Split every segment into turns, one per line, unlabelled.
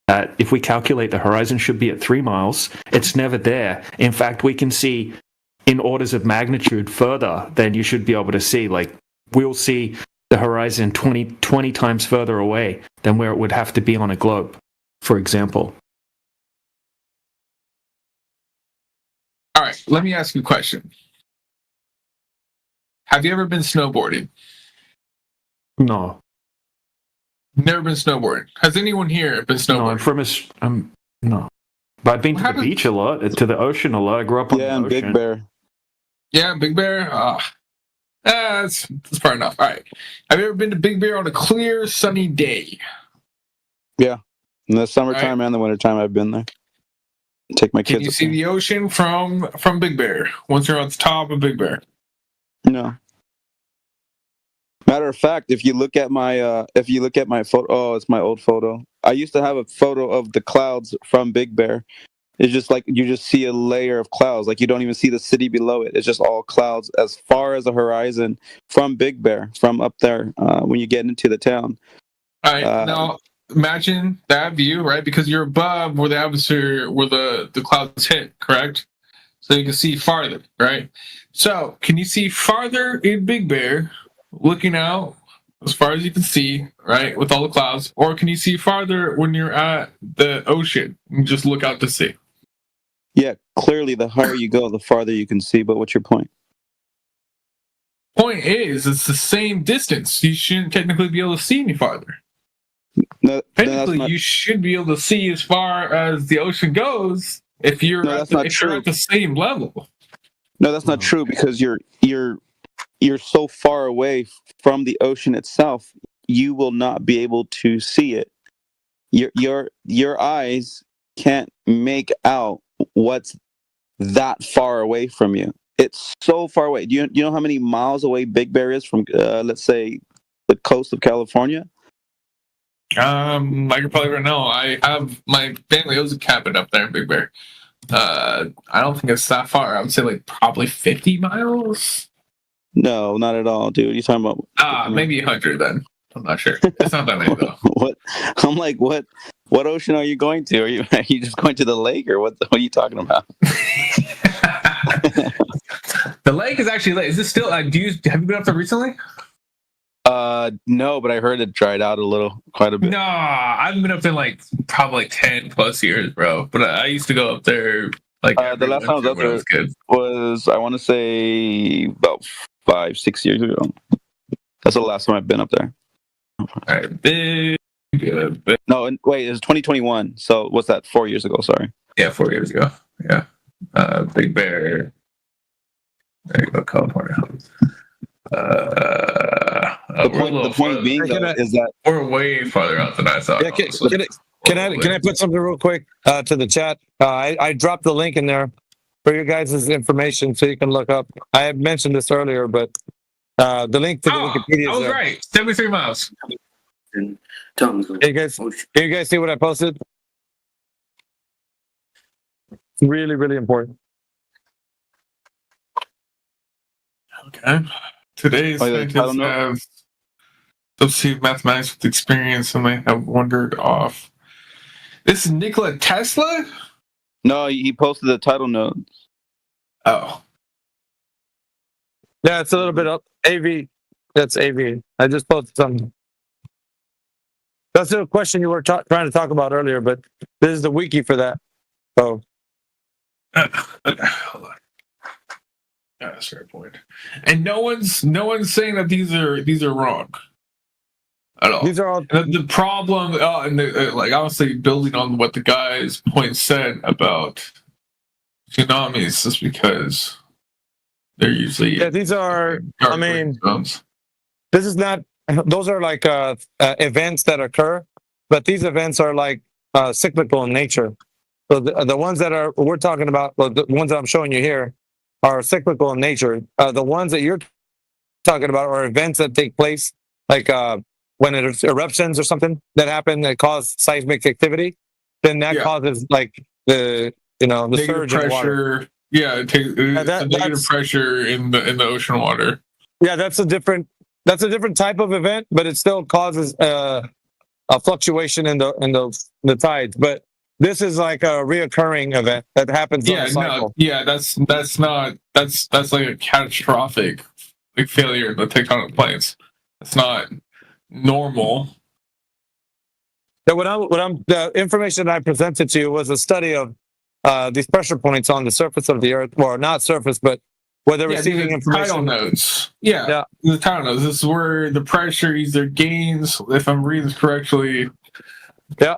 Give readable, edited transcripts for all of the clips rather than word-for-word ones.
if we calculate the horizon should be at 3 miles, it's never there. In fact, we can see in orders of magnitude further than you should be able to see. Like, we'll see the horizon 20 times further away than where it would have to be on a globe, for example.
All right, let me ask you a question. Have you ever been snowboarding?
No.
Never been snowboarding. Has anyone here been snowboarding?
No, no. But I've been to the beach a lot, to the ocean a lot. I grew up on the ocean.
Big Bear.
Yeah, Big Bear. That's far enough. All right. Have you ever been to Big Bear on a clear, sunny day?
Yeah. In the summertime and the wintertime, I've been there. Take my kids.
Can you see the ocean from Big Bear once you're on the top of Big Bear?
No. Matter of fact, if you look at my photo, it's my old photo. I used to have a photo of the clouds from Big Bear. It's just like you just see a layer of clouds. Like you don't even see the city below it. It's just all clouds as far as the horizon from Big Bear, from up there when you get into the town.
All right. Now imagine that view, right? Because you're above where the atmosphere, where the clouds hit, correct? So you can see farther, right? So can you see farther in Big Bear, looking out as far as you can see, right, with all the clouds, or can you see farther when you're at the ocean and just look out to sea?
Yeah, clearly the higher you go, the farther you can see. But what's your point?
Point is, it's the same distance. You shouldn't technically be able to see any farther.
No,
technically, you should be able to see as far as the ocean goes if you're at the same level.
No, that's not true, because you're so far away from the ocean itself, you will not be able to see it. Your eyes can't make out what's that far away from you. It's so far away. Do you know how many miles away Big Bear is from, let's say, the coast of California?
I could probably right now. I have my family owns a cabin up there in Big Bear. I don't think it's that far. I would say like probably 50 miles.
No, not at all, dude. You're talking about
maybe 100 then. I'm not sure. It's not that many though.
What? I'm like, what ocean are you going to? Are you just going to the lake, or what are you talking about?
The lake is actually lake. Is this still have you been up there recently?
No, but I heard it dried out quite a bit.
No, I've been up there like probably 10 plus years, bro. But I used to go up there like
the last time I was up there was, I want to say, about 5-6 years ago. That's the last time I've been up there.
All right, big.
No, wait, it was 2021. So what's that? 4 years ago. Sorry.
Yeah, 4 years ago. Yeah, Big Bear. There you go, California.
The point being, though, is that
we're way farther out than I thought.
Yeah, can I put something real quick to the chat? I dropped the link in there for you guys' information so you can look up. I had mentioned this earlier, but the link to the Wikipedia is
I was
there.
right. 73 miles.
Hey, can you guys see what I posted? Really, really important.
Okay. Today's scientists have substitute mathematics with experience, and they have wandered off. This is Nikola Tesla?
No, he posted the title note.
Oh.
Yeah, it's a little bit up. AV. That's AV. I just posted something. That's the question you were trying to talk about earlier, but this is the wiki for that. So.
Hold on. That's a fair point. And no one's saying that these are wrong at all.
These are all
the problem. Like honestly, building on what the guy's point said about tsunamis, is because they're usually
these are. I mean, this is not. Those are like events that occur, but these events are like cyclical in nature. So the ones that we're talking about, the ones that I'm showing you here, are cyclical in nature. The ones that you're talking about are events that take place, like when it's eruptions or something that happen that cause seismic activity. Then that causes like the
negative
surge
pressure.
in water.
Yeah, it takes negative pressure in the ocean water.
Yeah, that's a different type of event, but it still causes a fluctuation in the tides. But this is like a reoccurring event that happens on
Yeah,
a cycle.
no, yeah, that's like a catastrophic like failure of the tectonic plates. It's not normal.
So the information I presented to you was a study of these pressure points on the surface of the Earth, or not surface, but where they're receiving
these are
information.
tidal nodes. Yeah, the tidal nodes. This is where the pressure either gains, if I'm reading this correctly.
Yeah.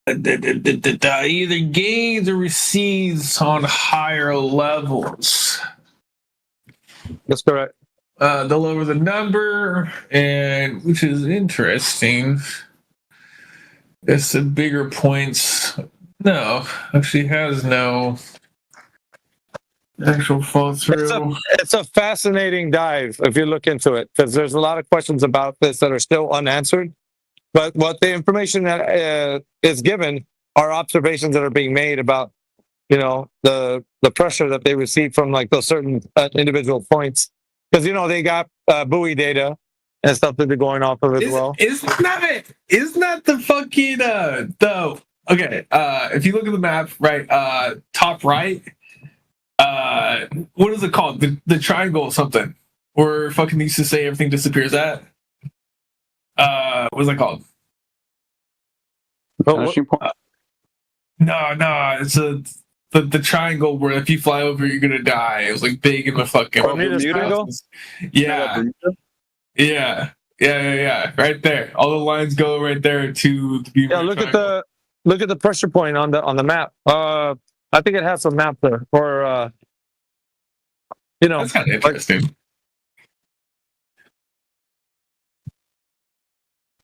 Either gains or recedes on higher levels.
That's correct.
The lower the number, and which is interesting. It's the bigger points. No, actually has no actual fall through.
It's a fascinating dive if you look into it, because there's a lot of questions about this that are still unanswered. But what the information that is given are observations that are being made about, the pressure that they receive from like those certain individual points. Because they got buoy data and stuff that they're going off of as well.
Isn't that the fucking if you look at the map, right, top right, what is it called? The triangle or something. Where fucking used to say everything disappears at? What is that called?
Point.
No, it's the triangle where if you fly over, you're gonna die. It was like big in the fucking. Yeah. Right there. All the lines go right there to the Bermuda Triangle.
Look at the pressure point on the map. I think it has a map there, or
that's kind of interesting.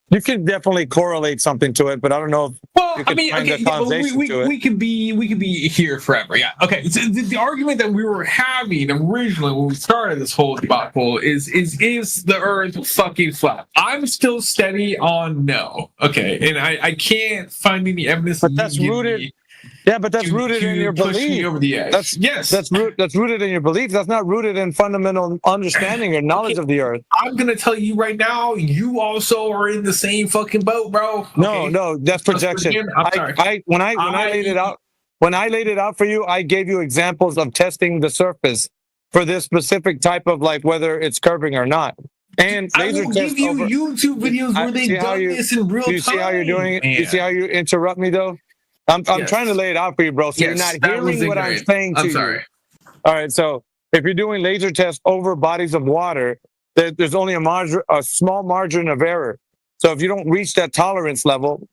You can definitely correlate something to it, but I don't know if you can find the causation to it.
We could be here forever. Yeah. Okay. So the argument that we were having originally when we started this whole debacle is the Earth fucking flat? I'm still steady on no. Okay, and I can't find any evidence.
But that's rooted. Yeah, but that's rooted in your belief.
Over the edge.
That's rooted in your belief. That's not rooted in fundamental understanding or knowledge of the Earth.
I'm gonna tell you right now, you also are in the same fucking boat, bro. Okay?
No, that's projection. When I laid it out for you, I gave you examples of testing the surface for this specific type of like whether it's curving or not. And
I will give you YouTube videos where they done this in real time.
Do you see how you're doing it? You see how you interrupt me though? I'm trying to lay it out for you, bro. So you're not hearing what I'm saying to you. Sorry. All right. So if you're doing laser tests over bodies of water, there's only a small margin of error. So if you don't reach that tolerance level,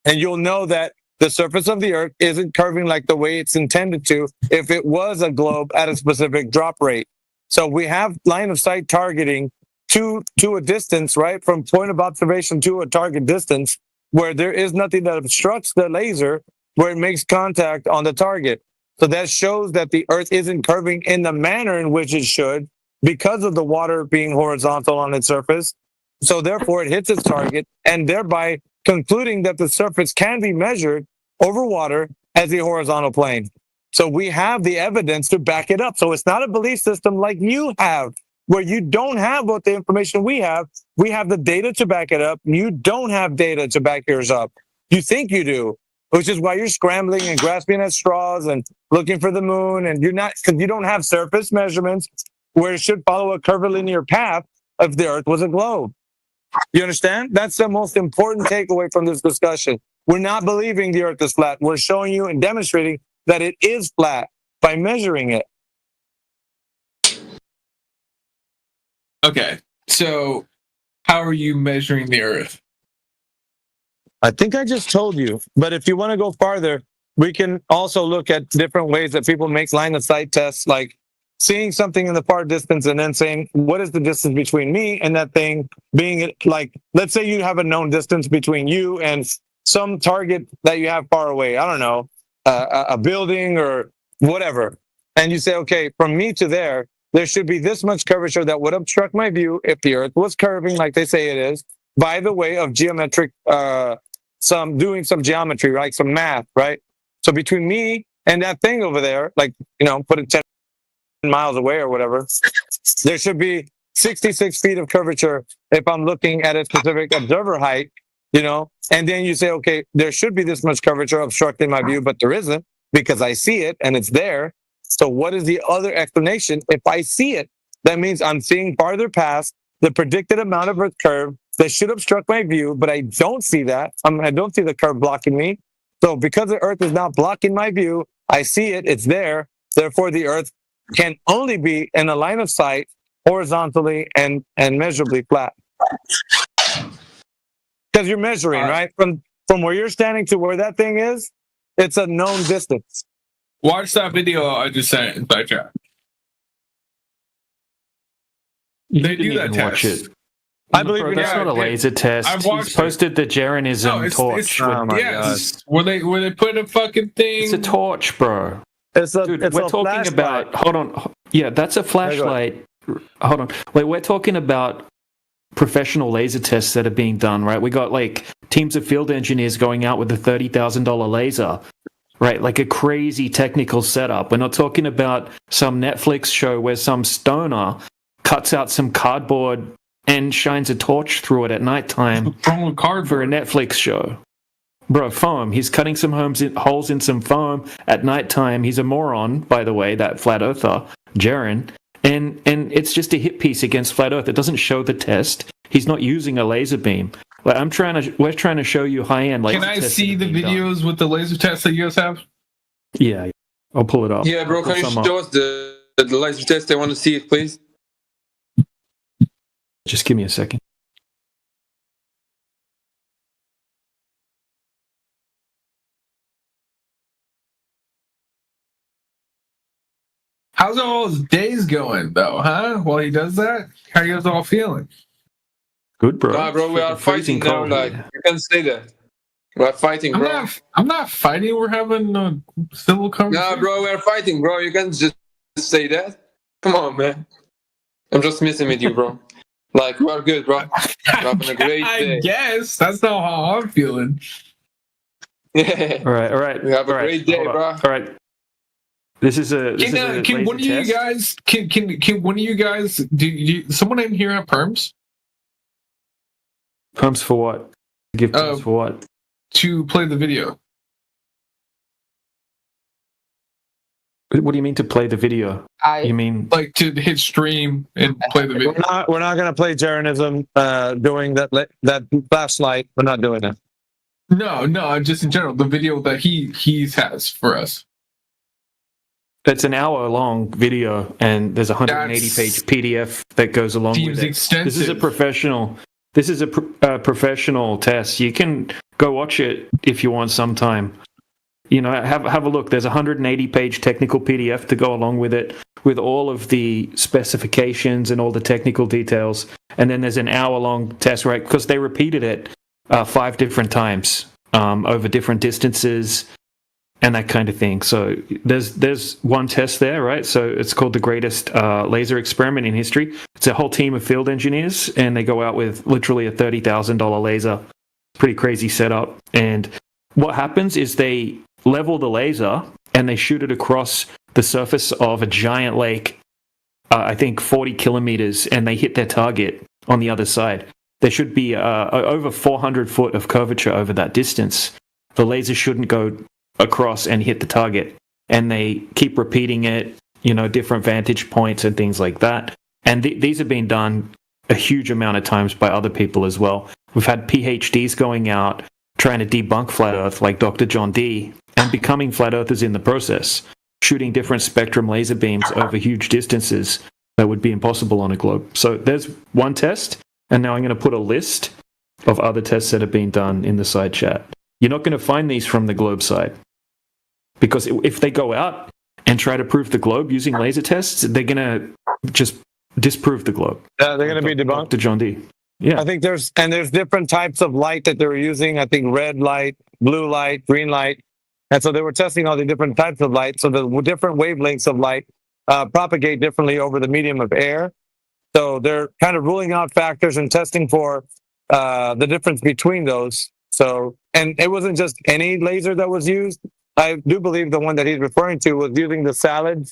and you'll know that the surface of the Earth isn't curving like the way it's intended to if it was a globe at a specific drop rate. So we have line of sight targeting to a distance, right, from point of observation to a target distance, where there is nothing that obstructs the laser where it makes contact on the target. So that shows that the Earth isn't curving in the manner in which it should because of the water being horizontal on its surface. So therefore it hits its target, and thereby concluding that the surface can be measured over water as a horizontal plane. So we have the evidence to back it up. So it's not a belief system like you have, where you don't have what the information we have. We have the data to back it up. You don't have data to back yours up. You think you do, which is why you're scrambling and grasping at straws and looking for the moon. And you're not, because you don't have surface measurements where it should follow a curvilinear path if the Earth was a globe. You understand? That's the most important takeaway from this discussion. We're not believing the Earth is flat. We're showing you and demonstrating that it is flat by measuring it.
Okay, so how are you measuring the Earth?
I think I just told you, but if you want to go farther, we can also look at different ways that people make line of sight tests, like seeing something in the far distance and then saying, what is the distance between me and that thing being like, let's say you have a known distance between you and some target that you have far away. I don't know, a building or whatever. And you say, okay, from me to there should be this much curvature that would obstruct my view if the Earth was curving like they say it is, by the way of geometric, doing some geometry, like some math, right? So between me and that thing over there, like, put it 10 miles away or whatever, there should be 66 feet of curvature if I'm looking at a specific observer height, and then you say, okay, there should be this much curvature obstructing my view, but there isn't because I see it and it's there. So what is the other explanation? If I see it, that means I'm seeing farther past the predicted amount of Earth curve that should obstruct my view, but I don't see that. I don't see the curve blocking me. So because the Earth is not blocking my view, I see it, it's there. Therefore, the Earth can only be in a line of sight horizontally and measurably flat. Because you're measuring, right? From where you're standing to where that thing is, it's a known distance.
Watch that video I just sent in by chat.
You
They
didn't
do that
even
test.
watch it.
I believe
Bro,
you
that's
yeah,
not a laser test.
I've
He's
watched
posted the Jarenism
No, it's-
torch.
it's-
Oh my
Yes, where they put a fucking thing.
It's a torch, bro.
It's a,
Dude,
it's
we're
a
talking
flashlight.
about. Hold on. Yeah, that's a flashlight. Hold on. Wait, we're talking about professional laser tests that are being done, right? We got like teams of field engineers going out with a $30,000 laser, right? Like a crazy technical setup. We're not talking about some Netflix show where some stoner cuts out some cardboard and shines a torch through it at nighttime
What's wrong with cardboard?
for a Netflix show. Bro, foam. He's cutting some holes in some foam at nighttime. He's a moron, by the way, that flat earther, Jaren. And it's just a hit piece against flat earth. It doesn't show the test. He's not using a laser beam. Like, we're trying to show you high-end laser
Can I
tests
see
that
the
are being done.
videos with the laser tests that you guys have?
Yeah, I'll pull it up.
Yeah, bro,
I'll pull
can you
some up.
show us the laser test? I want to see it, please.
Just give me a second.
How's all his days going, though, huh? While he does that? How you guys all feeling?
Good, bro.
Nah, bro, we are
It's freezing
fighting now.
cold
Like,
here.
you can say that. We are fighting, bro.
I'm not fighting. We're having a civil conversation.
Nah, bro, we are fighting, bro. You can just say that. Come on, man. I'm just messing with you, bro. Like, we are good, bro. having a great
I
day.
guess that's not how I'm feeling.
Yeah.
All right.
We have a
all right,
great day,
hold on.
bro.
All right. This is a
Can one of you
laser test.
guys can one of you guys someone in here have perms
Pumps for what? Give pumps for what?
to play the video?
What do you mean to play the video? You mean
Like to hit stream and play the video?
We're not going to play Jeranism doing that flashlight. We're not doing that.
No, just in general, the video that he has for us.
it's an hour-long video, and there's a 180-page PDF that goes along
Seems
with it.
extensive.
This is a professional. This is a professional test. You can go watch it if you want sometime. You know, have a look. There's a 180-page technical PDF to go along with it, with all of the specifications and all the technical details. And then there's an hour-long test, right? Because they repeated it 5 different times over different distances and that kind of thing. So there's one test there, right? So it's called the greatest laser experiment in history. It's a whole team of field engineers, and they go out with literally a $30,000 laser. Pretty crazy setup. And what happens is they level the laser and they shoot it across the surface of a giant lake, I think 40 kilometers, and they hit their target on the other side. There should be over 400 foot of curvature over that distance. The laser shouldn't go across and hit the target. And they keep repeating it, you know, different vantage points and things like that. And these have been done a huge amount of times by other people as well. We've had PhDs going out trying to debunk flat Earth, like Dr. John Dee, and becoming flat Earthers in the process, shooting different spectrum laser beams over huge distances that would be impossible on a globe. So there's one test, and now I'm going to put a list of other tests that have been done in the side chat. You're not going to find these from the globe side, because if they go out and try to prove the globe using laser tests, they're going to just disprove the globe.
They're going to be debunked.
Dr. John Dee. Yeah.
I think there's different types of light that they were using. I think red light, blue light, green light. And so they were testing all the different types of light. So the different wavelengths of light propagate differently over the medium of air. So they're kind of ruling out factors and testing for the difference between those. So, and it wasn't just any laser that was used. I do believe the one that he's referring to was using the SALAD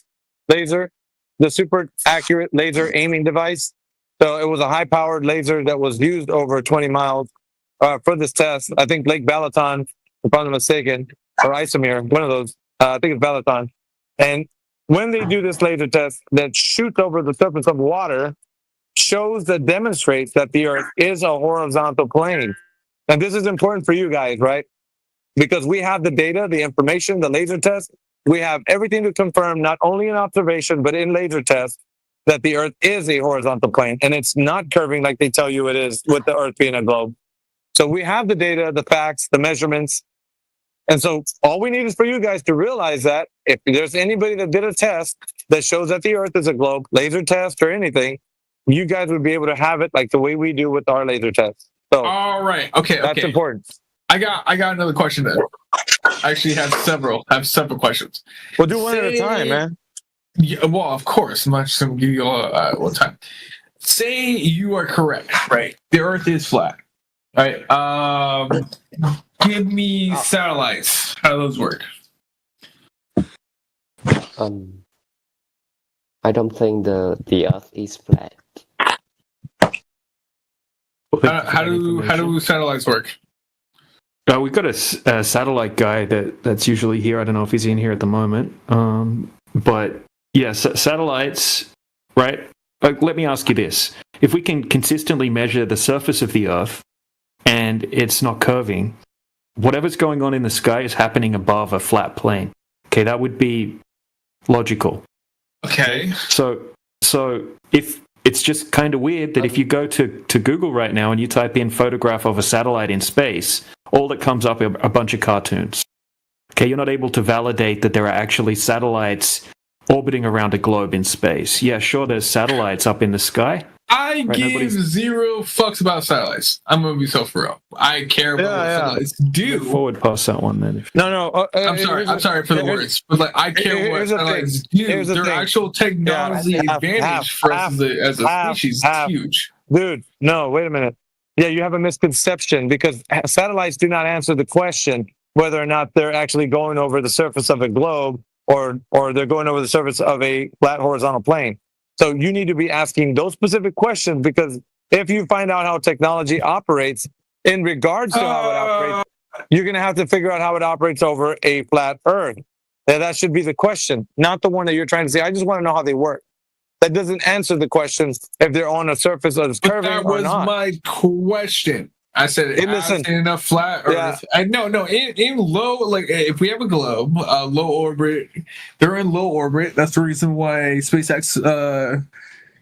laser, the super accurate laser aiming device. So it was a high-powered laser that was used over 20 miles for this test. I think Lake Balaton, if I'm not mistaken, or Isomere, one of those. I think it's Balaton. And when they do this laser test that shoots over the surface of water, shows that demonstrates that the Earth is a horizontal plane. And this is important for you guys, right? Because we have the data, the information, the laser test. We have everything to confirm, not only in observation, but in laser tests, that the Earth is a horizontal plane. And it's not curving like they tell you it is, with the Earth being a globe. So we have the data, the facts, the measurements. And so all we need is for you guys to realize that if there's anybody that did a test that shows that the Earth is a globe, laser test or anything, you guys would be able to have it like the way we do with our laser tests. So
All right. Okay.
that's
Okay.
important.
I got another question then. I actually have several questions.
We'll do one at a time, man.
Yeah, well, of course. I'm not just going to give you all one time. Say you are correct, right? The Earth is flat. All right. Give me satellites. How do those work?
I don't think the Earth is flat.
How do satellites work?
We've got a satellite guy that's usually here. I don't know if he's in here at the moment. But yeah, satellites, right? Let me ask you this. If we can consistently measure the surface of the Earth and it's not curving, whatever's going on in the sky is happening above a flat plane. Okay, that would be logical.
Okay.
So if it's just kind of weird that if you go to Google right now and you type in photograph of a satellite in space, all that comes up are a bunch of cartoons. Okay, you're not able to validate that there are actually satellites orbiting around a globe in space. Yeah, sure, there's satellites up in the sky.
I
Right,
give
nobody's-
zero fucks about satellites. I'm going to be so for real. I care about what satellites do.
Forward past that one then.
No.
I'm sorry for the words, but like I care what
here's the thing.
satellites do.
Here's the
Their
thing.
actual technology
Yeah,
advantage for us as a species is huge.
Dude, no, wait a minute. Yeah, you have a misconception because satellites do not answer the question whether or not they're actually going over the surface of a globe or they're going over the surface of a flat horizontal plane. So you need to be asking those specific questions because if you find out how technology operates in regards to how it operates, you're going to have to figure out how it operates over a flat Earth. And that should be the question, not the one that you're trying to say. I just want to know how they work. That doesn't answer the question if they're on a surface that's
But
curving
that
or
was
not.
my question. I said,
Hey, listen.
in a flat Earth. In low, like if we have a globe, low orbit, they're in low orbit. That's the reason why SpaceX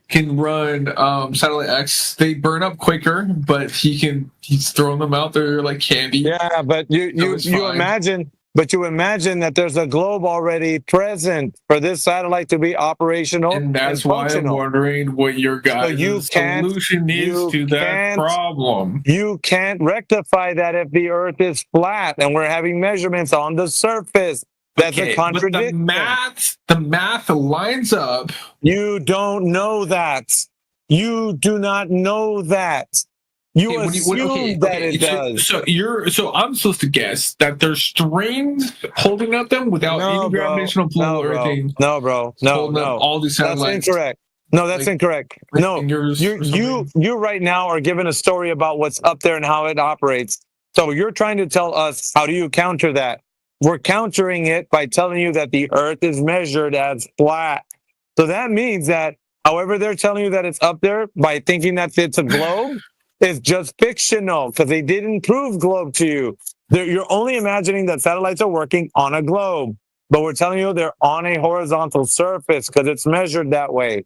can run Satellite X. They burn up quicker, but he's throwing them out there like candy.
Yeah, but you
it's fine.
imagine that there's a globe already present for this satellite to be operational
And that's why I'm
functional.
wondering what your guys' solution is to that problem.
You can't rectify that if the Earth is flat and we're having measurements on the surface. That's a contradiction.
But the math lines up.
You don't know that. You do not know that. You assume that it does.
So I'm supposed to guess that there's strings holding up them without any gravitational pull or anything.
No, bro.
Holding up all these
That's
satellites.
incorrect. No, that's incorrect. No,
Fingers or something.
you right now are given a story about what's up there and how it operates. So you're trying to tell us, how do you counter that? We're countering it by telling you that the Earth is measured as flat. So that means that however they're telling you that it's up there by thinking that it's a globe is just fictional because they didn't prove globe to you. You're only imagining that satellites are working on a globe, but we're telling you they're on a horizontal surface because it's measured that way.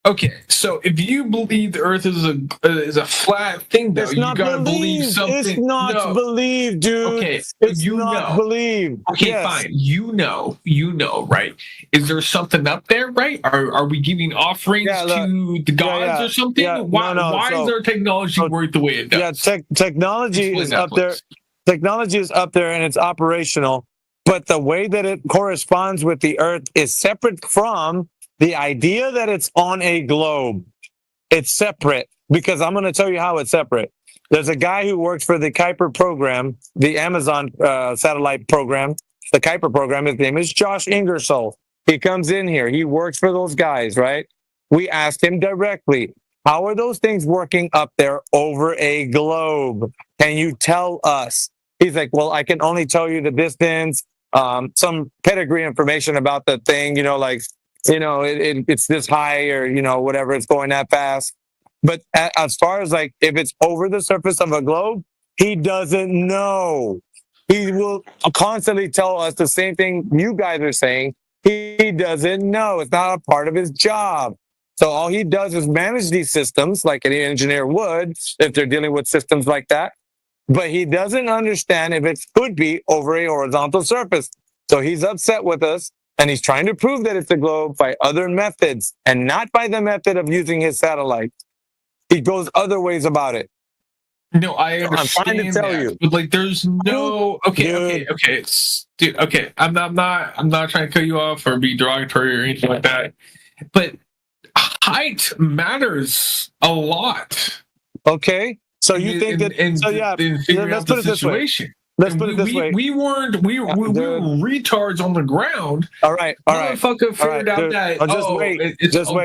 Okay, so if you believe the Earth is a flat thing, though,
It's
you
not
gotta believe
believed.
something.
It's not believed, dude.
Okay,
it's
you
not
know.
believed.
Okay,
Yes.
fine. You know, right? Is there something up there, right? Are we giving offerings to the gods or something?
Yeah,
Why is our technology work the way it does?
Yeah, technology
Explain
is
that,
up there.
please.
Technology is up there and it's operational, but the way that it corresponds with the Earth is separate from the idea that it's on a globe. It's separate because I'm going to tell you how it's separate. There's a guy who works for the Kuiper program, the Amazon satellite program, the Kuiper program. His name is Josh Ingersoll. He comes in here. He works for those guys, right? We asked him directly, How are those things working up there over a globe? Can you tell us? He's like, well, I can only tell you the distance, some pedigree information about the thing, like, it's this high or, whatever, it's going that fast. But as far as like, if it's over the surface of a globe, he doesn't know. He will constantly tell us the same thing you guys are saying. He doesn't know. It's not a part of his job. So all he does is manage these systems like any engineer would if they're dealing with systems like that. But he doesn't understand if it could be over a horizontal surface. So he's upset with us, and he's trying to prove that it's a globe by other methods and not by the method of using his satellite. He goes other ways about it.
No, I understand.
I'm trying to tell you,
but like, there's no. Okay, dude. Okay, I'm not trying to cut you off or be derogatory or anything like that. But height matters a lot.
Okay, so you think that? So yeah, let's put it this way. Let's put it this way.
We were retards on the ground.
All right.
Motherfucker figured out that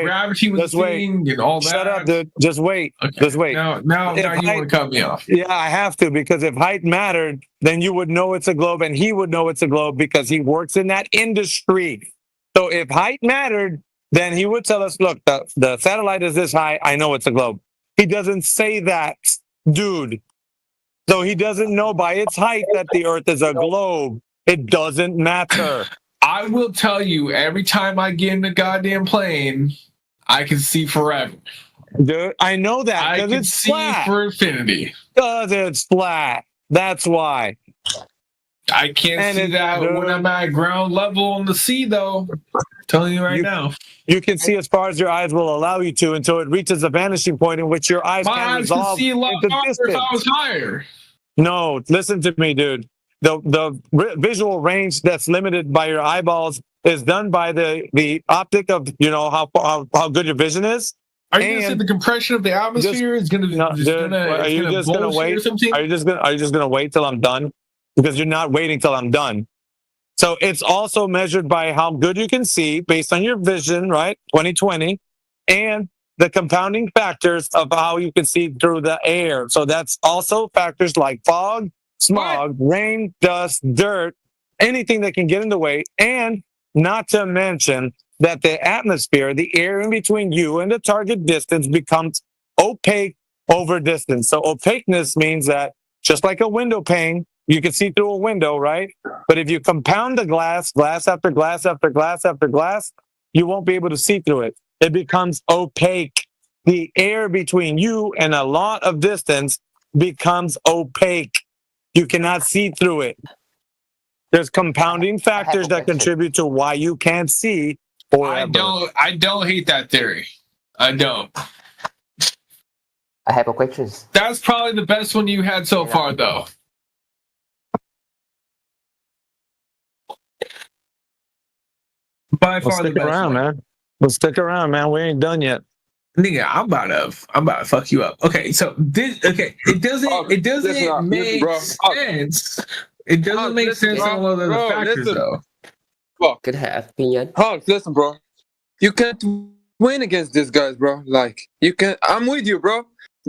gravity was the thing and all that.
Shut up, dude. Just wait. Okay. Just wait.
Now you want to cut me off.
Yeah, I have to, because if height mattered, then you would know it's a globe, and he would know it's a globe because he works in that industry. So if height mattered, then he would tell us, look, the satellite is this high. I know it's a globe. He doesn't say that, dude. So he doesn't know by its height that the Earth is a globe. It doesn't matter.
I will tell you, every time I get in the goddamn plane, I can see forever.
Dude, I know that.
I can
it's
see
flat.
for infinity.
Because it's flat. That's why.
I can't see that when I'm at ground level on the sea, though. I'm telling you right now.
You can see as far as your eyes will allow you to until it reaches a vanishing point in which your eyes can resolve
see a lot
into
farther
distance.
if I was higher.
No, listen to me, dude. The visual range that's limited by your eyeballs is done by the optic of how good your vision is.
Are you going to say the compression of the atmosphere is going to?
Are you just going to wait? Are you just going to wait till I'm done? Because you're not waiting till I'm done. So it's also measured by how good you can see based on your vision, right? 20/20, and the compounding factors of how you can see through the air. So that's also factors like fog, smog, rain, dust, dirt, anything that can get in the way, and not to mention that the atmosphere, the air in between you and the target distance, becomes opaque over distance. So opaqueness means that just like a window pane, you can see through a window, right? But if you compound the glass after glass after glass after glass, you won't be able to see through it. It becomes opaque. The air between you and a lot of distance becomes opaque. You cannot see through it. There's compounding factors that contribute to why you can't see forever.
I don't hate that theory. I don't.
I have a question.
That's probably the best one you had so far, though. By far the best
around,
one.
Man. Let's stick around, man. We ain't done yet.
Nigga, I'm about to fuck you up. Okay, so it doesn't make sense. It doesn't make sense on all of the factors, though.
Could have opinion.
Hulk, listen, bro. You can't win against these guys, bro. Like, you can. I'm with you, bro.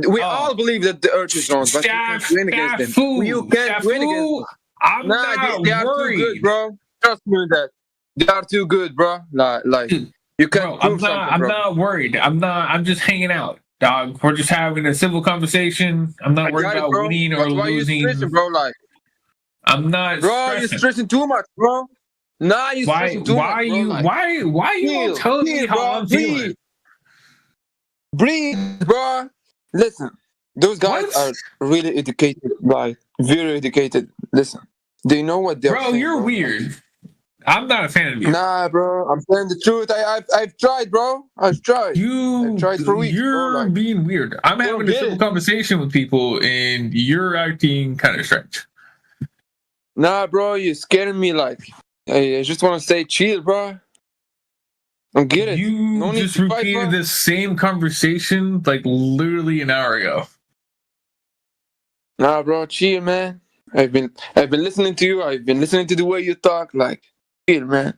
We all believe that the Earth is wrong, but you can't win against them. You can't win against them.
I'm not
they are
worried.
too good, bro. Trust me with that. They are too good, bro. Like you can't prove something,
I'm not worried. I'm just hanging out, dog. We're just having a civil conversation. I'm not worried about winning or
why
losing.
You stressing, bro? Like,
I'm not.
Bro,
stressing.
you're stressing too much, bro. Nah, you're stressing too much, bro.
Why are you telling me how I'm feeling?
Breathe, bro. Listen, those guys are really educated, like very educated. Listen, they know what they're saying.
You're weird. I'm not a fan of you.
Nah, bro. I'm saying the truth. I've tried, bro. I've tried. I've tried for weeks.
You're being weird. I'm having a civil conversation with people, and you're acting kind of strange.
Nah, bro. You're scaring me. Like, I just want to say, chill, bro. Don't get it.
You just repeated the same conversation like literally an hour ago.
Nah, bro. Chill, man. I've been listening to you. I've been listening to the way you talk. Like, chill, man.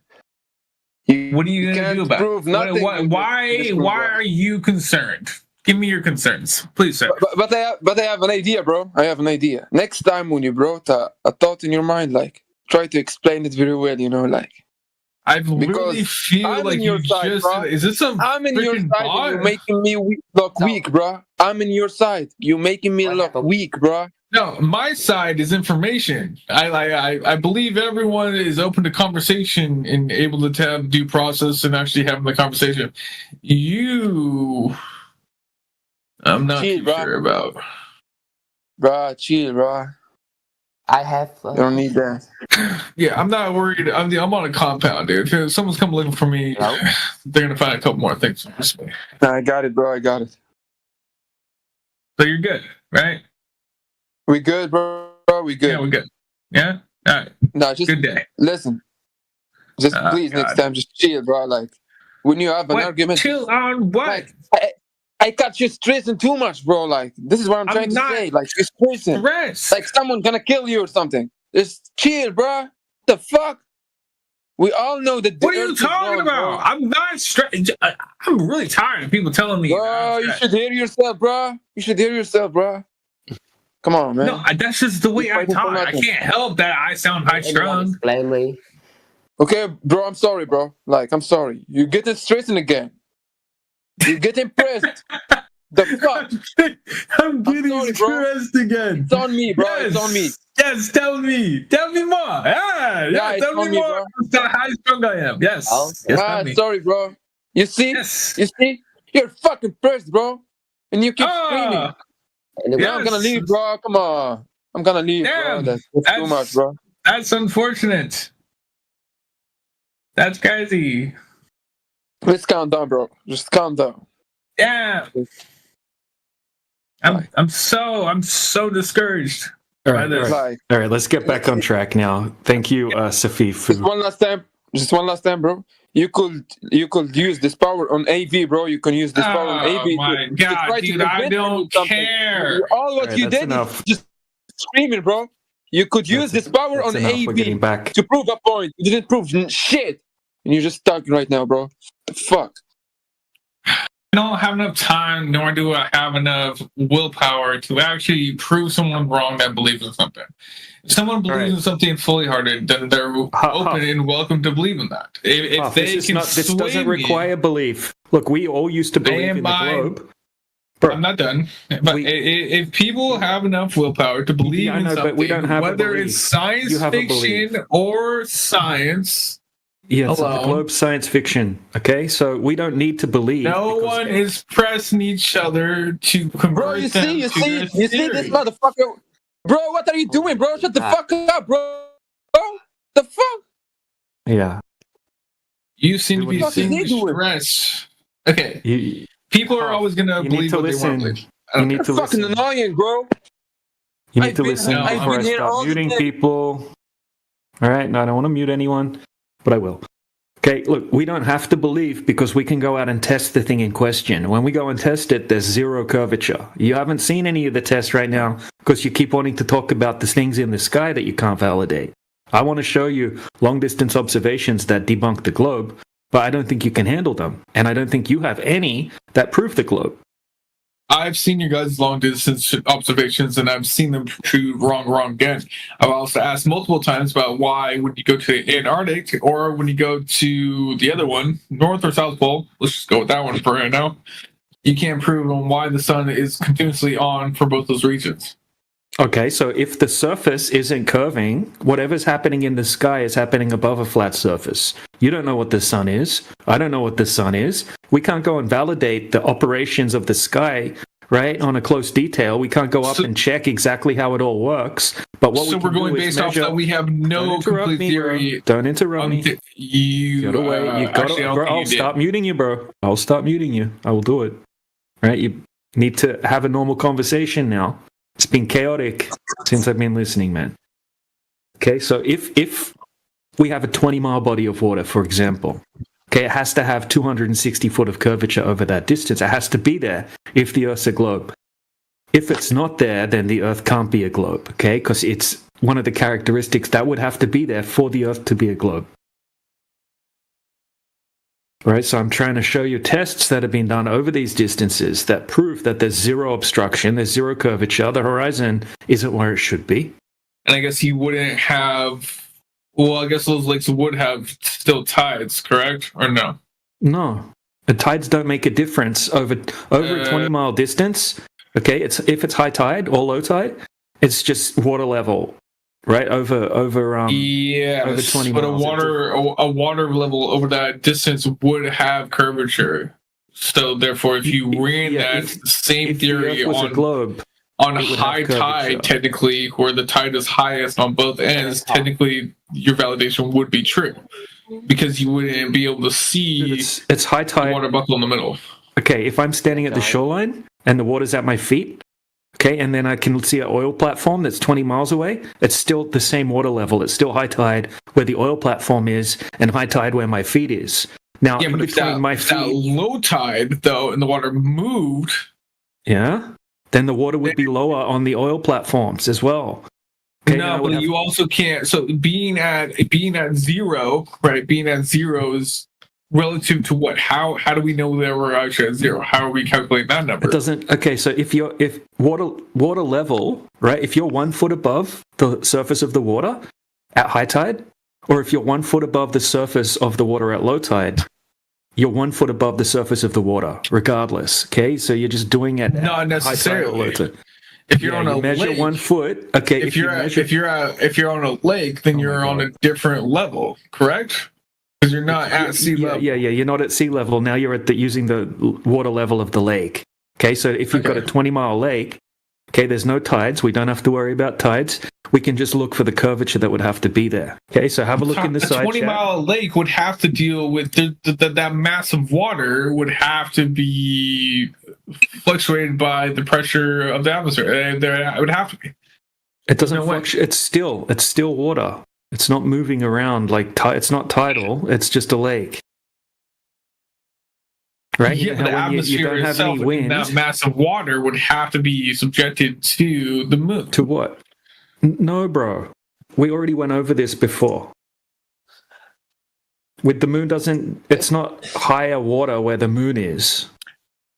What are you gonna do about it?
Why
are you concerned? Give me your concerns, please, sir.
But I have an idea, bro. I have an idea. Next time when you brought a thought in your mind, like try to explain it very well. You know, like
I really feel
I'm
like
in your
you
side,
just.
bro.
Is this some?
I'm in your
freaking
side,
bot?
and you're making me look weak, bro. I'm in your side. You're making me look weak, bro.
No, my side is information. I believe everyone is open to conversation and able to have due process and actually having the conversation. I'm not
Chill,
too
bro.
sure about.
Bro, chill, bro.
I have.
You don't need that.
Yeah, I'm not worried. I'm on a compound, dude. If someone's come looking for me,
Hello?
they're gonna find a couple more things. So
Nah, I got it, bro. I got it.
you're good, right?
We good, bro. We good.
Yeah, we're good. Yeah. All right.
Nah, just
Good day.
listen. Just
Oh,
please
God.
next time, just chill, bro. Like when you have an argument,
Chill on what?
like I got you stressing too much, bro. Like this is what I'm trying to
not
say. Like you're stressing.
Rest.
Like someone gonna kill you or something. Just chill, bro. The fuck? We all know that.
What are you talking about? I'm not stressed. I'm really tired of people telling me.
Bro, you should hear yourself, bro. You should hear yourself, bro. Come on, man.
No, that's just the way I talk. I can't help that I sound high strung.
Explain me.
Okay, bro. I'm sorry, bro. Like I'm sorry. You're getting stressing again. You're getting pressed. The fuck?
I'm getting
sorry, bro.
stressed again.
It's on me, bro. It's on me.
Yes, tell me. Tell me more.
Yeah,
Tell
it's
me
on me,
more. Tell how strong I am. Yes.
Oh,
Yes, tell me.
Sorry, bro. You see?
Yes.
You see? You're fucking pressed, bro. And you keep screaming.
Anyway,
Yeah.
I'm gonna leave, bro. Come on. I'm gonna leave,
Damn,
bro. That's too much, bro.
That's unfortunate. That's crazy.
Let's calm down, bro. Just calm down.
Yeah. I'm so discouraged.
All
by
right,
this.
Like
all right, let's get back on track now. Thank you, Safi.
just one last time, bro. You could use this power on AV, bro. You can use this power on AV.
Oh my
to
god,
try to
dude! I
convince
don't
something.
care.
All what
Alright,
you
that's
did
enough.
is just screaming, bro. You could use this power on
That's enough. We're getting
AV
back.
to prove a point. You didn't prove shit, and you're just talking right now, bro. The fuck?
I don't have enough time, nor do I have enough willpower to actually prove someone wrong that believes in something. If someone believes
Alright.
in something fully hearted, then they're open and welcome to believe in that. If they
this
can
this
sway
doesn't
me-
require belief. Look, we all used to believe in the globe. Bro,
I'm not done. But if people have enough willpower to believe
Yeah, I
in
know,
something,
but we don't have a
whether
belief.
it's science
You have a
fiction
belief.
or science,
yeah, it's the
alone.
globe science fiction. Okay, so we don't need to believe.
no
because-
one is pressing each other to convert
Bro, you
them
see
to their
this
theory.
motherfucker. Bro, what are you doing, bro? Shut the fuck up, bro. Bro, the fuck?
Yeah,
You seem to
What
be
the fuck
is he
seeing
doing?
stress. Okay,
you
people are always gonna
you need
believe
to
what they want to
listen.
believe.
You need
You're
to
fucking
listen.
annoying, bro.
You need
I've
to
been-
listen
I've
before I
been here all
start
the
muting
day.
people. All right, no, I don't want to mute anyone, but I will. Okay, look, we don't have to believe because we can go out and test the thing in question. When we go and test it, there's zero curvature. You haven't seen any of the tests right now because you keep wanting to talk about the things in the sky that you can't validate. I want to show you long distance observations that debunk the globe, but I don't think you can handle them. And I don't think you have any that prove the globe.
I've seen your guys' long distance observations, and I've seen them prove wrong again. I've also asked multiple times about why, when you go to Antarctic or when you go to the other one, North or South Pole, let's just go with that one for right now, you can't prove on why the sun is continuously on for both those regions.
Okay, so if the surface isn't curving, whatever's happening in the sky is happening above a flat surface. You don't know what the sun is. I don't know what the sun is. We can't go and validate the operations of the sky, right, on a close detail. We can't go up and check exactly how it all works. But what
So
we
we're
can
going
do is
based off
measure...
that we have no
Don't interrupt
complete
me, bro.
theory.
Don't interrupt me.
You
Get away. You got
actually, I don't
bro,
think
I'll
you did.
stop muting you, bro. I'll stop muting you. I will do it. Right? You need to have a normal conversation now. It's been chaotic since I've been listening, man. Okay, so if we have a 20-mile body of water, for example, okay, it has to have 260 foot of curvature over that distance. It has to be there if the Earth's a globe. If it's not there, then the Earth can't be a globe, okay? Because it's one of the characteristics that would have to be there for the Earth to be a globe. Right, so I'm trying to show you tests that have been done over these distances that prove that there's zero obstruction, there's zero curvature, the horizon isn't where it should be.
And I guess you wouldn't have. Well, I guess those lakes would have still tides, correct? Or no?
No, the tides don't make a difference over a 20-mile distance. Okay, if it's high tide or low tide, it's just water level, right? Over over 20
but
miles.
a water level over that distance would have curvature. So therefore, if you ran that same
if the
theory
Earth was a globe,
on
it would
high
have curvature.
tide, technically, where the tide is highest on both ends, technically your validation would be true because you wouldn't be able to see
it's high
the
tide.
water buckle in the middle.
Okay, if I'm standing at the shoreline and the water's at my feet, okay, and then I can see an oil platform that's 20 miles away, it's still the same water level. It's still high tide where the oil platform is and high tide where my feet is. Now,
Yeah,
in
but if
between
that,
my
if that
feet,
low tide, though, and the water moved,
yeah, then the water would be lower on the oil platforms as well. Okay,
no, but you also can't. So being at zero, right? Being at zero is relative to what? How do we know that we're actually at zero? How are we calculating that number?
It doesn't. Okay, so if water level, right? If you're 1 foot above the surface of the water at high tide, or if you're 1 foot above the surface of the water at low tide, you're 1 foot above the surface of the water, regardless. Okay, so you're just doing it.
Not necessarily. If you're on a
measure
lake,
1 foot, okay.
if you're on a lake, then you're on a different level, correct? Because you're not at sea level.
Yeah. You're not at sea level now. You're at using the water level of the lake. Okay, so if you've got a 20-mile lake, okay, there's no tides. We don't have to worry about tides. We can just look for the curvature that would have to be there. Okay, so have a look in the side chat.
A 20-mile lake would have to deal with that massive water would have to be fluctuated by the pressure of the atmosphere. It would have to be.
It doesn't fluctuate. It's still water. It's not moving around like it's not tidal. It's just a lake. Right?
Yeah, but the atmosphere
you don't have
itself,
any wind.
that massive water would have to be subjected to the moon.
To what? No, bro. We already went over this before. With the moon it's not higher water where the moon is.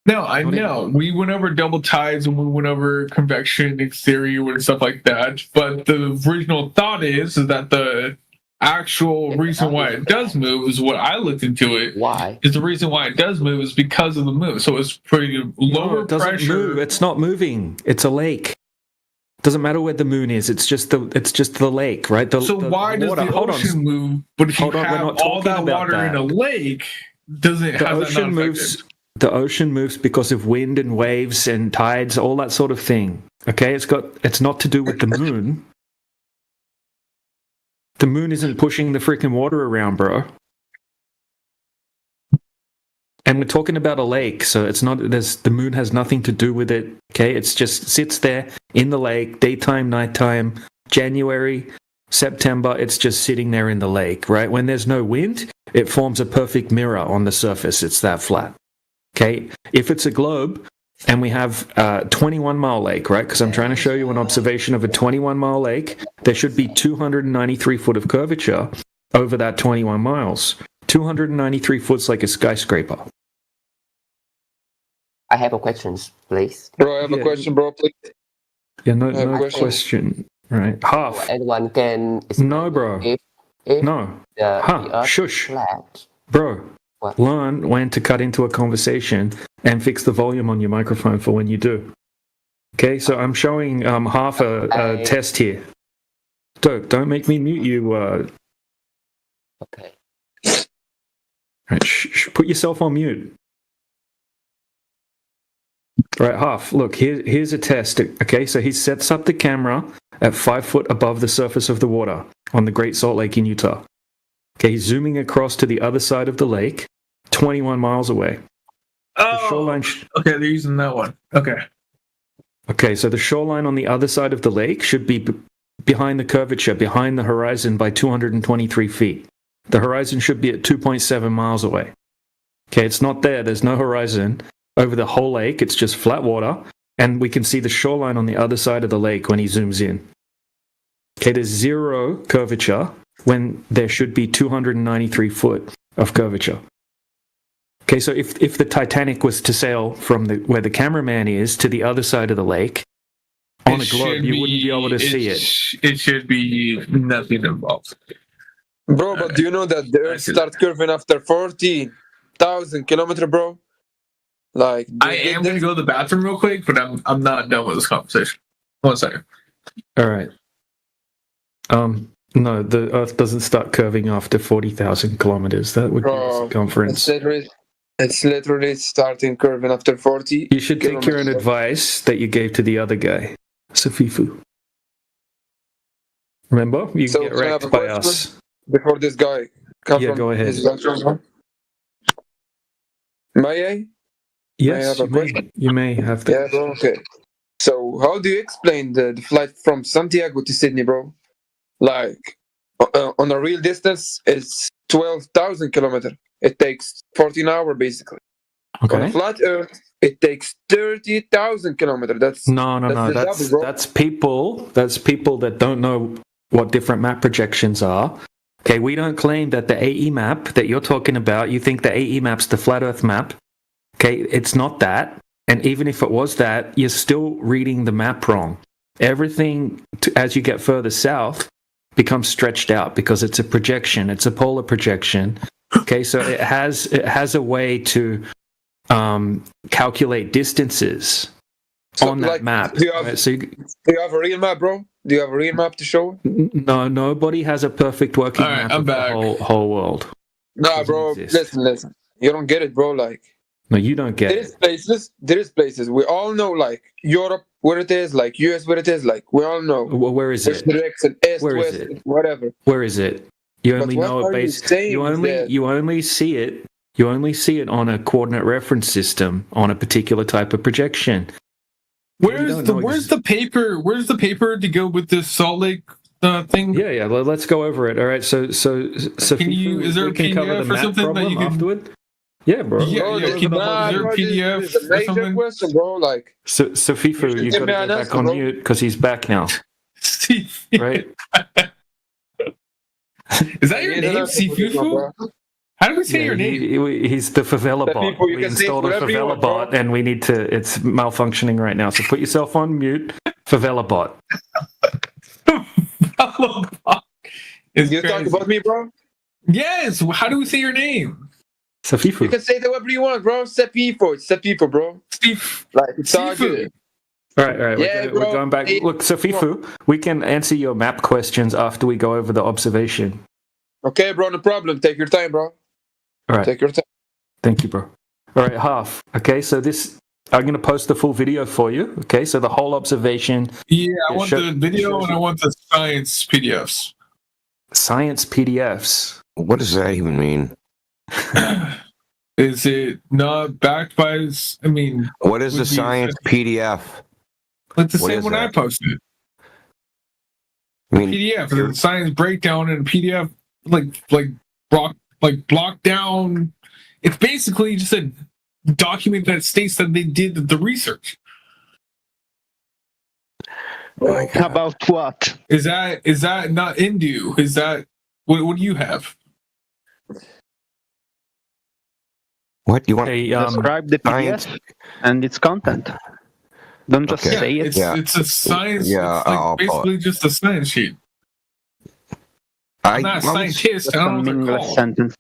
No, I know. We went over double tides and we went over convection theory and stuff like that. But the original thought is that the actual reason why it does move is what I looked into it.
Why?
Is the reason why it does move is because of the moon. So it's pretty lower
it doesn't
pressure.
Move. It's not moving. It's a lake. Doesn't matter where the moon is. It's just the lake, right?
Why does the ocean move? But if you have all that water in a lake, the ocean
moves. The ocean moves because of wind and waves and tides, all that sort of thing. Okay, it's not to do with the moon. The moon isn't pushing the freaking water around, bro. And we're talking about a lake, so it's not. The moon has nothing to do with it. Okay, it's just sits there in the lake, daytime, nighttime, January, September. It's just sitting there in the lake, right? When there's no wind, it forms a perfect mirror on the surface. It's that flat. Okay, if it's a globe and we have a 21-mile lake, right? Because I'm trying to show you an observation of a 21-mile lake, there should be 293 foot of curvature over that 21 miles. 293 foot's like a skyscraper.
I have a question, please.
Bro, I have a question, bro. Please.
Yeah, no question. Right, half.
Anyone can.
No, bro.
If
No.
the Earth
Shush.
is flat.
Bro,
What?
learn when to cut into a conversation and fix the volume on your microphone for when you do. Okay, so I'm showing half a test here. Doug, don't make me mute you.
Okay.
Right, put yourself on mute. Right, half. Look, here's a test. Okay, so he sets up the camera at 5 foot above the surface of the water on the Great Salt Lake in Utah. Okay, he's zooming across to the other side of the lake, 21 miles away. The shoreline
okay, they're using that one. Okay.
Okay, so the shoreline on the other side of the lake should be behind the curvature, behind the horizon by 223 feet. The horizon should be at 2.7 miles away. Okay, it's not there. There's no horizon over the whole lake. It's just flat water, and we can see the shoreline on the other side of the lake when he zooms in. Okay, there's zero curvature when there should be 293 foot of curvature. Okay, so if the Titanic was to sail from where the cameraman is to the other side of the lake on a globe, you wouldn't be able to see it.
It should be nothing involved.
Bro, but do you know that the Earth starts curving after 40,000 kilometers, bro? Like,
I am going to go to the bathroom real quick, but I'm not done with this conversation. 1 second.
All right. No, the Earth doesn't start curving after 40,000 kilometers. That would be the circumference.
It's literally starting curving after 40.
You should take your own advice that you gave to the other guy, Safifu. Remember, you
So,
get
can I have
wrecked
a
by
question?
us.
Before this guy comes
Yeah,
from
go ahead.
his background. May I?
Yes,
have a question?
you may have to.
Yeah, bro. Okay. So, how do you explain the flight from Santiago to Sydney, bro? Like, on a real distance, it's 12,000 kilometers. It takes 14 hours, basically. On a
Okay.
flat Earth, it takes 30,000 kilometers. That's
No.
the
That's
double, bro.
that's people. That's people that don't know what different map projections are. Okay, we don't claim that the AE map that you're talking about. You think the AE map's the flat Earth map. Okay, it's not that. And even if it was that, you're still reading the map wrong. Everything, as you get further south, becomes stretched out because it's a projection. It's a polar projection. Okay, so it has a way to calculate distances
So,
on that
like,
map.
do you have-
Right? So
Do you have a real map, bro? Do you have a real map to show?
no, nobody has a perfect working
All right,
map
I'm
of
back.
the whole world.
Nah,
Doesn't
bro.
exist.
Listen. You don't get it, bro. Like,
No, you don't get it.
there is places. We all know, like, Europe where it is, like US where it is. Like, we all know.
Where is
Which
it?
direction, east,
Where is
west,
it?
whatever.
Where is it? You
But
only
what
know
are
it
you
based.
saying
You
is that-
only see it. You only see it on a coordinate reference system on a particular type of projection.
Where's the paper to go with this Salt Lake thing?
Yeah. Let's go over it. All right. So
Is there
we
a
can cover
PDF
the
or
map
something that
problem
you can-
afterward? Yeah, bro.
Yeah,
Bro,
yeah,
this
can-
is
is there a
bro,
PDF
this is a
or
major
something?
question, bro. Like,
So Fifu,
You
you
should
got to
give me
go
an
back
answer,
on
bro.
mute because he's back now,
Steve,
right?
is that your
you need an
name,
answer for this one,
Sifufu?
bro.
How do we say
Yeah,
your name?
he's the favela
The
bot.
people, you
We
can say
installed a
whatever you
favela
want, bro.
bot, and we need to. It's malfunctioning right now. So put yourself on mute, favela bot.
It's
You talk
crazy.
about me, bro?
Yes. How do we say your name?
You
Safifu.
can say whatever you want, bro. Sepifo. It's Sepifo, bro.
Steve.
Like, it's all
Sifu.
good.
All right.
Yeah,
We're
bro.
going back.
Hey,
Look, Safifu, we can answer your map questions after we go over the observation.
Okay, bro, no problem. Take your time, bro.
All right.
Take your time.
Thank you, bro. All right, half. Okay, so this. I'm going to post the full video for you. Okay, so the whole observation,
Yeah, I
Yeah,
want
show-
the video
show-
and I want the science PDFs.
science PDFs.
What does that even mean?
Is it not backed by? I mean,
What is
Would
the
be-
science PDF?
like the
What
same
is
when I
that?
posted
I mean,
PDF, the science breakdown and PDF, like blocked down. It's basically just a document that states that they did the research.
oh my God.
About what?
Is that not Hindu? Is that what do you have?
What you want?
Hey,
Describe the PDF
science-
and its content. Don't just
Okay.
say it.
It's
Yeah.
it's a science.
Yeah,
it's like
I'll pull
basically just a science sheet. I'm not a
I was-
scientist.
Just
I
a
don't know what they're
meaningless
called.
sentence.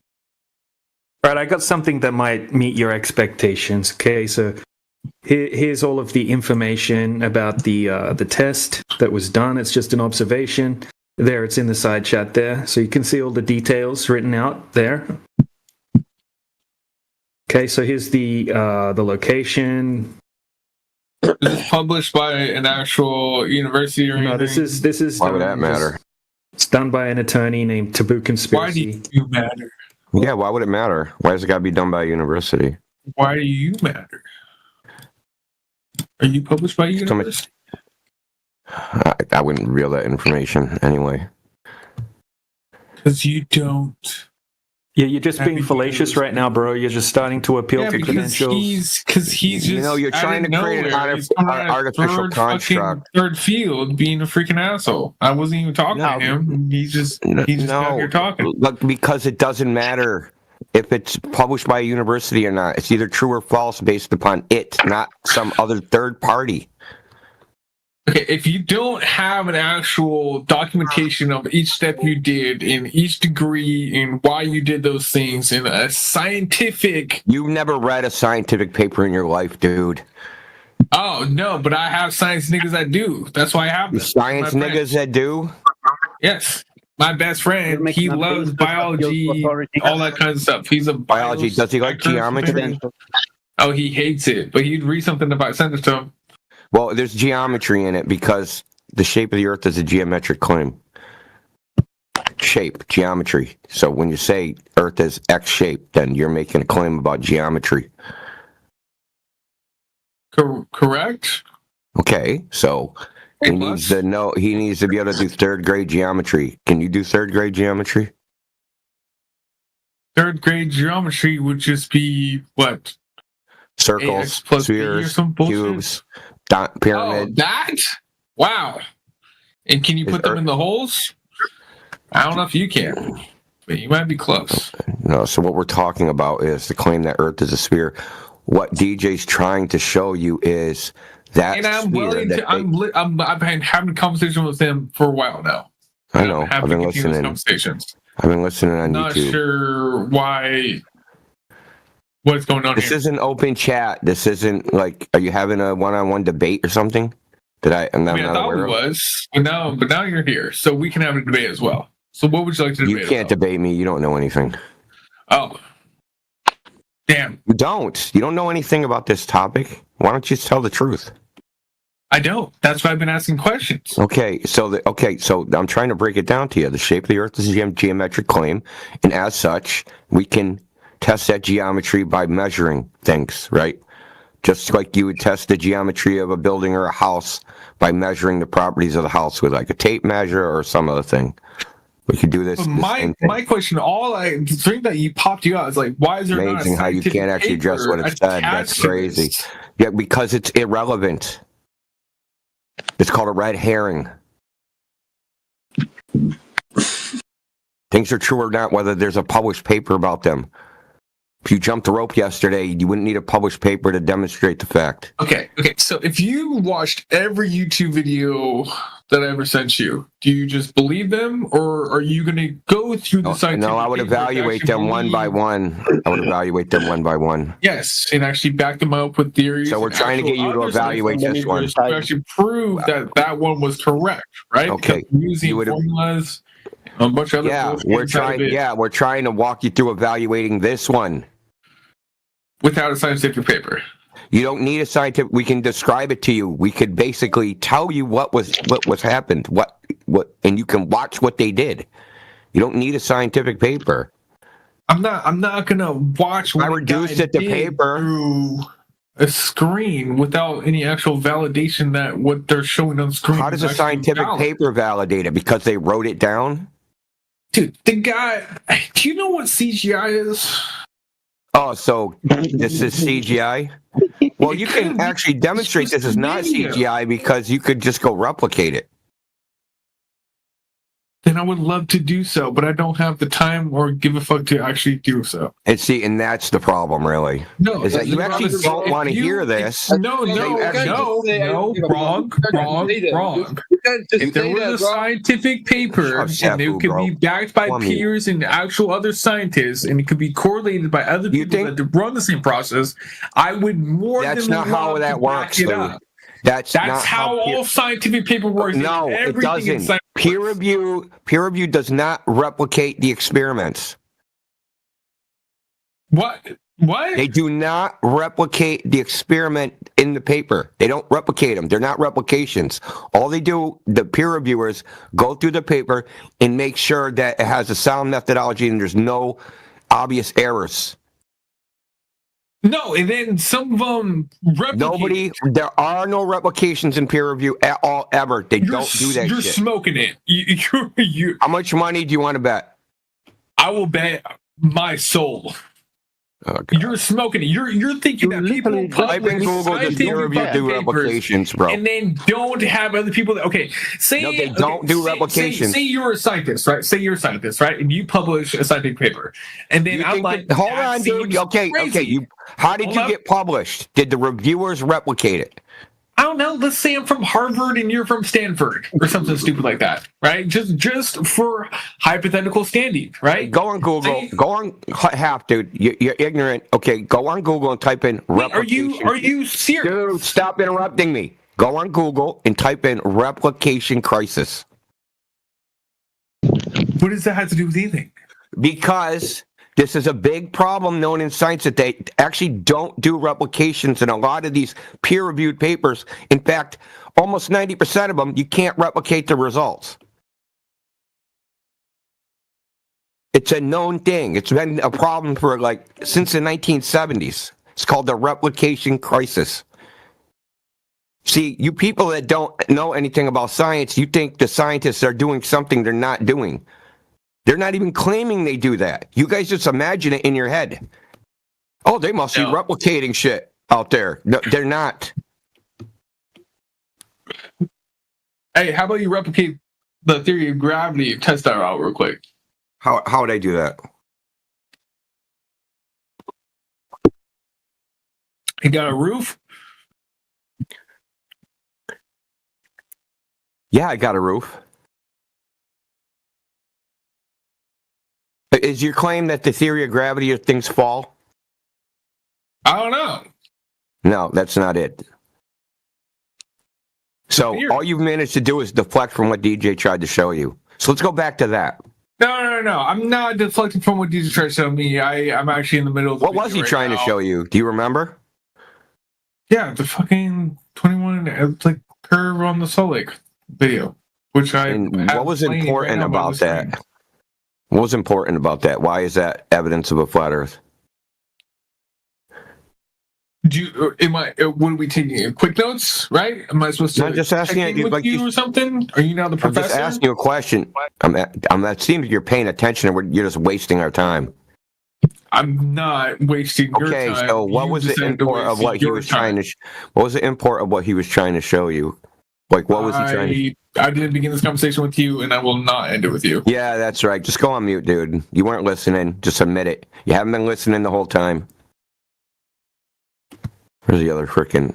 right, I got something that might meet your expectations. Okay, so here's all of the information about the test that was done. It's just an observation. There, it's in the side chat there, so you can see all the details written out there. Okay, so here's the location.
Is this published by an actual university or
No,
anything?
this is.
Why would
done
that
just-
matter?
It's done by an attorney named Taboo
Why do
Conspiracy.
you matter?
Yeah, why would it matter? Why does it got to be done by a university?
Why do you matter? Are you published by a university?
I wouldn't reveal that information anyway.
Because you don't.
Yeah, you're just being
Happy
fallacious
to-
right now, bro. You're just starting to appeal
Yeah,
to
because
credentials.
he's just.
You know, you're
out
trying
of
to create an
nowhere. He's coming out of
artificial
third fucking-
construct.
Third field, being a freaking asshole. I wasn't even talking
No.
to him. He's just out here talking.
Look, because it doesn't matter. if it's published by a university or not. It's either true or false based upon it, not some other third party.
Okay, if you don't have an actual documentation of each step you did in each degree and why you did those things in a scientific...
You've never read a scientific paper in your life, dude.
Oh, no, but I have science niggas that do. That's why I have them.
Science
My
niggas
friends.
that do?
Yes. My best friend, he loves biology, all that kind of stuff. He's a
Biology. Does he like geometry?
Oh, he hates it, but he'd read something about send it to him.
Well, there's geometry in it because the shape of the Earth is a geometric claim. Shape, geometry. So when you say Earth is X shape, then you're making a claim about geometry.
Correct?
Okay, so
Hey,
he needs to know. He needs to be able to do third grade geometry. Can you do third grade geometry?
Third grade geometry would just be what?
Circles,
AX plus B or
spheres,
some bullshit?
cubes,
Oh,
pyramid.
that? Wow. And can you
Is
put them
Earth-
in the holes? I don't know if you can, but you might be close.
No. So what we're talking about is the claim that Earth is a sphere. What DJ's trying to show you is that
And I'm
sphere
willing
that
to. I've been having a conversation with them for a while now.
I know.
I'm
I've
having
been
continuous
listening.
conversations.
I've been listening on
Not
YouTube.
sure why. What's going on
This
here?
isn't open chat. This isn't like. Are you having a one-on-one debate or something? I'm
I mean, I
not
thought
aware
we
of.
was, but now you're here, so we can have a debate as well. So what would you like to debate?
You can't
about?
debate me. You don't know anything.
Oh, damn!
You don't. You don't know anything about this topic. Why don't you just tell the truth?
I don't. That's why I've been asking questions.
Okay, so I'm trying to break it down to you. The shape of the Earth is a geometric claim, and as such, we can test that geometry by measuring things, right? Just like you would test the geometry of a building or a house by measuring the properties of the house with like a tape measure or some other thing. We could do this.
But my question, the thing that you popped you out is like, why is there not a
Amazing how you
scientific
can't actually address
paper
what it said. That's
attached to
crazy.
this?
Yeah, because it's irrelevant. It's called a red herring. Things are true or not, whether there's a published paper about them. If you jumped the rope yesterday, you wouldn't need a published paper to demonstrate the fact.
Okay. So if you watched every YouTube video that I ever sent you, do you just believe them, or are you going to go through the scientific?
No, I would
paper to
evaluate
actually
them one by
believe-
one. I would evaluate them one by one.
Yes, and actually back them up with theories.
So we're
and
trying to get
actual
you to
other
evaluate
scientific
this one.
papers to actually prove that one was correct, right?
Okay.
Because we're using
You would-
formulas, a bunch of other
Yeah,
bullshit
we're
inside of
trying.
it
Yeah, we're trying to walk you through evaluating this one.
without a scientific paper.
You don't need a scientific. We can describe it to you. We could basically tell you what was happened. What, and you can watch what they did. You don't need a scientific paper.
I'm not gonna watch. What
I
a
reduced
guy
it to
did
paper.
through a screen without any actual validation that what they're showing on screen.
How
is
does a
actually
scientific
valid.
paper validate it? Because they wrote it down?
Dude, the guy. Do you know what CGI is?
Oh, so this is CGI? Well, you can actually demonstrate this is not
media.
CGI because you could just go replicate it.
Then I would love to do so, but I don't have the time or give a fuck to actually do so.
And that's the problem, really.
No,
Is that you
the
actually
problem is
don't
if
want to
you-
hear this.
No,
You can't just say,
wrong.
You can't just
If there
say
was
that,
a
bro.
scientific paper
Oh,
and it
Safu,
could
bro.
be backed by
Plummy.
peers and actual other scientists and it could be correlated by other
You
people
think-
that run the same process, I would more
That's
than
not how
love
that
to
works,
back it
Lou.
up.
That's
That's
not
how
peer-
all scientific paper works.
No, it
Everything in
doesn't.
science
Peer
works.
review does not replicate the experiments.
What?
They do not replicate the experiment in the paper. They don't replicate them. They're not replications. All they do, the peer reviewers, go through the paper and make sure that it has a sound methodology and there's no obvious errors.
No, and then some of them replicate.
There are no replications in peer review at all, ever. They don't do that
You're
shit.
smoking it. You.
How much money do you want to bet?
I will bet my soul
Oh, God.
You're smoking it. You're thinking
You
that people
literally
Type in
publish
Google just
scientific
peer review do
papers
replications, bro.
and then don't have other people that say
No, they don't do replications.
Say you're a scientist, right? Say you're a scientist, right? And you publish a scientific paper, and then
You
I'm
think
like,
hold
that
on, dude.
seems
Okay.
crazy.
How did
Hold
you
up.
get published? Did the reviewers replicate it?
I don't know. Let's say I'm from Harvard and you're from Stanford or something stupid like that, right? Just for hypothetical standing, right?
Go on Google.
Say-
Go on half, dude. You're ignorant. Okay, go on Google and type in
Wait,
replication.
are you serious?
Dude, stop interrupting me. Go on Google and type in replication crisis.
What does that have to do with anything?
Because this is a big problem known in science that they actually don't do replications in a lot of these peer-reviewed papers. In fact, almost 90% of them, you can't replicate the results. It's a known thing. It's been a problem for since the 1970s. It's called the replication crisis. See, you people that don't know anything about science, you think the scientists are doing something they're not doing. They're not even claiming they do that. You guys just imagine it in your head. Oh, they must be replicating shit out there. No, they're not.
Hey, how about you replicate the theory of gravity and test that out real quick?
How would I do that?
You got a roof?
Yeah, I got a roof. Is your claim that the theory of gravity is things fall?
I don't know.
No, that's not it. So
Theory.
all you've managed to do is deflect from what DJ tried to show you. So let's go back to that.
No. I'm not deflecting from what DJ tried to show me. I'm actually in the middle of the
What was he
video
trying
right
to
now.
show you? Do you remember?
Yeah, the fucking 21 curve on the Salt Lake video, which I
And
have
what was
playing
important
right now
about
on the screen.
that? What was important about that? Why is that evidence of a flat Earth?
Would we taking quick notes, right? Am I supposed to
I'm just asking
check in
you,
with
like,
you
you-
or something? Are you now the
I'm
professor?
just asking you a question. It seems like you're paying attention and you're just wasting our time.
I'm not wasting your
Okay,
time.
so what
You
was the
decided to
import of
waste
what he
your
was
time.
trying to? What was the import of what he was trying to show you? Like, what was he trying to?
I didn't begin this conversation with you, and I will not end it with you.
Yeah, that's right. Just go on mute, dude. You weren't listening. Just admit it. You haven't been listening the whole time. Where's the other frickin'?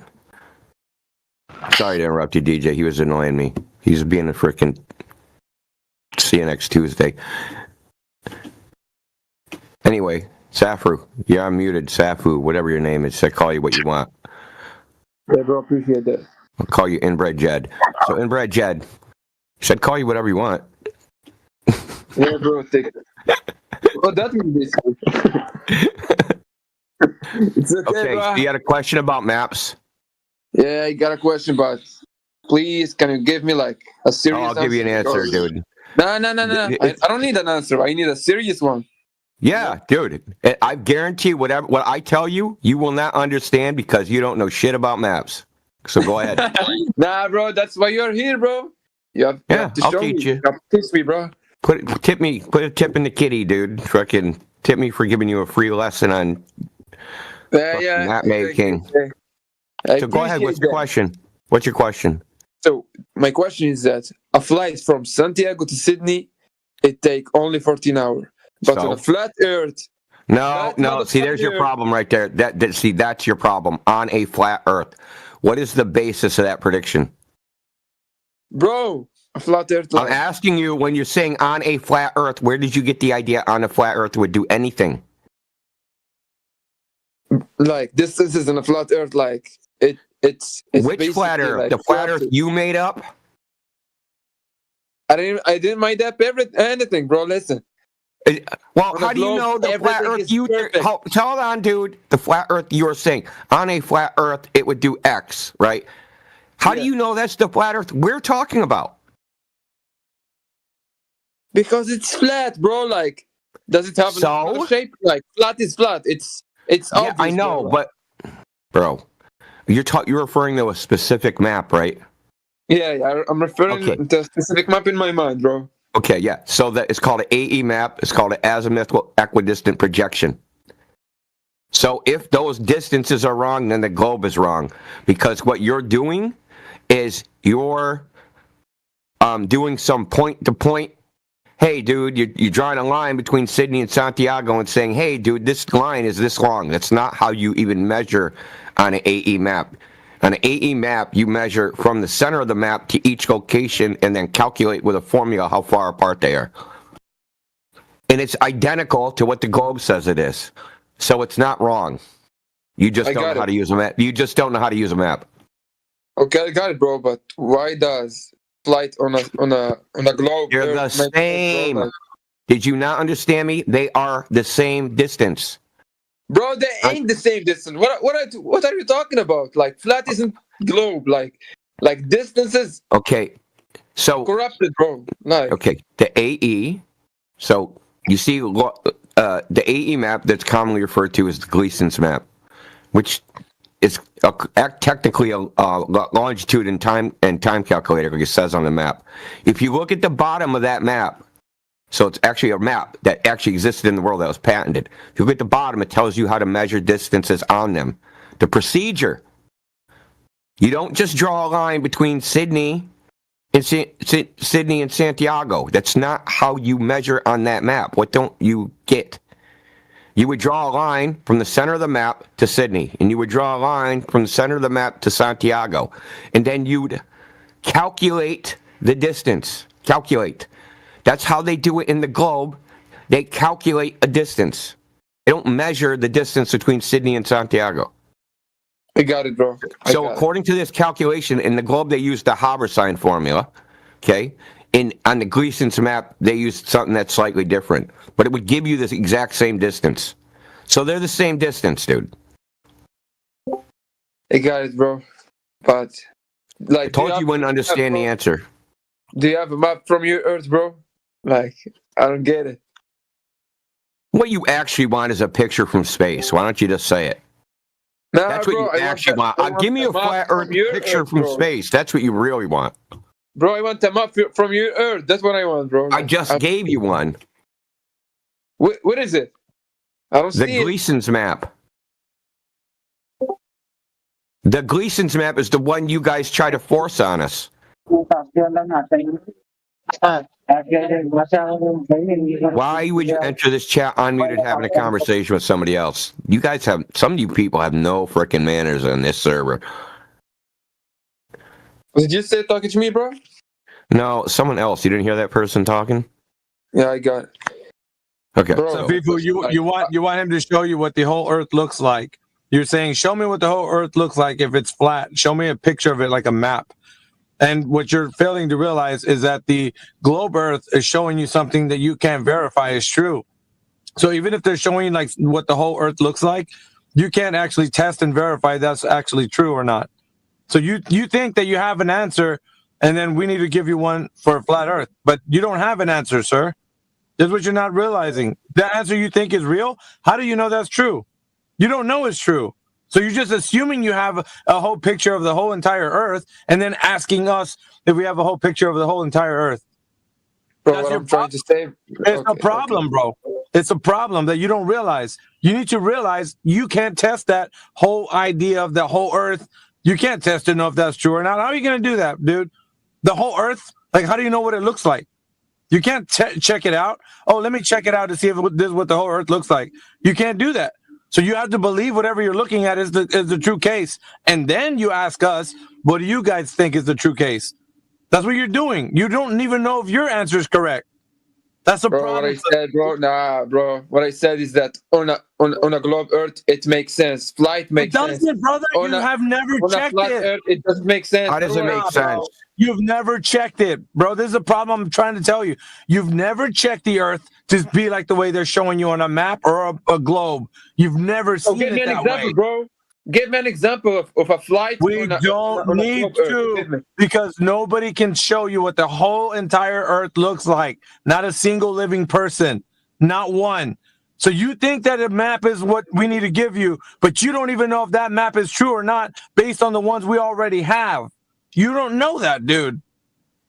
Sorry to interrupt you, DJ. He was annoying me. He's being a frickin'. See you next Tuesday. Anyway, Safru, you're unmuted. Safu, whatever your name is. I call you what you want.
Yeah, bro, appreciate that.
I'll call you Inbred Jed. So Inbred Jed, said call you whatever you want.
Yeah, bro, take it. What that means basically. It's okay,
Okay,
bro.
so you had a question about maps?
Yeah, I got a question, but please, can you give me like a serious
I'll give you an answer, dude.
No. I don't need an answer. I need a serious one.
Yeah, dude. I guarantee what I tell you, you will not understand because you don't know shit about maps. So go ahead.
Nah, bro, that's why you're here, bro. You have to
I'll
show
teach
me.
you.
You have to teach me, bro.
Put a tip in the kitty, dude. Fucking tip me for giving you a free lesson on
Yeah.
map making.
I
So go ahead. What's
appreciate
your
that.
question? What's your question?
So my question is that a flight from Santiago to Sydney, it take only 14 hours. But
So?
on a flat Earth,
No.
Flat
See, there's your
motherfucker.
problem right there. See, that's your problem. On a flat Earth, what is the basis of that prediction?
bro, a flat Earth.
I'm asking you, when you're saying on a flat Earth, where did you get the idea on a flat Earth would do anything?
Like this isn't a flat Earth. Like it's
Which flat
basically
Earth?
like
The flat Earth
flat-
you made up?
I didn't mind up anything, bro. Listen,
Well,
On
how
the
do you
globe,
know the flat
everything
Earth
is
you?
perfect.
Hold on, dude. The flat Earth you're saying on a flat Earth it would do X, right? How do
Yeah.
you know that's the flat Earth we're talking about?
because it's flat, bro. Like, does it have
So?
another shape? Like, flat is flat. It's
Yeah,
obvious,
I know,
bro.
but bro, you're referring to a specific map, right?
Yeah, I'm referring
Okay.
to a specific map in my mind, bro.
Okay, yeah. So that it's called an AE map. It's called an azimuthal equidistant projection. So if those distances are wrong, then the globe is wrong. Because what you're doing is you're doing some point-to-point. Hey, dude, you're drawing a line between Sydney and Santiago and saying, hey, dude, this line is this long. That's not how you even measure on an AE map. On an AE map, you measure from the center of the map to each location and then calculate with a formula how far apart they are. And it's identical to what the globe says it is. So it's not wrong. You just don't know how to use a map. You just don't know how to use a map.
Okay, I got it, bro. But why does flight on a globe?
They're the same. Did you not understand me? They are the same distance.
Bro, they ain't the same distance. What are you talking about? Like flat isn't globe. Like distances.
Okay, so
corrupted, bro. Like
okay, the AE. So you see, the AE map that's commonly referred to as the Gleason's map, which is technically a longitude and time calculator, like it says on the map. If you look at the bottom of that map, so it's actually a map that actually existed in the world that was patented. If you look at the bottom, it tells you how to measure distances on them. The procedure. You don't just draw a line between Sydney and Santiago. That's not how you measure on that map. What don't you get? You would draw a line from the center of the map to Sydney, and you would draw a line from the center of the map to Santiago, and then you'd calculate the distance. Calculate. That's how they do it in the globe. They calculate a distance. They don't measure the distance between Sydney and Santiago.
I got it, bro.
So according to this calculation, in the globe they use the Habersign formula, okay? On the Gleason's map, they use something that's slightly different. But it would give you the exact same distance. So they're the same distance, dude.
I got it, bro. But like
I told you wouldn't understand the answer.
Do you have a map from your Earth, bro? Like, I don't get it.
What you actually want is a picture from space. Why don't you just say it?
Nah,
That's what
bro,
you actually want. Give me a flat Earth picture from space. That's what you really want.
Bro, I want a map from your Earth. That's what I want, bro.
I just gave you one.
What is it? I don't see
The Gleason's map. The Gleason's map is the one you guys try to force on us. Why would you enter this chat unmuted having a conversation with somebody else? You guys have, some of you people have no freaking manners on this server.
Did you say talking to me, bro?
No, someone else. You didn't hear that person talking?
Yeah, I got it.
Okay.
Bro,
So people, you want him to show you what the whole Earth looks like. You're saying, show me what the whole Earth looks like if it's flat. Show me a picture of it like a map. And what you're failing to realize is that the globe Earth is showing you something that you can't verify is true. So even if they're showing you like what the whole Earth looks like, you can't actually test and verify that's actually true or not. So you think that you have an answer, and then we need to give you one for a flat Earth, but you don't have an answer, sir. That's what you're not realizing. The answer you think is real. How do you know that's true? You don't know it's true. So you're just assuming you have a whole picture of the whole entire Earth, and then asking us if we have a whole picture of the whole entire Earth.
Bro,
That's
what
your
I'm trying to say.
It's a problem, bro. It's a problem that you don't realize. You need to realize you can't test that whole idea of the whole Earth. You can't test to know if that's true or not. How are you going to do that, dude? The whole Earth? Like, how do you know what it looks like? You can't check it out. Oh, let me check it out to see if this is what the whole Earth looks like. You can't do that. So you have to believe whatever you're looking at is the true case. And then you ask us, what do you guys think is the true case? That's what you're doing. You don't even know if your answer is correct. That's the problem.
What I said, bro, nah, bro. What I said is that on a globe Earth, it makes sense. Flight makes sense.
It doesn't, brother. You have never
On a
checked
flat
it.
Earth, it doesn't make sense.
How does it make sense?
You've never checked it, bro. This is a problem I'm trying to tell you. You've never checked the Earth to be like the way they're showing you on a map or a globe. You've never seen
give me
it
an
that
example,
way.
bro. Give me an example of a flight.
We don't need to, because nobody can show you what the whole entire Earth looks like. Not a single living person. Not one. So you think that a map is what we need to give you, but you don't even know if that map is true or not based on the ones we already have. You don't know that, dude.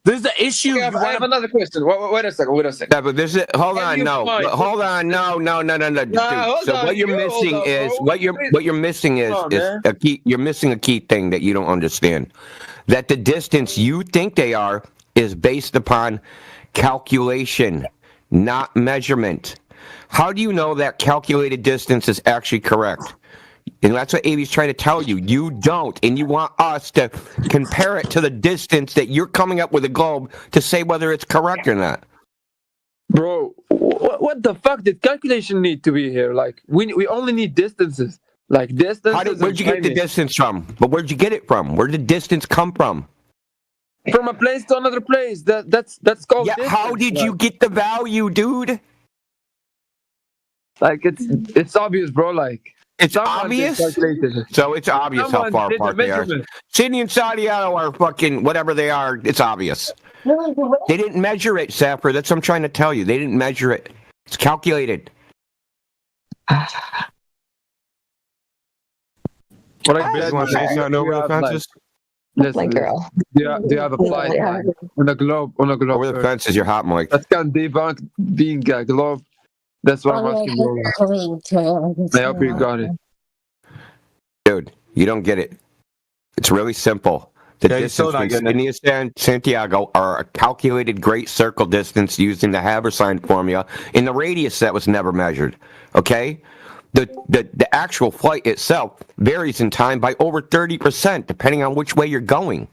This is the issue.
Okay, I have another question. Wait a second.
Yeah, but there's a, hold
Can
on,
you
no,
find-
hold on, no, dude.
hold
So
on,
what you're
you hold
missing
on,
is
bro.
what you're missing is
man.
a key. You're missing a key thing that you don't understand. That the distance you think they are is based upon calculation, not measurement. How do you know that calculated distance is actually correct? And that's what Avi's trying to tell you. You don't, and you want us to compare it to the distance that you're coming up with a globe to say whether it's correct or not.
Bro, what the fuck did calculation need to be here? Like, we only need distances. Like, distances.
Where'd you get the distance from? But where'd you get it from? Where did the distance come from?
From a place to another place. That's called
Yeah,
distance.
how did you get the value, dude?
Like, it's obvious, bro. Like,
It's
someone
obvious.
calculated it.
So it's obvious how
Someone
far
did the
apart they are.
measurement.
Sydney and Santiago are fucking whatever they are. It's obvious. They didn't measure it, Sapper. That's what I'm trying to tell you. They didn't measure it. It's calculated.
What I
You want to say something over the fences?
My girl.
Do you have a flight
Yeah.
on a globe?
Over the fences, you're hot, Mike.
That can debunk being a globe. That's what I'm asking you. I hope you got it.
Dude, you don't get it. It's really simple. The
Yeah, you're still
distance
not
between
getting
Sydney and Santiago are a calculated great circle distance using the Habersign formula in the radius that was never measured. Okay? The actual flight itself varies in time by over 30%, depending on which way you're going.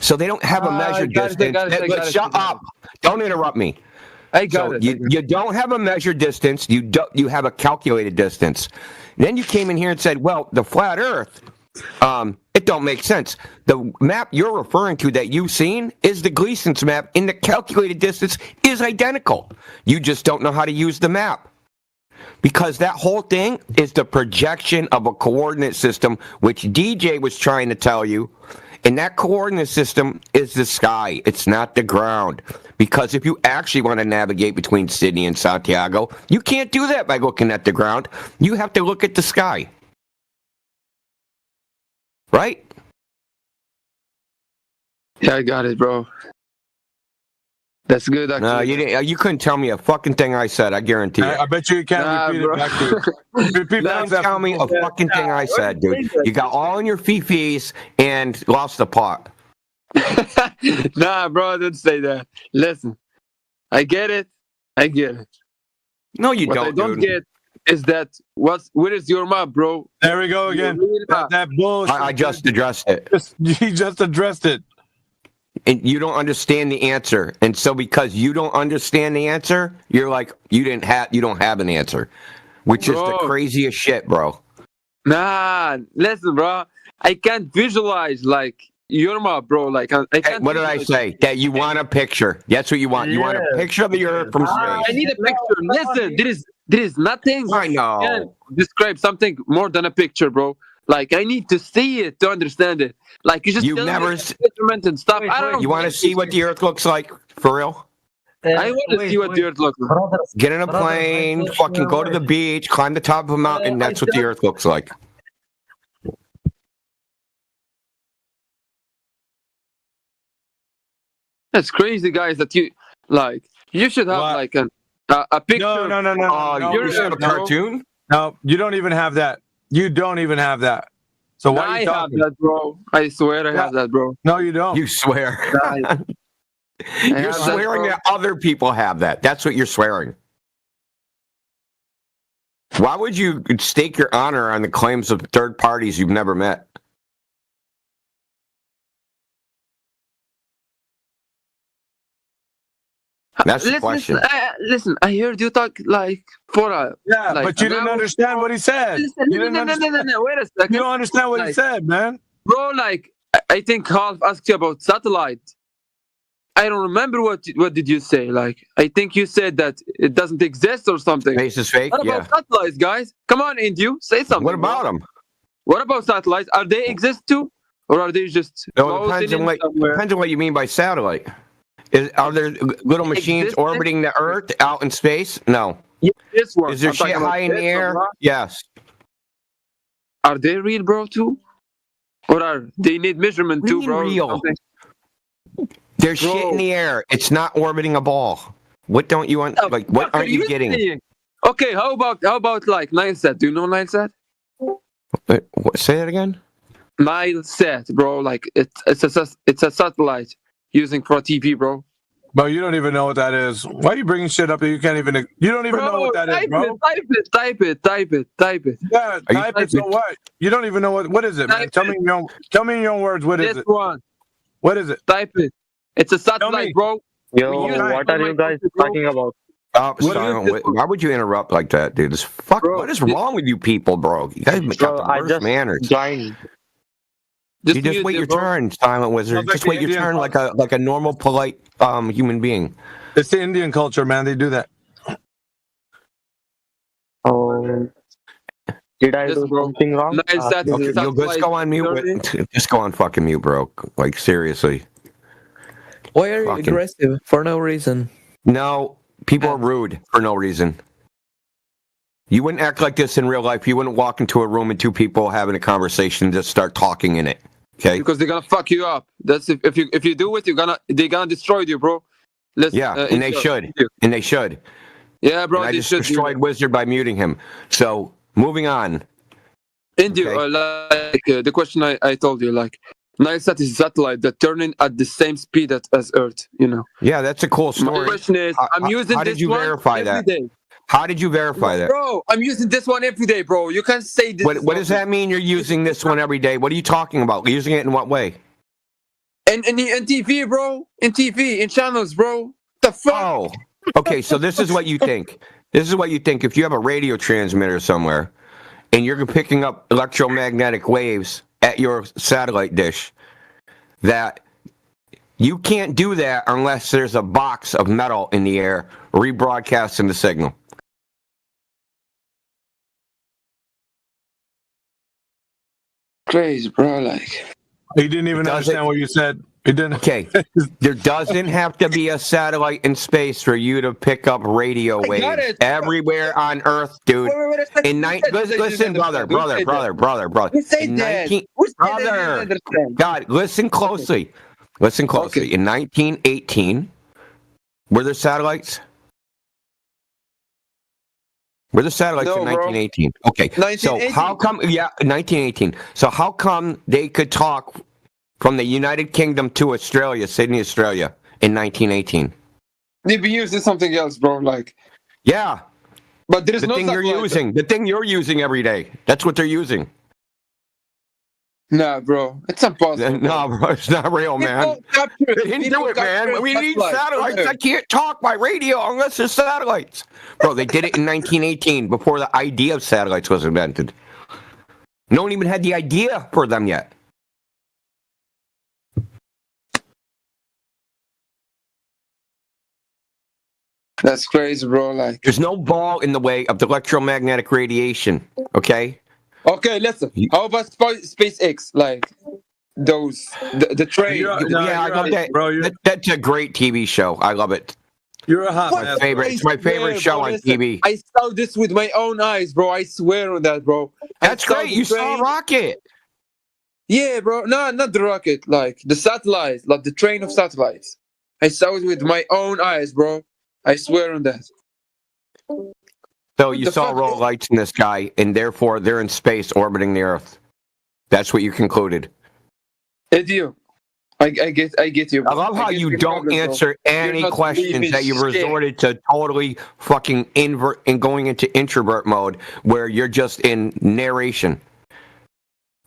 So they don't have a measured distance. Shut up. Don't interrupt me.
I got
So
it.
you don't have a measured distance. You have a calculated distance. Then you came in here and said, well, the flat Earth, it don't make sense. The map you're referring to that you've seen is the Gleason's map, and the calculated distance is identical. You just don't know how to use the map. Because that whole thing is the projection of a coordinate system, which DJ was trying to tell you. And that coordinate system is the sky. It's not the ground. Because if you actually want to navigate between Sydney and Santiago, you can't do that by looking at the ground. You have to look at the sky. Right?
Yeah, I got it, bro. That's good. Actually.
No, you didn't. You couldn't tell me a fucking thing I said. I guarantee you.
I bet you can't repeat it back to you. Repeat
Don't
back
tell me a fucking thing I said, dude. You got all in your fifis and lost the plot.
Nah, bro, don't say that. Listen, I get it.
No, you
What I
don't,
don't
dude.
get is that where is your map, bro?
There we go again.
Your real map.
That bullshit.
I just addressed it.
He just addressed it.
And you don't understand the answer. And so because you don't understand the answer, you're like, you don't have an answer. Which is the
Bro.
craziest shit, bro.
Nah, listen, bro. I can't visualize like your map, bro. Like I
Hey,
can't.
what did I
visualize-
say? That you want a picture. That's what you want. You want a picture of the Earth from
I
space.
need a picture. Listen, there is nothing.
I know.
Can describe something more than a picture, bro. Like I need to see it to understand it. Like you just
You've
tell me
never
the measurement and stuff. I don't know.
You want to see what the Earth looks like? For real?
I want to see what the Earth looks like.
Brothers,
Get in a plane, fucking go to the beach, climb the top of a mountain. That's what the Earth looks like.
That's crazy, guys. That you like. You should have
What?
like a picture.
No.
Oh,
no,
you have a
no.
cartoon?
No, you don't even have that. You don't even have that. So why are
I
you
have
talking?
that, bro. I swear I have that, bro.
No, you don't.
You swear.
I
You're
have that,
swearing
bro.
that other people have that. That's what you're swearing. Why would you stake your honor on the claims of third parties you've never met? That's the question.
Listen, I heard you talk like for a.
Yeah,
like,
but you
an
didn't
hour.
understand what he said.
Listen,
You didn't understand.
no. Wait a second.
You don't understand what he
Like-
said, man.
Bro, like I think Half asked you about satellite. I don't remember what did you say. Like I think you said that it doesn't exist or something.
Face is fake?
What
Yeah.
about satellites, guys? Come on, Indu, say something.
What about
bro.
them?
What about satellites? Are they exist too, or are they just
No, it
floating
depends on
in
what,
somewhere?
depends on what you mean by satellite. Are there little machines
Existing?
orbiting the Earth out in space? No.
Yeah, this one.
Is there
I'm
shit
talking about
high in the
this
air?
one, bro.
Yes.
Are they real, bro, too? Or are they need measurement
What do
too,
you
bro?
mean real?
Something-
There's shit in the air. It's not orbiting a ball. What don't you want? Like, what
What are
aren't you getting?
saying? Okay, how about like Nilesat? Do you know Nilesat?
Say that again.
Nilesat, bro. Like it's a satellite using for TV, bro.
Bro, you don't even know what that is. Why are you bringing shit up that you can't even? You don't even know what that is, bro.
Type it.
Yeah,
you-
type it. So what? You don't even know what is it, man?
Type
Tell me in your own words. What is
This
it?
one.
What is it?
Type it. It's a
me.
satellite, bro.
Yo,
We use
what
it
are you guys
bro.
talking about?
Oh,
What
silent.
is this?
Why would you interrupt like that, dude? This fuck.
Bro,
What is wrong with you people, bro? You guys got
Bro,
the
I
worst
just
manners.
joined.
You just
mute
wait
it,
your
bro.
turn, silent wizard.
Sounds like
Just wait
the
your
Indian
turn like a normal, polite human being.
It's the Indian culture, man. They do that.
Oh, did I
Yes,
do
bro.
something wrong?
Nilesat is
Okay,
a
let's
satellite.
go on mute. Just go on fucking mute, bro. Like seriously.
Why are you
Fucking-
aggressive for no reason?
No, people are rude for no reason. You wouldn't act like this in real life. You wouldn't walk into a room and two people having a conversation and just start talking in it. Okay?
Because they're gonna fuck you up. That's if you do it, they're gonna destroy you, bro. Let's,
Yeah, and they
India.
should. And they should.
Yeah, bro.
And I
They
just
should.
destroyed Wizard by muting him. So, moving on.
India,
Okay.
the question I told you, like, Nilesat is a satellite that turning at the same speed as Earth. You know.
Yeah, that's a cool
My
story.
question is, I'm using
how did
this
you
one
verify
every
that?
day.
How did you verify that?
Bro, I'm using this one every day, bro. You can't say this.
What does that mean you're using this one every day? What are you talking about? Using it in what way?
And in TV, bro. In TV, in channels, bro. The fuck?
Oh, okay. So this is what you think. This is what you think. If you have a radio transmitter somewhere and you're picking up electromagnetic waves at your satellite dish, that you can't do that unless there's a box of metal in the air rebroadcasting the signal.
Crazy, bro. Like,
He didn't even
It doesn't-
understand what you said. He didn't.
Okay, there doesn't have to be a satellite in space for you to pick up radio
I
waves
got it.
everywhere on Earth, dude. In listen, brother.
Who said
In
that?
19
Who said that?
brother.
You don't understand.
God, listen closely. Listen closely.
Okay.
In 1918, were there satellites? Were there satellites
No,
in
bro.
1918? Okay. So
1918.
how come? Yeah, 1918. So how come they could talk from the United Kingdom to Australia, Sydney, Australia, in 1918?
They be using something else, bro. Like,
Yeah,
but there is
the
no
thing you're
satellite.
using. The thing you're using every day. That's what they're using.
Nah, bro. It's impossible.
No, bro, it's not real, man. They didn't do it, man. We need satellites. I can't talk by radio unless there's satellites. Bro, they did it in 1918 before the idea of satellites was invented. No one even had the idea for them yet.
That's crazy, bro. Like,
There's no ball in the way of the electromagnetic radiation, okay?
okay, listen. How about SpaceX? Like, those the train.
You're- no,
yeah, I
you're
love
right,
that.
bro. You're,
That's a great TV show. I love it.
you're a hot
What?
man.
It's my favorite
swear,
show
bro,
on
listen,
TV.
I saw this with my own eyes, bro. I swear on that, bro. I
That's
saw
great.
the
You saw
train.
Rocket.
Yeah, bro. No, not the rocket. Like the satellites, like the train of satellites. I saw it with my own eyes, bro. I swear on that.
So you
the
saw
fuck?
roll lights in the sky, and therefore they're in space orbiting the Earth. That's what you concluded.
Edu, I get you.
I
Bro.
love how
get
you
your
don't
problem, bro.
answer any
not
questions
believing
that you
shit.
resorted to totally fucking invert and going into introvert mode where you're just in narration.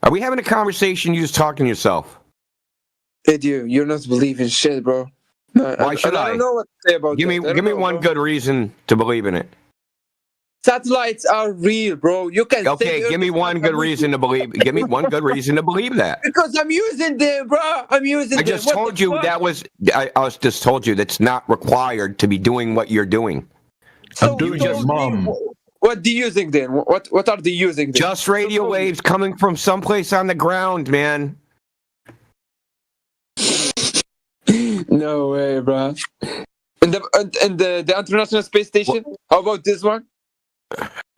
Are we having a conversation? You just talking to yourself.
Edu, you're not believing shit, bro. No,
Why should
I
I?
don't know what to say about
Give me
that. I don't
give me
know,
one
bro.
good reason to believe in it.
Satellites are real, bro. You can. say
Okay,
the
give me
Earth is
one
not
good
real.
reason to believe. Give me one good reason to believe that.
Because I'm using them, bro. I'm using
I
them.
just
What
told
the
you
fuck?
that was. I was just told you that's not required to be doing what you're doing.
So
doing
you
your
told me
mom.
What they using then? What are they using then?
Just radio waves coming from someplace on the ground, man.
No way, bro. And the International Space Station. How about this one?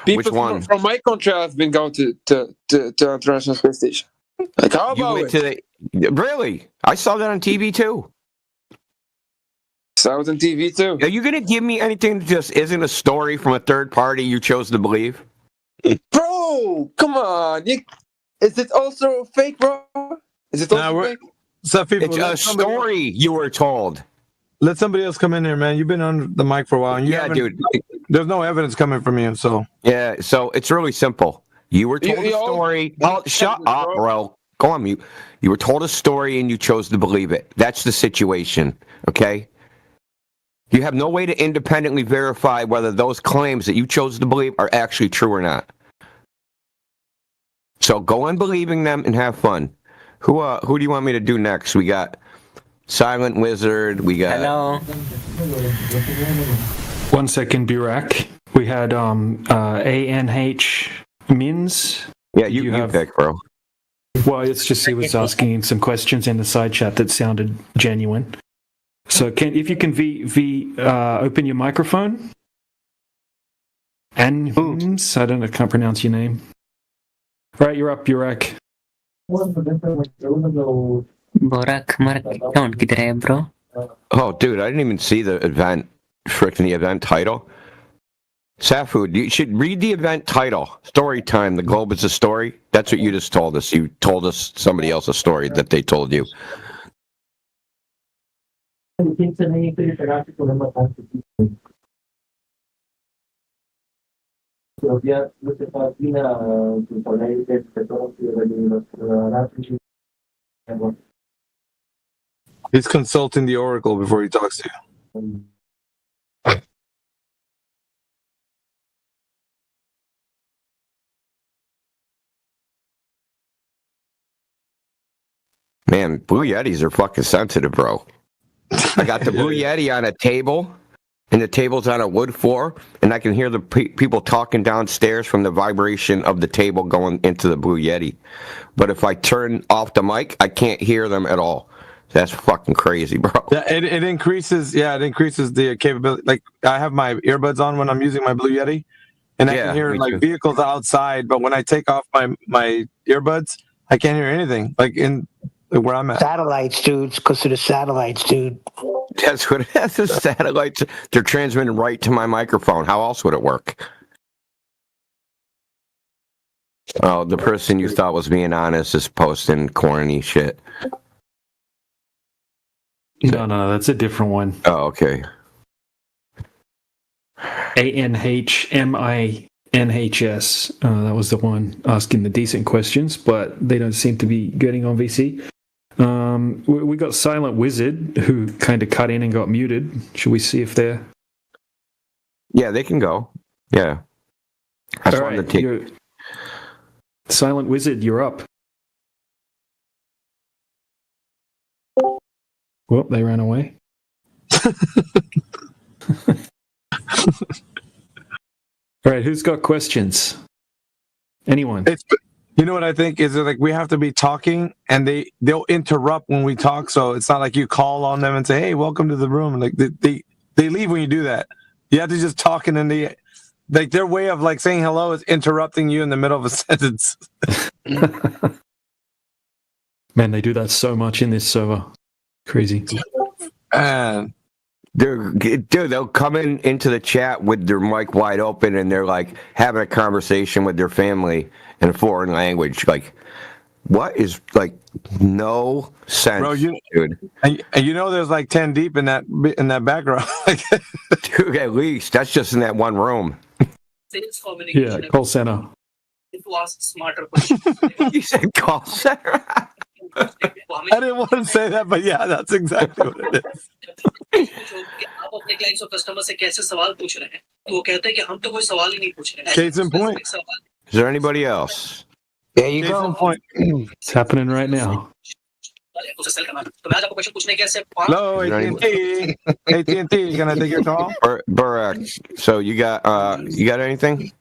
People
Which one?
From my country have been going to International Space Station. Like how
You
about
went
it?
to the really? I saw that on TV too.
I was on TV too.
Are you gonna give me anything that just isn't a story from a third party you chose to believe?
Bro, come on. Is it also fake, bro? Is it also fake?
So people,
It's a story you were told.
let somebody else come in here, man. You've been on the mic for a while. And
Dude.
There's no evidence coming from you, so.
Yeah, so it's really simple. You were told a story. Oh, shut up, bro. Go on mute. You were told a story and you chose to believe it. That's the situation, okay? You have no way to independently verify whether those claims that you chose to believe are actually true or not. So go on believing them and have fun. Who do you want me to do next? We got Silent Wizard. We got.
Hello.
1 second, Burak. We had ANH Mins.
Yeah, you pick, bro.
Well, it's just he was asking some questions in the side chat that sounded genuine. So if you can open your microphone. And I don't know, I can't pronounce your name. Right, you're up, Burak.
Borak, Mark account किधर है, bro?
Oh, dude, I didn't even see the event. Frickin' the event title. Safu, you should read the event title. Story time. The globe is a story. That's what you just told us. You told us somebody else a story that they told you.
He's consulting the Oracle before he talks to you.
Man, Blue Yetis are fucking sensitive, bro. I got the Blue Yeti on a table, and the table's on a wood floor, and I can hear the people talking downstairs from the vibration of the table going into the Blue Yeti. But if I turn off the mic, I can't hear them at all. That's fucking crazy, bro.
Yeah, it increases. Yeah, it increases the capability. Like I have my earbuds on when I'm using my Blue Yeti, and I can hear like vehicles outside. But when I take off my earbuds, I can't hear anything. Like in where I'm at.
Satellites, dude. It's because of the satellites, dude.
That's what it is. The satellites, they're transmitting right to my microphone. How else would it work? Oh, the person you thought was being honest is posting corny shit.
No, that's a different one.
Oh, okay.
ANHMINHS. That was the one asking the decent questions, but they don't seem to be getting on VC. We got Silent Wizard, who kind of cut in and got muted. Should we see if they're...
Yeah, they can go. Yeah. I just wanted to take...
Silent Wizard, you're up. Well, they ran away. All right, who's got questions? Anyone?
You know what I think is like we have to be talking, and they'll interrupt when we talk. So it's not like you call on them and say, "Hey, welcome to the room." Like they leave when you do that. You have to just talk, and then like their way of like saying hello is interrupting you in the middle of a sentence.
Man, they do that so much in this server. Crazy.
And
dude, they'll come into the chat with their mic wide open, and they're like having a conversation with their family in a foreign language. Like, what is like no sense,
bro?
Dude,
and you know, there's like 10 deep in that background.
Dude, at least that's just in that one room.
Yeah, call center.
It was smarter questions.
You said call center.
I didn't want to say that, but yeah, that's exactly what it is. Case in point.
Is there anybody else?
There you go.
It's happening right now.
Hello, AT&T. AT&T, can I take your call?
Burak, so you got anything?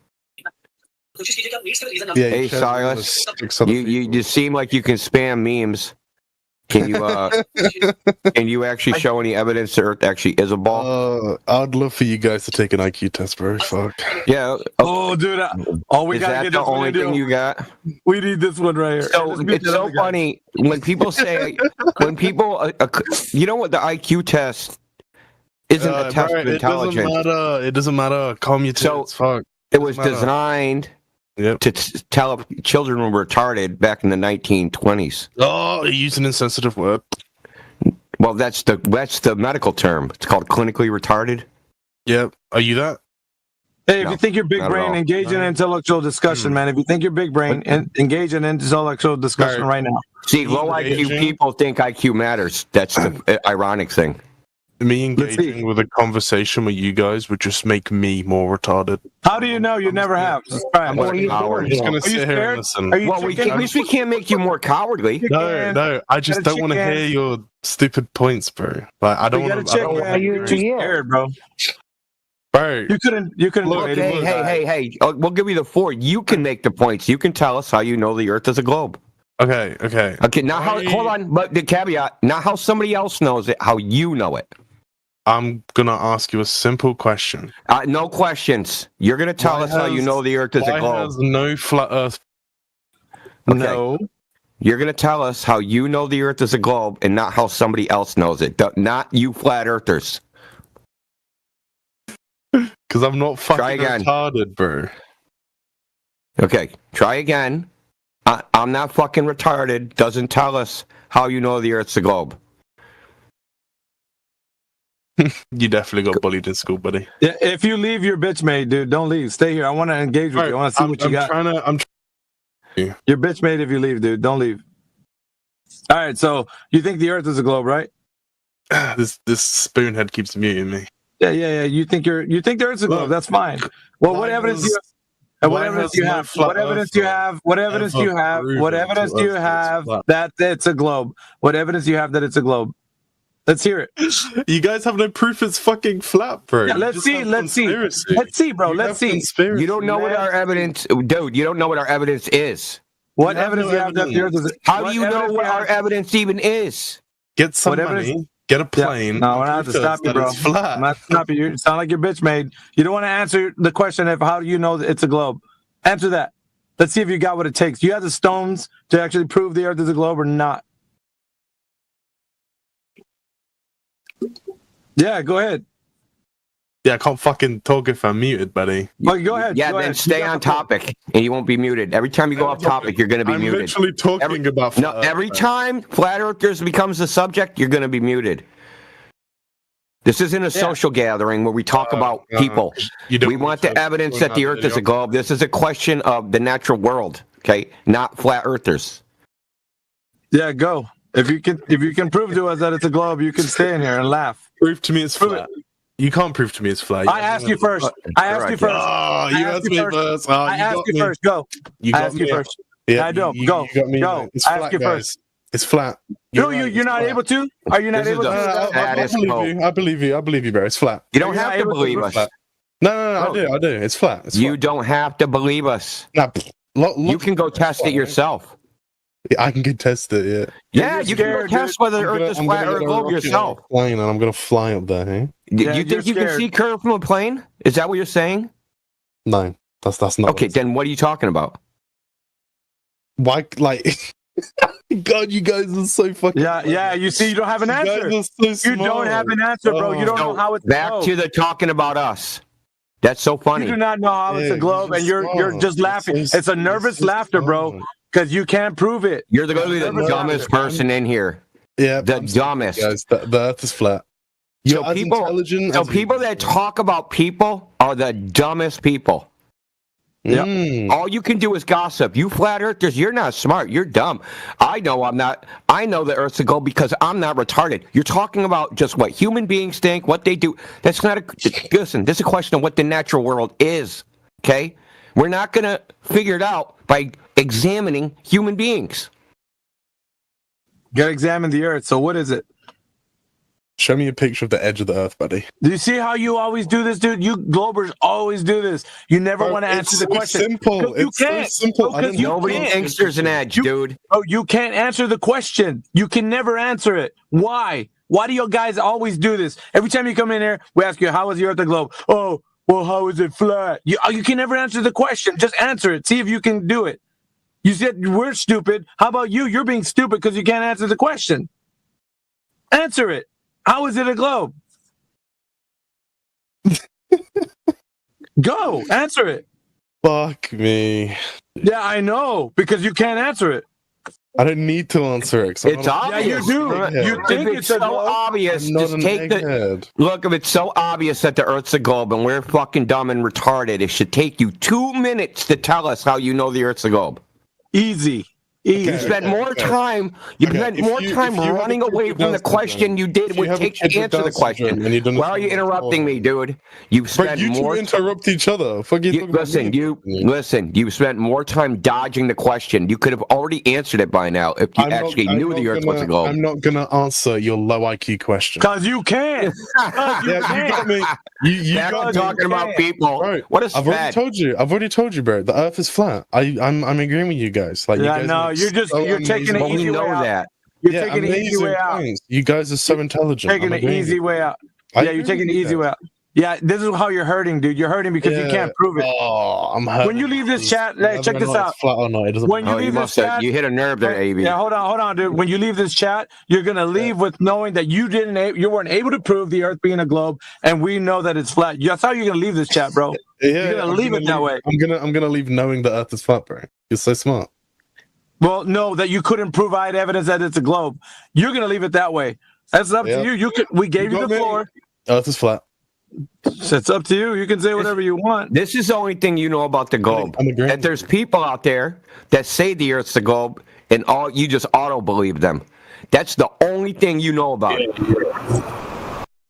Yeah,
hey, Silas, you seem like you can spam memes. Can you actually show any evidence the Earth actually is a ball?
I'd love for you guys to take an IQ test, bro. Fuck.
Yeah.
Oh, dude. We gotta get
the only thing you got?
We need this one right here.
So it's so funny when people say, you know what, the IQ test isn't a test
bro,
of intelligence.
It doesn't matter. It doesn't matter. Calm your
So,
tits. Fuck.
It was
Doesn't matter.
designed
Yep.
to tell if children were retarded back in the 1920s.
Oh, you used an insensitive word.
Well, that's the medical term. It's called clinically retarded.
Yep. Are you that?
Hey, if
No,
you think you're big
not at
brain,
all.
engage in intellectual discussion, man. If you think you're big brain, engage in intellectual discussion
Alright.
right now.
See, low IQ
Engaging.
people think IQ matters. That's the ironic thing.
Me
Let's see.
engaging with a conversation with you guys would just make me more retarded.
How do you know? You never have. Just try it.
What a
I'm
coward.
just gonna
Are you
sit here
scared?
and listen.
Are you
Well,
chicken?
at least we can't make you more cowardly.
No, I just
Gotta
don't want to
chicken.
hear your stupid points, bro. Like I don't
You
want
gotta
to.
check, man. You're scared, bro.
Bro,
You couldn't
Look,
debate
Hey,
it.
hey. We'll give you the 4. You can make the points. You can tell us how you know the Earth is a globe.
okay.
Okay, now hold on, but the caveat, not how somebody else knows it, how you know it.
I'm gonna ask you a simple question.
No questions. You're going to tell
Why
us how you
has-
know the Earth is a
Why
globe.
has no flat Earth?
Okay.
No.
You're going to tell us how you know the Earth is a globe and not how somebody else knows it. Not you flat earthers.
Because I'm not fucking
Try again.
retarded, bro.
Okay, try again. I'm not fucking retarded. Doesn't tell us how you know the Earth's a globe.
You definitely got bullied in school, buddy.
Yeah, if you leave your bitch mate, dude, don't leave. Stay here. I want to engage with you. I want to see what you got.
I'm
Your bitch mate if you leave, dude. Don't leave. All right, so you think the Earth is a globe, right?
this spoonhead keeps muting me.
Yeah. You think the Earth's a globe?
Look,
that's fine. Well,
why
what evidence
has-
do you? And what
why
evidence
has
do you
no
have?
flat
What evidence do you have? What evidence do you have?
proven
What
to
evidence do
us
you
that it's
have
flat?
that it's a globe? What evidence do you have that it's a globe? Let's hear it.
You guys have no proof it's fucking flat, bro.
Yeah,
You
let's
just
see.
have
Let's see.
conspiracy.
Let's see, bro.
You
Let's
have
see.
conspiracy.
You don't know what our evidence, dude. You don't know what our evidence is.
What
You have
evidence
no
do you have that the Earth is?
How
what
do you know
evidence
what
you
our
have-
evidence even is?
Get some
what evidence-
money, get a plane.
No, we're
and
not have to
prove
stop you,
that
bro.
It's flat.
I'm not stopping you. You sound like your bitch made. You don't want to answer the question of how do you know that it's a globe? Answer that. Let's see if you got what it takes. Do you have the stones to actually prove the Earth is a globe or not? Yeah, go ahead.
Yeah, I can't fucking talk if I'm muted, buddy.
Well, go ahead.
Yeah,
go
then
ahead.
stay
You got
on
the point.
topic, and you won't be muted. Every time you go off topic, you're going to be
I'm
muted.
literally talking about
No,
flat
every
Earth,
time flat earthers becomes the subject, you're going to be muted. This isn't a social gathering where we talk about people.
You don't
We want the evidence that the Earth is a globe. This is a question of the natural world, okay? Not flat earthers.
Yeah, go. If you can prove to us that it's a globe, you can stay in here and laugh.
Prove to me it's
Prove
flat. You can't prove to me it's flat.
I asked you first. I asked you first.
Oh, you
I asked
asked
you
me
first.
first. Oh,
I asked you first. Go.
You
I
got
asked you
me.
first.
Yeah,
I don't.
you-
Go.
You got me.
Go.
It's
I
flat,
asked you
guys.
first.
It's flat.
No,
right,
you're
it's
not
flat.
able to? Are you not
This is
able
the-
to?
I
Status
believe
quo.
you. I believe you. I believe you, bro. It's flat.
You don't
You're
have
not
to
able to
believe
prove
us.
Flat. No, I do. It's flat. It's
You
flat.
don't have to believe us.
Nah,
You can go test it yourself.
I can get tested. Yeah.
Yeah,
you're
you can go
scared,
test whether the
I'm
Earth
gonna-
is
I'm
flat
gonna
or a
get
globe
rocket
yourself.
Plane, and I'm gonna fly up there. Hey?
You
Yeah,
think
you're
you can
scared.
see curve from a plane? Is that what you're saying?
No, that's not.
Okay, then what are you talking about?
Why? Like, God, you guys are so fucking.
Yeah. You see, you don't have an
You
answer.
guys are so
You don't
smart.
have an answer, bro. You don't know
So,
how it's a
back
globe.
to the talking about us. That's so funny.
You do not know how it's
Yeah,
a globe,
you're
and you're
smart.
just laughing.
You're so-
It's a nervous
you're so
laughter, bro,
smart.
because you can't prove it.
You're literally the
Nervous
dumbest
laughter.
person in here.
Yeah,
The
I'm sorry,
dumbest.
Guys, the Earth is flat.
So
You're as
people-
intelligent
So
as
people
we-
that talk about people are the dumbest people.
Yep.
Mm.
All you can do is gossip. You flat earthers, you're not smart. You're dumb. I know I'm not. I know the Earth's a globe because I'm not retarded. You're talking about just what human beings think, what they do. That's not a. Listen, this is a question of what the natural world is. Okay, we're not gonna figure it out by examining human beings.
You gotta examine the Earth. So what is it?
Show me a picture of the edge of the Earth, buddy.
Do you see how you always do this, dude? You Globers always do this. You never want to answer the question.
Simple.
Because you
It's so
can't.
simple. I
Because
don't
you
know.
Nobody
can't.
thinks there's an edge, dude.
Oh, you can't answer the question. You can never answer it. Why? Why do you guys always do this? Every time you come in here, we ask you, how is the Earth a globe? Oh, well, how is it flat? You can never answer the question. Just answer it. See if you can do it. You said we're stupid. How about you? You're being stupid because you can't answer the question. Answer it. How is it a globe? Go answer it.
Fuck me.
Yeah, I know because you can't answer it.
I don't need to answer it. 'cause I'm
It's
not a-
obvious.
Yeah, you do.
egghead.
You
If
think
it's
it's a
so
globe?
obvious,
I'm not
just
an
take the
egghead.
look. If it's so obvious that the Earth's a globe and we're fucking dumb and retarded, it should take you 2 minutes to tell us how you know the Earth's a globe.
Easy. Easy.
You spent more
okay.
time. You
Okay,
spent
if
more
you-
time
if you have a
running
kid
away
with
from the
Down
question
syndrome,
you did
if you
would
have a
take
kid
to
with
answer
Down
the question.
syndrome and you don't
Why are you
understand what's
interrupting me,
going
dude? You
Bro,
spent
you two
more.
interrupt each other. Fuck you. talking about me.
Listen. You spent more time dodging the question. You could have already answered it by now if you
I'm not-
actually
I'm
knew
not
the Earth was a
gonna-
globe.
I'm not gonna answer your low IQ question.
Because you can.
Yeah, you got me. You
Back
got
to
me.
talking about people.
Bro,
What a
I've already
fad.
told you. I've already told you, bro. The Earth is flat. I'm agreeing with you guys. Like, you
Yeah,
guys
no,
make
you're just-
so
you're taking
amazing
it
But we
easy
know
way out.
that.
You're
Yeah,
taking the easy
amazing
way out.
points. You guys are so intelligent.
Taking
I'm
the
agreeing
easy
with
way
you.
out.
I
Yeah, you're
agree
taking
with
the
you
easy
guys.
way out. Yeah, this is how you're hurting, dude. You're hurting because you
Yeah.
can't prove it.
Oh, I'm hurt.
When you leave this chat, hey, check this out.
Flat or not, it doesn't
When
matter.
you
Oh, you
leave this
must have.
chat,
You hit a nerve there, AB.
yeah, hold on, dude. When you leave this chat, you're gonna leave with knowing that you weren't able to prove the Earth being a globe, and we know that it's flat. That's how you're gonna leave this chat, bro.
Yeah,
You're gonna
I'm
leave it that way.
I'm gonna leave knowing the Earth is flat, bro. You're so smart.
Well, no, that you couldn't provide evidence that it's a globe. You're gonna leave it that way. That's up
Yep.
to you. You could. We gave you
got
the
me.
floor.
Earth is flat.
It's up to you. You can say whatever you want.
This is the only thing you know about the globe.
I'm agreeing.
That there's people out there that say the Earth's the globe, and all you just auto believe them. That's the only thing you know about it.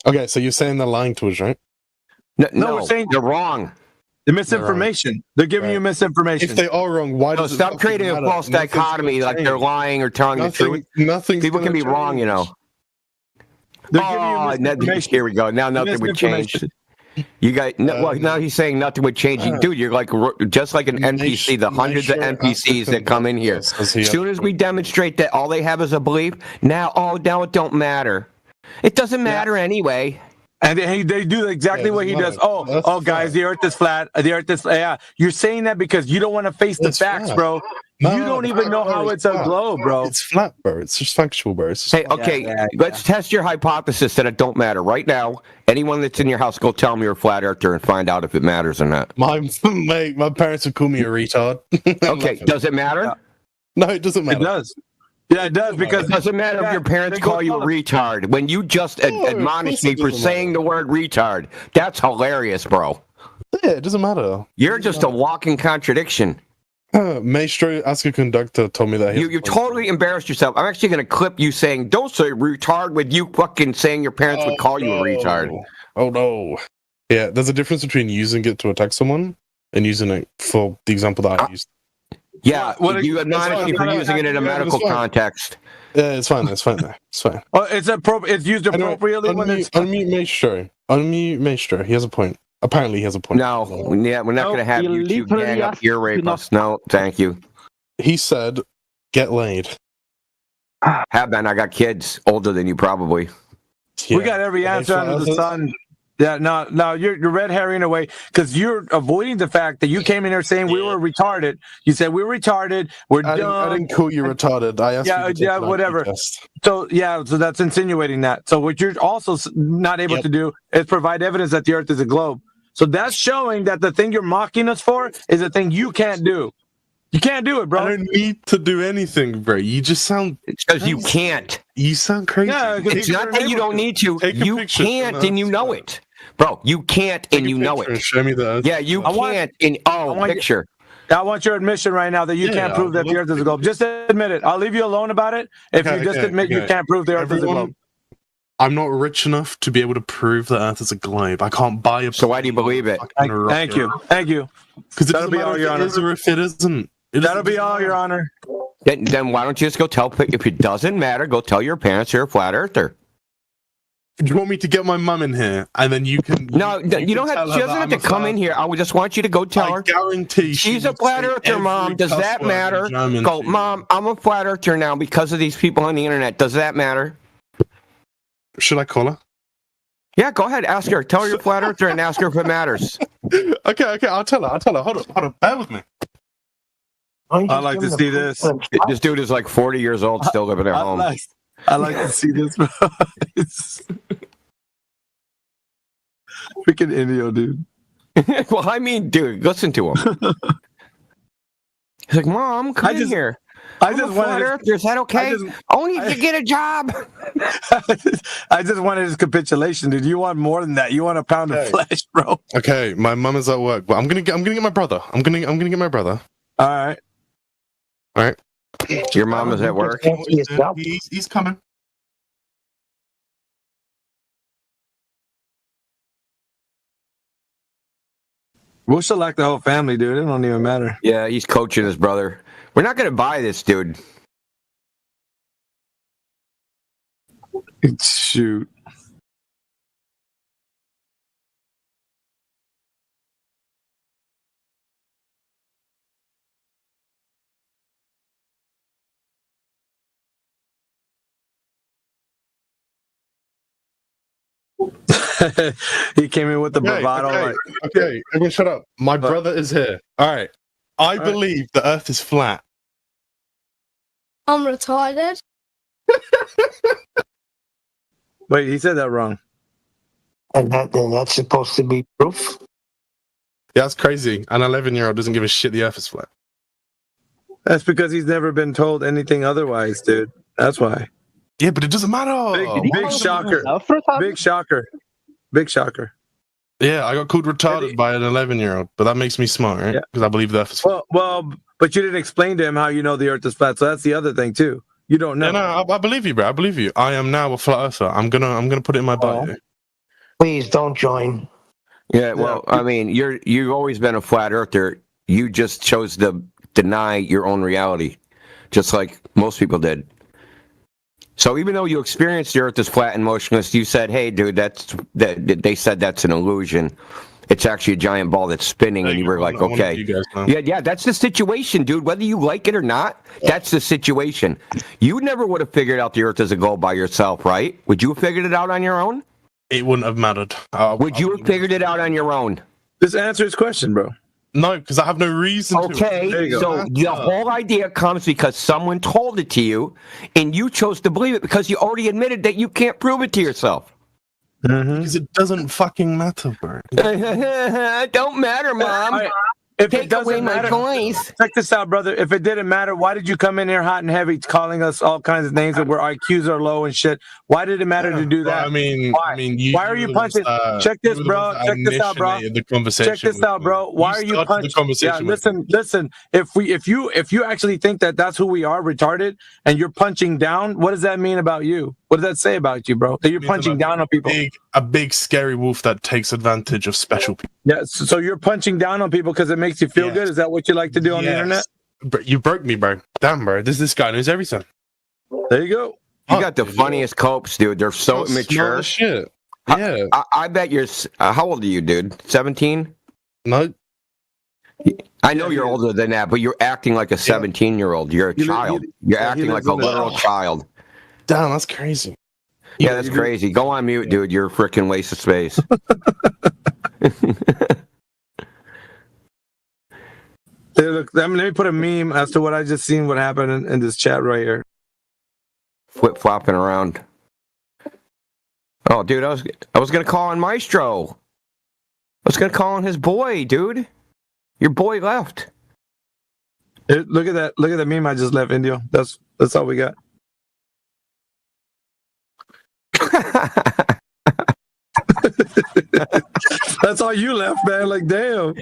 Okay, so you're saying they're lying to us, right?
No,
we're saying-
you're wrong.
The misinformation. They're giving you
Right.
misinformation.
If they are wrong, why
No,
does it
stop
fucking
creating a
matter?
false
Nothing's
dichotomy
gonna
like they're
change.
lying or telling the truth.
Nothing's
People can be
gonna
wrong, you know.
change.
They're giving you
Oh,
misinformation.
here we go. Now nothing would change. You guys, well, now he's saying nothing would change. Dude, you're like just like an NPC. The hundreds of NPCs that come in here. As soon as we demonstrate that all they have is a belief, now it don't matter. It doesn't matter anyway.
And they do exactly what he does. Oh, guys, the Earth is flat. The Earth is flat. Yeah, you're saying that because you don't want to face the
It's
facts,
flat.
bro.
No,
You don't even know how it's a
flat.
globe, bro.
It's flat, bro. It's just factual, bro. It's just
Hey, okay, let's test your hypothesis that it don't matter right now. Anyone that's in your house, go tell me you're a flat earther and find out if it matters or not.
my parents would call me a retard.
Okay, does it matter?
No, it doesn't matter.
It does. Yeah, it does because
It doesn't matter if your parents
they go
call you a
tell us.
retard. When you just
of
admonish
course
me
it
for
doesn't
saying the word retard, that's hilarious, bro.
Yeah, it doesn't matter.
You're just a walking contradiction.
Maestro, ask a conductor, told me that.
You totally embarrassed yourself. I'm actually going to clip you saying, don't say retard with you fucking saying your parents would call you a retard.
Oh no. Yeah, there's a difference between using it to attack someone and using it for the example that I used.
Yeah,
What-
you admonish me for using it in a medical context.
Yeah, it's fine. It's fine. It's fine.
Oh, it's used
Anyway,
appropriately when it's.
unmute Maestro. Unmute Maestro. He has a point. Apparently, he has a point.
No, yeah, we're not going to have
you
you two
literally
gang up
asked
here rape us. No, thank you.
He said, "Get laid."
Have been. I got kids older than you probably.
Yeah.
We got every
Are they
answer under the
flat
sun. Yeah, no, you're red herring away because you're avoiding the fact that you came in here saying we were retarded. You said we were retarded. We're
I
dumb.
didn't call you retarded. I asked
Yeah,
you to take
yeah,
an IQ
whatever.
test.
So that's insinuating that. So what you're also not able to do is provide evidence that the Earth is a globe. So that's showing that the thing you're mocking us for is a thing you can't do. You can't do it,
I
bro.
don't need to do anything, bro. You just sound.
It's because you can't.
You sound crazy.
Yeah, 'cause
It's
you're
not that you
unable
don't
to.
need to.
Take a
You
picture,
can't,
send
and you
us.
know it, bro. You can't, and you know
Picture and
it.
Show me the.
Yeah, you
I want-
can't. And
want you-
picture.
I want your admission right now that you
Yeah,
can't prove that the
look-
Earth is a globe. Just admit it. I'll leave you alone about it if
Okay,
you just
okay,
admit you
okay.
can't prove the Earth is a
Everyone,
globe.
I'm not rich enough to be able to prove that Earth is a globe. I can't buy a.
So why do you believe it?
Thank you. Thank you.
Because it
That'll
doesn't
be
matter
all,
if
Your
it
Honor.
is or if it isn't.
That'll be all, Your Honor.
Then why don't you just go tell? If it doesn't matter, go tell your parents you're a flat earther.
Do you want me to get my mum in here and then you can?
No, you don't have. She doesn't have to come in here. I would just want you to go tell
I
her.
guarantee
She's a flat earther, Mom. Does that matter? Go, Mom. I'm a flat earther now because of these people on the internet. Does that matter?
Should I call her?
Yeah, go ahead. Ask her. Tell her you're a flat earther and ask her if it matters.
Okay. I'll tell her. Hold on. Bear with me.
I'd like to see this.
This dude is like 40 years old, still living at home.
I like to see this, bro.
Freaking Indio, dude.
Well, I mean, dude, listen to him. He's like, Mom, come in here.
I
I'm
just
a flat
wanted.
earther. Is that okay? Only if you get a job.
I just wanted his capitulation, dude. You want more than that. You want a pound of flesh, bro.
Okay, my mum is at work, but I'm gonna get my brother. I'm gonna get my brother.
All right.
All right.
Your mom is at work.
He's coming.
We'll select the whole family, dude. It don't even matter.
Yeah, he's coaching his brother. We're not gonna buy this, dude.
Shoot. He came in with the bravado.
Okay, everyone shut up. My brother is here. All right. I believe the Earth is flat.
I'm retarded.
Wait, he said that wrong.
And that's supposed to be proof?
Yeah, that's crazy. An 11-year-old doesn't give a shit the Earth is flat.
That's because he's never been told anything otherwise, dude. That's why.
Yeah, but it doesn't matter.
Big shocker. Big shocker. Big shocker.
Yeah, I got called retarded by an 11-year-old, but that makes me smart, right? Because I believe the Earth is flat.
Well, but you didn't explain to him how you know the Earth is flat, so that's the other thing too. You don't know.
No, I believe you, bro. I believe you. I am now a flat earther. I'm gonna put it in my bio.
Please don't join.
Yeah, well, I mean, you've always been a flat earther. You just chose to deny your own reality, just like most people did. So even though you experienced the Earth as flat and motionless, you said, "Hey, dude, they said that's an illusion. It's actually a giant ball that's spinning," and you were like, "Okay, yeah, that's the situation, dude. Whether you like it or not, that's the situation. You never would have figured out the Earth as a goal by yourself, right? Would you have figured it out on your own?
It wouldn't have mattered.
Would you have figured it out on your own?
Just answer his question, bro.
No, because I have no reason to.
Okay, so the whole idea comes because someone told it to you, and you chose to believe it because you already admitted that you can't prove it to yourself.
Because it doesn't fucking matter, bro.
It don't matter, Mom.
If
Take
it doesn't
away my
matter,
choice.
check this out, brother. If it didn't matter, why did you come in here hot and heavy, calling us all kinds of names that where IQs are low and shit? Why did it matter to do that? Why are you punching? Check this, bro. Check this out, bro. Check this out, bro. Why are you punching? Yeah, listen. If you actually think that that's who we are, retarded, and you're punching down, what does that mean about you? What does that say about you, bro? That you're punching down on people.
A big scary wolf that takes advantage of special people.
Yeah, so you're punching down on people because it makes you feel good? Is that what you like to do on the internet?
You broke me, bro. Damn, bro. This guy knows everything.
There you go.
You got the funniest copes, dude. They're so immature.
Shit. Yeah.
I bet you're. How old are you, dude? 17?
No.
I know you're older than that, but you're acting like a 17-year-old. You're a child. You're acting like a literal child.
Damn, that's crazy.
Yeah, that's crazy. Go on mute, dude. You're a freaking waste of space.
Hey, look, let me put a meme as to what I just seen. What happened in this chat right here.
Flip flopping around. Oh, dude, I was gonna call on Maestro. I was gonna call on his boy, dude. Your boy left.
Look at that! Look at the meme I just left, Indio. That's all we got. That's all you left, man. Like, damn.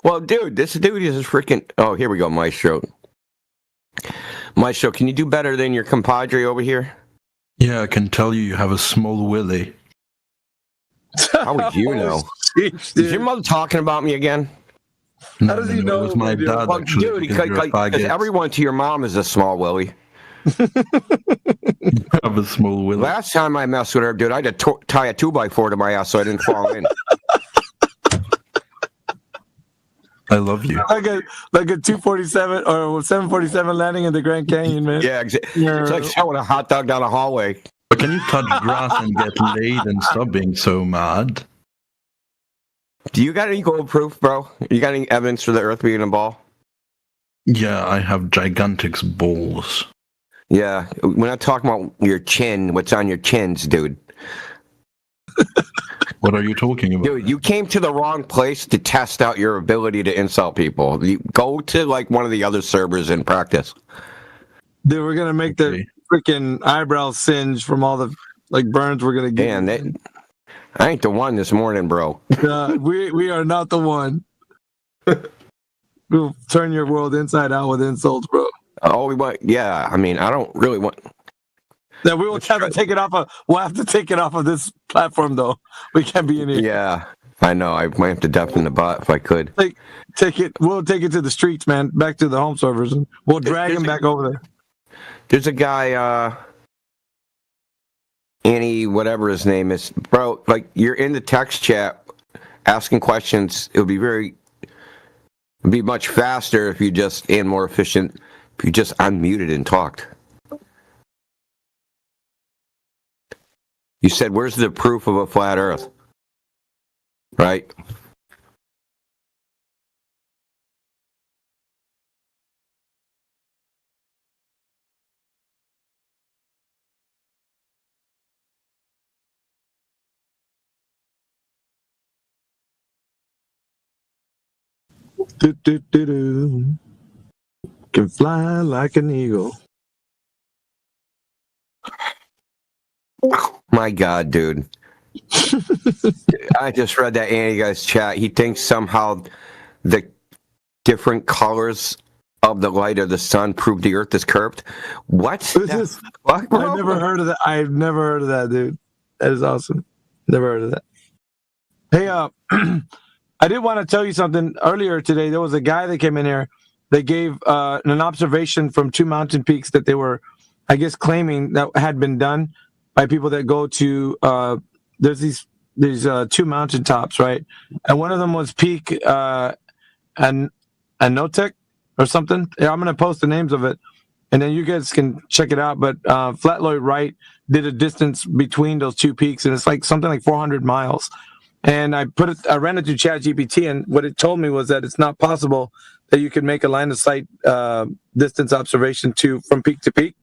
Well, dude, this dude is freaking. Oh, here we go, Maestro. Maestro, can you do better than your compadre over here?
Yeah, I can tell you have a small willy.
How would you know? Is your mother talking about me again?
How does he know? It was my dad, actually.
Dude, because everyone to your mom is a small willy.
Have a small willy.
Last time I messed with her, dude, I had to tie a 2x4 to my ass so I didn't fall in.
I love you.
Like a 247 or 747 landing in the Grand Canyon, man.
Yeah, exactly. It's like throwing a hot dog down a hallway.
But can you cut grass and get laid and stop being so mad?
Do you got any gold proof, bro? You got any evidence for the Earth being a ball?
Yeah, I have gigantic balls.
Yeah, we're not talking about your chin, what's on your chins, dude.
What are you talking about?
Dude, you came to the wrong place to test out your ability to insult people. You go to like one of the other servers and practice.
Dude, we're gonna make the freaking eyebrows singe from all the like burns we're gonna get.
Man, I ain't the one this morning, bro.
We are not the one. We'll turn your world inside out with insults, bro.
Oh, we want. Yeah, I mean, I don't really want.
Yeah, we will have to take it off of. We'll have to take it off of this platform, though. We can't be in here.
Yeah, I know. I might have to deafen the bot if I could.
Take it. We'll take it to the streets, man. Back to the home servers, and we'll drag him back over there.
There's a guy, Annie, whatever his name is, bro. Like you're in the text chat, asking questions. It'd be much faster if you just and more efficient if you just unmuted and talked. You said, "Where's the proof of a flat Earth?" Right?
Can fly like an eagle.
My God, dude. I just read that Andy guy's chat. He thinks somehow the different colors of the light of the sun prove the Earth is curved. What?
I've never heard of that. I've never heard of that, dude. That is awesome. Never heard of that. Hey, I did want to tell you something. Earlier today, there was a guy that came in here. They gave an observation from 2 mountain peaks that they were, I guess, claiming that had been done by people that go to. There's these 2 mountain tops, right? And one of them was Peak Anotek or something. Yeah, I'm gonna post the names of it, and then you guys can check it out. But Flatloy Wright did a distance between those 2 peaks, and it's like something like 400 miles. And I ran it through ChatGPT, and what it told me was that it's not possible that you can make a line of sight distance observation from peak to peak.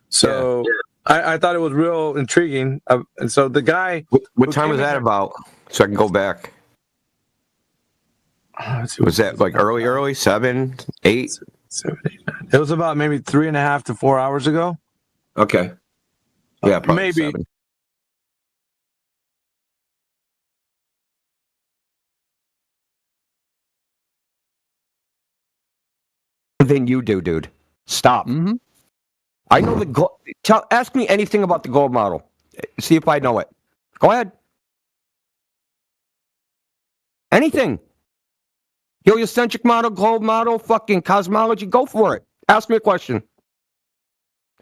So I thought it was real intriguing. And so the guy,
what time was that about? So I can go back. Was that like early 7, 8?
7, 8, 9. It was about maybe 3.5 to 4 hours ago.
Okay. Yeah, probably
maybe.
7. Than you do, dude. Stop.
Mm-hmm.
I know ask me anything about the gold model. See if I know it. Go ahead. Anything. Heliocentric model, gold model, fucking cosmology. Go for it. Ask me a question.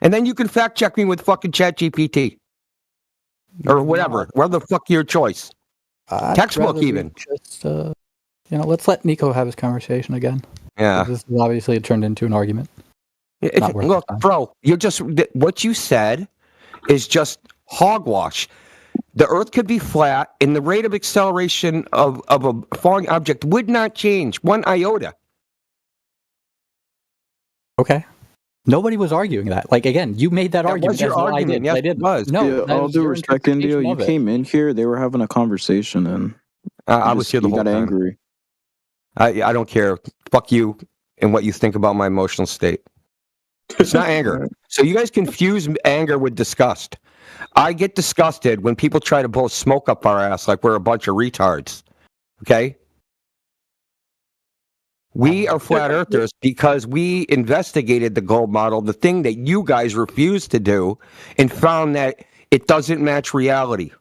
And then you can fact check me with fucking ChatGPT. Or whatever. Whatever the fuck your choice. Textbook even.
Just, let's let Nico have his conversation again.
Yeah.
This is obviously turned into an argument.
Look, bro, what you said is just hogwash. The Earth could be flat, and the rate of acceleration of a falling object would not change 1 iota.
Okay. Nobody was arguing that. Like, again, you made that argument.
Was your argument. Yes, it was.
No,
all due respect, Indio, you came in here, they were having a conversation, and
I was here the whole time.
You got angry.
I don't care. Fuck you and what you think about my emotional state. It's not anger. So you guys confuse anger with disgust. I get disgusted when people try to blow smoke up our ass like we're a bunch of retards. Okay? We are flat earthers because we investigated the gold model, the thing that you guys refused to do, and found that it doesn't match reality.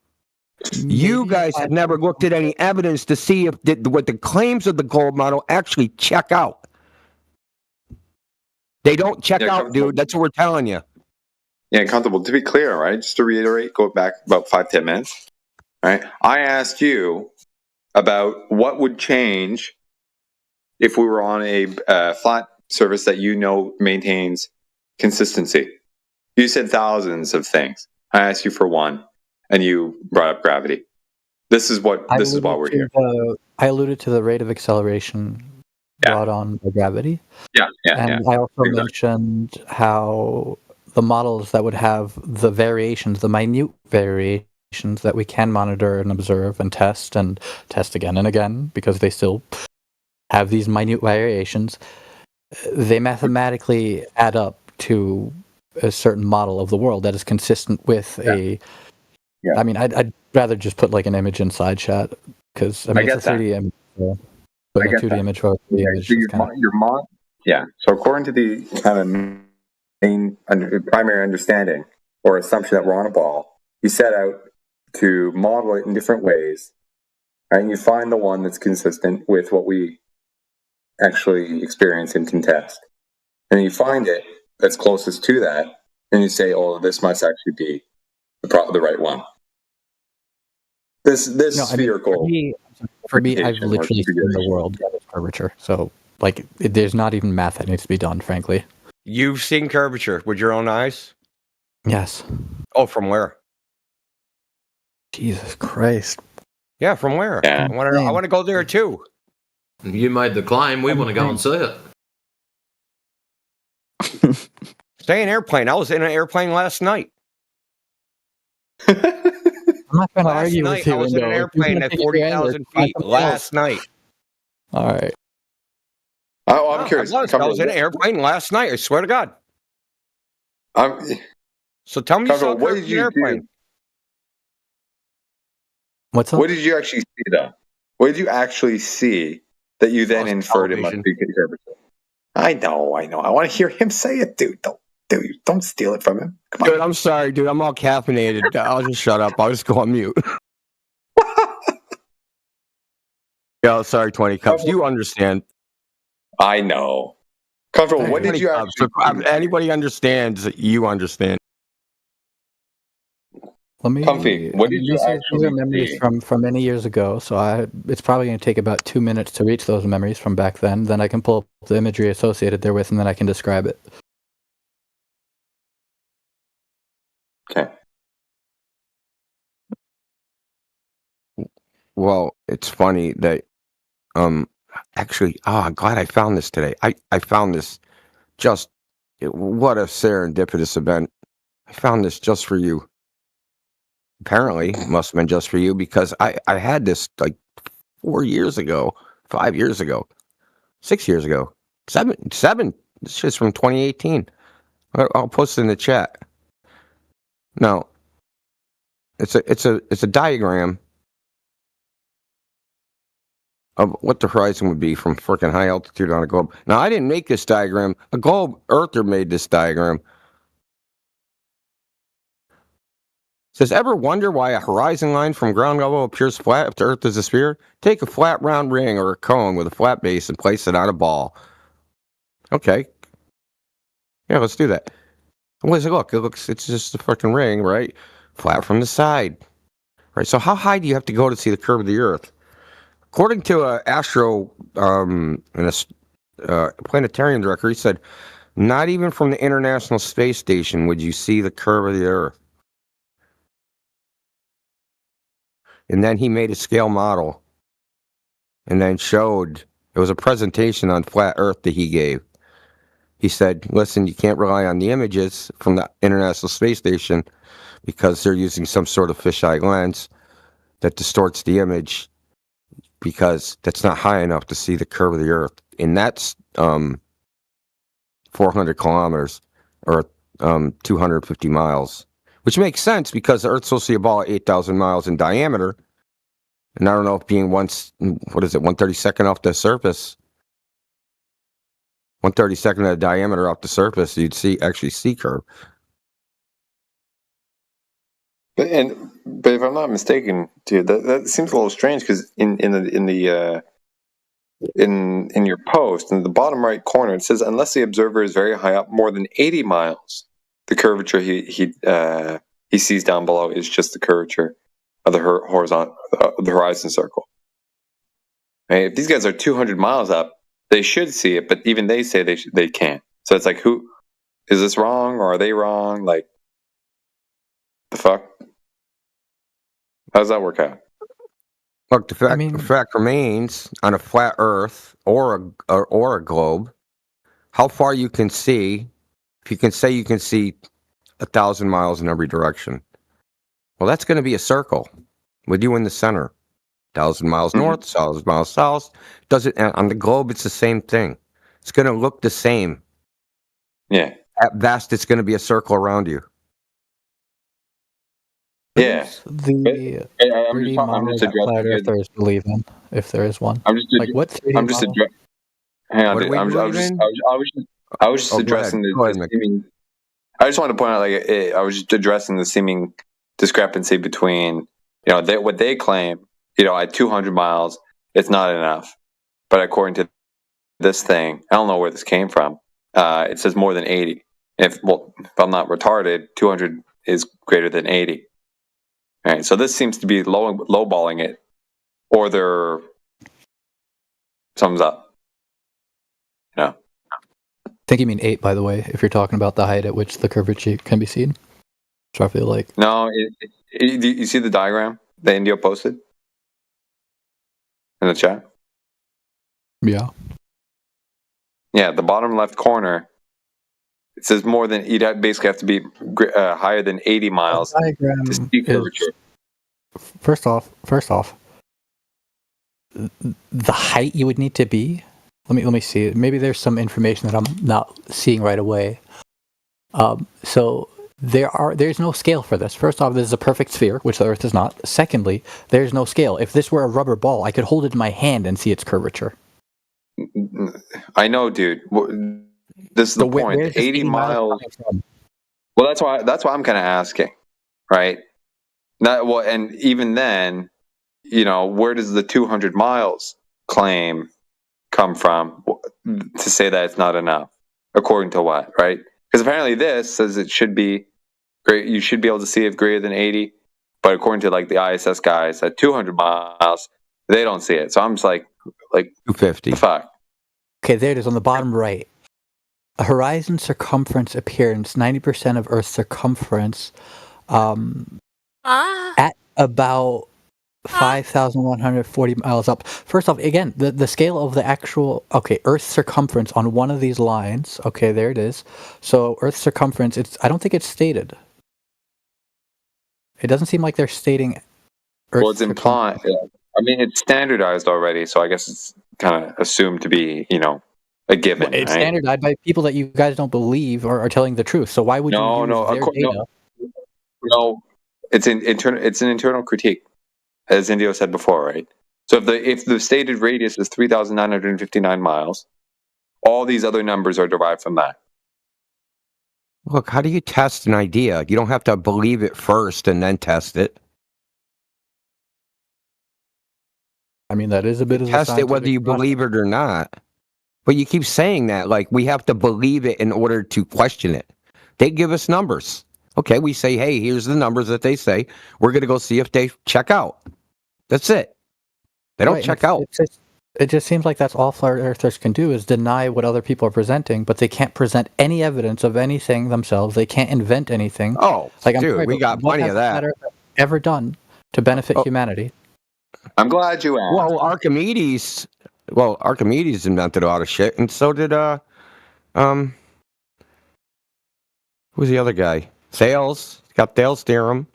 You guys have never looked at any evidence to see if what the claims of the gold model actually check out. They don't check out, dude. That's what we're telling you.
Yeah, comfortable. To be clear, right? Just to reiterate, go back about 5-10 minutes. Right? I asked you about what would change if we were on a flat surface that maintains consistency. You said thousands of things. I asked you for one. And you brought up gravity. This is why we're here.
I alluded to the rate of acceleration brought on by gravity. And I also mentioned how the models that would have the variations, the minute variations that we can monitor and observe and test again and again, because they still have these minute variations, they mathematically add up to a certain model of the world that is consistent with I mean, I'd rather just put like an image inside chat, because I mean, it's a 3D image, but a 2D image or a 3D image.
So according to the kind of main primary understanding or assumption that we're on a ball, you set out to model it in different ways, right? And you find the one that's consistent with what we actually experience and can test. And you find it that's closest to that, and you say, oh, this must actually be the right one. This spherical.
I mean, for me, I've literally seen the world at its curvature. So, like, there's not even math that needs to be done, frankly.
You've seen curvature with your own eyes?
Yes.
Oh, from where?
Jesus Christ.
Yeah, from where?
Yeah.
I want to go there too.
You made the claim. We want to go and see it.
Stay in airplane. I was in an airplane last night.
I'm not going to argue
night,
with you.
I was in an airplane at 40,000 feet last night.
All right.
Oh, I'm curious.
I was in an airplane last night. I swear to God. So tell me something.
What did you do?
What's up?
What did you actually see, though? What did you actually see that you then inferred it must be curvature? I know. I want to hear him say it, dude. Don't steal it from him. Come on.
Dude, I'm sorry, dude. I'm all caffeinated. I'll just shut up. I'll just go on mute. Yeah, sorry, 20 cups. You understand.
I know. Comfortable. What did you actually?
Anybody understands, you understand.
Let me.
Comfy. What did you
these
actually
are memories
see?
from many years ago, so it's probably going to take about 2 minutes to reach those memories from back then. Then I can pull up the imagery associated therewith, and then I can describe it.
Okay.
Well, it's funny that, actually, I'm glad I found this today. I found this what a serendipitous event. I found this just for you. Apparently, it must have been just for you, because I had this like 4 years ago, 5 years ago, 6 years ago, seven. This shit's from 2018. I'll post it in the chat. No, it's a diagram of what the horizon would be from freaking high altitude on a globe. Now, I didn't make this diagram. A globe earther made this diagram. It says, ever wonder why a horizon line from ground level appears flat if the Earth is a sphere? Take a flat round ring or a cone with a flat base and place it on a ball. Okay. Yeah, let's do that. What does it look? It's just a fucking ring, right? Flat from the side. Right, so how high do you have to go to see the curve of the Earth? According to planetarium director, he said, not even from the International Space Station would you see the curve of the Earth. And then he made a scale model and then showed, it was a presentation on flat Earth that he gave. He said, listen, you can't rely on the images from the International Space Station because they're using some sort of fisheye lens that distorts the image, because that's not high enough to see the curve of the Earth. And that's 400 kilometers or 250 miles, which makes sense because the Earth's supposed to be a ball at 8,000 miles in diameter. And I don't know if being 1/32nd off the surface, 1/32nd of the diameter off the surface, you'd actually see curve.
But if I'm not mistaken, dude, that seems a little strange, because in your post in the bottom right corner it says, unless the observer is very high up, more than 80 miles, the curvature he sees down below is just the curvature of the horizon circle. Right? If these guys are 200 miles up, they should see it, but even they say they can't. So it's like, who is this wrong, or are they wrong? Like, the fuck? How does that work out?
Look, the fact remains, on a flat Earth or a globe, how far you can see. If you can say you can see 1,000 miles in every direction, Well, that's going to be a circle with you in the center. 1,000 miles north, 1,000 miles south. Doesn't on the globe? It's the same thing. It's going to look the same.
Yeah.
At best, it's going to be a circle around you.
Yeah.
The
I'm
3D
just
model that flat
addressing it.
earthers believe in, if there is one.
I'm just
Like what 3D
I'm just
model?
addressing. Hang on,
What
dude.
do we
I was
believe
just
in?
I was just
Oh, go
addressing
ahead. Go ahead,
the
Mick.
seeming. I just wanted to point out, like, I was just addressing the seeming discrepancy between, what they claim, at 200 miles, it's not enough, but according to this thing, I don't know where this came from. It says more than 80. If I'm not retarded, 200 is greater than 80. All right, so this seems to be lowballing it, or they're thumbs up.
I think you mean 8, by the way, if you're talking about the height at which the curvature can be seen. Which I feel like.
No, you see the diagram that Indio posted in the chat?
Yeah.
Yeah, the bottom left corner, it says more than, basically have to be higher than 80 miles to see curvature.
First off, the height you would need to be. Let me see. Maybe there's some information that I'm not seeing right away. So there's no scale for this. First off, this is a perfect sphere, which the Earth is not. Secondly, there's no scale. If this were a rubber ball, I could hold it in my hand and see its curvature.
I know, dude. This is the point. 80 miles. Well, that's why I'm kind of asking, right? And even then, where does the 200 miles claim come from to say that it's not enough? According to what, right? Because apparently this says it should be great. You should be able to see it greater than 80, but according to like the ISS guys at 200 miles, they don't see it. So I'm just like
250.
Fuck.
Okay, there it is on the bottom right. A horizon circumference appearance, 90% of Earth's circumference, at about 5,140 miles up. First off, again, the scale of the actual, Earth's circumference on one of these lines, there it is. So Earth's circumference, I don't think it's stated. It doesn't seem like they're stating Earth's
Well, it's implied. Yeah. I mean, it's standardized already, so I guess it's kind of assumed to be, a given.
Well, it's
right?
standardized by people that you guys don't believe are telling the truth. So why would you use their data?
No, it's an internal critique, as Indio said before, right? So if the stated radius is 3,959 miles, all these other numbers are derived from that.
Look, how do you test an idea? You don't have to believe it first and then test it.
I mean, that is a bit of a
test it whether you believe it or not. But you keep saying that, like we have to believe it in order to question it. They give us numbers. Okay, we say, hey, here's the numbers that they say. We're going to go see if they check out. That's it. They don't check out.
It just seems like that's all flat earthers can do is deny what other people are presenting, but they can't present any evidence of anything themselves. They can't invent anything.
Oh,
like,
dude, we got plenty of that.
Flat Earth ever done to benefit humanity?
I'm glad you asked.
Well, Archimedes invented a lot of shit, and so did who's the other guy? Thales. Got Thales' theorem.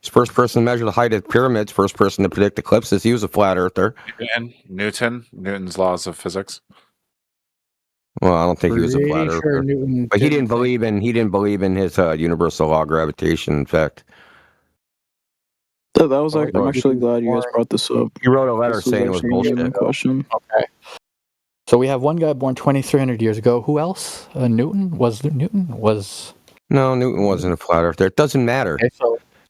He's first person to measure the height of pyramids, first person to predict eclipses. He was a flat earther.
And Newton's laws of physics.
Well, I don't think he was a flat earther, but he didn't believe in his universal law of gravitation. In fact,
that was I'm actually glad you guys brought this up.
He wrote a letter saying it was bullshit.
Question.
Okay. So we have one guy born 2,300 years ago. Who else? Newton was.
No, Newton wasn't a flat earther. It doesn't matter.
Okay,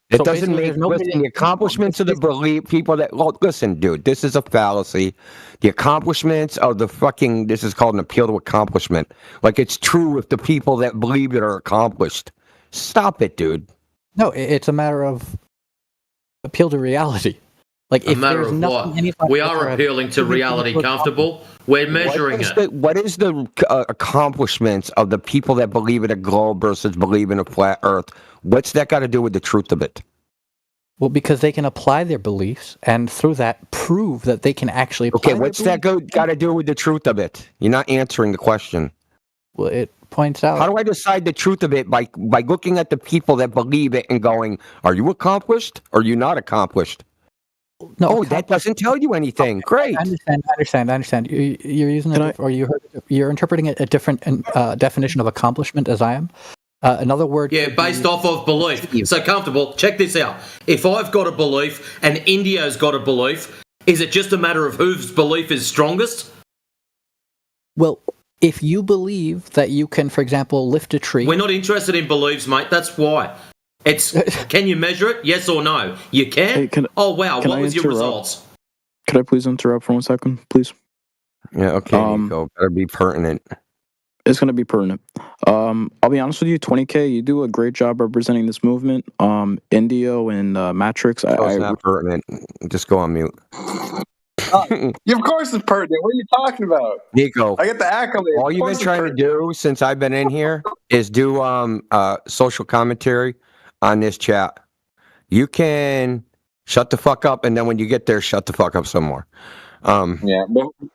it doesn't make listen, the accomplishments of the belief people that listen, dude, this is a fallacy. The accomplishments of the fucking this is called an appeal to accomplishment. Like it's true if the people that believe it are accomplished. Stop it, dude.
No, it's a matter of appeal to reality. Like
a matter of what? We are appealing to reality, comfortable. We're measuring it.
What is the accomplishments of the people that believe in a globe versus believe in a flat earth? What's that got to do with the truth of it?
Well, because they can apply their beliefs and through that prove that they can actually apply
what's that got to do with the truth of it? You're not answering the question.
Well, it points out.
How do I decide the truth of it? By looking at the people that believe it and going, "Are you accomplished? Or are you not accomplished?"
No,
that doesn't tell you anything. Great.
I understand. You're using it, or you're interpreting it a different definition of accomplishment as I am. Another word.
Yeah, based off of belief. So comfortable. Check this out. If I've got a belief and India's got a belief, is it just a matter of whose belief is strongest?
Well, if you believe that you can, for example, lift a tree.
We're not interested in beliefs, mate. That's why. It's can you measure it? Yes or no? You can?
Hey,
oh wow,
can
what
I
was your
interrupt?
results?
Could I please interrupt for 1 second, please?
Yeah, okay, Nico. Better be pertinent.
It's going to be pertinent. I'll be honest with you, 20K, you do a great job representing this movement. Indio and Matrix.
It's not pertinent. Just go on mute.
Of course it's pertinent. What are you talking about?
Nico,
I get the accolade.
all you've been trying to do since I've been in here is do social commentary on this chat. You can shut the fuck up, and then when you get there, shut the fuck up some more.
Yeah,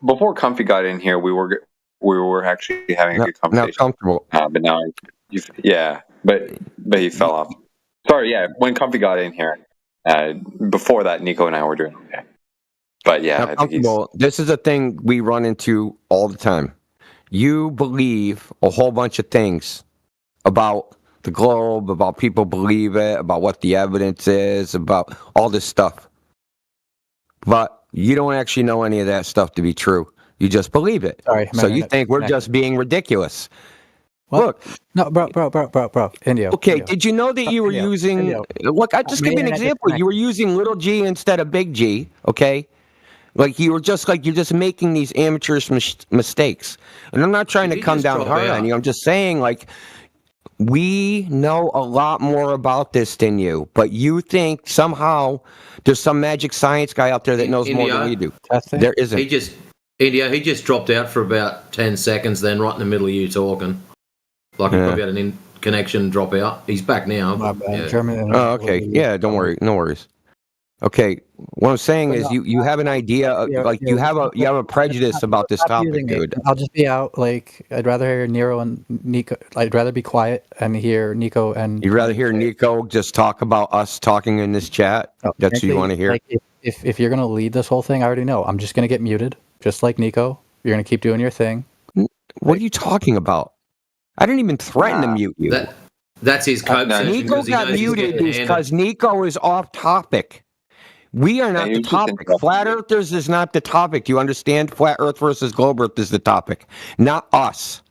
before Comfy got in here, we were actually having a good conversation.
Not comfortable.
But now, but he fell off. Sorry, yeah. When Comfy got in here, before that, Nico and I were doing okay. But yeah, I think
this is a thing we run into all the time. You believe a whole bunch of things about the globe, about people believe it, about what the evidence is, about all this stuff. But you don't actually know any of that stuff to be true. You just believe it.
Sorry,
so you think we're just being ridiculous. Look.
No, bro. Indio.
Okay,
Indio.
did you know that you were using...
Indio.
Look, I'll just give you an example. You were using little g instead of big G, okay? Like you're just making these amateurish mistakes. And I'm not trying to come down hard on you. I'm just saying, like, we know a lot more about this than you, but you think somehow there's some magic science guy out there that knows more than we do. There isn't.
He just dropped out for about 10 seconds then, right in the middle of you talking. Like he probably had an connection drop out. He's back now. Yeah.
Oh, okay. Yeah, don't worry. No worries. Okay, what I'm saying is you have an idea of, like you have a prejudice about this topic, dude.
I'll just be out. Like I'd rather hear Nero and Nico. I'd rather be quiet and hear Nico and.
You'd rather hear Nico just talk about us talking in this chat. That's what you want to hear.
Like if you're gonna lead this whole thing, I already know. I'm just gonna get muted, just like Nico. You're gonna keep doing your thing.
What are you talking about? I didn't even threaten to mute you.
That's his code.
Nico got muted because Nico is off topic. We are not the topic. Flat Earthers is not the topic. Do you understand? Flat Earth versus Globe Earth is the topic, not us.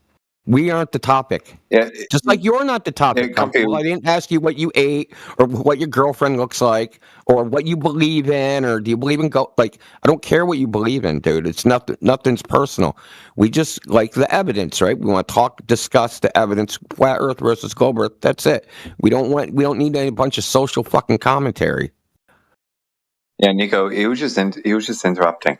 We aren't the topic.
Yeah,
just like you're not the topic. I didn't ask you what you ate or what your girlfriend looks like or what you believe in or do you believe in like I don't care what you believe in, dude. It's nothing's personal. We just like the evidence, right? We want to discuss the evidence. Flat Earth versus Globe Earth. That's it. We don't need any bunch of social fucking commentary.
Yeah, Nico, he was just interrupting.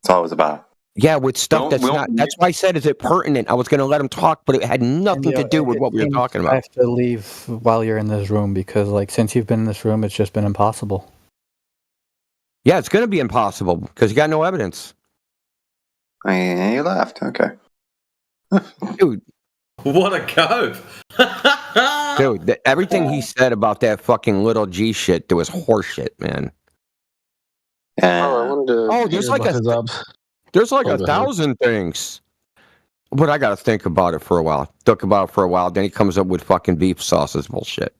That's all it was about.
Yeah, with stuff that's why I said, is it pertinent? I was going to let him talk, but it had nothing to do with what we were talking about.
I have to leave while you're in this room because, like, since you've been in this room, it's just been impossible.
Yeah, it's going to be impossible because you got no evidence.
You left. Okay.
Dude.
What a cove.
Dude, everything he said about that fucking little G shit, there was horseshit, man. There's like a thousand things. But I got to think about it for a while. Then he comes up with fucking beef sauces bullshit.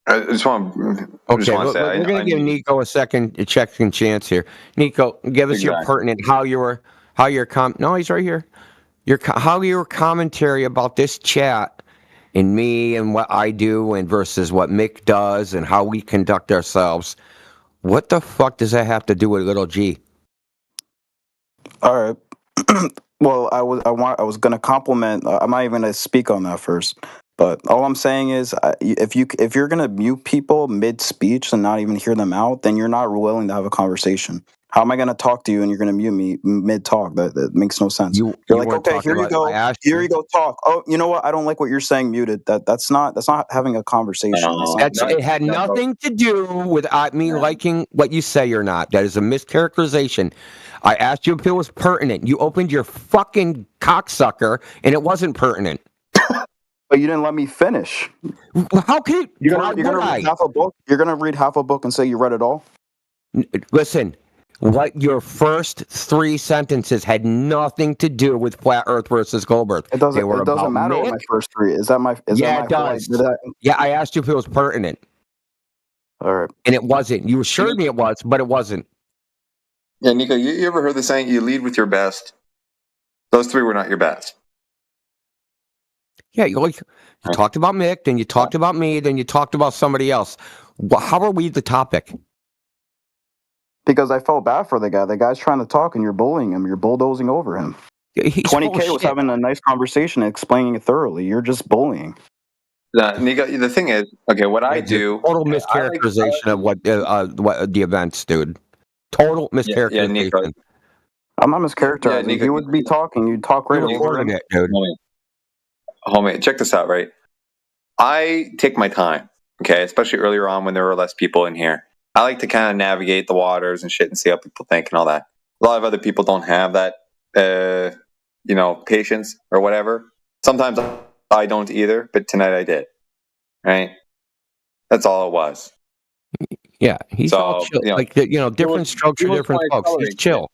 I just want to say,
we're going to give Nico a second chance here. Nico, give us your pertinent, no, he's right here. How your commentary about this chat and me and what I do and versus what Mick does and how we conduct ourselves. What the fuck does that have to do with little G?
All right. Well, I was going to compliment. I'm not even going to speak on that first. But all I'm saying is, if you're going to mute people mid speech and not even hear them out, then you're not willing to have a conversation. How am I going to talk to you and you're going to mute me mid-talk? That makes no sense. You're like,
weren't
okay,
talking
here you
about- I
go.
asked
Here you go, talk. Oh, you know what? I don't like what you're saying, muted. That's not having a conversation.
It had nothing to do with me liking what you say or not. That is a mischaracterization. I asked you if it was pertinent. You opened your fucking cocksucker, and it wasn't pertinent.
But you didn't let me finish.
How can it?
You're gonna read half a book? You're gonna read half a book and say you read it all?
Listen, what your first 3 sentences had nothing to do with flat Earth versus globe Earth.
It doesn't matter what my first 3 is.
Yeah, it does. Yeah, I asked you if it was pertinent.
All right.
And it wasn't. You assured me it was, but it wasn't.
Yeah, Nico, you ever heard the saying, you lead with your best? Those 3 were not your best.
Yeah, you talked about Mick, then you talked about me, then you talked about somebody else. How are we the topic?
Because I felt bad for the guy. The guy's trying to talk and you're bullying him. You're bulldozing over him. 20K was having a nice conversation, explaining it thoroughly. You're just bullying.
Nico, the thing is, okay, what I do...
Total mischaracterization of what the events, dude. Total mischaracterization.
Yeah, Nico.
I'm not mischaracterizing.
Yeah, Nico,
you would be talking. You'd talk right over
it, dude.
Homie, check this out, right? I take my time, okay? Especially earlier on when there were less people in here. I like to kind of navigate the waters and shit and see how people think and all that. A lot of other people don't have that, patience or whatever. Sometimes I don't either, but tonight I did. Right? That's all it was.
Yeah, he's all chill. Different strokes for different folks. He's chill.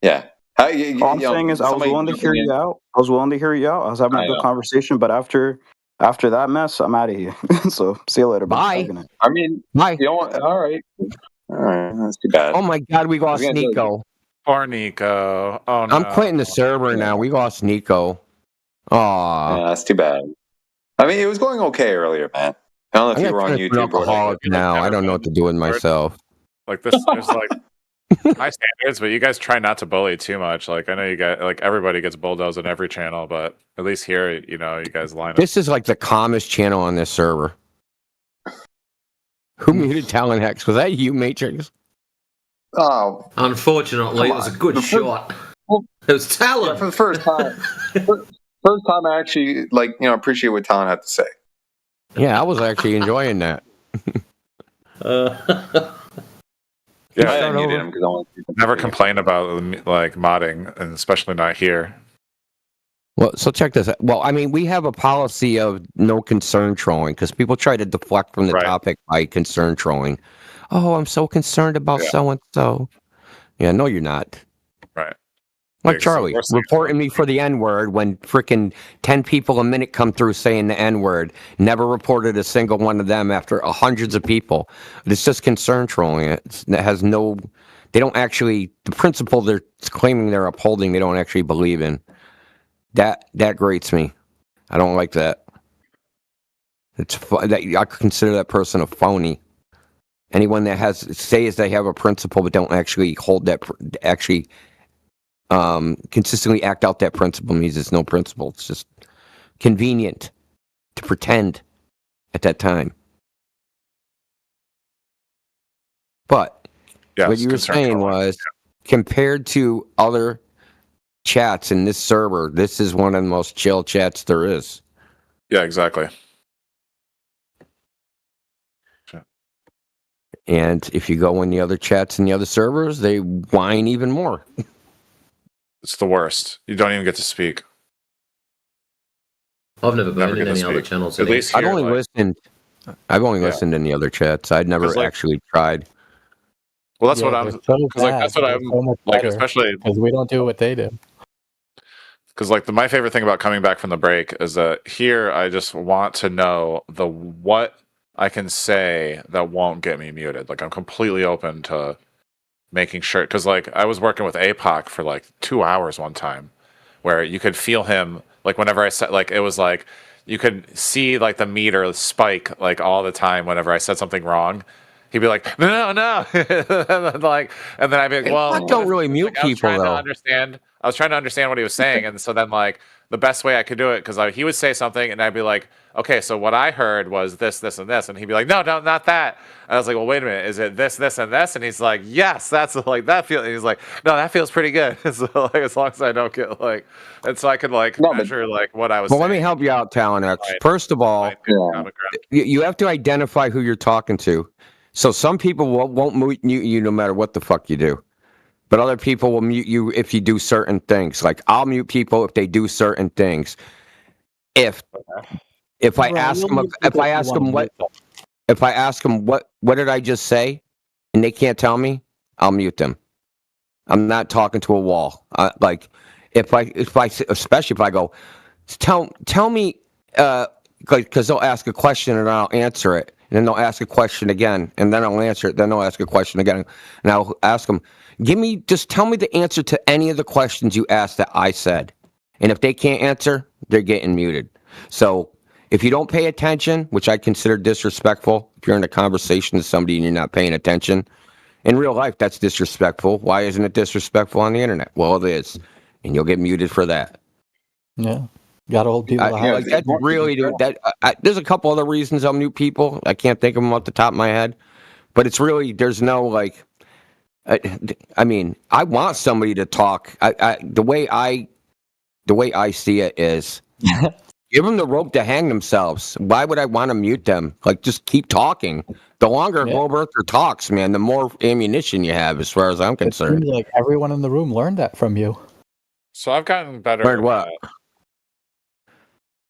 Yeah.
All I'm saying is I was willing to hear you out. I was having a good conversation, but after that mess, I'm out of here. So see you later.
Bye.
I mean,
bye.
All right. That's too bad.
Oh my God, we lost Nico.
Poor Nico. Oh no.
I'm quitting the server now. We lost Nico. Aw.
Yeah, that's too bad. I mean, it was going okay earlier, man. I don't know if you were on YouTube or whatever.
Now I don't know what to do with myself.
Like this, there's like high standards, but you guys try not to bully too much. Like I know you guys, like everybody gets bulldozed on every channel, but at least here, you guys line up.
This is like the calmest channel on this server. Who muted Talon Hex? Was that you, Matrix?
Oh,
unfortunately, it was a good shot. It was Talon.
Yeah, for the first time. First time I actually appreciate what Talon had to say.
Yeah, I was actually enjoying that.
Yeah,
I muted him because I want to
never complain about like modding, and especially not here.
Well, so check this out. Well, I mean, we have a policy of no concern trolling because people try to deflect from the topic by concern trolling. Oh, I'm so concerned about so and so. Yeah, no, you're not.
Right.
Like Charlie, reporting me for the N-word when freaking 10 people a minute come through saying the N-word. Never reported a single one of them after hundreds of people. It's just concern trolling. It has no... They don't actually... The principle they're claiming they're upholding, they don't actually believe in. That grates me. I don't like that. I consider that person a phony. Anyone that says they have a principle but don't actually hold that... consistently act out that principle means it's no principle. It's just convenient to pretend at that time. But what you were saying was, compared to other chats in this server, this is one of the most chill chats there is.
Yeah, exactly.
And if you go in the other chats in the other servers, they whine even more.
It's the worst. You don't even get to speak.
I've never been in any other channels.
At least here,
I've only listened listened in the other chats. I'd never actually tried.
Well, that's what I'm. That's what I'm like, especially
because we don't do what they do.
Because my favorite thing about coming back from the break is that here I just want to know what I can say that won't get me muted. Like I'm completely open to making sure, because I was working with APOC for 2 hours one time, where you could feel him whenever I said it was you could see the meter spike all the time whenever I said something wrong. He'd be like, no, and then I'd be like, well,
I don't really mute people though.
I was trying to understand what he was saying, and so then the best way I could do it because he would say something and I'd be like, okay, so what I heard was this, this, and this, and he'd be like, no, not that. And I was like, well, wait a minute, is it this, this, and this? And he's like, yes, that's like that feel. And he's like, no, that feels pretty good. So like, as long as I don't get like, and so I could like measure like what I was.
Well,
saying.
let me help you out, Talon X. First of all, you have to identify who you're talking to. So some people won't mute you no matter what the fuck you do. But other people will mute you if you do certain things. Like I'll mute people if they do certain things. If I ask them what did I just say, and they can't tell me, I'll mute them. I'm not talking to a wall. Like if I especially if I go, tell me, because they'll ask a question and I'll answer it, and then they'll ask a question again, and then I'll answer it. Then they'll ask a question again, and I'll ask them. Just tell me the answer to any of the questions you asked that I said. And if they can't answer, they're getting muted. So if you don't pay attention, which I consider disrespectful, if you're in a conversation with somebody and you're not paying attention, in real life, that's disrespectful. Why isn't it disrespectful on the internet? Well, it is. And you'll get muted for that.
Yeah. Got to hold people
like that's really, there's a couple other reasons I'll mute people. I can't think of them off the top of my head. But it's really, there's no like, I mean, I want somebody to talk. The way I see it is, give them the rope to hang themselves. Why would I want to mute them? Like, just keep talking. The longer Globe Earther talks, man, the more ammunition you have, as far as I'm concerned.
It seems like everyone in the room learned that from you.
So I've gotten better.
Learned what?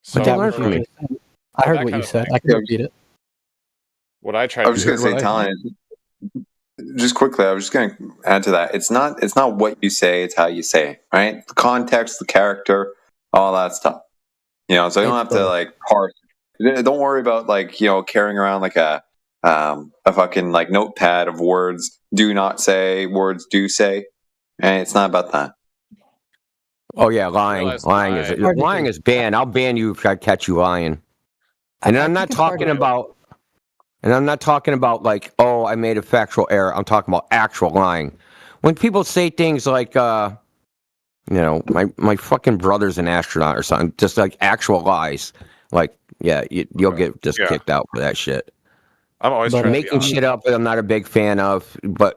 So
I heard what you said. I can repeat it.
What I tried.
I was just going to say, Talon. Just quickly, I was just going to add to that. It's not what you say; it's how you say it, right? The context, the character, all that stuff. You know, so you don't have to like parse. Don't worry about like carrying around like a fucking like notepad of words. Do not say words. Do say, and it's not about that.
Oh yeah, lying is banned. I'll ban you if I catch you lying. And I'm not talking about. And I'm not talking about like, oh, I made a factual error. I'm talking about actual lying. When people say things like, my fucking brother's an astronaut or something, just like actual lies, like, yeah, you'll get kicked out for that shit.
I'm always
making shit up that I'm not a big fan of, but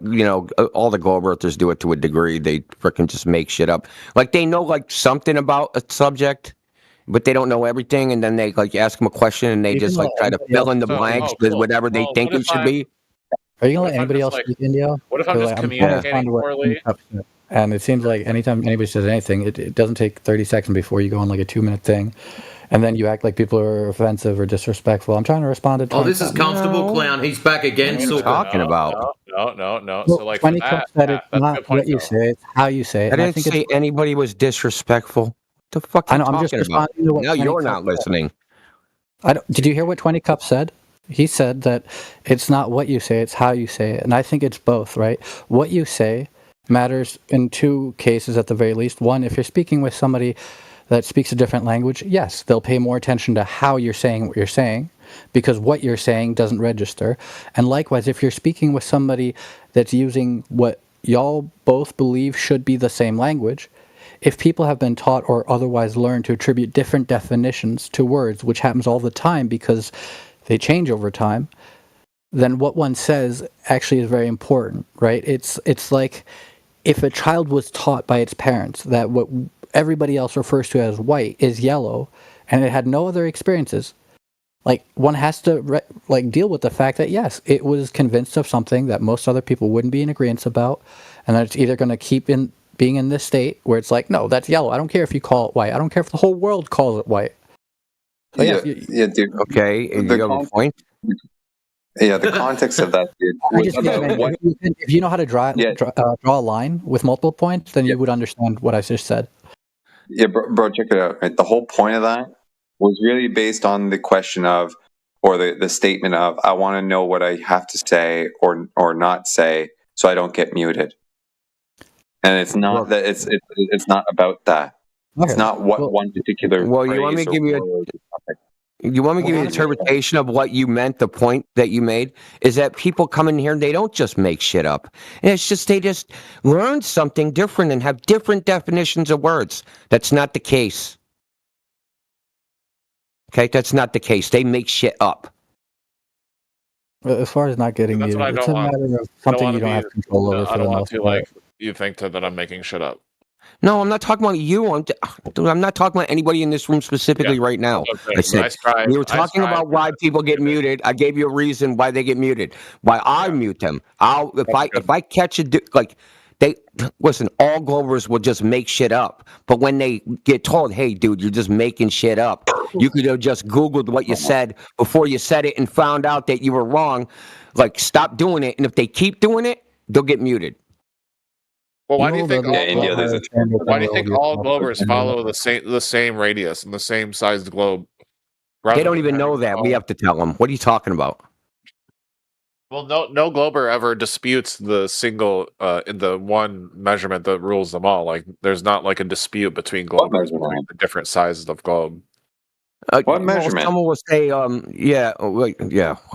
all the Globe Earthers do it to a degree. They freaking just make shit up. Like they know like something about a subject, but they don't know everything, and then they like ask them a question, and they just like try to fill in the blanks with whatever they think it should be.
Are you gonna let anybody else speak, Indio?
What if I'm just communicating poorly?
And it seems like anytime anybody says anything, it doesn't take 30 seconds before you go on like a 2-minute thing, and then you act like people are offensive or disrespectful. I'm trying to respond to.
Oh, this is comfortable, clown. He's back again.
What are you talking about?
No.
Well,
So like,
20 Cup said it's not what you say, it's how you say it.
I didn't say anybody was disrespectful. The fuck
I know. I'm just
about?
responding to what
Now you're not listening.
Did you hear what 20 Cup said? He said that it's not what you say, it's how you say it. And I think it's both, right? What you say matters in two cases at the very least. One, if you're speaking with somebody that speaks a different language, yes, they'll pay more attention to how you're saying what you're saying because what you're saying doesn't register. And likewise, if you're speaking with somebody that's using what y'all both believe should be the same language, if people have been taught or otherwise learned to attribute different definitions to words, which happens all the time because they change over time, then what one says actually is very important, right? It's like if a child was taught by its parents that what everybody else refers to as white is yellow, and it had no other experiences, like one has to deal with the fact that yes, it was convinced of something that most other people wouldn't be in agreement about, and that it's either going to keep being in this state where it's like, no, that's yellow. I don't care if you call it white. I don't care if the whole world calls it white. So
yeah, dude.
Okay, and you have a point.
Yeah, the context of that, dude.
If you know how to draw a line with multiple points, then you would understand what I just said.
Yeah, bro, check it out. Right? The whole point of that was really based on the question of, or the statement of, I want to know what I have to say or not say, so I don't get muted. And it's not that it's not about that. Okay. It's not what one particular.
Well, you want me to give you you want me to give you an interpretation of what you meant? The point that you made is that people come in here and they don't just make shit up. And it's just they just learn something different and have different definitions of words. That's not the case. Okay, that's not the case. They make shit up.
As far as not getting
That's what I
muted, it's
don't
a
want.
matter of something you don't have control over
I
for the
don't want
most
to
part.
like you think that I'm making shit up.
No, I'm not talking about you. I'm not talking about anybody in this room specifically right now. I said we were talking about why people get muted. I gave you a reason why they get muted. Why I mute them. If I catch like they listen, all Globers will just make shit up. But when they get told, "Hey, dude, you're just making shit up," you could have just Googled what you said before you said it and found out that you were wrong. Like, stop doing it. And if they keep doing it, they'll get muted.
Well, why do you think why do you think all Globers follow the same radius and the same sized globe?
They don't even know that. We have to tell them. What are you talking about?
Well, no Glober ever disputes the single in the one measurement that rules them all. Like, there's not like a dispute between Globers between the different sizes of globe.
What measurement?
Someone will say, what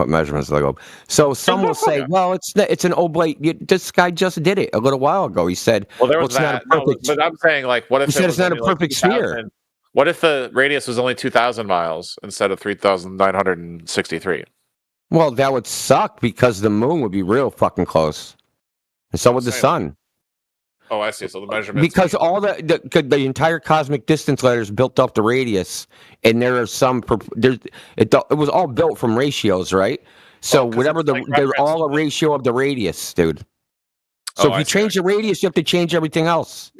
measurement is the globe? So some will say, well, it's an oblate. This guy just did it a little while ago. He said,
well, there was
it's
that.
not a perfect.
But I'm saying, like, what if
he said it's not a
only,
perfect
like,
sphere?
What if the radius was only 2,000 miles instead of 3,963?
Well, that would suck because the moon would be real fucking close, and so would the sun.
Oh, I see. So the measurement
Because all the entire cosmic distance letters built off the radius, and there are some. It was all built from ratios, right? So whatever they're all a ratio of the radius, dude. So if you change the radius, you have to change everything else.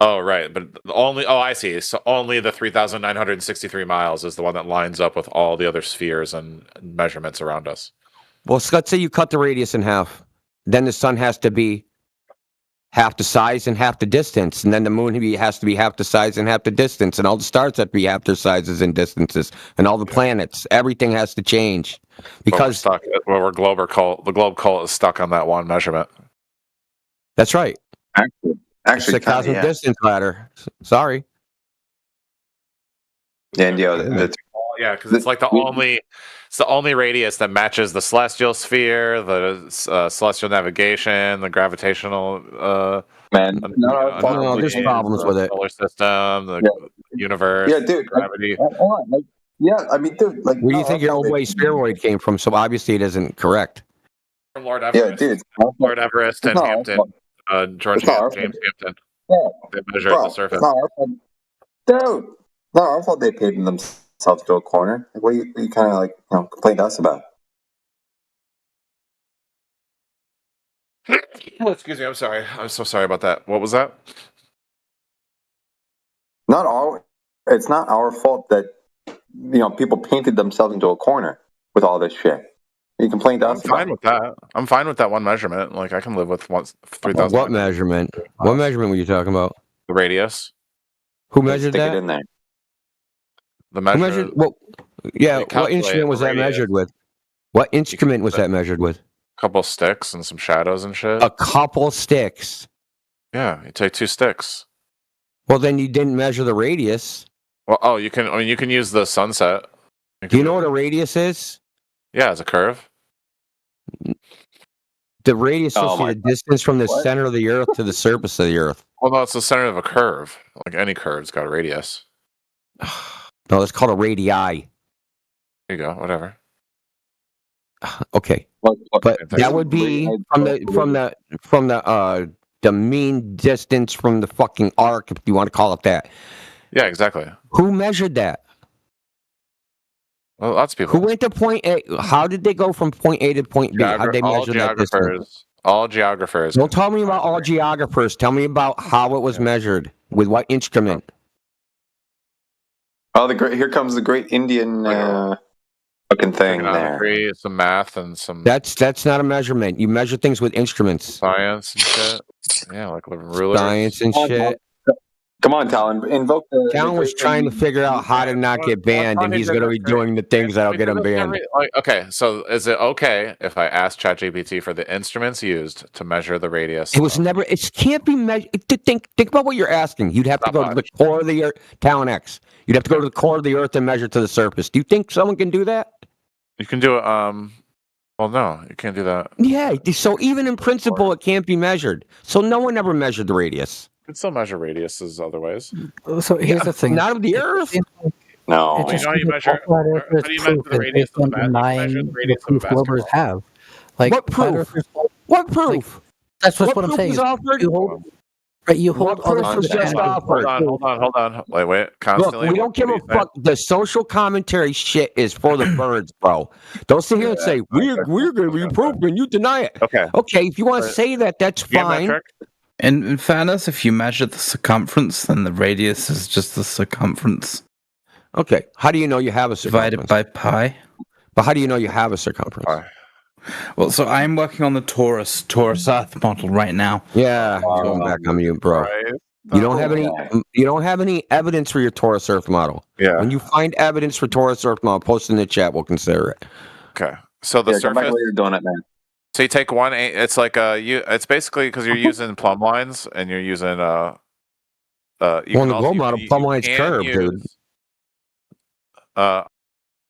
Oh, right. But only. Oh, I see. So only the 3,963 miles is the one that lines up with all the other spheres and measurements around us.
Well, so let's say you cut the radius in half, then the sun has to be half the size and half the distance, and then the moon has to be half the size and half the distance, and all the stars have to be half their sizes and distances, and all the planets. Everything has to change because
the globe cult is stuck on that one measurement.
That's right.
Actually,
it's the cosmic distance ladder. Sorry.
And
yeah, because it's like it's the only radius that matches the celestial sphere, the celestial navigation, the gravitational.
Man,
there's problems with it.
Solar system, the universe,
yeah, dude,
gravity.
I mean, dude, like,
where do you think your old spheroid came from? So obviously it isn't correct.
From Lord Everest.
Yeah, dude,
Lord Everest and Hampton, James Hampton.
Yeah,
they measured the surface.
Dude, no, I thought they paid themselves to a corner. Like, what are you kind of like, complain to us about?
Oh, excuse me. I'm sorry. I'm so sorry about that. What was that?
It's not our fault that people painted themselves into a corner with all this shit. You complain to us.
I'm fine with that. I'm fine with that one measurement. Like, I can live with 3,000.
What measurement? What measurement were you talking about?
The radius.
Who measured that?
Stick it in there.
The measure.
What instrument was that measured with? What instrument was that measured with?
A couple sticks and some shadows and shit.
A couple sticks.
Yeah, you take 2 sticks.
Well, then you didn't measure the radius.
Well, you can use the sunset.
Do you know what a radius is?
Yeah, it's a curve.
The radius is the distance from the center of the Earth to the surface of the Earth.
Well, no, it's the center of a curve. Like any curve's got a radius.
No, it's called a radii.
There you go. Whatever.
Okay, but that would be from the mean distance from the fucking arc, if you want to call it that.
Yeah, exactly.
Who measured that?
Well, lots of people.
Who went to point A? How did they go from point A to point B? How did they measure that distance?
All geographers.
Don't tell me about all geographers. Tell me about how it was measured. With what instrument?
Oh, here comes the great Indian fucking thing there.
Some math and some.
That's not a measurement. You measure things with instruments.
Science and shit. Yeah, like rulers.
Science and shit.
Come on, Talon. Invoke the.
Talon was trying to figure out how to not get banned, and he's going to be doing the things that'll get him banned.
Okay, so is it okay if I ask ChatGPT for the instruments used to measure the radius?
It was never. It can't be measured. Think about what you're asking. You'd have to go to the core of the Earth. Talon X. You'd have to go to the core of the Earth and measure to the surface. Do you think someone can do that?
You can do it. Well, no, you can't do that.
Yeah. So even in principle, it can't be measured. So no one ever measured the radius.
You can still measure radiuses other ways.
So here's the thing.
Not of the Earth.
No.
It just
How do you measure?
flat earthers
How do you measure
proof
the
is
radius
based
of
on
the measure
denying
the
the
radius of a
proof lovers
basketball?
have. Like
What
flat
proof?
earthers,
What proof?
that's
What
what I'm
proof
saying.
is
Is
offered?
you hold, right? You hold
What proof
others
was
to
just
standard.
offered?
Hold on. Wait.
Look,
Constantly.
we don't give a
what are you
fuck. The social commentary shit is for the birds, bro. Don't sit here and say we're going to be proof and you deny it.
Okay.
Okay, if you want to say that, that's fine.
Geometric?
In fairness, if you measure the circumference, then the radius is just the circumference.
Okay. How do you know you have a circumference?
Divided by pi.
But how do you know you have a circumference?
Well, so I'm working on the torus Earth model right now.
Yeah, going back on mute, bro. You don't have any. You don't have any evidence for your torus Earth model.
Yeah.
When you find evidence for torus Earth model, post in the chat. We'll consider it.
Okay. So the
Come back
surface.
later, donut man.
So you take one. It's like it's basically because you're using plumb lines and you're using you
Well, in
can
the
also
globe model,
you
plumb line's
can
curved, dude.
use,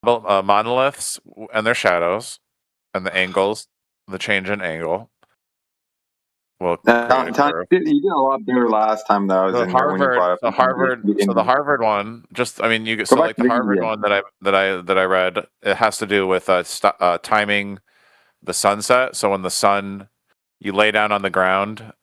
monoliths and their shadows and the angles, the change in angle. Well,
You did a lot better last time that I was
the
in here when you brought up
the Harvard one. Just I mean,
Go back
like
to
the
the
Harvard
India.
one that I read. It has to do with timing the sunset. So when the sun, you lay down on the ground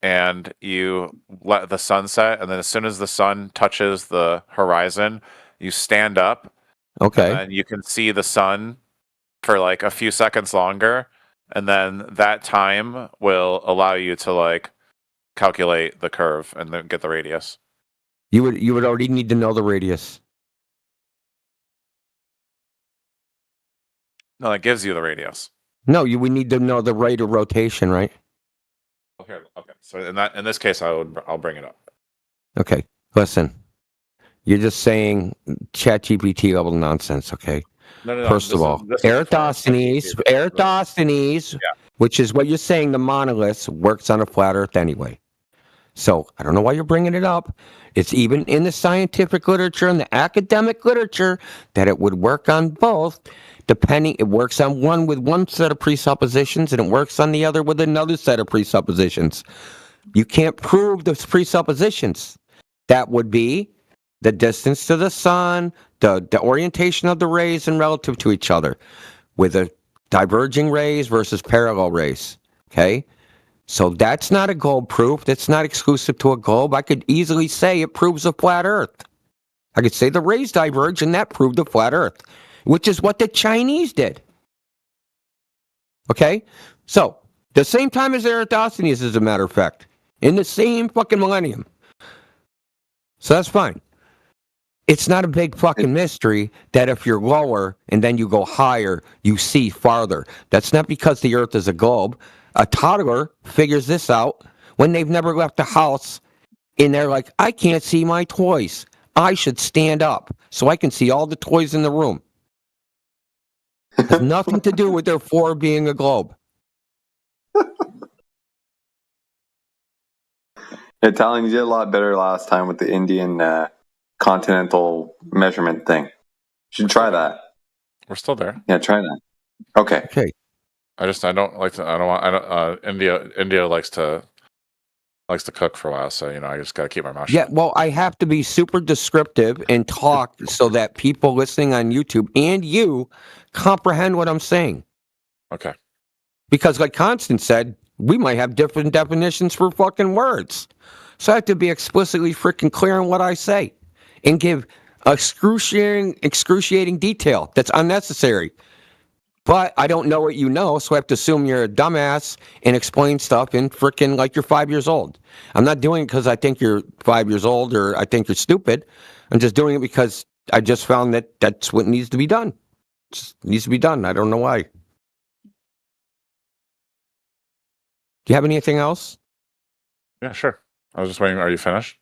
and you let the sun set, and then as soon as the sun touches the horizon, you stand up.
Okay.
And you can see the sun for like a few seconds longer, and then that time will allow you to like calculate the curve and then get the radius.
You would already need to know the radius.
No, that gives you the radius.
No, you would need to know the rate of rotation, right?
Okay. So in this case, I'll bring it up.
Okay. Listen, you're just saying ChatGPT level nonsense. Okay.
No.
First of all, Eratosthenes, which is what you're saying, the monoliths works on a flat Earth anyway. So I don't know why you're bringing it up. It's even in the scientific literature and the academic literature that it would work on both. It works on one with one set of presuppositions and it works on the other with another set of presuppositions. You can't prove those presuppositions. That would be the distance to the sun, the orientation of the rays and relative to each other, with a diverging rays versus parallel rays. Okay? So that's not a globe proof. That's not exclusive to a globe. I could easily say it proves a flat Earth. I could say the rays diverge and that proved a flat Earth, which is what the Chinese did. Okay? So, the same time as Eratosthenes, as a matter of fact, in the same fucking millennium. So that's fine. It's not a big fucking mystery that if you're lower and then you go higher, you see farther. That's not because the Earth is a globe. A toddler figures this out when they've never left the house and they're like, I can't see my toys. I should stand up so I can see all the toys in the room. It has nothing to do with their floor being a globe.
Talon, you did a lot better last time with the Indian continental measurement thing. You should try that.
We're still there.
Yeah, try that. Okay.
India likes to cook for a while, so I just gotta keep my mouth shut.
Yeah, well, I have to be super descriptive and talk so that people listening on YouTube and you comprehend what I'm saying.
Okay.
Because like Constance said, we might have different definitions for fucking words. So I have to be explicitly freaking clear on what I say and give excruciating detail that's unnecessary. But I don't know what you know, so I have to assume you're a dumbass and explain stuff in freaking like you're 5 years old. I'm not doing it because I think you're 5 years old or I think you're stupid. I'm just doing it because I just found that that's what needs to be done. It just needs to be done. I don't know why. Do you have anything else?
Yeah, sure. I was just waiting. Are you finished?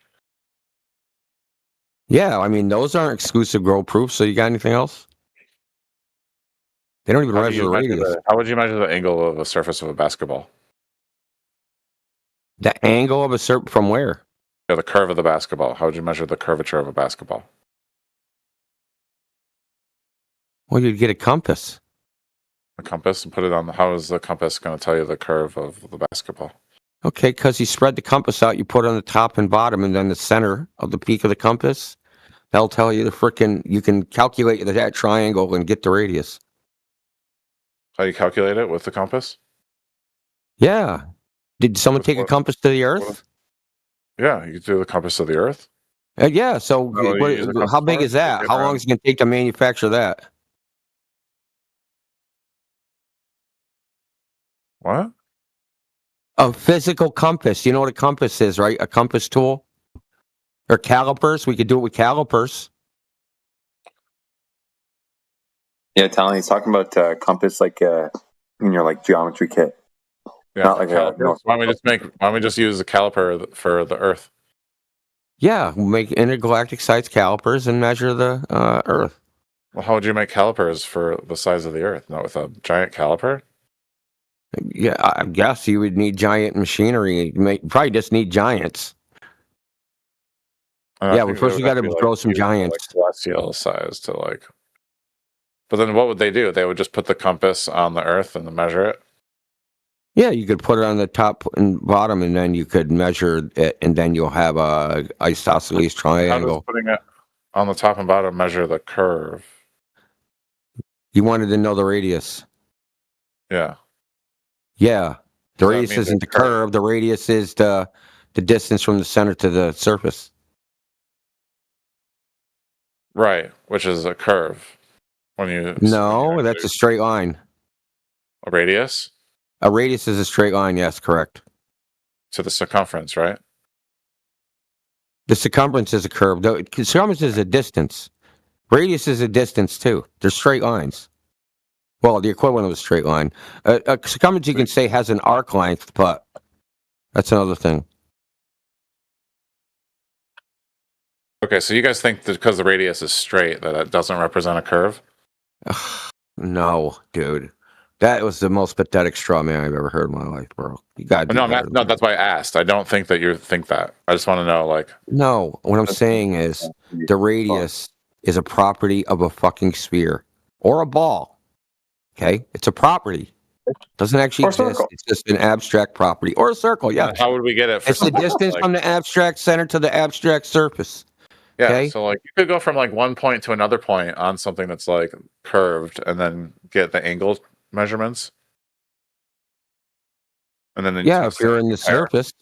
Yeah, I mean, those aren't exclusive grow proofs, so you got anything else? They don't even measure the radius.
How would you measure the angle of the surface of a basketball?
The angle of a from where?
Yeah, the curve of the basketball. How would you measure the curvature of a basketball?
Well, you'd get a compass.
A compass and put it on. How is the compass going to tell you the curve of the basketball?
Okay, because you spread the compass out, you put it on the top and bottom, and then the center of the peak of the compass. They'll tell you the frickin' you can calculate that triangle and get the radius.
How you calculate it with the compass?
Yeah. Did someone take a compass to the Earth?
Yeah, you do the compass of the Earth.
Yeah. So
what do you use a compass
how big
for?
is that?
Get
How long
around.
is it going to take to manufacture that?
What?
A physical compass. You know what a compass is, right? A compass tool? Or calipers. We could do it with calipers.
Yeah, Talon, he's talking about compass like in your like geometry kit.
Yeah,
Not like
calipers. Why don't we just use a caliper for the Earth?
Yeah, make intergalactic size calipers and measure the Earth.
Well, how would you make calipers for the size of the Earth? Not with a giant caliper?
Yeah, I guess you would need giant machinery. Probably just need giants.
I
Yeah,
think
first
they
we
would
got to
have
throw some
use,
giants.
celestial size to like. But then what would they do? They would just put the compass on the Earth and measure it.
Yeah, you could put it on the top and bottom, and then you could measure it, and then you'll have a isosceles
How does
triangle.
putting it on the top and bottom measure the curve?
You wanted to know the radius.
Yeah.
Yeah, the
So that
radius
means
isn't the
it's curved.
curve. The radius is the distance from the center to the surface.
Right, which is a curve. When you
No, that's a straight line.
a radius
A radius is a straight line. Yes, correct.
to the circumference, right?
The circumference is a curve. The circumference is a distance. Radius is a distance too. They're straight lines. Well, the equivalent of a straight line. A circumference you can say has an arc length, but that's another thing.
Okay, so you guys think that because the radius is straight that it doesn't represent a curve?
No, dude. That was the most pathetic straw man I've ever heard in my life, bro. You got
No, no, that's why I asked. I don't think that you think that. I just want to know, like,
No, what I'm saying is the radius is a property of a fucking sphere or a ball. Okay? It's a property. Doesn't actually
Or
exist.
circle.
It's just an abstract property. Or a circle, yeah.
how would we get it? For
It's the
something
distance
like-
from the abstract center to the abstract surface.
Yeah,
okay?
so like you could go from like one point to another point on something that's like curved, and then get the angle measurements, and then
Yeah, if you're in the surface.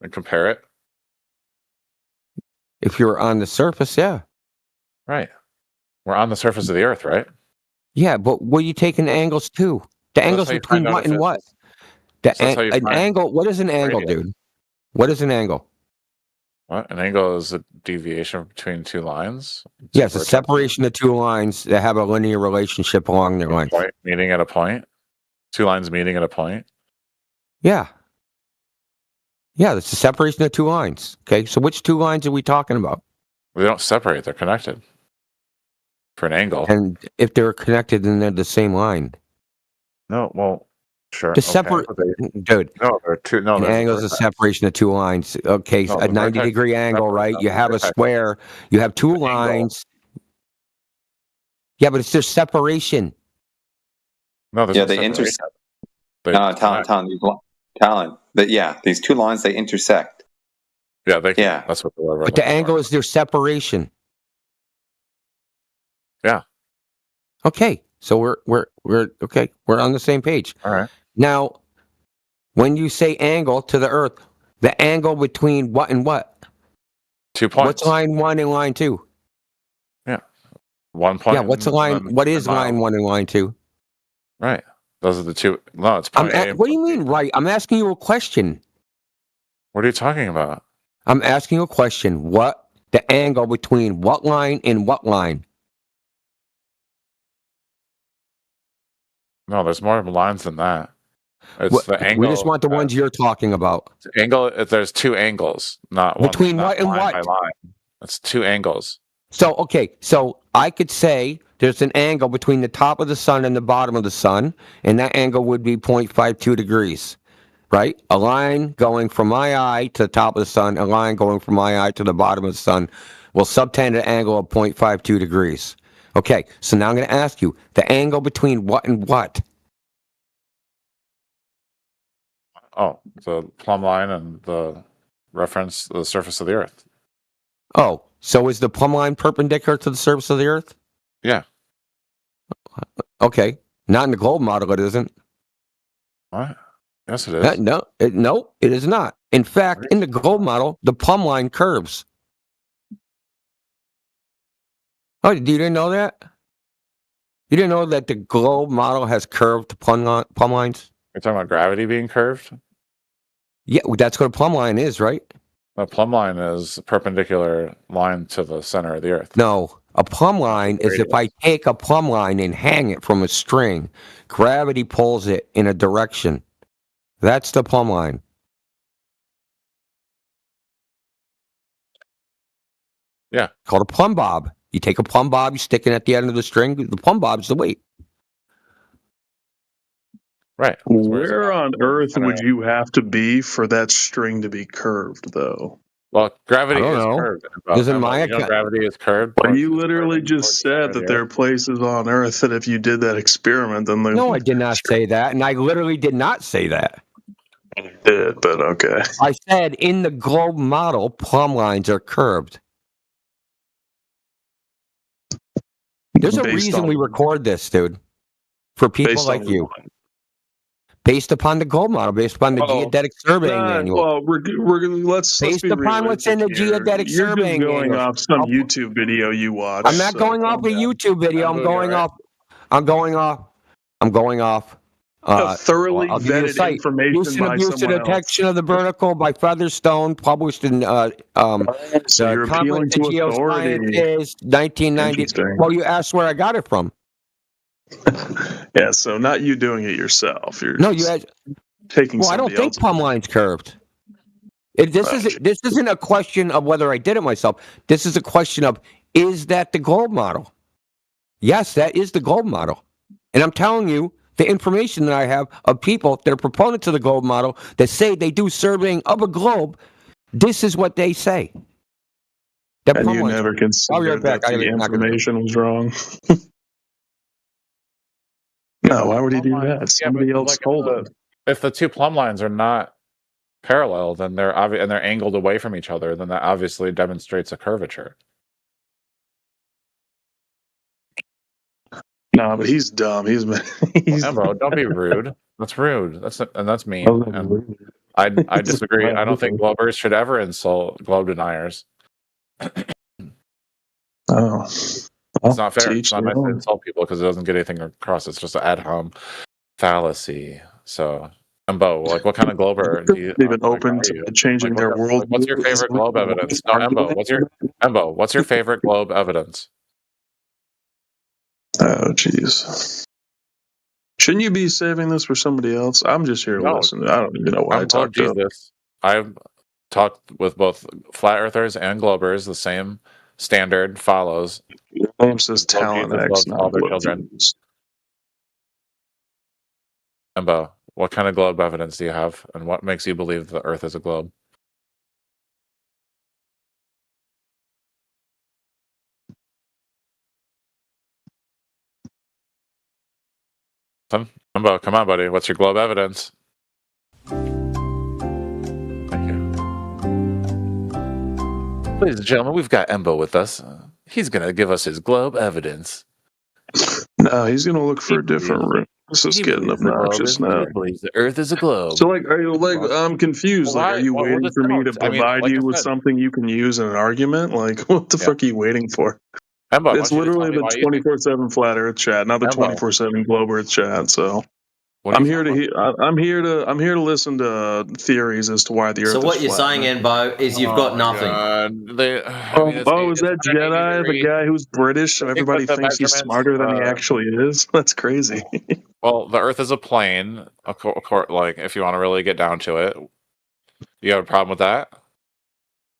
and compare it.
If you're on the surface, yeah.
Right, we're on the surface of the Earth, right?
Yeah, but what are you taking the angles to? The angles
how you
between
find out
what
if
and
it's-
what?
So that's how you
An
find
angle, what is an angle,
radius.
dude? What is an angle?
What an angle is a deviation between two lines.
Yes, a separation of two lines that have a linear relationship along their length.
Point meeting at a point. Two lines meeting at a point.
Yeah. Yeah, that's the separation of two lines. Okay, so which two lines are we talking about?
They don't separate; they're connected. For an angle.
And if they're connected, then they're the same line.
No, well, sure.
The separate, dude.
No, there are two. No,
An
there's
angle is a separation of two lines. Okay,
No,
a
the
90-degree angle, right? You have a square. You have two lines. Yeah, but it's just separation.
No, there's
Yeah,
no
they
separation.
intersect.
They
Talon. Yeah, these two lines they intersect.
Yeah, they.
Yeah,
that's what the word.
But the angle is their separation.
Yeah.
Okay, so we're okay. We're on the same page.
All right.
Now, when you say angle to the Earth, the angle between what and what?
2 points.
What's line 1 and line 2?
Yeah. 1 point.
Yeah, what's the line? What is line 1 and line 2?
Right. Those are the two. No, it's point A.
What do you mean, right? I'm asking you a question.
What are you talking about?
I'm asking you a question. What the angle between what line and what line?
No, there's more lines than that. It's the angle.
We just want the ones you're talking about.
Angle. There's two angles, not one.
Between
not
what and
line
what?
by line. It's two angles.
So, okay, so I could say there's an angle between the top of the sun and the bottom of the sun, and that angle would be 0.52 degrees, right? A line going from my eye to the top of the sun, a line going from my eye to the bottom of the sun will subtend an angle of 0.52 degrees. Okay, so now I'm going to ask you, the angle between what and what?
Oh, the plumb line and the reference, the surface of the Earth.
Oh, So is the plumb line perpendicular to the surface of the Earth?
Yeah.
Okay. Not in the globe model, it isn't.
What? Yes, it is.
No, it is not. In fact, in the globe model, the plumb line curves. Oh, you didn't know that? You didn't know that the globe model has curved plumb lines?
You're talking about gravity being curved?
Yeah, that's what a plumb line is, right?
The plumb line is a perpendicular line to the center of the Earth.
No, a plumb line is if I take a plumb line and hang it from a string, gravity pulls it in a direction. That's the plumb line.
Yeah.
Called a plumb bob. You take a plumb bob, you stick it at the end of the string. The plumb bob's the weight.
Right.
Where on Earth would you have to be for that string to be curved, though?
Well, gravity
I don't
is
know.
curved.
Isn't my
gravity is curved?
Well, you literally just said that there are places on Earth that if you did that experiment, then the
No, I did not say that, and I literally did not say that.
You did, but okay.
I said in the globe model, plumb lines are curved. There's a reason we record this, dude. For people like you. Based upon the globe model, based upon the geodetic surveying manual.
Well, let's
based
be
upon what's in the geodetic
You're
surveying
just going
manual.
off some YouTube video you watched.
I'm not going off a YouTube video. I'm going off.
Thoroughly
I'll give you a
vetted
site.
information
Houston
by
Abuse and
someone else.
Detection of the Vertical by Featherstone, published in
So you're
the
appealing
Conference of
to authority.
Geosciences, 1990.
Interesting.
Well, you asked where I got it from.
Yeah, so not you doing it yourself. You're
No, you asked.
taking
Well, I don't
somebody
think
else's.
plumb line's curved. This isn't a question of whether I did it myself. This is a question of, is that the globe model? Yes, that is the globe model. And I'm telling you, the information that I have of people that are proponents of the globe model that say they do surveying of a globe, this is what they say.
And you never considered that the information was wrong. No, why would he do that? Somebody else told him.
If the two plumb lines are not parallel, then they're and they're angled away from each other, then that obviously demonstrates a curvature.
No, but he's dumb. He's
Bro, don't be rude. That's rude. That's mean. And I disagree. I don't think Globers should ever insult globe deniers.
Oh.
It's not fair. It's not nice to insult people because it doesn't get anything across. It's just an ad hom fallacy. So, Embo, like, what kind of glober do you
even open to changing their world?
What's your favorite globe evidence? No, Embo, what's your favorite globe evidence?
Oh, jeez. Shouldn't you be saving this for somebody else? I'm just here to listen. I don't even know why I talked to
Jesus. I've talked with both flat earthers and globers. The same standard follows.
Your name says Talon X, not
their children. Embo, what kind of globe evidence do you have, and what makes you believe the Earth is a globe? Embo, come on, buddy. What's your globe evidence? Thank you. Ladies and gentlemen, we've got Embo with us. He's going to give us his globe evidence.
No, he's going to look for a different room. This is getting obnoxious now.
He believes the Earth is a globe.
So, I'm confused.
Well,
are you waiting for me to provide you with something you can use in an argument? Like, what the fuck are you waiting for?
Embo,
It's literally the 24/7 Flat Earth chat, not the 24/7 Globe Earth chat. So, I'm here to listen to theories as to why the Earth.
So
is
what you're
flat.
saying, Embo, is you've got nothing.
Is that Jedi, the guy who's British, so everybody thinks he's smarter than he actually is? That's crazy.
Well, the Earth is a plane. Like, if you want to really get down to it, you have a problem with that?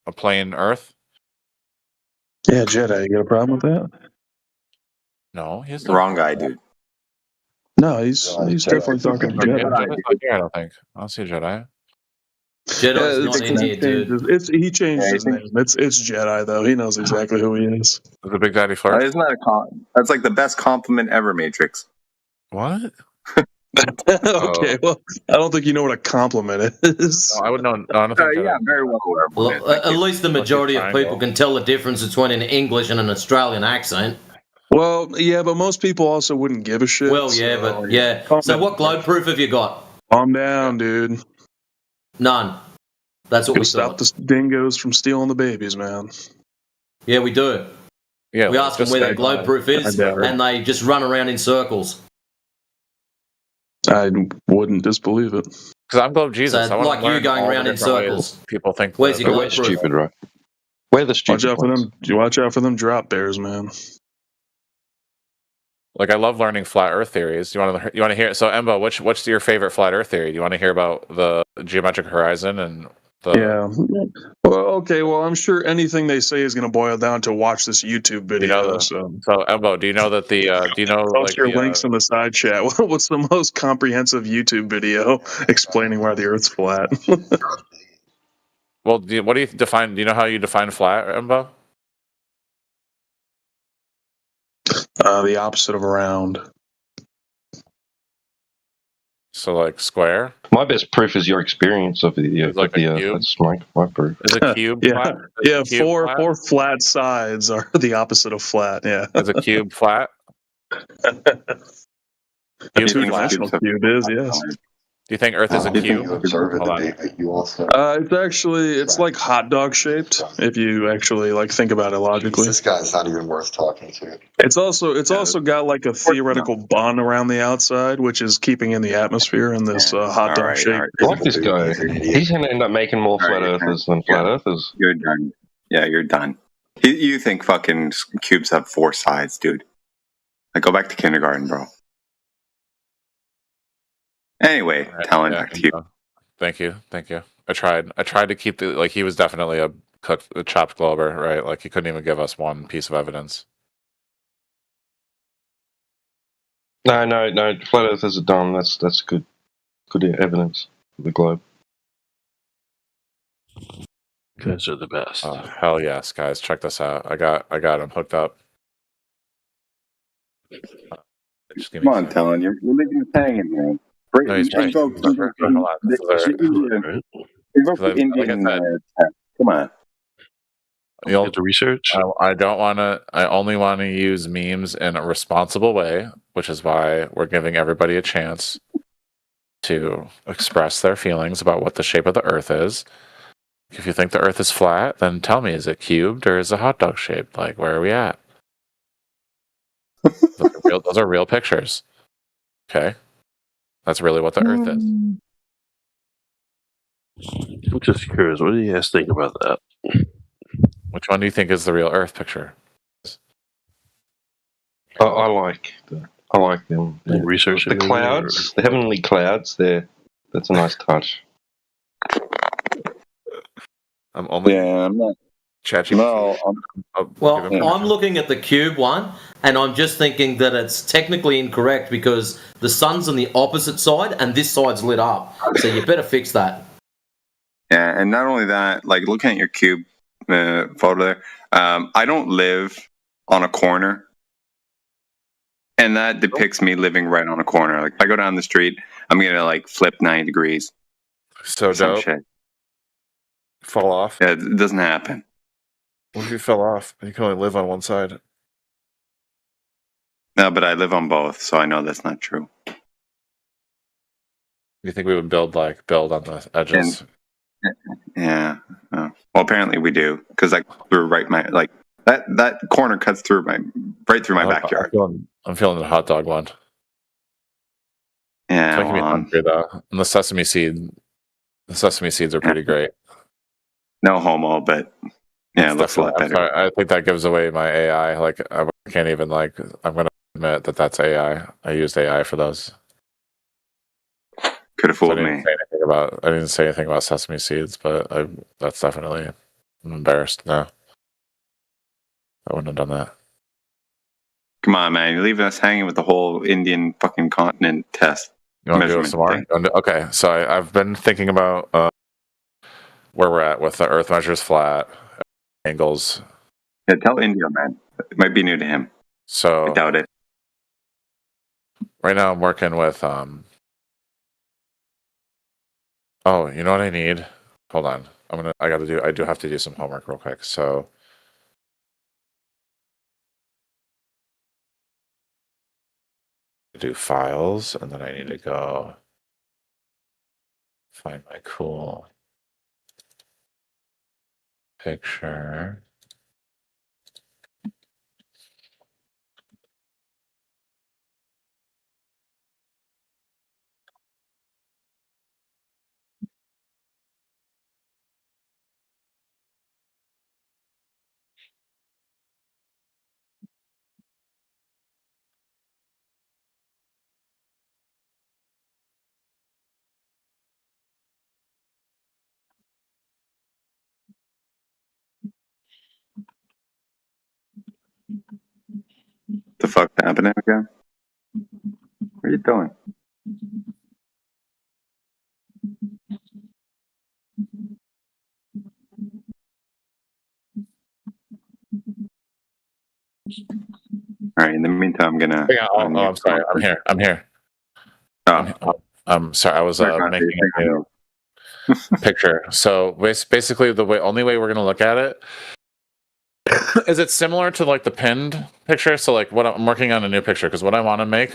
A plane Earth?
Yeah, Jedi. You got a problem with that?
No, he's
the wrong guy, dude.
No, he's definitely talking Jedi.
I don't think. I don't see a Jedi.
Jedi's not in here, dude.
He changed his name. It's Jedi though. He knows exactly who he is.
The Big Daddy Flirt.
Isn't that that's like the best compliment ever, Matrix?
What?
Okay, well, I don't think you know what a compliment is.
No, I would know. No, I don't think that.
Yeah, I'm very well aware.
Well, at least the majority of people can tell the difference between an English and an Australian accent.
Well, yeah, but most people also wouldn't give a shit.
Well, yeah,
so,
but yeah. So what globe proof have you got?
Calm down, dude.
None. That's what
Gotta
we
stop
thought.
the dingoes from stealing the babies, man.
Yeah, we do.
Yeah,
we ask them where their globe proof is,
I doubt it.
and they just run around in circles.
I wouldn't disbelieve it.
Because I'm Globe Jesus.
So,
I wanna
like you
learn
going
all the
around in
different ways
circles.
People think.
Where's
that-
your globe proof?
Stupid, right? We're the stupid
Watch out for
ones.
them. You watch out for them drop bears, man.
Like I love learning flat Earth theories. You want to hear? So Embo, what's your favorite flat Earth theory? Do you want to hear about the geometric horizon and the?
Yeah. Well, okay. Well, I'm sure anything they say is going to boil down to watch this YouTube video. So
Embo, do you know that the? Do you know
post
like
your
the,
links in the side chat. What's the most comprehensive YouTube video explaining why the Earth's flat?
Well, what do you define? Do you know how you define flat, Embo?
The opposite of round.
So like square.
My best proof is your experience of the Earth.
like a cube?
That's my proof.
Is a cube
Yeah,
flat?
yeah.
Is a cube flat?
Four flat sides are the opposite of flat. Yeah.
Is a cube flat?
Two-dimensional cube is, yes.
Do you think Earth is a cube?
It's like hot dog shaped if you actually like think about it logically.
This guy's not even worth talking to.
It's also got like a theoretical bun around the outside, which is keeping in the atmosphere in this hot dog shape.
I like this guy. He's going to end up making more flat earthers than flat earthers.
You're done. Yeah, you're done. You think fucking cubes have four sides, dude? Like, go back to kindergarten, bro. Anyway, Talon, back to you.
Thank you. I tried to keep he was definitely a chopped glober, right? Like he couldn't even give us one piece of evidence.
No. Flat earthers are dumb. That's good evidence for the globe.
You guys are the best.
Oh, hell yes, guys! Check this out. I got him hooked up.
Come on, Talon, you're leaving us hanging, man.
No, he's right.
Invoke the Indian test. Come on.
You'll
get the research.
I don't want to. I only want to use memes in a responsible way, which is why we're giving everybody a chance to express their feelings about what the shape of the Earth is. If you think the Earth is flat, then tell me: is it cubed or is it hot dog shaped? Like, where are we at? Those are real pictures. Okay, that's really what the Earth is.
I'm just curious. What do you guys think about that?
Which one do you think is the real Earth picture?
I like them.
Research
the clouds, the heavenly clouds. That's a nice touch.
I'm only.
Yeah, I'm not.
Well, I'm looking at the cube one, and I'm just thinking that it's technically incorrect because the sun's on the opposite side, and this side's lit up. So you better fix that.
Yeah, and not only that, like looking at your cube photo there, I don't live on a corner, and that depicts me living right on a corner. Like if I go down the street, I'm gonna like flip 90 degrees.
So dope.
Shit.
Fall off.
Yeah, it doesn't happen.
What if you fell off and you can only live on one side?
No, but I live on both, so I know that's not true.
You think we would build on the edges?
Yeah. Well, apparently we do, because like we're right that corner cuts through right through my backyard.
I'm feeling the hot dog one.
Yeah,
it's making me hungry though. And the sesame seeds are pretty great.
No homo, but yeah, it looks a lot better.
I think that gives away my AI. Like I can't even I'm gonna admit that's AI. I used AI for those.
Could have fooled me.
I didn't say anything about sesame seeds, but that's definitely. I'm embarrassed now. I wouldn't have done that.
Come on, man! You're leaving us hanging with the whole Indian fucking continent test.
You want to do it some more? Okay, so I've been thinking about where we're at with the Earth measures flat angles.
Yeah, tell India, man. It might be new to him.
So
I doubt it.
Right now, I'm working with Oh, you know what I need? Hold on. I do have to do some homework real quick. So do files, and then I need to go find my cool picture.
The fuck's happening again? What are you doing? All right. In the meantime, I'm gonna.
I'm sorry. I'm here. I'm sorry. I was making a new picture. So basically, only way we're gonna look at it is it similar to like the pinned picture. So like what I'm working on a new picture because what I want to make,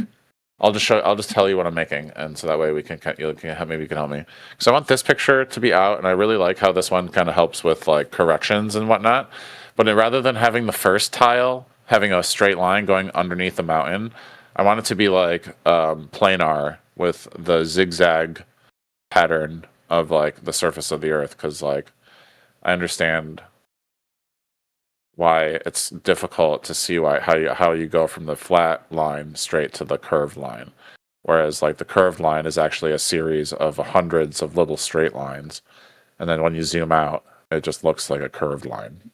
I'll just tell you what I'm making, and so that way maybe you can help me. So I want this picture to be out, and I really like how this one kind of helps with like corrections and whatnot. But rather than having the first tile having a straight line going underneath the mountain, I want it to be like planar with the zigzag pattern of like the surface of the earth, because like I understand why it's difficult to see how you go from the flat line straight to the curved line, whereas like the curved line is actually a series of hundreds of little straight lines, and then when you zoom out it just looks like a curved line.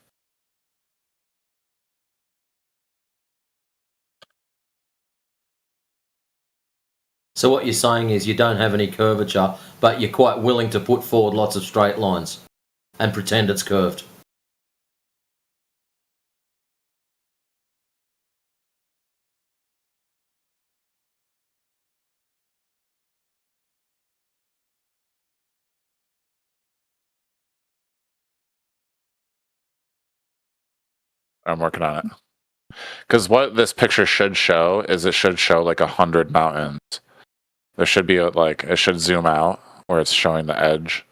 So what you're saying is you don't have any curvature, but you're quite willing to put forward lots of straight lines and pretend it's curved.
I'm working on it. Because what this picture should show is it should show like 100 mountains. There should be it should zoom out where it's showing the edge.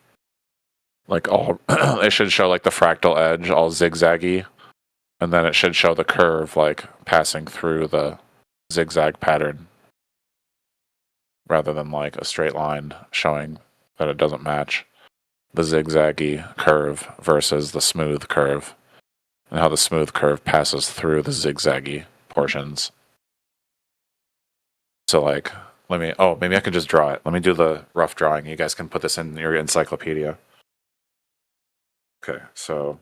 Like all, it should show like the fractal edge all zigzaggy. And then it should show the curve like passing through the zigzag pattern. Rather than like a straight line showing that it doesn't match the zigzaggy curve versus the smooth curve. And how the smooth curve passes through the zigzaggy portions. So like, maybe I can just draw it. Let me do the rough drawing. You guys can put this in your encyclopedia. Okay, so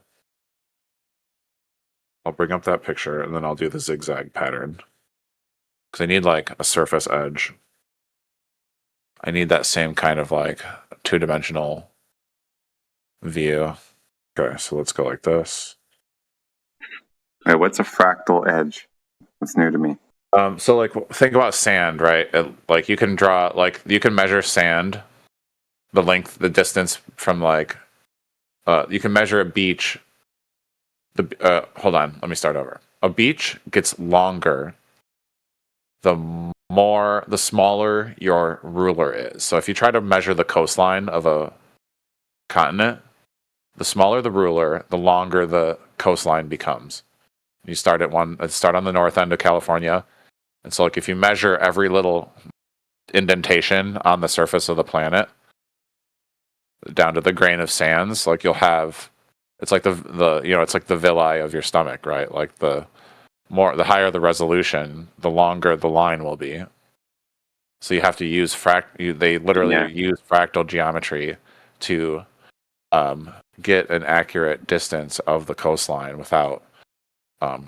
I'll bring up that picture and then I'll do the zigzag pattern. Because I need like a surface edge. I need that same kind of like two-dimensional view. Okay, so let's go like this.
Wait, what's a fractal edge? That's new to me.
So like think about sand, right? Like you can draw, like you can measure sand, the length, the distance from like, you can measure a beach. Hold on, let me start over. A beach gets longer the smaller your ruler is. So if you try to measure the coastline of a continent, the smaller the ruler, the longer the coastline becomes. You start on the north end of California. And so like if you measure every little indentation on the surface of the planet down to the grain of sands, like you'll have, it's like it's like the villi of your stomach, right? Like the higher the resolution, the longer the line will be. So you have to use they literally use fractal geometry to get an accurate distance of the coastline without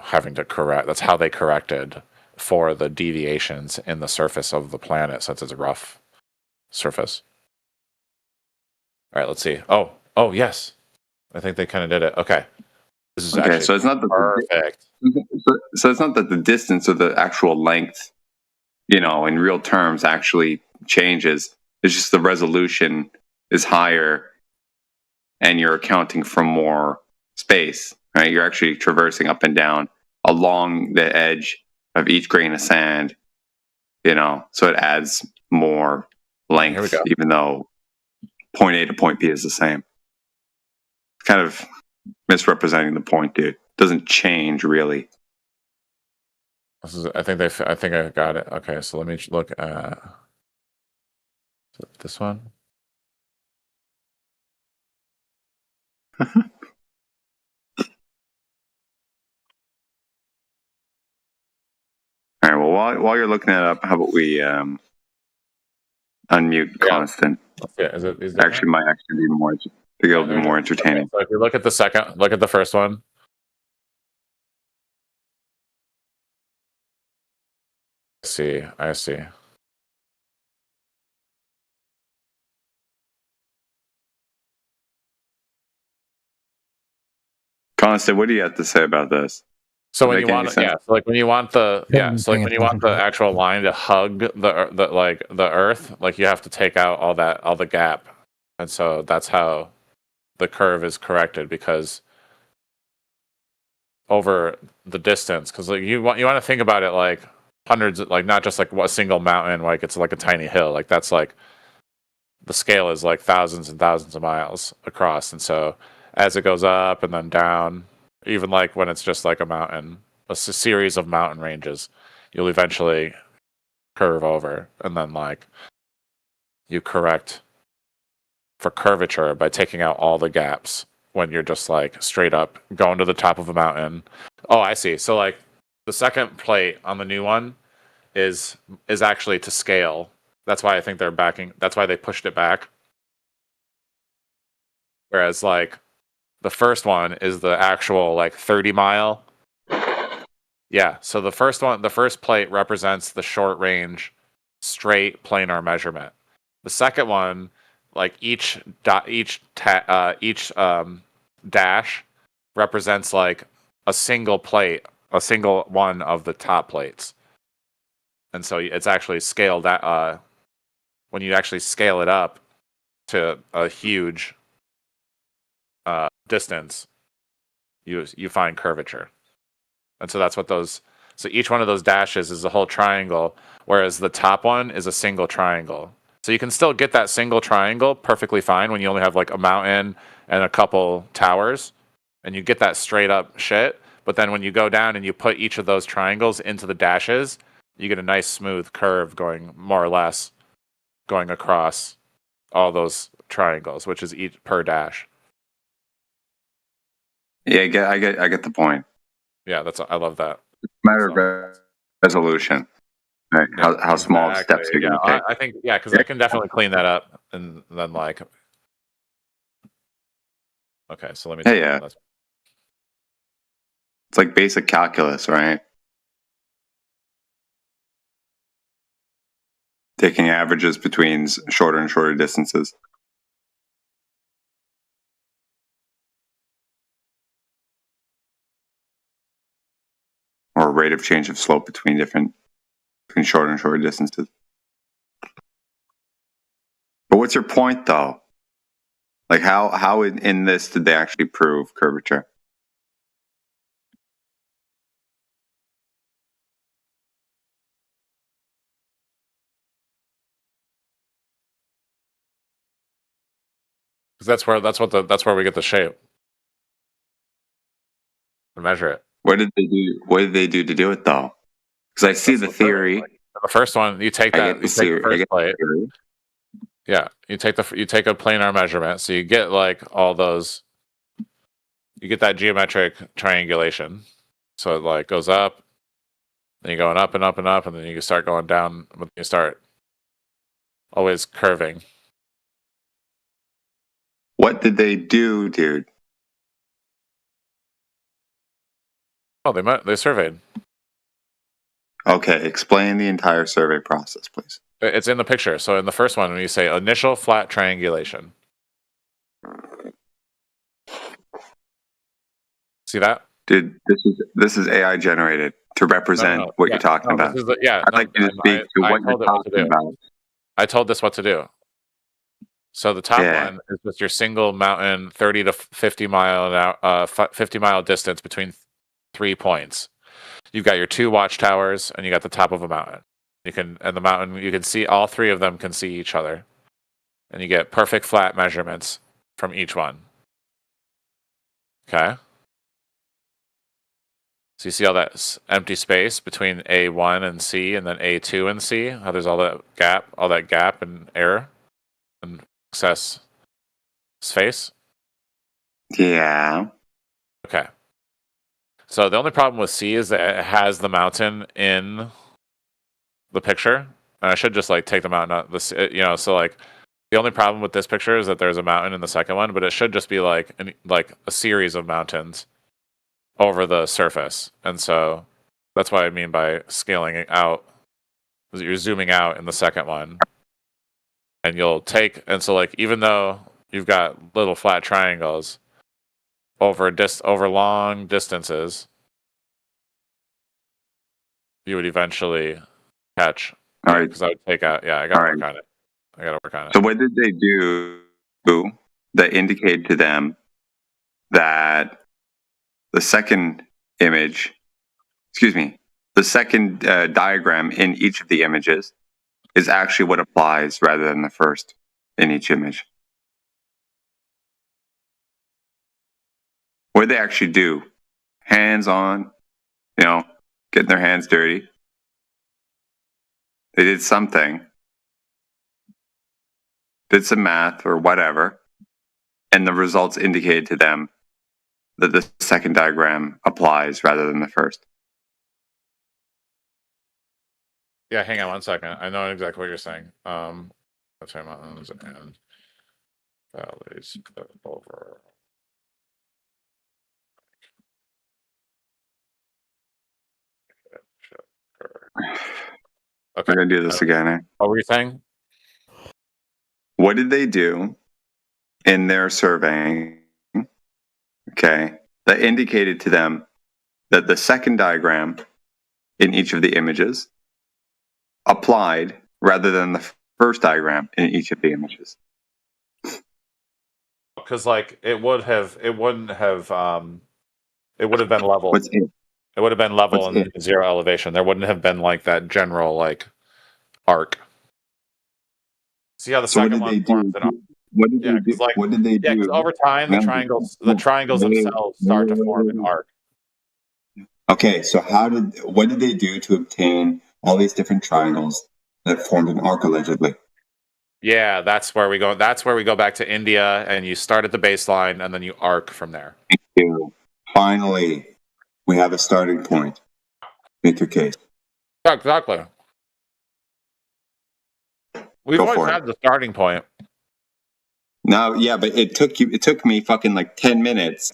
having to correct. That's how they corrected for the deviations in the surface of the planet, since it's a rough surface. All right, let's see. Oh, yes. I think they kind of did it. Okay. This is actually
so it's not
perfect.
So it's not that the distance or the actual length, in real terms actually changes. It's just the resolution is higher and you're accounting for more space, right? You're actually traversing up and down along the edge of each grain of sand, so it adds more length, even though point A to point B is the same. It's kind of misrepresenting the point, dude. It doesn't change really.
I think I got it. Okay, so let me look at this one.
All right. Well, while you're looking that up, how about we unmute Constant?
Yeah, is it
actually might actually be more? I think it'll be more entertaining.
Okay, so if you look at the first one. I see.
Constant, what do you have to say about this?
So when you want, when you want the actual line to hug the earth, like you have to take out all the gap, and so that's how the curve is corrected, because over the distance, because like you want to think about it like hundreds, like not just like a single mountain, like it's like a tiny hill, like that's like the scale is like thousands and thousands of miles across, and so as it goes up and then down, even like when it's just like a mountain, a series of mountain ranges, you'll eventually curve over, and then like you correct for curvature by taking out all the gaps when you're just like straight up going to the top of a mountain. Oh, I see. So like the second plate on the new one is actually to scale. That's why I think they're backing. That's why they pushed it back. Whereas like the first one is the actual like 30-mile. Yeah. So the first plate represents the short range, straight planar measurement. The second one, like each dash represents like a single plate, a single one of the top plates, and so it's actually scaled that. When you actually scale it up to a huge distance, you find curvature, and so that's what those. So each one of those dashes is a whole triangle, whereas the top one is a single triangle. So you can still get that single triangle perfectly fine when you only have like a mountain and a couple towers, and you get that straight up shit. But then when you go down and you put each of those triangles into the dashes, you get a nice smooth curve going more or less going across all those triangles, which is each per dash.
Yeah, I get the point.
Yeah, I love that.
It's a matter of resolution. Right.
Yeah,
how small steps you're going to take.
I think, because I can definitely clean that up, and then like, okay, so let me.
Yeah. It's like basic calculus, right? Taking averages between shorter and shorter distances. Or rate of change of slope between shorter and shorter distances. But what's your point, though? Like, how in this did they actually prove curvature?
Because that's where we get the shape. And measure it.
What did they do? What did they do to do it, though? Because I see the theory.
The first one, you take that. You take the first plate. Yeah, you take a planar measurement, so you get like all those. You get that geometric triangulation, so it like goes up, then you're going up and up and up, and then you start going down. But you start always curving.
What did they do, dude?
Oh, they surveyed.
Okay, explain the entire survey process, please.
It's in the picture. So in the first one, when you say initial flat triangulation, see that?
Dude, this is AI generated to represent what you're talking about. I'd like you to speak to what you're talking about.
I told this what to do. So the top one is with your single mountain, 30 to 50 mile distance between 3 points. You've got your 2 watchtowers, and you got the top of a mountain. You can see all 3 of them can see each other, and you get perfect flat measurements from each one. Okay. So you see all that empty space between A1 and C, and then A2 and C. How there's all that gap and error and excess space.
Yeah.
Okay. So the only problem with C is that it has the mountain in the picture, and I should just like take the mountain out. So like the only problem with this picture is that there's a mountain in the second one, but it should just be like a series of mountains over the surface, and so that's what I mean by scaling it out. You're zooming out in the second one, and so like even though you've got little flat triangles over long distances, you would eventually catch.
All right,
because I would take out. Yeah, I gotta work on it.
So what did they do that indicated to them that the second diagram in each of the images is actually what applies rather than the first in each image? What did they actually do? Hands on, getting their hands dirty. They did something, did some math or whatever, and the results indicated to them that the second diagram applies rather than the first.
Yeah, hang on one second. I know exactly what you're saying. That's why mountains and valleys over.
Okay, we're gonna do this again. Eh?
What were you saying?
What did they do in their surveying? Okay, that indicated to them that the second diagram in each of the images applied rather than the first diagram in each of the images.
Because like it would have been level. It would have been level and zero elevation. There wouldn't have been like that general like arc. See how the second one forms it up?
What did they do? What did they do?
Because over time the triangles themselves start to form an arc.
Okay, so what did they do to obtain all these different triangles that formed an arc allegedly?
Yeah, that's where we go. That's where we go back to India, and you start at the baseline, and then you arc from there.
Thank you. Finally, we have a starting point. Make your case.
Exactly. We've always had the starting point.
No, yeah, but it took me fucking like 10 minutes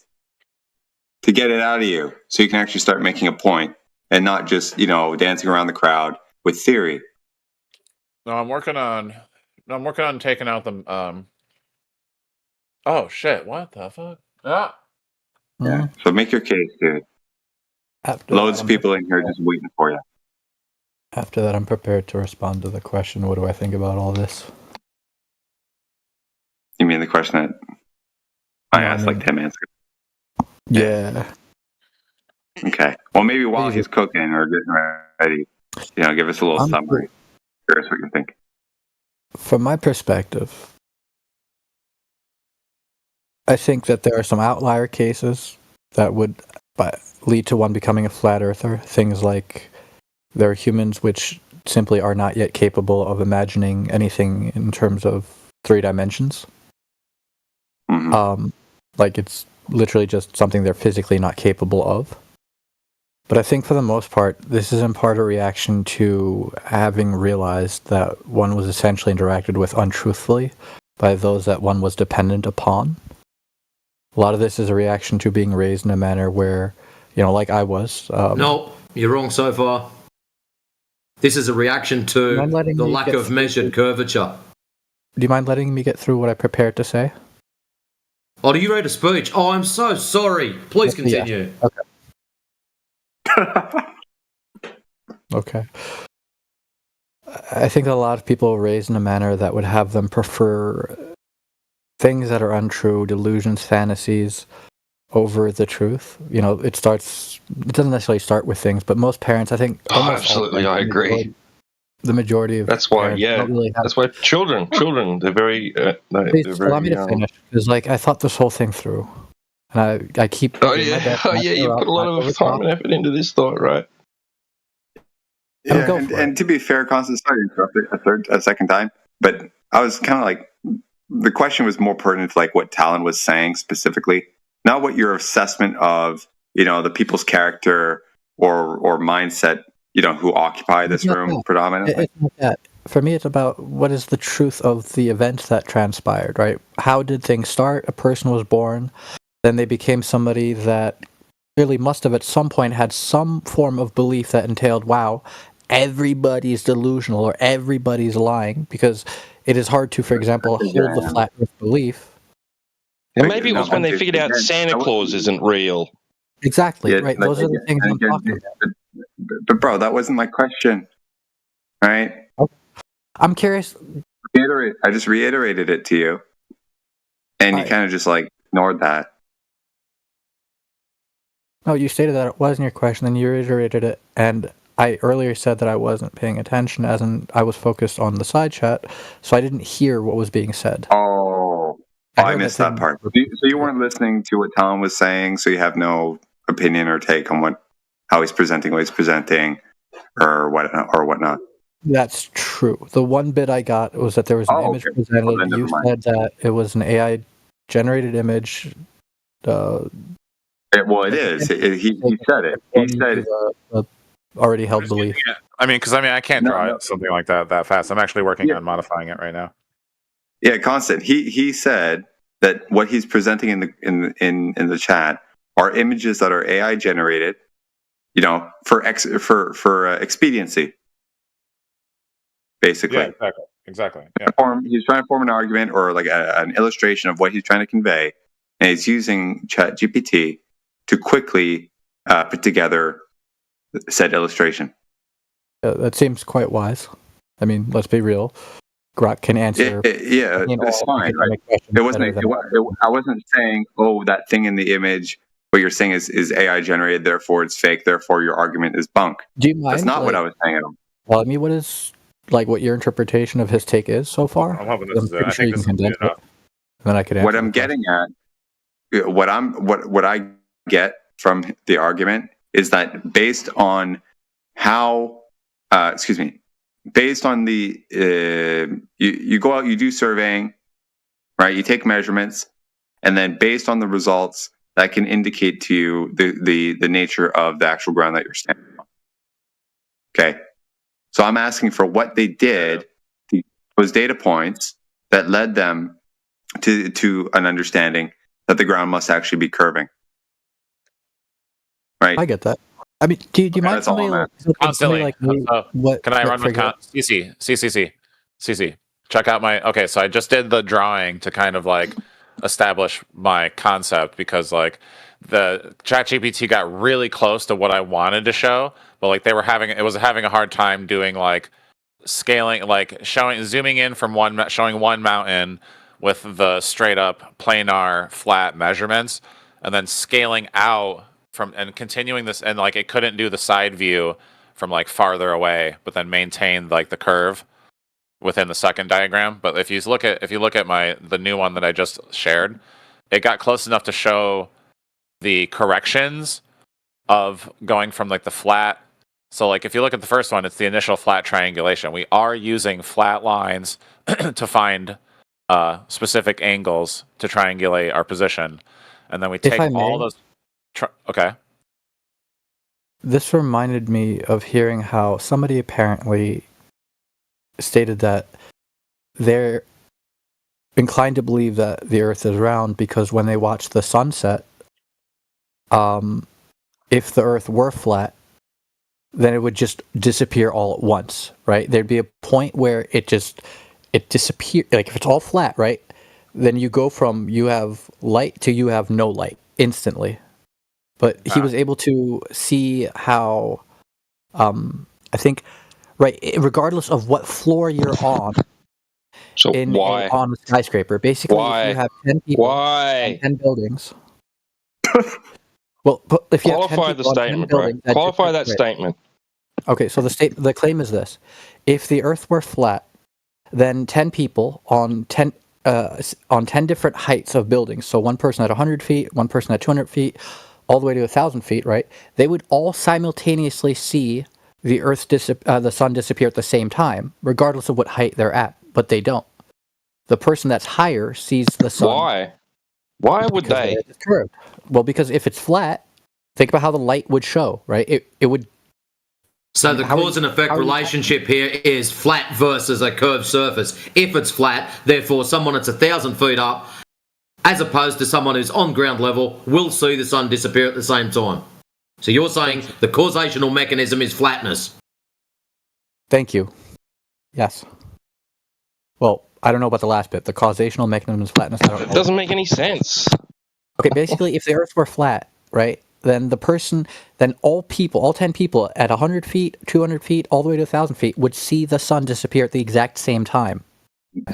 to get it out of you, so you can actually start making a point and not just dancing around the crowd with theory.
No, I'm working on taking out the Oh shit! What the fuck?
Yeah. So make your case, dude. Loads of people in here just waiting for you.
After that, I'm prepared to respond to the question. What do I think about all this?
You mean the question that I asked like 10 minutes ago?
Yeah.
Okay. Well, maybe while he's cooking or getting ready, give us a little summary. Curious what you think.
From my perspective, I think that there are some outlier cases that would lead to one becoming a flat earther. Things like there are humans which simply are not yet capable of imagining anything in terms of 3 dimensions.
Mm-hmm.
Like it's literally just something they're physically not capable of. But I think for the most part, this is in part a reaction to having realized that one was essentially interacted with untruthfully by those that one was dependent upon. A lot of this is a reaction to being raised in a manner where, like I was.
No, you're wrong so far. This is a reaction to the lack of measured curvature.
Do you mind letting me get through what I prepared to say?
Oh, do you write a speech? Oh, I'm so sorry. Please continue.
Yeah. Okay. I think that a lot of people are raised in a manner that would have them prefer things that are untrue, delusions, fantasies over the truth. You know, it doesn't necessarily start with things, but most parents, I think,
Oh,
almost all
absolutely, I agree.
the majority of
That's why,
parents don't really have.
that's why children, they're very,
Please
they're
allow me
very.
to finish, because like I thought this whole thing through, and I keep.
Oh
doing my
yeah,
best
oh
not
yeah.
to
You put a lot
not
of time
overtalk.
and effort into this thought, right?
Yeah,
go for
and to be fair, Constance, sorry to interrupt a second time, but I was kind of like, the question was more pertinent to like what Talon was saying specifically, not what your assessment of, you know, the people's character or mindset, you know, who occupy this room predominantly.
It's not that. For me, it's about what is the truth of the events that transpired, right? How did things start? A person was born, then they became somebody that clearly must have at some point had some form of belief that entailed, wow, everybody's delusional or everybody's lying, because it is hard to, for example, hold the flat earth belief.
And maybe it was when they figured out Santa Claus isn't real.
Exactly,
Yeah,
right.
like,
Those are the things I'm talking about.
But bro, that wasn't my question, right?
I'm curious.
I just reiterated it to you, and you kind of just like ignored that.
No, you stated that it wasn't your question, then you reiterated it, and I earlier said that I wasn't paying attention, as in I was focused on the side chat, so I didn't hear what was being said.
Oh, I missed that part. So you weren't listening to what Talon was saying, so you have no opinion or take on how he's presenting, what he's presenting, or whatnot.
That's true. The one bit I got was that there was an image presented.
Well, then never
You
mind.
said that it was an AI generated image.
Well, it is. He said it. He said
already held belief.
I mean, I can't draw something like that fast. I'm actually working on modifying it right now.
Yeah, Constant. He said that what he's presenting in the chat are images that are AI generated, you know, for expediency, basically.
Yeah, exactly. Yeah.
He's trying to form an argument or like an illustration of what he's trying to convey, and he's using ChatGPT to quickly put together said illustration.
That seems quite wise. I mean, let's be real. Grok can answer.
Yeah, it's fine. Right? It wasn't. I wasn't saying, oh, that thing in the image. What you're saying is AI generated, therefore it's fake, therefore your argument is bunk.
Do you mind?
That's not what I was saying at all.
Well, I mean, what is what your interpretation of his take is so far?
I'm hoping this is it. I
Sure
think this is good enough.
Then I could answer
What I'm getting at, what I get from the argument is that based on how, based on the you go out, you do surveying, right? You take measurements, and then based on the results, that can indicate to you the nature of the actual ground that you're standing on. Okay, so I'm asking for what they did, those data points that led them to an understanding that the ground must actually be curving. Right.
I get that. I mean, do you mind somebody like me?
Can I run with CC? Check out my. Okay, so I just did the drawing to kind of like establish my concept, because like the ChatGPT got really close to what I wanted to show, but like it was having a hard time doing like scaling, like zooming in from showing one mountain with the straight up planar flat measurements, and then scaling out and continuing this, and like it couldn't do the side view from like farther away, but then maintain like the curve within the second diagram. But if you look at the new one that I just shared, it got close enough to show the corrections of going from like the flat. So like if you look at the first one, it's the initial flat triangulation. We are using flat lines to find specific angles to triangulate our position, and then we take all those. Okay.
This reminded me of hearing how somebody apparently stated that they're inclined to believe that the Earth is round because when they watch the sunset, if the Earth were flat, then it would just disappear all at once, right? There'd be a point where it disappears. Like if it's all flat, right? Then you go from you have light to you have no light instantly. But he was able to see how, I think, right, regardless of what floor you're on,
So why?
on a skyscraper. Basically, if you have 10 people on 10 buildings. Well, if you
Qualify
have 10
the
people on 10
statement, bro.
buildings,
Qualify that statement.
Okay, so the claim is this: if the Earth were flat, then 10 people on 10 different heights of buildings, so one person at 100 feet, one person at 200 feet, all the way to 1,000 feet, right? They would all simultaneously see the sun disappear at the same time, regardless of what height they're at, but they don't. The person that's higher sees the sun.
Why? Why would they?
It's curved. Well, because if it's flat, think about how the light would show, right? It would.
So the cause and effect relationship here is flat versus a curved surface. If it's flat, therefore someone that's 1,000 feet up, as opposed to someone who's on ground level, will see the sun disappear at the same time. So you're saying the causational mechanism is flatness.
Thank you. Yes. Well, I don't know about the last bit. The causational mechanism is flatness.
It doesn't make any sense.
Okay, basically, if the Earth were flat, right, then all 10 people at 100 feet, 200 feet, all the way to 1,000 feet would see the sun disappear at the exact same time.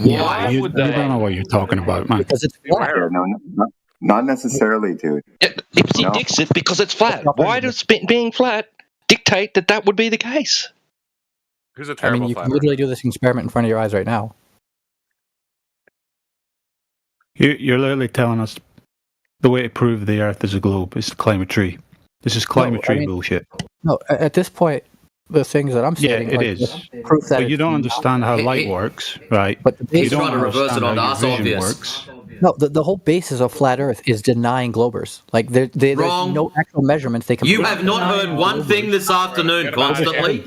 Why
you
would they?
don't know what you're talking about, man.
Because it's flat.
No, not necessarily, dude.
Ipsy Dixit, because it's flat. Why does being flat dictate that would be the case?
Who's a
I
terrible
mean, you
flat
can literally do this experiment in front of your eyes right now.
You're literally telling us the way to prove the Earth is a globe is to climb a tree. This is climb a tree bullshit.
No, at this point, the things that I'm saying,
Yeah, it is.
proof that
But you don't understand how light works, right?
But the
you
base
don't
trying to reverse it
understand
onto
how
us,
your vision
obvious.
works.
No, the whole basis of flat Earth is denying globers. Like there's
Wrong.
no actual measurements they can.
You
prove.
have not heard one thing this afternoon constantly.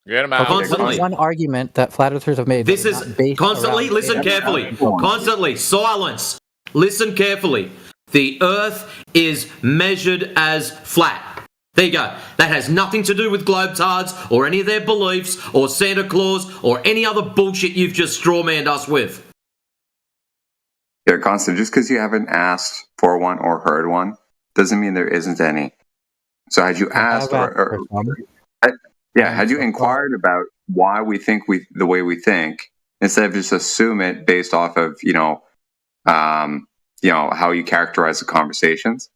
Get him out.
Constantly.
One argument that flat earthers have made.
This is constantly, listen carefully. Constantly, silence. Listen carefully. The Earth is measured as flat. There you go. That has nothing to do with globetards or any of their beliefs or Santa Claus or any other bullshit you've just strawmanned us with.
Yeah, Constant, just because you haven't asked for one or heard one doesn't mean there isn't any. So had you asked had you inquired about why we think the way we think, instead of just assume it based off of, how you characterize the conversations,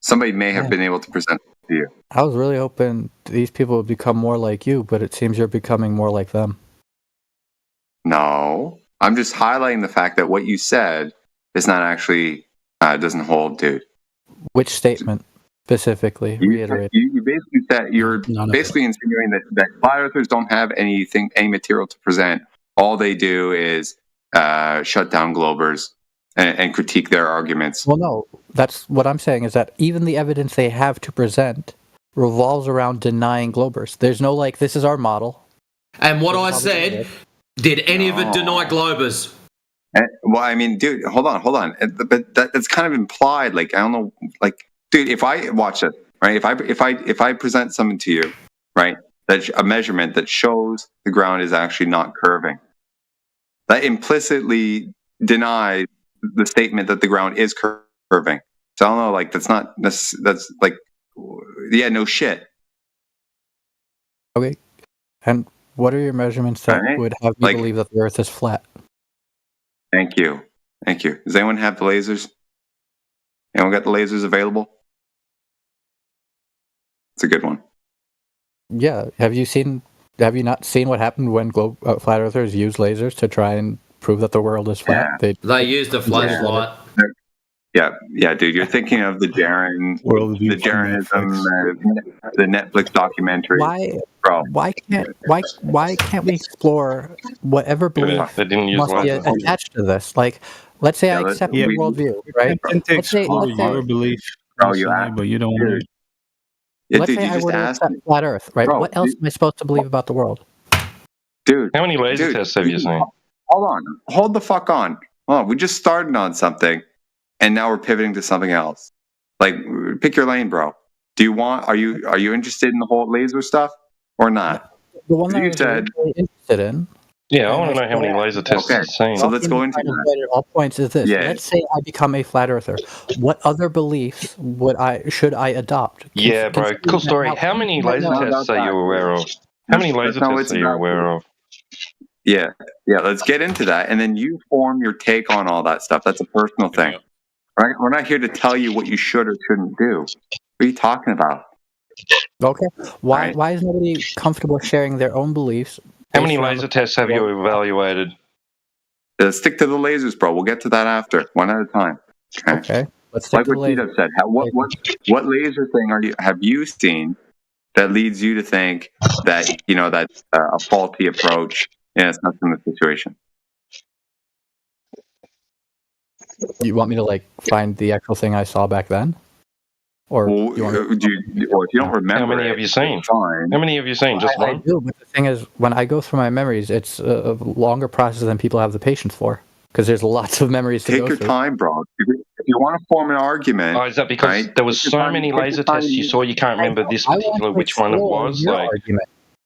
somebody may have been able to present it to you.
I was really hoping these people would become more like you, but it seems you're becoming more like them.
No, I'm just highlighting the fact that what you said is not actually doesn't hold, dude.
Which statement specifically? Reiterate.
You basically said you're basically insinuating that flat earthers don't have any material to present. All they do is shut down globers and critique their arguments.
Well, no, that's what I'm saying is that even the evidence they have to present revolves around denying globers. There's no this is our model.
And what I said, did any of it deny globers?
Well, I mean, dude, hold on. But that's kind of implied. I don't know, dude, if I watch it, right? If I present something to you, right, that's a measurement that shows the ground is actually not curving, that implicitly denies the statement that the ground is curving. So I don't know, that's no shit.
Okay. And what are your measurements that would have you believe that the Earth is flat?
Thank you. Does anyone have the lasers? Anyone got the lasers available? It's a good one.
Yeah. Have you not seen what happened when flat earthers use lasers to try and prove that the world is flat?
Yeah.
They used a flashlight.
Yeah, dude. You're thinking of the Jaranism, the Netflix documentary.
Why can't we explore whatever belief must be attached to this? Let's say I accept your worldview, right?
Let's say your belief, but you don't want to.
Let's say I were to accept flat Earth, right? What else am I supposed to believe about the world?
Dude,
how many laser tests have you seen?
Hold on. Hold the fuck on. Hold on. We just started on something, and now we're pivoting to something else. Pick your lane, bro. Are you interested in the whole laser stuff or not?
The one that I'm really interested in.
Yeah, I want to know how many laser tests you've seen.
So let's go into that.
All points is this.
Yeah.
Let's say I become a flat earther. What other beliefs should I adopt?
Yeah, bro. Cool story. How many laser tests are you aware of? How many laser tests are you aware of?
Yeah, let's get into that, and then you form your take on all that stuff. That's a personal thing, right? We're not here to tell you what you should or shouldn't do. What are you talking about?
Okay. Why is nobody comfortable sharing their own beliefs?
How many laser tests have you evaluated?
Stick to the lasers, bro. We'll get to that after, one at a time.
Okay. Let's stick to the
what Tito said. What laser thing have you seen that leads you to think that that's a faulty approach in a similar situation?
You want me to find the actual thing I saw back then? Or
if you don't remember,
how many have you seen? How many have you seen? Just one?
I do, but the thing is, when I go through my memories, it's a longer process than people have the patience for, because there's lots of memories to go through.
Take your time, bro. If you want to form an argument,
is that because there was so many laser tests you saw you can't remember this particular which one it was?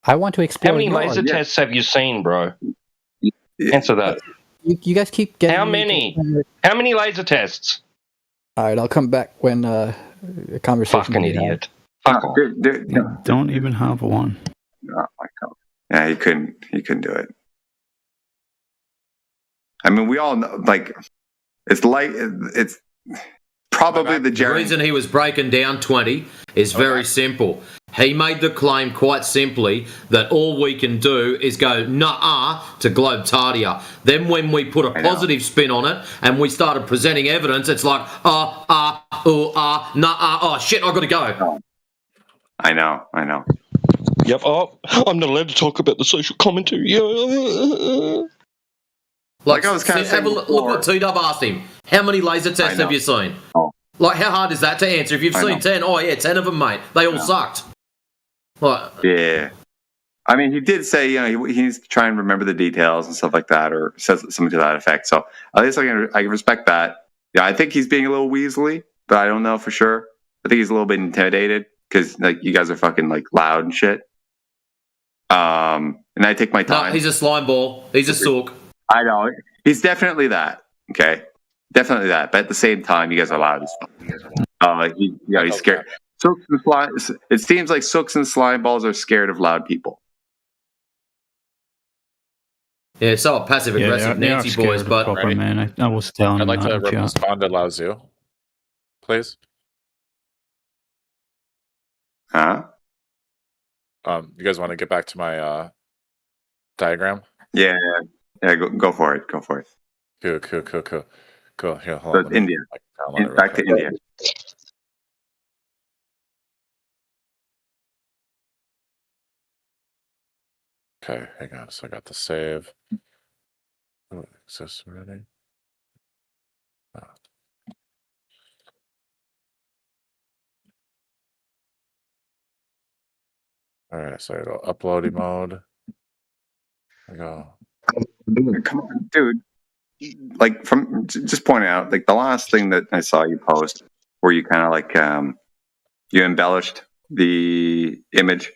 I want to explore.
How many laser tests have you seen, bro? Answer that.
You guys keep getting.
How many? How many laser tests?
All right, I'll come back when a conversation.
Fucking idiot.
Don't even have one.
Oh my God. Yeah, he couldn't do it. I mean, we all know, it's probably
the reason he was breaking down 20 is very simple. He made the claim quite simply that all we can do is go nah to Globetardia. Then when we put a positive spin on it and we started presenting evidence, it's like nah, oh shit, I gotta go.
I know.
Yep. Oh, I'm not allowed to talk about the social commentary.
Like I was kind of saying,
look what T-Dub asked him. How many laser tests have you seen? How hard is that to answer? If you've seen 10, 10 of them, mate. They all sucked.
Yeah. I mean, he did say, he needs to try and remember the details and stuff like that, or says something to that effect. So at least I can respect that. Yeah, I think he's being a little weaselly, but I don't know for sure. I think he's a little bit intimidated because you guys are fucking loud and shit. And I take my time.
No, he's a slime ball. He's a sook.
I know. He's definitely that. Okay. Definitely that. But at the same time, you guys are loud as fuck. He's scared. Sooks and slime, it seems like Sooks and slime balls are scared of loud people.
Yeah, so passive aggressive Nancy boys, but
man. I was telling
I'd like to respond to Lao Tzu, please.
Huh?
You guys want to get back to my diagram?
Yeah. Go for it.
Cool. Here, hold
so
on.
India. Back to India.
Okay, hang on. So I got the save. Oh, access ready. All right, so I go uploading mode. I go.
Come on, dude. From just pointing out, the last thing that I saw you post, where you kind of you embellished the image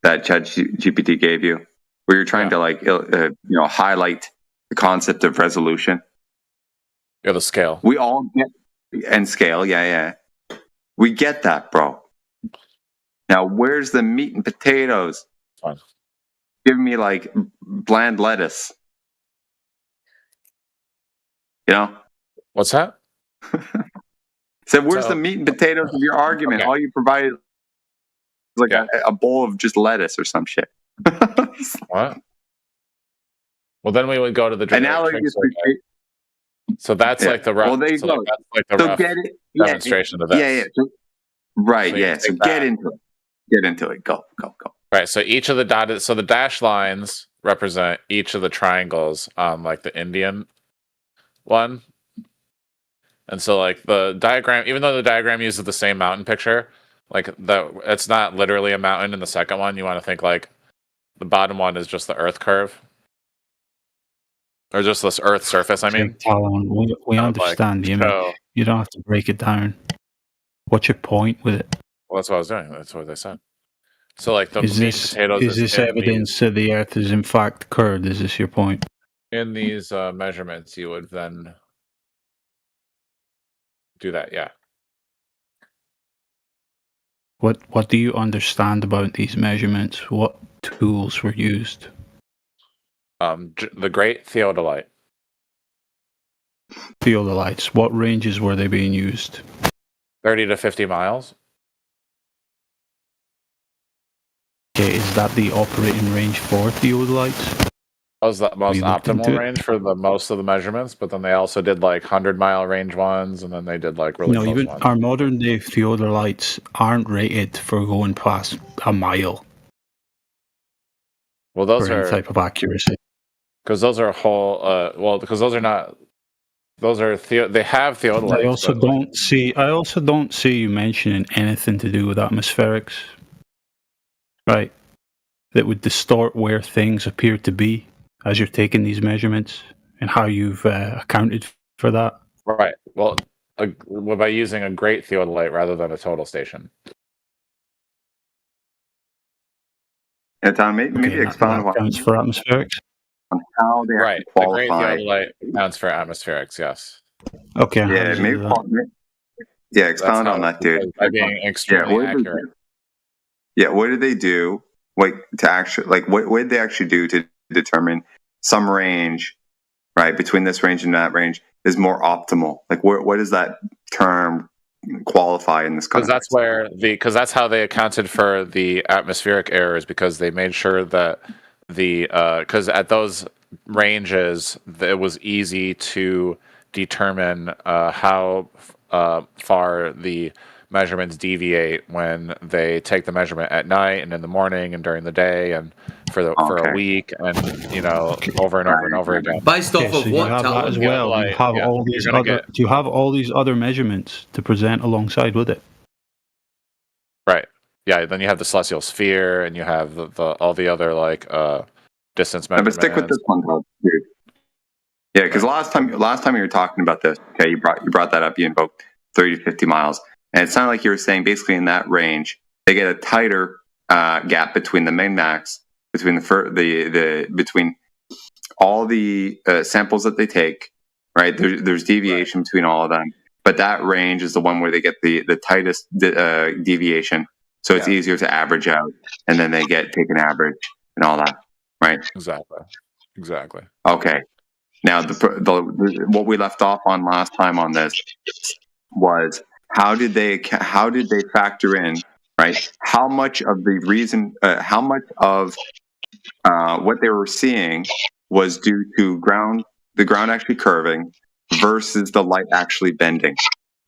that ChatGPT gave you, where you're trying to highlight the concept of resolution.
Yeah, the scale.
We all get and scale. Yeah. We get that, bro. Now, where's the meat and potatoes?
Fine.
Give me bland lettuce.
What's that?
Where's the meat and potatoes of your argument? Okay. All you provided was a bowl of just lettuce or some shit.
What? Well, then we would go to the so that's the rough.
Well, there you go.
That's the rough demonstration of this.
Yeah. Right. So get into it. Get into it. Go.
Right. So each of the the dashed lines represent each of the triangles on the Indian one. And so the diagram, even though the diagram uses the same mountain picture, it's not literally a mountain in the second one. You want to think the bottom one is just the Earth curve. Or just this Earth surface, I mean.
We understand the image. You don't have to break it down. What's your point with it?
Well, that's what I was doing. That's what they said. So the
is this evidence that the Earth is in fact curved? Is this your point?
In these measurements, you would then do that, yeah.
What do you understand about these measurements? What tools were used?
The Great Theodolite.
Theodolites. What ranges were they being used?
30 to 50 miles.
Okay, is that the operating range for theodolites?
That was the most
looked into
optimal
it?
range for the most of the measurements, but then they also did like 100-mile range ones, and then they did like really
No,
close
even
ones.
our modern day theodolites aren't rated for going past a mile
Well, those
for any
are
type of accuracy.
because those are whole. Well, because those are not. Those are they have theodolites.
I also
but, like,
don't see. I also don't see you mentioning anything to do with atmospherics, right? That would distort where things appear to be as you're taking these measurements and how you've accounted for that.
right. Well, by using a great theodolite rather than a total station.
Yeah, Tom, maybe
Okay,
expound
that counts for atmospherics.
on how they
Right.
actually
The great
qualify.
theodolite counts for atmospherics. Yes.
Okay, how
Yeah,
does it
maybe.
do that?
Yeah, expound
That's
on
how-
that, dude.
By being extremely
what did they
accurate.
do? Yeah, what did they do? Like to actually, like, what did they actually do to determine some range, right, between this range and that range is more optimal? Like, what does that term qualify in this
Because
context?
that's that's how they accounted for the atmospheric errors, because they made sure that because at those ranges it was easy to determine how far the measurements deviate when they take the measurement at night and in the morning and during the day and for a week and over and over and over again.
Based off
Okay,
of
so you
what,
have that
Talon?
as well. You have
Yeah,
all
you're
these
gonna
other.
get-
Do you have all these other measurements to present alongside with it?
Right. Yeah. Then you have the celestial sphere, and you have all the other distance
But
measurements.
stick with this one, though, dude. Yeah, because last time you were talking about this, okay, you brought that up. You invoked 30 to 50 miles, and it sounded like you were saying basically in that range they get a tighter gap between the min max, between between all the samples that they take. Right, there's deviation between all of them, but that range is the one where they get the tightest deviation. So it's easier to average out, and then they take an average and all that. Right.
Exactly.
Okay. Now, what we left off on last time on this was how did they factor in, right? How much of the reason, how much of what they were seeing was due to the ground actually curving versus the light actually bending?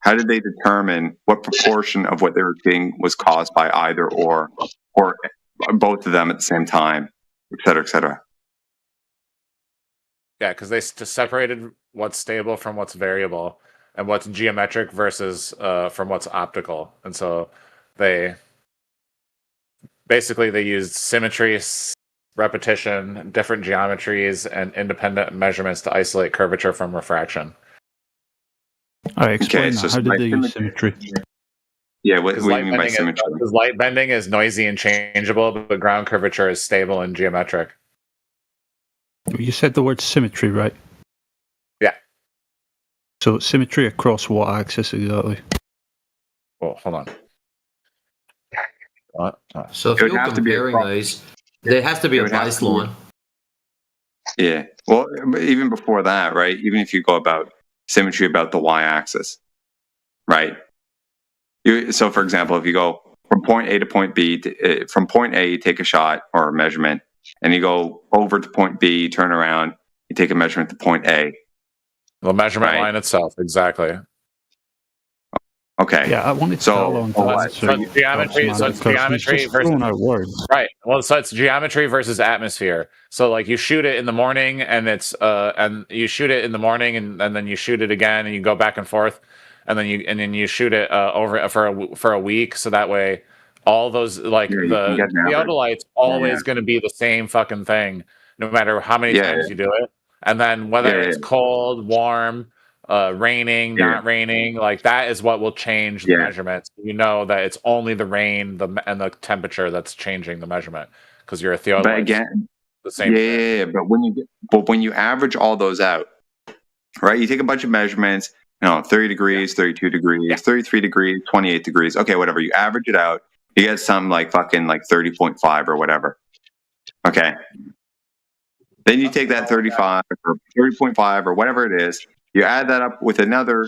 How did they determine what proportion of what they were seeing was caused by either or both of them at the same time, et cetera, et cetera?
Yeah, because they separated what's stable from what's variable, and what's geometric versus from what's optical, and so they used symmetry, repetition, different geometries, and independent measurements to isolate curvature from refraction.
All right, explain that. How did they use symmetry?
Yeah, what do you mean by symmetry?
Because light bending is noisy and changeable, but ground curvature is stable and geometric.
You said the word symmetry, right?
Yeah.
So symmetry across what axis exactly?
Well, hold on. What?
So if you're comparing those, there has to be a baseline.
Yeah. Well, even before that, right? Even if you go about symmetry about the y-axis, right? So, for example, if you go from point A to point B, from point A, you take a shot or a measurement, and you go over to point B, you turn around, you take a measurement to point A.
The measurement line itself, exactly.
Okay.
Yeah, I wanted to tell on that.
So it's geometry. So it's geometry versus right. Well, so it's geometry versus atmosphere. So like you shoot it in the morning, and it's and you shoot it in the morning, and then you shoot it again, and you go back and forth, and then you shoot it over for a week. So that way, all those the theodolite's always going to be the same fucking thing, no matter how many times you do it. And then whether it's cold, warm, raining, not raining, like that is what will change the measurements. You know that it's only the rain and the temperature that's changing the measurement, because you're a theodolite.
But again,
the same.
Yeah. But when you average all those out, right? You take a bunch of measurements. 30 degrees, 32 degrees, 33 degrees, 28 degrees. Okay, whatever. You average it out, you get something like fucking 30.5 or whatever. Okay. Then you take that 35 or 30.5 or whatever it is, you add that up with another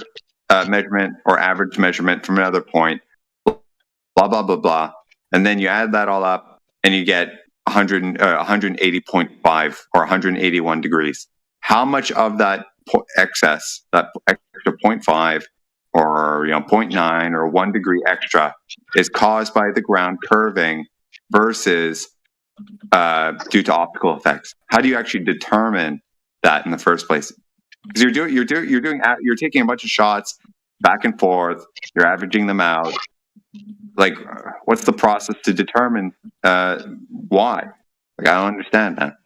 measurement or average measurement from another point, blah, blah, blah, blah. And then you add that all up and you get 180.5 or 181 degrees. How much of that excess, that extra 0.5 or 0.9 or 1 degree extra is caused by the ground curving versus due to optical effects? How do you actually determine that in the first place? Because you're taking a bunch of shots back and forth, you're averaging them out. Like, what's the process to determine why? Like, I don't understand that.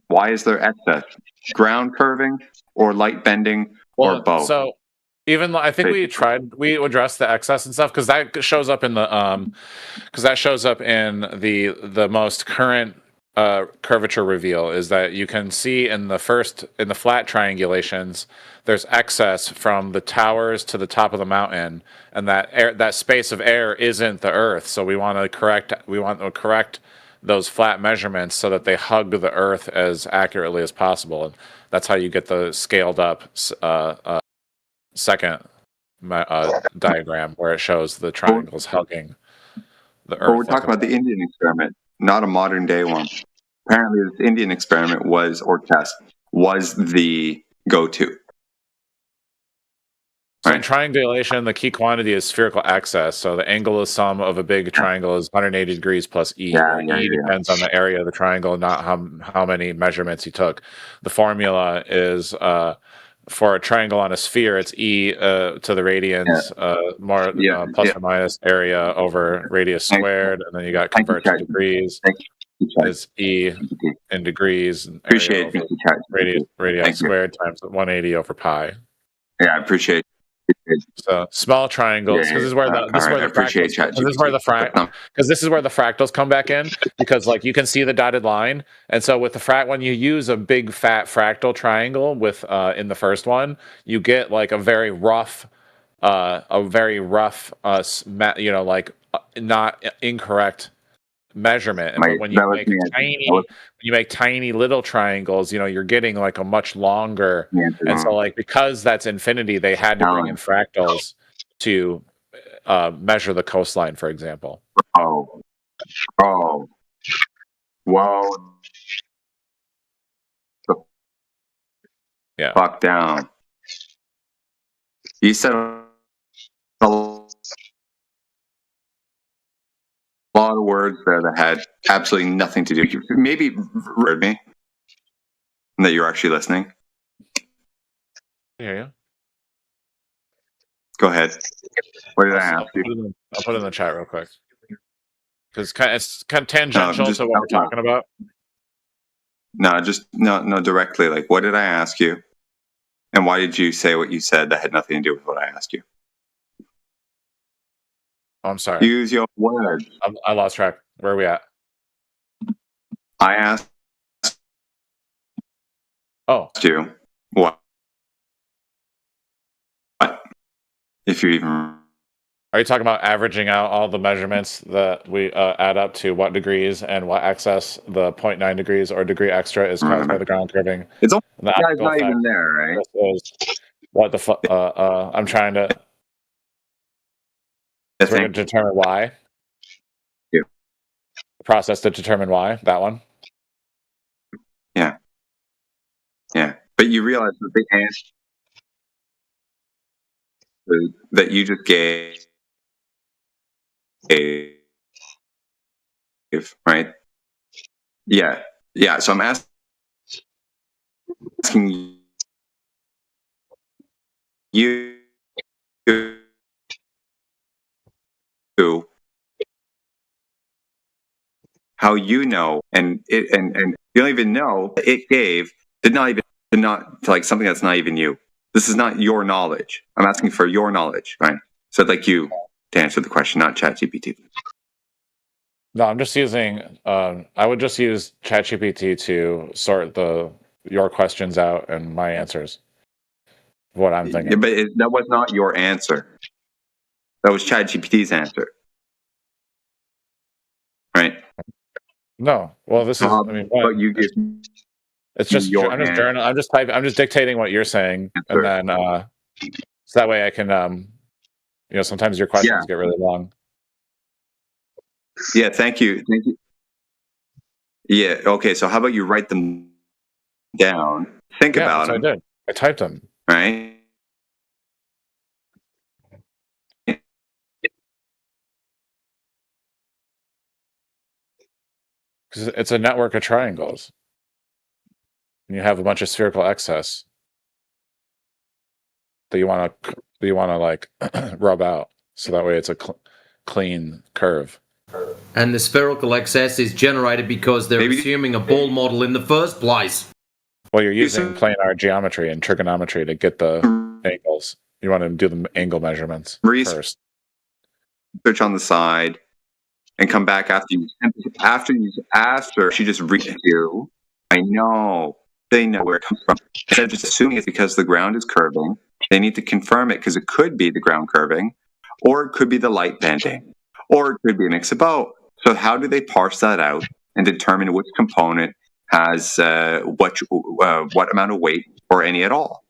Why is there excess? Ground curving or light bending or both?
So even I think we addressed the excess and stuff because that shows up in the the most current curvature reveal is that you can see in the flat triangulations there's excess from the towers to the top of the mountain, and that space of air isn't the Earth. So we want to correct those flat measurements so that they hug the Earth as accurately as possible, and that's how you get the scaled up second diagram where it shows the triangles hugging the Earth.
Well, we're talking about the Indian experiment, not a modern day one. Apparently, this Indian experiment was the go-to.
So in triangulation, the key quantity is spherical excess. So the angular sum of a big triangle is 180 degrees plus E. E depends on the area of the triangle, not how many measurements you took. The formula is for a triangle on a sphere, it's E to the radians, plus or minus area over radius squared, and then you got convert to degrees. Is E in degrees. And
appreciate it.
Radius squared times 180 over pi.
Yeah, I appreciate it.
So small triangles, because this is where the fractals come back in, because like you can see the dotted line, and so with the when you use a big fat fractal triangle with in the first one, you get like a very rough not incorrect measurement. But when you make tiny little triangles, you're getting like a much longer. And so like because that's infinity, they had to bring in fractals to measure the coastline, for example.
Whoa.
Yeah.
Fuck down. You said a lot of words there that had absolutely nothing to do. Maybe heard me, and that you're actually listening.
Yeah.
Go ahead. What did I ask
you? I'll put it in the chat real quick, because it's kind of tangential to what we're talking about.
No, directly. Like, what did I ask you? And why did you say what you said that had nothing to do with what I asked you?
Oh, I'm sorry.
Use your words.
I lost track. Where are we at?
I asked you what? If you even...
Are you talking about averaging out all the measurements that we add up to what degrees and what excess the 0.9 degrees or degree extra is caused by the ground curving?
It's not even there, right?
What the fuck? I'm trying to... We're going to determine why.
Yeah.
The process to determine why. That one.
Yeah. But you realize that the answer that you just gave, right? Yeah. So I'm asking you how you know, and you don't even know it did not like something that's not even you. This is not your knowledge. I'm asking for your knowledge, right? So I'd like you to answer the question, not ChatGPT.
No, I'm just using. I would just use ChatGPT to sort your questions out and my answers. What I'm thinking.
Yeah, but that was not your answer. That was ChatGPT's answer. right?
No. Well, this is. I mean,
but you give.
It's just. I'm just journal. I'm just typing. I'm just dictating what you're saying, and then so that way I can. Sometimes your questions get really long.
Yeah. Thank you. Thank you. Yeah. Okay. So how about you write them down? Think about them.
I did. I typed them.
Right.
Because it's a network of triangles, and you have a bunch of spherical excess that you want to like rub out, so that way it's a clean curve.
And the spherical excess is generated because they're assuming a ball model in the first place.
Well, you're using planar geometry and trigonometry to get the angles. You want to do the angle measurements first.
Search on the side, and come back after she just reached you. I know they know where it comes from. Instead of just assuming it's because the ground is curving, they need to confirm it because it could be the ground curving, or it could be the light bending, or it could be a mix of both. So how do they parse that out and determine which component has what amount of weight or any at all?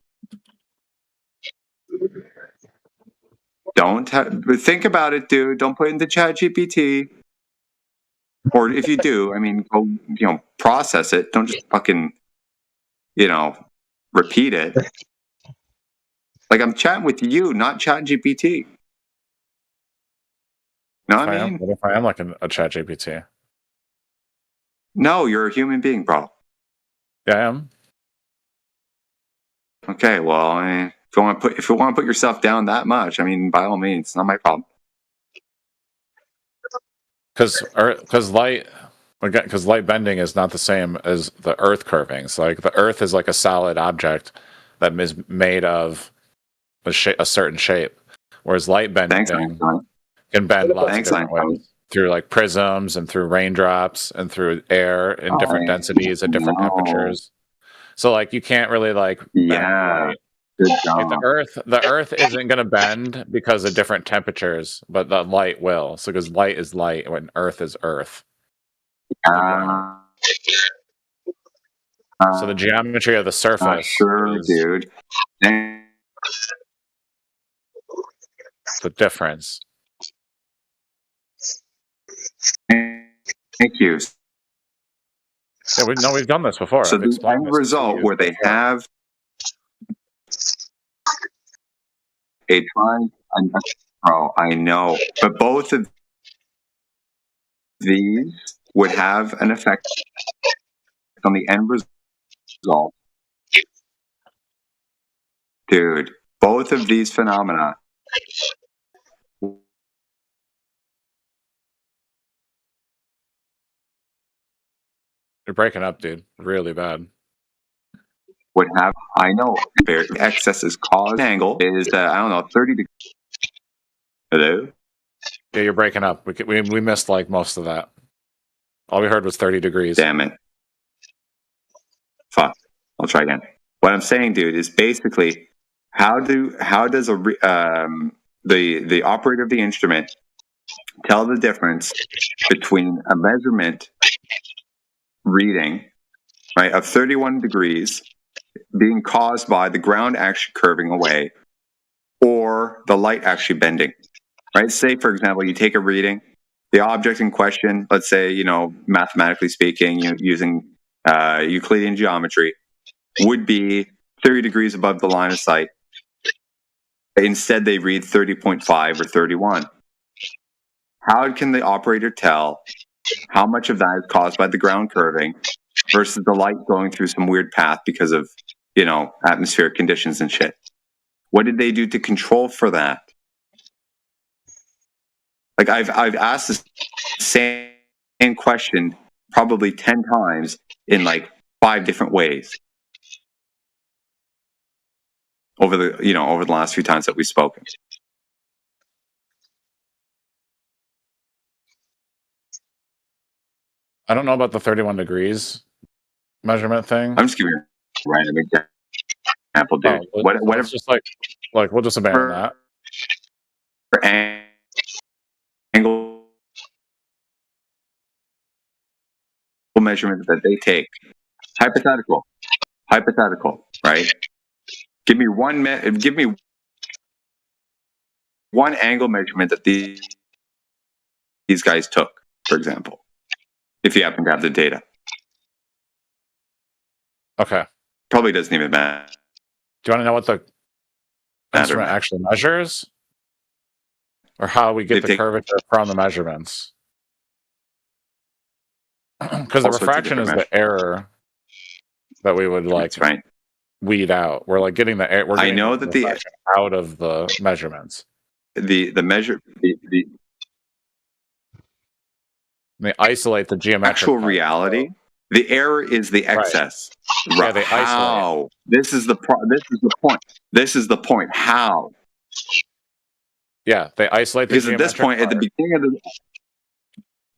Don't think about it, dude. Don't put it into ChatGPT. Or if you do, I mean, go, process it. Don't just fucking, repeat it. Like I'm chatting with you, not ChatGPT. Know what I mean?
What if I am like a ChatGPT?
No, you're a human being, bro.
Yeah, I am.
Okay, well, I mean, if you want to put yourself down that much, I mean, by all means, it's not my problem.
Because light bending is not the same as the Earth curving. So like the Earth is like a solid object that is made of a certain shape, whereas light bending can bend lots of different ways through like prisms and through raindrops and through air in different densities at different temperatures. So like you can't really like bend light. Like the Earth isn't going to bend because of different temperatures, but the light will. So because light is light when Earth is Earth. So the geometry of the surface is
dude.
The difference.
Thank you.
Yeah, we've done this before.
So the end result where they have a triangle. Oh, I know, but both of these would have an effect on the end result. Dude, both of these phenomena
You're breaking up, dude. Really bad.
would have, I know, excess is caused angle is, 30 degrees. Hello?
Yeah, you're breaking up. We missed like most of that. All we heard was 30 degrees.
Damn it. Fuck. I'll try again. What I'm saying, dude, is basically how does the operator of the instrument tell the difference between a measurement reading, right, of 31 degrees being caused by the ground actually curving away or the light actually bending, right? Say, for example, you take a reading, the object in question, let's say, mathematically speaking, using Euclidean geometry, would be 30 degrees above the line of sight. Instead, they read 30.5 or 31. How can the operator tell how much of that is caused by the ground curving versus the light going through some weird path because of, atmospheric conditions and shit? What did they do to control for that? Like I've asked the same question probably 10 times in like 5 different ways over the last few times that we've spoken.
I don't know about the 31 degrees measurement thing.
I'm just giving you a random example, dude.
Whatever. Just like we'll just abandon that.
Angle measurement that they take, hypothetical, right? Give me one angle measurement that these guys took, for example, if you happen to have the data.
Okay.
Probably doesn't even matter.
Do you want to know what the instrument actually measures? Or how we get the curvature from the measurements? Because the refraction is the error that we would like weed out. We're like getting the error. We're getting the refraction out of the measurements.
They
isolate the geometric
actual reality. The error is the excess.
Right. Yeah, they isolate.
This is the point. This is the point. How?
Yeah, they isolate the
because at this point,
part.
at the beginning of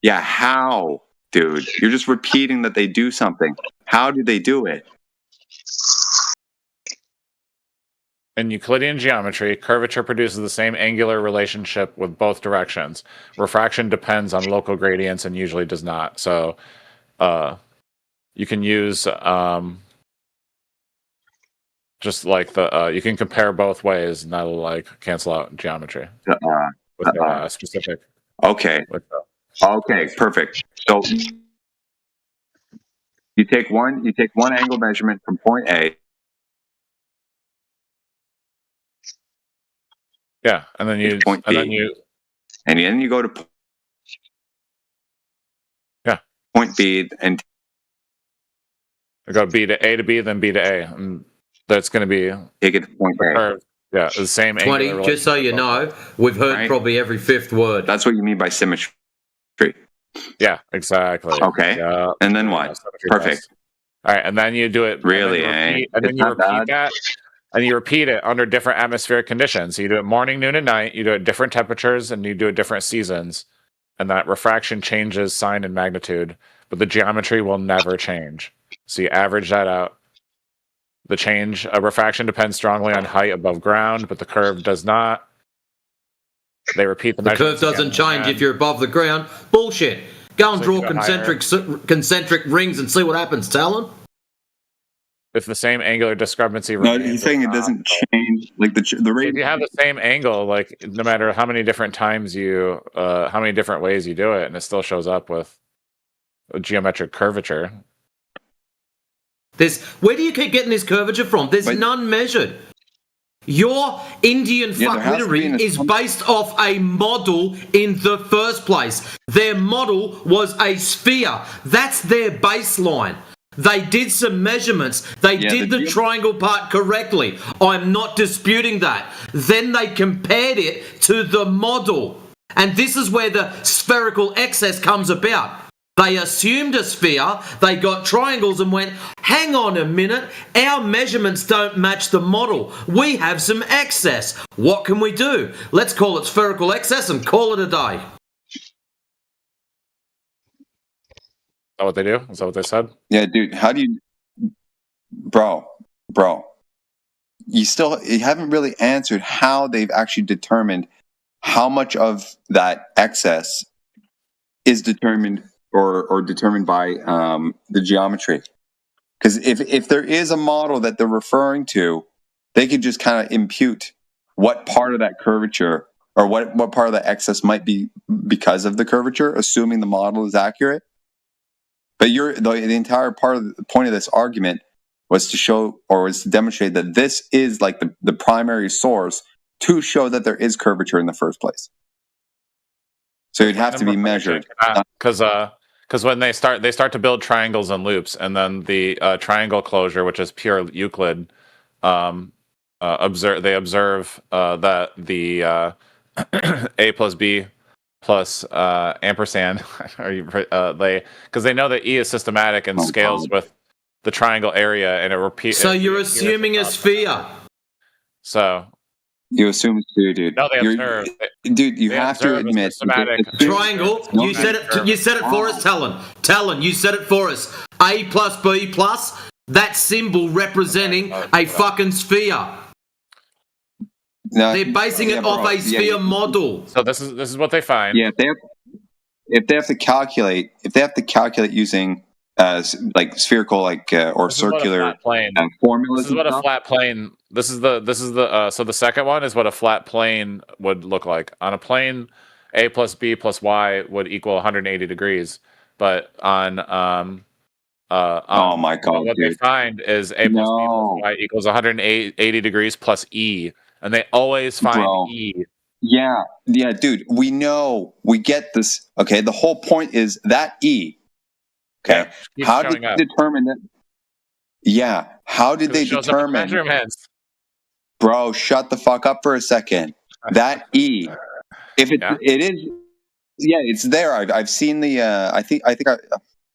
the how, dude? You're just repeating that they do something. How do they do it?
In Euclidean geometry, curvature produces the same angular relationship with both directions. Refraction depends on local gradients and usually does not. So, you can use just like you can compare both ways, and that'll like cancel out geometry with specific.
Okay. Okay. Perfect. So you take one angle measurement from point A.
Yeah, and then you
point B, and then you go to point B and
go B to A to B, then B to A, and that's going to be
take it to point A.
Yeah, the same.
20. Just so you know, we've heard probably every fifth word.
That's what you mean by symmetry.
Yeah, exactly.
Okay.
Yeah.
And then what? Perfect.
All right, and then you do it.
Really,
and then you repeat that. And you repeat it under different atmospheric conditions. So you do it morning, noon, and night. You do it at different temperatures, and you do it different seasons. And that refraction changes sign and magnitude, but the geometry will never change. So you average that out. The change, refraction depends strongly on height above ground, but the curve does not. They repeat the
curve doesn't change if you're above the ground. Bullshit. Go and draw concentric rings and see what happens, Talon.
If the same angular discrepancy
no, you're saying it doesn't change, like the rate.
If you have the same angle, like no matter how many different times how many different ways you do it, and it still shows up with a geometric curvature.
Where do you keep getting this curvature from? There's none measured. Your Indian fuckwittery is based off a model in the first place. Their model was a sphere. That's their baseline. They did some measurements. They did the triangle part correctly. I'm not disputing that. Then they compared it to the model. And this is where the spherical excess comes about. They assumed a sphere, they got triangles and went, hang on a minute, our measurements don't match the model. We have some excess. What can we do? Let's call it spherical excess and call it a day.
Is that what they do? Is that what they said?
Yeah, dude. How do you, bro? You haven't really answered how they've actually determined how much of that excess is determined or determined by the geometry. Because if there is a model that they're referring to, they could just kind of impute what part of that curvature or what part of that excess might be because of the curvature, assuming the model is accurate. But the entire point of this argument was to show or was to demonstrate that this is like the primary source to show that there is curvature in the first place. So it'd have to be measured.
Because when they start to build triangles and loops, and then the triangle closure, which is pure Euclid, they observe that the A plus B plus ampersand because they know that E is systematic and scales with the triangle area, and it repeats.
So you're assuming a sphere.
So
you assume it's sphere, dude.
No, they observe.
Dude, you have to admit,
triangle. You said it. You said it for us, Talon. Talon, you said it for us. A plus B plus. That symbol representing a fucking sphere.
No,
they're basing it off a sphere model.
So this is what they find.
Yeah, if they have to calculate using like spherical, or circular formulas.
This is what a flat plane. This is the. So the second one is what a flat plane would look like. On a plane, a plus b plus y would equal 180 degrees. But on
oh my god,
what they find is a plus b plus y equals 180 degrees plus e, and they always find e.
Yeah, dude. We know. We get this. Okay, the whole point is that e. Okay, how did they determine that? Yeah, how did they determine?
Measurements.
Bro, shut the fuck up for a second. That e, if it is, it's there. I've seen the. I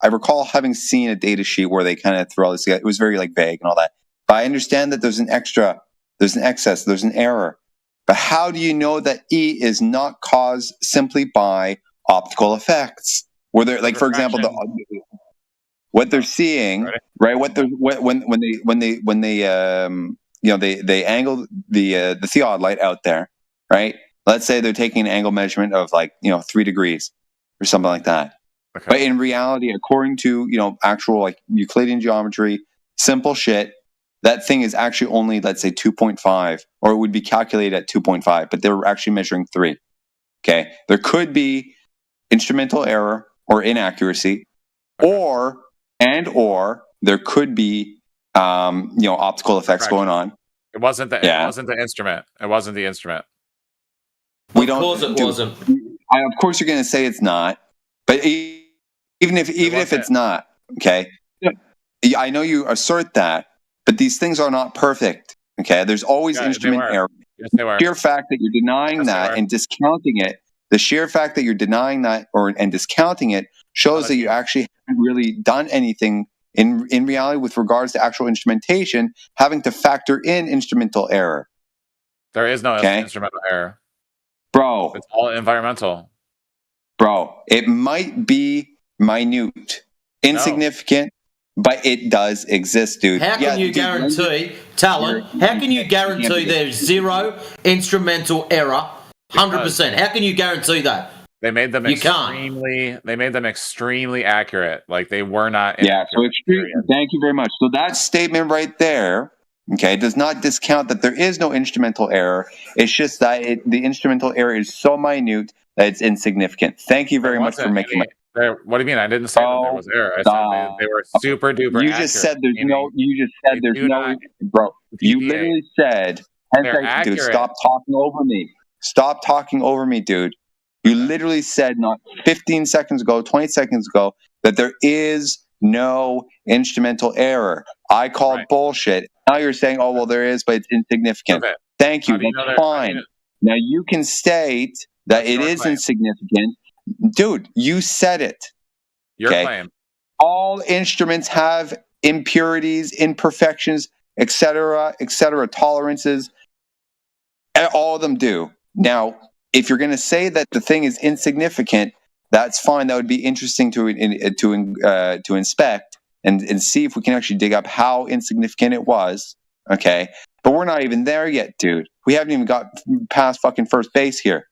recall having seen a data sheet where they kind of threw all this together. It was very vague and all that. But I understand that there's an excess, there's an error. But how do you know that E is not caused simply by optical effects? Where they're for example, what they're seeing, right? When they they angle the theodolite out there, right? Let's say they're taking an angle measurement of 3 degrees or something like that. Okay. But in reality, according to actual Euclidean geometry, simple shit, that thing is actually only, let's say, 2.5, or it would be calculated at 2.5, but they're actually measuring 3. Okay, there could be instrumental error or inaccuracy, or there could be optical effects going on.
It wasn't the instrument. It wasn't the instrument.
We don't.
Of course, it wasn't.
Of course, you're going to say it's not. But even if it's not, okay, I know you assert that, but these things are not perfect. Okay, there's always instrument error.
Yes, they were.
The sheer fact that you're denying that and discounting it, and discounting it shows that you actually haven't really done anything in reality with regards to actual instrumentation, having to factor in instrumental error.
There is no instrumental error,
bro.
It's all environmental.
Bro, it might be minute, insignificant, but it does exist, dude.
How can you guarantee, Talon? How can you guarantee there's zero instrumental error? 100%. How can you guarantee that?
They made them extremely accurate. They were not.
So extreme. Thank you very much. So that statement right there, okay, does not discount that there is no instrumental error. It's just that the instrumental error is so minute that it's insignificant. Thank you very much for making it.
What do you mean? I didn't say that there was error. I said they were super duper.
You just said there's no. You just said there's no. Bro, you literally said. Dude, stop talking over me. Stop talking over me, dude. You literally said not 15 seconds ago, 20 seconds ago, that there is no instrumental error. I called bullshit. Now you're saying, oh, well, there is, but it's insignificant. Okay. Thank you. That's fine. Now you can state that it is insignificant. Dude, you said it.
Your claim.
All instruments have impurities, imperfections, etc., tolerances. All of them do. Now, if you're going to say that the thing is insignificant, that's fine. That would be interesting to inspect and see if we can actually dig up how insignificant it was. Okay, but we're not even there yet, dude. We haven't even got past fucking first base here.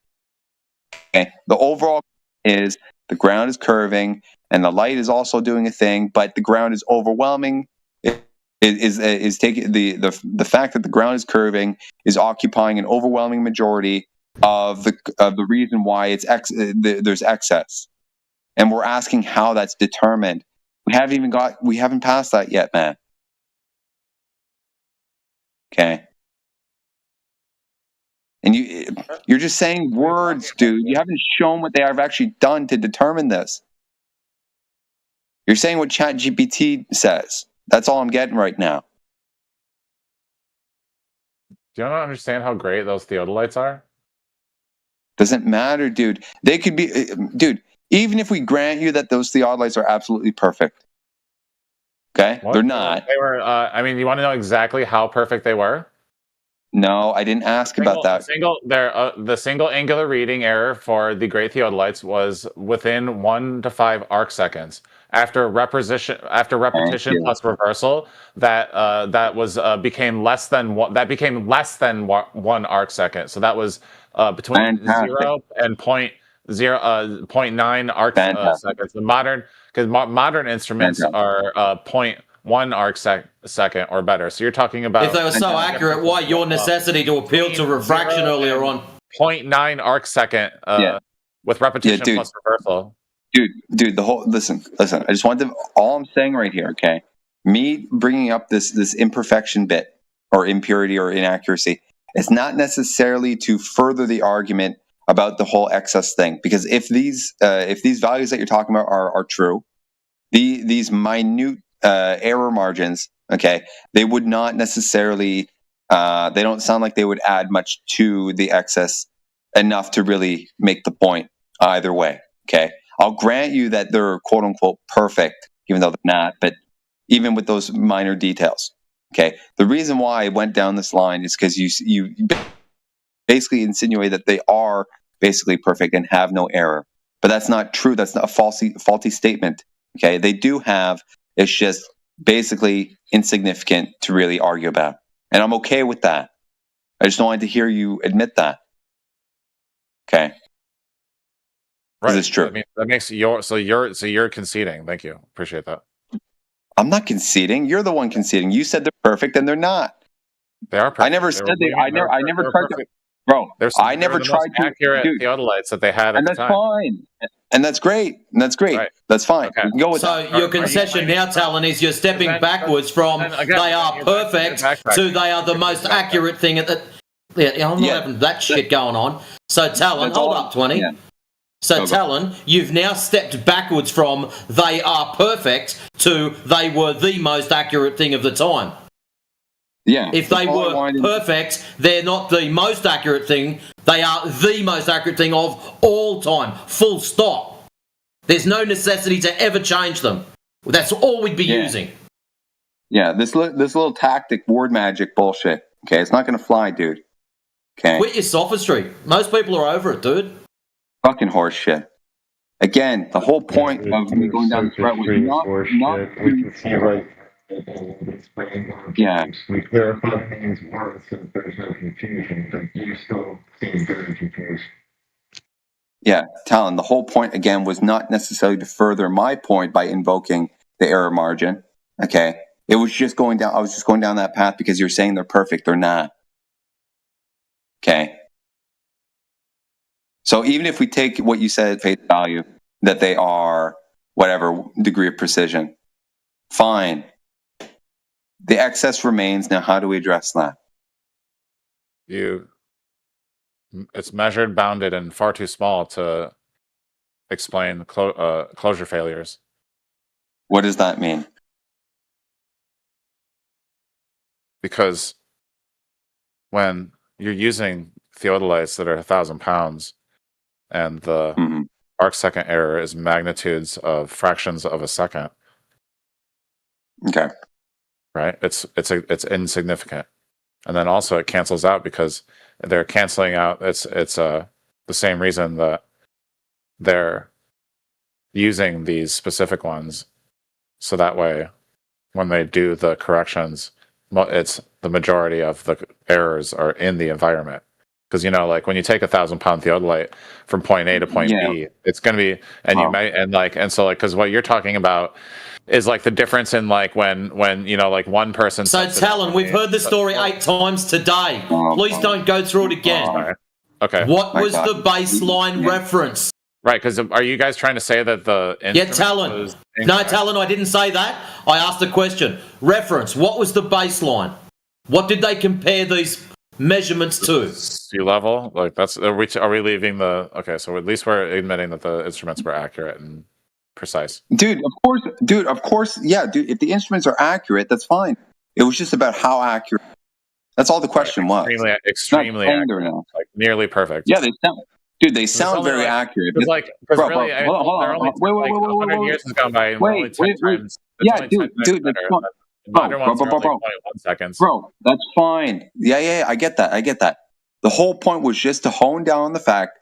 Okay, the overall is the ground is curving and the light is also doing a thing, but the ground is overwhelming. Is taking the fact that the ground is curving is occupying an overwhelming majority of the reason why there's excess, and we're asking how that's determined. We haven't passed that yet, man. Okay, and you're just saying words, dude. You haven't shown what they have actually done to determine this. You're saying what ChatGPT says. That's all I'm getting right now.
Do you not understand how great those theodolites are?
Doesn't matter, dude. They could be, dude. Even if we grant you that those theodolites are absolutely perfect, okay, they're not.
They were. I mean, you want to know exactly how perfect they were?
No, I didn't ask about that.
The single angular reading error for the great theodolites was within 1 to 5 arc seconds. After repetition plus reversal, that became less than 1 arc second. So that was between 0 and 0.9 arc seconds. The modern because modern instruments are 0.1 arc second or better. So you're talking about
If they were so accurate, why your necessity to appeal to refraction earlier on?
0.9 arc second with repetition plus reversal.
Dude, the whole listen. I just wanted to. All I'm saying right here, okay? Me bringing up this imperfection bit or impurity or inaccuracy, it's not necessarily to further the argument about the whole excess thing. Because if these values that you're talking about are true, these minute error margins, okay, they would not necessarily. They don't sound like they would add much to the excess enough to really make the point either way. Okay. I'll grant you that they're quote unquote perfect, even though they're not, but even with those minor details. Okay. The reason why I went down this line is because you basically insinuate that they are basically perfect and have no error. But that's not true. That's not a faulty statement. Okay. They do have, it's just basically insignificant to really argue about. And I'm okay with that. I just don't want to hear you admit that. Okay.
Right.
It's true.
I mean, that makes you're conceding. Thank you. Appreciate that.
I'm not conceding. You're the one conceding. You said they're perfect and they're not.
They are perfect.
I never said they. I never tried to. Bro, I never tried to.
Accurate theodolites that they had at the time.
And that's fine. And that's great. Right. That's fine.
Okay.
We can go with
so
that.
your concession now, Talon, is you're stepping backwards from they are perfect to they are the most accurate thing at the. Yeah, I'm not having that shit going on. So Talon, hold up, 20. Yeah. So Talon, you've now stepped backwards from they are perfect to they were the most accurate thing of the time.
Yeah.
If they were perfect, they're not the most accurate thing. They are the most accurate thing of all time. Full stop. There's no necessity to ever change them. That's all we'd be using.
Yeah, this little tactic, word magic bullshit. Okay, it's not going to fly, dude. Okay.
Quit your sophistry. Most people are over it, dude.
Fucking horse shit. Again, the whole point of me going down this route was not
we can see right.
Yeah.
We clarify things once and there's no confusion, but you still seem very confused.
Yeah, Talon, the whole point again was not necessarily to further my point by invoking the error margin. Okay. It was just going down, I was just going down that path because you're saying they're perfect, they're not. Okay. So even if we take what you said at face value, that they are whatever degree of precision, fine. The excess remains. Now, how do we address that?
It's measured, bounded, and far too small to explain closure failures.
What does that mean?
Because when you're using theodolites that are 1,000 pounds, and the arc second error is magnitudes of fractions of a second.
Okay.
Right? It's insignificant. And then also it cancels out because they're canceling out it's the same reason that they're using these specific ones. So that way when they do the corrections, it's the majority of the errors are in the environment. Because like when you take 1,000-pound theodolite from point A to point B, it's going to be, because what you're talking about is like the difference in like when like one person.
So Talon, we've heard the story 8 times today. Please don't go through it again.
Okay.
What was the baseline reference?
Right, because are you guys trying to say that the
Talon? No, Talon, I didn't say that. I asked a question. Reference. What was the baseline? What did they compare these measurements to?
Sea level, like that's are we leaving the so at least we're admitting that the instruments were accurate and precise.
Dude, of course, yeah, dude, if the instruments are accurate, that's fine. It was just about how accurate. That's all the question was.
Extremely accurate, like nearly perfect.
Yeah, they sound very accurate.
Because really, hold on. Wait, 100 years has gone by.
Wait. Yeah, dude, bro,
seconds.
Bro, that's fine. Yeah, I get that. The whole point was just to hone down on the fact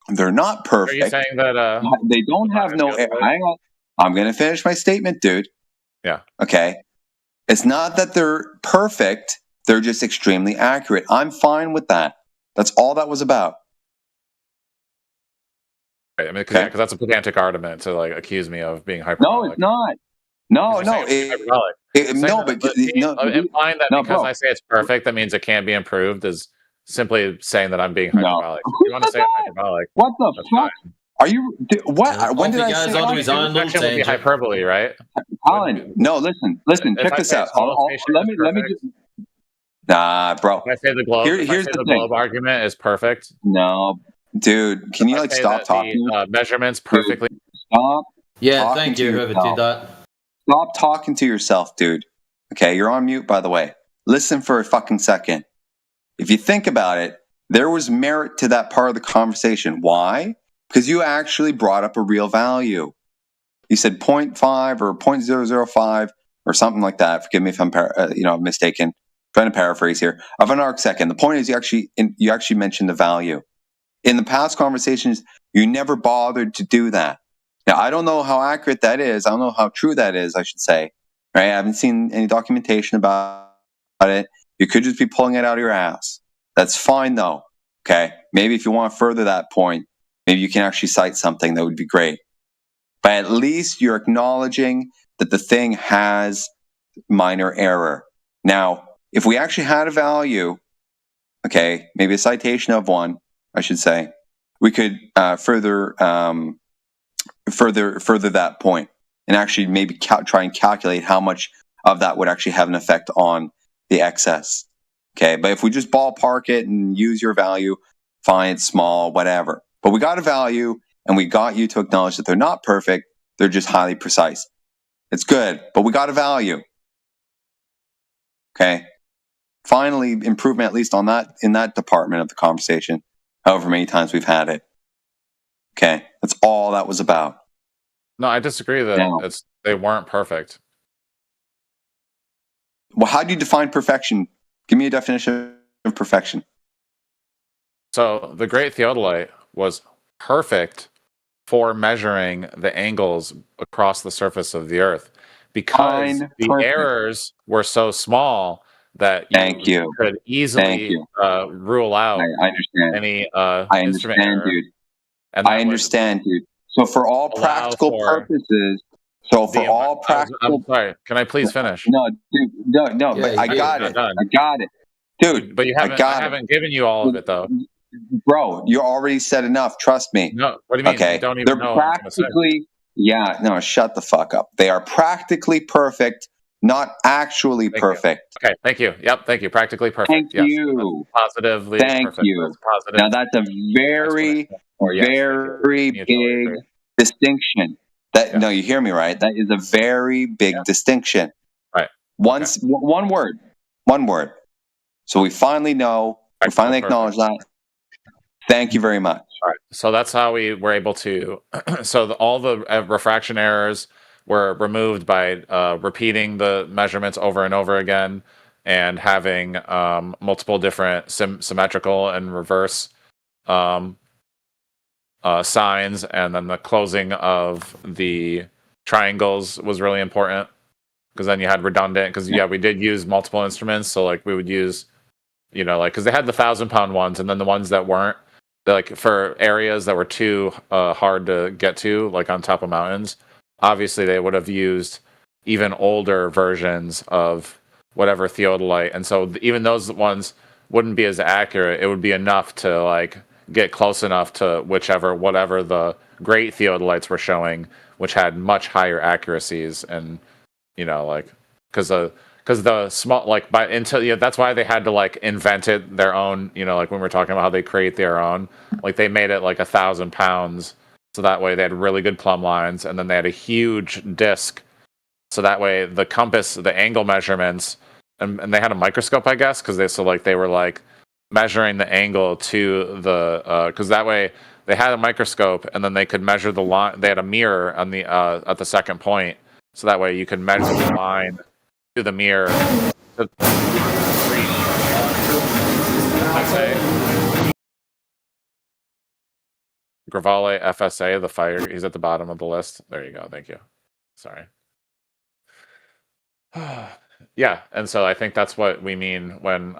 they're not perfect.
Are you saying that
they don't have no? Hang on, I'm gonna finish my statement, dude.
Yeah.
Okay. It's not that they're perfect; they're just extremely accurate. I'm fine with that. That's all that was about.
Right, I mean, because that's a pedantic argument to like accuse me of being hyperbolic.
No, it's not. No, no,
implying that because I say it's perfect, that means it can't be improved is simply saying that I'm being hyperbolic. If you want to say I'm hyperbolic?
What the fuck? Are you? What? When did I say
that? Would be hyperbole, right?
Colin, no, listen. Check this out. Let me just. Nah, bro.
If I say the globe, here's the globe argument is perfect.
No, dude. Can you like stop talking?
Measurements perfectly.
Stop.
Yeah, thank you, whoever did that.
Stop talking to yourself, dude. Okay, you're on mute, by the way. Listen for a fucking second. If you think about it, there was merit to that part of the conversation. Why? Because you actually brought up a real value. You said 0.5 or 0.005 or something like that. Forgive me if I'm mistaken. Trying to paraphrase here. Of an arc second. The point is you actually mentioned the value. In the past conversations, you never bothered to do that. Now, I don't know how accurate that is. I don't know how true that is, I should say. Right? I haven't seen any documentation about it. You could just be pulling it out of your ass. That's fine, though. Okay? Maybe if you want to further that point, maybe you can actually cite something that would be great. But at least you're acknowledging that the thing has minor error. Now, if we actually had a value, okay, maybe a citation of one, I should say, we could further that point and actually maybe try and calculate how much of that would actually have an effect on the excess. Okay, but if we just ballpark it and use your value, fine, it's small, whatever. But we got a value and we got you to acknowledge that they're not perfect, they're just highly precise. It's good, but we got a value. Okay. Finally, improvement at least on that in that department of the conversation, however many times we've had it. Okay, that's all that was about.
No, I disagree that they weren't perfect.
Well, how do you define perfection? Give me a definition of perfection.
So the Great Theodolite was perfect for measuring the angles across the surface of the Earth because the errors were so small that you could easily rule out any instrument error.
Dude. And I understand, dude. So for all practical purposes, I'm
sorry. Can I please finish?
No, dude. No. But I got it. Dude.
But I haven't given you all of it though.
Bro, you already said enough. Trust me.
No. What do you mean?
Okay.
You don't even
They're
know
practically. Yeah. No. Shut the fuck up. They are practically perfect, not actually perfect.
Okay. Thank you. Yep. Thank you. Practically perfect.
Thank you.
Positively.
Thank
perfect.
you.
That's positive.
Now that's a very big distinction. No, you hear me, right? That is a very big distinction.
Right.
One word. So we finally know. We finally acknowledge that. Thank you very much.
All right. So that's how we were able to. So all the refraction errors were removed by repeating the measurements over and over again, and having multiple different symmetrical and reverse signs, and then the closing of the triangles was really important because then you had redundant. Because we did use multiple instruments, so like we would use, because they had the 1,000-pound ones, and then the ones that weren't, like for areas that were too hard to get to, like on top of mountains. Obviously, they would have used even older versions of whatever theodolite, and so even those ones wouldn't be as accurate. It would be enough to like get close enough to whatever the great theodolites were showing, which had much higher accuracies, and because the small that's why they had to like invent it their own. Like when we're talking about how they create their own, like they made it like 1,000 pounds, so that way they had really good plumb lines, and then they had a huge disc, so that way the compass, the angle measurements, and they had a microscope, I guess, because they were like measuring the angle to the because that way they had a microscope, and then they could measure the line. They had a mirror on the at the second point, so that way you could measure the line to the mirror. Gravale FSA, the fire. He's at the bottom of the list. There you go. Thank you. Sorry. Yeah, and so I think that's what we mean when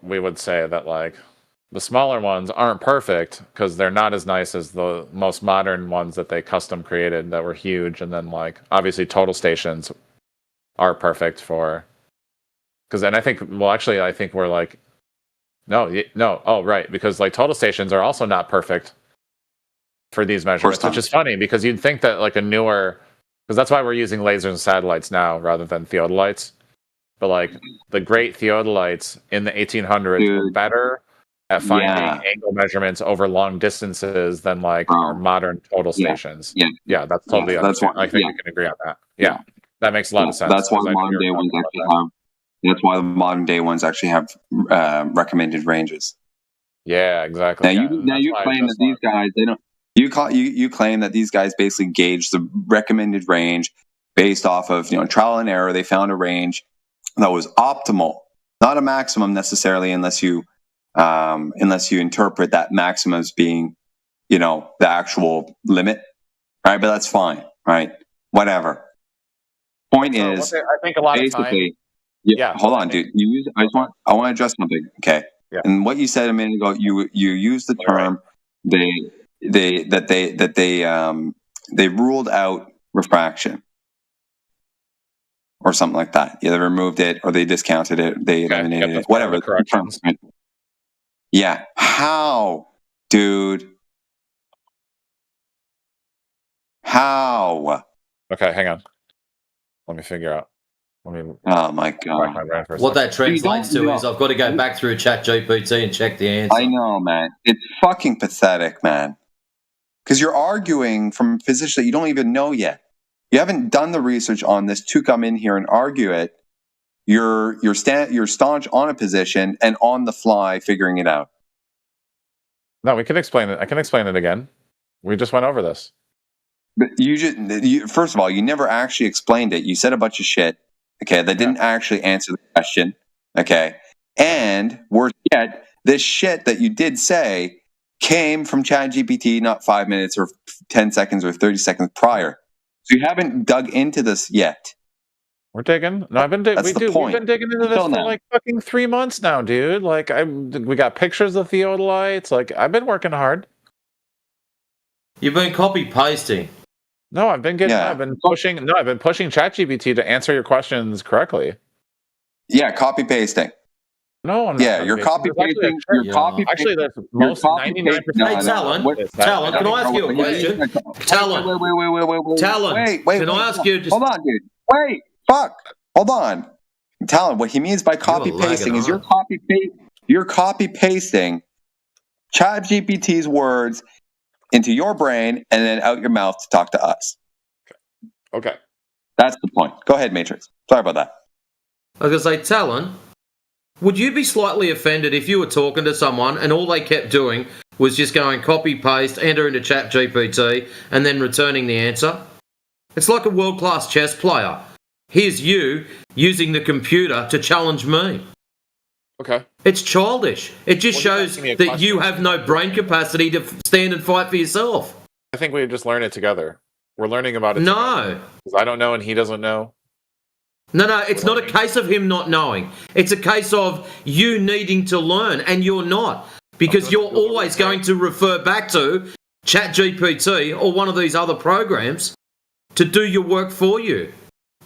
we would say that the smaller ones aren't perfect because they're not as nice as the most modern ones that they custom created that were huge. And then like obviously total stations are perfect for because then I think I think we're like no right because like total stations are also not perfect for these measurements, which is funny because you'd think that like a newer because that's why we're using lasers and satellites now rather than theodolites. But like the great theodolites in the 1800s were better at finding angle measurements over long distances than like our modern total stations. Yeah, that's totally understandable. I think we can agree on that. Yeah, that makes a lot of sense.
That's why the modern day ones actually have. That's why the modern day ones actually have recommended ranges.
Yeah, exactly.
Now you claim that these guys they don't. You claim that these guys basically gauge the recommended range based off of trial and error. They found a range that was optimal, not a maximum necessarily, unless you interpret that maximum as being, the actual limit, right? But that's fine, right? Whatever. Point is,
I think a lot
basically,
of time.
Hold on, dude. I want to address something, okay?
Yeah.
And what you said a minute ago, you used the term they ruled out refraction. Or something like that. Yeah, they removed it, or they discounted it, they eliminated it, whatever.
Corrections.
Yeah. How, dude? How?
Okay, hang on. Let me figure out.
Oh my god!
What that translates to is I've got to go back through ChatGPT and check the answer.
I know, man. It's fucking pathetic, man. Because you're arguing from a position that you don't even know yet. You haven't done the research on this to come in here and argue it. You're staunch on a position and on the fly figuring it out.
No, we can explain it. I can explain it again. We just went over this.
But first of all, you never actually explained it. You said a bunch of shit, okay, that didn't actually answer the question, okay? And worse yet, this shit that you did say came from ChatGPT not 5 minutes or 10 seconds or 30 seconds prior. So you haven't dug into this yet.
We're digging. No, we've been digging into this for like fucking 3 months now, dude. Like we got pictures of theodolites. Like I've been working hard.
You've been copy pasting.
No, I've been pushing ChatGPT to answer your questions correctly.
Yeah, copy pasting.
No, I'm not.
Yeah, you're copy pasting.
Actually, there's most 99%.
Hey, Talon, can I ask you a question? Talon, can I ask you?
Hold on, dude. Wait, fuck. Hold on, Talon. What he means by copy pasting is you're copy pasting ChatGPT's words into your brain and then out your mouth to talk to us.
Okay.
That's the point. Go ahead, Matrix. Sorry about that.
I was going to say, Talon, would you be slightly offended if you were talking to someone and all they kept doing was just going copy, paste, enter into ChatGPT, and then returning the answer? It's like a world-class chess player. Here's you using the computer to challenge me.
Okay.
It's childish. It just shows that you have no brain capacity to stand and fight for yourself.
I think we just learn it together. We're learning about it.
No.
Because I don't know and he doesn't know.
No, it's not a case of him not knowing. It's a case of you needing to learn, and you're not. Because you're always going to refer back to ChatGPT or one of these other programs to do your work for you.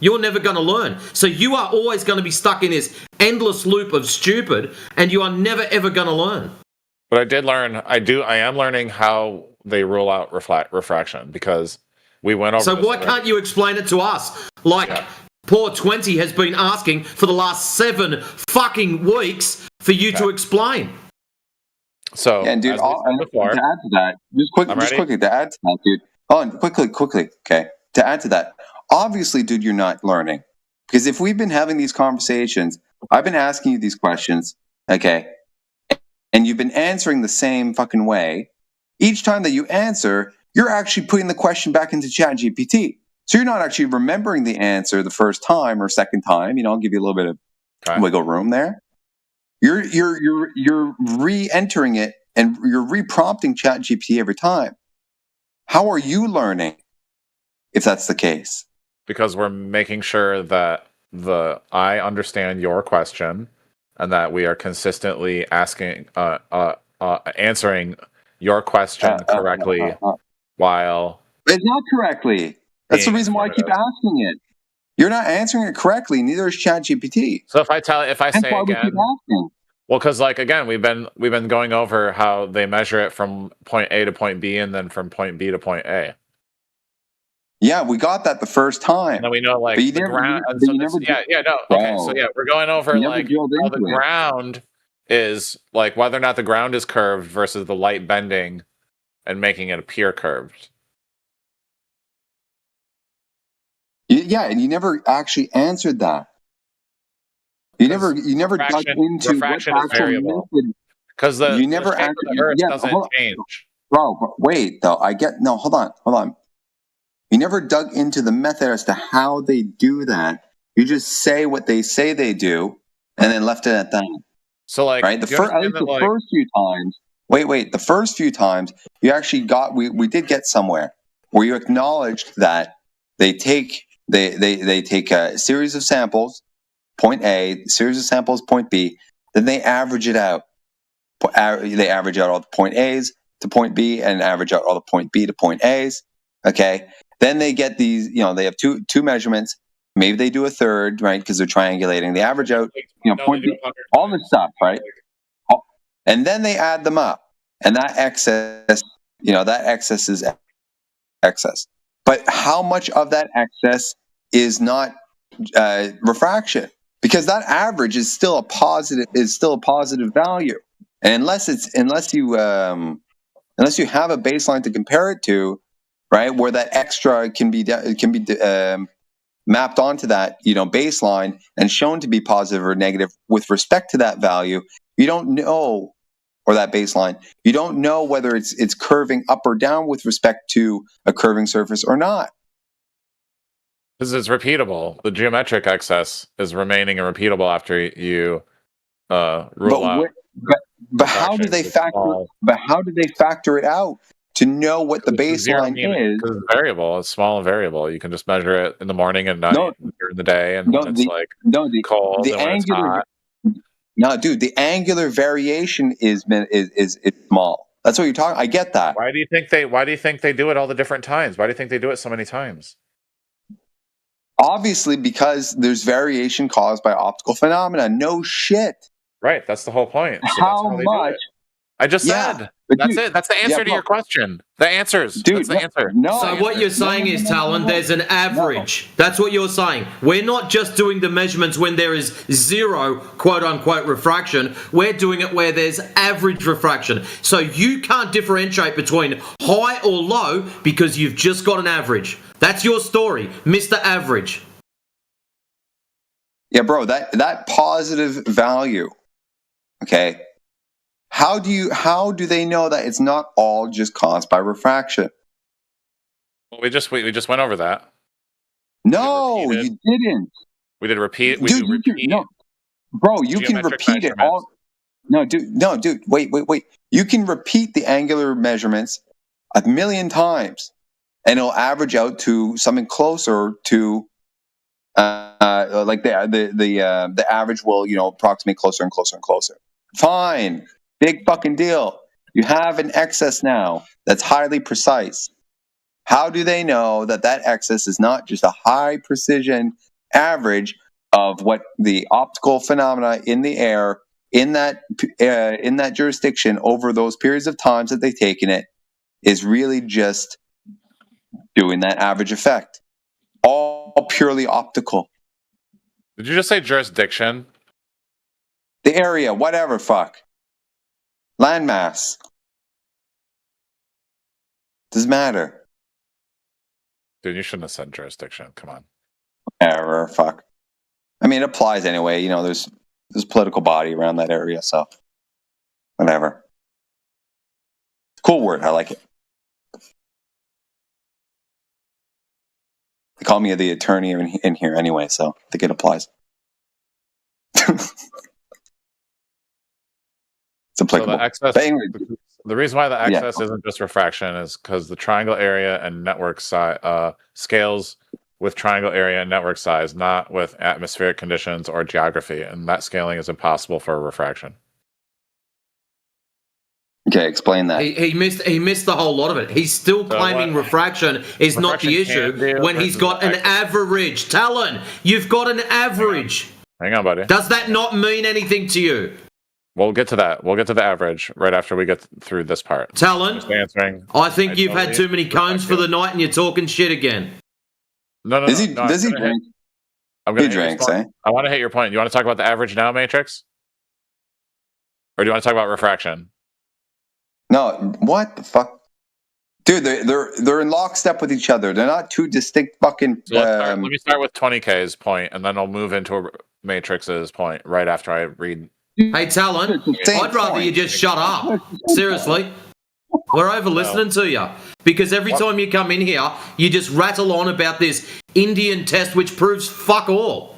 You're never going to learn. So you are always going to be stuck in this endless loop of stupid, and you are never, ever going to learn.
But I did learn, I am learning how they rule out refraction, because we went over
So why can't you explain it to us? Like, poor 20 has been asking for the last 7 fucking weeks for you to explain.
So,
and dude, to add to that, just quickly to add to that, dude. Oh, quickly, okay. To add to that, obviously, dude, you're not learning. Because if we've been having these conversations, I've been asking you these questions, okay, and you've been answering the same fucking way. Each time that you answer, you're actually putting the question back into ChatGPT. So you're not actually remembering the answer the first time or second time. I'll give you a little bit of wiggle room there. You're re-entering it and you're re-prompting ChatGPT every time. How are you learning if that's the case?
Because we're making sure that I understand your question and that we are consistently asking answering your question correctly while
it's not correctly. That's the reason why I keep asking it. You're not answering it correctly. Neither is ChatGPT.
So if I say
why we
again,
keep asking.
well, because like again, we've been going over how they measure it from point A to point B, and then from point B to point A.
Yeah, we got that the first time.
And then we know like
But you
the
never-
ground.
but
So
you
this,
never
yeah, no. Okay, so yeah, we're going over
You never
like
drilled
how the
into it.
ground is like whether or not the ground is curved versus the light bending and making it appear curved.
Yeah, and you never actually answered that. You never dug into
refraction
what
is
actual
variable.
method.
Because the
You never
shape of
actually-
the Earth
yeah,
doesn't
hold on.
change.
Bro, but wait though. Hold on. You never dug into the method as to how they do that. You just say what they say they do, and then left it at that.
So like,
right, first few times. Wait. The first few times you actually got. We did get somewhere where you acknowledged that they take a series of samples, point A, series of samples, point B, then they average it out. They average out all the point A's to point B and average out all the point B to point A's. Okay. Then they get these, they have two measurements. Maybe they do a third, right? Because they're triangulating. They average out, point B, all this stuff, right? And then they add them up. And that excess, that excess is excess. But how much of that excess is not refraction? Because that average is still a positive value. And unless you have a baseline to compare it to, right, where that extra can be mapped onto that baseline and shown to be positive or negative with respect to that value, you don't know, or that baseline, you don't know whether it's curving up or down with respect to a curving surface or not.
Because it's repeatable. The geometric excess is remaining and repeatable after you rule out.
But how do they factor? But how do they factor it out to know what the baseline is?
Because it's variable. It's small and variable. You can just measure it in the morning and night, during the day, and when it's cold and when it's hot.
No, dude, the angular variation is small. That's what you're talking. I get that.
Why do you think they do it all the different times? Why do you think they do it so many times?
Obviously, because there's variation caused by optical phenomena. No shit.
Right, that's the whole point. So
How
that's how they
much?
do it. I just said. That's it. That's the answer to your question. The answers. That's the answer.
So what you're saying is, Talon, there's an average. That's what you're saying. We're not just doing the measurements when there is zero, quote-unquote, refraction. We're doing it where there's average refraction. So you can't differentiate between high or low because you've just got an average. That's your story, Mr. Average.
Yeah, bro, that positive value, okay? How do they know that it's not all just caused by refraction?
Well, we just went over that.
No, you didn't.
We did repeat.
Bro, you can repeat it all. No, dude. Wait. You can repeat the angular measurements 1,000,000 times, and it'll average out to something closer to like the average will approximate closer and closer and closer. Fine. Big fucking deal. You have an excess now that's highly precise. How do they know that excess is not just a high precision average of what the optical phenomena in the air in that jurisdiction over those periods of times that they've taken it is really just doing that average effect? All purely optical.
Did you just say jurisdiction?
The area, whatever, fuck. Landmass. Doesn't matter.
Dude, you shouldn't have said jurisdiction. Come on.
Whatever, fuck. I mean, it applies anyway. There's political body around that area, so whatever. Cool word. I like it. They call me the attorney in here anyway, so I think it applies. It's applicable.
So the excess, the reason why the excess isn't just refraction is because the triangle area and network size scales with triangle area and network size, not with atmospheric conditions or geography, and that scaling is impossible for refraction.
Okay, explain that.
He missed the whole lot of it. He's still claiming refraction is not the issue when he's got an average. Talon, you've got an average.
Hang on, buddy.
Does that not mean anything to you?
We'll get to that. We'll get to the average right after we get through this part.
Talon,
Just answering.
I think you've had too many cones for the night and you're talking shit again.
No.
Does he drink? He drinks, eh?
I want to hit your point. You want to talk about the average now, Matrix? Or do you want to talk about refraction?
No, what the fuck? Dude, they're in lockstep with each other. They're not two distinct fucking...
So let me start with 20K's point, and then I'll move into Matrix's point right after I read...
Hey, Talon, I'd rather you just shut up. Seriously. We're over listening to you. Because every time you come in here, you just rattle on about this Indian test which proves fuck all.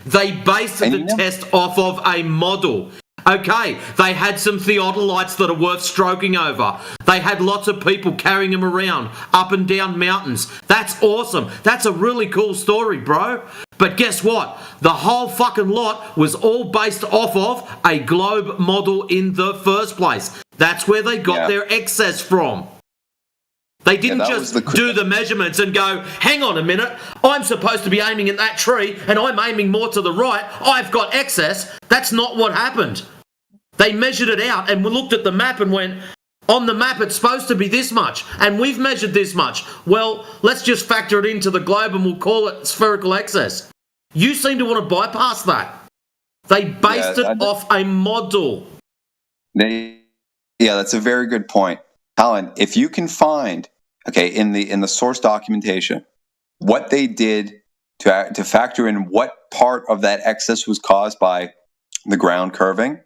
They based the test off of a model. Okay, they had some theodolites that are worth stroking over. They had lots of people carrying them around up and down mountains. That's awesome. That's a really cool story, bro. But guess what? The whole fucking lot was all based off of a globe model in the first place. That's where they got their excess from. They didn't just do the measurements and go, hang on a minute, I'm supposed to be aiming at that tree and I'm aiming more to the right, I've got excess. That's not what happened. They measured it out and we looked at the map and went, on the map it's supposed to be this much and we've measured this much. Well, let's just factor it into the globe and we'll call it spherical excess. You seem to want to bypass that. They based it off a model.
Yeah, that's a very good point. Alan, if you can find, in the source documentation, what they did to factor in what part of that excess was caused by the ground curving,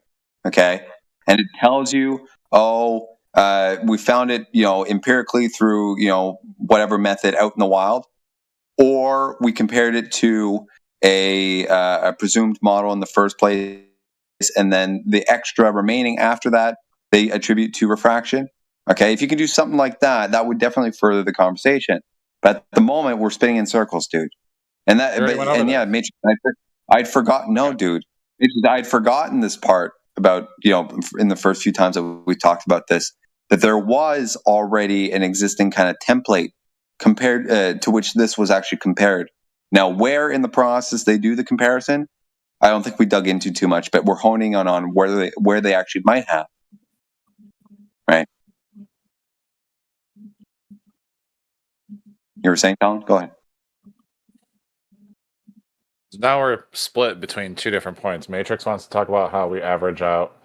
and it tells you, we found it, empirically through, whatever method out in the wild, or we compared it to a presumed model in the first place, and then the extra remaining after that they attribute to refraction. If you can do something like that, that would definitely further the conversation. But at the moment, we're spinning in circles, dude. And Matrix, I'd forgotten. No, dude, I'd forgotten this part about in the first few times that we talked about this, that there was already an existing kind of template compared to which this was actually compared. Now, where in the process they do the comparison, I don't think we dug into too much, but we're honing on where they actually might have. Right. You were saying, Colin? Go ahead.
Now we're split between two different points. Matrix wants to talk about how we average out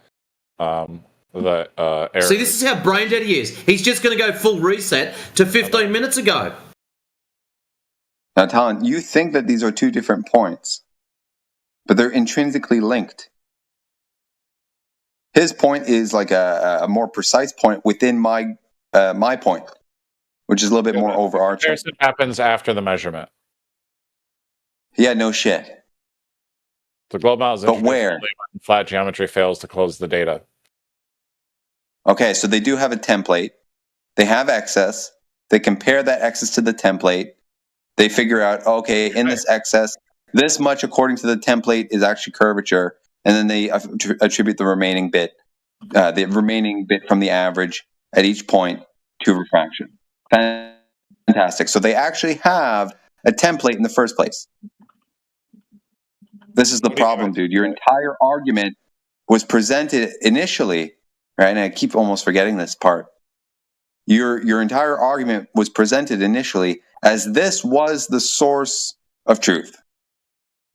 the error.
See, this is how brain dead he is. He's just going to go full reset to 15 minutes ago.
Now, Talon, you think that these are two different points, but they're intrinsically linked. His point is like a more precise point within my point, which is a little bit more overarching.
Comparison happens after the measurement.
Yeah, no shit.
The globe model is
but where?
When flat geometry fails to close the data.
Okay, so they do have a template. They have excess. They compare that excess to the template. They figure out, okay, in this excess, this much according to the template is actually curvature. And then they attribute the remaining bit from the average at each point to refraction. Fantastic. So they actually have a template in the first place. This is the problem, dude. Your entire argument was presented initially, right? And I keep almost forgetting this part. Your entire argument was presented initially as this was the source of truth.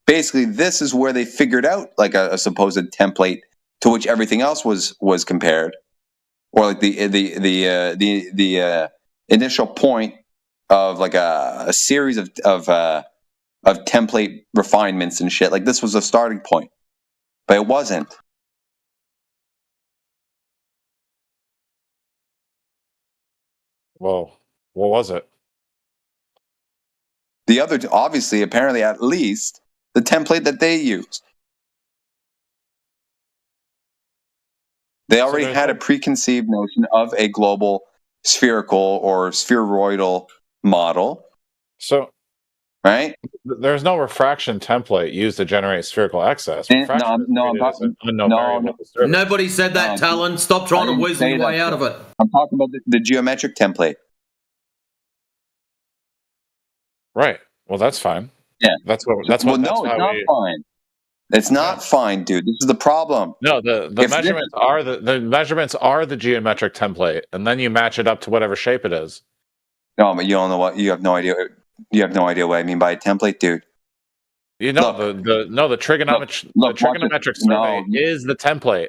Basically, this is where they figured out like a supposed template to which everything else was compared, or like the initial point of like a series of template refinements and shit. Like this was a starting point, but it wasn't.
Well, what was it?
The other, obviously, apparently, at least the template that they used. They already had a preconceived notion of a global spherical or spheroidal model.
So
right?
There's no refraction template used to generate spherical excess. Refraction is treated as an unknown variable of the surface.
Nobody said that, Talon. Stop trying to weasel your way out of it.
I'm talking about the geometric template.
Right. Well, that's fine.
Yeah.
That's
no, it's not fine. It's not fine, dude. This is the problem.
No, the measurements are the measurements are the geometric template, and then you match it up to whatever shape it is.
No, but you don't know what you have no idea. You have no idea what I mean by a template, dude.
You know the trigonometric survey is the template.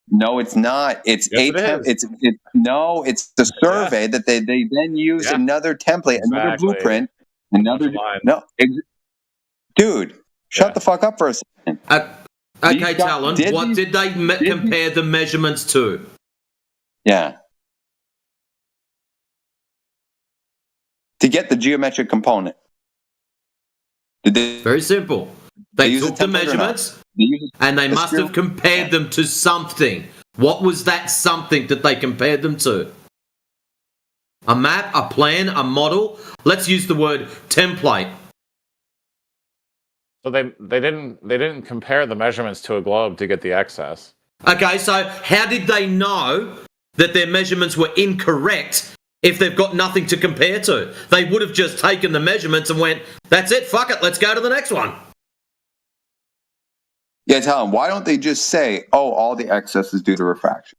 No, it's not. It's it's the survey that they then use another template, another blueprint, another dude. Shut the fuck up for a second.
Okay, Talon. What did they compare the measurements to?
Yeah. To get the geometric component.
Very simple. They took the measurements and they must have compared them to something. What was that something that they compared them to? A map, a plan, a model? Let's use the word template.
So they didn't compare the measurements to a globe to get the excess.
Okay, so how did they know that their measurements were incorrect if they've got nothing to compare to? They would have just taken the measurements and went, that's it, fuck it, let's go to the next one.
Yeah, tell them, why don't they just say, oh, all the excess is due to refraction?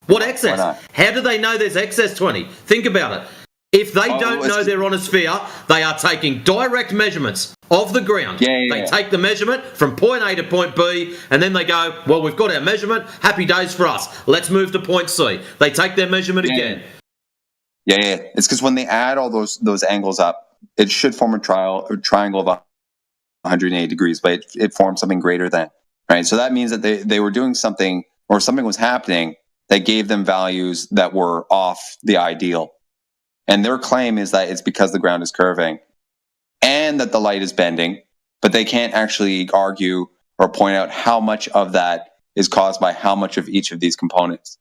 What excess? How do they know there's excess, 20? Think about it. If they don't know they're on a sphere, they are taking direct measurements of the ground. They take the measurement from point A to point B, and then they go, well, we've got our measurement. Happy days for us. Let's move to point C. They take their measurement again.
Yeah. It's because when they add all those angles up, it should form a triangle of 180 degrees, but it forms something greater than, right? So that means that they were doing something, or something was happening that gave them values that were off the ideal. And their claim is that it's because the ground is curving and that the light is bending, but they can't actually argue or point out how much of that is caused by how much of each of these components.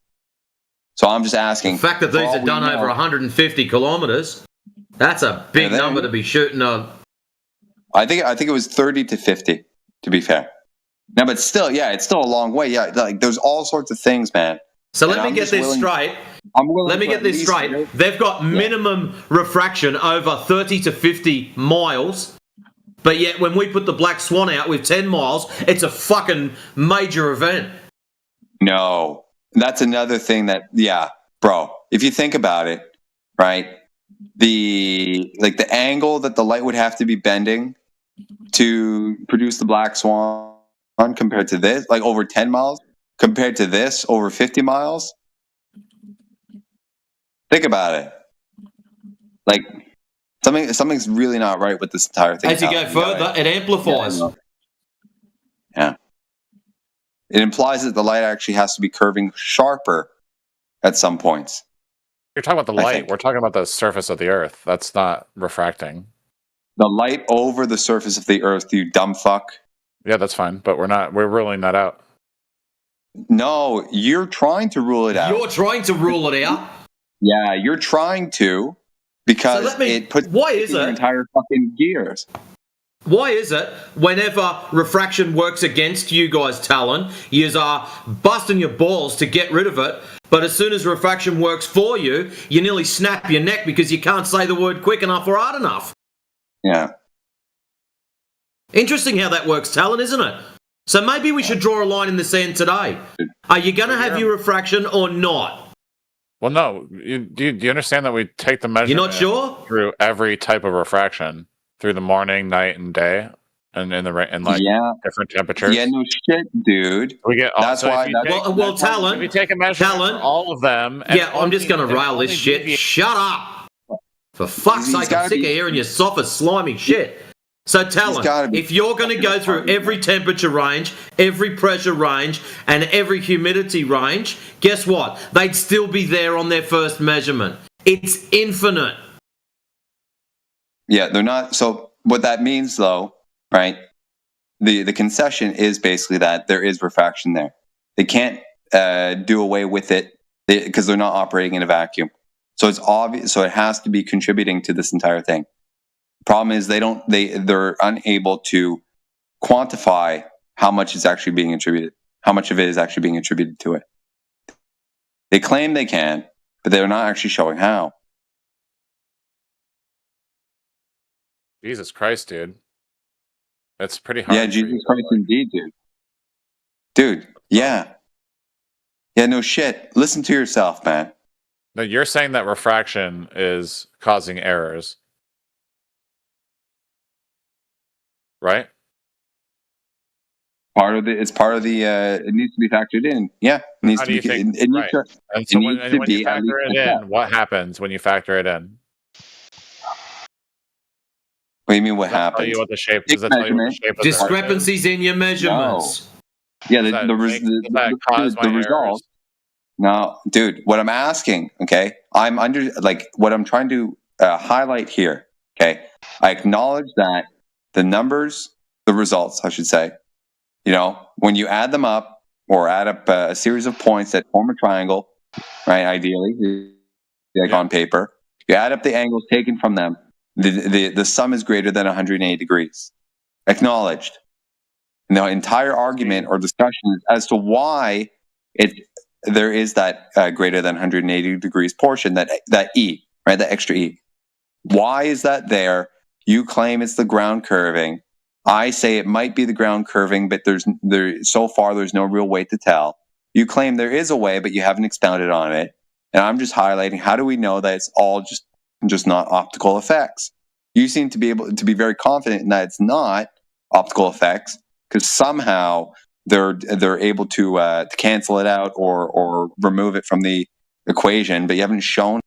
So I'm just asking.
The fact that these are done over 150 kilometers, that's a big number to be shooting on.
I think it was 30 to 50, to be fair. No, but still, it's still a long way. Yeah, like there's all sorts of things, man.
So let me get this straight. Let me get this straight. They've got minimum refraction over 30 to 50 miles, but yet when we put the Black Swan out with 10 miles, it's a fucking major event.
No, that's another thing that, bro, if you think about it, right, the angle that the light would have to be bending to produce the Black Swan compared to this, like over 10 miles, compared to this over 50 miles. Think about it. Like something's really not right with this entire thing.
As you go further, it amplifies.
Yeah. It implies that the light actually has to be curving sharper at some points.
You're talking about the light. We're talking about the surface of the Earth. That's not refracting.
The light over the surface of the Earth, you dumb fuck.
Yeah, that's fine, but we're ruling that out.
No, you're trying to rule it out.
You're trying to rule it out?
Yeah, you're trying to, because it puts your entire fucking gears.
Why is it whenever refraction works against you guys, Talon, you are busting your balls to get rid of it, but as soon as refraction works for you, you nearly snap your neck because you can't say the word quick enough or hard enough?
Yeah.
Interesting how that works, Talon, isn't it? So maybe we should draw a line in the sand today. Are you going to have your refraction or not?
Well, no. Do you understand that we take the measurement?
You're not sure?
Through every type of refraction, through the morning, night, and day, and in different temperatures.
Yeah, no shit, dude.
We get
that's why.
Talon.
If you take a measurement for all of them,
I'm just going to rail this shit. Shut up! For fuck's sake, I'm sick of hearing your soft, slimy shit. So Talon, if you're going to go through every temperature range, every pressure range, and every humidity range, guess what? They'd still be there on their first measurement. It's infinite.
Yeah, they're not. So what that means, though, right? The concession is basically that there is refraction there. They can't do away with it because they're not operating in a vacuum. So it's obvious. So it has to be contributing to this entire thing. Problem is they're unable to quantify how much is actually being attributed, how much of it is actually being attributed to it. They claim they can, but they're not actually showing how.
Jesus Christ, dude. That's pretty hard.
Yeah, Jesus Christ indeed, dude. Dude, yeah. Yeah, no shit. Listen to yourself, man.
No, you're saying that refraction is causing errors. Right?
It's part of the it needs to be factored in. Yeah. It needs
How
to
do you
be
think?
it needs
Right.
to,
And
it
so
needs to
when you
be at least
factor it
like that.
in, what happens when you factor it in?
What do you mean what
Does that tell
happens?
you what the shape?
Take
Does that tell you what the
measurement.
shape of
Discrepancies in your measurements.
Yeah,
Does that cause my
result.
errors?
No, dude, what I'm asking, okay? I'm under, like, what I'm trying to highlight here, okay? I acknowledge that the numbers, the results, I should say, you know, when you add them up or add up a series of points that form a triangle, right, ideally, like on paper, you add up the angles taken from them, the sum is greater than 180 degrees. Acknowledged. And the entire argument or discussion as to why there is that greater than 180 degrees portion, that E, right, that extra E. Why is that there? You claim it's the ground curving. I say it might be the ground curving, but so far there's no real way to tell. You claim there is a way, but you haven't expounded on it. And I'm just highlighting, how do we know that it's all just not optical effects? You seem to be able to be very confident in that it's not optical effects, because somehow they're able to cancel it out or remove it from the equation, but you haven't shown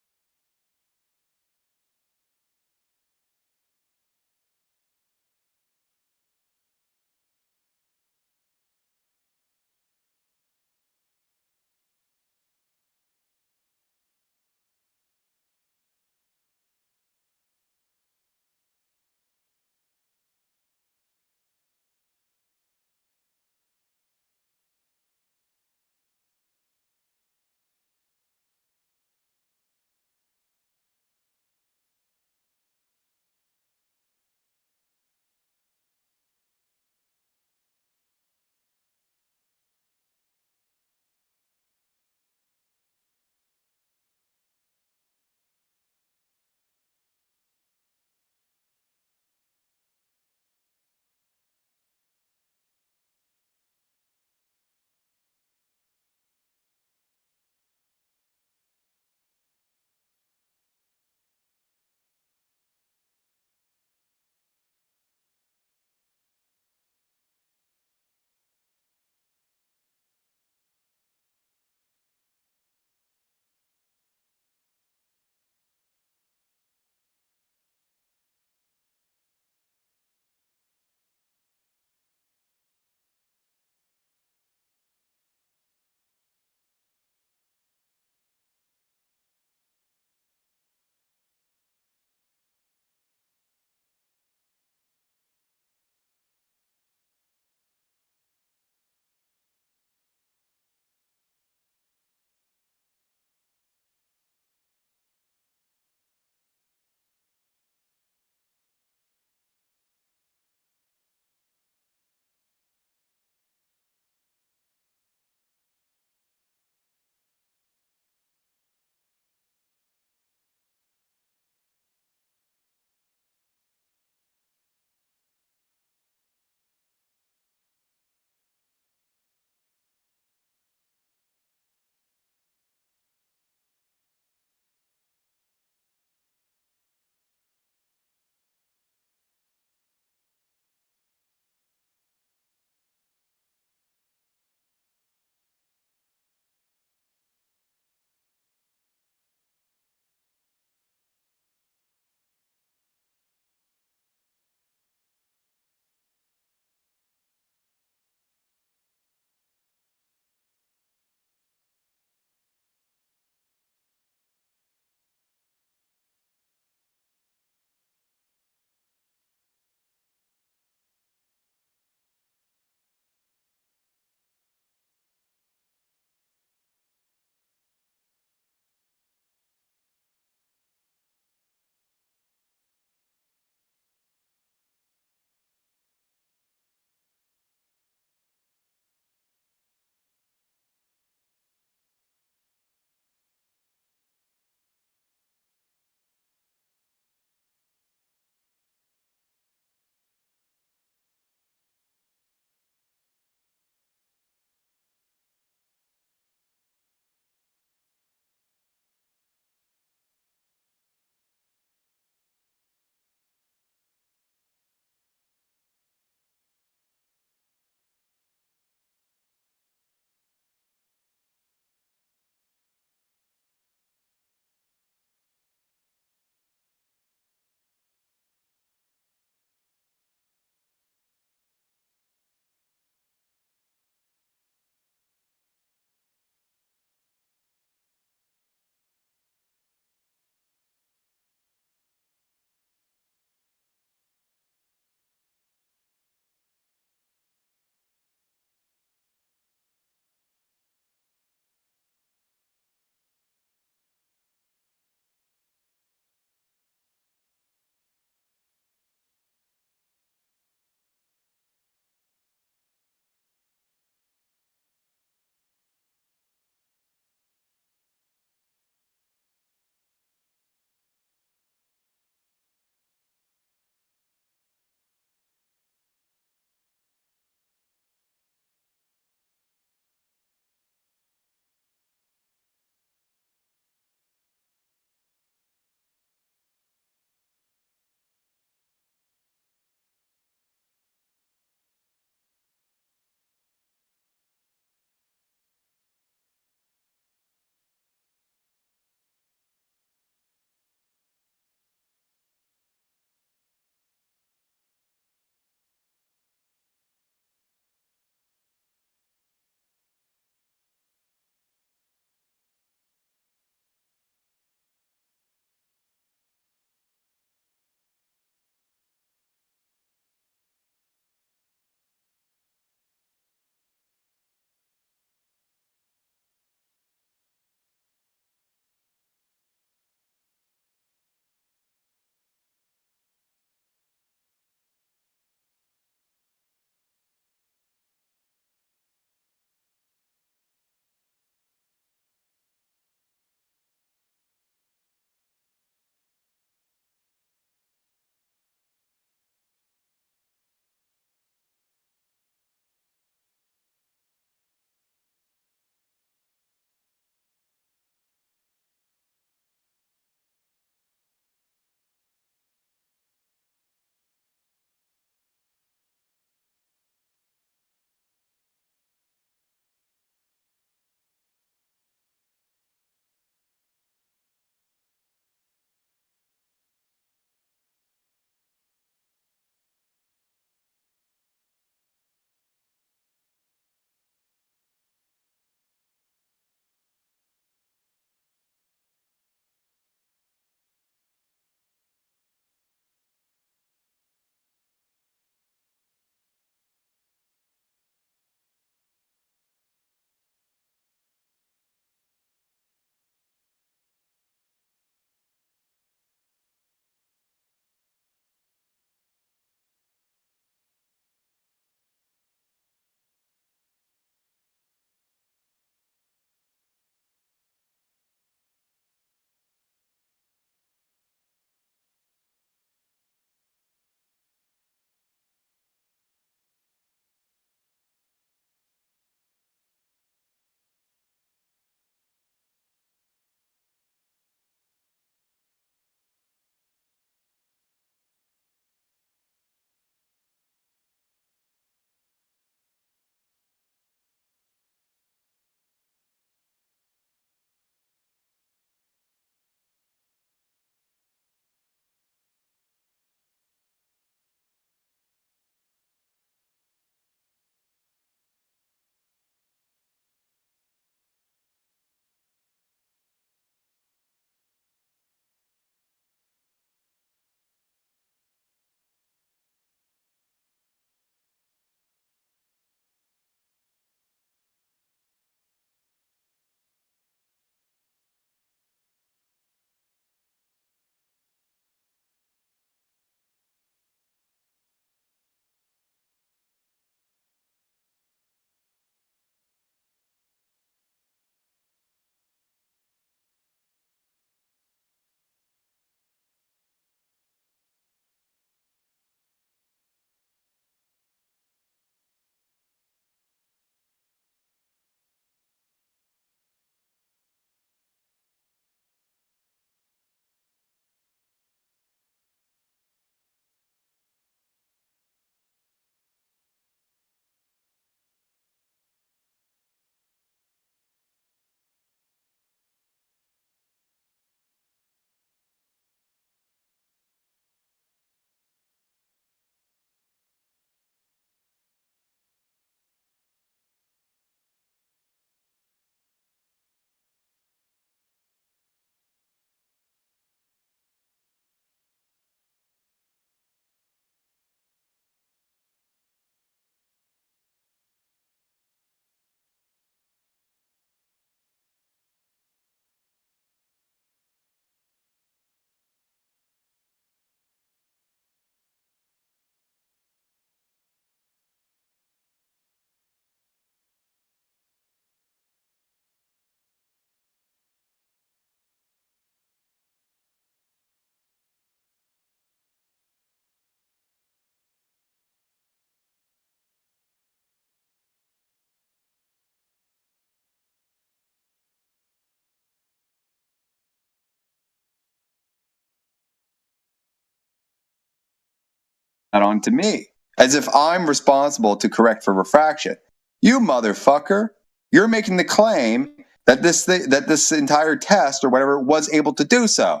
onto me, as if I'm responsible to correct for refraction. You motherfucker, you're making the claim that this entire test or whatever was able to do so.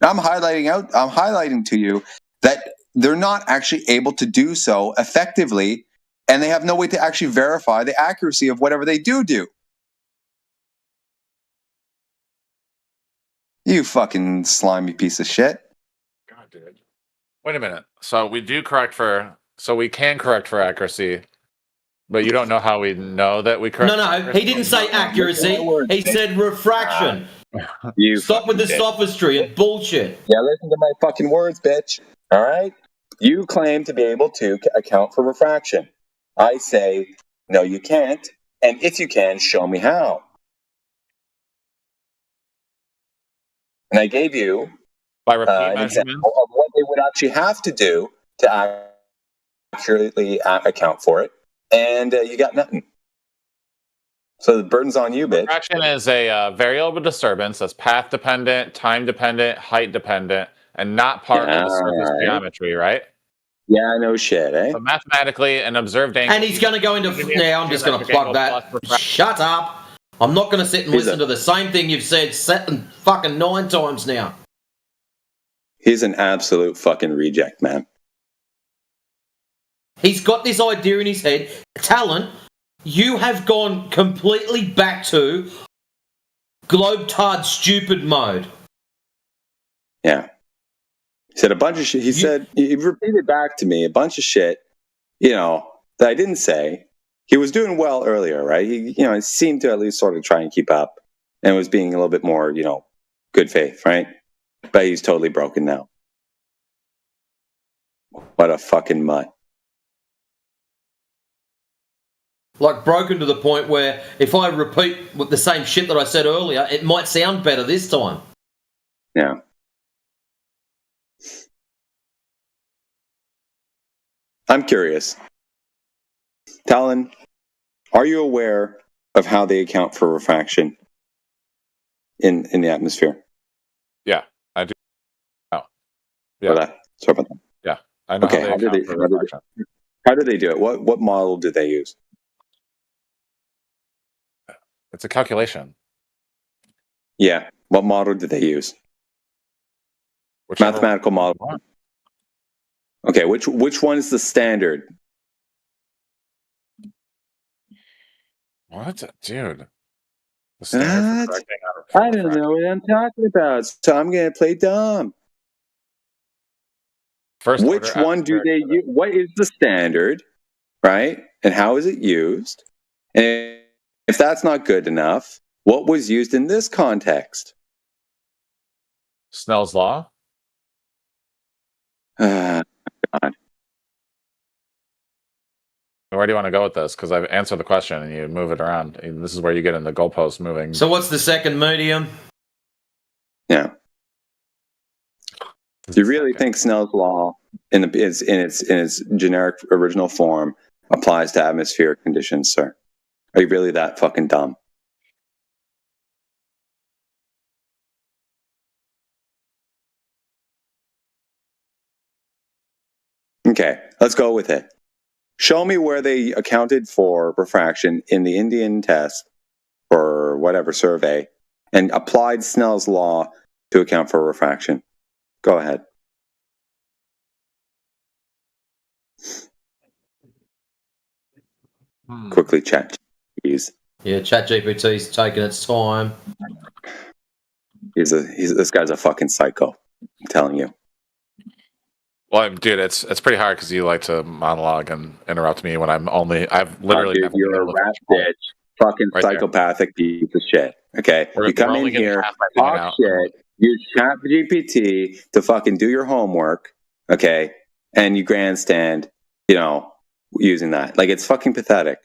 I'm highlighting to you that they're not actually able to do so effectively, and they have no way to actually verify the accuracy of whatever they do. You fucking slimy piece of shit.
God, dude. Wait a minute. So we can correct for accuracy, but you don't know how we know that we correct.
No, he didn't say accuracy. He said refraction. Stop with the sophistry and bullshit.
Yeah, listen to my fucking words, bitch. All right? You claim to be able to account for refraction. I say, no, you can't. And if you can, show me how. And I gave you an example of what they would actually have to do to accurately account for it. And you got nothing. So the burden's on you, bitch.
Refraction is a variable disturbance that's path dependent, time dependent, height dependent, and not part of the surface geometry, right?
Yeah, no shit, eh?
So mathematically, an observed angle.
And he's going to go into. Now I'm just going to plug that. Shut up. I'm not going to sit and listen to the same thing you've said fucking 9 times now.
He's an absolute fucking reject, man.
He's got this idea in his head. Talon, you have gone completely back to globetard stupid mode.
Yeah. He said a bunch of shit. He repeated back to me a bunch of shit, that I didn't say. He was doing well earlier, right? He seemed to at least sort of try and keep up and was being a little bit more, good faith, right? But he's totally broken now. What a fucking mutt.
Like broken to the point where if I repeat with the same shit that I said earlier, it might sound better this time.
Yeah. I'm curious. Talon, are you aware of how they account for refraction in the atmosphere?
Yeah, I do. Oh.
Yeah. Sorry about that.
Yeah, I know
okay,
how they account for refraction.
How do they do it? What model do they use?
It's a calculation.
Yeah. What model do they use? Mathematical model. Okay, which one is the standard?
What? Dude.
I don't know what I'm talking about, so I'm going to play dumb. Which one do they use? What is the standard, right? And how is it used? And if that's not good enough, what was used in this context?
Snell's law?
God.
Where do you want to go with this? Because I've answered the question and you move it around. This is where you get in the goalpost moving.
So what's the second medium?
Yeah. Do you really think Snell's law in its generic original form applies to atmospheric conditions, sir? Are you really that fucking dumb? Okay, let's go with it. Show me where they accounted for refraction in the Indian test or whatever survey and applied Snell's law to account for refraction. Go ahead. Quickly, chat, please.
Yeah, ChatGPT's taking its time.
This guy's a fucking psycho. I'm telling you.
Well, dude, it's pretty hard because you like to monologue and interrupt me when I've literally never
you're
been
a
able to
rat bitch, fucking
right
psychopathic piece of shit. Okay, you come in here, talk shit, use ChatGPT to fucking do your homework. Okay, and you grandstand, using that. Like, it's fucking pathetic.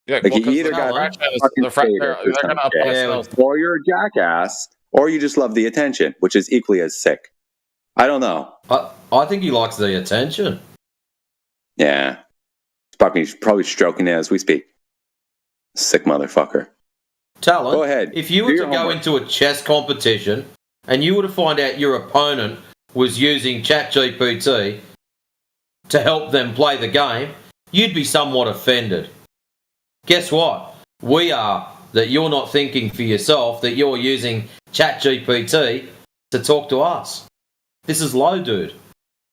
Yeah,
like, you either got or you're a jackass, or you just love the attention, which is equally as sick. I don't know.
I think he likes the attention.
Yeah. He's probably stroking it as we speak. Sick motherfucker.
Talon,
go ahead.
If you were to go into a chess competition and you were to find out your opponent was using ChatGPT, to help them play the game, you'd be somewhat offended. Guess what? We are that you're not thinking for yourself, that you're using ChatGPT to talk to us. This is low, dude.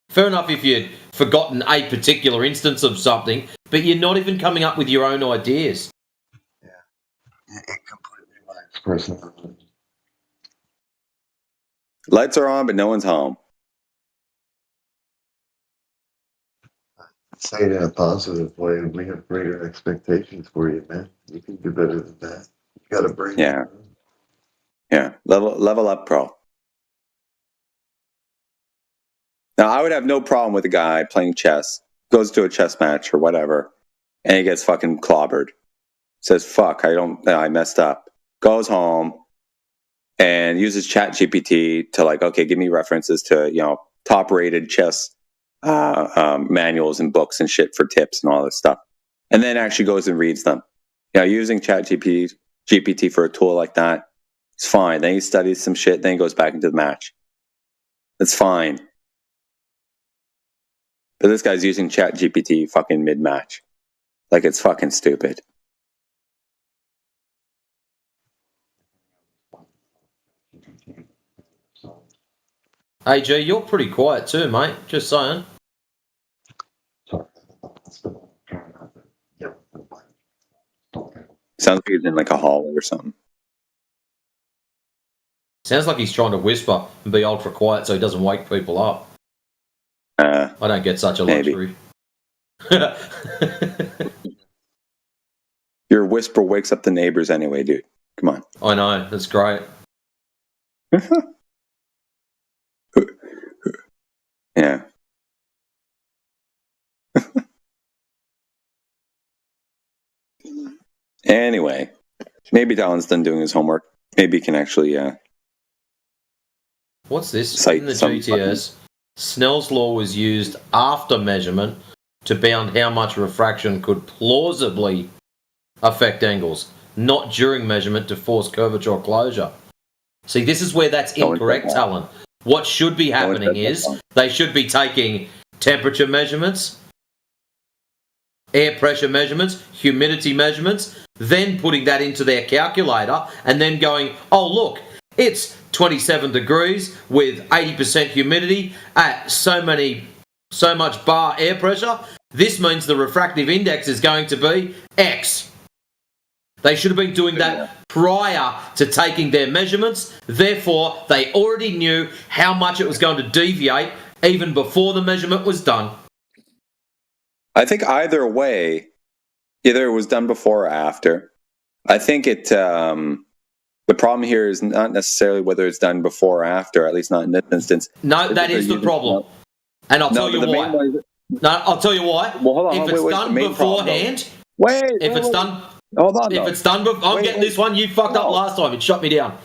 Fair enough if you'd forgotten a particular instance of something, but you're not even coming up with your own ideas.
It completely lacks personality.
Lights are on, but no one's home.
Say it in a positive way. We have greater expectations for you, man. You can do better than that. You got to bring
Yeah. Yeah. Level up, pro. Now, I would have no problem with a guy playing chess, goes to a chess match or whatever, and he gets fucking clobbered. Says, fuck, I messed up. Goes home and uses ChatGPT to like, okay, give me references to, top rated chess manuals and books and shit for tips and all this stuff. And then actually goes and reads them. Using ChatGPT for a tool like that, it's fine. Then he studies some shit, then he goes back into the match. That's fine. But this guy's using ChatGPT fucking mid-match. Like, it's fucking stupid.
AJ, you're pretty quiet too, mate. Just saying.
Sounds like he's in like a hallway or something.
Sounds like he's trying to whisper and be ultra quiet so he doesn't wake people up. I don't get such a luxury.
Your whisper wakes up the neighbors anyway, dude. Come on.
I know. That's great.
Yeah. Anyway, maybe Talon's done doing his homework. Maybe he can actually
What's this? In the GTS, Snell's law was used after measurement to bound how much refraction could plausibly affect angles, not during measurement to force curvature or closure. See, this is where that's incorrect, Talon. What should be happening is they should be taking temperature measurements, air pressure measurements, humidity measurements, then putting that into their calculator and then going, oh, look, it's 27 degrees with 80% humidity at so much bar air pressure. This means the refractive index is going to be X. They should have been doing that prior to taking their measurements. Therefore, they already knew how much it was going to deviate even before the measurement was done.
I think either way, either it was done before or after. I think the problem here is not necessarily whether it's done before or after, at least not in this instance.
No, that is the problem. And I'll tell you why. No, I'll tell you why.
Well, hold on.
If it's done beforehand,
If
it's done, I'm getting this one. You fucked up last time. It shut me down.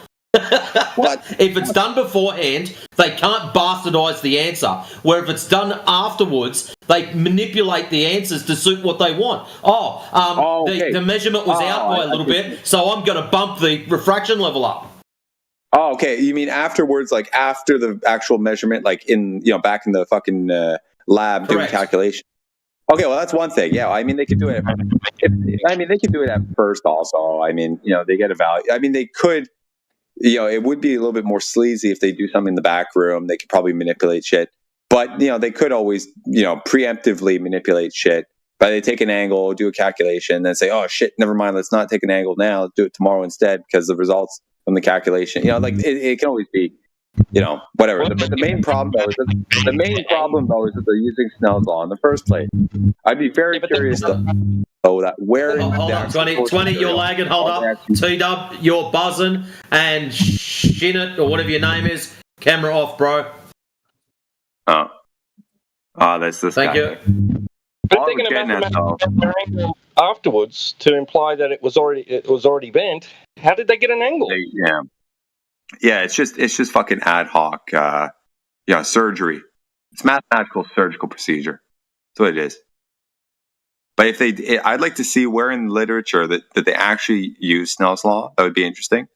What?
If it's done beforehand, they can't bastardise the answer. Where if it's done afterwards, they manipulate the answers to suit what they want. The measurement was out by a little bit, so I'm going to bump the refraction level up.
Oh, okay. You mean afterwards, like after the actual measurement, like back in the fucking lab doing calculation. Okay, well that's one thing. Yeah, I mean they could do it. They could do it at first also. I mean, they get a value. I mean, they could. It would be a little bit more sleazy if they do something in the back room. They could probably manipulate shit, but they could always preemptively manipulate shit. But they take an angle, do a calculation, and then say, "Oh shit, never mind. Let's not take an angle now. Let's do it tomorrow instead because the results from the calculation." It can always be. Whatever. But the main problem though is that they're using Snell's law in the first place. I'd be very curious that where.
Hold on, 20, you're lagging. Hold up, T-Dub, you're buzzing, and Shinit or whatever your name is, camera off, bro.
That's this.
Thank you.
But they're going to angle afterwards to imply that it was already bent. How did they get an angle?
Yeah, it's just fucking ad hoc, surgery. It's mathematical surgical procedure. That's what it is. But I'd like to see where in literature that they actually use Snell's law. That would be interesting.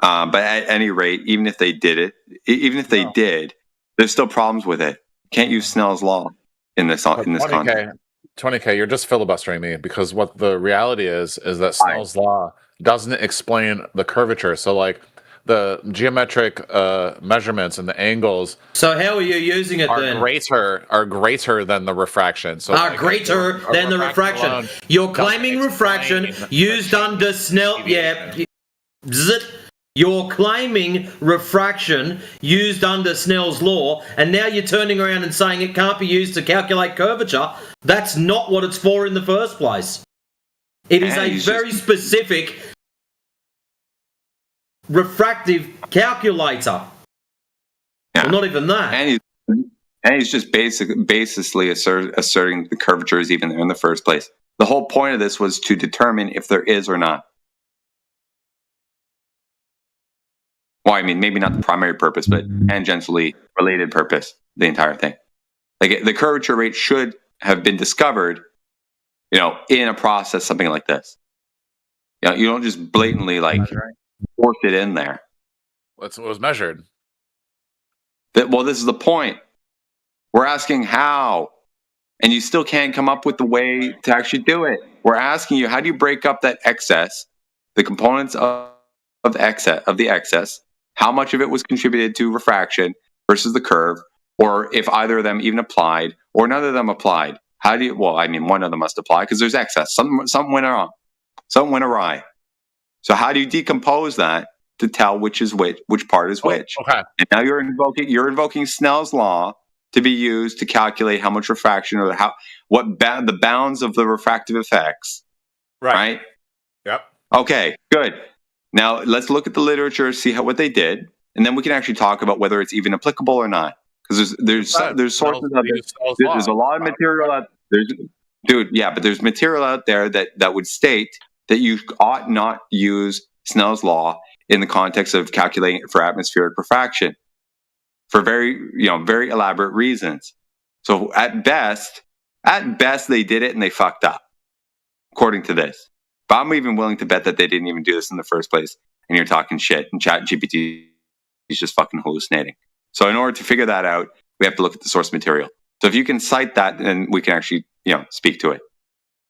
But at any rate, even if they did, there's still problems with it. You can't use Snell's law.
in this context.
20K, you're just filibustering me because what the reality is that Snell's law doesn't explain the curvature. So like the geometric measurements and the angles.
So how are you using it then?
Are greater than the refraction. So
greater than the refraction. You're claiming refraction used under Snell. You're claiming refraction used under Snell's law, and now you're turning around and saying it can't be used to calculate curvature. That's not what it's for in the first place. It is a very specific refractive calculator.
Yeah.
Well, not even that.
And he's just basically asserting the curvature is even there in the first place. The whole point of this was to determine if there is or not. Well, I mean, maybe not the primary purpose, but tangentially related purpose, the entire thing. Like the curvature rate should have been discovered, in a process, something like this. You don't just blatantly force it in there.
What was measured?
Well, this is the point. We're asking how, and you still can't come up with the way to actually do it. We're asking you, how do you break up that excess, the components of the excess? How much of it was contributed to refraction versus the curve, or if either of them even applied, or none of them applied? How do you? Well, I mean, one of them must apply because there's excess. Something went wrong. Something went awry. So how do you decompose that to tell which is which part is which?
Okay.
And now you're invoking Snell's law to be used to calculate how much refraction or the bounds of the refractive effects. Right?
Yep.
Okay. Good. Now let's look at the literature, see what they did, and then we can actually talk about whether it's even applicable or not. Because there's sources out there. There's a lot of material out there. But there's material out there that would state that you ought not use Snell's law in the context of calculating it for atmospheric refraction for very elaborate reasons. So at best they did it and they fucked up, according to this. But I'm even willing to bet that they didn't even do this in the first place, and you're talking shit, and ChatGPT is just fucking hallucinating. So in order to figure that out, we have to look at the source material. So if you can cite that, then we can actually, speak to it.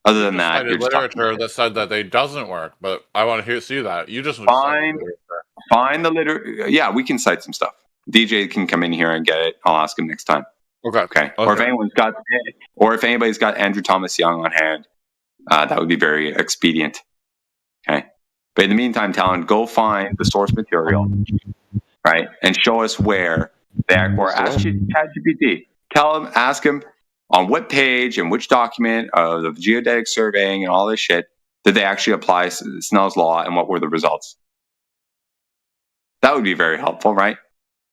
Other than that,
you're just literature that said that they doesn't work, but I want to see that. You just
find the literature. Yeah, we can cite some stuff. DJ can come in here and get it. I'll ask him next time.
Okay.
Or if anybody's got Andrew Thomas Young on hand, that would be very expedient. Okay. But in the meantime, Talon, go find the source material, right, and show us where they are. Or ask ChatGPT. Ask him on what page and which document of the geodetic surveying and all this shit did they actually apply Snell's law, and what were the results? That would be very helpful, right?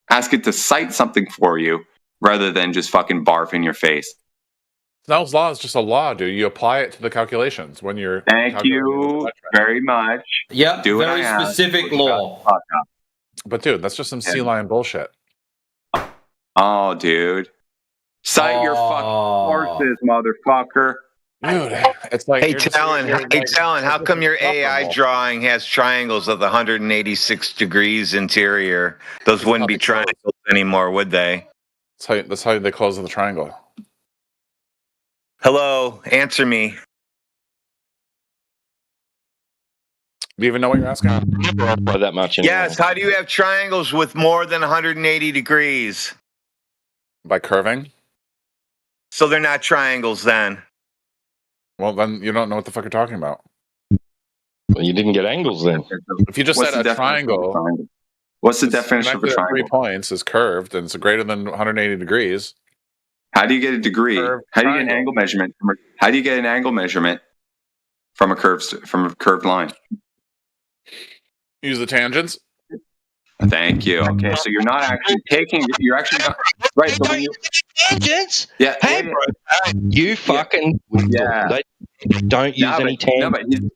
Ask it to cite something for you rather than just fucking barf in your face.
Snell's law is just a law, dude. You apply it to the calculations when you're.
Thank you very much.
Yep, very specific law.
But dude, that's just some sea lion bullshit.
Oh, dude. Cite your fucking sources, motherfucker.
Dude, it's like.
Hey, Talon, how come your AI drawing has triangles of the 186 degrees interior? Those wouldn't be triangles anymore, would they?
That's how they close the triangle.
Hello, answer me.
Do you even know what you're asking?
By that much anymore.
Yes, how do you have triangles with more than 180 degrees?
By curving?
So they're not triangles then.
Well, then you don't know what the fuck you're talking about.
Well, you didn't get angles then.
If you just said a triangle.
What's the definition of a triangle?
3 points is curved and it's greater than 180 degrees.
How do you get a degree? How do you get an angle measurement? How do you get an angle measurement from a curved line?
Use the tangents.
Thank you. Okay, so you're not actually taking. You're actually not right. So when you
tangents.
Yeah.
Hey, bro. You fucking don't use any tangents.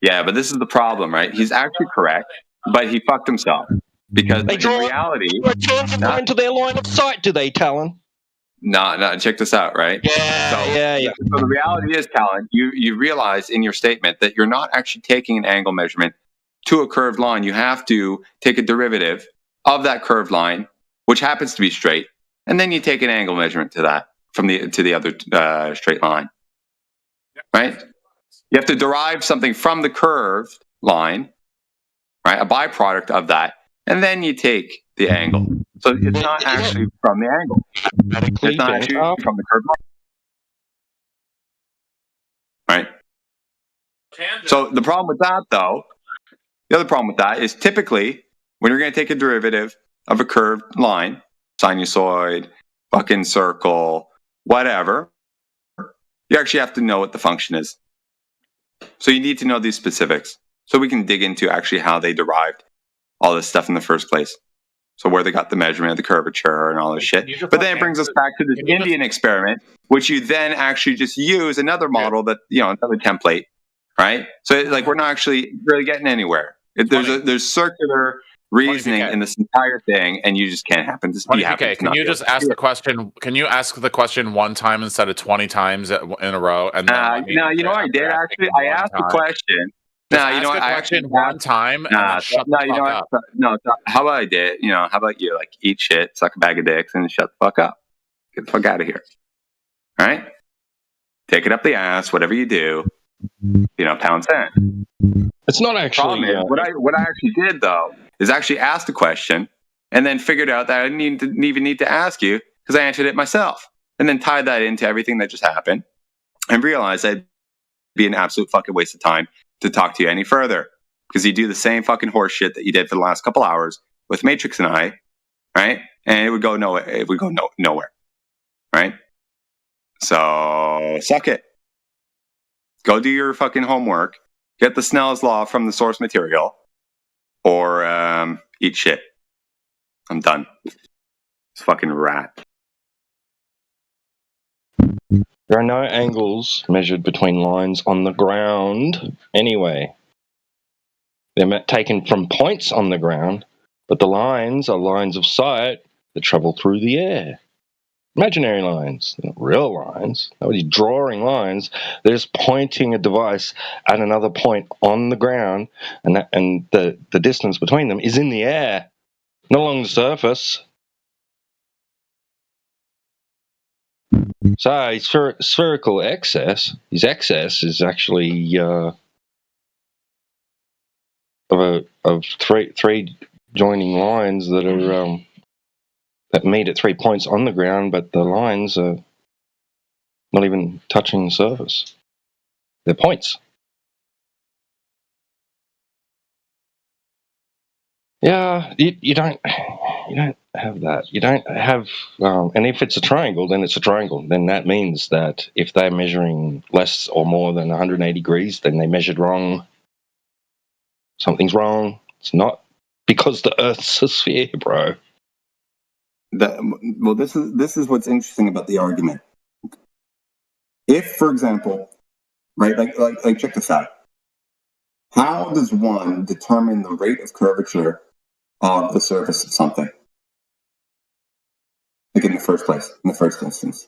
But this is the problem, right? He's actually correct, but he fucked himself because in reality,
not into their line of sight, do they, Talon?
No. Check this out, right?
Yeah.
So the reality is, Talon, you realize in your statement that you're not actually taking an angle measurement to a curved line. You have to take a derivative of that curved line, which happens to be straight, and then you take an angle measurement to that
from the other straight line, right? You have to derive something from the curved line, right? A byproduct of that, and then you take the angle. So it's not actually from the angle. It's not actually from the curved line, right? So the problem with that, though, the other problem with that is typically when you're going to take a derivative of a curved line, sinusoid, fucking circle, whatever, you actually have to know what the function is. So you need to know these specifics so we can dig into actually how they derived all this stuff in the first place. So where they got the measurement of the curvature and all this shit. But then it brings us back to this Indian experiment, which you then actually just use another model that, another template, right? So like we're not actually really getting anywhere. There's circular reasoning in this entire thing, and you just can't happen.
Can you just ask the question? Can you ask the question one time instead of 20 times in a row? And then
no, you know what I did actually? I asked the question. No, you know what? I actually
one time. Shut the fuck up.
No, how about I did? How about you? Like eat shit, suck a bag of dicks, and shut the fuck up. Get the fuck out of here. All right? Take it up the ass. Whatever you do, pound sand.
It's not actually
what I actually did though is actually ask the question and then figured out that I didn't even need to ask you because I answered it myself, and then tied that into everything that just happened and realized that'd be an absolute fucking waste of time to talk to you any further because you do the same fucking horse shit that you did for the last couple hours with Matrix and I, right? And it would go nowhere. It would go nowhere, right? So suck it. Go do your fucking homework. Get the Snell's law from the source material, or eat shit. I'm done. It's fucking rat.
There are no angles measured between lines on the ground anyway. They're taken from points on the ground, but the lines are lines of sight that travel through the air. Imaginary lines, not real lines. Nobody's drawing lines. They're just pointing a device at another point on the ground, and the distance between them is in the air, not along the surface. So spherical excess. His excess is actually of three joining lines that are that meet at 3 points on the ground, but the lines are not even touching the surface. They're points. Yeah, you don't have that. You don't have, and if it's a triangle, then it's a triangle. Then that means that if they're measuring less or more than 180 degrees, then they measured wrong. Something's wrong. It's not because the Earth's a sphere, bro.
Well, this is what's interesting about the argument. If, for example, right, like check this out. How does one determine the rate of curvature of the surface of something? Like in the first place, in the first instance.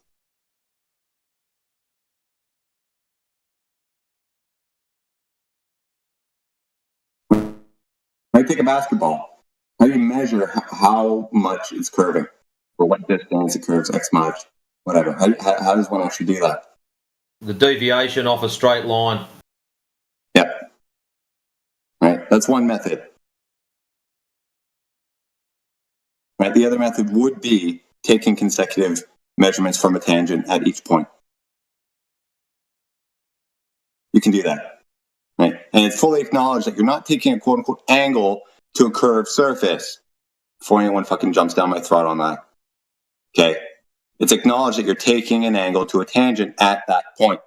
I take a basketball. How do you measure how much it's curving? Or what distance it curves, X much, whatever. How does one actually do that?
The deviation off a straight line.
Yep. Right, that's one method. Right, the other method would be taking consecutive measurements from a tangent at each point. You can do that. Right? And it's fully acknowledged that you're not taking a quote-unquote angle to a curved surface before anyone fucking jumps down my throat on that. Okay? It's acknowledged that you're taking an angle to a tangent at that point.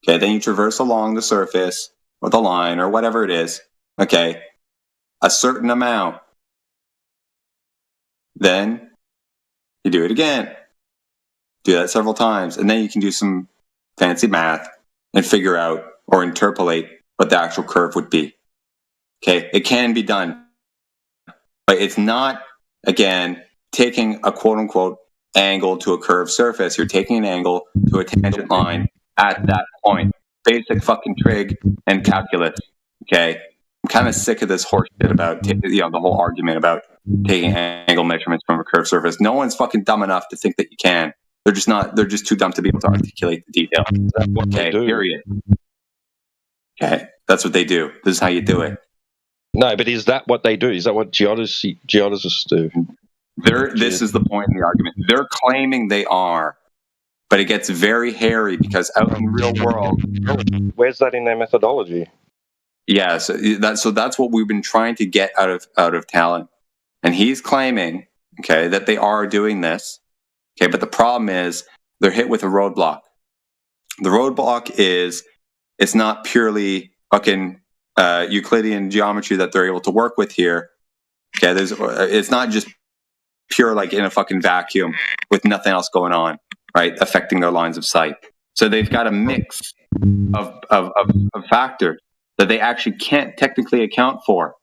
Okay, then you traverse along the surface or the line or whatever it is, okay, a certain amount. Then you do it again. Do that several times, and then you can do some fancy math and figure out or interpolate what the actual curve would be. Okay, it can be done, but it's not, again, taking a quote-unquote angle to a curved surface. You're taking an angle to a tangent line at that point. Basic fucking trig and calculus, okay? I'm kind of sick of this horse shit about, the whole argument about taking angle measurements from a curved surface. No one's fucking dumb enough to think that you can. They're just not. They're just too dumb to be able to articulate the detail.
That's what
Okay,
they do.
period. Okay, that's what they do. This is how you do it.
No, but is that what they do? Is that what geodesists do?
This is the point in the argument. They're claiming they are, but it gets very hairy because out in the real world,
where's that in their methodology?
Yeah, so that's what we've been trying to get out of Talon, and he's claiming, okay, that they are doing this, okay, but the problem is they're hit with a roadblock. The roadblock is it's not purely fucking Euclidean geometry that they're able to work with here. Okay, it's not just pure like in a fucking vacuum with nothing else going on, right, affecting their lines of sight. So they've got a mix of factors that they actually can't technically account for.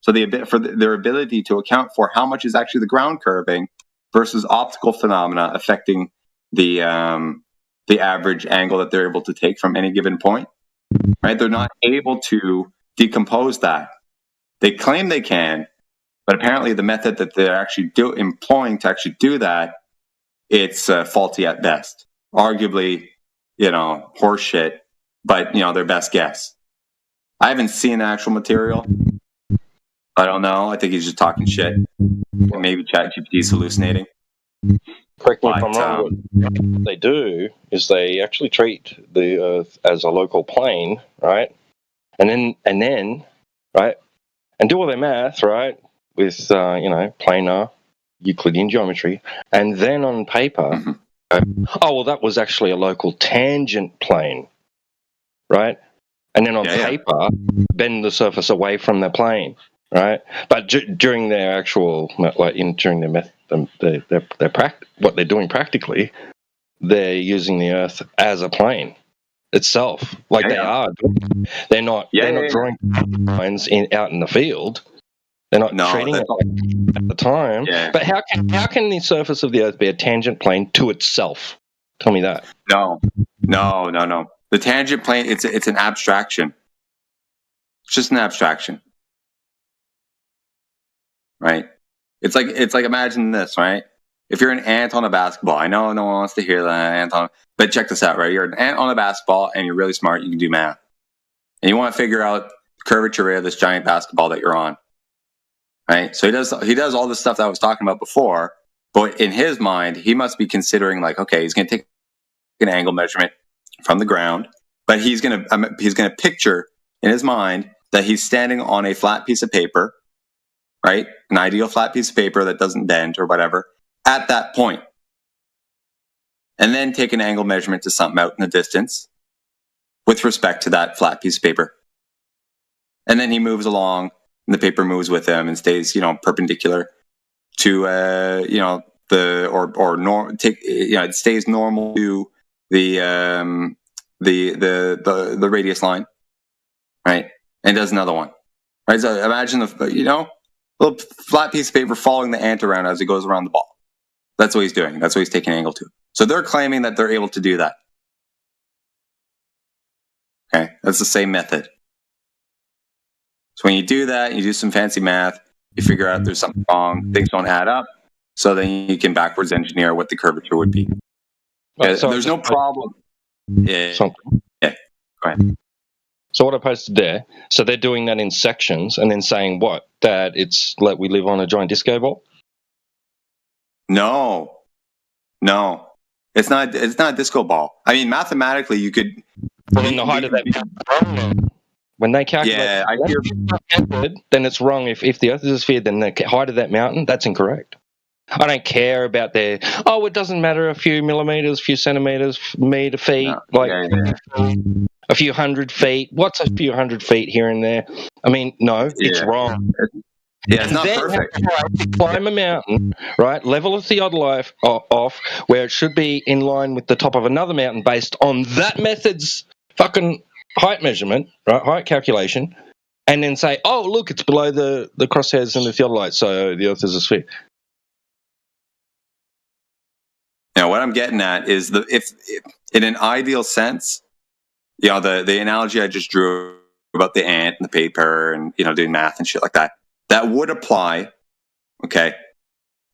So their ability to account for how much is actually the ground curving versus optical phenomena affecting the average angle that they're able to take from any given point, right? They're not able to decompose that. They claim they can, but apparently the method that they're actually employing to actually do that, it's faulty at best. Arguably, horseshit, but their best guess. I haven't seen the actual material. I don't know. I think he's just talking shit. Or maybe ChatGPT is hallucinating.
Correct me if I'm wrong. What they do is they actually treat the Earth as a local plane, right? And then, right, and do all their math, right, with planar Euclidean geometry, and then on paper, that was actually a local tangent plane, right? And then on paper, bend the surface away from the plane, right? But during their actual, during their what they're doing practically, they're using the Earth as a plane itself, they are. They're not drawing lines out in the field. They're not treating it like at the time. Yeah. But how can the surface of the Earth be a tangent plane to itself? Tell me that.
No. The tangent plane, it's an abstraction. It's just an abstraction, right? It's like imagine this, right? If you're an ant on a basketball, I know no one wants to hear that but check this out, right? You're an ant on a basketball, and you're really smart. You can do math, and you want to figure out the curvature rate of this giant basketball that you're on, right? So he does all this stuff that I was talking about before, but in his mind, he must be considering okay, he's going to take an angle measurement from the ground, but he's going to picture in his mind that he's standing on a flat piece of paper, right? An ideal flat piece of paper that doesn't bend or whatever at that point. And then take an angle measurement to something out in the distance with respect to that flat piece of paper. And then he moves along and the paper moves with him and stays, perpendicular to, it stays normal to the radius line, right? And does another one, right? So imagine little flat piece of paper following the ant around as he goes around the ball. That's what he's doing. That's what he's taking an angle to. So they're claiming that they're able to do that. Okay, that's the same method. So when you do that, you do some fancy math, you figure out there's something wrong, things don't add up, so then you can backwards engineer what the curvature would be. There's no problem. Yeah. Go ahead.
So what I posted there, so they're doing that in sections and then saying what? That it's like we live on a giant disco ball?
No. It's not a disco ball. I mean, mathematically you could
in the height of that when they calculate then it's wrong. If the Earth is a sphere, then the height of that mountain, that's incorrect. I don't care about it doesn't matter a few millimeters, few centimeters, feet, a few 100 feet. What's a few 100 feet here and there? I mean, no, it's wrong.
Yeah, it's not perfect.
Climb a mountain, right? Level a theodolite off where it should be in line with the top of another mountain based on that method's fucking height measurement, right? Height calculation, and then say, oh, look, it's below the crosshairs and the theodolite, so the Earth is a sphere.
Now, what I'm getting at is if in an ideal sense, the analogy I just drew about the ant and the paper and doing math and shit like that, that would apply, okay,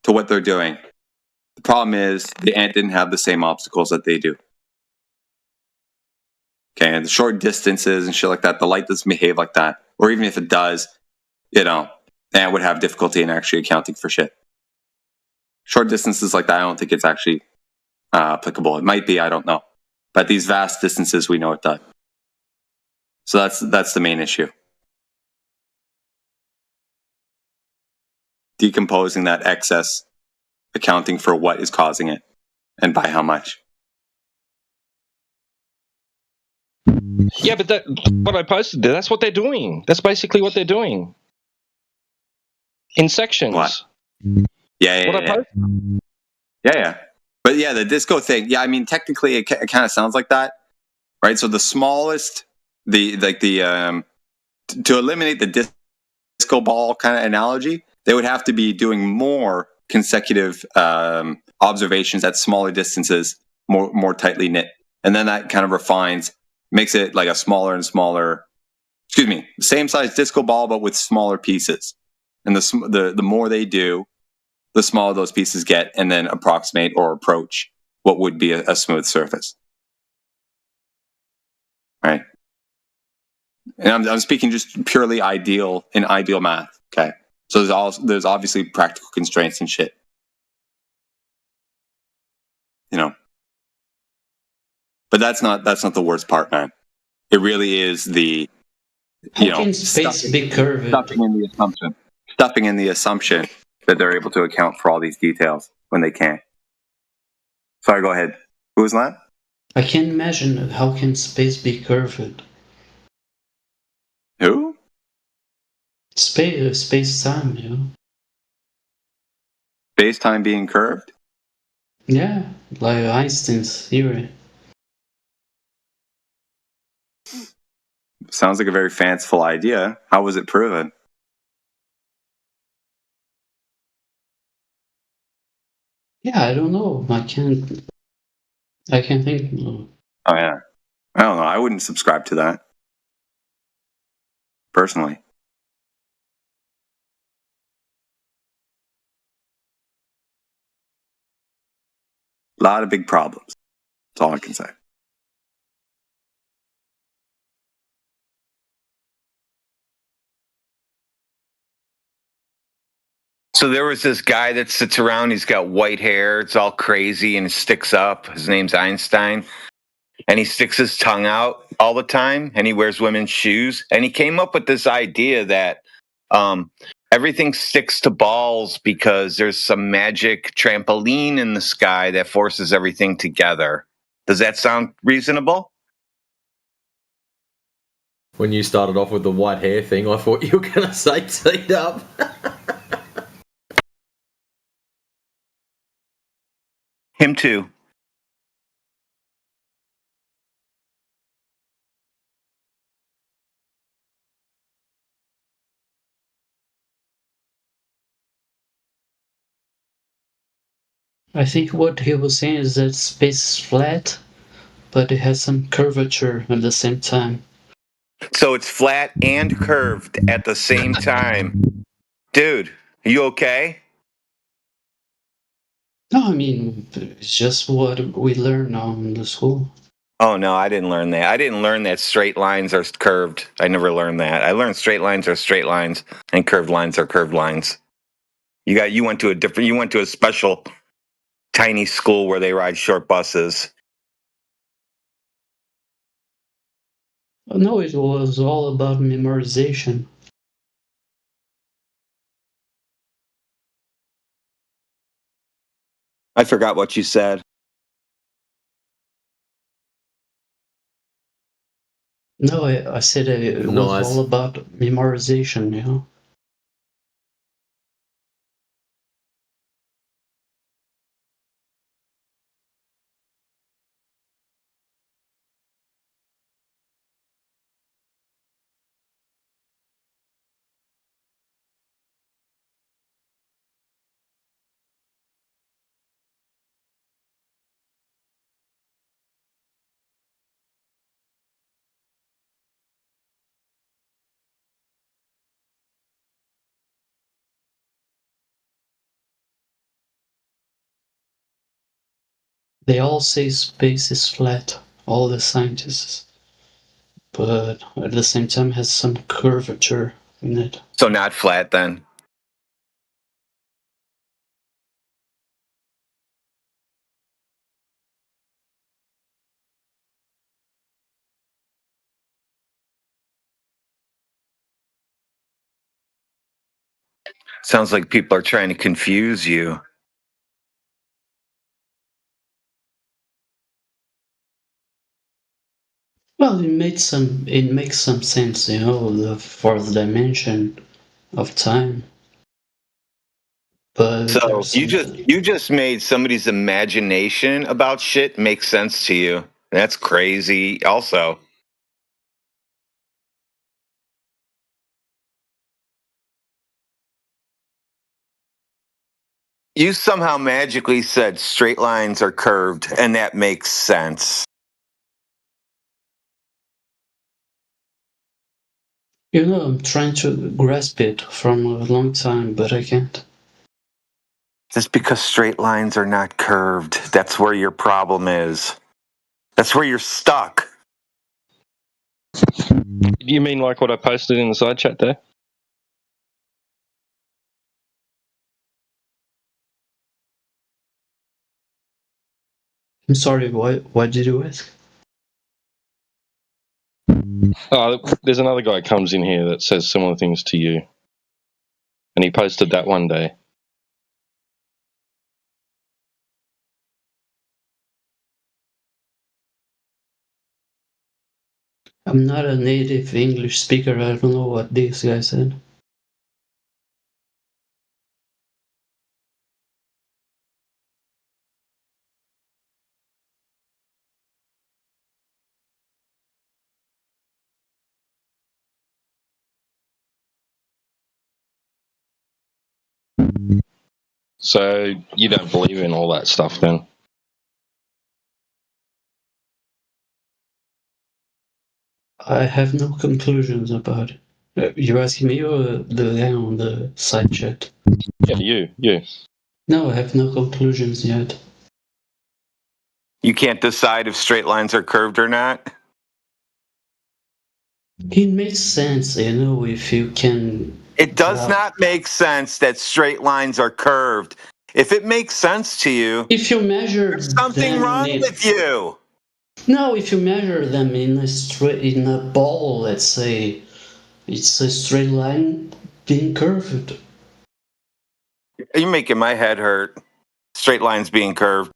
to what they're doing. The problem is the ant didn't have the same obstacles that they do. Okay, and the short distances and shit like that, the light doesn't behave like that. Or even if it does, you know, ant would have difficulty in actually accounting for shit. Short distances like that, I don't think it's actually applicable. It might be, I don't know. But these vast distances, we know it does. So that's the main issue. Decomposing that excess, accounting for what is causing it, and by how much.
Yeah, but what I posted there, that's what they're doing. That's basically what they're doing. In sections.
What? Yeah. But yeah, the disco thing. Yeah, I mean, technically, it kind of sounds like that, right? So the smallest, to eliminate the disco ball kind of analogy, they would have to be doing more consecutive observations at smaller distances, more tightly knit, and then that kind of refines, makes it like a smaller and smaller. Excuse me, same size disco ball, but with smaller pieces. And the more they do, the smaller those pieces get, and then approximate or approach what would be a smooth surface. Right? And I'm speaking just purely ideal math. Okay, so there's obviously practical constraints and shit. You know, but that's not the worst part, man. It really is the stuffing in the assumption that they're able to account for all these details when they can't. Sorry, go ahead. Who was that?
I can't imagine how can space be curved.
Who?
Space-time, you know.
Space-time being curved?
Yeah, like Einstein's theory.
Sounds like a very fanciful idea. How was it proven?
Yeah, I don't know. I can't think. No.
Oh yeah. I don't know. I wouldn't subscribe to that. Personally. A lot of big problems. That's all I can say.
So there was this guy that sits around. He's got white hair. It's all crazy and it sticks up. His name's Einstein. And he sticks his tongue out all the time. And he wears women's shoes. And he came up with this idea that everything sticks to balls because there's some magic trampoline in the sky that forces everything together. Does that sound reasonable?
When you started off with the white hair thing, I thought you were going to say teed up.
Him too.
I think what he was saying is that space is flat, but it has some curvature at the same time.
So it's flat and curved at the same time. Dude, are you okay?
No, I mean, it's just what we learn in the school.
Oh, no, I didn't learn that. I didn't learn that straight lines are curved. I never learned that. I learned straight lines are straight lines and curved lines are curved lines. You went to a special tiny school where they ride short buses.
No, it was all about memorization.
I forgot what you said.
No, I said it was all about memorization, you know. They all say space is flat, all the scientists, but at the same time has some curvature in it.
So not flat then. Sounds like people are trying to confuse you.
Well, it makes some sense, you know, the fourth dimension of time. But
so you just made somebody's imagination about shit make sense to you. That's crazy. Also, you somehow magically said straight lines are curved, and that makes sense.
You know, I'm trying to grasp it from a long time, but I can't.
Just because straight lines are not curved, that's where your problem is. That's where you're stuck.
You mean like what I posted in the side chat there?
I'm sorry, what did you ask?
Oh, there's another guy comes in here that says similar things to you. And he posted that one day.
I'm not a native English speaker, I don't know what this guy said.
So you don't believe in all that stuff then?
I have no conclusions about it. You're asking me or the guy on the side chat?
Yeah, you.
No, I have no conclusions yet.
You can't decide if straight lines are curved or not?
It makes sense, you know, if you can...
It does not make sense that straight lines are curved. If it makes sense to you,
if you measure
there's something wrong with you.
No, if you measure them in a ball, let's say, it's a straight line being curved.
You're making my head hurt. Straight lines being curved.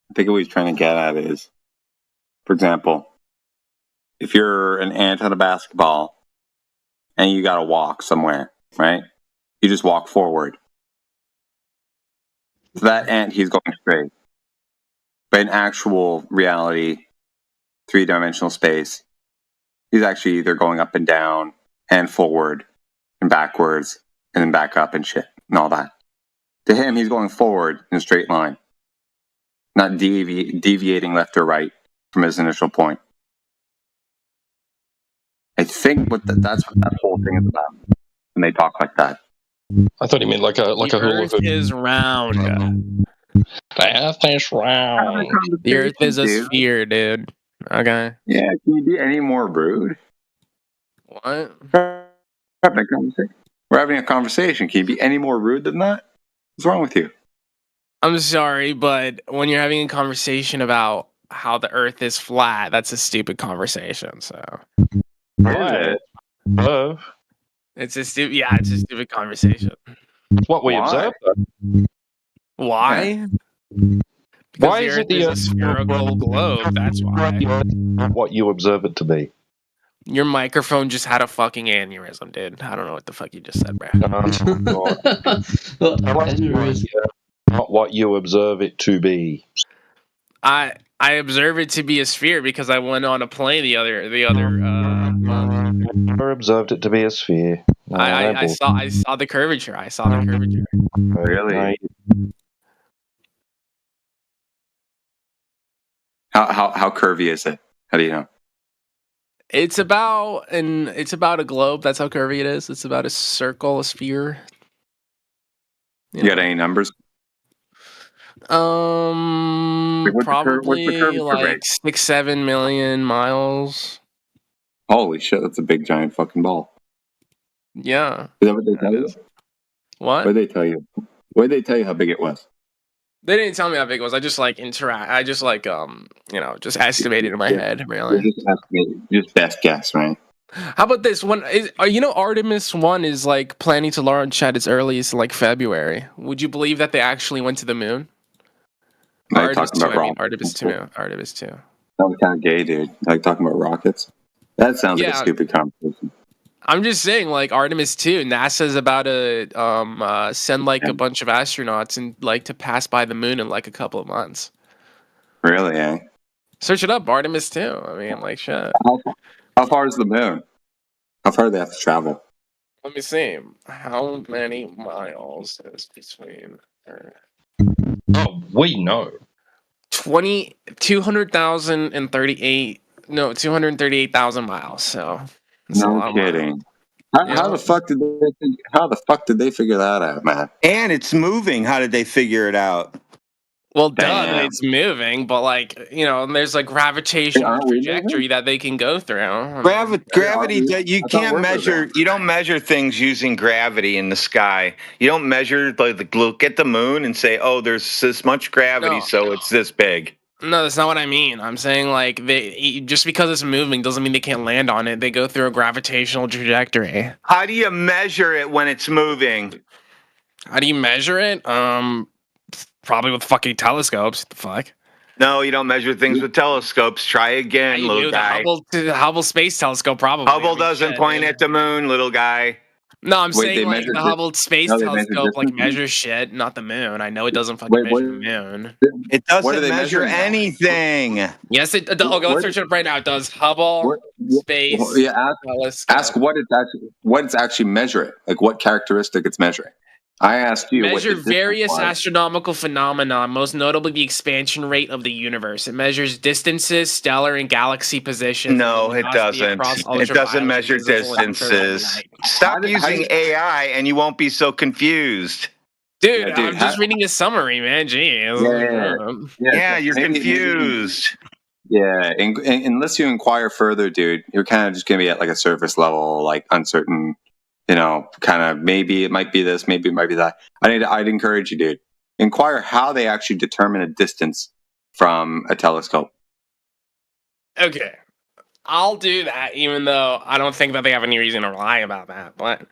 I think what he's trying to get at is, for example, if you're an ant on a basketball and you got to walk somewhere, right? You just walk forward. For that ant, he's going straight. But in actual reality, three-dimensional space, he's actually either going up and down and forward and backwards and then back up and shit and all that. To him, he's going forward in a straight line, not deviating left or right from his initial point. I think that's what that whole thing is about when they talk like that.
I thought he meant like a hula hoop.
The Earth is round.
The Earth is round.
The Earth is a sphere, dude. Okay.
Yeah, can you be any more rude?
What?
We're having a conversation. Can you be any more rude than that? What's wrong with you?
I'm sorry, but when you're having a conversation about how the Earth is flat, that's a stupid conversation. So.
Is it?
Hello.
It's a stupid conversation.
What we observe.
Why?
Because why
the
is
Earth
it the
is a spherical globe? That's why.
What you observe it to be.
Your microphone just had a fucking aneurysm, dude. I don't know what the fuck you just said, bro.
Not what you observe it to be.
I observe it to be a sphere because I went on a plane the other month.
Never observed it to be a sphere.
I saw the curvature. I saw the curvature.
Really? How curvy is it? How do you know?
It's about a globe. That's how curvy it is. It's about a circle, a sphere.
You got any numbers? What's the
Probably
curvature
like
rate?
6-7 million miles.
Holy shit, that's a big giant fucking ball.
Yeah.
Is that what they tell you?
What?
What did they tell you? What did they tell you how big it was?
They didn't tell me how big it was. I just like just estimated in my head, really.
Just best guess, right?
How about this one? Artemis 1 is like planning to launch at its earliest like February. Would you believe that they actually went to the moon? Artemis 2, Artemis 2. Artemis 2.
That was kind of gay, dude. Like talking about rockets. That sounds like a stupid conversation.
I'm just saying, like Artemis 2, NASA's about to send like a bunch of astronauts and like to pass by the moon in like a couple of months.
Really, eh?
Search it up, Artemis 2. I mean, like shit.
How far is the moon? How far do they have to travel?
Let me see. How many miles is between Earth?
Oh, we know.
238,000 miles. So
no kidding. How the fuck did they figure that out, man?
And it's moving. How did they figure it out?
Well, it's moving, but like there's like gravitational trajectory that they can go through.
Gravity. You can't measure. You don't measure things using gravity in the sky. You don't measure look at the moon and say, "Oh, there's this much gravity, so it's this big."
No, that's not what I mean. I'm saying like just because it's moving doesn't mean they can't land on it. They go through a gravitational trajectory.
How do you measure it when it's moving?
How do you measure it? Probably with fucking telescopes. What the fuck?
No, you don't measure things with telescopes. Try again, little guy.
The Hubble Space Telescope probably.
Hubble doesn't point at the moon, little guy.
No, I'm saying like the Hubble Space Telescope like measures shit, not the moon. I know it doesn't fucking measure the moon.
It doesn't measure anything.
Yes, it does. Okay, let's search it up right now. It does. Hubble Space Telescope.
Ask what it's actually measuring. Like what characteristic it's measuring. I asked you.
Measure various astronomical phenomena, most notably the expansion rate of the universe. It measures distances, stellar and galaxy positions.
No, it doesn't. It doesn't measure distances. Stop using AI and you won't be so confused.
Dude, I'm just reading a summary, man. Jeez.
Yeah, you're confused.
Yeah, unless you inquire further, dude, you're kind of just going to be at like a surface level, like uncertain. Kind of maybe it might be this, maybe it might be that. I'd encourage you, dude. Inquire how they actually determine a distance from a telescope.
Okay. I'll do that, even though I don't think that they have any reason to lie about that. But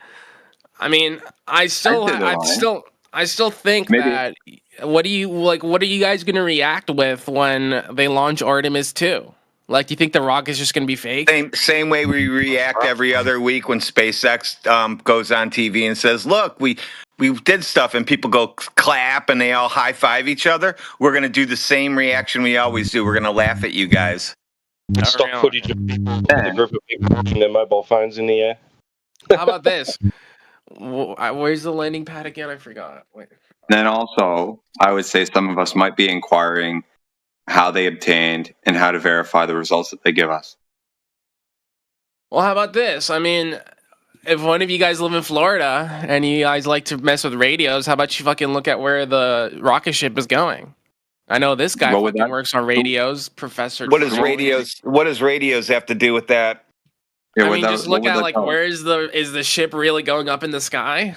I mean, I still think that what are you guys gonna react with when they launch Artemis 2? Like, do you think the rocket's just going to be fake?
Same way we react every other week when SpaceX goes on TV and says, look, we did stuff, and people go clap and they all high five each other. We're going to do the same reaction we always do. We're going to laugh at you guys.
Stock footage of people, a group of people watching their mobile phones in the air.
How about this? Where's the landing pad again? I forgot. Wait.
Then also, I would say some of us might be inquiring how they obtained and how to verify the results that they give us.
Well, how about this? I mean, if one of you guys live in Florida and you guys like to mess with radios, how about you fucking look at where the rocket ship is going? I know this guy fucking works on radios, Professor.
What does radios have to do with that?
Yeah, I mean, just look at like where is the ship really going up in the sky?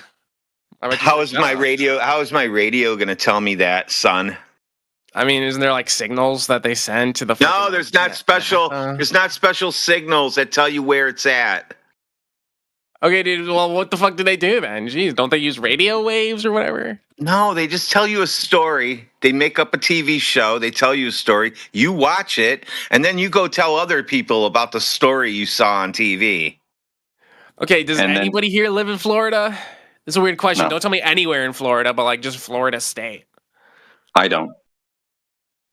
How is my radio going to tell me that, son?
I mean, isn't there like signals that they send to the?
No, there's not special. There's not special signals that tell you where it's at.
Okay, dude. Well, what the fuck do they do then? Jeez, don't they use radio waves or whatever?
No, they just tell you a story. They make up a TV show. They tell you a story. You watch it, and then you go tell other people about the story you saw on TV.
Okay, does anybody here live in Florida? This is a weird question. No. Don't tell me anywhere in Florida, but like just Florida State.
I don't.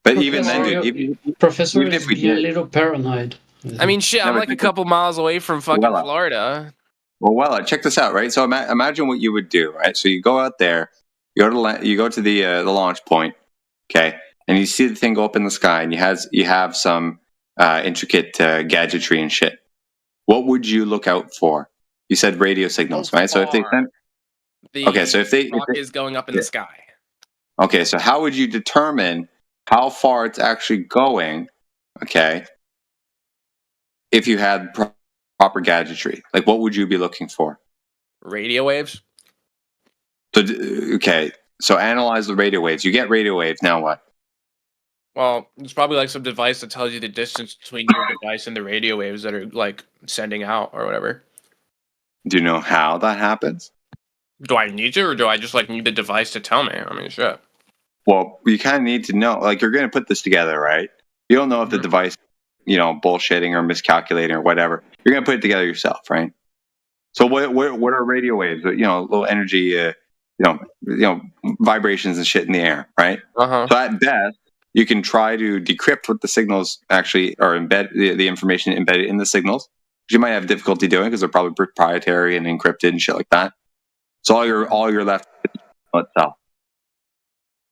But even then, dude,
Professor is being a little paranoid.
I mean, shit, I'm like a couple miles away from fucking Florida.
Well, check this out, right? So imagine what you would do, right? So you go out there, you go to the launch point, okay, and you see the thing go up in the sky, and you have some intricate gadgetry and shit. What would you look out for? You said radio signals, right? So if they send, so if they
rocket is going up in the sky.
Okay, so how would you determine how far it's actually going? Okay, if you had proper gadgetry, like what would you be looking for?
Radio waves.
So so analyze the radio waves. You get radio waves. Now what?
Well, it's probably like some device that tells you the distance between your device and the radio waves that are like sending out or whatever.
Do you know how that happens?
Do I need to, or do I just like need the device to tell me? I mean, shit.
Well, you kind of need to know. Like, you're going to put this together, right? You don't know if the device, bullshitting or miscalculating or whatever. You're going to put it together yourself, right? So what are radio waves? Little energy, vibrations and shit in the air, right?
Uh-huh.
So at best, you can try to decrypt what the signals actually are, embed the information embedded in the signals, which you might have difficulty doing because they're probably proprietary and encrypted and shit like that. So all you're left with itself.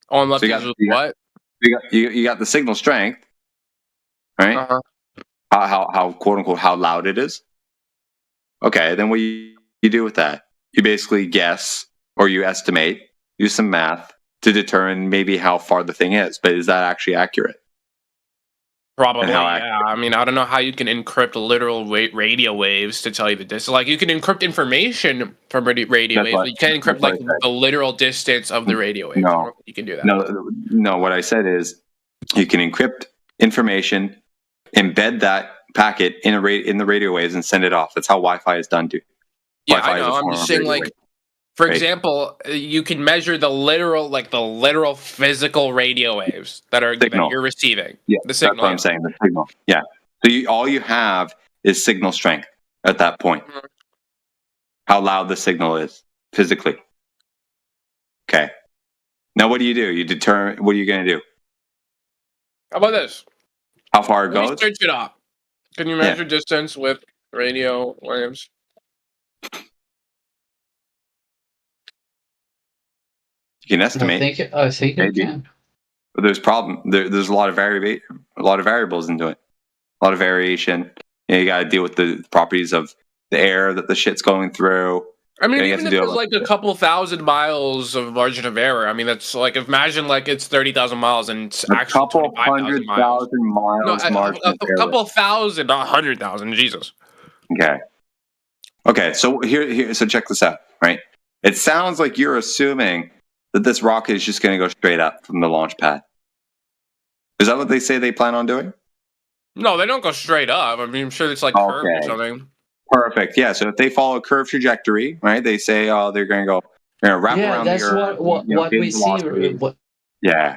All I'm left is what?
You got the signal strength, right?
Uh-huh.
How quote unquote how loud it is. Okay, then what you do with that? You basically guess or you estimate, use some math to determine maybe how far the thing is. But is that actually accurate?
Probably, yeah. I mean, I don't know how you can encrypt literal radio waves to tell you the distance. Like, you can encrypt information from radio waves, but you can't encrypt like the literal distance of the radio waves.
No,
you can do that.
No. What I said is, you can encrypt information, embed that packet in the radio waves, and send it off. That's how Wi-Fi is done, dude.
Yeah, I know. I'm just saying, like, for example, you can measure the literal physical radio waves that you're receiving.
Yeah,
the signal.
That's what I'm saying. The signal. Yeah. So all you have is signal strength at that point. Mm-hmm. How loud the signal is physically. Okay. Now, what do? You determine. What are you going to do?
How about this?
How far it goes?
Search it up. Can you measure distance with radio waves?
You can estimate.
I think you can.
But there's a lot of variables into it. A lot of variation. You got to deal with the properties of the air that the shit's going through.
I mean, even if there's like a couple thousand miles of margin of error, I mean, that's like, imagine like it's 30,000 miles and it's actually 25,000 miles.
margin of error.
A couple thousand, not 100,000. Jesus.
Okay. So so check this out, right? It sounds like you're assuming that this rocket is just going to go straight up from the launch pad. Is that what they say they plan on doing?
No, they don't go straight up. I mean, I'm sure it's like curved or something.
Perfect. Yeah. So if they follow a curved trajectory, right? They say, they're going to wrap around the Earth.
Yeah, that's what we see.
Yeah.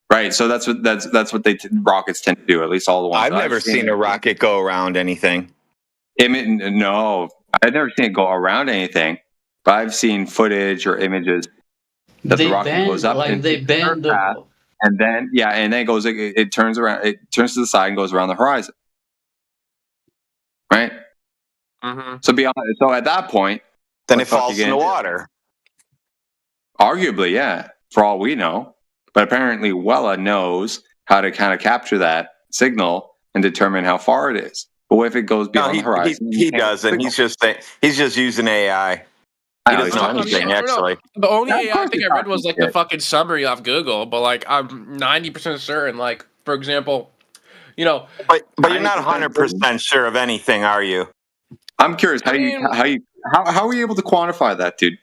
Right. So that's what rockets tend to do. At least all the ones
I've never seen a rocket go around anything.
No, I've never seen it go around anything. But I've seen footage or images that the rocket goes up and they bend and then it turns around. It turns to the side and goes around the horizon. Right.
Mm-hmm.
So at that point,
then it falls in the water.
Arguably, yeah. For all we know, but apparently Wella knows how to kind of capture that signal and determine how far it is. But what if it goes beyond the horizon?
He doesn't. He's just using AI. He doesn't know anything, actually.
The only AI thing I read was like the fucking summary off Google, but like I'm 90% certain. Like, for example,
But you're not 100% sure of anything, are you?
I'm curious how are you able to quantify that, dude?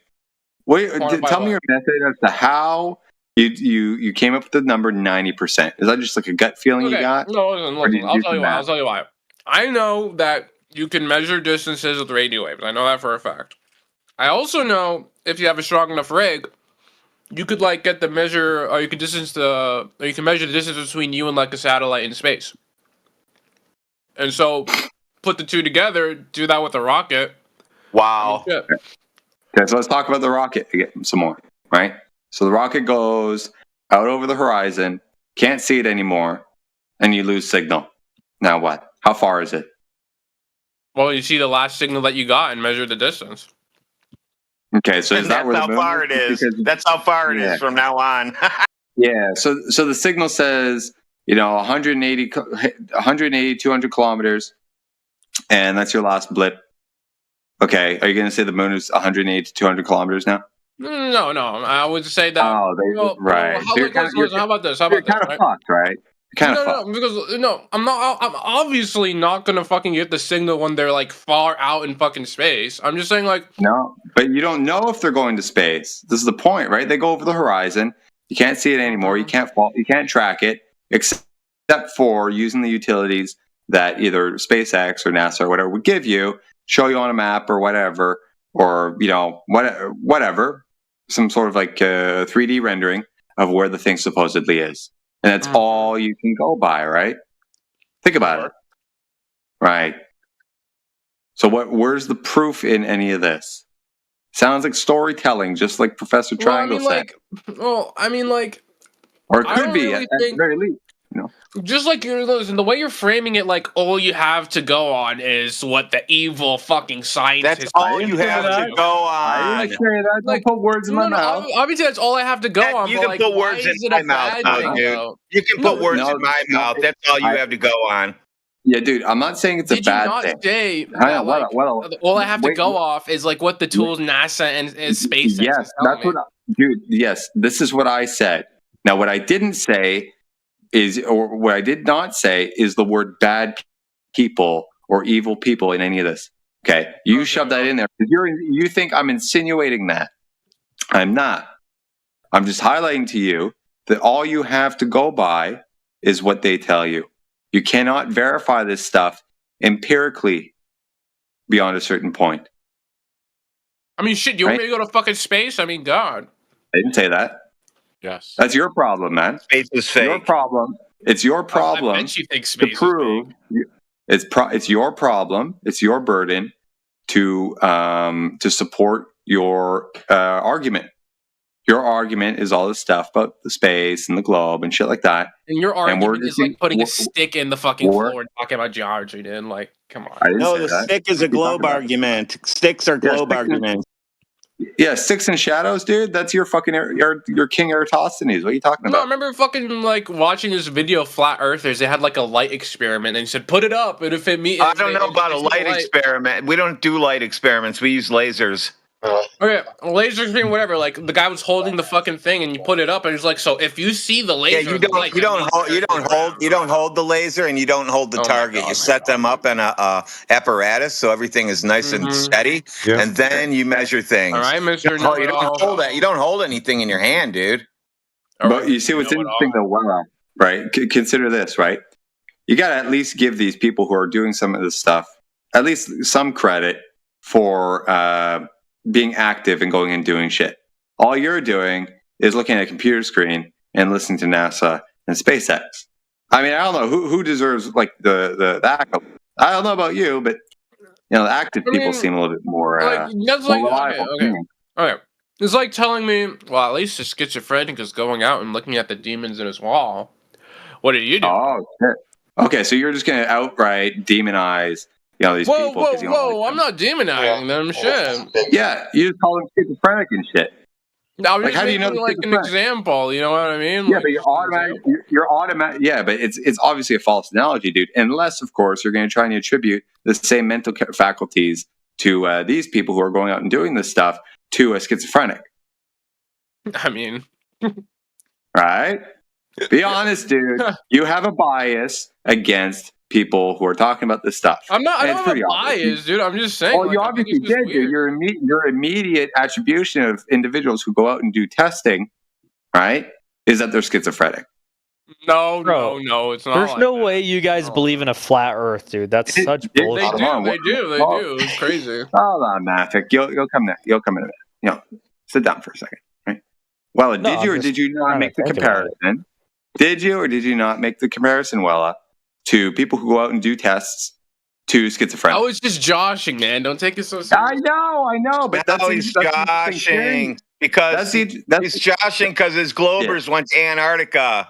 Tell me your method as to how you came up with the number 90%. Is that just like a gut feeling you got?
No, listen, I'll tell you why. I know that you can measure distances with radio waves. I know that for a fact. I also know if you have a strong enough rig, you could like get the measure, or you can measure the distance between you and like a satellite in space. And so, put the two together, do that with a rocket.
Wow.
Okay, so let's talk about the rocket again some more, right? So the rocket goes out over the horizon, can't see it anymore, and you lose signal. Now what? How far is it?
Well, you see the last signal that you got and measure the distance.
Okay, so is that where
That's how far it is. That's how far it is from now on.
Yeah, so the signal says, 180, 200 kilometers, and that's your last blip. Okay, are you going to say the moon is 180 to 200 kilometers now?
No. I would say that.
Right.
How about this?
You're kind of fucked, right?
No, I'm not. I'm obviously not gonna fucking get the signal when they're like far out in fucking space. I'm just saying, like,
no, but you don't know if they're going to space. This is the point, right? They go over the horizon. You can't see it anymore. You can't track it, except for using the utilities that either SpaceX or NASA or whatever would give you, show you on a map or whatever, or whatever, some sort of like 3D rendering of where the thing supposedly is. And that's all you can go by, right? Think about it. Right. So where's the proof in any of this? Sounds like storytelling, just like Professor Triangle said.
Or
it could be at the very least.
Just like the way you're framing it, like all you have to go on is what the evil fucking scientists.
That's all you have to go on.
I didn't say that. Don't put words in my mouth.
Obviously, that's all I have to go on.
You can put words in my mouth, dude. You can put words in my mouth. That's all you have to go on.
Yeah, dude. I'm not saying it's a bad thing.
Say that, all I have to go off is like what the tools NASA and SpaceX.
Yes, that's what, dude. Yes, this is what I said. Now, what I didn't say or what I did not say is the word bad people or evil people in any of this. Okay, you shove that in there. You think I'm insinuating that? I'm not. I'm just highlighting to you that all you have to go by is what they tell you. You cannot verify this stuff empirically beyond a certain point.
I mean, shit, you want me to go to fucking space? I mean, God.
I didn't say that.
Yes.
That's your problem, man.
Space is fake.
Your problem. It's your problem
I bet you think space
to prove. It's your problem. It's your burden to support your argument. Your argument is all this stuff about the space and the globe and shit like that.
And your argument is like putting a stick in the fucking floor and talking about geometry, dude. Like, come on.
No, the stick is a globe argument. Sticks are globe arguments.
Yeah, Sticks and Shadows, dude. That's your fucking your King Eratosthenes. What are you talking about?
No, I remember fucking like watching this video of flat earthers. They had like a light experiment and said, "Put it up, and if it meets."
I don't know about a light experiment. We don't do light experiments. We use lasers.
Okay, laser experiment, whatever. Like the guy was holding the fucking thing, and you put it up, and it's like, so if you see the laser,
you don't hold the laser, and you don't hold the target. You set them up in a apparatus, so everything is nice and steady, and then you measure things.
All right, Mister.
No, you don't hold that. You don't hold anything in your hand, dude.
But you see what's interesting though, right? Consider this, right? You got to at least give these people who are doing some of this stuff at least some credit for being active and going and doing shit. All you're doing is looking at a computer screen and listening to NASA and SpaceX. I mean, I don't know who deserves like the active. I don't know about you, but the active people seem a little bit more reliable.
Okay. It's like telling me, well, at least the schizophrenic is going out and looking at the demons in his wall. What do you do?
Oh, shit. Okay, so you're just going to outright demonize these people.
Whoa, I'm not demonizing them, shit.
Yeah, you just call them schizophrenic and shit.
I was how do you know like an example, you know what I mean?
Yeah, but you're automatic. Yeah, but it's obviously a false analogy, dude. Unless, of course, you're going to try and attribute the same mental faculties to these people who are going out and doing this stuff to a schizophrenic.
I mean,
right? Be honest, dude. You have a bias against people who are talking about this stuff.
I don't have a bias, dude. I'm just saying.
Well, you obviously did, dude. Your immediate attribution of individuals who go out and do testing, right, is that they're schizophrenic.
No, it's not.
There's no way you guys believe in a flat Earth, dude. That's such bullshit.
They do. It's crazy.
Hold on, Mafik. You'll come in. You'll come in a minute. Sit down for a second, right? Well, did you or did you not make the comparison? Did you or did you not make the comparison, Wella, to people who go out and do tests to schizophrenic?
Oh, it's just joshing, man. Don't take it so seriously.
I know, but that's
he's joshing because he's joshing because his Globers went to Antarctica.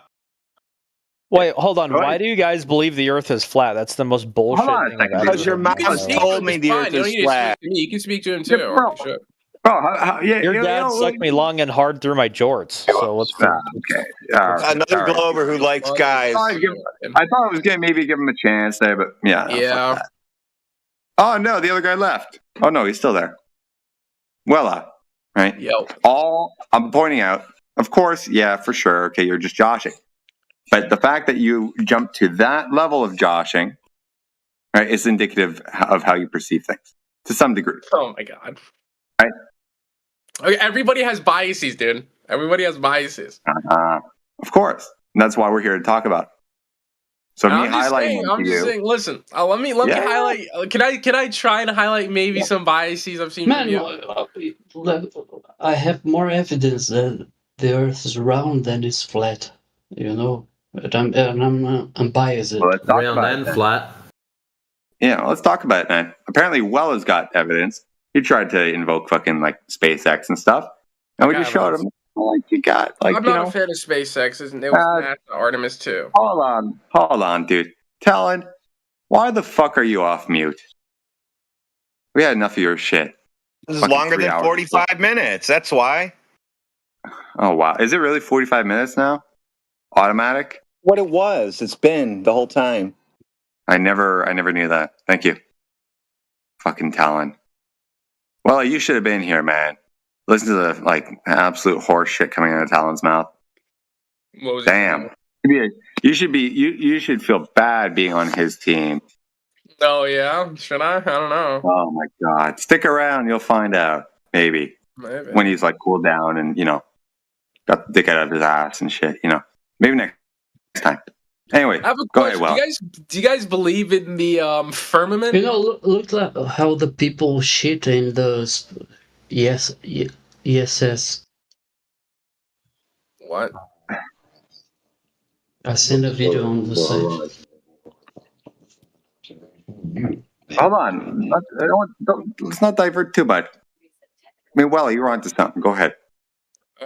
Wait, hold on. Why do you guys believe the Earth is flat? That's the most bullshit thing I've ever
Because your
heard.
mouth told me the Earth is flat.
You can speak to him too.
Your dad sucked me long and hard through my jorts. So what's
okay?
Another Glober who likes guys.
I thought I was gonna maybe give him a chance there, but yeah.
Yeah.
Fuck that. Oh no, the other guy left. Oh no, he's still there. Right?
Yo.
All I'm pointing out, of course, yeah, for sure. Okay, you're just joshing. But the fact that you jump to that level of joshing, right, is indicative of how you perceive things to some degree.
Oh my god.
Right?
Okay, everybody has biases, dude. Everybody has biases.
Of course. And that's why we're here to talk about it. So me highlighting
I'm just saying. Listen, let me highlight. Can I try and highlight maybe some biases I've seen?
Man, I have more evidence that the Earth is round than it's flat. You know, I'm biased.
Well, let's talk
Round
about
and
it.
flat.
Yeah, let's talk about it, man. Apparently, Wella's got evidence. He tried to invoke fucking like SpaceX and stuff, and we just showed him. Like you got, like
I'm not a fan of SpaceX. It was NASA Artemis 2.
Hold on, dude. Talon, why the fuck are you off mute? We had enough of your shit.
This is
Fucking
longer
3
than
hours.
45 minutes. That's why.
Oh wow, is it really 45 minutes now? Automatic?
What it was. It's been the whole time.
I never knew that. Thank you. Fucking Talon. Well, you should have been here, man. Listen to the like absolute horse shit coming out of Talon's mouth.
What was
Damn. You should feel bad being on his team.
Oh yeah, should I? I don't know.
Oh my god. Stick around, you'll find out. Maybe. When he's like cooled down and, got the dick out of his ass and shit, Maybe next time. Anyway,
I have a
go
question.
ahead, Will.
Do you guys believe in the firmament?
Look at how the people shit in those ESS.
What?
I sent a video on the site.
Hold on. Let's not divert too much. I mean, Welly, you were onto something. Go ahead.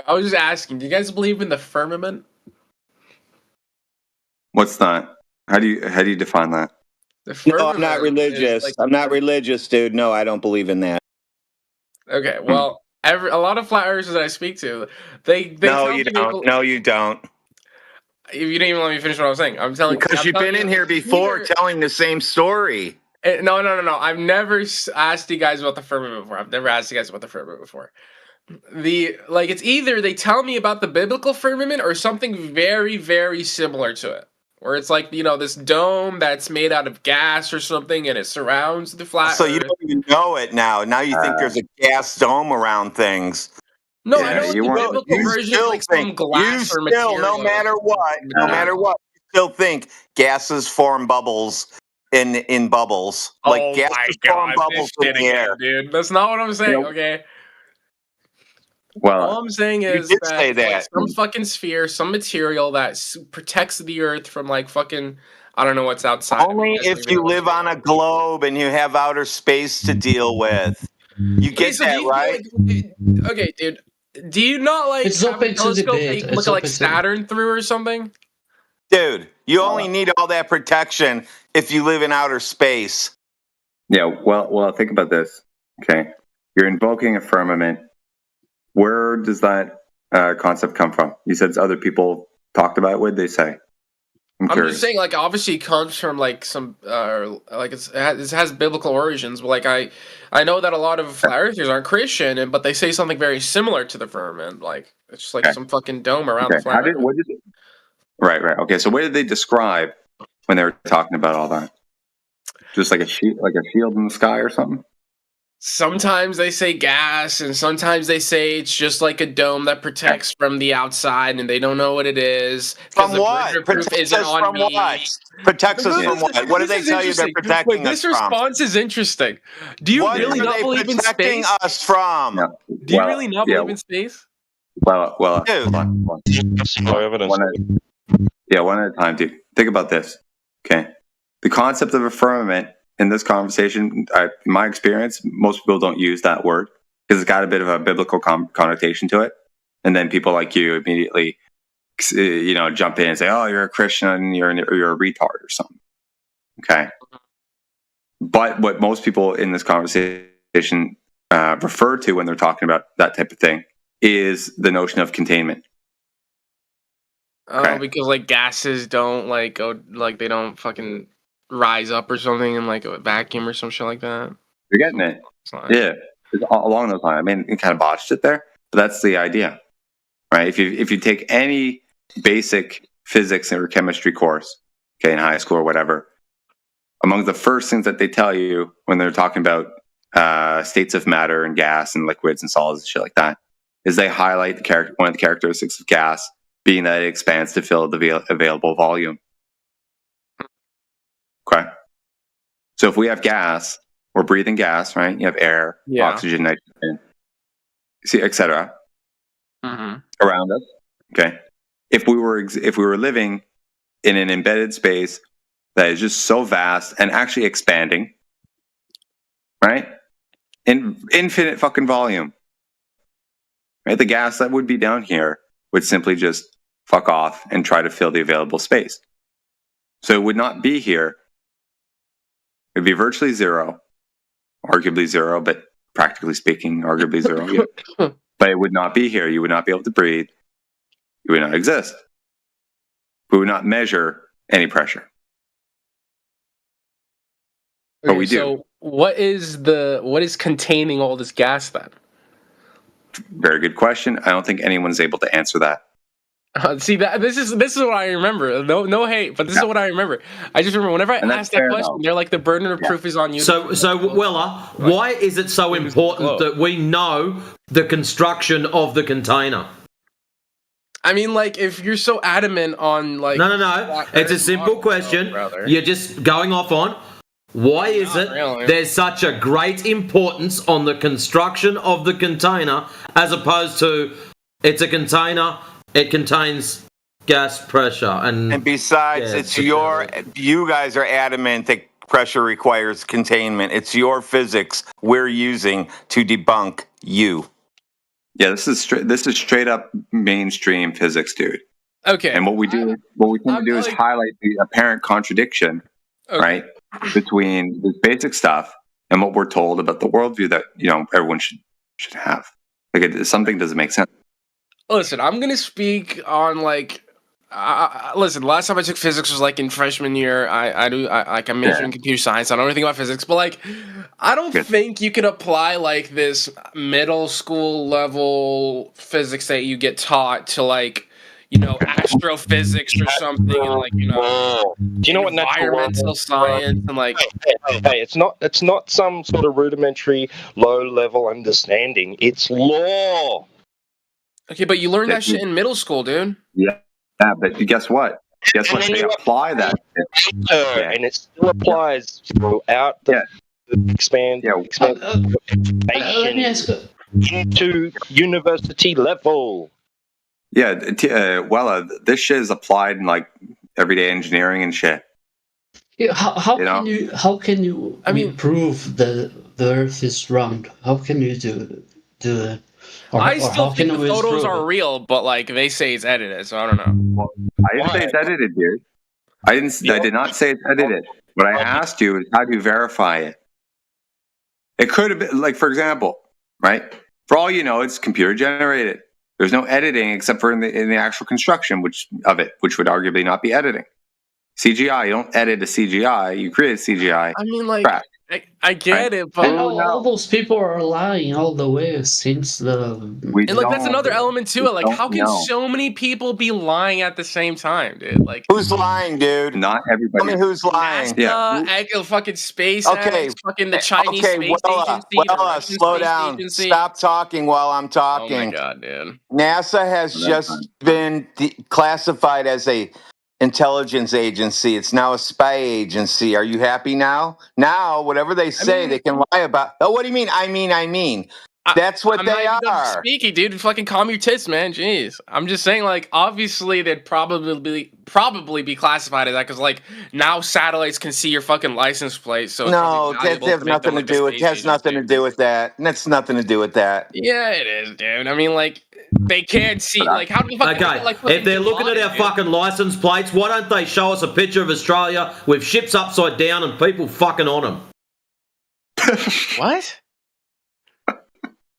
I was just asking. Do you guys believe in the firmament?
What's that? How do you define that?
No, I'm not religious. I'm not religious, dude. No, I don't believe in that.
Okay, well, a lot of flat earthers that I speak to, they
no, you don't. No, you don't.
You didn't even let me finish what I was saying. I'm telling
because you've been in here before telling the same story.
No. I've never asked you guys about the firmament before. It's either they tell me about the biblical firmament or something very, very similar to it. Where it's like, this dome that's made out of gas or something and it surrounds the flat
So
Earth.
you don't even know it now. Now you think there's a gas dome around things.
No, I know the biblical version is like some glass or material.
No matter what, you still think gases form bubbles in bubbles. Like gases form bubbles in the air.
Dude. That's not what I'm saying, okay?
Well,
all I'm saying is
you did say that.
Like, some fucking sphere, some material that protects the Earth from like fucking, I don't know what's outside.
Only if you live on a globe and you have outer space to deal with. You get that, right?
Okay, dude. Do you not like
it's
have
open
a telescope
to debate.
that you can look at like Saturn through or something?
Dude, you only need all that protection if you live in outer space.
Yeah, well, think about this. Okay, you're invoking a firmament. Where does that concept come from? You said other people talked about it. What did they say? I'm curious.
Just saying, like, obviously it comes from like some, like it has biblical origins. But like I know that a lot of flat earthers aren't Christian, but they say something very similar to the firmament. Like it's just like some fucking dome around the flat Earth.
Right. Okay, so what did they describe when they were talking about all that? Just like a shield in the sky or something?
Sometimes they say gas, and sometimes they say it's just like a dome that protects from the outside, and they don't know what it is.
From what? Protects us from what? Protects us from what? What do they tell you they're protecting us from?
This response is interesting. Do you really not believe in space?
Us from?
No.
Do you really not believe in space?
Well, hold on. One at a time, dude. Think about this. Okay. The concept of a firmament in this conversation, in my experience, most people don't use that word because it's got a bit of a biblical connotation to it. And then people like you immediately jump in and say, "Oh, you're a Christian, you're a retard or something." Okay. But what most people in this conversation refer to when they're talking about that type of thing is the notion of containment.
Okay. Oh, because like gases don't go they don't fucking rise up or something in like a vacuum or some shit like that.
You're getting it. Yeah. Along those lines. I mean, you kind of botched it there, but that's the idea. Right? If you take any basic physics or chemistry course, okay, in high school or whatever, among the first things that they tell you when they're talking about states of matter and gas and liquids and solids and shit like that is they highlight one of the characteristics of gas being that it expands to fill the available volume. Okay. So if we have gas, we're breathing gas, right? You have air, oxygen, nitrogen, etc. Around us. Okay. If we were living in an embedded space that is just so vast and actually expanding, right? In infinite fucking volume, right? The gas that would be down here would simply just fuck off and try to fill the available space. So it would not be here. It would be virtually zero, arguably zero, but practically speaking, arguably zero. Yeah. But it would not be here. You would not be able to breathe. You would not exist. We would not measure any pressure. But we do.
So what is containing all this gas then?
Very good question. I don't think anyone's able to answer that.
See that this is what I remember. No hate, but this is what I remember. I just remember whenever I asked that question, they're like the burden of proof is on you.
So Weller, why is it so important that we know the construction of the container?
I mean, like, if you're so adamant on like
no, it's a simple question. You're just going off on. Why is it there's such a great importance on the construction of the container as opposed to it's a container, it contains gas pressure and
besides you guys are adamant that pressure requires containment. It's your physics we're using to debunk you.
Yeah, this is straight up mainstream physics, dude.
Okay.
And what we tend to do is highlight the apparent contradiction, right, between this basic stuff and what we're told about the worldview that everyone should have. Like, something doesn't make sense.
Listen, I'm gonna speak on listen. Last time I took physics was like in freshman year. I'm majoring in computer science. I don't know anything about physics, but I don't think you can apply like this middle school level physics that you get taught to astrophysics or something, and
do you know what
environmental science and
Hey, it's not some sort of rudimentary low level understanding. It's law.
Okay, but you learned that shit in middle school, dude.
Yeah, but guess what? They apply that.
And it still applies throughout the expansion into university level.
Yeah, this shit is applied in like everyday engineering and shit.
Yeah, how can you prove that the Earth is round? How can you do that?
I still think the photos are real, but they say it's edited, so I don't know.
Well, I didn't say it's edited, dude. I did not say it's edited. What I asked you is how do you verify it? It could have been for example, right? For all you know, it's computer generated. There's no editing except for in the actual construction, which would arguably not be editing. CGI, you don't edit a CGI, you create a CGI.
I mean, I get it, but
all those people are lying all the way since the.
That's another element to it. How can so many people be lying at the same time, dude?
Who's lying, dude?
Not everybody.
Tell me who's lying.
Fucking SpaceX, fucking the Chinese space agency.
Slow down. Stop talking while I'm talking.
Oh my god, dude.
NASA has just been classified as a intelligence agency. It's now a spy agency. Are you happy now? Now, whatever they say, they can lie about. Oh, what do you mean? I mean. That's what they are.
Speaking, dude. Fucking calm your tits, man. Jeez. I'm just saying, obviously they'd probably be classified as that because, now satellites can see your fucking license plate. So
no, that has nothing to do with. It has nothing to do with that. That's nothing to do with that.
Yeah, it is, dude. I mean, They can't see. Like, how the fuck?
Okay,
like,
if they're looking at our fucking license plates, why don't they show us a picture of Australia with ships upside down and people fucking on them?
What?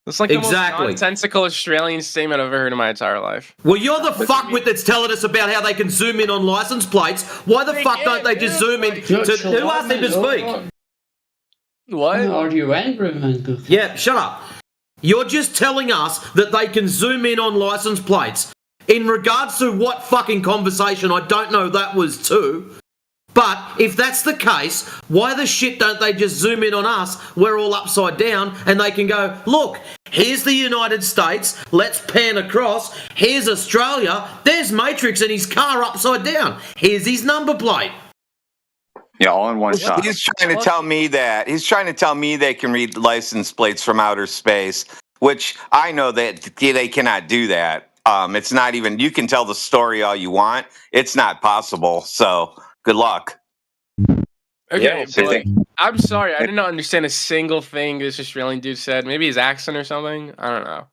It's like the most nonsensical Australian statement I've ever heard in my entire life.
Well, you're the fuckwit that's telling us about how they can zoom in on license plates. Why the fuck don't they just zoom in? Who asked them to speak?
What?
Are you angry, man?
Yeah, shut up. You're just telling us that they can zoom in on license plates. In regards to what fucking conversation, I don't know that was to. But if that's the case, why the shit don't they just zoom in on us? We're all upside down and they can go, look, here's the United States. Let's pan across. Here's Australia. There's Matrix and his car upside down. Here's his number plate.
Yeah, all in one shot.
He's trying to tell me that. He's trying to tell me they can read license plates from outer space, which I know that they cannot do that. It's not even, you can tell the story all you want. It's not possible. So good luck.
Okay, I'm sorry. I did not understand a single thing this Australian dude said. Maybe his accent or something. I don't know.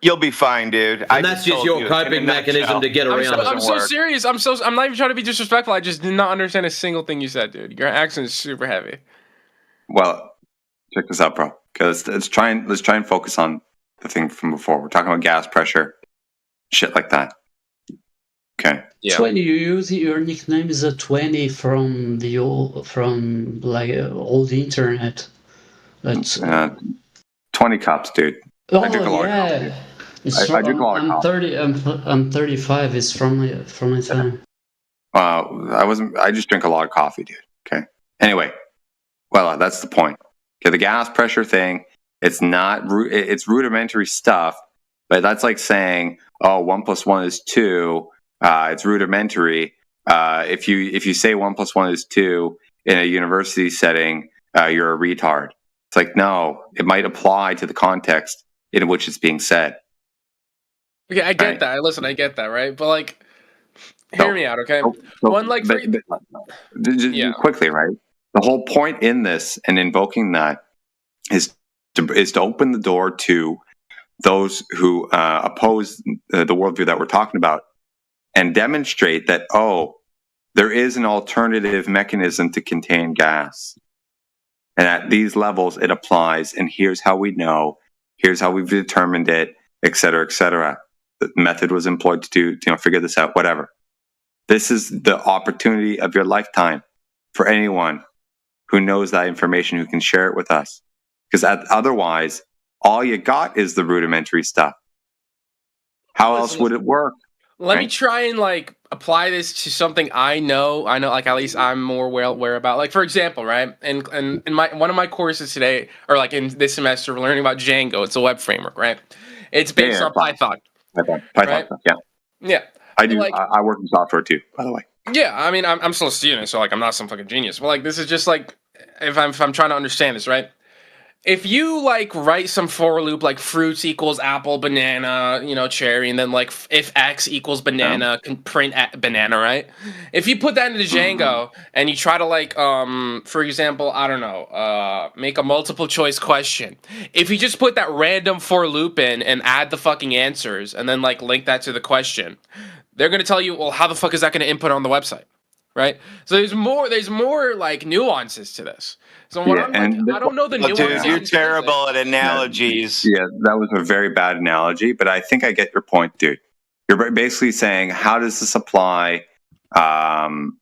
You'll be fine, dude.
And that's just your coping mechenism to get around.
I'm so serious. I'm not even trying to be disrespectful. I just did not understand a single thing you said, dude. Your accent is super heavy.
Well, check this out, bro. Because let's try and focus on the thing from before. We're talking about gas pressure, shit like that. Okay.
Yeah. 20. You use your nickname is a 20 from the old internet. That's
20 cups, dude.
Oh,
I drink a lot of coffee. I drink a lot of coffee.
I'm 35. It's from my time.
I just drink a lot of coffee, dude. Okay. Anyway, well, that's the point. Okay, the gas pressure thing. It's rudimentary stuff, but that's like saying, oh, 1 + 1 is 2. It's rudimentary. If you say 1 + 1 is 2 in a university setting, you're a retard. It's like, no, it might apply to the context in which it's being said.
Okay, I get that. Listen, I get that, right? But like, hear me out, okay?
Quickly, right? The whole point in this and invoking that is to open the door to those who oppose the worldview that we're talking about, and demonstrate that, oh, there is an alternative mechanism to contain gas. And at these levels, it applies, and here's how we know, here's how we've determined it, et cetera, et cetera. The method was employed to figure this out, whatever. This is the opportunity of your lifetime for anyone who knows that information, who can share it with us. Because otherwise, all you got is the rudimentary stuff. How else would it work?
Let me try and like apply this to something I know, like at least I'm more aware about. Like, for example, right? And in one of my courses today, or like in this semester, we're learning about Django. It's a web framework, right? It's based on Python.
Python,
right?
Yeah.
Yeah.
I do. Like, I work in software too, by the way.
Yeah, I mean, I'm still a student, so like I'm not some fucking genius. But like, this is just like if I'm trying to understand this, right? If you like write some for loop like fruits equals apple, banana, cherry, and then like if x equals banana, can print banana, right? If you put that into Django and you try to like, for example, I don't know, make a multiple choice question. If you just put that random for loop in and add the fucking answers and then like link that to the question, they're gonna tell you, well, how the fuck is that gonna input on the website, right? So there's more like nuances to this. So what I don't know the nuances.
Dude, you're terrible at analogies.
Yeah, that was a very bad analogy, but I think I get your point, dude. You're basically saying, how does this apply? Actually,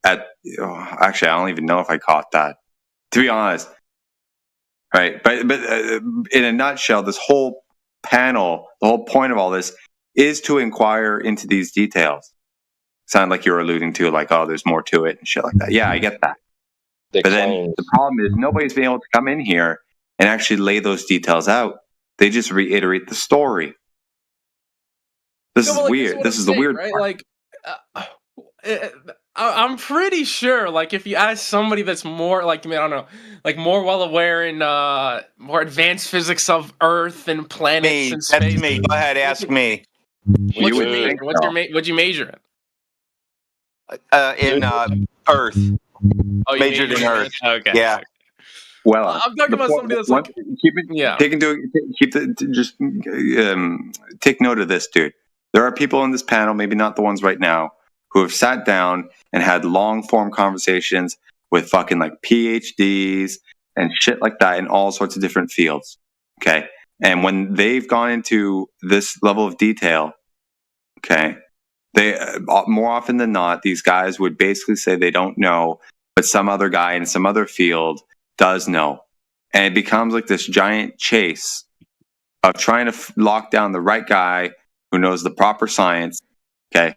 I don't even know if I caught that, to be honest. Right, but in a nutshell, this whole panel, the whole point of all this is to inquire into these details. Sound like you're alluding to, like, oh, there's more to it and shit like that. Yeah, I get that. But then the problem is nobody's been able to come in here and actually lay those details out. They just reiterate the story. This is weird. This is the weird
part. Like, I'm pretty sure, like, if you ask somebody that's more, like, I mean, I don't know, like, more well aware in more advanced physics of Earth and planets and space.
That's me. Go ahead, ask me.
What'd you major
in? In Earth.
Oh,
majored in Earth.
Okay.
Yeah.
Well,
I'm talking about somebody that's like,
take note of this, dude. There are people in this panel, maybe not the ones right now, who have sat down and had long form conversations with fucking like PhDs and shit like that in all sorts of different fields. Okay. And when they've gone into this level of detail, okay, they more often than not, these guys would basically say they don't know, but some other guy in some other field does know. And it becomes like this giant chase of trying to lock down the right guy who knows the proper science. Okay.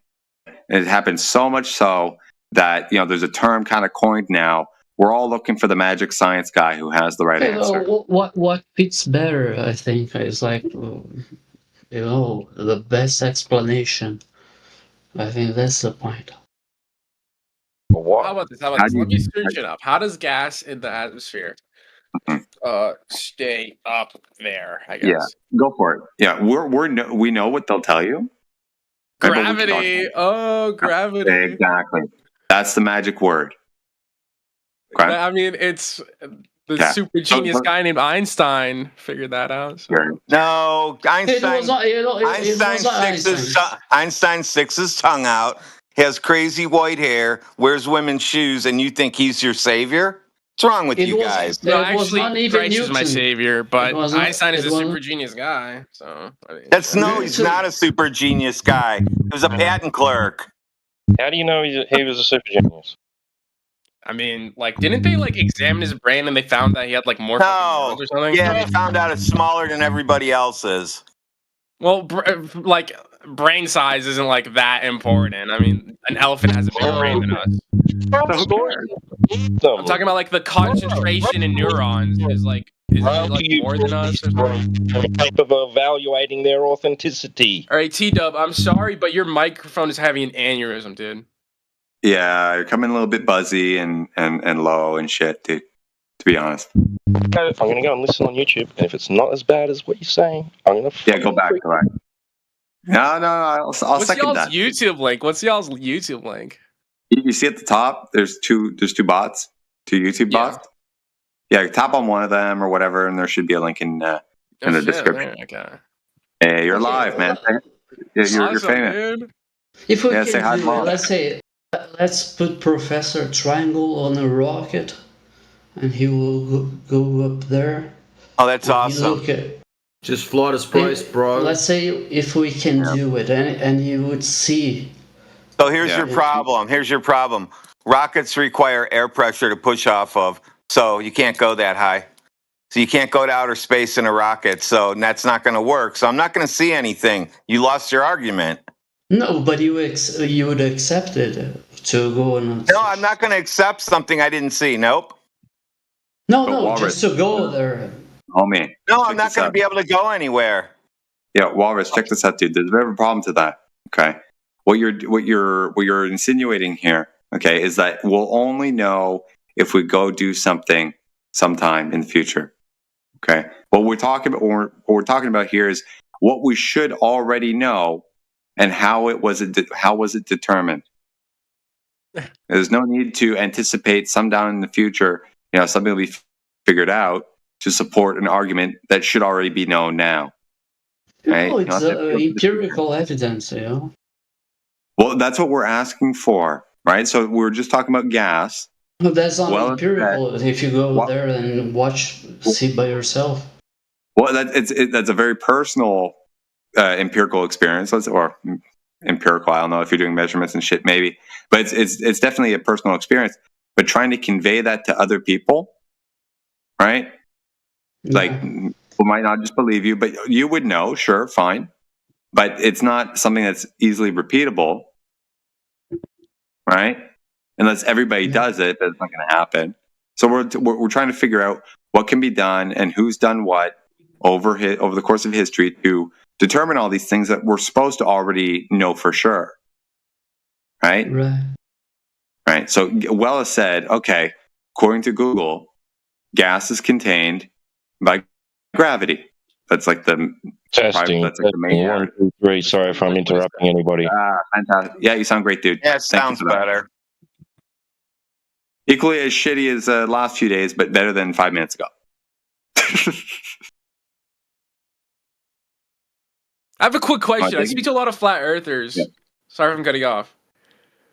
And it happens so much so that, there's a term kind of coined now. We're all looking for the magic science guy who has the right answer.
What fits better, I think, is like, the best explanation. I think that's the point.
How about this? Let me search it up. How does gas in the atmosphere stay up there? I guess.
Yeah, go for it. Yeah, we know what they'll tell you.
Gravity. Oh, gravity.
Exactly. That's the magic word.
Okay. I mean, it's the super genius guy named Einstein figured that out. So.
No, Einstein sticks his tongue out. He has crazy white hair, wears women's shoes, and you think he's your savior? What's wrong with you guys?
No, actually, Christ is my savior, but Einstein is a super genius guy. So
he's not a super genius guy. He was a patent clerk.
How do you know he was a super genius?
I mean, didn't they examine his brain and they found that he had more neurons or something?
Yeah, they found out it's smaller than everybody else's.
Well, brain size isn't that important. I mean, an elephant has a bigger brain than us. I'm talking about the concentration in neurons is more than us. Or
capable of evaluating their authenticity.
All right, T-Dub, I'm sorry, but your microphone is having an aneurysm, dude.
Yeah, you're coming a little bit buzzy and low and shit, dude. To be honest.
I'm gonna go and listen on YouTube, and if it's not as bad as what you're saying, I'm gonna.
Yeah, go back. No, I'll second that.
What's y'all's YouTube link?
You see at the top, there's two bots, two YouTube bots. Yeah, tap on one of them or whatever, and there should be a link in the description.
Okay.
Hey, you're live, man. You're famous.
Dude. If we can say hi, let's put Professor Triangle on a rocket, and he will go up there.
Oh, that's awesome.
Just fly to space, bro.
Let's say if we can do it, and you would see.
So here's your problem. Rockets require air pressure to push off of, so you can't go that high. So you can't go to outer space in a rocket, so that's not going to work. So I'm not going to see anything. You lost your argument.
No, but you would accept it to go on.
No, I'm not going to accept something I didn't see. Nope.
No, just to go there.
Oh man.
No, I'm not going to be able to go anywhere.
Yeah, Walrus, check this out, dude. There's a bit of a problem to that. Okay. What you're insinuating here, okay, is that we'll only know if we go do something sometime in the future. Okay. What we're talking about here is what we should already know and how was it determined. There's no need to anticipate some down in the future, something will be figured out to support an argument that should already be known now. Right?
No, it's empirical evidence,
Well, that's what we're asking for, right? So we're just talking about gas.
No, that's not empirical. If you go there and see by yourself.
Well, that's a very personal empirical experience, or empirical. I don't know if you're doing measurements and shit, maybe, but it's definitely a personal experience. But trying to convey that to other people, right? Yeah. People might not just believe you, but you would know. Sure, fine. But it's not something that's easily repeatable, right? Unless everybody does it, that's not going to happen. So we're trying to figure out what can be done and who's done what over the course of history to determine all these things that we're supposed to already know for sure, right? Right. So Wella said, okay, according to Google, gas is contained by gravity. That's like the
testing. That's like the main 1, 2, 3. Sorry if I'm interrupting anybody.
Fantastic. Yeah, you sound great, dude.
Yeah, it sounds better.
Equally as shitty as the last few days, but better than 5 minutes ago.
I have a quick question. I speak to a lot of flat earthers. Yeah. Sorry if I'm cutting off.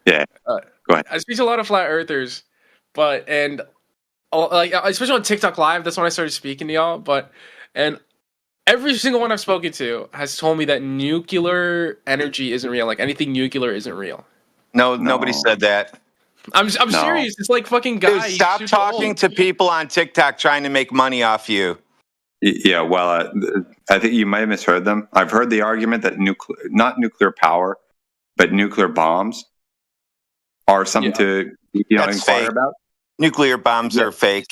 Yeah. Go ahead.
I speak to a lot of flat earthers, especially on TikTok Live. That's when I started speaking to y'all. And every single one I've spoken to has told me that nuclear energy isn't real. Like anything nuclear isn't real.
No, nobody said that.
I'm serious. It's like fucking guys.
Dude, stop talking to people on TikTok trying to make money off you.
Yeah, well, I think you might have misheard them. I've heard the argument that not nuclear power, but nuclear bombs are something to inquire about.
Nuclear bombs are fake.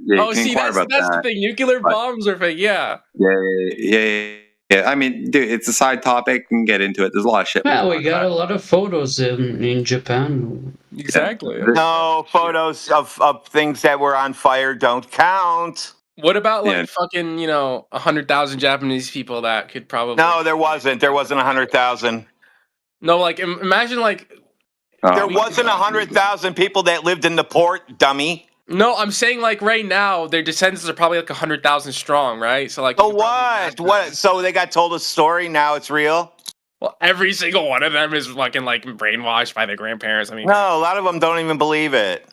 Yeah,
that's the thing. Nuclear bombs are fake. Yeah.
Yeah. I mean, dude, it's a side topic. We can get into it. There's a lot of shit.
Yeah, we got a lot of photos in Japan.
Exactly.
No, photos of things that were on fire don't count.
What about fucking 100,000 Japanese people that could probably?
No, there wasn't. There wasn't 100,000.
No, imagine
there wasn't 100,000 people that lived in the port, dummy.
No, I'm saying right now their descendants are probably 100,000 strong, right? So
So what? What? So they got told a story. Now it's real.
Well, every single one of them is fucking brainwashed by their grandparents. I mean,
no, a lot of them don't even believe it.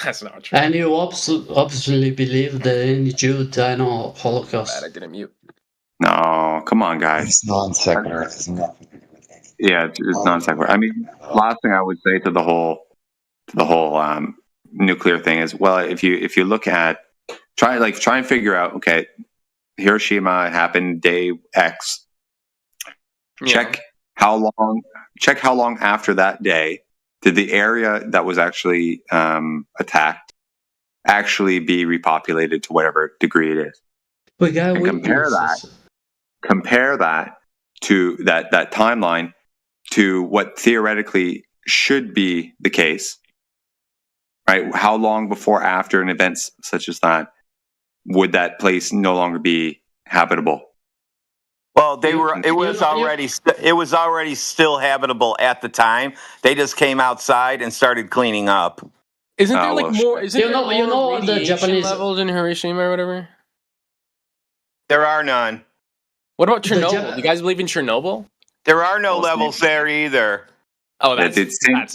That's not true.
And you obviously believe that any Jew died in the Holocaust.
I didn't mute.
No, come on, guys.
It's non-sequitur.
Yeah, it's non-sequitur. I mean, last thing I would say to the whole nuclear thing is, well, if you look at try and figure out, okay, Hiroshima happened day X. Check how long after that day did the area that was actually attacked actually be repopulated to whatever degree it is.
We got
and compare that to that timeline to what theoretically should be the case, right? How long before, after an event such as that, would that place no longer be habitable?
Well, it was already still habitable at the time. They just came outside and started cleaning up.
Isn't there more? Isn't there more
the Japanese
levels in Hiroshima or whatever?
There are none.
What about Chernobyl? Do you guys believe in Chernobyl?
There are no levels there either.
Oh,
look, here's the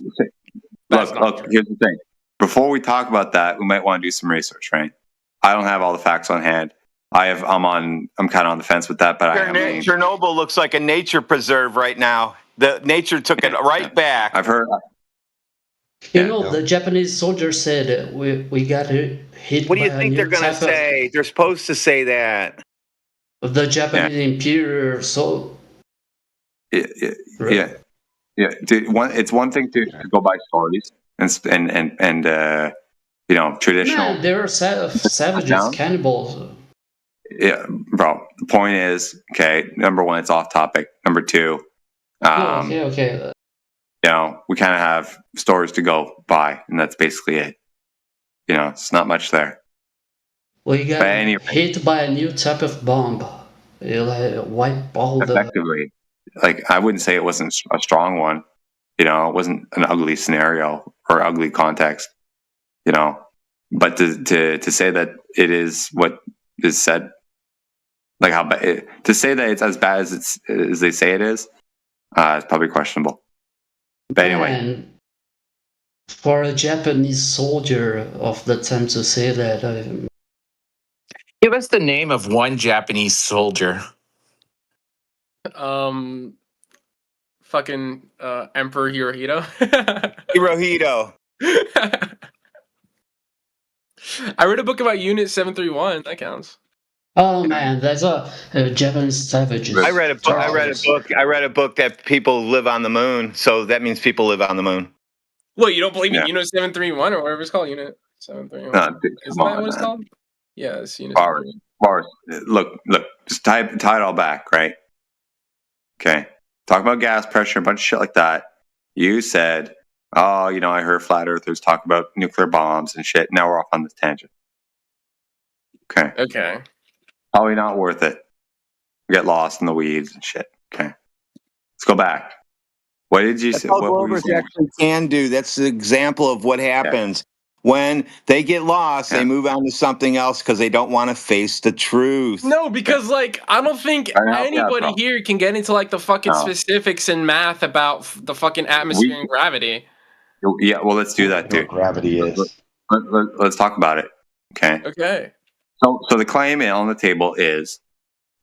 thing. Before we talk about that, we might want to do some research, right? I don't have all the facts on hand. I'm kind of on the fence with that, but
Chernobyl looks like a nature preserve right now. The nature took it right back.
I've heard.
The Japanese soldier said we got hit.
What do you think they're going to say? They're supposed to say that.
The Japanese imperial soul.
Yeah. It's one thing to go by stories and traditional.
Man, there are savages, cannibals.
Yeah, bro. The point is, okay. Number one, it's off topic. Number two,
okay.
We kind of have stories to go by, and that's basically it. It's not much there.
Well, you got hit by a new type of bomb. It'll wipe all
effectively. I wouldn't say it wasn't a strong one. It wasn't an ugly scenario or ugly context. But to say that it is what is said, to say that it's as bad as they say it is probably questionable. But anyway,
and for a Japanese soldier of the time to say that,
give us the name of one Japanese soldier.
Fucking Emperor Hirohito.
Hirohito.
I read a book about Unit 731. That counts.
Oh man, that's a Japanese savages.
I read a book that people live on the moon, so that means people live on the moon.
Well, you don't believe in Unit 731 or whatever it's called, Unit 731? Isn't that what it's called? Yeah, it's Unit
731. Look, just tie it all back, right? Okay. Talk about gas pressure, a bunch of shit like that. You said, I heard flat earthers talk about nuclear bombs and shit. Now we're off on this tangent.
Okay.
Probably not worth it. Get lost in the weeds and shit. Okay. Let's go back. What did you say?
What Glovers actually can do. That's the example of what happens. When they get lost, they move on to something else because they don't want to face the truth.
No, because like I don't think anybody here can get into like the fucking specifics in math about the fucking atmosphere and gravity.
Yeah, well, let's do that, dude.
Gravity is.
Let's talk about it. Okay.
Okay.
So the claim on the table is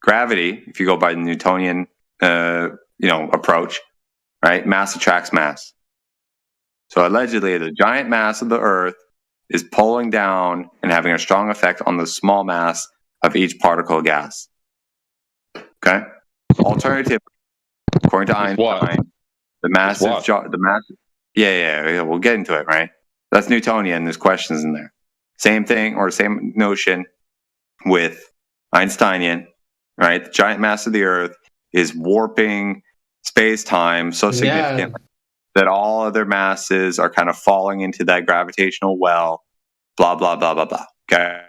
gravity. If you go by the Newtonian, approach, right? Mass attracts mass. So allegedly, the giant mass of the Earth is pulling down and having a strong effect on the small mass of each particle of gas. Okay. Alternatively, according to Einstein, the mass. Yeah, we'll get into it, right? That's Newtonian. There's questions in there. Same thing or same notion with Einsteinian, right? The giant mass of the Earth is warping space-time so significantly that all other masses are kind of falling into that gravitational well, blah, blah, blah, blah, blah. Okay.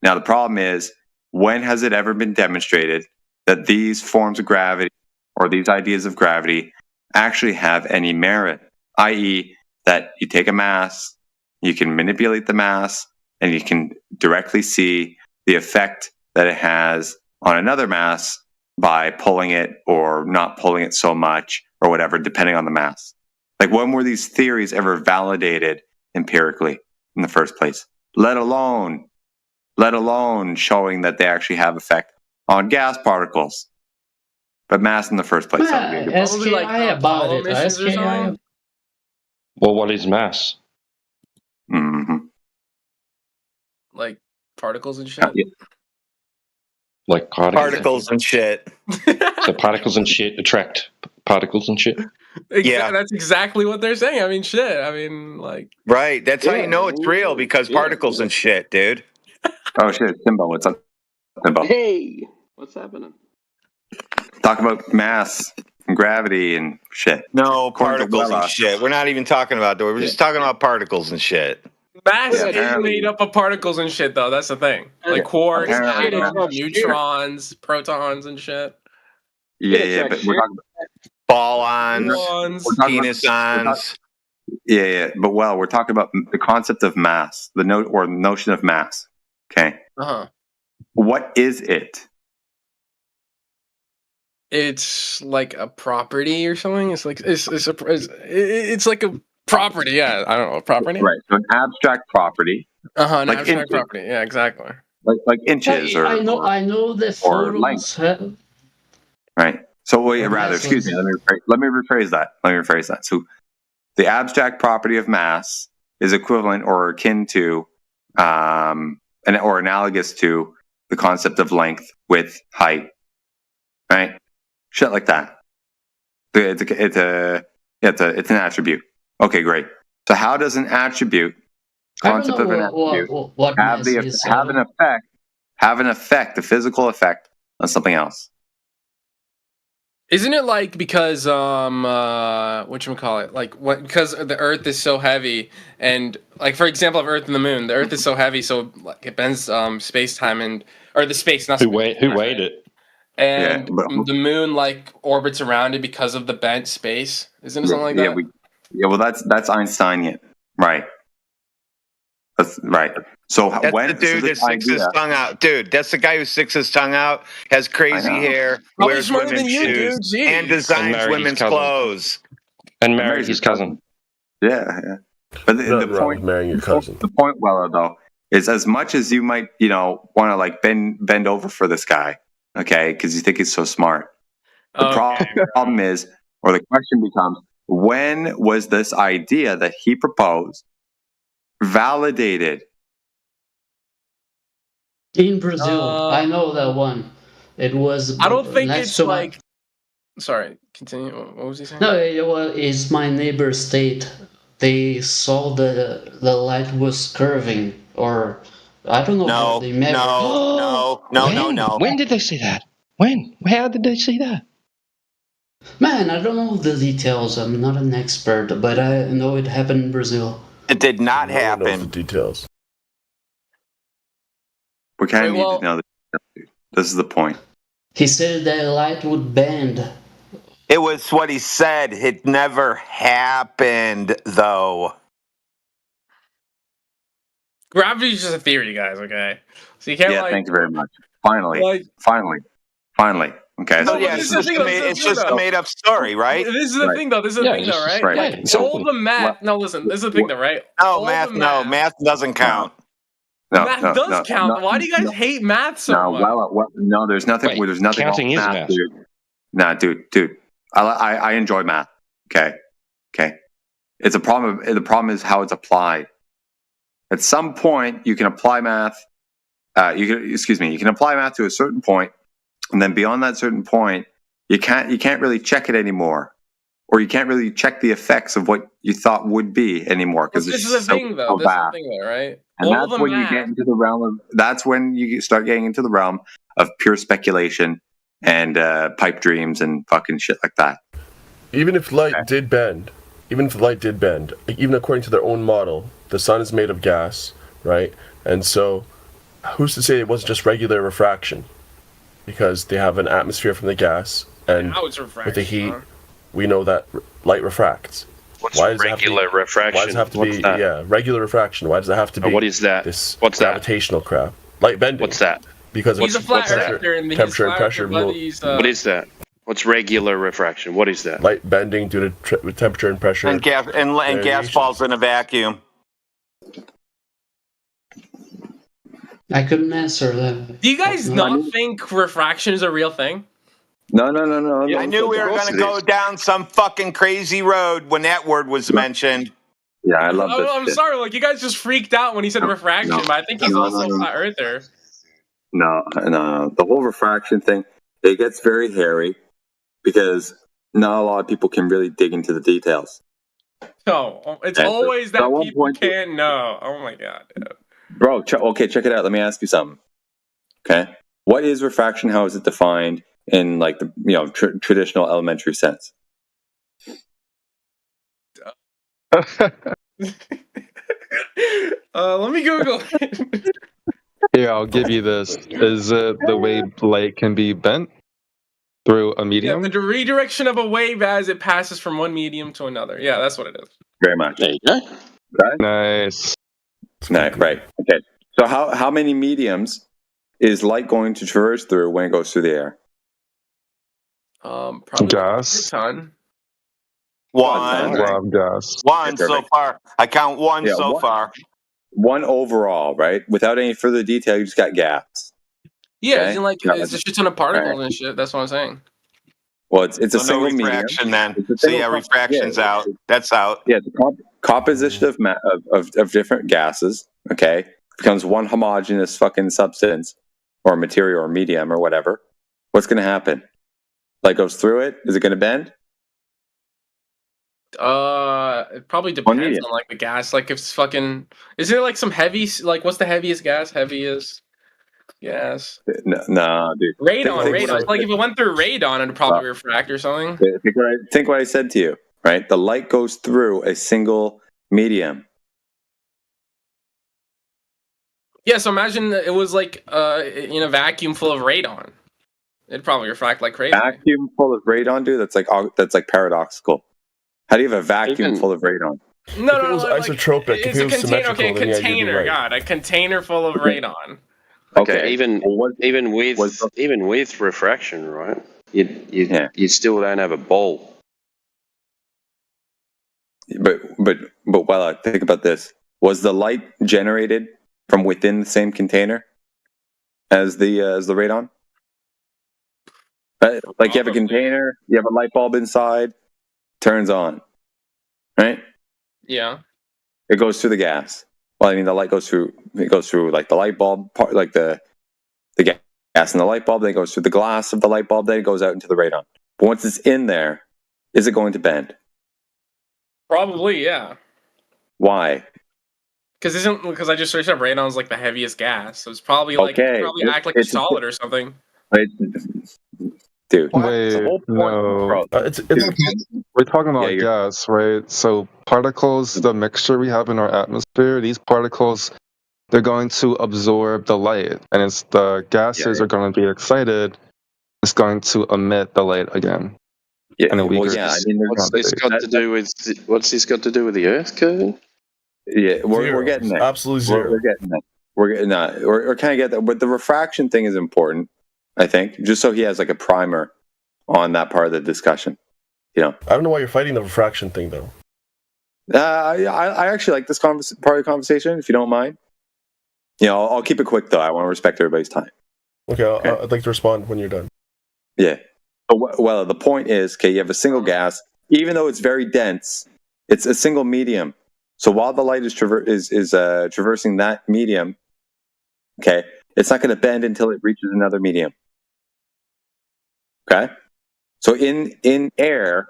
Now, the problem is, when has it ever been demonstrated that these forms of gravity or these ideas of gravity actually have any merit? I.e., that you take a mass, you can manipulate the mass, and you can directly see the effect that it has on another mass by pulling it or not pulling it so much or whatever, depending on the mass. Like, when were these theories ever validated empirically in the first place? Let alone showing that they actually have effect on gas particles. But mass in the first place.
SKI about it. SKI.
Well, what is mass?
Mm-hmm.
Like particles and shit?
Like
particles and shit.
So particles and shit attract particles and shit?
Yeah.
That's exactly what they're saying. I mean, shit. I mean, like...
Right. That's how you know it's real, because particles and shit, dude.
Oh, shit. Timbo, what's up, Timbo?
Hey, what's happening?
Talk about mass and gravity and shit.
No, particles and shit. We're not even talking about that. We're just talking about particles and shit.
Mass is made up of particles and shit, though. That's the thing. Like quarks, atoms, neutrons, protons, and shit.
Yeah, but we're talking
about ballons, penisons.
Yeah, but we're talking about the concept of mass, the notion of mass. Okay. What is it?
It's like a property or something. It's like it's like a property. Yeah, I don't know, property.
Right. So an abstract property.
An abstract property. Yeah, exactly.
Like inches or
I know the photos have.
Right. So excuse me. Let me rephrase that. So the abstract property of mass is equivalent or akin to, or analogous to the concept of length, width, height. Right. Shit like that. It's an attribute. Okay, great. So how does an attribute, concept of an attribute, have an effect, a physical effect on something else?
Isn't it like because whatchamacallit? Like because the Earth is so heavy, and like for example of Earth and the Moon, the Earth is so heavy, so like it bends space time the space. Not
who weighed it?
And the Moon like orbits around it because of the bent space. Isn't it something like that?
Well, that's Einsteinian, right? That's right. So
that's the dude that sticks his tongue out. Dude, that's the guy who sticks his tongue out, has crazy hair, wears women's shoes, and designs women's clothes.
And married his cousin.
Yeah. But the point,
marrying your cousin.
The point, though, is as much as you might, want to like bend over for this guy, okay, because you think he's so smart. The problem is, or the question becomes, when was this idea that he proposed validated?
In Brazil, I know that one. It was.
I don't think it's like. Sorry, continue. What was he saying?
No, it's my neighbor state. They saw the light was curving, or I don't know how they measured.
No.
When did they say that? When? How did they say that?
Man, I don't know the details. I'm not an expert, but I know it happened in Brazil.
It did not happen.
The details.
We kind of need to know the details. This is the point.
He said that light would bend.
It was what he said. It never happened, though.
Gravity is just a theory, guys. Okay, so you can't
thank you very much. Finally. Okay.
So it's just a made up story, right?
This is the thing, though. This is the thing, though, right? Like all the math. No, listen. This is the thing, though, right?
No, math doesn't count.
Math does count. Why do you guys hate math so much?
No, there's nothing. There's nothing.
Counting is math.
Dude. Nah, dude. I enjoy math. Okay. It's a problem. The problem is how it's applied. At some point, you can apply math. You can apply math to a certain point, and then beyond that certain point, you can't really check it anymore, or you can't really check the effects of what you thought would be anymore because
this is the thing, though. This is the thing, though, right?
And that's when you get into the realm of. That's when you start getting into the realm of pure speculation and pipe dreams and fucking shit like that.
Even if light did bend, even according to their own model, the sun is made of gas, right? And so, who's to say it wasn't just regular refraction? Because they have an atmosphere from the gas, and with the heat, we know that light refracts.
What's regular refraction?
Why does it have to be regular refraction? Why does it have to be?
What is that?
What's gravitational crap? Light bending.
What's that?
Because
he's a flat earther, and
temperature and pressure.
What is that? What's regular refraction? What is that?
Light bending due to temperature and pressure.
And gas falls in a vacuum.
I couldn't answer that.
Do you guys not think refraction is a real thing?
No.
I knew we were going to go down some fucking crazy road when that word was mentioned.
Yeah, I love this.
I'm sorry, like you guys just freaked out when he said refraction, but I think he's also a flat earther.
No. The whole refraction thing, it gets very hairy because not a lot of people can really dig into the details.
No, it's always that people can't know. Oh my god. Yeah.
Bro, check it out. Let me ask you something. Okay, what is refraction? How is it defined in like the traditional elementary sense?
Let me Google it.
Here, I'll give you this. Is it the way light can be bent through a medium?
Yeah, the redirection of a wave as it passes from one medium to another. Yeah, that's what it is.
Very much.
There you go.
Nice.
Right. Okay. So how many mediums is light going to traverse through when it goes through the air?
Probably
gas.
A ton.
One.
Gas.
One so far. I count one so far.
One overall, right? Without any further detail, you just got gas.
Yeah, okay? It's a shit ton of particles and shit. That's what I'm saying.
Well, it's a single
refraction
medium.
Then. Refraction's out. That's out.
Yeah, the composition of different gases, okay, becomes one homogeneous fucking substance or material or medium or whatever. What's going to happen? Light goes through it. Is it going to bend?
It probably depends on like the gas. Like if it's fucking, is there like some heavy? Like what's the heaviest gas? Heaviest gas?
No, dude.
Radon. Like if it went through radon, it'd probably refract or something.
Think what I said to you. Right, the light goes through a single medium.
Yeah, so imagine it was like in a vacuum full of radon. It'd probably refract like crazy.
Vacuum full of radon, dude. That's like paradoxical. How do you have a vacuum full of radon?
No,
if it was isotropic.
It's a container. Okay, a container. Right. God, a container full of radon.
Okay, even with refraction, right? You still don't have a ball.
But while I think about this, was the light generated from within the same container as the radon? Like you have a container, you have a light bulb inside, turns on, right?
Yeah.
It goes through the gas. Well, I mean, the light goes through. It goes through like the light bulb part, like the gas in the light bulb. Then it goes through the glass of the light bulb. Then it goes out into the radon. But once it's in there, is it going to bend?
Probably, yeah.
Why?
Because I just searched up radon's like the heaviest gas, so it's probably like act like a solid or something.
Dude,
wait, no. We're talking about gas, right? So particles, the mixture we have in our atmosphere, these particles, they're going to absorb the light, and it's the gases are going to be excited. It's going to emit the light again.
Yeah,
what's this got to do with the Earth, Kevin?
Yeah, we're getting there.
Absolutely zero.
We're getting there. We're getting that. We're kind of get that. But the refraction thing is important, I think, just so he has like a primer on that part of the discussion. You know,
I don't know why you're fighting the refraction thing, though.
I actually like this part of the conversation, if you don't mind. You know, I'll keep it quick, though. I want to respect everybody's time.
Okay, I'd like to respond when you're done.
Yeah. Well, the point is, okay, you have a single gas. Even though it's very dense, it's a single medium. So while the light is traversing that medium, okay, it's not going to bend until it reaches another medium. Okay? So in air,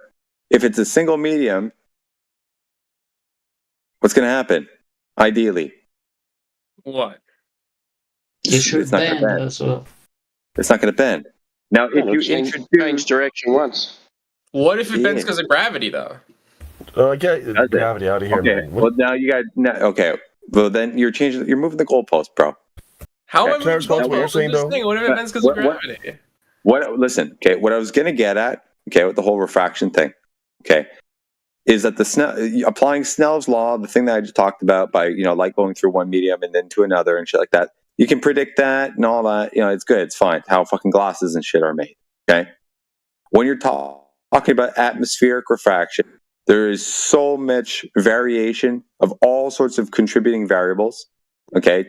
if it's a single medium, what's going to happen? Ideally.
What?
It should bend
bend.
as well.
It's not going to bend. Now, if you
change direction once.
What if it bends because of gravity, though?
Get gravity out of here,
okay.
man.
Well, now you got okay. Well, then you're moving the goalpost, bro.
How am I moving the goalpost? What if it bends because of gravity?
Listen, okay. What I was gonna get at, okay, with the whole refraction thing, okay, is that applying Snell's law, the thing that I just talked about, by light going through one medium and then to another and shit like that. You can predict that and all that. It's good. It's fine. How fucking glasses and shit are made. Okay. When you're talking about atmospheric refraction, there is so much variation of all sorts of contributing variables. Okay.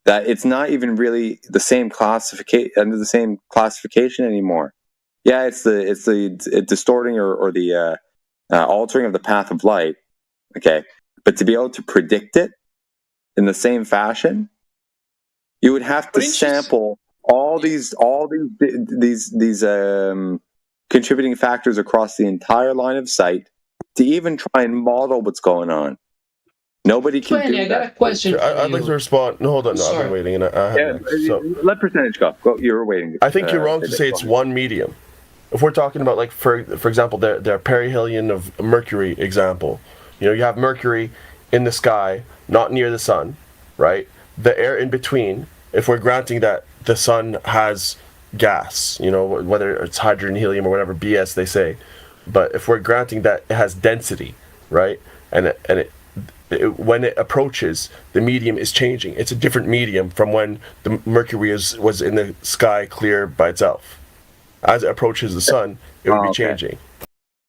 That it's not even really the same under the same classification anymore. Yeah, it's the distorting or the altering of the path of light. Okay. But to be able to predict it in the same fashion, you would have to sample all these contributing factors across the entire line of sight to even try and model what's going on. Nobody can do that.
I got a question.
I'd like to respond. No, hold on. No, I've been waiting.
Let percentage go. You were waiting.
I think you're wrong to say it's one medium. If we're talking about, like, for example, the perihelion of Mercury example, you have Mercury in the sky, not near the sun, right? The air in between, if we're granting that the sun has gas, whether it's hydrogen, helium, or whatever BS they say, but if we're granting that it has density, right, and when it approaches, the medium is changing. It's a different medium from when the Mercury was in the sky clear by itself. As it approaches the sun, it will be changing.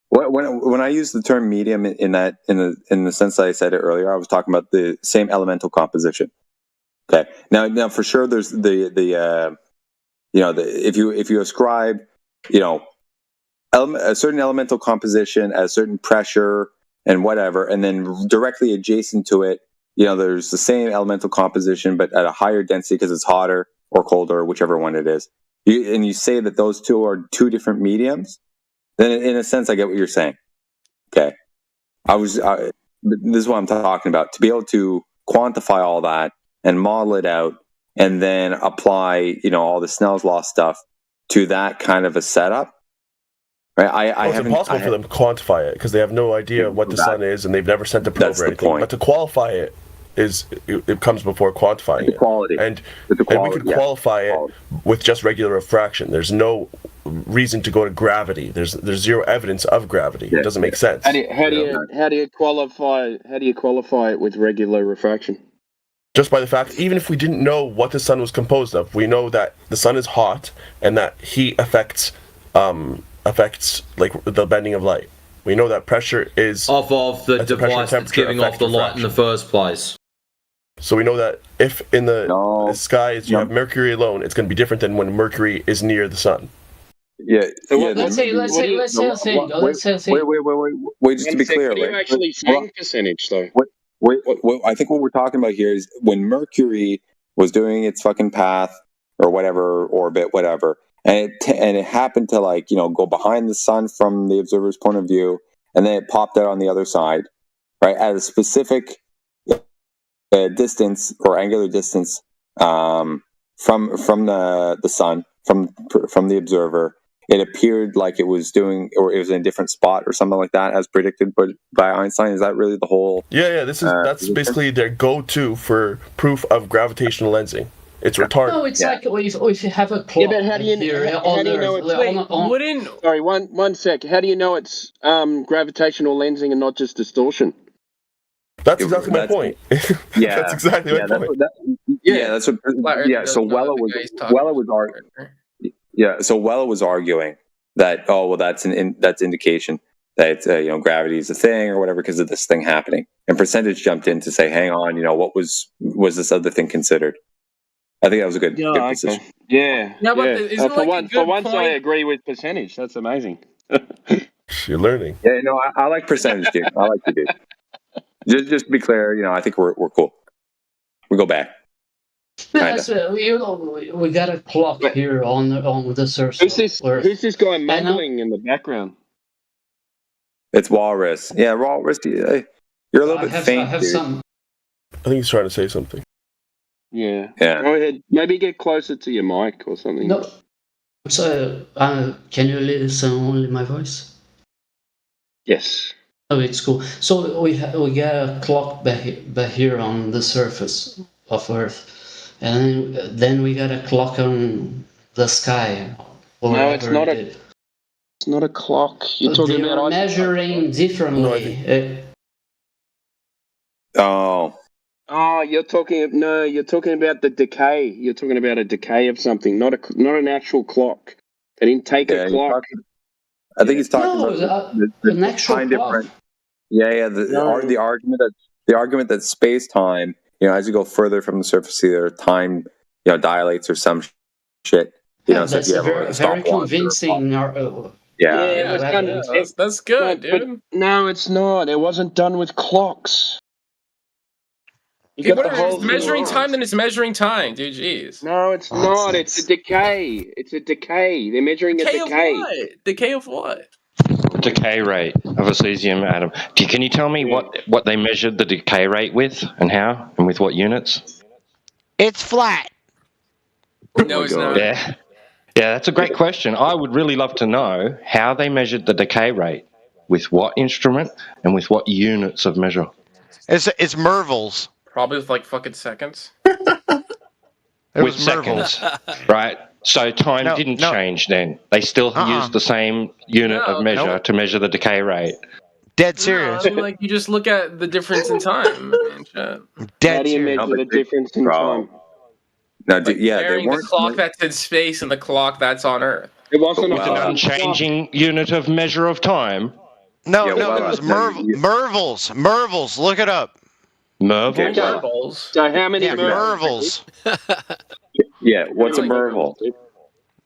When I use the term medium in the sense that I said it earlier, I was talking about the same elemental composition. Okay. Now for sure, there's if you ascribe, a certain elemental composition at a certain pressure and whatever, and then directly adjacent to it, there's the same elemental composition but at a higher density because it's hotter or colder, whichever one it is. And you say that those two are two different mediums, then in a sense, I get what you're saying. Okay. This is what I'm talking about. To be able to quantify all that and model it out and then apply, all the Snell's law stuff to that kind of a setup. Right?
It's impossible for them to quantify it because they have no idea what the sun is and they've never sent a probe or anything. But to qualify it, it comes before quantifying it. And we could qualify it with just regular refraction. There's no reason to go to gravity. There's zero evidence of gravity. It doesn't make sense.
How do you qualify it with regular refraction?
Just by the fact, even if we didn't know what the sun was composed of, we know that the sun is hot and that heat affects like the bending of light. We know that pressure is
off of the device that's giving off the light in the first place.
So we know that if in the skies you have Mercury alone, it's going to be different than when Mercury is near the sun.
Yeah.
Let's say a thing.
Wait, just to be clear.
What are you actually saying percentage, though?
I think what we're talking about here is when Mercury was doing its fucking path or whatever, orbit, whatever, and it happened to go behind the sun from the observer's point of view, and then it popped out on the other side, right, at a specific distance or angular distance from the sun, from the observer. It appeared like it was doing, or it was in a different spot or something like that, as predicted by Einstein. Is that really the whole?
Yeah. That's basically their go-to for proof of gravitational lensing. It's retarded.
No, it's like if you have a clock.
Yeah, but how do you know it's? Sorry, one sec. How do you know it's gravitational lensing and not just distortion?
That's exactly my point.
Yeah,
that's exactly my point.
That's what. Yeah, so Wella was arguing. Yeah, so Wella was arguing that that's that's indication that gravity is a thing or whatever because of this thing happening. And Percentage jumped in to say, hang on, what was this other thing considered? I think that was a good position.
Yeah.
No, but isn't
for once I agree with Percentage. That's amazing.
You're learning.
Yeah, no, I like Percentage, dude. I like you, dude. Just to be clear, I think we're cool. We go back.
Yeah, so, we got a clock here on the surface.
Who's this guy mumbling in the background?
It's Walrus. Yeah, Walrus. You're a little bit faint.
I have
dude.
some.
I think he's trying to say something.
Yeah.
Yeah.
Go ahead. Maybe get closer to your mic or something.
No. So, can you listen only my voice?
Yes.
Oh, it's cool. So we got a clock back here on the surface of Earth, and then we got a clock on the sky.
No, it's not a. It's not a clock. You're talking about
measuring differently.
You're talking about the decay. You're talking about a decay of something, not an actual clock. They didn't take a clock.
I think he's talking about
an actual
time
clock.
difference. Yeah. The argument that space time, as you go further from the surface, either time, dilates or some shit.
That's a very convincing.
That's good, dude.
But no, it's not. It wasn't done with clocks.
It's measuring time, then it's measuring time, dude. Jeez.
No, it's not. It's a decay. It's a decay. They're measuring a decay.
Of what? Decay of what?
Decay rate of a cesium atom. Can you tell me what they measured the decay rate with and how and with what units?
It's flat.
No, it's not.
Yeah, that's a great question. I would really love to know how they measured the decay rate, with what instrument and with what units of measure.
It's Mervils.
Probably with fucking seconds.
With seconds, right? So time didn't change then. They still used the same unit of measure to measure the decay rate.
Dead serious.
You just look at the difference in time.
How do you measure the difference in time?
No, they weren't
the clock that's in space and the clock that's on Earth.
It wasn't
an unchanging unit of measure of time.
No, it was Mervils. Mervils, look it up.
Mervils?
So how many
Mervils?
Yeah, what's a Mervil?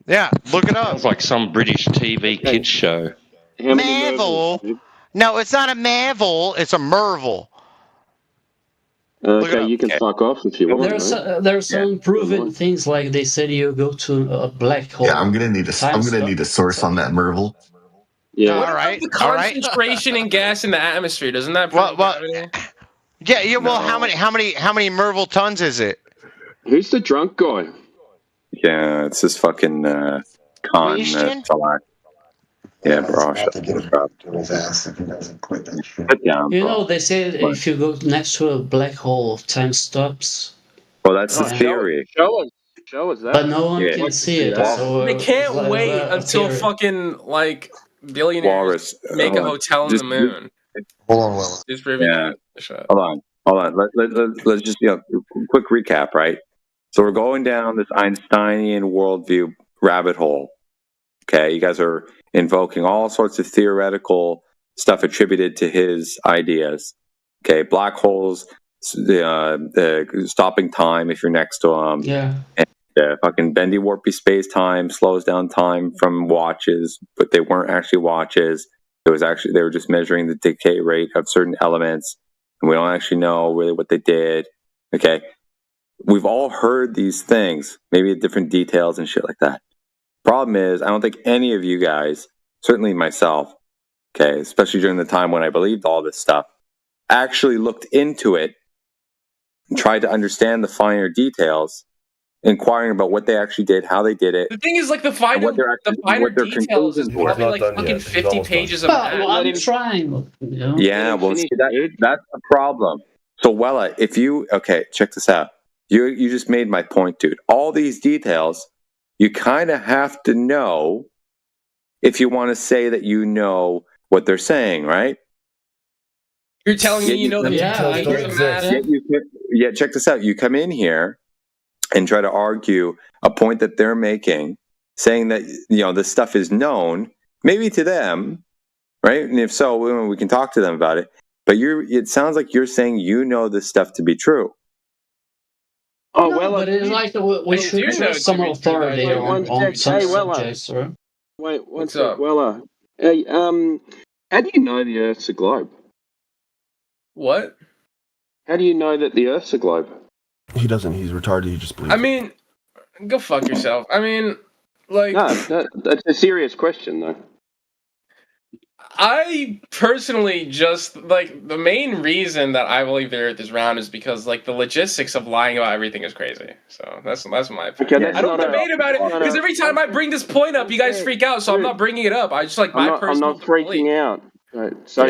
Yeah, look it up.
Sounds like some British TV kids show.
Mervil? No, it's not a Mervil, it's a Mervil.
Okay, you can fuck off if you want.
There's some proven things like they said you go to a black hole.
Yeah, I'm gonna need a source on that Mervil.
Yeah.
All right.
The concentration in gas in the atmosphere, doesn't that prove gravity?
Yeah. Well, how many Mervil tons is it?
Who's the drunk guy?
Yeah, it's this fucking con. Yeah, bro. Shut down.
They say if you go next to a black hole, time stops.
Well, that's the theory.
Show us that.
But no one can see it. So
they can't wait until fucking billionaires make a hotel on the moon.
Hold on, Will.
Just
Hold on. Let's just quick recap, right? So we're going down this Einsteinian worldview rabbit hole. Okay, you guys are invoking all sorts of theoretical stuff attributed to his ideas. Okay, black holes, the stopping time if you're next to them.
Yeah.
And fucking bendy warpy space time slows down time from watches, but they weren't actually watches. They were just measuring the decay rate of certain elements, and we don't actually know really what they did. Okay, we've all heard these things, maybe different details and shit like that. Problem is, I don't think any of you guys, certainly myself, okay, especially during the time when I believed all this stuff, actually looked into it and tried to understand the finer details, inquiring about what they actually did, how they did it.
The thing is, the finer details is probably fucking 50 pages of that.
Well, I'm trying.
Yeah, well, see, that's the problem. So, Wella, check this out. You just made my point, dude. All these details, you kind of have to know if you want to say that you know what they're saying, right?
You're telling me you know the
Yeah, check this out. You come in here and try to argue a point that they're making, saying that this stuff is known, maybe to them, right? And if so, we can talk to them about it. But it sounds like you're saying you know this stuff to be true.
Oh, no, but it's like we should trust some authority on some subjects, right?
Wait, one sec, Weller. Hey, how do you know the Earth's a globe?
What?
How do you know that the Earth's a globe?
He doesn't. He's retarded. He just believes.
I mean, go fuck yourself. I mean, like...
No, that's a serious question, though.
I personally just, like, the main reason that I believe the Earth is round is because, like, the logistics of lying about everything is crazy. So that's my opinion.
Okay,
I don't debate about it, because every time I bring this point up, you guys freak out, so I'm not bringing it up. I just, like, my personal
I'm not freaking out. Right. So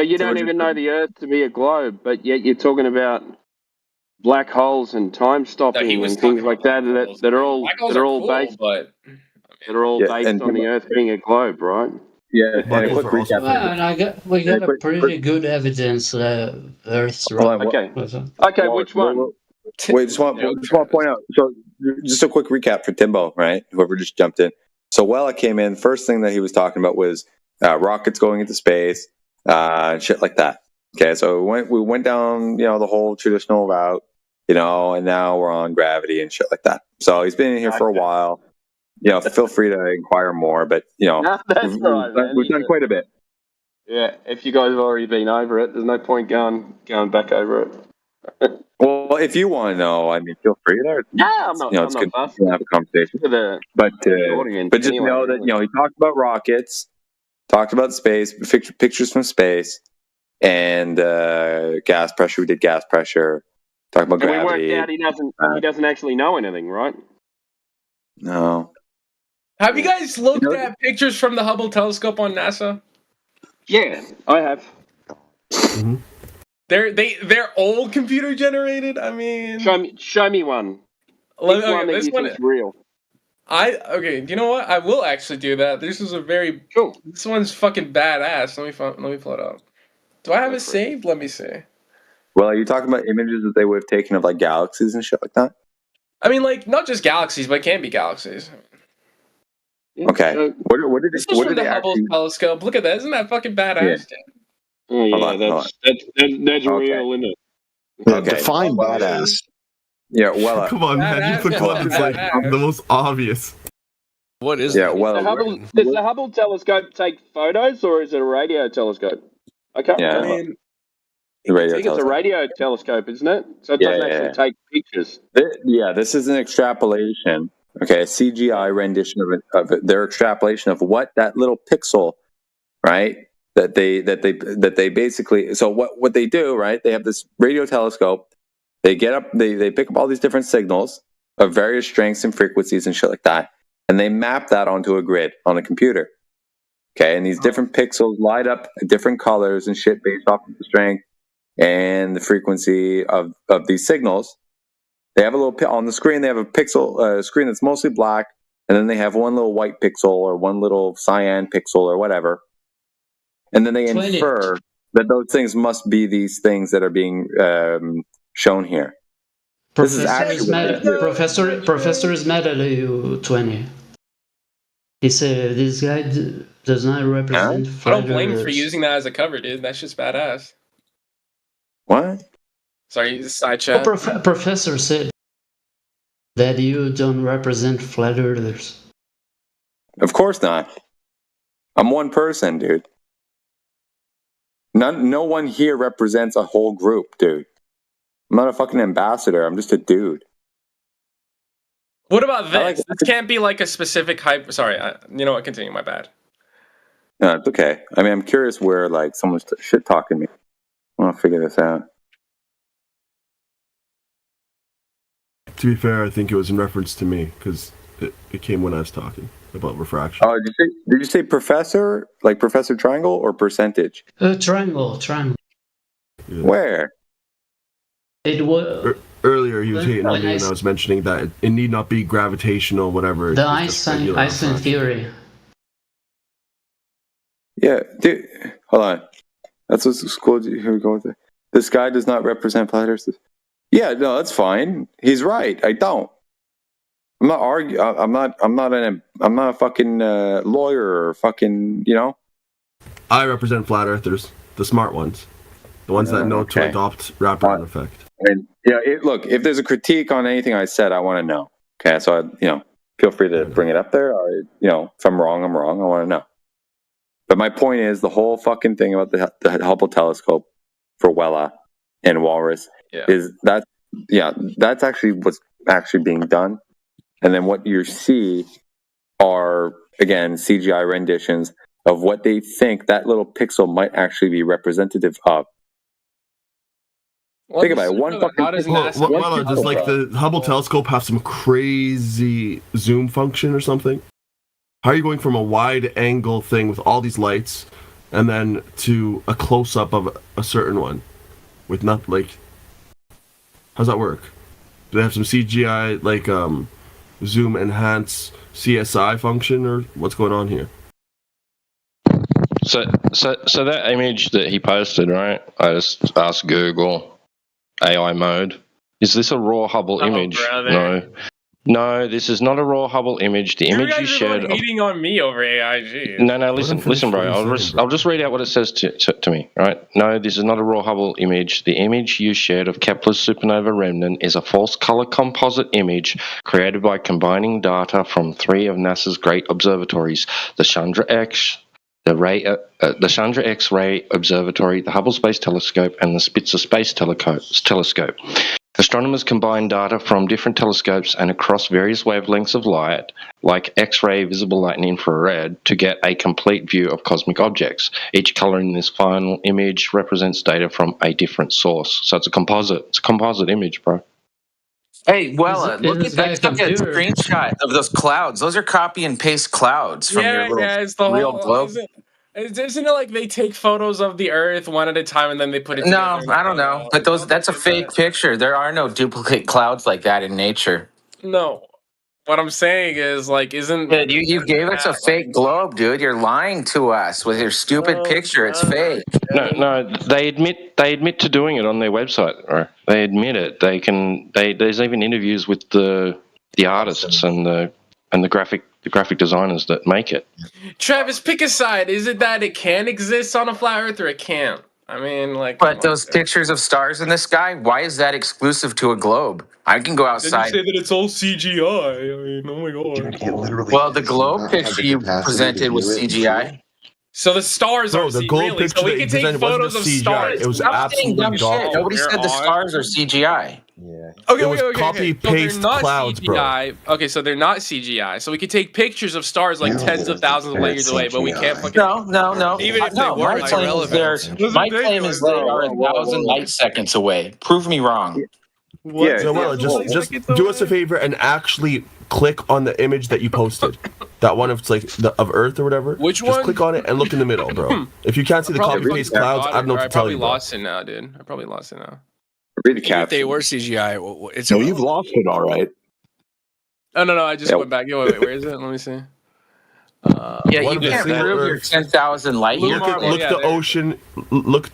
you don't even know the Earth to be a globe, but yet you're talking about black holes and time stopping and things like that that are all based on the Earth being a globe, right?
Yeah, and a quick recap.
Well, we got a pretty good evidence that Earth's round.
Okay, which one?
Wait, just want to point out. So, just a quick recap for Timbo, right? Whoever just jumped in. So, Wella came in. First thing that he was talking about was rockets going into space, and shit like that. Okay, so we went down, the whole traditional route, and now we're on gravity and shit like that. So he's been in here for a while. Feel free to inquire more, but we've done quite a bit.
Yeah, if you guys have already been over it, there's no point going back over it.
Well, if you want to know, I mean, feel free to.
I'm not.
It's good to have a conversation. But just know that he talked about rockets, talked about space, pictures from space, and gas pressure. We did gas pressure. Talked about gravity.
We worked out he doesn't actually know anything, right?
No.
Have you guys looked at pictures from the Hubble telescope on NASA?
Yeah, I have.
Mm-hmm.
They're all computer generated. I mean,
show me one.
This one
is real.
Okay. You know what? I will actually do that. This is a very
cool.
This one's fucking badass. Let me pull it up. Do I have it saved? Let me see.
Well, are you talking about images that they would have taken of like galaxies and shit like that?
I mean, like not just galaxies, but it can be galaxies.
Okay. What did
this was from the Hubble telescope? Look at that! Isn't that fucking badass?
Yeah. Oh yeah, that's real, isn't it?
Okay.
Define badass.
Yeah, well,
come on, man. You put one that's like the most obvious.
What is
that?
Does the Hubble telescope take photos, or is it a radio telescope? I can't remember. I think it's a radio telescope, isn't it? So it doesn't actually take pictures.
This is an extrapolation. Okay, a CGI rendition of it. Their extrapolation of what that little pixel, right? That they basically. So what they do, right? They have this radio telescope. They get up. They pick up all these different signals of various strengths and frequencies and shit like that, and they map that onto a grid on a computer. Okay, and these different pixels light up different colors and shit based off of the strength and the frequency of these signals. They have a little on the screen. They have a pixel screen that's mostly black, and then they have one little white pixel or one little cyan pixel or whatever. And then they infer that those things must be these things that are being shown here.
Professor is mad at you, 20. He said this guy does not represent.
I don't blame you for using that as a cover, dude. That's just badass.
What?
Sorry, side chat.
Professor said that you don't represent flat earthers.
Of course not. I'm one person, dude. No one here represents a whole group, dude. I'm not a fucking ambassador. I'm just a dude.
What about this? This can't be like a specific hype. Sorry, you know what? Continue. My bad.
No, it's okay. I mean, I'm curious where like someone's shit talking me. I want to figure this out.
To be fair, I think it was in reference to me because it came when I was talking about refraction.
Oh, did you say professor, like Professor Triangle, or percentage?
Triangle.
Yeah. Where?
It was
earlier. He was hating on me when I was mentioning that it need not be gravitational, whatever.
The Einstein theory.
Yeah, dude. Hold on.
That's what school. Here we go with it. The sky does not represent flat Earth. Yeah, no, that's fine. He's right. I don't. I'm not arguing. I'm not a fucking lawyer or fucking.
I represent flat earthers, the smart ones, the ones that know to adopt wraparound effect.
And look, if there's a critique on anything I said, I want to know. Okay, so feel free to bring it up there. Or if I'm wrong, I'm wrong. I want to know. But my point is the whole fucking thing about the Hubble telescope for Wella and Walrus is that's actually what's actually being done. And then what you see are, again, CGI renditions of what they think that little pixel might actually be representative of. Think about it.
Does like the Hubble telescope have some crazy zoom function or something? How are you going from a wide angle thing with all these lights and then to a close up of a certain one with not like? How's that work? Do they have some CGI like zoom enhance CSI function or what's going on here?
So that image that he posted, right? I just asked Google AI mode. Is this a raw Hubble image?
Brother.
No, this is not a raw Hubble image. The image you shared.
You're hating on me over AIG.
No, listen, bro. I'll just read out what it says to me, right? No, this is not a raw Hubble image. The image you shared of Kepler's supernova remnant is a false color composite image created by combining data from 3 of NASA's great observatories: the Chandra X, the Chandra X-ray Observatory, the Hubble Space Telescope, and the Spitzer Space Telescope. Astronomers combine data from different telescopes and across various wavelengths of light, like X-ray, visible light, and infrared, to get a complete view of cosmic objects. Each color in this final image represents data from a different source. So it's a composite. It's a composite image, bro.
Hey, Wella, look at that. Took a screenshot of those clouds. Those are copy and paste clouds from your little
it's the
real
whole
globe.
Isn't it like they take photos of the Earth one at a time and then they put it together?
No, I don't know. But that's a fake picture. There are no duplicate clouds like that in nature.
No. What I'm saying is, like, isn't...
Dude, you gave us a fake globe, dude. You're lying to us with your stupid picture. It's fake.
No, they admit to doing it on their website. Or they admit it. There's even interviews with the artists and the graphic designers that make it.
Travis, pick a side. Is it that it can exist on a flat Earth or it can't? I mean, like...
But those pictures of stars in the sky, why is that exclusive to a globe? I can go outside.
Did you say that it's all CGI? I mean, oh my god.
Well, the globe picture you presented was CGI.
So the stars are
the globe
really... So we can take photos of stars.
It was absolutely
shit. Nobody said the stars are CGI.
Yeah.
Okay.
Copy-paste
so
clouds,
CGI. Bro. Okay, so they're not CGI. So we could take pictures of stars like tens of thousands of light years away, but we can't fucking...
No.
Even if they were,
my claim is they are 1,000 light seconds away. Prove me wrong.
Just do us a favor and actually click on the image that you posted. That one of of Earth or whatever.
Which
one?
Just
click on it and look in the middle, bro. If you can't see the copy-paste clouds, I don't know what to tell you.
I lost it now, dude. I probably lost it now.
Read the caption.
If they were CGI, it's
you've lost it, all right.
Oh no, I just went back. Wait, where is it? Let me see.
You can't prove your 10,000 light years.
Look the ocean. Look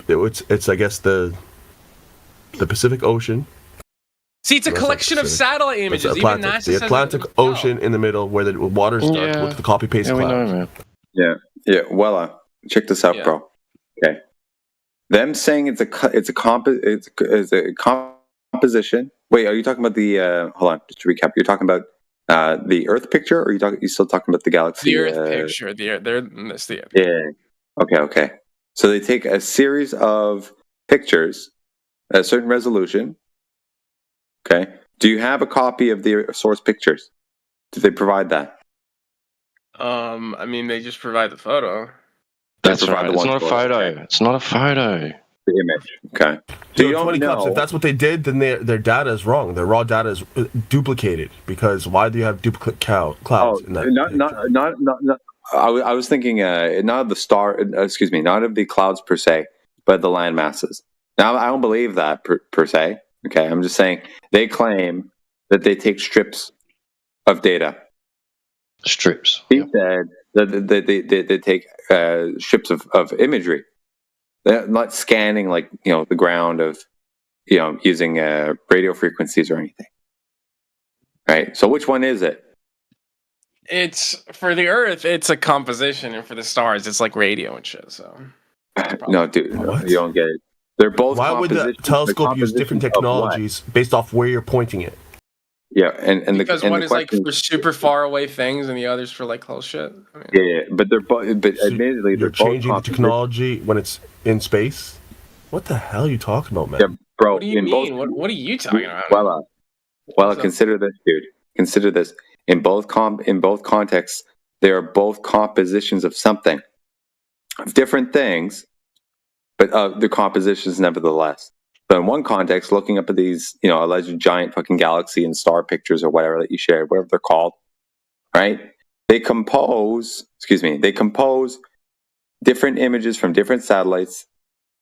it's I guess the Pacific Ocean.
See, it's a collection of satellite images. Even NASA
the Atlantic Ocean in the middle where the water starts. Look at the copy-paste clouds.
Yeah. Well, check this out, bro. Okay. Them saying it's a composition. Wait, are you talking about the? Hold on, just to recap. You're talking about the Earth picture, or you still talking about the galaxy?
The Earth picture. The Earth.
Yeah. Okay. So they take a series of pictures, at a certain resolution. Okay. Do you have a copy of the source pictures? Did they provide that?
I mean, they just provide the photo.
That's right. It's not a photo. It's not a photo.
The image. Okay.
Do you 20 cups? If that's what they did, then their data is wrong. Their raw data is duplicated. Because why do you have duplicate clouds in that?
Not. I was thinking not of the star. Excuse me, not of the clouds per se, but the land masses. Now I don't believe that per se. Okay, I'm just saying they claim that they take strips of data.
Strips.
He said that they take strips of imagery. They're not scanning like the ground of using radio frequencies or anything. Right. So which one is it?
It's for the Earth. It's a composition, and for the stars, it's like radio and shit. So
no, dude, no, you don't get it. They're both.
Why would the telescope use different technologies based off where you're pointing it?
Yeah, and
because one is like for super far away things, and the other's for like close shit. I mean,
yeah, but they're both. But admittedly,
you're changing the technology when it's in space. What the hell are you talking about, man?
Yeah, bro.
What do you mean? What are you talking about?
Well, consider this, dude. Consider this. In both contexts, they are both compositions of something, of different things, but the compositions nevertheless. So in one context, looking up at these, alleged giant fucking galaxy and star pictures or whatever that you shared, whatever they're called, right? They compose different images from different satellites,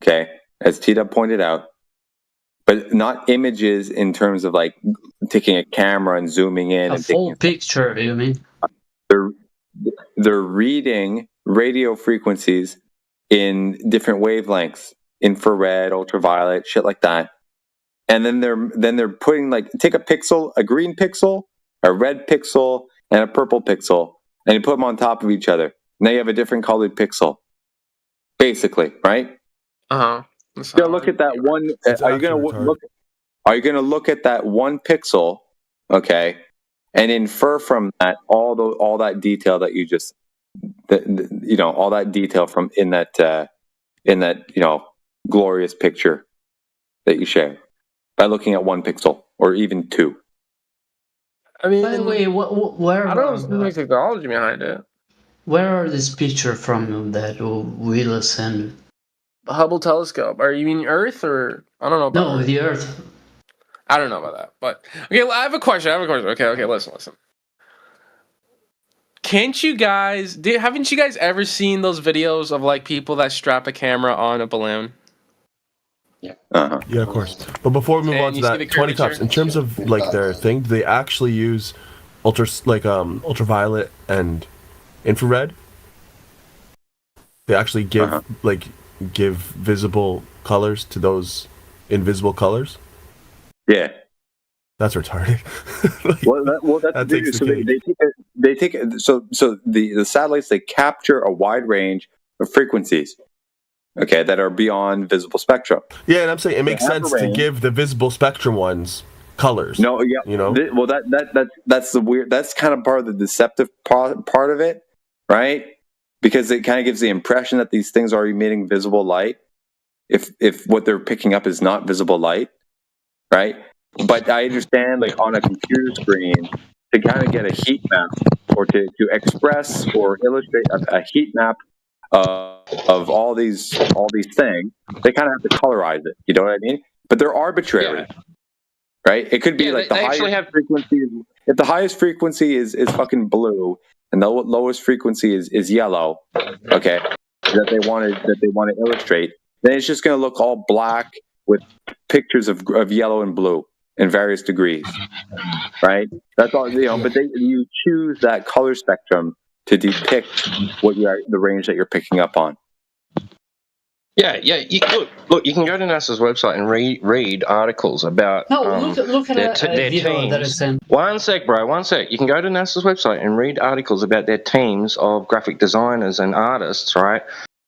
okay, as T-Dub pointed out, but not images in terms of like taking a camera and zooming in.
A full picture, you mean?
They're reading radio frequencies in different wavelengths, infrared, ultraviolet, shit like that. And then they're putting take a pixel, a green pixel, a red pixel, and a purple pixel, and you put them on top of each other. Now you have a different colored pixel, basically, right? So look at that one. Are you going to look at that one pixel, okay, and infer from that all that detail that you just, all that detail from in that glorious picture that you share by looking at one pixel or even two?
I mean,
by the way, where
I don't know the technology behind it.
Where are this picture from that Wheeler sent?
The Hubble telescope. Are you mean Earth or I don't know about
No,
Earth.
the Earth.
I don't know about that, but okay. I have a question. Okay. Listen. Haven't you guys ever seen those videos of like people that strap a camera on a balloon?
Yeah. Yeah, of course. But before we move on to that, 20 Tops, in terms of like their thing, do they actually use ultraviolet and infrared? They actually give visible colors to those invisible colors?
Yeah.
That's retarded.
That's the satellites, they capture a wide range of frequencies, okay, that are beyond visible spectrum.
Yeah, and I'm saying it makes sense to give the visible spectrum ones colors.
No, yeah, that's the weird. That's kind of part of the deceptive part of it, right? Because it kind of gives the impression that these things are emitting visible light, if what they're picking up is not visible light, right? But I understand, like on a computer screen, to kind of get a heat map or to express or illustrate a heat map of all these things, they kind of have to colorize it. You know what I mean? But they're arbitrary, right? It could be like the highest frequency. If the highest frequency is fucking blue and the lowest frequency is yellow, okay, that they want to illustrate, then it's just going to look all black with pictures of yellow and blue in various degrees, right? That's all, but you choose that color spectrum to depict the range that you're picking up on.
Yeah. Look. You can go to NASA's website and read articles about
look at
their
video that is sent.
One sec, bro. One sec. You can go to NASA's website and read articles about their teams of graphic designers and artists, right?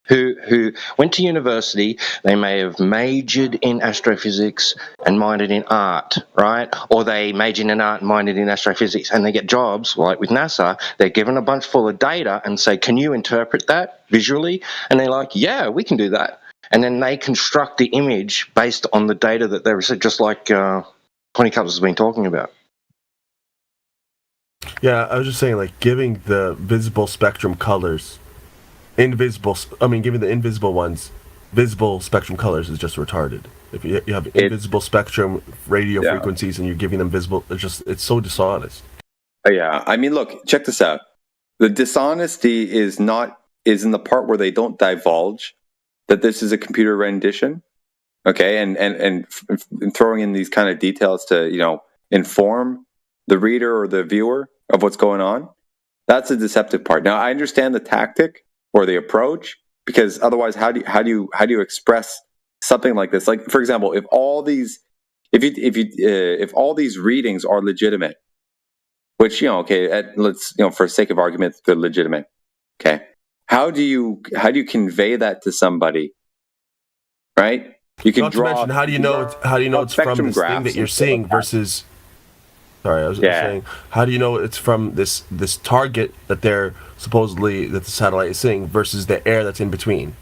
Who went to university. They may have majored in astrophysics and minored in art, right? Or they majored in art and minored in astrophysics, and they get jobs, like with NASA. They're given a bunch full of data and say, can you interpret that visually? And they're like, yeah, we can do that. And then they construct the image based on the data that they received, just like 20 Cups has been talking about.
Yeah, I was just saying, like, giving the visible spectrum colors... giving the invisible ones visible spectrum colors is just retarded. If you have invisible spectrum radio frequencies and you're giving them visible, it's so dishonest.
Yeah, I mean, look, check this out. The dishonesty is in the part where they don't divulge that this is a computer rendition, okay, and throwing in these kind of details to inform the reader or the viewer of what's going on. That's the deceptive part. Now, I understand the tactic or the approach, Because otherwise, how do you express something like this? Like, for example, if all these readings are legitimate, which, okay, let's, for sake of argument, they're legitimate. Okay, how do you convey that to somebody? Right? You can draw.
Mention, how do you know it's from this thing that you're seeing versus? Sorry, I was saying, how do you know it's from this target that they're supposedly that the satellite is seeing versus the air that's in between?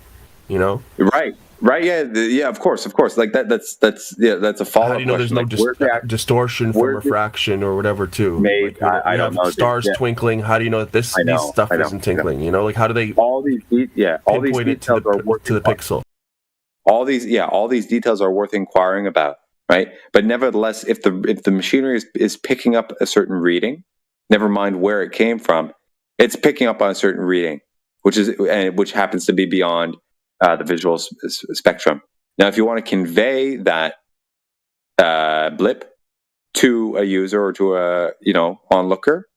Right, yeah, of course. Like that's a follow-up.
How do you know
question.
There's no distortion from refraction or whatever too?
Like, I don't know.
Stars twinkling. How do you know that these stuff isn't twinkling? Like, how do they
all these details
are worth to the pixel?
All these details are worth inquiring about, right? But nevertheless, if the machinery is picking up a certain reading, never mind where it came from, it's picking up on a certain reading, which happens to be beyond the visual spectrum. Now, if you want to convey that blip to a user or to a onlooker,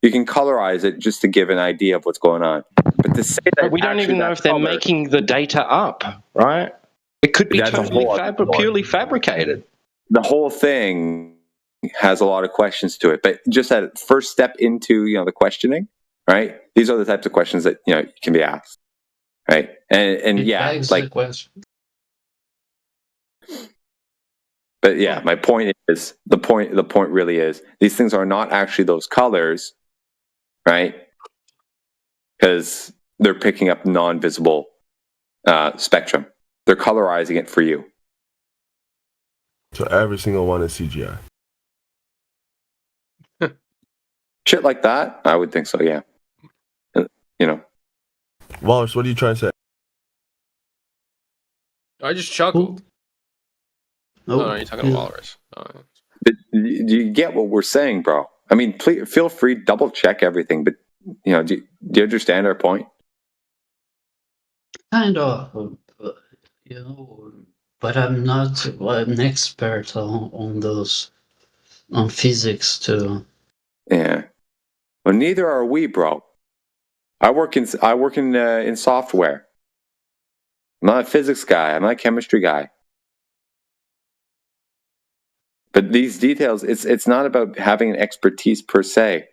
you can colorize it just to give an idea of what's going on. But to say that
we don't even know if they're making the data up, right? It could be totally purely fabricated.
The whole thing has a lot of questions to it, but just that first step into the questioning, right? These are the types of questions that can be asked, right? And yeah, like. But yeah, my point is the point really is these things are not actually those colors, right? Because they're picking up non-visible spectrum. They're colorizing it for you.
So every single one is CGI.
Shit like that, I would think so. Yeah.
Wallace, what are you trying to say?
I just chuckled. No, you're talking to Walrus.
But do you get what we're saying, bro? I mean, please, feel free to double check everything, but do you understand our point?
Kind of, but I'm not an expert on those, on physics too.
Yeah, well, neither are we, bro. I work in software. I'm not a physics guy. I'm not a chemistry guy. But these details, it's not about having an expertise per se.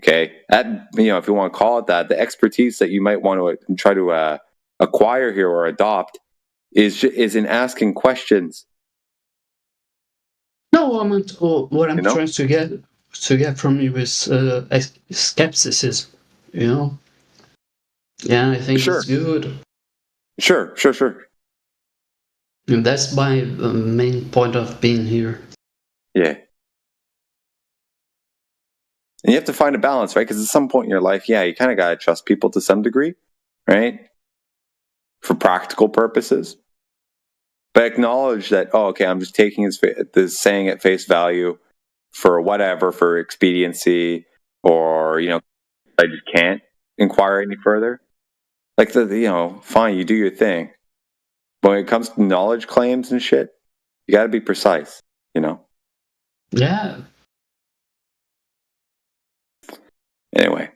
Okay, that if you want to call it that, the expertise that you might want to try to acquire here or adopt is in asking questions.
No, what I'm trying to get from you is skepticism. Yeah, I think it's good.
Sure.
And that's my main point of being here.
Yeah. And you have to find a balance, right? Because at some point in your life, you kind of got to trust people to some degree, right? For practical purposes. But acknowledge that, I'm just taking this saying at face value for whatever, for expediency, or, I just can't inquire any further. Like, fine, you do your thing. But when it comes to knowledge claims and shit, you got to be precise,
Yeah.
Anyway.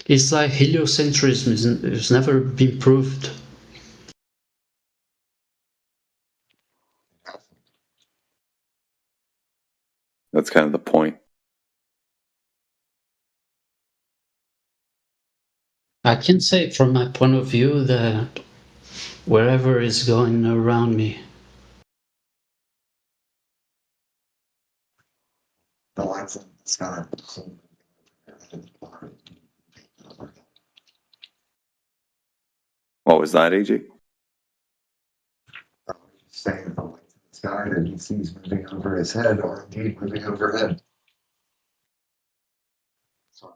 It's like heliocentrism has never been proved.
That's kind of the point.
I can say from my point of view that wherever is going around me,
the lights in the sky.
What was that, AJ?
Saying the lights in the sky that he sees moving over his head, or indeed moving overhead. Sorry,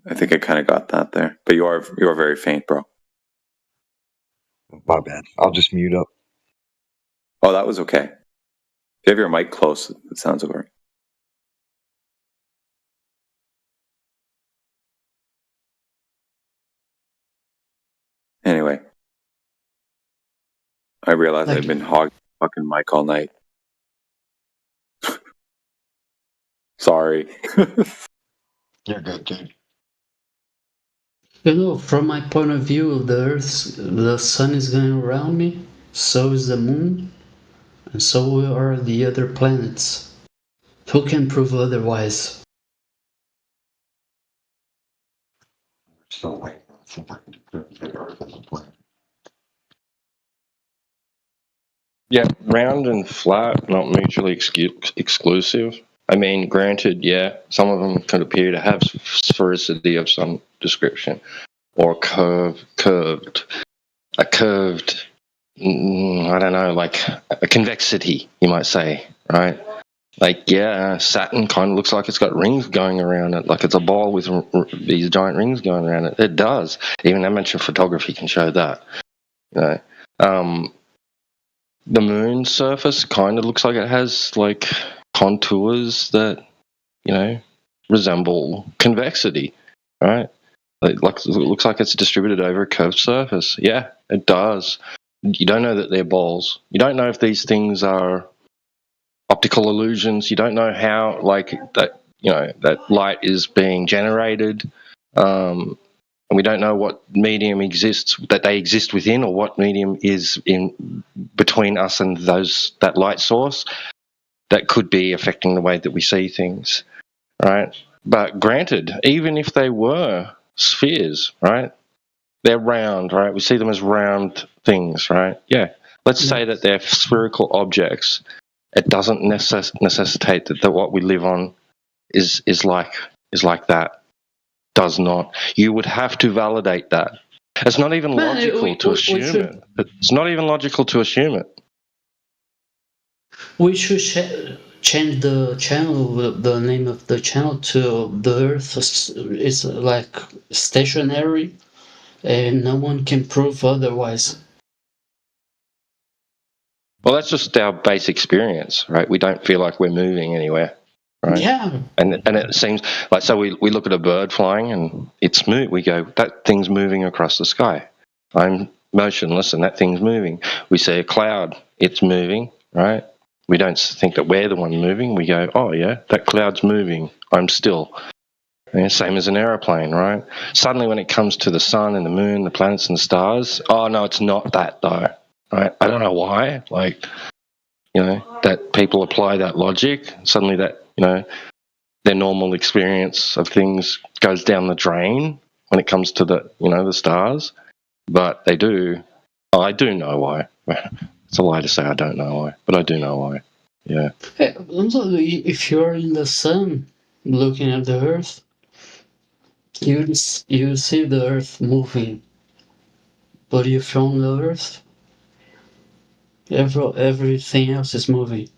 I think I kind of got that there, but you are very faint, bro.
My bad. I'll just mute up.
Oh, that was okay. If you have your mic close, it sounds okay. Anyway, I realize I've been hogging fucking mic all night. Sorry.
You're good, dude.
You know, from my point of view, the sun is going around me, so is the moon, and so are the other planets. Who can prove otherwise?
Still waiting for somebody to prove the Earth is a planet. Yeah, round and flat, not mutually exclusive. I mean, granted, yeah, some of them could appear to have sphericity of some description, or curved, I don't know, like a convexity, you might say, right? Like, yeah, Saturn kind of looks like it's got rings going around it, like it's a ball with these giant rings going around it. It does. Even amateur photography can show that. You know, the moon's surface kind of looks like it has like contours that, you know, resemble convexity, right? Like it looks like it's distributed over a curved surface. Yeah, it does. You don't know that they're balls. You don't know if these things are optical illusions. You don't know how, like, that, you know, that light is being generated. And we don't know what medium exists, that they exist within, or what medium is in between us and that light source that could be affecting the way that we see things, right? But granted, even if they were spheres, right, they're round, right? We see them as round things, right? Yeah. Let's say that they're spherical objects. It doesn't necessitate that what we live on is like that. Does not. You would have to validate that. It's not even logical to assume it. It's not even logical to assume it.
We should change the channel, the name of the channel, to the Earth is like stationary, and no one can prove otherwise.
Well, that's just our base experience, right? We don't feel like we're moving anywhere, right?
Yeah.
And it seems like, so we look at a bird flying and it's moving. We go, that thing's moving across the sky. I'm motionless and that thing's moving. We see a cloud, it's moving, right? We don't think that we're the one moving. We go, oh yeah, that cloud's moving. I'm still. Yeah, same as an aeroplane, right? Suddenly when it comes to the sun and the moon, the planets and the stars, oh no, it's not that though, right? I don't know why, like, you know, that people apply that logic. Suddenly that, you know, their normal experience of things goes down the drain when it comes to the, you know, the stars. But they do. Oh, I do know why. It's a lie to say I don't know why, but I do know why. Yeah.
Hey, if you're in the sun looking at the Earth, you see the Earth moving. But if you're on the Earth, everything else is moving.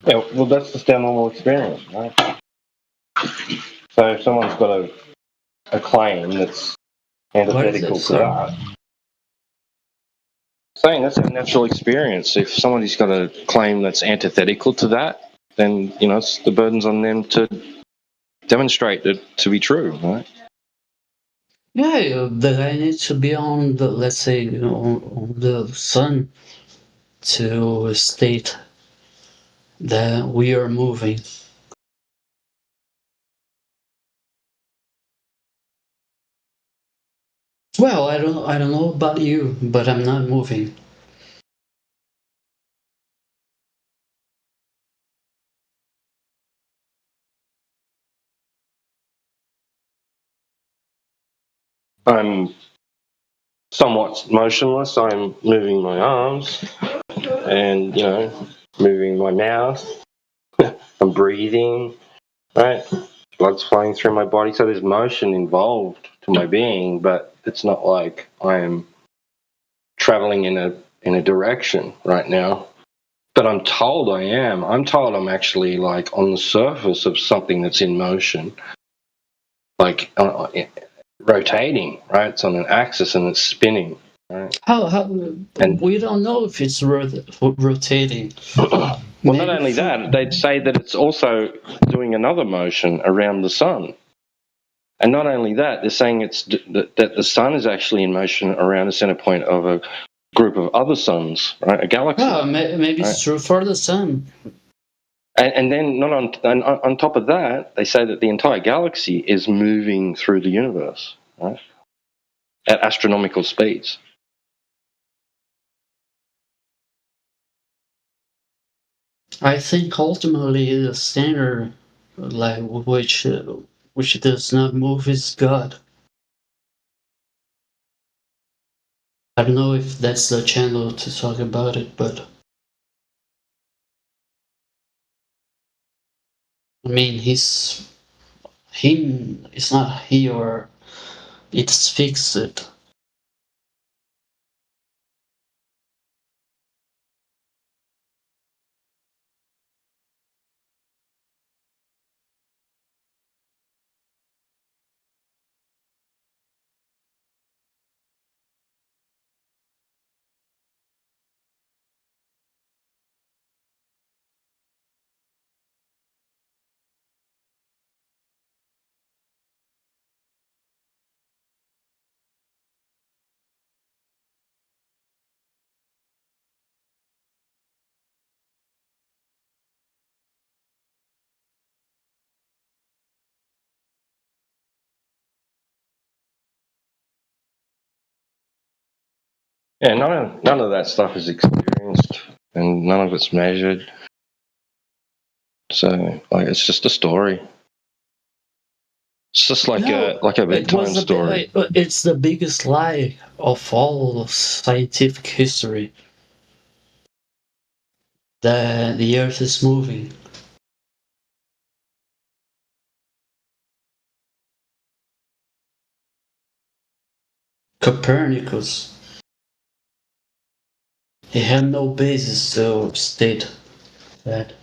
Yeah, well, that's just our normal experience, right? So if someone's got a claim that's antithetical to that, saying that's our natural experience. If somebody's got a claim that's antithetical to that, then, you know, the burden's on them to demonstrate it to be true, right?
Yeah, the guy needs to be on the, let's say, you know, on the sun to state that we are moving. Well, I don't know about you, but I'm not moving.
I'm somewhat motionless. I'm moving my arms and, you know, moving my mouth. I'm breathing, right? Blood's flowing through my body. So there's motion involved to my being, but it's not like I am traveling in a direction right now. But I'm told I am. I'm told I'm actually like on the surface of something that's in motion, like rotating. Right, it's on an axis and it's spinning. Right.
How we don't know if it's rotating.
Well, not only that, they'd say that it's also doing another motion around the sun. And not only that, they're saying that the sun is actually in motion around the center point of a group of other suns, right? A galaxy.
Oh, maybe it's true for the sun.
And then not on top of that, they say that the entire galaxy is moving through the universe, right? At astronomical speeds.
I think ultimately the standard, like which does not move, is God. I don't know if that's the channel to talk about it, but I mean, it's not he or it's fixed.
Yeah, none of that stuff is experienced, and none of it's measured. So, like, it's just a story. It's just like a bedtime story.
It's the biggest lie of all of scientific history. That the Earth is moving. Copernicus. He had no basis to state that.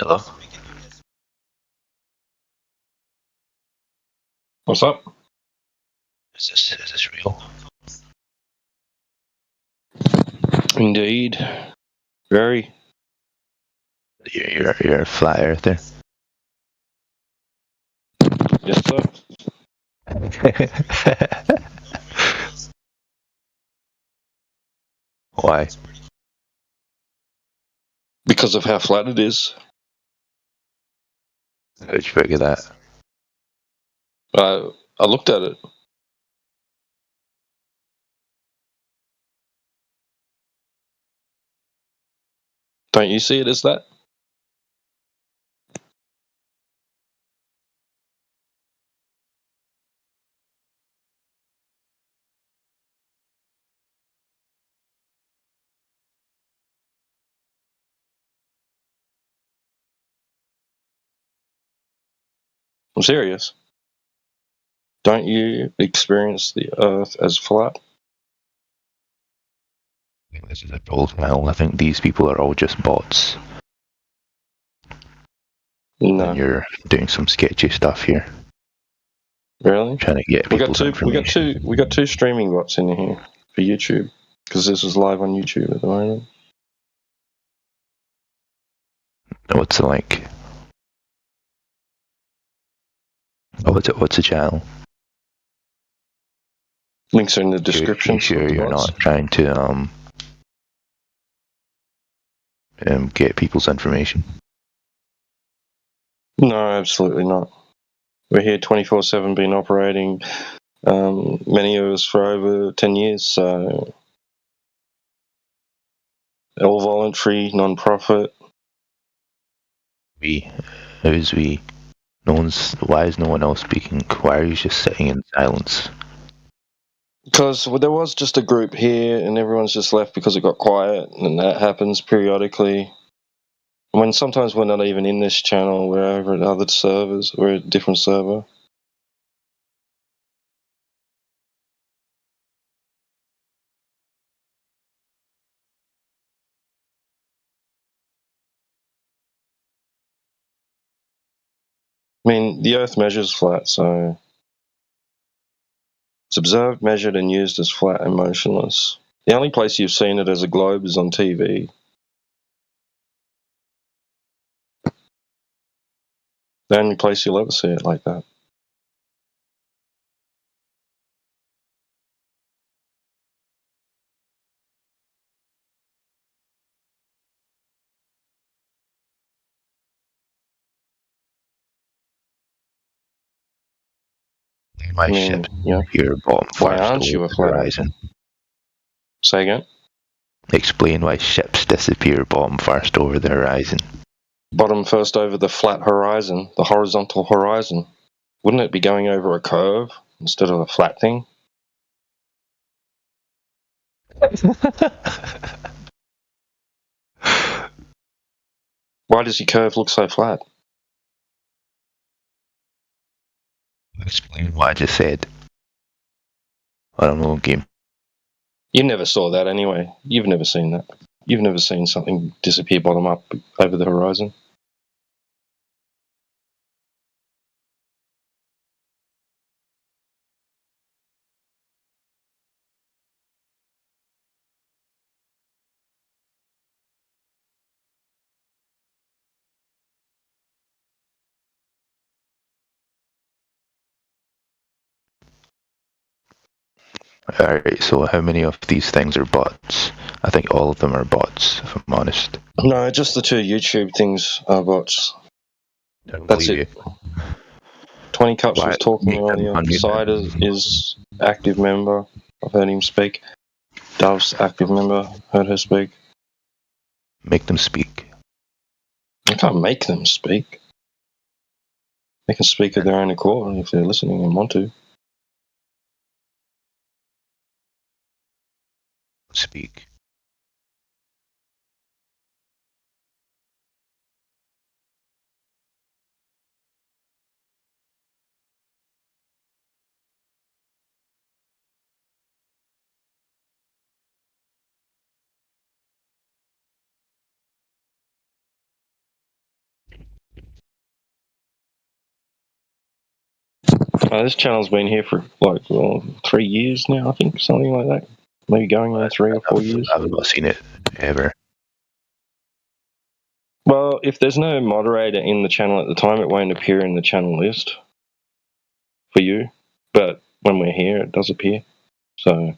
Hello. What's up? Is this real? Indeed. Very. You're a flat earther. Yes, sir. Why? Because of how flat it is. How'd you figure that? I looked at it. Don't you see it as that? I'm serious. Don't you experience the Earth as flat? I think this is a troll now. I think these people are all just bots. No. And you're doing some sketchy stuff here. Really? Trying to get people's information. We got two streaming bots in here for YouTube because this is live on YouTube at the moment. What's the link? Oh, what's the channel? Links are in the description. Sure, you're not trying to get people's information. No, absolutely not. We're here 24/7, been operating, many of us for over 10 years, so all voluntary, non-profit. We? Who's we? Why is no one else speaking? Why are you just sitting in silence? Because there was just a group here and everyone's just left because it got quiet, and that happens periodically. When sometimes we're not even in this channel, we're over at other servers, we're at a different server. I mean, the Earth measures flat, so it's observed, measured, and used as flat and motionless. The only place you've seen it as a globe is on TV. The only place you'll ever see it like that. My ship, your bottom first over the horizon. Say again? Explain why ships disappear bottom first over the horizon. Bottom first over the flat horizon, the horizontal horizon. Wouldn't it be going over a curve instead of a flat thing? Why does your curve look so flat? Explain what I just said. I don't know, game. You never saw that anyway. You've never seen that. You've never seen something disappear bottom up over the horizon. Alright, so how many of these things are bots? I think all of them are bots, if I'm honest. No, just the two YouTube things are bots. That's it. 20 Cups was talking earlier. Cider is active member. I've heard him speak. Dove's active member. Heard her speak. Make them speak. I can't make them speak. They can speak of their own accord if they're listening and want to. Speak. This channel's been here for like 3 years now, I think, something like that. Maybe going on 3 or 4 years.
I've not seen it ever.
Well, if there's no moderator in the channel at the time, it won't appear in the channel list for you. But when we're here, it does appear. So.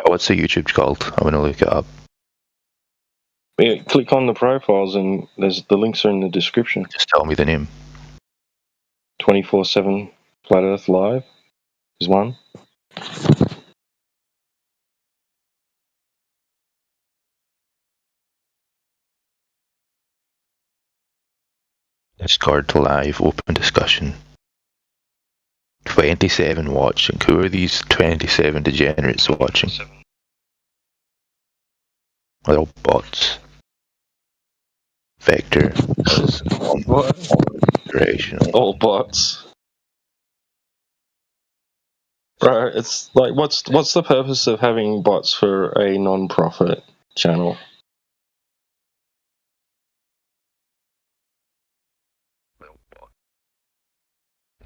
What's the YouTube called? I'm going to look it up.
Yeah, click on the profiles and the links are in the description.
Just tell me the name.
24/7 Flat Earth Live is one.
Discord live open discussion. 27 watching. Who are these 27 degenerates watching? They're all bots. Vector.
What? All bots. Right, it's like what's the purpose of having bots for a non-profit channel?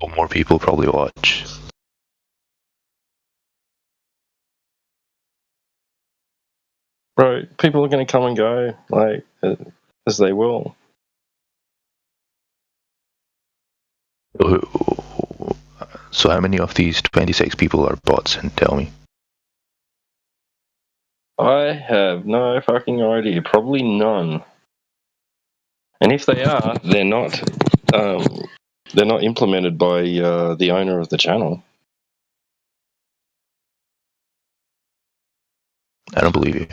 Well, more people probably watch.
Right, people are going to come and go, like, as they will.
So how many of these 26 people are bots, and tell me?
I have no fucking idea. Probably none. And if they are, they're not implemented by the owner of the channel.
I don't believe you.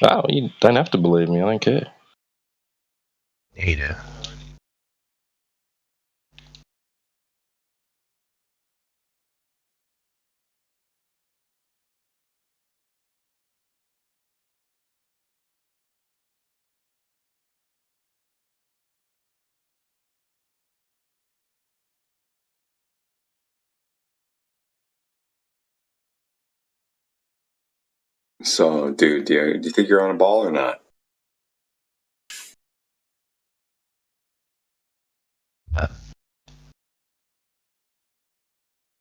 Oh, you don't have to believe me. I don't care.
Ada.
So, dude, do you think you're on a ball or not?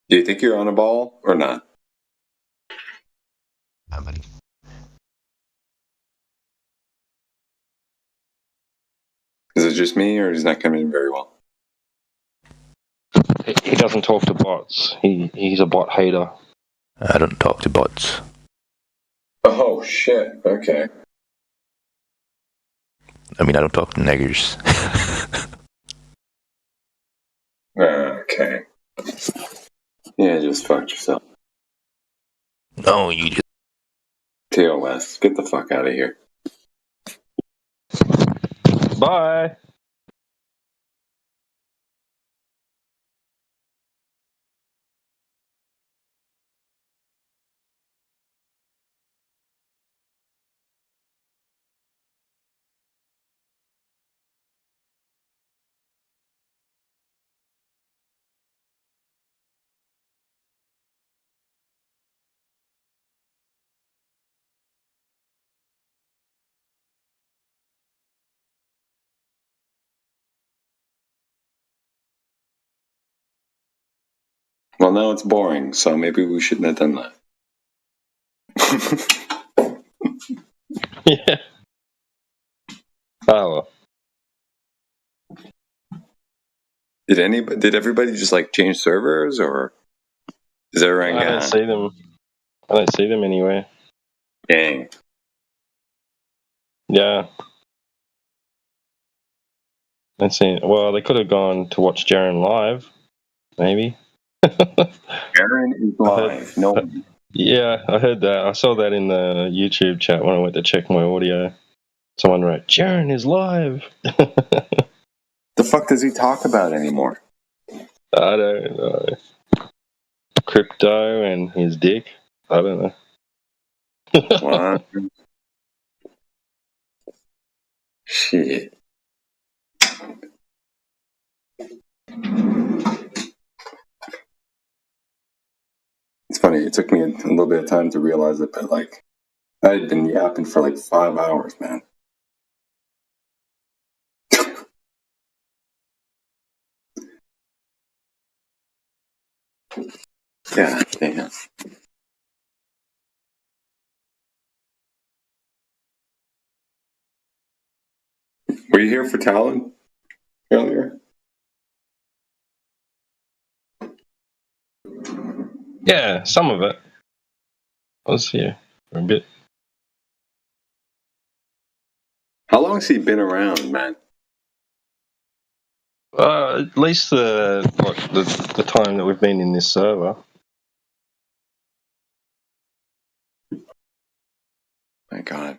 Do you think you're on a ball or not?
How many?
Is it just me, or is he not coming in very well?
He doesn't talk to bots. He's a bot hater.
I don't talk to bots.
Oh, shit. Okay.
I mean, I don't talk to niggers.
Okay. Yeah, just fucked yourself.
No, you just...
TOS, get the fuck out of here.
Bye.
Well, now it's boring, so maybe we shouldn't have done that.
Yeah. Oh.
Did everybody just like change servers, or is everyone
I don't see them. I don't see them anywhere.
Dang.
Yeah. Let's see. Well, they could have gone to watch Jaren live, maybe.
Jaren is live. No.
Yeah, I heard that. I saw that in the YouTube chat when I went to check my audio. Someone wrote, Jaren is live.
The fuck does he talk about anymore?
I don't know. Crypto and his dick. I don't know.
What? Shit. It's funny, it took me a little bit of time to realize it, but like, I had been yapping for like 5 hours, man. Yeah, damn. Were you here for Talon earlier?
Yeah, some of it. I was here for a bit.
How long has he been around, man?
At least the time that we've been in this server.
My God.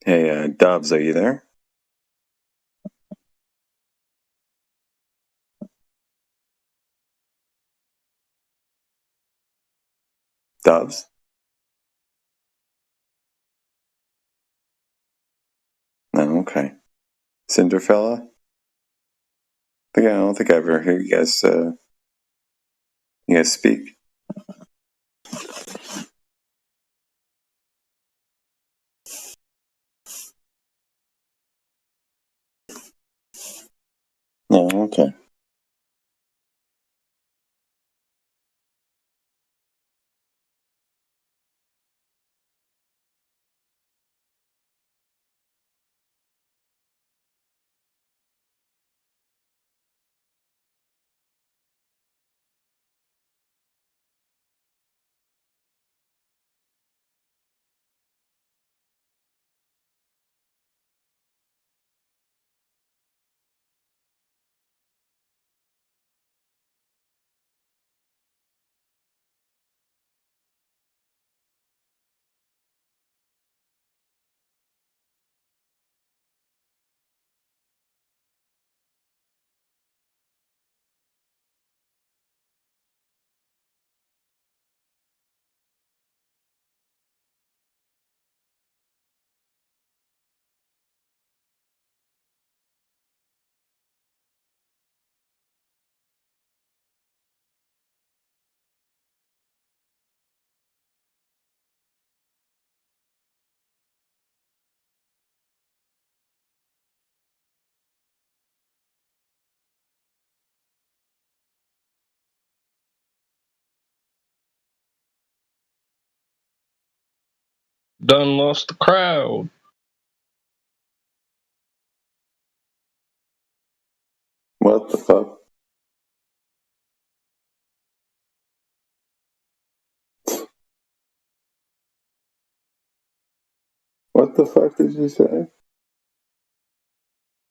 Hey, Dubs, are you there? Dubs? No, okay. Cinderfella? I don't think I ever heard you guys speak. No, okay.
Done lost the crowd.
What the fuck? What the fuck did you say?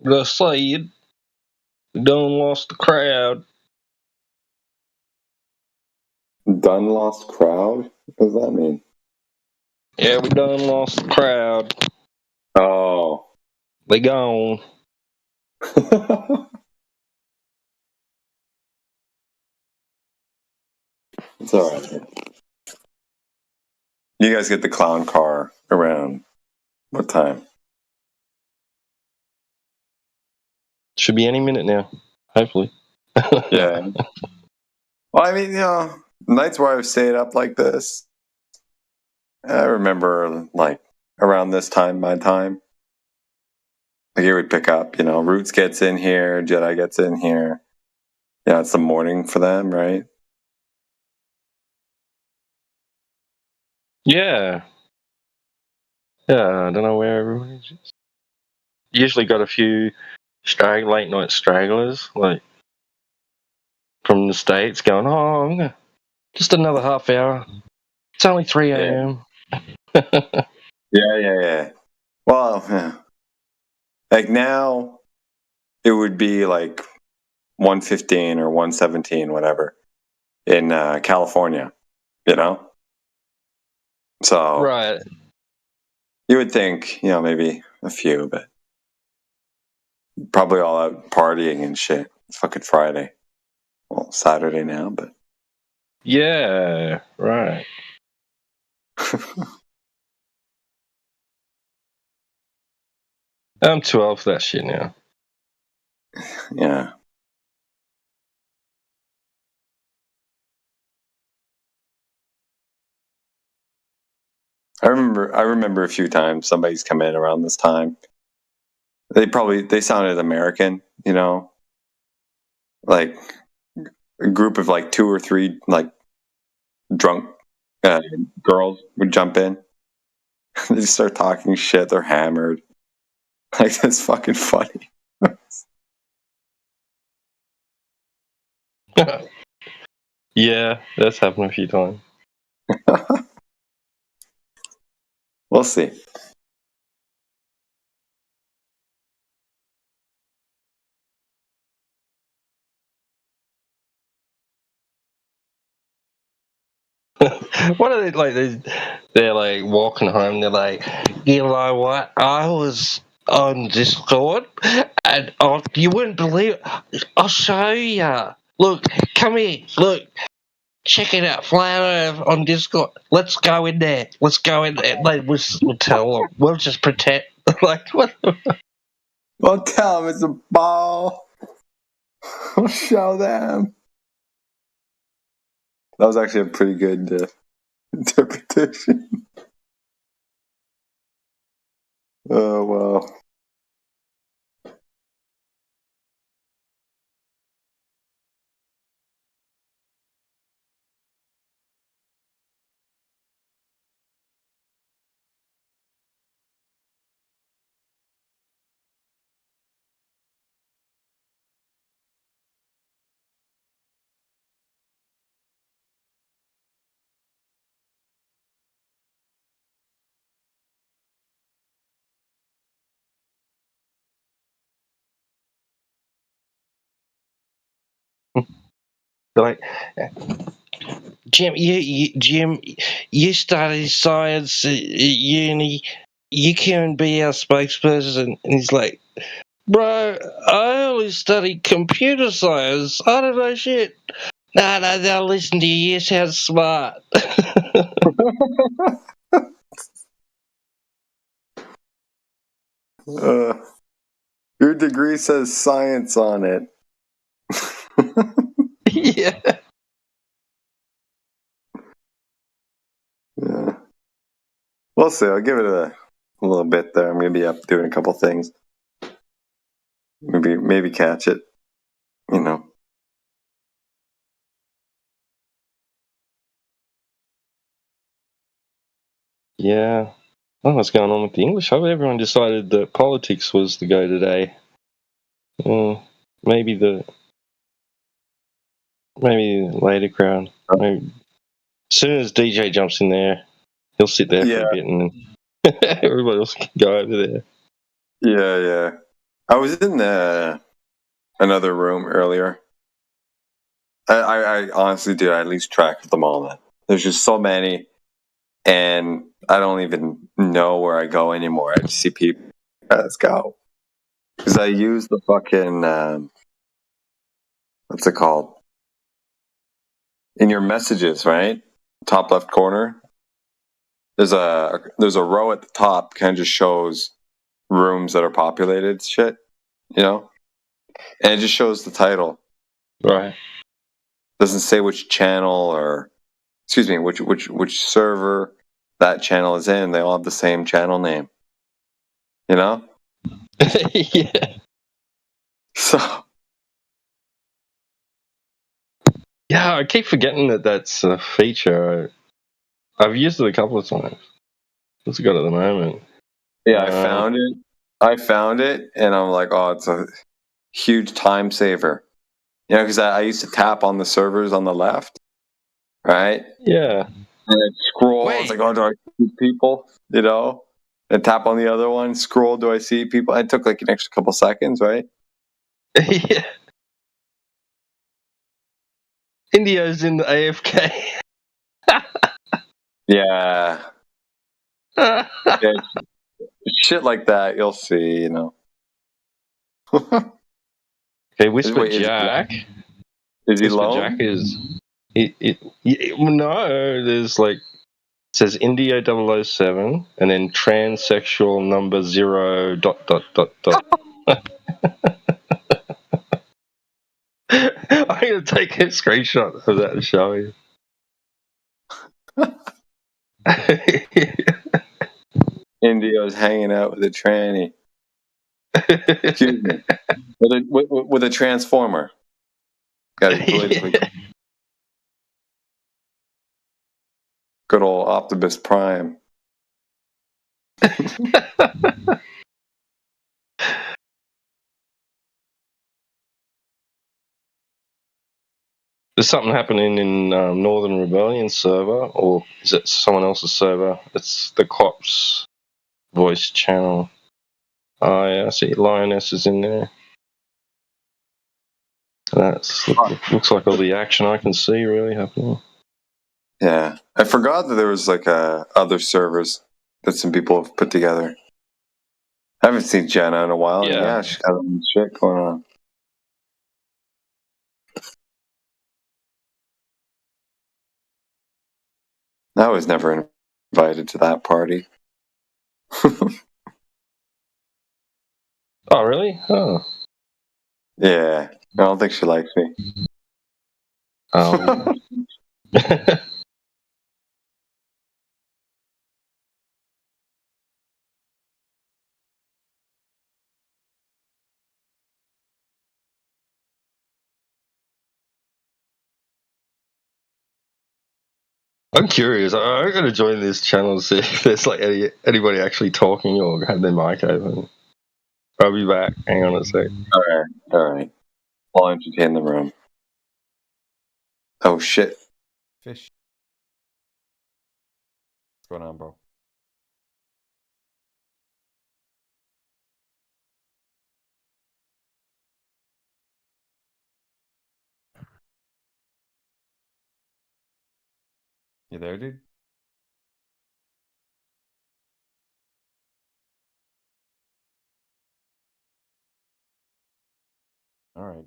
Just said, done lost the crowd.
Done lost crowd? What does that mean?
Yeah, we done lost the crowd.
Oh.
They gone.
It's alright. You guys get the clown car around what time?
Should be any minute now. Hopefully.
Yeah. Well, I mean, nights where I've stayed up like this, I remember, like, around this time, my time, like, it would pick up, Roots gets in here, Jedi gets in here. Yeah, it's the morning for them, right?
Yeah. Yeah, I don't know where everyone is. Usually got a few late night stragglers, like from the States, going, "Oh, I'm gonna just another half hour. It's only 3 a.m."
Yeah. Well, yeah. Like now, it would be like 1:15 or 1:17, whatever, in California. You know, so
Right.
you would think, maybe a few, but probably all out partying and shit. It's fucking Friday. Well, Saturday now, but
Yeah, right. I'm too old for that shit now.
Yeah. I remember a few times somebody's come in around this time. They sounded American, like a group of like 2 or 3 like drunk girls would jump in. They just start talking shit. They're hammered. Like, that's fucking funny.
Yeah, that's happened a few times.
We'll see.
What are they like? They're like walking home. They're like, you know what? I was on Discord, and you wouldn't believe it. I'll show you. Look, come here. Look, check it out. Flower on Discord. Let's go in there. Let's go in there. Like, we'll tell them. We'll just pretend. Like, what?
We'll tell them it's a ball. We'll show them. That was actually a pretty good interpretation. Oh, wow.
Like, Jim, you studied science at uni. You can be our spokesperson. And he's like, bro, I only studied computer science. I don't know shit. No, they'll listen to you. You sound smart.
Your degree says science on it.
Yeah.
Yeah. We'll see. I'll give it a little bit there. I'm going to be up doing a couple things. Maybe catch it.
Yeah. I don't know what's going on with the English. I hope everyone decided that politics was the go today. Maybe the later crowd. Maybe. As soon as DJ jumps in there, he'll sit there for a bit and then everybody else can go over there.
Yeah. I was in another room earlier. I honestly, dude, I lose track of them all. Then there's just so many, and I don't even know where I go anymore. I just see people. Let's go, because I use the fucking what's it called? In your messages, right? Top left corner. There's a row at the top, kind of just shows rooms that are populated. Shit, and it just shows the title.
Right.
Doesn't say which channel or, excuse me, which server that channel is in. They all have the same channel name.
Yeah.
So.
Yeah, I keep forgetting that that's a feature. I've used it a couple of times. What's it got at the moment?
Yeah, I found it, and I'm like, oh, it's a huge time saver. You know, because I used to tap on the servers on the left, right?
Yeah.
And then scroll. I was like, oh, do I see people? You know, and tap on the other one. Scroll. Do I see people? It took like an extra couple seconds, right?
Yeah. Indio's in the AFK.
Yeah. Yeah. Shit like that, you'll see. You know.
Okay, Whisper Jack.
Is he
Whisper
low?
Jack is. No, there's like. It says Indio 007 and then transsexual number 0. I'm going to take a screenshot of that and show you.
Indio's hanging out with a tranny. Excuse me. With a transformer. Got to be politically. Good old Optimus Prime.
There's something happening in Northern Rebellion server, or is it someone else's server? It's the Cops voice channel. Oh yeah, I see Lioness is in there. That looks like all the action I can see really happening.
Yeah, I forgot that there was like other servers that some people have put together. I haven't seen Jenna in a while.
Yeah,
yeah she's got some shit going on. I was never invited to that party.
Oh really? Oh.
Yeah, I don't think she likes me.
Oh. I'm curious. I'm going to join this channel to see if there's like anybody actually talking or have their mic open. I'll be back. Hang on a sec.
All right. I'll entertain the room. Oh shit.
Fish. What's going on, bro? You there, dude? All right.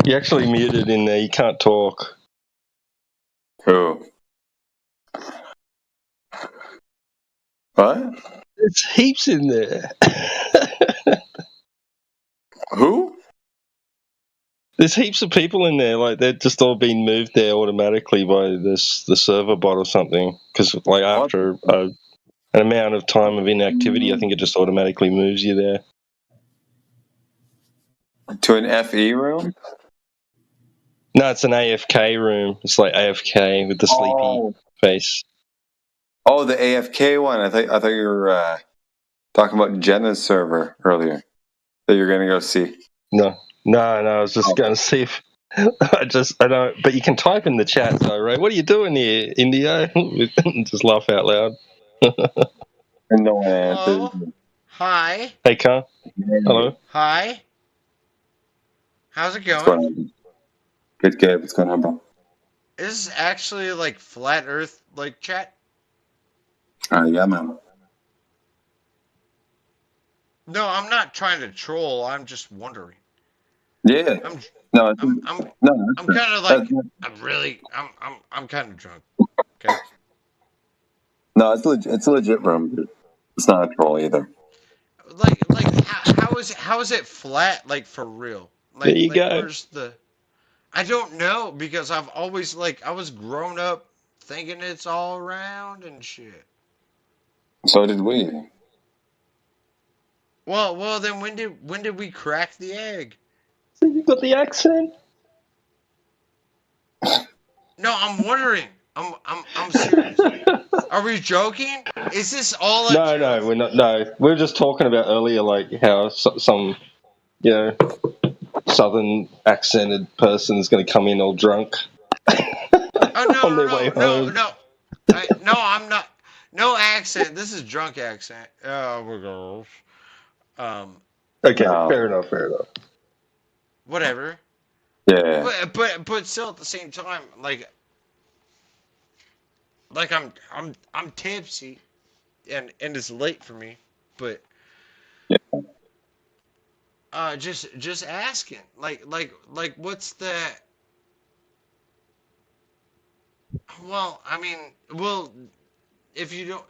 You actually muted in there. You can't talk.
Who? What?
There's heaps in there.
Who?
There's heaps of people in there. Like they're just all being moved there automatically by the server bot or something. Because like after an amount of time of inactivity, I think it just automatically moves you there.
To an FE room?
No, it's an AFK room. It's like AFK with the sleepy face.
Oh, the AFK one. I thought you were talking about Jenna's server earlier that you're gonna go see.
No. I was just going to see if I don't. But you can type in the chat, though, right? What are you doing here, Indio? Just laugh out loud.
And no one answers.
Hello? Hi.
Hey, Carl. Hello.
Hi. How's it
What's
going?
going on? Good. What's going on, bro?
Is this actually like flat Earth like chat?
Yeah, man.
No, I'm not trying to troll. I'm just wondering.
Yeah. I'm
kind of like I'm kind of drunk. Okay.
No, it's a legit room. It's not a troll either.
Like how is it flat? Like for real? Like,
there you go.
Where's the? I don't know because I've always I was grown up thinking it's all around and shit.
So did we.
Well, then when did we crack the egg?
So you got the accent?
No, I'm wondering. I'm serious. Are we joking? Is this all?
No, we're not. No, we were just talking about earlier, like how some, southern accented person's going to come in all drunk.
Oh no,
on their way home.
No, I'm not. No accent. This is drunk accent. Oh, we're girls.
Okay, fair enough.
Whatever.
Yeah.
But still at the same time, like I'm tipsy, and it's late for me, but just asking, like what's the? Well, I mean, if you don't.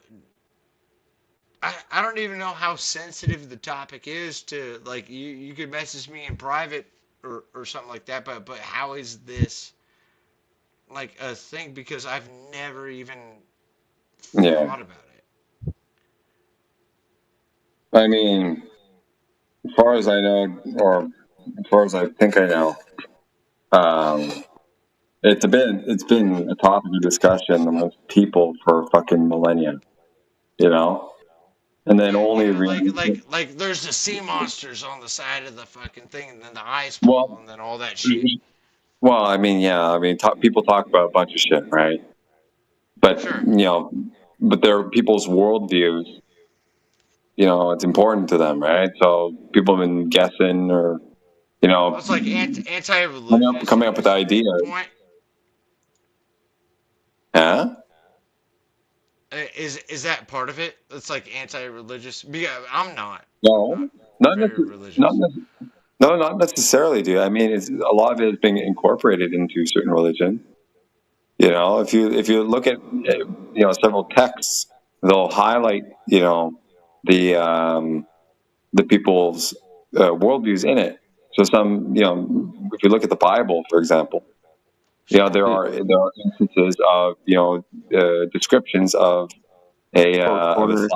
I don't even know how sensitive the topic is to, like, you could message me in private or something like that, but how is this like a thing, because I've never even thought about it.
I mean, as far as I know, or as far as I think I know, it's been a topic of discussion amongst people for fucking millennia, and then only
like there's the sea monsters on the side of the fucking thing, and then the ice ball, and then all that shit.
Well, I mean, people talk about a bunch of shit, right? But but they're people's worldviews. It's important to them, right? So people have been guessing, or
it's like anti-religious.
Coming up with ideas. Huh?
Is that part of it? It's like anti-religious. Because I'm not.
No, not necessarily, dude. I mean, a lot of it is being incorporated into certain religion. If you look at several texts, they'll highlight the people's worldviews in it. So some if you look at the Bible, for example, there are instances of descriptions of a plane.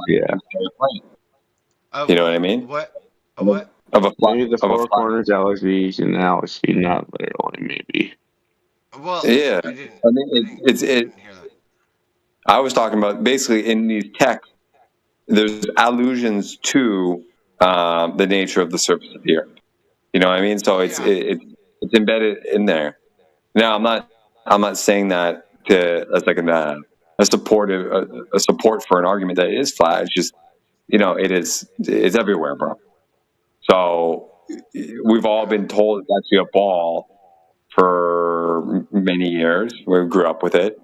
You know what I mean?
What? A what?
Of a flat.
Maybe the Four Corners LSV's an analogy, not literally, maybe.
Well,
yeah, I mean, I was talking about basically in these texts, there's allusions to the nature of the surface of the earth. You know what I mean? So it's embedded in there. Now I'm not saying that as like a support for an argument that it is flat. It's just it's everywhere, bro. So we've all been told it's actually a ball for many years. We grew up with it.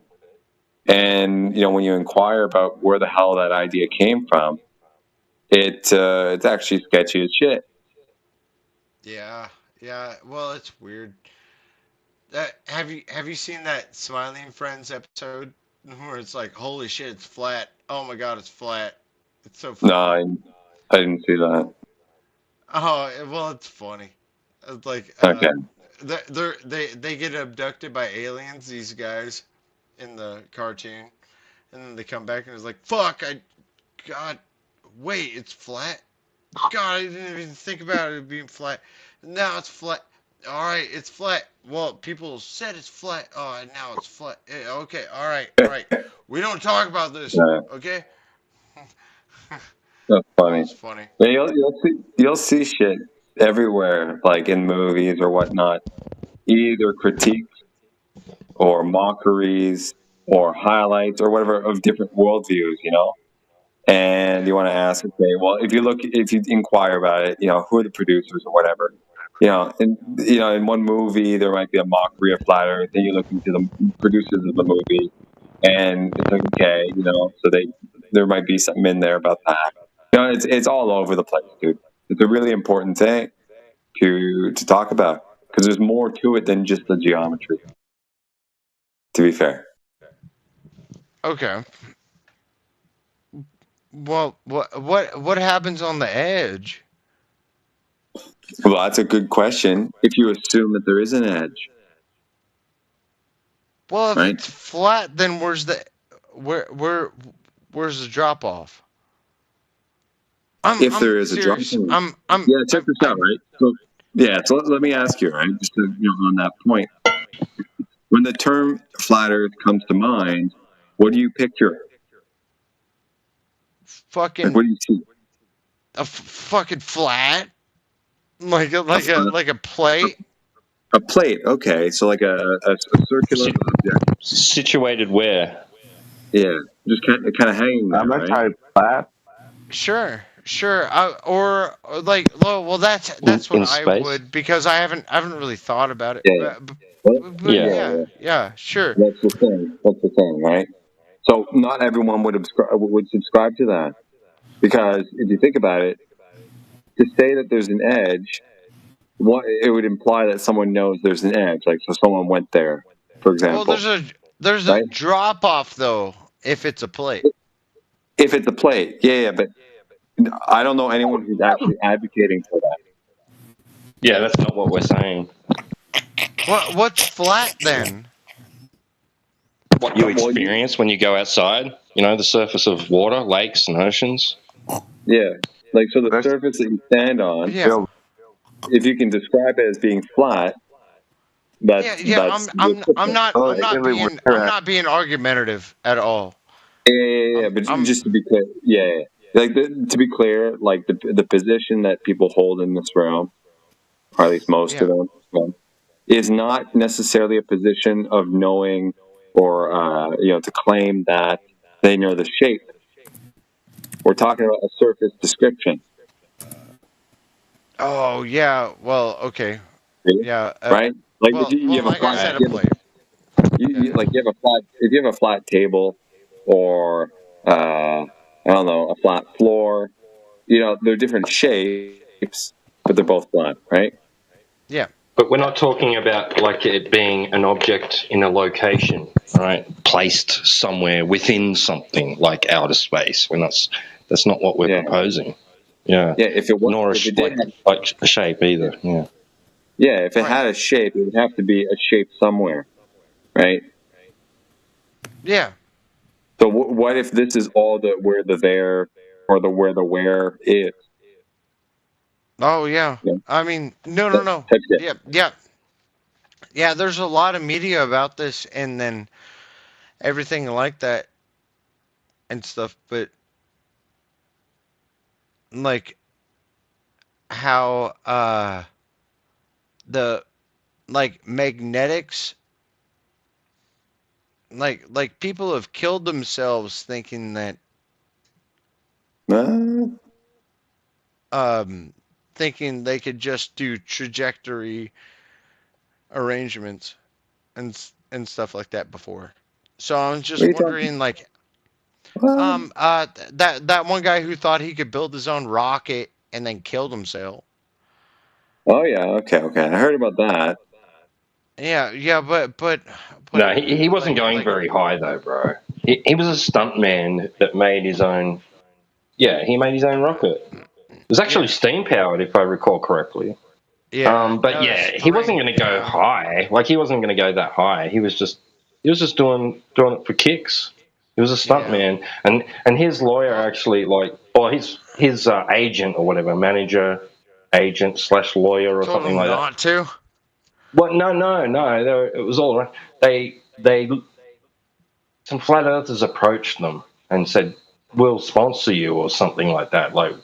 And, when you inquire about where the hell that idea came from, it's actually sketchy as shit.
Yeah. Well, it's weird. Have you seen that Smiling Friends episode where it's like, holy shit, it's flat. Oh my god, it's flat. It's so flat.
No, I didn't see that.
Oh, well, it's funny. It's like,
okay.
They get abducted by aliens, these guys, in the cartoon, and then they come back and it's like, fuck, God, wait, it's flat? God, I didn't even think about it being flat. Now it's flat. All right, it's flat. Well, people said it's flat. Oh, and now it's flat. Okay, all right. We don't talk about this, okay?
That's funny.
That's funny.
Yeah, you'll see shit everywhere, like in movies or whatnot, either critiques or mockeries or highlights or whatever of different worldviews, And you want to ask, okay, well, if you inquire about it, who are the producers or whatever, in one movie there might be a mockery of flat Earth, then you look into the producers of the movie, and it's like, okay, so there might be something in there about that. It's all over the place, dude. It's a really important thing. to talk about, because there's more to it than just the geometry. To be fair.
Okay. Well, what happens on the edge?
Well, that's a good question. If you assume that there is an edge.
Well, if it's flat, then where's the drop off?
If there is a drop off. Yeah, check this out, right? So let me ask you, right? Just on that point. When the term flat Earth comes to mind, what do you picture?
Fucking.
Like, what do you see?
A fucking flat, like a plate.
A plate, okay. So like a circular object.
Situated where?
Yeah, just kind of hanging there, right?
Flat.
Sure. Or like, well, that's what I
space?
would, because I haven't really thought about it.
Yeah.
But yeah, sure.
That's the thing, right? So not everyone would subscribe to that, because if you think about it, to say that there's an edge, it would imply that someone knows there's an edge. Like, so someone went there, for example.
Well, there's a drop off though, if it's a plate.
If it's a plate, yeah, but I don't know anyone who's actually advocating for that.
Yeah, that's not what we're saying.
What's flat then?
What you experience when you go outside, the surface of water, lakes and oceans.
Yeah, like, so the surface that you stand on, if you can describe it as being flat,
I'm not being argumentative at all.
Yeah, but just to be clear, like to be clear, like the position that people hold in this realm, or at least most of them, is not necessarily a position of knowing or to claim that they know the shape. We're talking about a surface description.
Oh yeah, well, okay, yeah,
right. Like, if you have a flat, you have a flat table, or I don't know, a flat floor. They're different shapes, but they're both flat, right?
Yeah.
But we're not talking about like it being an object in a location, right? Placed somewhere within something like outer space. That's not what we're proposing. Yeah.
Yeah. If it was,
nor like a shape either. Yeah.
Yeah. If it had a shape, it would have to be a shape somewhere, right?
Yeah.
So what if this is all where the there, or where the where is?
Oh yeah. I mean, no. Yeah. There's a lot of media about this, and then everything like that and stuff. But like how the magnetics, like people have killed themselves thinking that thinking they could just do trajectory arrangements and stuff like that before. So I'm just wondering, like, that one guy who thought he could build his own rocket and then killed himself.
Oh yeah, okay. I heard about that.
Yeah, but
no, he wasn't going very high though, bro. He was a stuntman that made his own. Yeah, he made his own rocket. It was actually steam powered, if I recall correctly.
Yeah.
But he wasn't going to go high. Like, he wasn't going to go that high. He was just doing it for kicks. He was a stuntman, and his lawyer actually, his agent or whatever, manager, agent / lawyer or something like that.
Not to.
Well, no. It was all right. They some flat earthers approached them and said, "We'll sponsor you," or something like that. Like,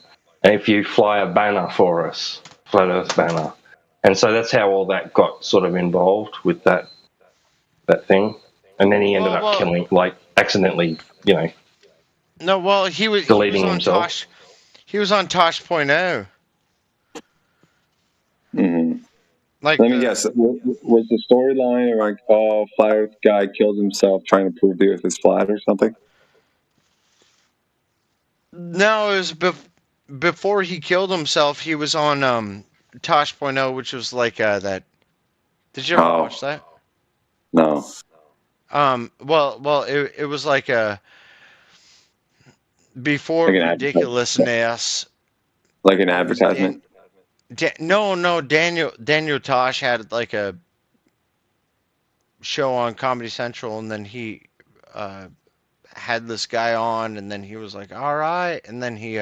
if you fly a banner for us, flat Earth banner. And so that's how all that got sort of involved with that thing. And then he ended up killing, accidentally,
No, well, he was
deleting himself.
Tosh. He was on Tosh.0.
Mm-hmm. Let me guess. Was the storyline like, flat Earth guy killed himself trying to prove the Earth is flat or something?
No, it was before he killed himself. He was on Tosh.0, which was like that. Did you ever watch that?
No.
Well, it was like a before
Like
ridiculousness.
Like an advertisement.
No. Daniel Tosh had like a show on Comedy Central, and then he had this guy on, and then he was like, all right, and then he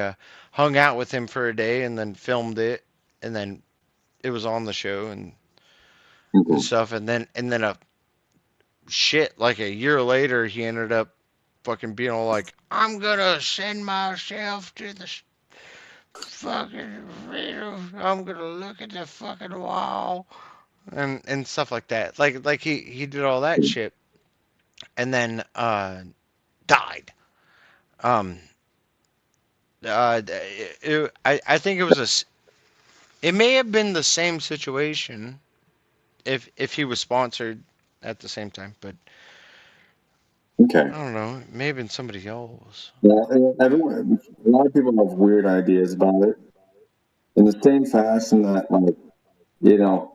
hung out with him for a day, and then filmed it, and then it was on the show and stuff, and then like a year later, he ended up fucking being all like, I'm gonna send myself to the fucking, I'm gonna look at the fucking wall, and stuff like that. Like he did all that shit, and then died. I think it was it may have been the same situation if he was sponsored at the same time, but
okay,
I don't know. It may have been somebody else.
Yeah, a lot of people have weird ideas about it. In the same fashion that, like, you know,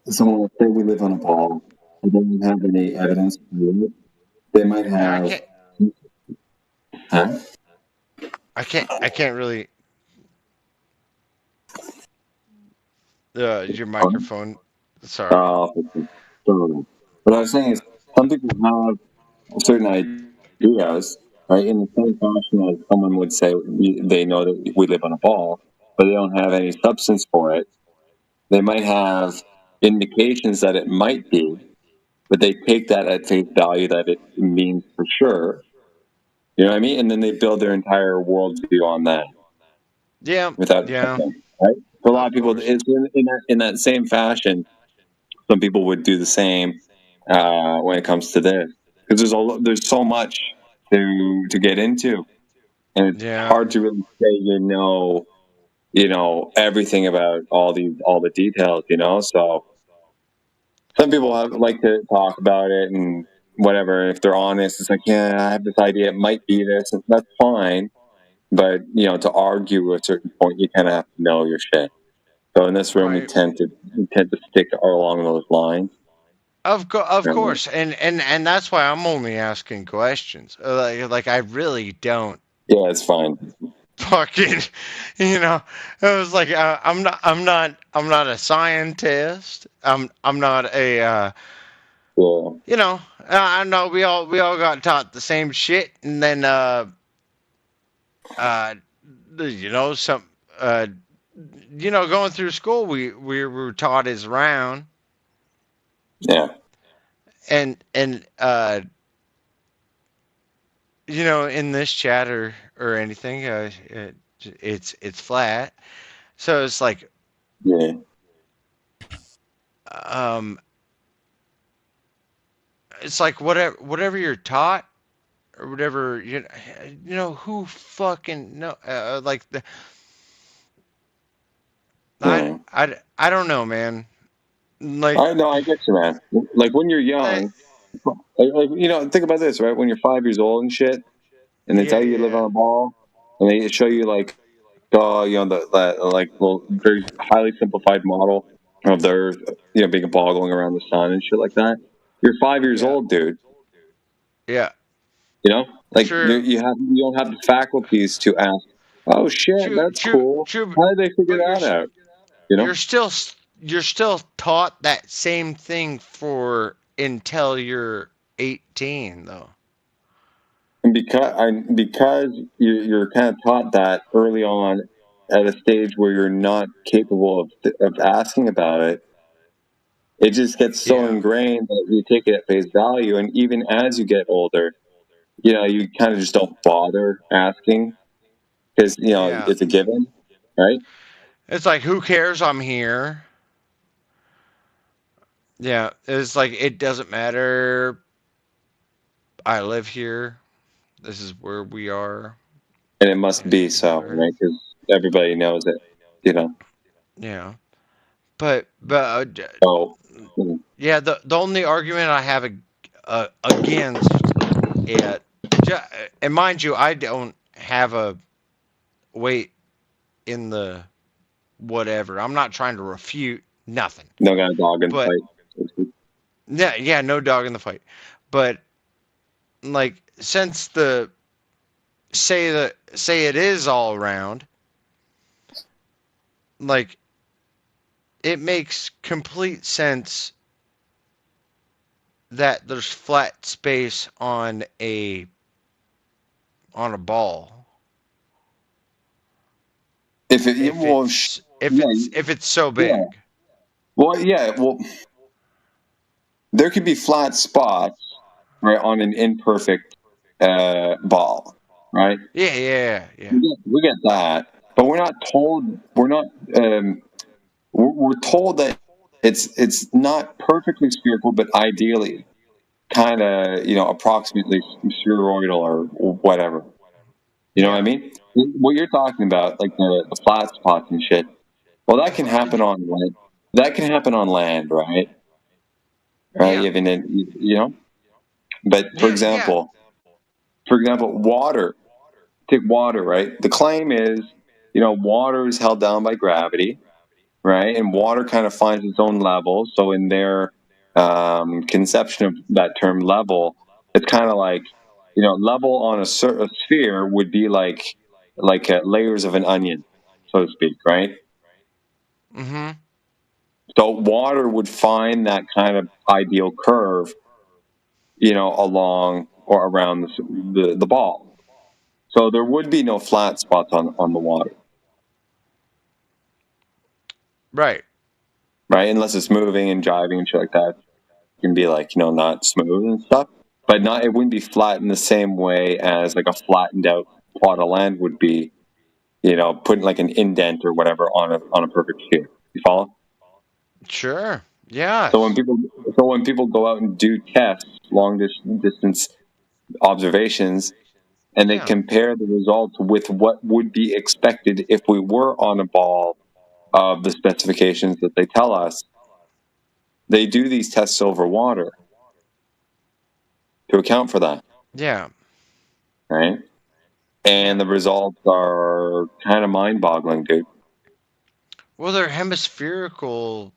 someone will say we live on a ball, and they don't have any evidence to it. They might have. Huh?
I can't really. Your microphone. Sorry.
What I was saying is, some people have certain ideas, right? In the same fashion as someone would say they know that we live on a ball, but they don't have any substance for it. They might have indications that it might be, but they take that at face value that it means for sure. You know what I mean? And then they build their entire worldview on that.
Yeah.
Without checking, right? For a lot of people, it's in that same fashion. Some people would do the same when it comes to this, because there's so much to get into, and it's hard to really say you know everything about all the details. You know, so some people like to talk about it and whatever. If they're honest, it's like, yeah, I have this idea. It might be this, and that's fine. But you know, to argue at a certain point, you kind of have to know your shit. So in this room, we tend to stick along those lines.
Of course, and that's why I'm only asking questions. Like I really don't.
Yeah, it's fine.
Fucking, you know, it was like I'm not a scientist. I'm not a. You know, I know we all got taught the same shit, and then you know, you know, going through school, we were taught as round.
Yeah.
And you know, in this chat or anything, it's flat. So it's like,
yeah.
It's like whatever you're taught or whatever, you know who fucking know, like the. I don't know, man. Like
I know, I get you, man. Like when you're young, like, you know, think about this, right? When you're 5 years old and shit, and they tell you live on a ball, and they show you like, you know, the very highly simplified model of the Earth, you know, being a ball going around the sun and shit like that. You're 5 years old, dude.
Yeah.
You know, like you don't have the faculties to ask. Oh shit, that's cool. How did they figure that out? You know,
you're still taught that same thing until you're 18, though.
And because you're kind of taught that early on at a stage where you're not capable of asking about it, it just gets so ingrained that you take it at face value. And even as you get older, you know, you kind of just don't bother asking because, you know, it's a given, right?
It's like, who cares? I'm here. Yeah, it's like, it doesn't matter. I live here. This is where we are.
And it must be so, right? Because everybody knows it, you know.
Yeah. But yeah, the only argument I have against it, and mind you, I don't have a weight in the whatever. I'm not trying to refute nothing.
No got a dog in the fight.
Yeah, no dog in the fight. But like, since say it is all around, like, it makes complete sense that there's flat space on a ball. If it's so big.
Yeah. Well, there could be flat spots, right, on an imperfect ball, right?
Yeah.
We get that, but we're not told. We're not. We're told that it's not perfectly spherical, but ideally, kind of, approximately spheroidal or whatever. You know what I mean? What you're talking about, like the flat spots and shit. Well, that can happen on land. That can happen on land, right? Right.
Yeah.
Even But for example, water. Take water, right? The claim is, water is held down by gravity, right? And water kind of finds its own level. So in their conception of that term level, it's kind of like, level on a sphere would be like layers of an onion, so to speak, right?
Mm-hmm.
So water would find that kind of ideal curve, along or around the ball. So there would be no flat spots on the water.
Right.
Right, unless it's moving and driving and shit like that. It can be like, not smooth and stuff. But it wouldn't be flat in the same way as like a flattened out plot of land would be, putting like an indent or whatever on a perfect sphere. You follow?
Sure. Yeah.
So when people go out and do tests, long distance observations, and they compare the results with what would be expected if we were on a ball of the specifications that they tell us, they do these tests over water to account for that.
Yeah.
Right? And the results are kind of mind-boggling, dude.
Well, they're hemispherical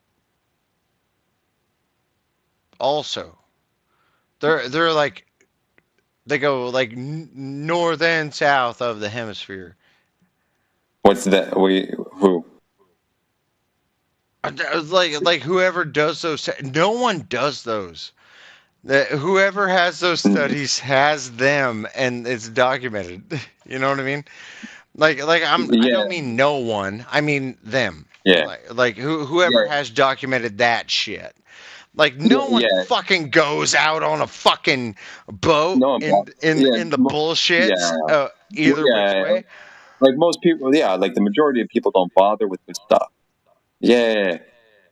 also. They're like, they go like north and south of the hemisphere.
What's that? Who?
Like whoever does those, no one does those. Whoever has those studies has them, and it's documented. You know what I mean? Like I don't mean no one. I mean them.
Yeah.
Like whoever has documented that shit. Like no one fucking goes out on a fucking boat in the bullshit either which way.
Like most people, like the majority of people don't bother with this stuff. Yeah.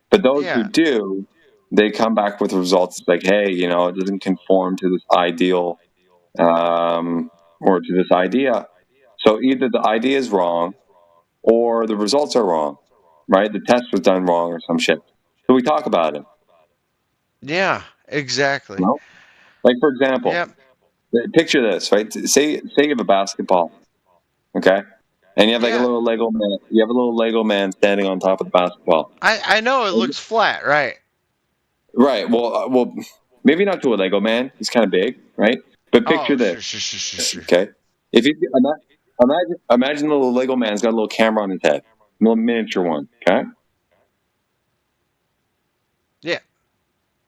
But those who do, they come back with results like, hey, it doesn't conform to this ideal or to this idea. So either the idea is wrong or the results are wrong, right? The test was done wrong or some shit. So we talk about it.
Yeah, exactly.
Like, for example, picture this, right? Say you have a basketball, okay? And you have like a little Lego man. You have a little Lego man standing on top of the basketball.
I know it looks flat, right?
Right. Well, maybe not to a Lego man. He's kind of big, right? But picture this.
Sure.
Okay. If you imagine the little Lego man's got a little camera on his head, a little miniature one. Okay.
Yeah.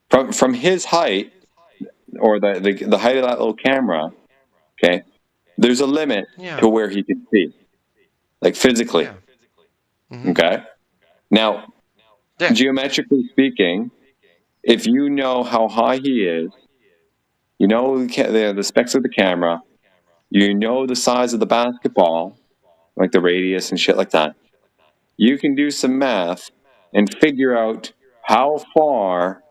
From his height, or the height of that little camera, okay, there's a limit to where he can see, like physically.
Yeah. Mm-hmm.
Okay. Now, geometrically speaking, if you know how high he is, you know the specs of the camera, you know the size of the basketball, like the radius and shit like that, you can do some math and figure out how far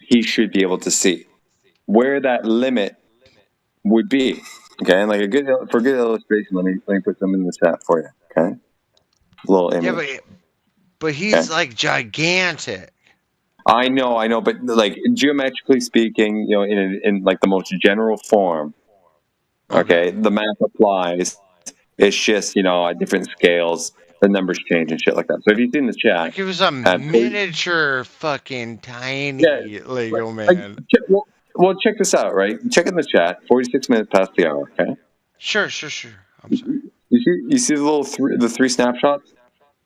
he should be able to see, where that limit would be. Okay, and like for a good illustration, let me put some in the chat for you. Okay, a little image.
Yeah, but he's like gigantic.
I know, but like geometrically speaking, in like the most general form, okay, the math applies. It's just at different scales
the numbers change and shit like that. So if you see in the chat,
like it was a miniature fucking tiny Lego man.
Well, check this out, right? Check in the chat. 46 minutes past the hour. Okay.
Sure. I'm sorry.
You see the three snapshots?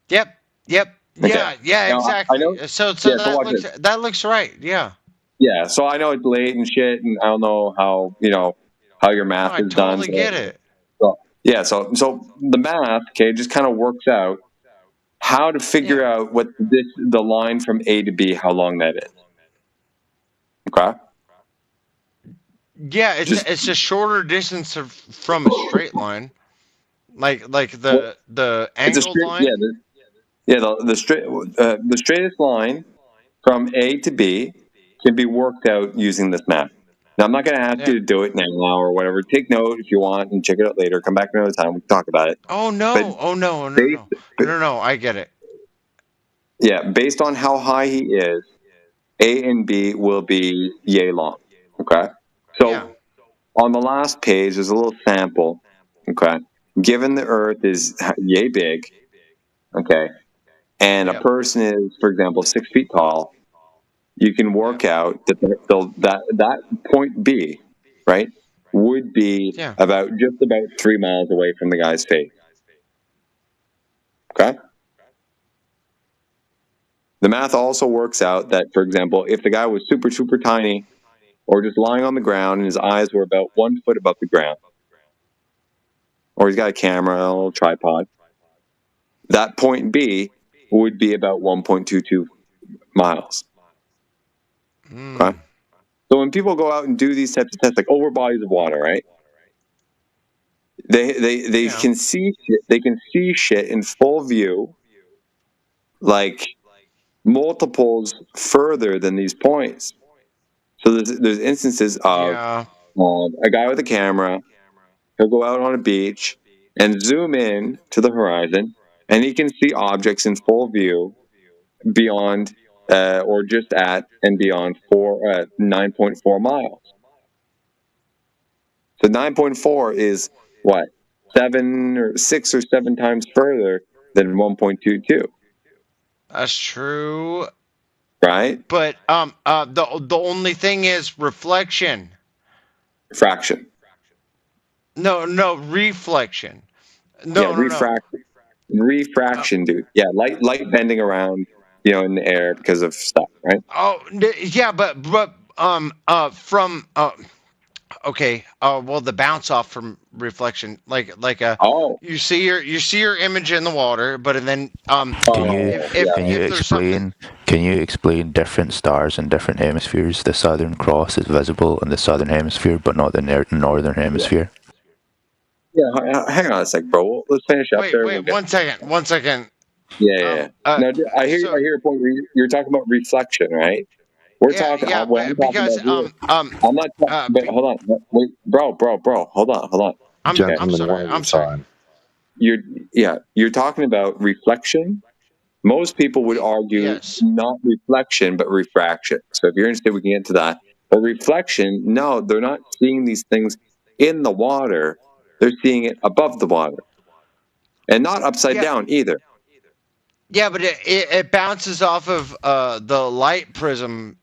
Yep.
Okay.
Yeah,
now,
exactly.
I know,
so that looks right. Yeah.
Yeah. So I know it's late and shit, and I don't know how your math is done.
I totally get it.
So, yeah. So the math, okay, just kind of works out how to figure out what the line from A to B, how long that is. Okay.
Yeah, it's a shorter distance from a straight line, like the angled line.
The straightest line from A to B can be worked out using this map. Now I'm not going to ask you to do it now or whatever. Take note if you want and check it out later. Come back another time. We can talk about it.
Oh no! No! I get it.
Yeah, based on how high he is, A and B will be yay long. Okay. So on the last page, there's a little sample. Okay. Given the Earth is yay big, okay, and a person is, for example, 6 feet tall, you can work out that that point B, right, would be just about 3 miles away from the guy's face. Okay. The math also works out that, for example, if the guy was super, super tiny or just lying on the ground and his eyes were about 1 foot above the ground, or he's got a camera, a little tripod, that point B would be about 1.22 miles. Okay. So when people go out and do these types of tests, like over bodies of water, right? They can see shit, they can see shit in full view, like multiples further than these points. So there's instances of a guy with a camera. He'll go out on a beach and zoom in to the horizon, and he can see objects in full view beyond or just at and beyond 9.4 miles. So 9.4 is what? 6 or 7 times further than 1.22.
That's true.
Right?
But the only thing is reflection.
Refraction.
No, reflection.
Refraction. Refraction, dude. Yeah, light bending around, in the air because of stuff, right?
Oh, yeah, but from okay. Well, the bounce off from reflection, like you see your image in the water, but then
Can you explain different stars in different hemispheres? The Southern Cross is visible in the southern hemisphere, but not the northern hemisphere.
Yeah, hang on a sec, bro. Let's finish up there.
Wait, 1 second. 1 second.
Yeah. No, I hear your point. You're talking about reflection, right? We're talking.
Because
I'm not. But hold on, wait, bro. Hold on.
I'm sorry.
You're talking about reflection. Most people would argue not reflection, but refraction. So if you're interested, we can get into that. But reflection, no, they're not seeing these things in the water. They're seeing it above the water, and not upside down either.
Yeah, but it bounces off of the light prism,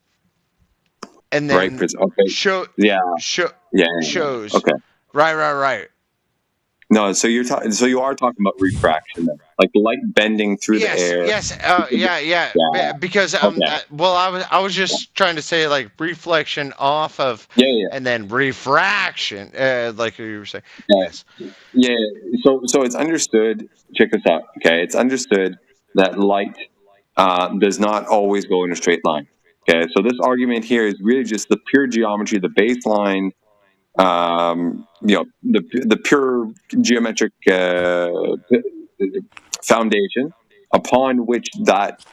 and then shows.
Okay.
Right.
No, so you are talking about refraction, then, like light bending through the air.
Yes. Yeah. Because I was just trying to say like reflection off of, and then refraction, like you were saying. Yes.
Yeah. So it's understood. Check this out. Okay, it's understood that light does not always go in a straight line. Okay, so this argument here is really just the pure geometry, the baseline. The pure geometric foundation upon which that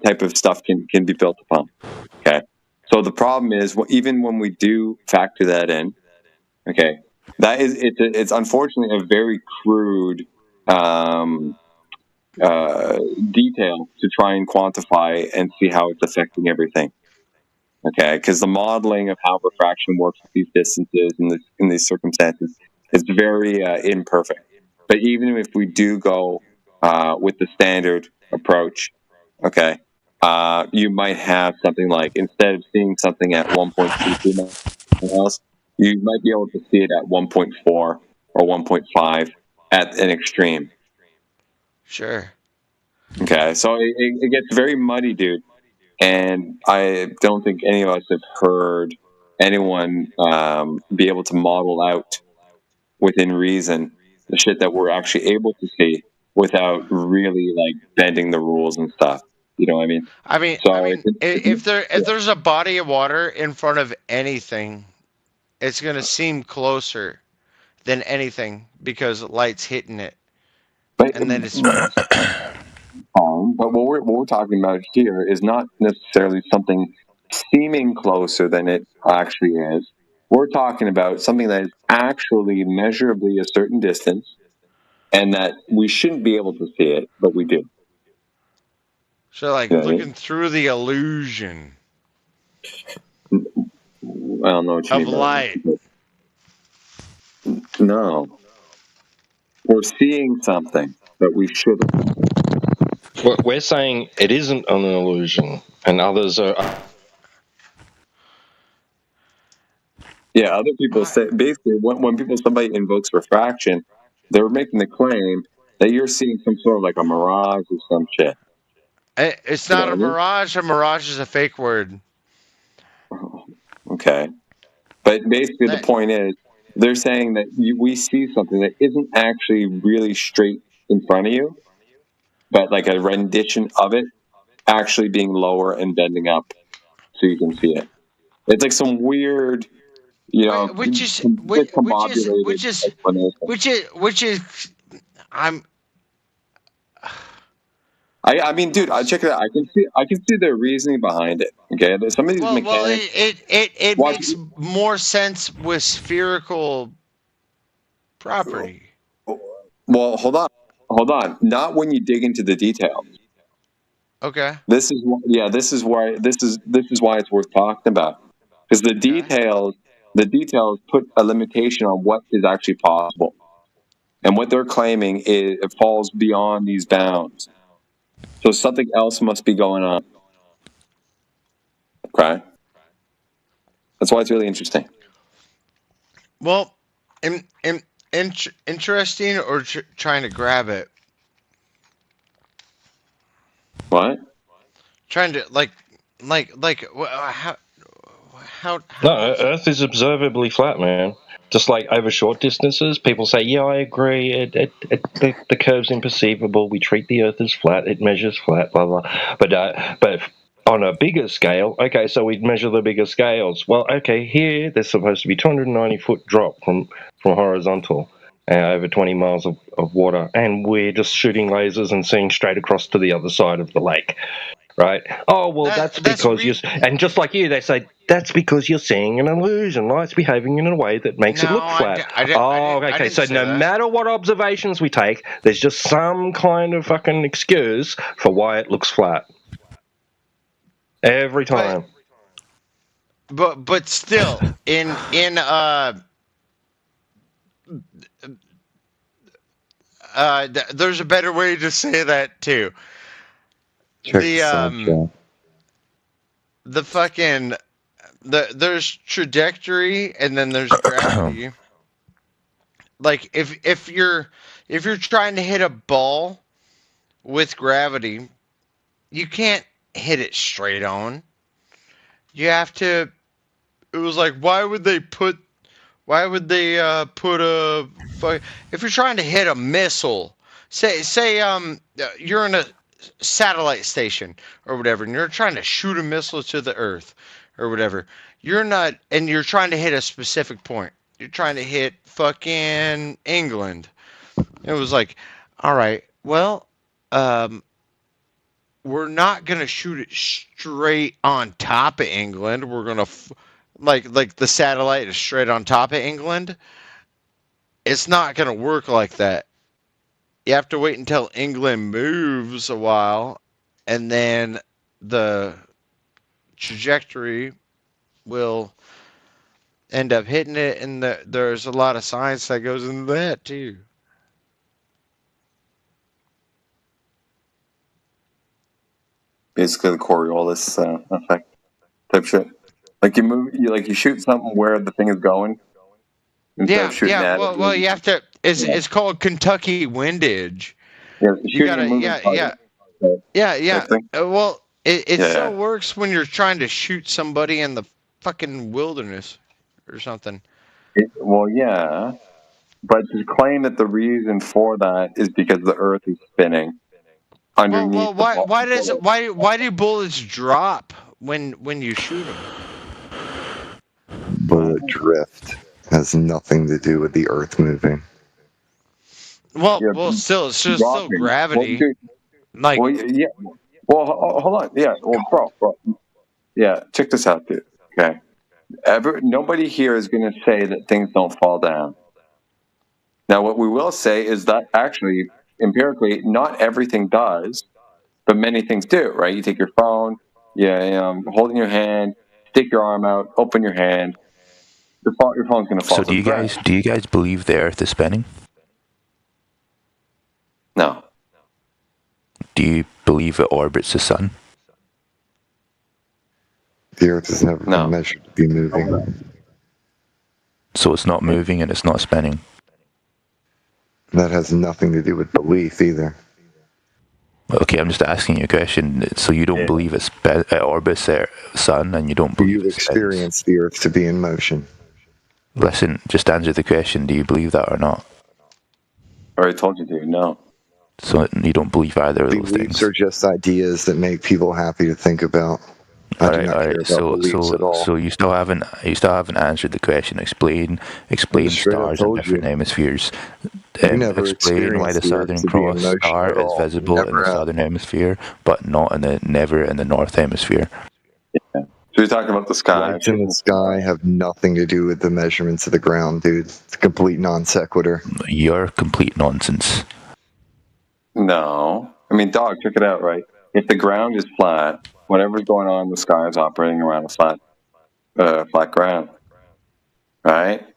type of stuff can be built upon. Okay, so the problem is even when we do factor that in, okay, it's unfortunately a very crude detail to try and quantify and see how it's affecting everything. Okay, because the modeling of how refraction works at these distances and in these circumstances is very imperfect. But even if we do go
with the standard approach, okay, you might have something like, instead of seeing something at 1.22 miles, you might be able to see it at 1.4 or 1.5 at an extreme.
Sure.
Okay, so it gets very muddy, dude. And I don't think any of us have heard anyone be able to model out within reason the shit that we're actually able to see without really like bending the rules and stuff. You know what I mean?
If there's a body of water in front of anything, it's gonna seem closer than anything because light's hitting it, and then it's.
But what we're talking about here is not necessarily something seeming closer than it actually is. We're talking about something that is actually measurably a certain distance, and that we shouldn't be able to see it, but we do.
So, like, looking through the illusion
I don't know what you
of
mean by
light.
No. We're seeing something that we shouldn't.
We're saying it isn't an illusion, and others are.
Yeah, other people say, basically, when somebody invokes refraction, they're making the claim that you're seeing some sort of like a mirage or some shit.
It's not a mirage. A mirage is a fake word.
Okay. But basically, the point is, they're saying that we see something that isn't actually really straight in front of you, but like a rendition of it actually being lower and bending up so you can see it. It's like some weird, you know, I mean, dude, I check it out. I can see the reasoning behind it. Okay, some of these mechanics.
It makes more sense with spherical property.
Well, hold on. Not when you dig into the details.
Okay.
This is why it's worth talking about, because the details put a limitation on what is actually possible, and what they're claiming is it falls beyond these bounds. So something else must be going on. Okay, that's why it's really interesting.
Well, interesting or trying to grab it.
What?
Trying to how?
No, Earth is observably flat, man. Just like over short distances, people say, "Yeah, I agree. The curve's imperceivable. We treat the Earth as flat. It measures flat, blah blah." But on a bigger scale, okay, so we'd measure the bigger scales. Well, okay, here there's supposed to be 290-foot drop from horizontal, over 20 miles of water, and we're just shooting lasers and seeing straight across to the other side of the lake. Right? Oh, well, that's because and just like you, they say, that's because you're seeing an illusion. Light's behaving in a way that makes it look flat. Okay, so no matter what observations we take, there's just some kind of fucking excuse for why it looks flat. Every time.
But still, there's a better way to say that too. There's trajectory and then there's gravity. Like if you're trying to hit a ball with gravity, you can't hit it straight on. You have to. It was like, why would they put a if you're trying to hit a missile, say you're in a satellite station or whatever, and you're trying to shoot a missile to the Earth or whatever, you're trying to hit a specific point. You're trying to hit fucking England. It was like, all right, well, we're not gonna shoot it straight on top of England. We're gonna like the satellite is straight on top of England. It's not gonna work like that. You have to wait until England moves a while, and then the trajectory will end up hitting it, and there's a lot of science that goes into that too.
basically the Coriolis effect type shit. Like you shoot something where the thing is going.
Yeah. Well, you have to. It's called Kentucky windage.
Yeah,
you gotta. Yeah. Well, it still works when you're trying to shoot somebody in the fucking wilderness or something.
Well, yeah, but to claim that the reason for that is because the Earth is spinning underneath.
Well, why do bullets drop when you shoot them?
Bullet drift has nothing to do with the Earth moving.
Well, still, it's just still gravity.
Yeah. Well, hold on. Yeah. Well, bro. Yeah. Check this out, dude. Okay. Nobody here is going to say that things don't fall down. Now, what we will say is that actually, empirically, not everything does, but many things do. Right? You take your phone, hold it in your hand, stick your arm out, open your hand. Your phone's going to fall.
So do you guys believe the Earth is spinning?
No.
Do you believe it orbits the sun?
The Earth has never been measured to be moving.
So it's not moving and it's not spinning.
That has nothing to do with belief either.
Okay, I'm just asking you a question. So you don't believe it orbits the sun, and you don't believe
you've experienced the Earth to be in motion.
Listen, just answer the question. Do you believe that or not?
I already told you, dude. No.
So you don't believe either of those things.
Beliefs are just ideas that make people happy to think about.
All right. So you still haven't answered the question. Explain stars in different hemispheres. Explain why the Southern Cross star is visible in the southern hemisphere, but never in the north hemisphere.
Yeah. So you're talking about the sky.
Lights in the sky have nothing to do with the measurements of the ground, dude. It's a complete non sequitur.
You're complete nonsense.
No. I mean, dog, check it out, right? If the ground is flat, whatever's going on in the sky is operating around a flat ground. Right?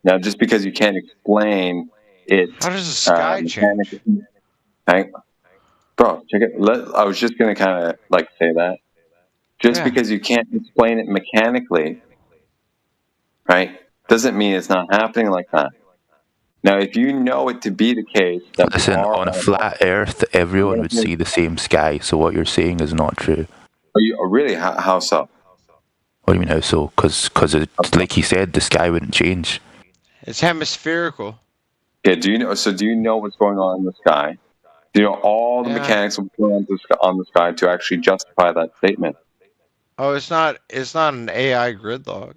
Now, just because you can't explain it...
How does the sky change?
Bro, check it. I was just going to kind of say that. Just because you can't explain it mechanically, right, doesn't mean it's not happening like that. Now, if you know it to be the case that
on a flat Earth, everyone would see the same sky. So what you're saying is not true.
Really? How so?
What do you mean how so? Because like he said, the sky wouldn't change.
It's hemispherical.
Yeah. Do you know what's going on in the sky? Do you know all the mechanics of what's going on the sky to actually justify that statement?
Oh, it's not an AI grid log.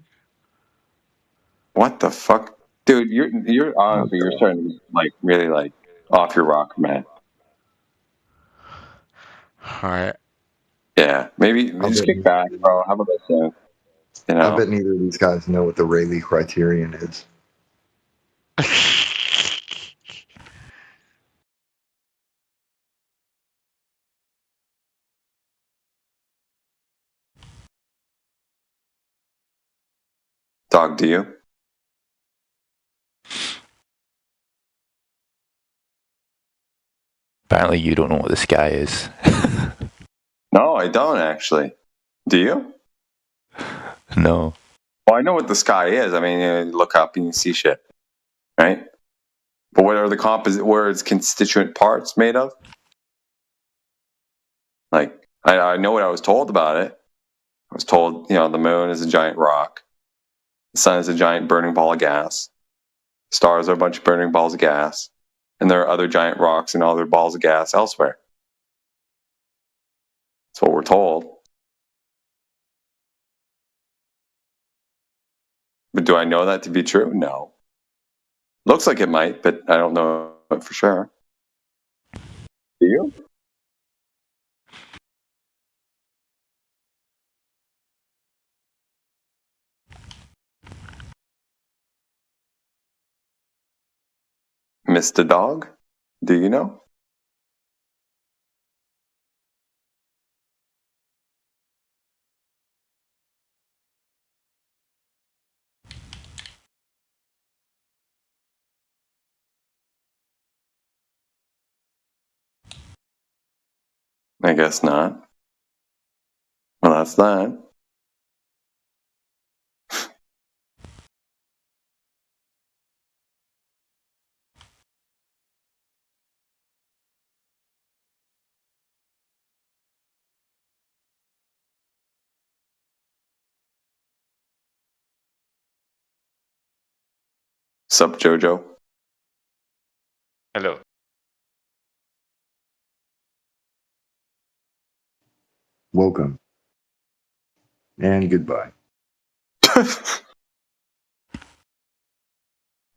What the fuck, dude? You're honestly you're starting to really off your rocker, man.
All right.
Yeah, maybe just kick back, bro. How about that?
I bet neither of these guys know what the Rayleigh criterion is.
Dog, do you?
Apparently you don't know what the sky is.
No, I don't actually. Do you?
No.
Well, I know what the sky is. I mean, you look up and you see shit, right? But what are what are its constituent parts made of? I know what I was told about it. I was told, the moon is a giant rock. The sun is a giant burning ball of gas. Stars are a bunch of burning balls of gas. And there are other giant rocks and other balls of gas elsewhere. That's what we're told. But do I know that to be true? No. Looks like it might, but I don't know it for sure. Do you? Mr. Dog, do you know? I guess not. That's that. Sup, Jojo?
Hello.
Welcome. And goodbye.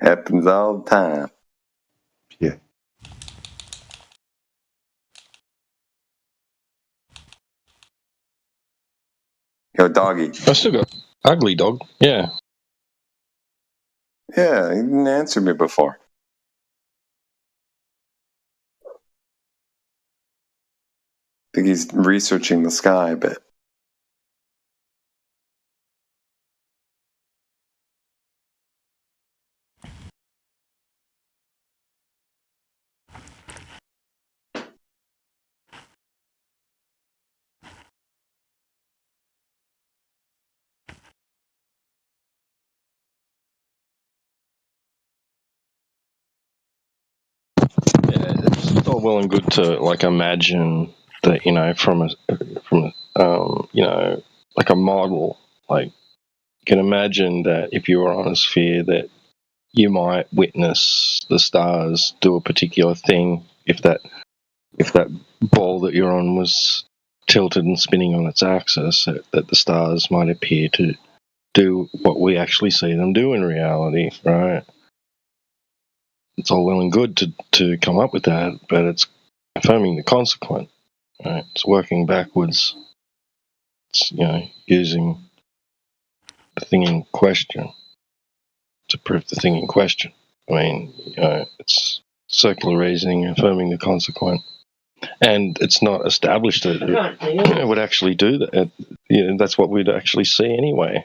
Happens all the time.
Yeah.
Yo, doggy.
I still got ugly dog. Yeah.
Yeah, he didn't answer me before. I think he's researching the sky a bit.
Yeah, it's all well and good to like imagine that, you know, from you know, like a model. Like you can imagine that if you were on a sphere that you might witness the stars do a particular thing if that ball that you're on was tilted and spinning on its axis, that the stars might appear to do what we actually see them do in reality, right? It's all well and good to come up with that, but it's affirming the consequent, right? It's working backwards. It's, you know, using the thing in question to prove the thing in question. I mean, you know, it's circular reasoning, affirming the consequent. And it's not established that it would actually do that. You know, that's what we'd actually see anyway.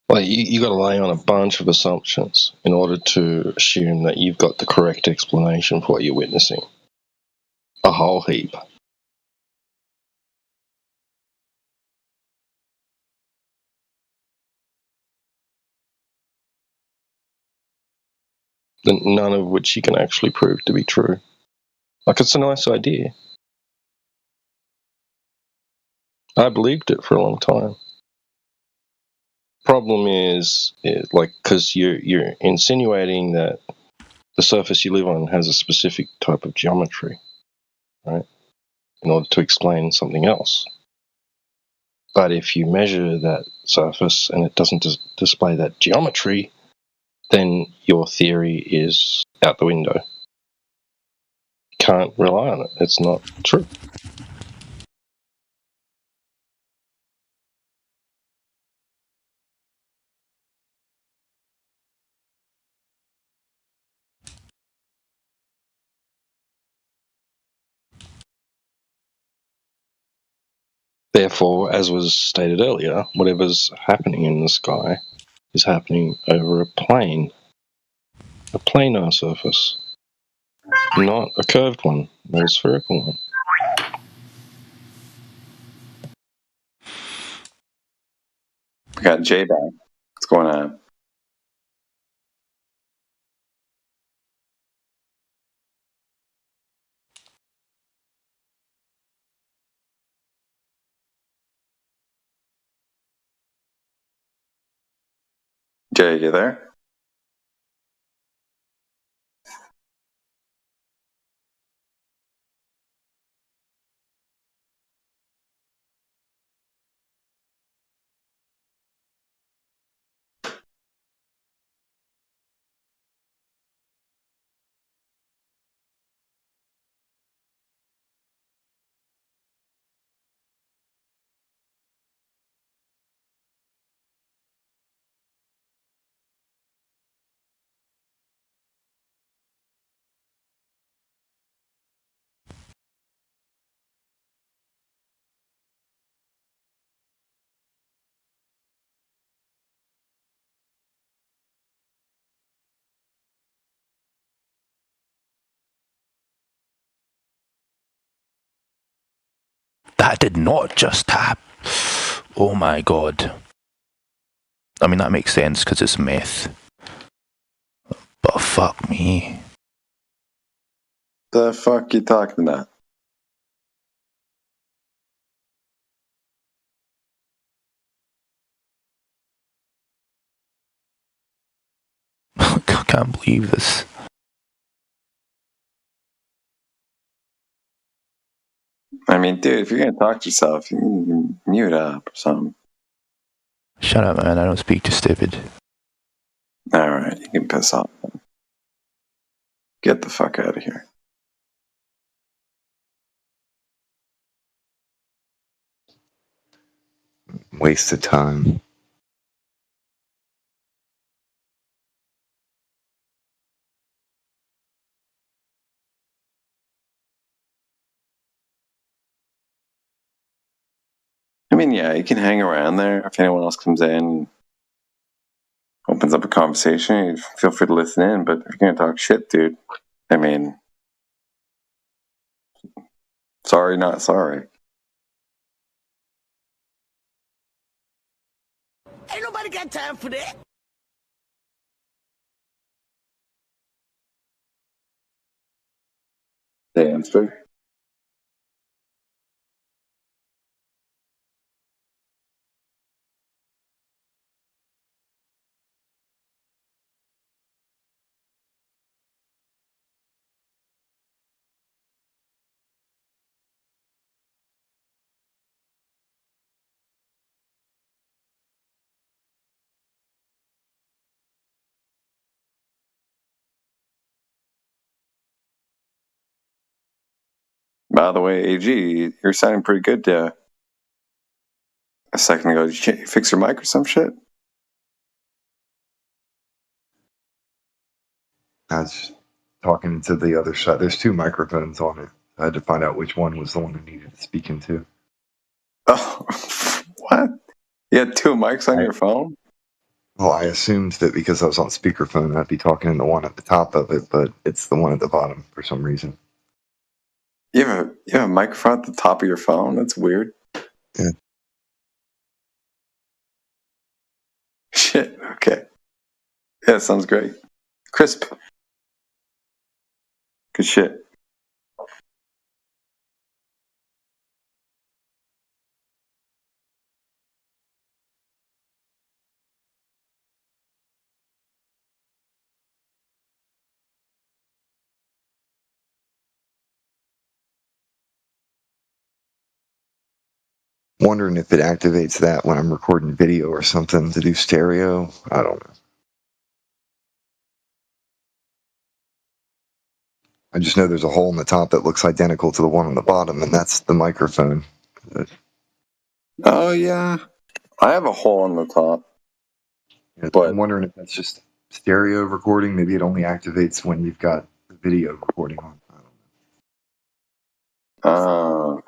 Like you got to lay on a bunch of assumptions in order to assume that you've got the correct explanation for what you're witnessing. A whole heap. None of which you can actually prove to be true. Like, it's a nice idea. I believed it for a long time. Problem is like, because you're insinuating that the surface you live on has a specific type of geometry, right? In order to explain something else. But if you measure that surface and it doesn't display that geometry, then your theory is out the window. Can't rely on it. It's not true. Therefore, as was stated earlier, whatever's happening in the sky is happening over a plane, a planar surface, not a curved one, not a spherical one.
I got Jay back. What's going on? Jay, you there?
That did not just tap. Oh my god. I mean, that makes sense because it's meth. But fuck me.
The fuck you talking about?
I can't believe this.
I mean, dude, if you're gonna talk to yourself, you can mute up or something.
Shut up, man. I don't speak to stupid.
Alright, you can piss off. Get the fuck out of here.
Waste of time.
I mean, yeah, you can hang around there if anyone else comes in, opens up a conversation. You feel free to listen in, but if you're gonna talk shit, dude, I mean, sorry, not sorry.
Ain't nobody got time for that.
Damn straight. By the way, AG, you're sounding pretty good a second ago. Did you fix your mic or some shit?
I was talking to the other side. There's 2 microphones on it. I had to find out which one was the one I needed to speak into.
Oh, what? You had 2 mics on your phone?
Well, I assumed that because I was on speakerphone, I'd be talking in the one at the top of it, but it's the one at the bottom for some reason.
You have a microphone at the top of your phone? That's weird.
Yeah.
Shit, okay. Yeah, sounds great. Crisp. Good shit.
Wondering if it activates that when I'm recording video or something to do stereo. I don't know. I just know there's a hole in the top that looks identical to the one on the bottom, and that's the microphone.
Oh, yeah. I have a hole in the top.
Yeah, but I'm wondering if that's just stereo recording. Maybe it only activates when you've got the video recording on. I don't know.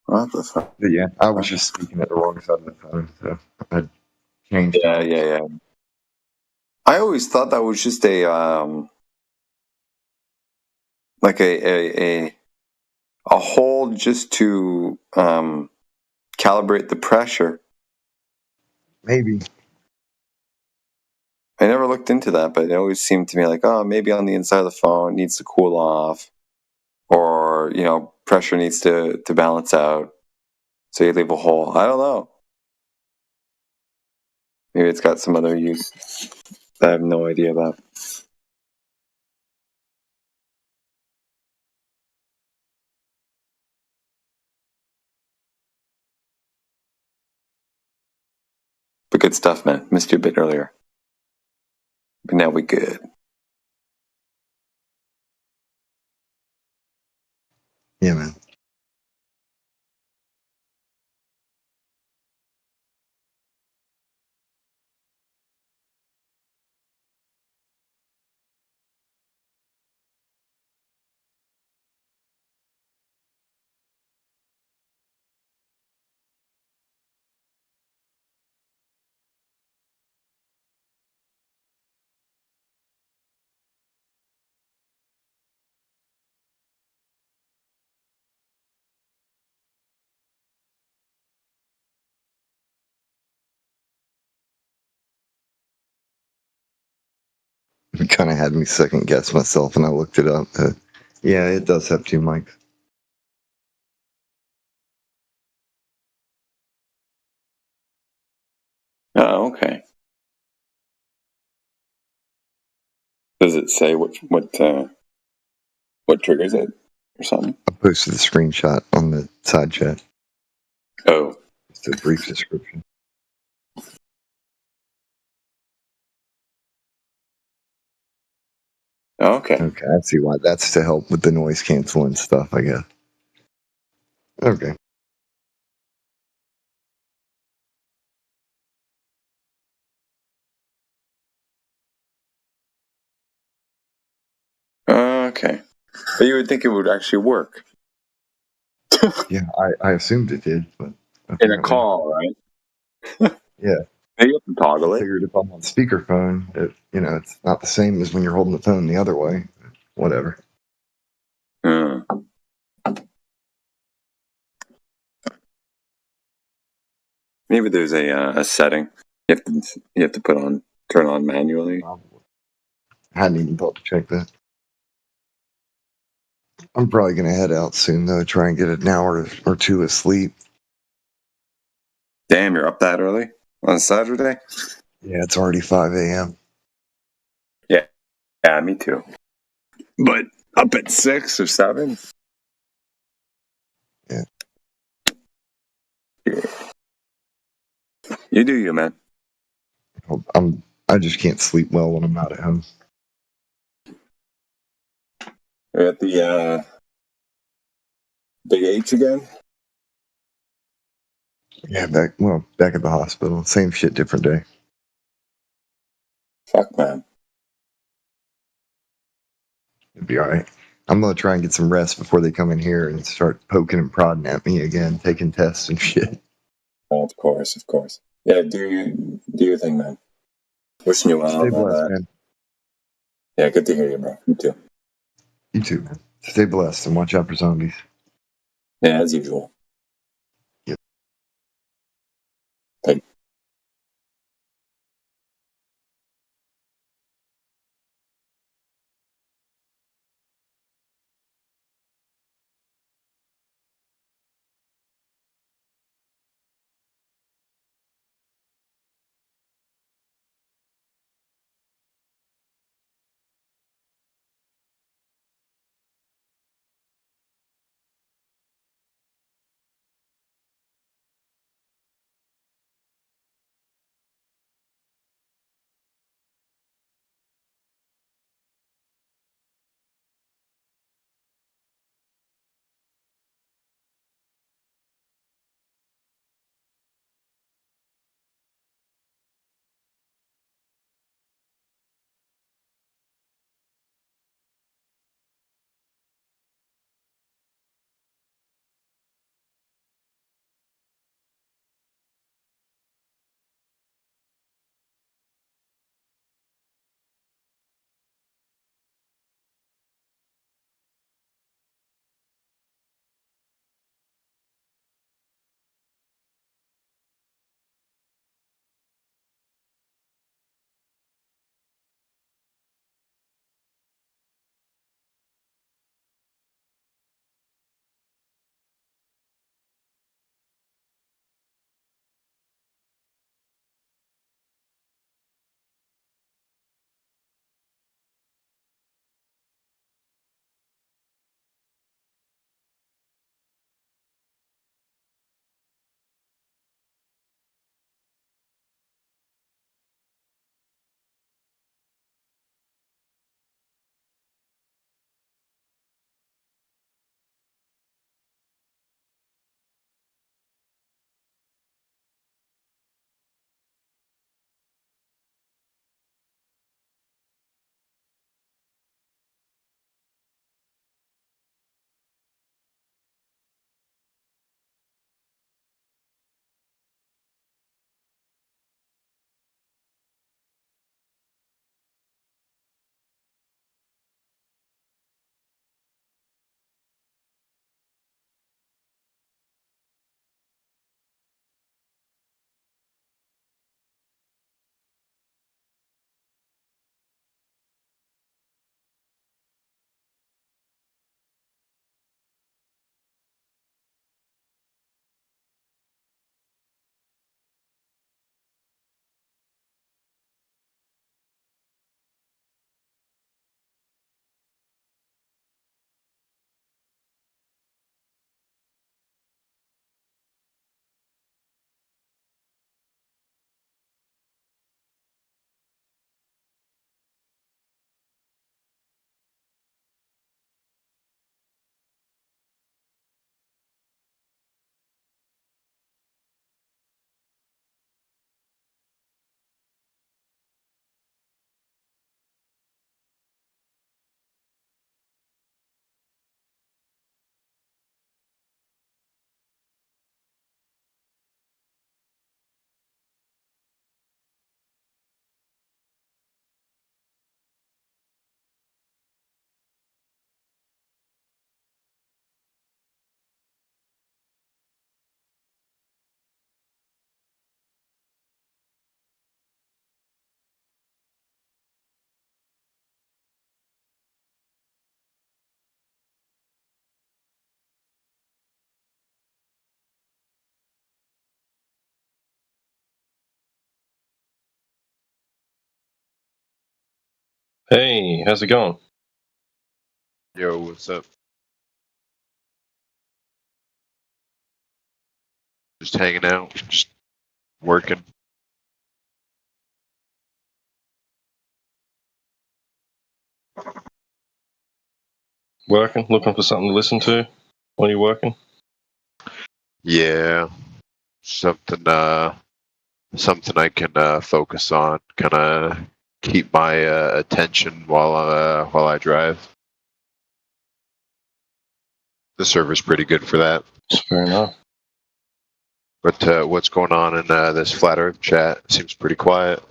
What the fuck?
But yeah, I was just speaking at the wrong side of the phone, so I changed.
Yeah. I always thought that was just a like a hole just to calibrate the pressure.
Maybe.
I never looked into that, but it always seemed to me like, oh, maybe on the inside of the phone it needs to cool off, or pressure needs to balance out, so you leave a hole. I don't know. Maybe it's got some other use that I have no idea about. But good stuff, man. Missed you a bit earlier. But now we good.
Yeah, man. It kind of had me second guess myself, and I looked it up. Yeah, it does have 2 mics.
Oh, okay. Does it say what triggers it or something?
I posted the screenshot on the side chat.
Oh.
It's a brief description.
Okay.
Okay, I see why. That's to help with the noise canceling stuff, I guess. Okay.
Okay. But you would think it would actually work.
Yeah, I assumed it did, but
in a call, right?
Yeah.
Maybe you have to toggle
I
it.
figured if I'm on speakerphone, it's not the same as when you're holding the phone the other way. Whatever.
Maybe there's a setting you have to turn on manually.
I hadn't even thought to check that. I'm probably gonna head out soon though, try and get an hour or 2 of sleep.
Damn, you're up that early on Saturday?
Yeah, it's already 5 a.m.
Yeah, me too. But up at 6 or 7?
Yeah.
You do you, man.
I just can't sleep well when I'm not at home.
You're at the Big H again?
Yeah, back at the hospital. Same shit, different day.
Fuck, man.
It'd be alright. I'm gonna try and get some rest before they come in here and start poking and prodding at me again, taking tests and shit.
Oh, of course. Yeah, do your thing, man. Wishing you well.
Stay blessed, man.
Yeah, good to hear you, bro. You too.
You too, man. Stay blessed and watch out for zombies.
Yeah, as usual.
Yep.
Bye.
Hey, how's it going?
Yo, what's up? Just hanging out, just working.
Working? Looking for something to listen to while you're working?
Yeah, something something I can focus on, kind of keep my attention while I drive. The server's pretty good for that.
Fair enough.
But what's going on in this flat Earth chat? Seems pretty quiet.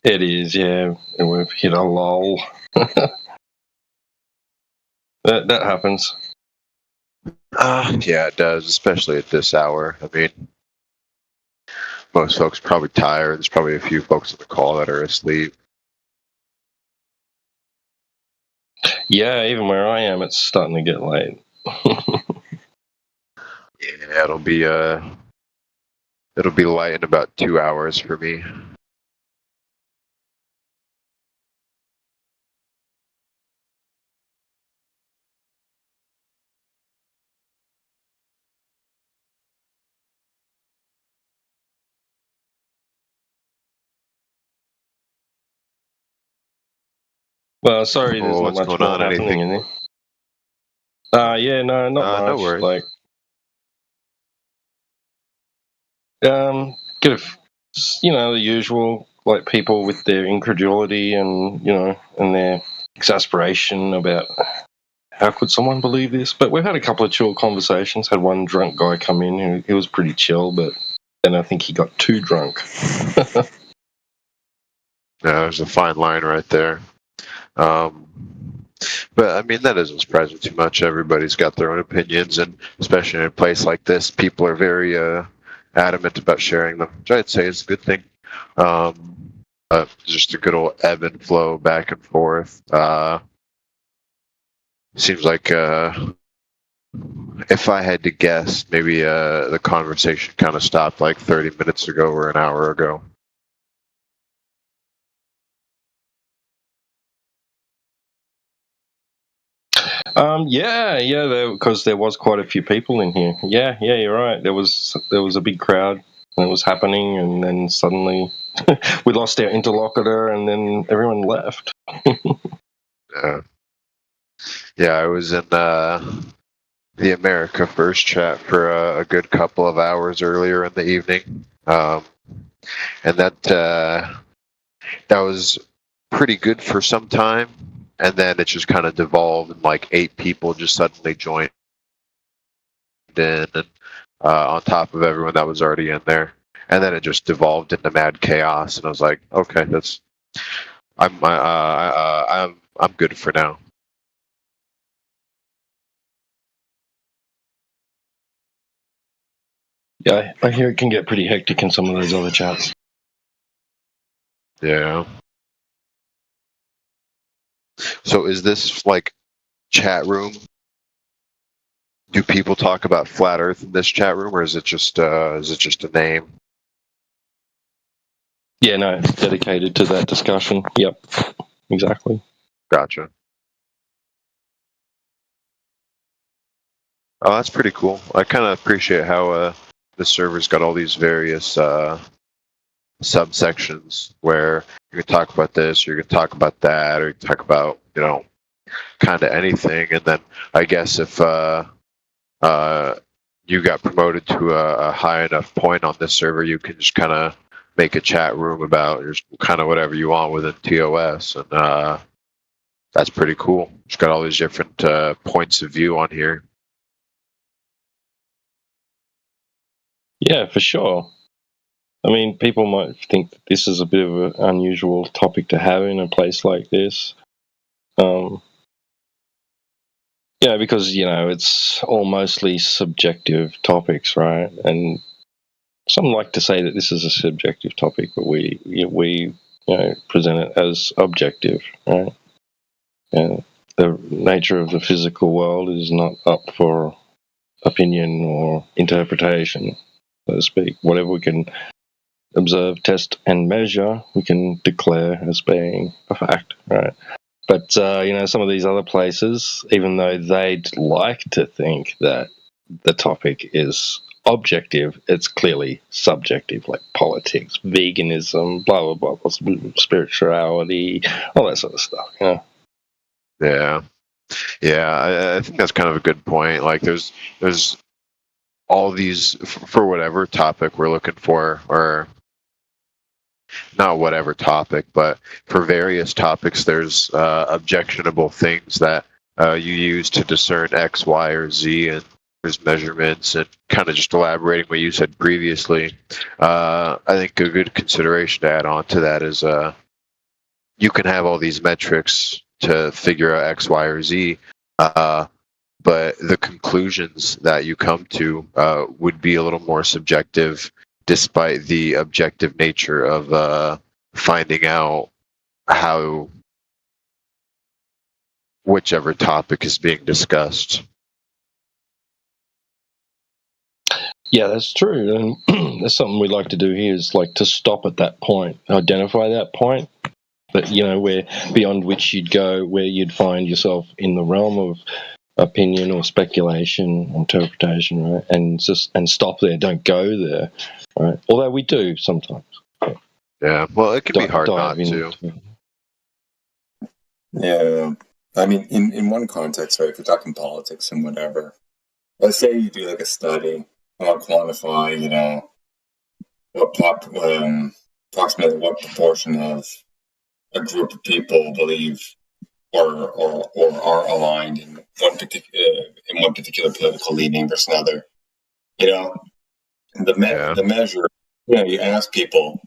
It is, yeah. We've hit a lull. that happens.
Yeah, it does, especially at this hour. I mean, most folks are probably tired. There's probably a few folks on the call that are asleep.
Yeah, even where I am, it's starting to get late.
Yeah, it'll be light in about 2 hours for me.
Well, sorry, there's not much more happening in there. Yeah, no, not much.
No worries.
Like, the usual, like people with their incredulity and and their exasperation about how could someone believe this. But we've had a couple of chill conversations. Had one drunk guy come in who he was pretty chill, but then I think he got too drunk.
Yeah, there's a fine line right there. But I mean, that doesn't surprise me too much. Everybody's got their own opinions, and especially in a place like this, people are very adamant about sharing them, which I'd say is a good thing. Just a good old ebb and flow back and forth. Seems like if I had to guess, maybe the conversation kind of stopped like 30 minutes ago or an hour ago.
Because there was quite a few people in here. Yeah, you're right. There was a big crowd, and it was happening, and then suddenly we lost our interlocutor, and then everyone left.
Yeah, I was in the America First chat for a good couple of hours earlier in the evening, and that was pretty good for some time. And then it just kind of devolved, and like 8 people just suddenly joined in, and on top of everyone that was already in there. And then it just devolved into mad chaos, and I was like, okay, I'm good for now.
Yeah, I hear it can get pretty hectic in some of those other chats.
Yeah. So is this like chat room? Do people talk about flat Earth in this chat room, or is it just a name?
Yeah, no, it's dedicated to that discussion. Yep, exactly.
Gotcha. Oh, that's pretty cool. I kind of appreciate how the server's got all these various subsections where you can talk about this, or you can talk about that, or you can talk about, kind of anything. And then I guess if you got promoted to a high enough point on this server, you can just kind of make a chat room about just kind of whatever you want within TOS. And that's pretty cool. It's got all these different points of view on here.
Yeah, for sure. I mean, people might think that this is a bit of an unusual topic to have in a place like this. Because, it's all mostly subjective topics, right? And some like to say that this is a subjective topic, but we present it as objective, right? And the nature of the physical world is not up for opinion or interpretation, so to speak. Whatever we can observe, test, and measure, we can declare as being a fact, right? But, some of these other places, even though they'd like to think that the topic is objective, it's clearly subjective, like politics, veganism, blah, blah, blah, spirituality, all that sort of stuff,
Yeah. I think that's kind of a good point. Like, there's all these, for whatever topic we're looking for, or not whatever topic, but for various topics, there's objectionable things that you use to discern X, Y, or Z, and there's measurements, and kind of just elaborating what you said previously. I think a good consideration to add on to that is you can have all these metrics to figure out X, Y, or Z, but the conclusions that you come to would be a little more subjective, despite the objective nature of finding out how whichever topic is being discussed.
Yeah, that's true. And that's something we'd like to do here, is like to stop at that point, identify that point, but where beyond which you'd go, where you'd find yourself in the realm of opinion or speculation, interpretation, right? And stop there, don't go there, right? Although we do sometimes.
Yeah, well, it can be hard not to.
Yeah, I mean, in one context, right, if you're talking politics and whatever, let's say you do like a study, quantify, approximately what proportion of a group of people believe or are aligned in one particular political leaning versus another. The measure, you ask people,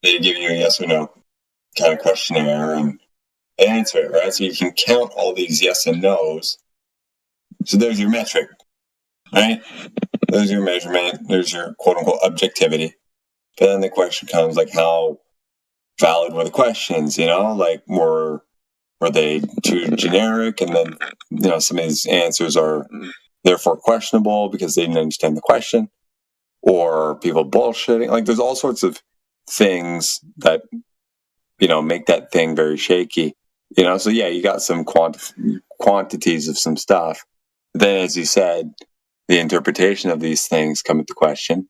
they give you a yes or no kind of questionnaire and answer it, right? So you can count all these yes and no's. So there's your metric, right? There's your measurement. There's your quote unquote objectivity. But then the question comes, like, how valid were the questions? Like, were they too generic? And then, some of these answers are therefore questionable because they didn't understand the question, or people bullshitting. Like, there's all sorts of things that, make that thing very shaky. So yeah, you got some quantities of some stuff. Then, as you said, the interpretation of these things come into question.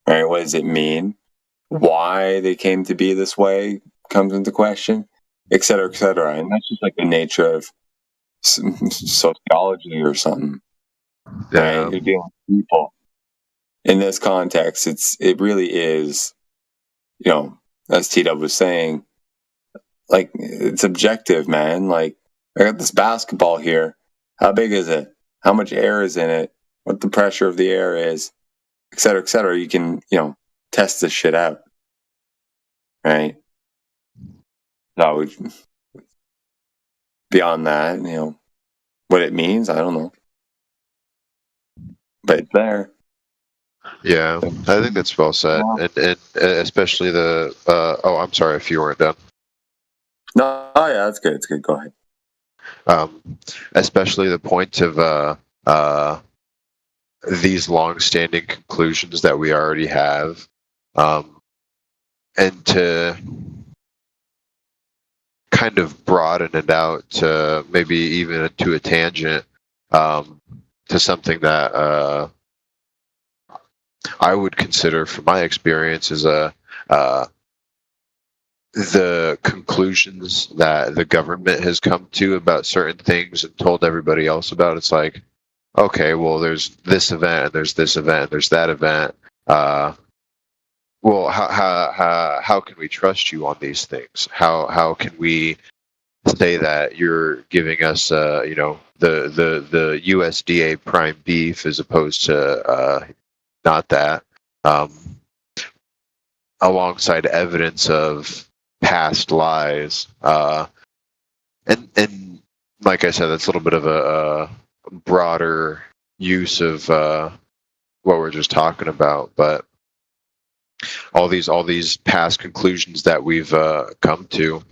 Right? What does it mean? Why they came to be this way comes into question, et cetera, et cetera. And that's just like the nature of sociology or something.
Yeah.
Right? You're dealing with people. In this context, it really is, as T-Dub was saying, like, it's objective, man. Like, I got this basketball here. How big is it? How much air is in it? What the pressure of the air is, et cetera, et cetera. You can, test this shit out. Right? No, beyond that, what it means, I don't know. But it's there.
Yeah, I think that's well said. And especially the... I'm sorry if you weren't done.
No, yeah, that's good. It's good. Go ahead.
Especially the point of these long-standing conclusions that we already have, and to kind of broaden it out to maybe even to a tangent, to something that I would consider, from my experience, as the conclusions that the government has come to about certain things and told everybody else about. It's like, okay, well, there's this event, and there's this event, and there's that event. Well, how can we trust you on these things? How can we say that you're giving us, the USDA prime beef as opposed to not that, alongside evidence of past lies, and like I said, that's a little bit of a broader use of what we're just talking about. But all these past conclusions that we've come to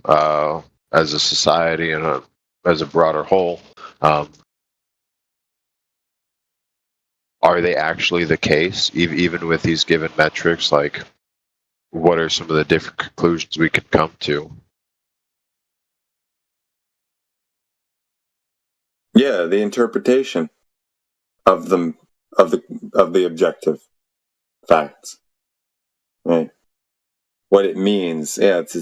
as a society and as a broader whole, are they actually the case? Even with these given metrics, like what are some of the different conclusions we could come to?
Yeah, the interpretation of the objective facts, right? What it means. Yeah, it's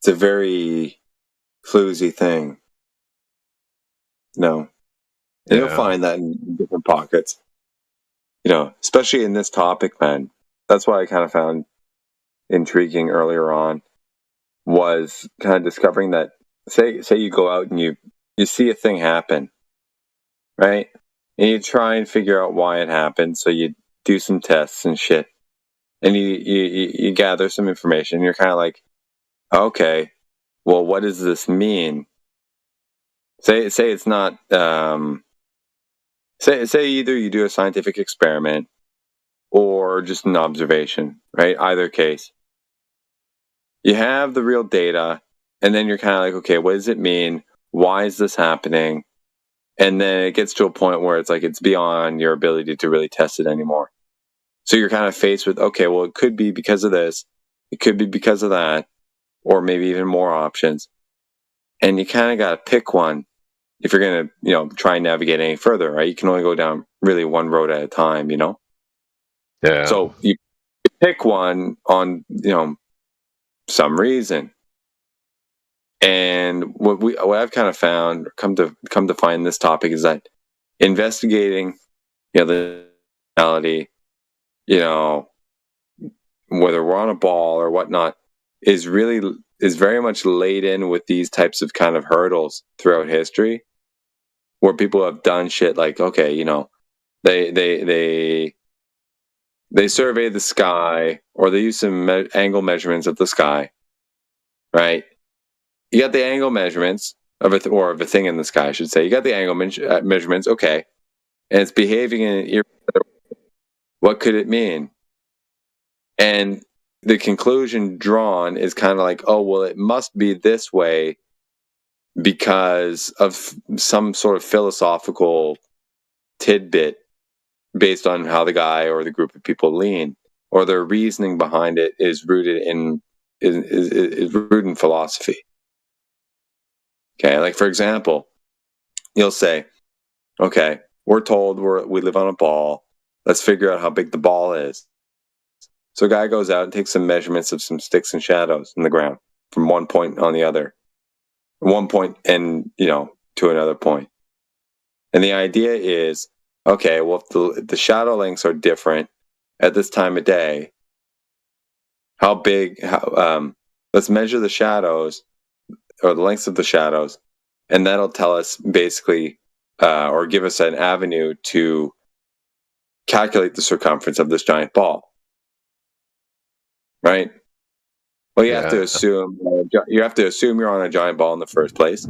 a very floozy thing. No, and you'll find that in different pockets. Especially in this topic, man. That's why I kind of found intriguing earlier on was kind of discovering that say you go out and you see a thing happen, right? And you try and figure out why it happened. So you do some tests and shit, and you gather some information. And you're kind of like, okay, well, what does this mean? Say it's not. Say either you do a scientific experiment or just an observation, right? Either case, you have the real data, and then you're kind of like, okay, what does it mean? Why is this happening? And then it gets to a point where it's like it's beyond your ability to really test it anymore. So you're kind of faced with, okay, well, it could be because of this, it could be because of that, or maybe even more options. And you kind of got to pick one if you're going to, try and navigate any further, right? You can only go down really one road at a time,
Yeah.
So you pick one on, some reason. And what I've kind of found, come to find this topic, is that investigating, the reality, whether we're on a ball or whatnot, is very much laden with these types of kind of hurdles throughout history, where people have done shit like, okay, they survey the sky, or they use some angle measurements of the sky, right? You got the angle measurements of a thing in the sky, I should say. You got the angle measurements, okay, and it's behaving in an irregular way. What could it mean? And the conclusion drawn is kind of like, oh, well, it must be this way because of some sort of philosophical tidbit based on how the guy or the group of people lean, or their reasoning behind it is rooted in philosophy. Okay, like for example, you'll say, okay, we're told we live on a ball. Let's figure out how big the ball is. So a guy goes out and takes some measurements of some sticks and shadows in the ground from one point on the other, one point and to another point. And the idea is, okay, well, if the shadow lengths are different at this time of day, how big? Let's measure the shadows, or the lengths of the shadows, and that'll tell us basically, or give us an avenue to calculate the circumference of this giant ball. Right? Well, you have to assume you're on a giant ball in the first place.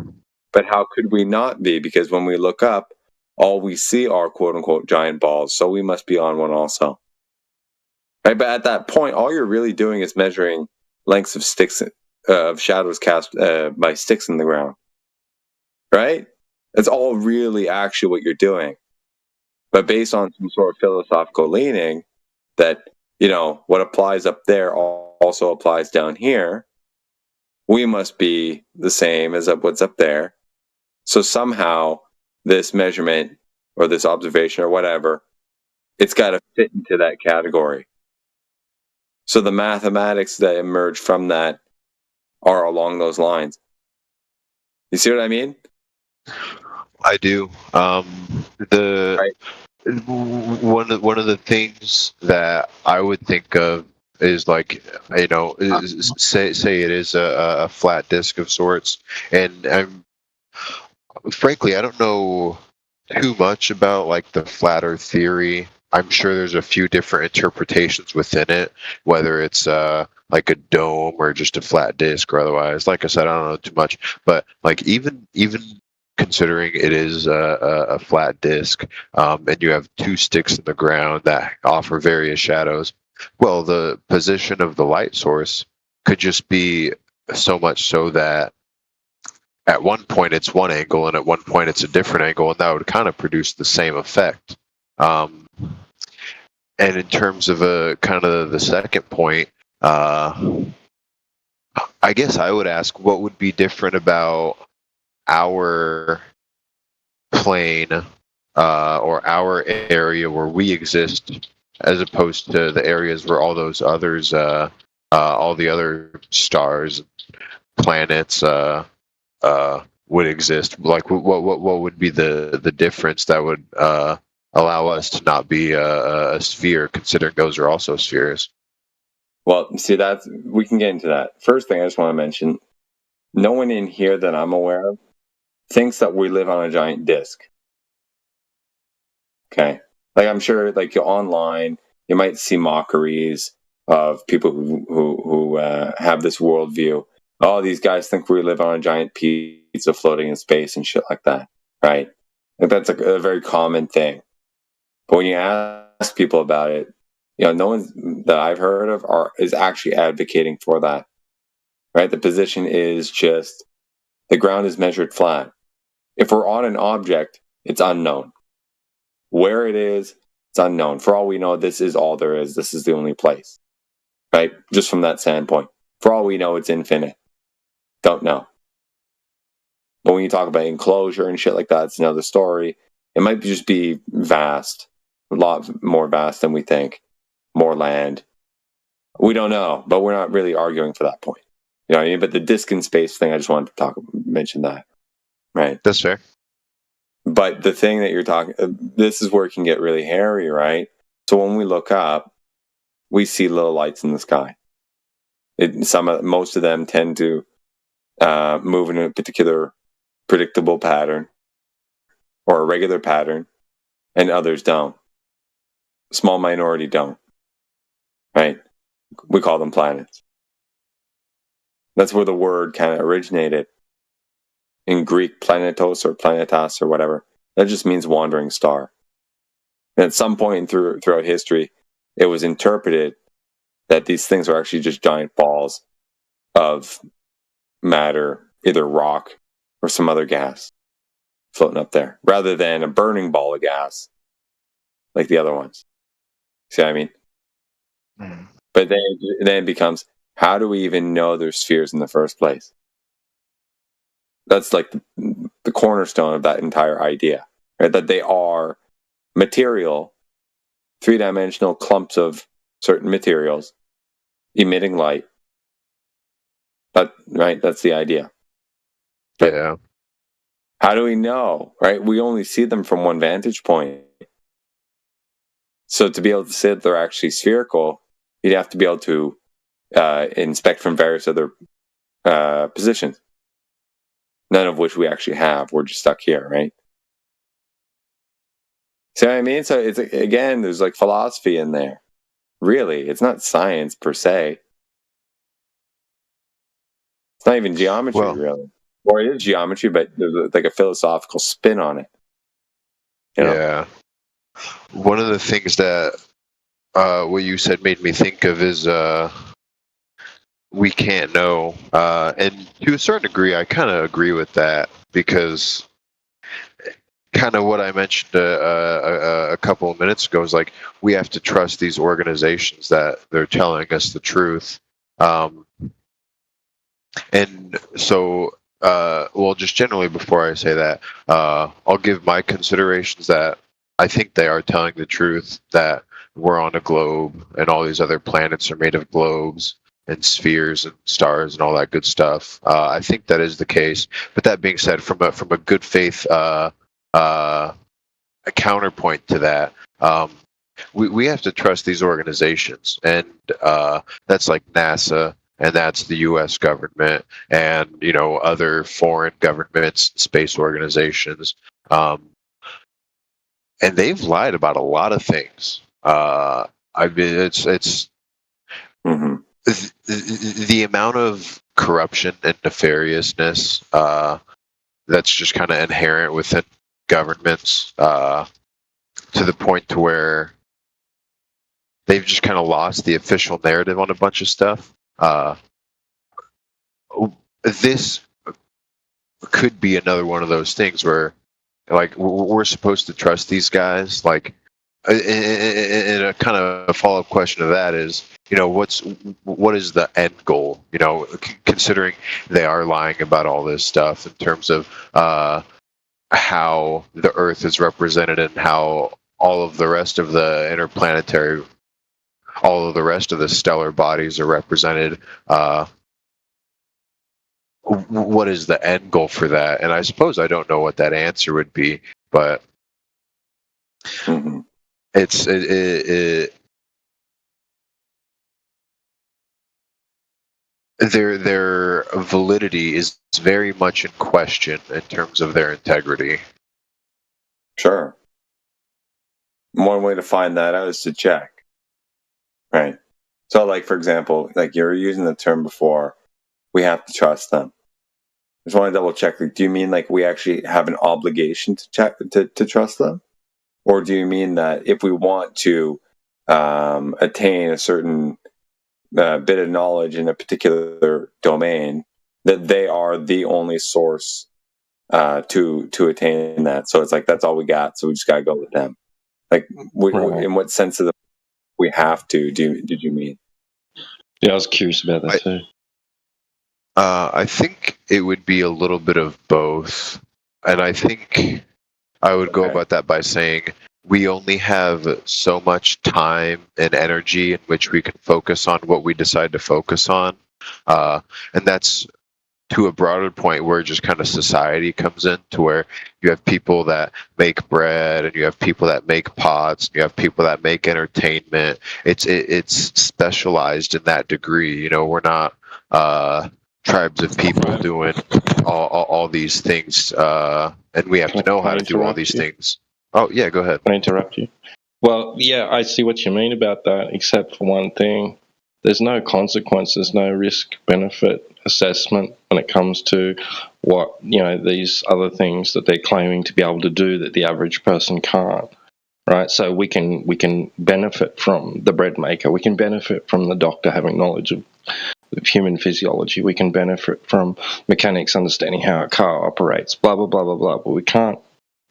But how could we not be? Because when we look up, all we see are quote unquote giant balls, so we must be on one also. Right? But at that point, all you're really doing is measuring lengths of sticks, of shadows cast by sticks in the ground. Right? That's all really actually what you're doing. But based on some sort of philosophical leaning that, what applies up there also applies down here, we must be the same as what's up there. So somehow this measurement or this observation or whatever, it's got to fit into that category. So the mathematics that emerge from that are along those lines. You see what I mean?
I do. One of the things that I would think of is like, say it is a flat disk of sorts, and frankly, I don't know too much about like the flat Earth theory. I'm sure there's a few different interpretations within it, whether it's like a dome or just a flat disk or otherwise. Like I said, I don't know too much, but like even considering it is a flat disk, and you have two sticks in the ground that offer various shadows, well, the position of the light source could just be so much so that at one point it's one angle and at one point it's a different angle, and that would kind of produce the same effect. And in terms of kind of the second point, I guess I would ask what would be different about our plane or our area where we exist as opposed to the areas where all those others, all the other stars, planets would exist. Like, what would be the difference that would allow us to not be a sphere, considering those are also spheres?
Well, see, we can get into that. First thing I just want to mention, no one in here that I'm aware of thinks that we live on a giant disk. Okay. Like, I'm sure, like, online, you might see mockeries of people who have this worldview. Oh, these guys think we live on a giant pizza floating in space and shit like that, right? Like, that's a very common thing. But when you ask people about it, no one that I've heard of is actually advocating for that, right? The position is just the ground is measured flat. If we're on an object, it's unknown. Where it is, it's unknown. For all we know, this is all there is. This is the only place, right? Just from that standpoint. For all we know, it's infinite. Don't know. But when you talk about enclosure and shit like that, it's another story. It might just be vast, a lot more vast than we think. More land. We don't know, but we're not really arguing for that point. You know what I mean? But the disk in space thing, I just wanted to mention that. Right.
That's fair.
But the thing that you're talking, this is where it can get really hairy, right? So when we look up, we see little lights in the sky. Most of them tend to move in a particular predictable pattern or a regular pattern, and others don't. Small minority don't. Right? We call them planets. That's where the word kind of originated. In Greek, planetos or planetas or whatever, that just means wandering star. And at some point throughout history, it was interpreted that these things are actually just giant balls of matter, either rock or some other gas floating up there, rather than a burning ball of gas like the other ones. See what I mean? But then it becomes, how do we even know there's spheres in the first place? That's like the cornerstone of that entire idea, right? That they are material, three-dimensional clumps of certain materials emitting light. Right? That's the idea.
But yeah.
How do we know, right? We only see them from one vantage point. So to be able to say that they're actually spherical, you'd have to be able to inspect from various other positions. None of which we actually have. We're just stuck here, right? See what I mean? So it's, again, there's like philosophy in there. Really, it's not science per se. It's not even geometry, really. Or it is geometry, but there's like a philosophical spin on it. You know?
Yeah. One of the things that what you said made me think of is we can't know. And to a certain degree, I kind of agree with that, because kind of what I mentioned a couple of minutes ago is like, we have to trust these organizations that they're telling us the truth. And so, well, just generally before I say that, I'll give my considerations that I think they are telling the truth, that we're on a globe and all these other planets are made of globes and spheres and stars and all that good stuff. I think that is the case. But that being said, from a good faith a counterpoint to that, we have to trust these organizations, and that's like NASA, and that's the U.S. government, and other foreign governments, space organizations, and they've lied about a lot of things. I mean, it's the amount of corruption and nefariousness that's just kind of inherent within governments, to the point to where they've just kind of lost the official narrative on a bunch of stuff. This could be another one of those things where, like, we're supposed to trust these guys. Like, and a kind of a follow-up question to that is, what is the end goal? Considering they are lying about all this stuff in terms of how the Earth is represented and how all of the rest of the interplanetary, all of the rest of the stellar bodies are represented. What is the end goal for that? And I suppose I don't know what that answer would be, but it's their validity is very much in question in terms of their integrity.
Sure. One way to find that out is to check. Right. So, like, for example, like you were using the term before, we have to trust them. I just want to double check. Like, do you mean like we actually have an obligation to check to trust them? Or do you mean that if we want to attain a certain bit of knowledge in a particular domain, that they are the only source to attain that? So it's like, that's all we got, so we just got to go with them. Like, in what sense of we have to, did you mean?
Yeah, I was curious about that too.
I think it would be a little bit of both. And I think I would go about that by saying we only have so much time and energy in which we can focus on what we decide to focus on. And that's to a broader point where just kind of society comes in, to where you have people that make bread and you have people that make pots, and you have people that make entertainment. It's specialized in that degree. We're not tribes of people doing all these things, and we have to know how to do all these things. Oh, yeah, go ahead.
Can I interrupt you? Well, yeah, I see what you mean about that, except for one thing. There's no consequences, no risk-benefit assessment when it comes to what, these other things that they're claiming to be able to do that the average person can't, right? So we can benefit from the bread maker. We can benefit from the doctor having knowledge of human physiology. We can benefit from mechanics understanding how a car operates, blah, blah, blah, blah, blah. But we can't.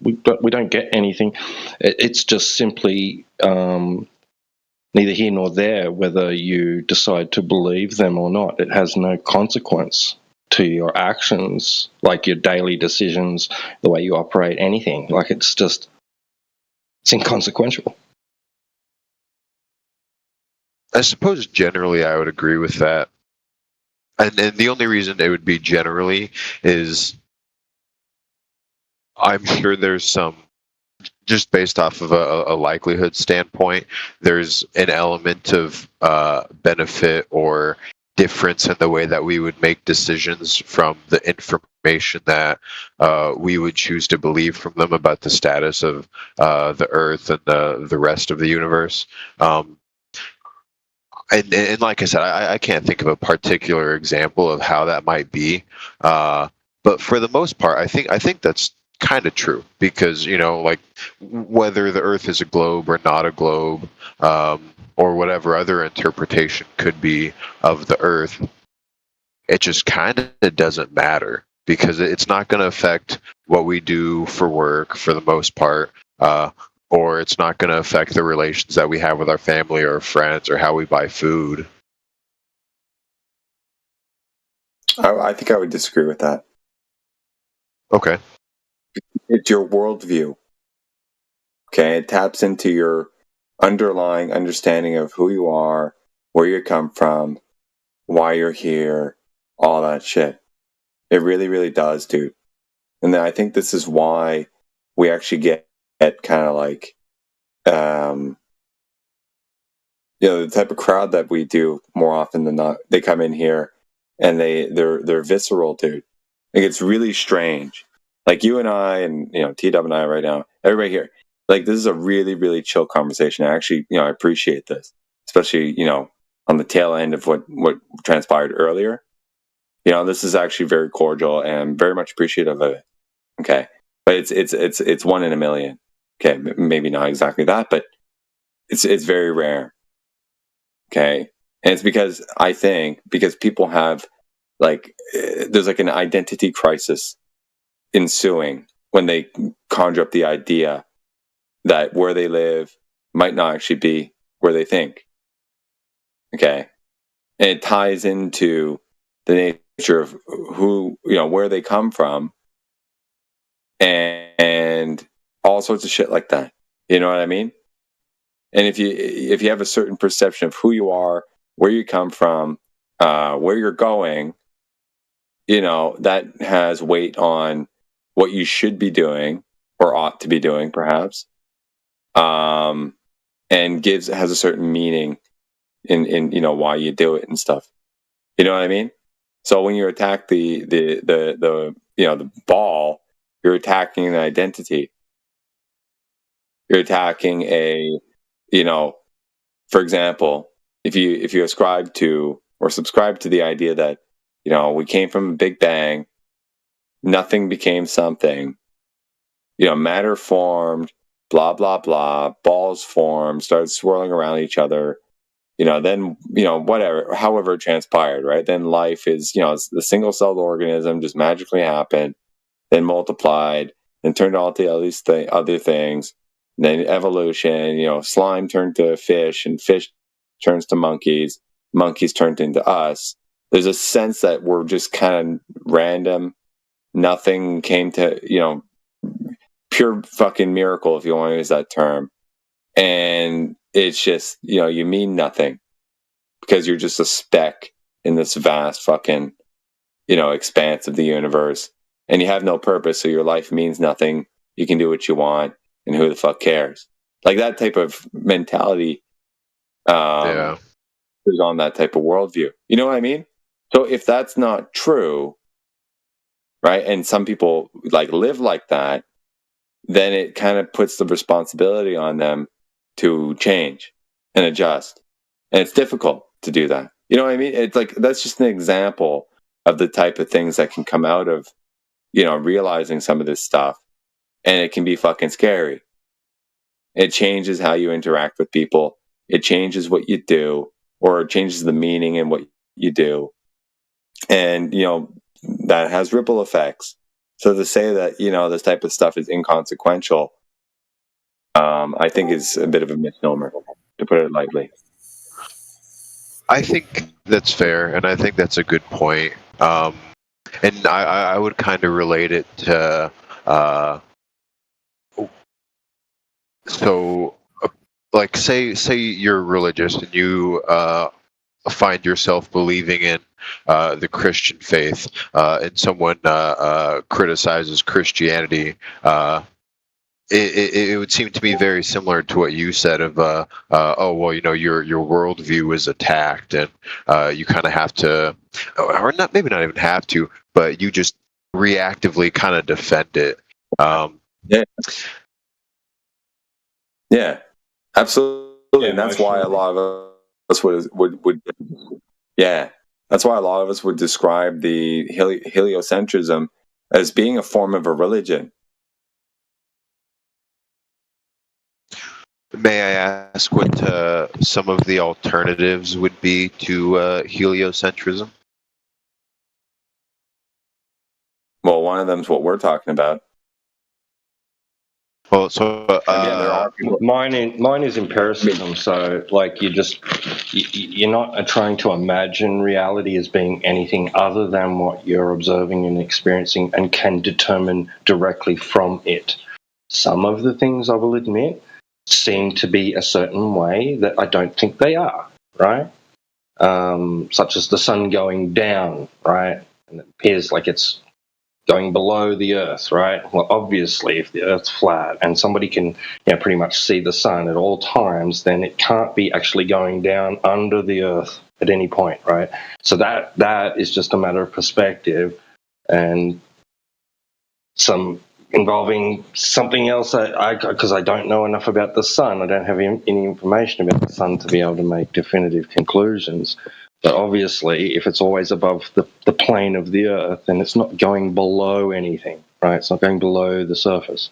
We don't get anything. It's just simply neither here nor there whether you decide to believe them or not. It has no consequence to your actions, like your daily decisions, the way you operate, anything. Like, it's inconsequential.
I suppose generally I would agree with that. And the only reason it would be generally is I'm sure there's some, just based off of a likelihood standpoint, there's an element of benefit or difference in the way that we would make decisions from the information that we would choose to believe from them about the status of the Earth and the rest of the universe. And like I said, I can't think of a particular example of how that might be. But for the most part, I think that's kind of true, because like, whether the Earth is a globe or not a globe, or whatever other interpretation could be of the Earth, it just kind of doesn't matter, because it's not going to affect what we do for work for the most part, or it's not going to affect the relations that we have with our family or friends or how we buy food.
I think I would disagree with that.
Okay.
It's your worldview. Okay, it taps into your underlying understanding of who you are, where you come from, why you're here, all that shit. It really, really does, dude. And then I think this is why we actually get kind of like, the type of crowd that we do more often than not. They come in here and they're visceral, dude. Like, it's really strange. Like, you and I and, T-Dub and I right now, everybody here, like, this is a really, really chill conversation. I actually, I appreciate this, especially, on the tail end of what transpired earlier. This is actually very cordial and very much appreciative of it. Okay. But it's one in a million. Okay. Maybe not exactly that, but it's very rare. Okay. And it's because people have, like, there's like an identity crisis ensuing when they conjure up the idea that where they live might not actually be where they think. Okay. And it ties into the nature of who, where they come from, and all sorts of shit like that. You know what I mean? And if you have a certain perception of who you are, where you come from, where you're going, that has weight on what you should be doing or ought to be doing, perhaps, and has a certain meaning in why you do it and stuff. You know what I mean? So when you attack the ball, you're attacking an identity. You're attacking for example, if you ascribe to or subscribe to the idea that, we came from a big bang, nothing became something, matter formed, blah, blah, blah, balls formed, started swirling around each other, then, whatever, however it transpired, right? Then life is, the single-celled organism just magically happened, then multiplied, then turned all to all these other things. And then evolution, slime turned to fish, and fish turns to monkeys. Monkeys turned into us. There's a sense that we're just kind of random. Nothing came to, pure fucking miracle, if you want to use that term. And it's just, you mean nothing because you're just a speck in this vast fucking, expanse of the universe. And you have no purpose, so your life means nothing. You can do what you want. And who the fuck cares? Like that type of mentality is on that type of worldview. You know what I mean? So if that's not true, right, and some people live like that, then it kind of puts the responsibility on them to change and adjust. And it's difficult to do that. You know what I mean? It's that's just an example of the type of things that can come out of, realizing some of this stuff. And it can be fucking scary. It changes how you interact with people. It changes what you do, or it changes the meaning in what you do. And, that has ripple effects. So to say that, this type of stuff is inconsequential, I think is a bit of a misnomer, to put it lightly.
I think that's fair, and I think that's a good point. And I would kind of relate it to... So, say you're religious and you find yourself believing in the Christian faith, and someone criticizes Christianity. It would seem to me very similar to what you said of, your worldview is attacked, and you kind of have to, or not, maybe not even have to, but you just reactively kind of defend it.
Yeah, absolutely. And that's why a lot of us would that's why a lot of us would describe the heliocentrism as being a form of a religion.
May I ask what some of the alternatives would be to heliocentrism?
Well, one of them is what we're talking about.
Well, so
mine is empiricism. So, you're not trying to imagine reality as being anything other than what you're observing and experiencing, and can determine directly from it. Some of the things, I will admit, seem to be a certain way that I don't think they are, right? Such as the sun going down, right? And it appears like it's going below the Earth, right? Well, obviously, if the Earth's flat and somebody can pretty much see the sun at all times, then it can't be actually going down under the Earth at any point, right? So that is just a matter of perspective, and some involving something else, because I don't know enough about the sun. I don't have any information about the sun to be able to make definitive conclusions. But obviously, if it's always above the plane of the Earth, then it's not going below anything, right? It's not going below the surface.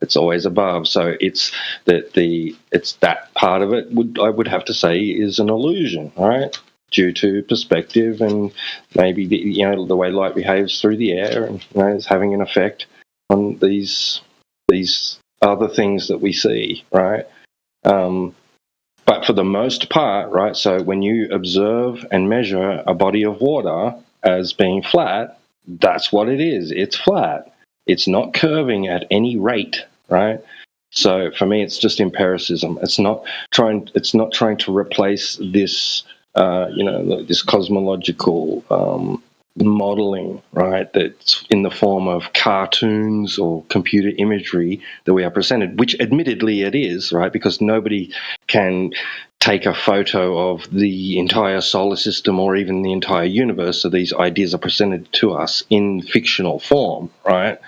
It's always above. So it's that part of it I would have to say is an illusion, right? Due to perspective and maybe the way light behaves through the air, and is having an effect on these other things that we see, right? But for the most part, right, so when you observe and measure a body of water as being flat, that's what it is. It's flat. It's not curving at any rate, right? So for me, it's just empiricism. It's not trying to replace this, this cosmological modeling, right? That's in the form of cartoons or computer imagery that we are presented, which admittedly it is, right? Because nobody can take a photo of the entire solar system or even the entire universe. So these ideas are presented to us in fictional form, right?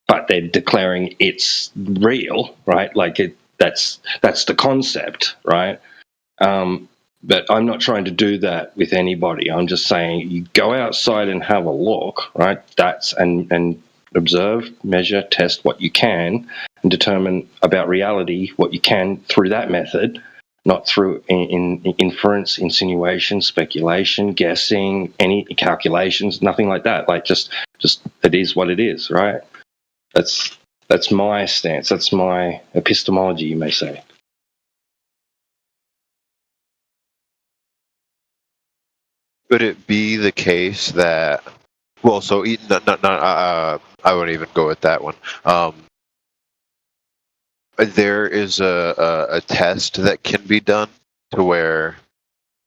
But they're declaring it's real, right? Like that's the concept, right? But I'm not trying to do that with anybody. I'm just saying you go outside and have a look, right? And observe, measure, test what you can, and determine about reality what you can through that method, not through inference, insinuation, speculation, guessing, any calculations, nothing like that. Like just it is what it is, right? That's my stance. That's my epistemology, you may say.
Could it be the case that, well, so I won't even go with that one. There is a test that can be done to where,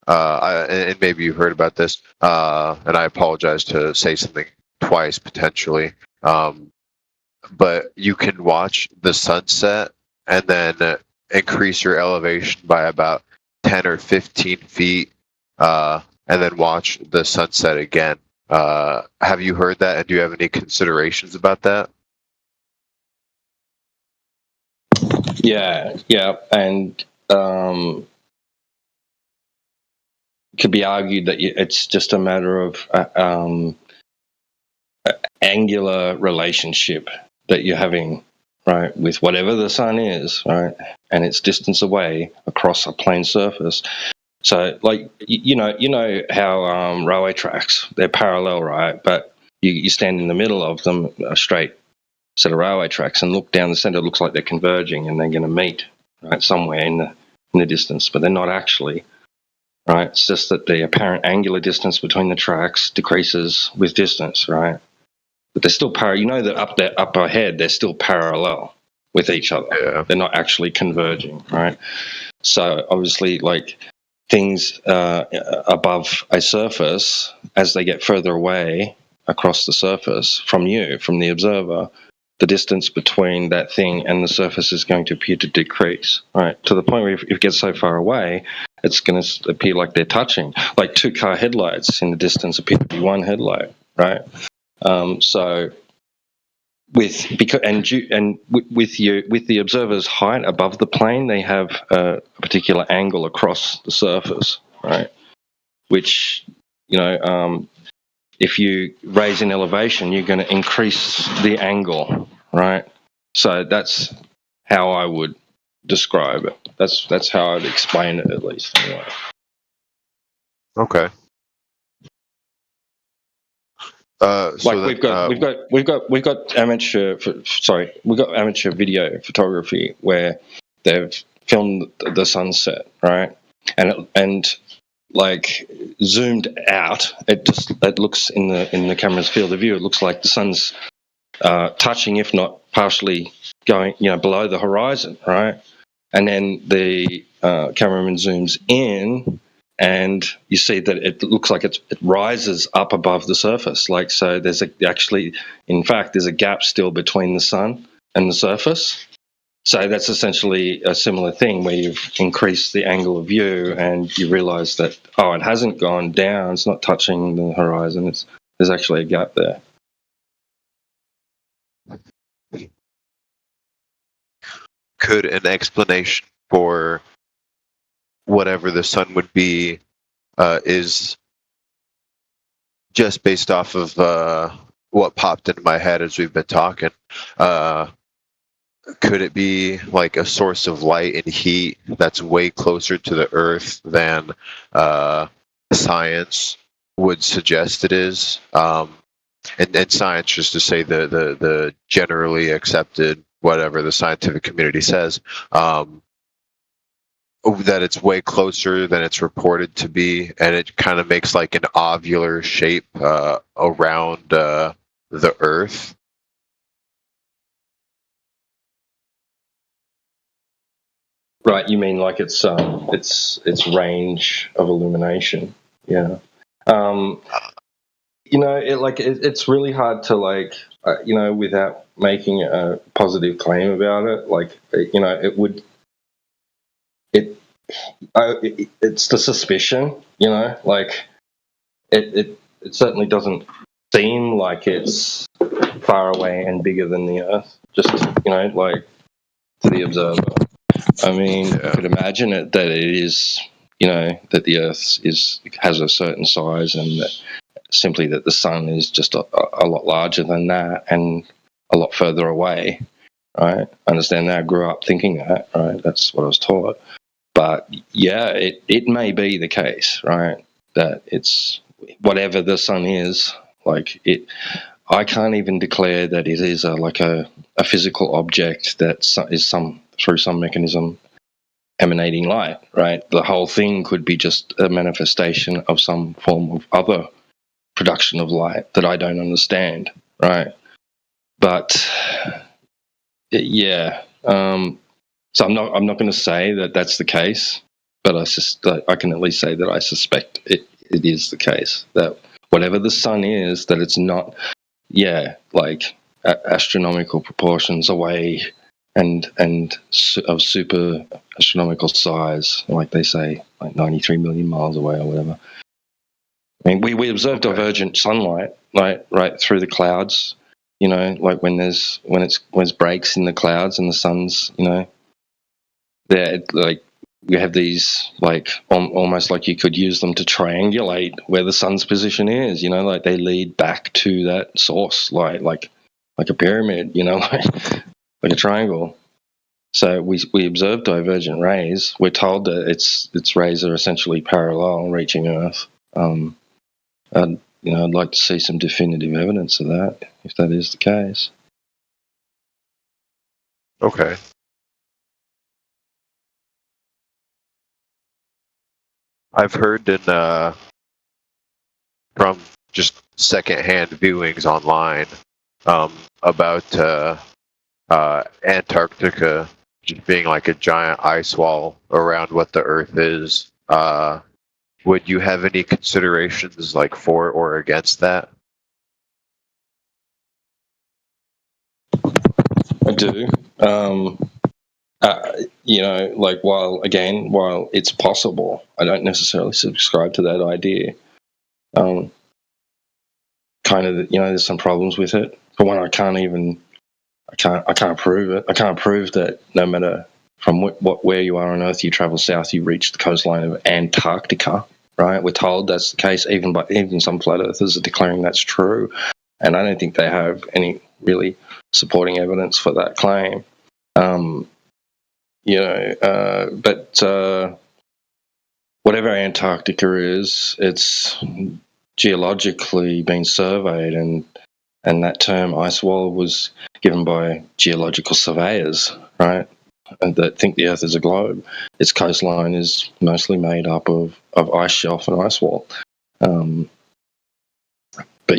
and maybe you heard about this, and I apologize to say something twice potentially, but you can watch the sunset and then increase your elevation by about 10 or 15 feet, and then watch the sunset again. Have you heard that, and do you have any considerations about that?
Yeah, and it could be argued that it's just a matter of angular relationship that you're having, right, with whatever the sun is, right, and its distance away across a plane surface. So, like, you know how railway tracks, they're parallel, right? But you stand in the middle of them, a straight set of railway tracks, and look down the center. It looks like they're converging and they're going to meet, right, somewhere in the distance, but they're not actually, right? It's just that the apparent angular distance between the tracks decreases with distance, right? But they're still that up ahead, they're still parallel with each other. Yeah. They're not actually converging, right? So obviously, like, things above a surface, as they get further away across the surface from you, from the observer, the distance between that thing and the surface is going to appear to decrease, right? To the point where if it gets so far away, it's going to appear like they're touching, like two car headlights in the distance appear to be one headlight, right? So with the observer's height above the plane, they have a particular angle across the surface, right? Which, if you raise in elevation, you're going to increase the angle, right? So that's how I would describe it. That's how I'd explain it, at least. Anyway.
Okay.
We've got amateur video photography where they've filmed the sunset, right? And like zoomed out, it looks in the camera's field of view, it looks like the sun's touching, if not partially going, below the horizon, right? And then the cameraman zooms in, and you see that it looks like it rises up above the surface. Like, so there's there's a gap still between the sun and the surface. So that's essentially a similar thing where you've increased the angle of view and you realize that, it hasn't gone down, it's not touching the horizon, there's actually a gap there.
Could an explanation for whatever the sun would be is just based off of what popped into my head as we've been talking? Could it be like a source of light and heat that's way closer to the Earth than science would suggest it is? And science, just to say the generally accepted, whatever the scientific community says, that it's way closer than it's reported to be, and it kind of makes like an ovular shape around the Earth.
Right, you mean like its range of illumination? Yeah. It's really hard to without making a positive claim about it. It's the suspicion. It certainly doesn't seem like it's far away and bigger than the Earth. Just to the observer. I mean, you could imagine that it is, that the Earth has a certain size, and that simply that the sun is just a lot larger than that and a lot further away, right? I understand that. I grew up thinking that, right? That's what I was taught. But yeah, it may be the case, right? That it's whatever the sun is, I can't even declare that it is a physical object that is through some mechanism emanating light, right? The whole thing could be just a manifestation of some form of other production of light that I don't understand, right? But yeah, so I'm not going to say that that's the case, but I can at least say that I suspect it is the case, that whatever the sun is, that it's not, astronomical proportions away and of super astronomical size, like they say, like 93 million miles away or whatever. I mean, we observe divergent sunlight, right through the clouds. When it's breaks in the clouds and the sun's, you have these almost like you could use them to triangulate where the sun's position is. They lead back to that source, like a pyramid, like a triangle. So we observe divergent rays. We're told that its rays are essentially parallel, reaching Earth. I'd like to see some definitive evidence of that, if that is the case.
Okay. I've heard from just secondhand viewings online about Antarctica just being like a giant ice wall around what the Earth is. Would you have any considerations for or against that?
I do. While it's possible, I don't necessarily subscribe to that idea. There's some problems with it. For one, I can't prove it. I can't prove that no matter from where you are on Earth, you travel south, you reach the coastline of Antarctica, right? We're told that's the case. Even some flat earthers are declaring that's true, and I don't think they have any really supporting evidence for that claim. But whatever Antarctica is, it's geologically been surveyed, and that term ice wall was given by geological surveyors, right? And that think the Earth is a globe. Its coastline is mostly made up of ice shelf and ice wall. But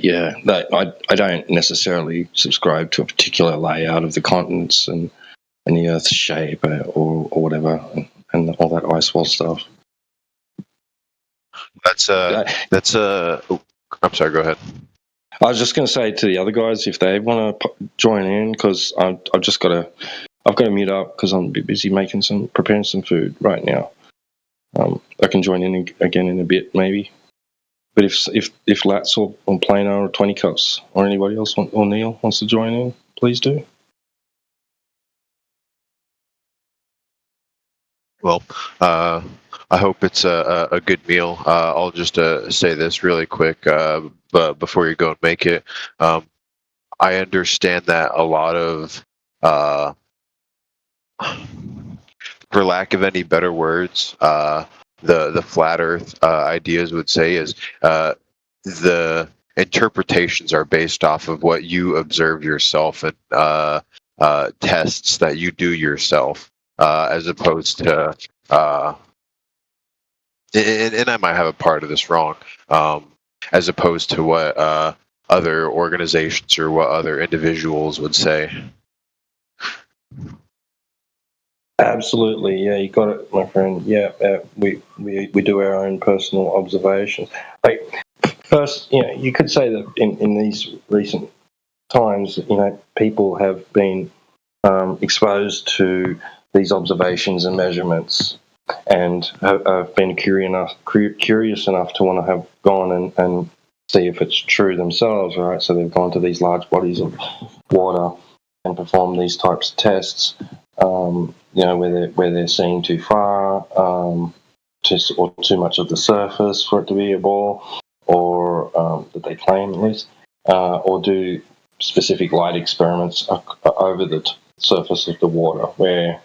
yeah, I don't necessarily subscribe to a particular layout of the continents and the Earth's shape or whatever, and all that ice wall stuff.
I'm sorry, go ahead.
I was just going to say to the other guys, if they want to join in, because I've got to mute up because I'm a bit busy preparing some food right now. I can join in again in a bit, maybe. But if Lats or Plano or 20 Cups or anybody else or Neil wants to join in, please do.
Well, I hope it's a good meal. I'll just say this really quick, but before you go and make it, I understand that a lot of, for lack of any better words, the flat Earth ideas would say is the interpretations are based off of what you observe yourself and tests that you do yourself. As opposed to and I might have a part of this wrong, as opposed to what other organizations or what other individuals would say.
Absolutely, yeah, you got it, my friend. Yeah, we do our own personal observations. Like, first, you could say that in these recent times, people have been exposed to these observations and measurements, and have been curious enough to want to have gone and see if it's true themselves, right? So they've gone to these large bodies of water and performed these types of tests, where they're seeing too far, or too much of the surface for it to be a ball, or that they claim at least, or do specific light experiments over the surface of the water where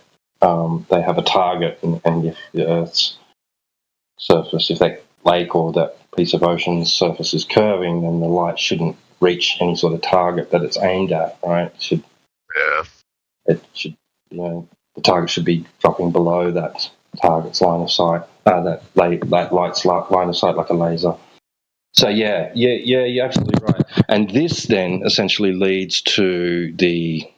they have a target, and if the Earth's surface, if that lake or that piece of ocean's surface is curving, then the light shouldn't reach any sort of target that it's aimed at, right? The target should be dropping below that target's line of sight, that light's line of sight, like a laser. So yeah, you're absolutely right. And this then essentially leads to the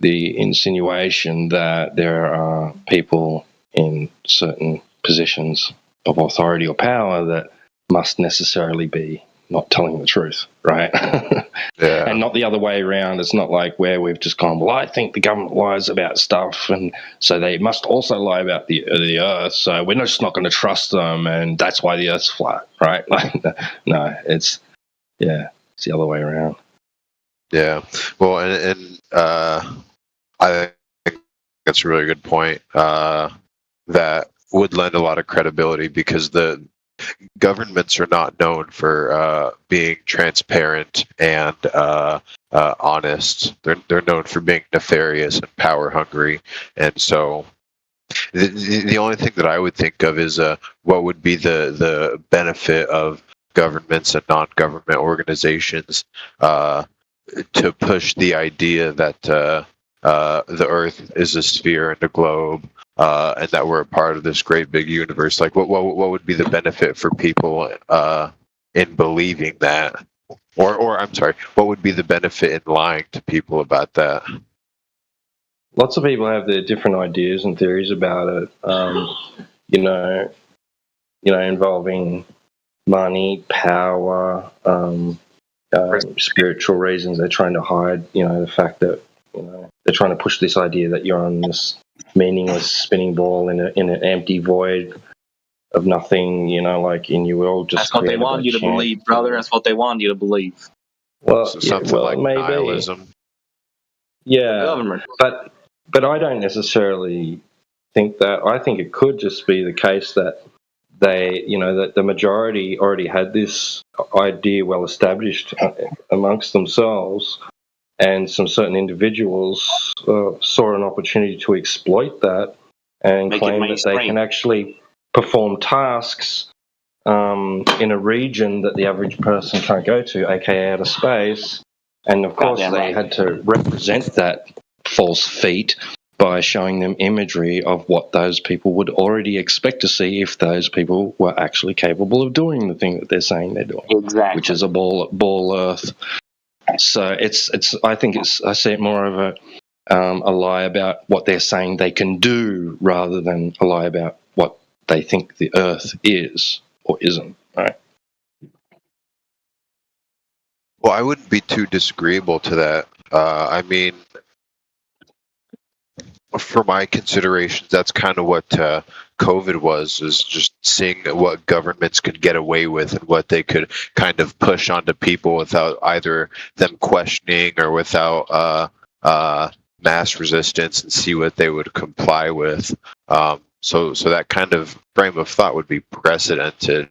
insinuation that there are people in certain positions of authority or power that must necessarily be not telling the truth, right?
Yeah.
And not the other way around. It's not like where we've just gone, well, I think the government lies about stuff, and so they must also lie about the Earth, so we're just not going to trust them, and that's why the Earth's flat, right? No, it's the other way around.
Yeah. Well, and I think that's a really good point. That would lend a lot of credibility, because the governments are not known for being transparent and honest. They're known for being nefarious and power hungry, and so the only thing that I would think of is what would be the benefit of governments and non-government organizations to push the idea that the Earth is a sphere and a globe, and that we're a part of this great big universe. Like, what would be the benefit for people in believing that? Or I'm sorry, what would be the benefit in lying to people about that?
Lots of people have their different ideas and theories about it. Involving money, power, spiritual reasons. They're trying to hide, the fact that they're trying to push this idea that you're on this meaningless spinning ball in an empty void of nothing, like in your world.
That's what they want you to believe, brother. That's what they want you to believe.
Well,
something like
maybe.
nihilism.
Yeah, but I don't necessarily think that. I think it could just be the case that that the majority already had this idea well established amongst themselves, and some certain individuals saw an opportunity to exploit that and claim that they can actually perform tasks in a region that the average person can't go to, aka outer space. And of course, they had to represent that false feat by showing them imagery of what those people would already expect to see if those people were actually capable of doing the thing that they're saying they're doing, which is a ball Earth. So I see it more of a lie about what they're saying they can do, rather than a lie about what they think the Earth is or isn't. Right?
Well, I wouldn't be too disagreeable to that. I mean, for my considerations, that's kind of what COVID is just seeing what governments could get away with and what they could kind of push onto people without either them questioning or without mass resistance, and see what they would comply with. So that kind of frame of thought would be precedented.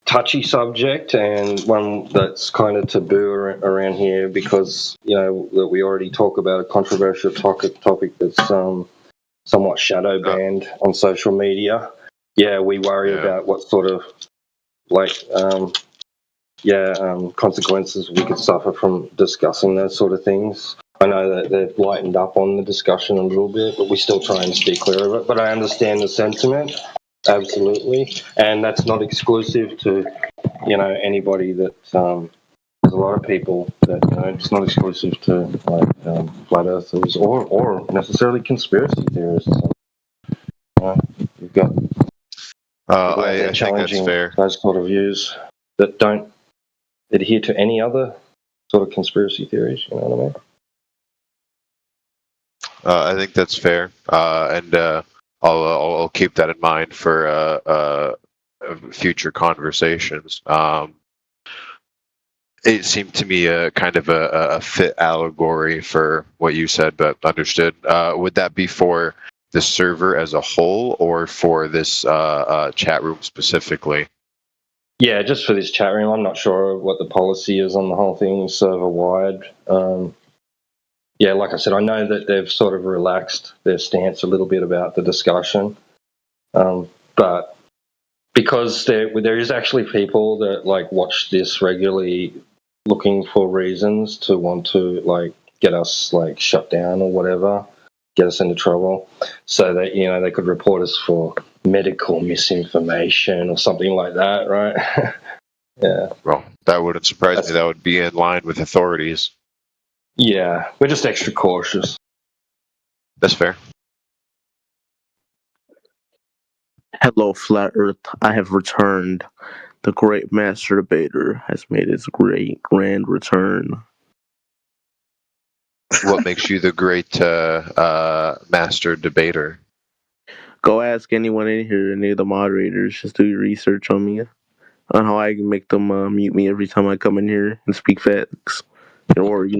Touchy subject, and one that's kind of taboo around here, because that we already talk about a controversial topic that's somewhat shadow banned on social media. Yeah, we worry about what sort of consequences we could suffer from discussing those sort of things. I know that they've lightened up on the discussion a little bit, but we still try and stay clear of it. But I understand the sentiment, absolutely, and that's not exclusive to anybody that. There's a lot of people that it's not exclusive to flat earthers or necessarily conspiracy theorists. You've got
I think that's fair.
Those sort of views that don't adhere to any other sort of conspiracy theories. You know what I mean?
I think that's fair, and I'll keep that in mind for future conversations. It seemed to me a kind of a fit allegory for what you said, but understood. Would that be for the server as a whole, or for this chat room specifically?
Yeah, just for this chat room. I'm not sure what the policy is on the whole thing server wide. Yeah, like I said, I know that they've sort of relaxed their stance a little bit about the discussion, but because there is actually people that watch this regularly, looking for reasons to want to get us shut down or whatever, get us into trouble, so that they could report us for medical misinformation or something like that, right? Yeah.
Well, that wouldn't surprise me. That would be in line with authorities.
Yeah, we're just extra cautious.
That's fair.
Hello, Flat Earth. I have returned. The great master debater has made his great grand return.
What makes you the great master debater?
Go ask anyone in here, any of the moderators. Just do your research on me, on how I can make them mute me every time I come in here and speak facts. Or,
he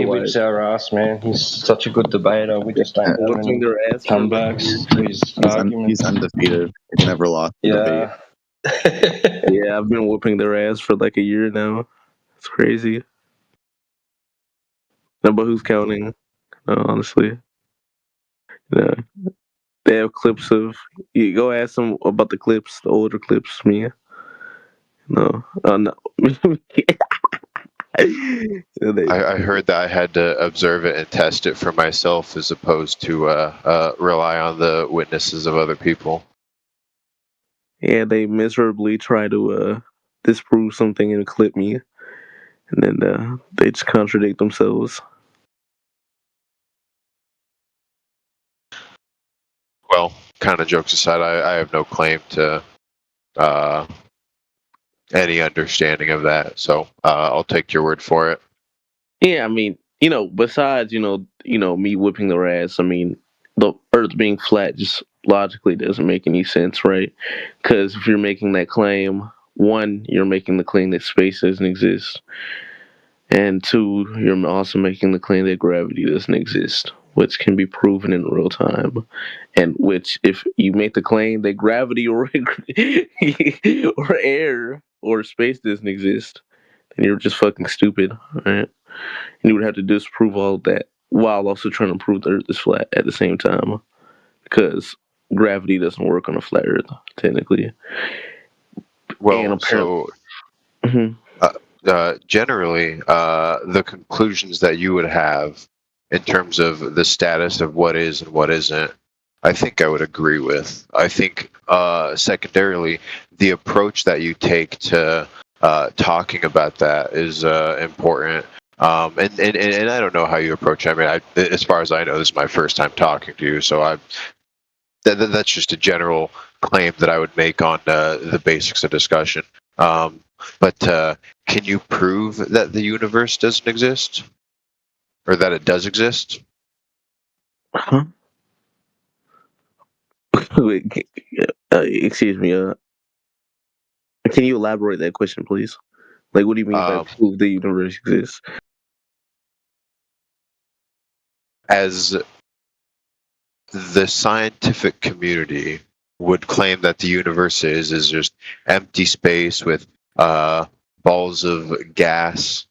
whips our ass, man. He's such a good debater. We just don't have any comebacks to his arguments.
He's undefeated. He's never lost.
Yeah. Yeah, I've been whooping their ass for a year now. It's crazy. No, but who's counting? No, honestly. Yeah. They have clips of... You go ask them about the clips, the older clips, me. No. No.
I heard that I had to observe it and test it for myself as opposed to rely on the witnesses of other people.
Yeah, they miserably try to disprove something and clip me, and then they just contradict themselves.
Well, kind of jokes aside, I have no claim to any understanding of that, so I'll take your word for it.
Yeah, I mean, besides, me whipping their ass, I mean, the Earth being flat just logically doesn't make any sense, right? Because if you're making that claim, one, you're making the claim that space doesn't exist, and two, you're also making the claim that gravity doesn't exist, which can be proven in real time, and which, if you make the claim that gravity or air or space doesn't exist, then you're just fucking stupid, right? And you would have to disprove all of that while also trying to prove the Earth is flat at the same time, because gravity doesn't work on a flat Earth, technically.
Well, so generally, the conclusions that you would have in terms of the status of what is and what isn't, I think I would agree with. I think, secondarily, the approach that you take to talking about that is important. And I don't know how you approach it. I mean, as far as I know, this is my first time talking to you, so that's just a general claim that I would make on the basics of discussion. But can you prove that the universe doesn't exist? Or that it does exist?
Huh? Wait, excuse me. Can you elaborate that question, please? What do you mean by prove the universe exists?
As the scientific community would claim that the universe is just empty space with balls of gas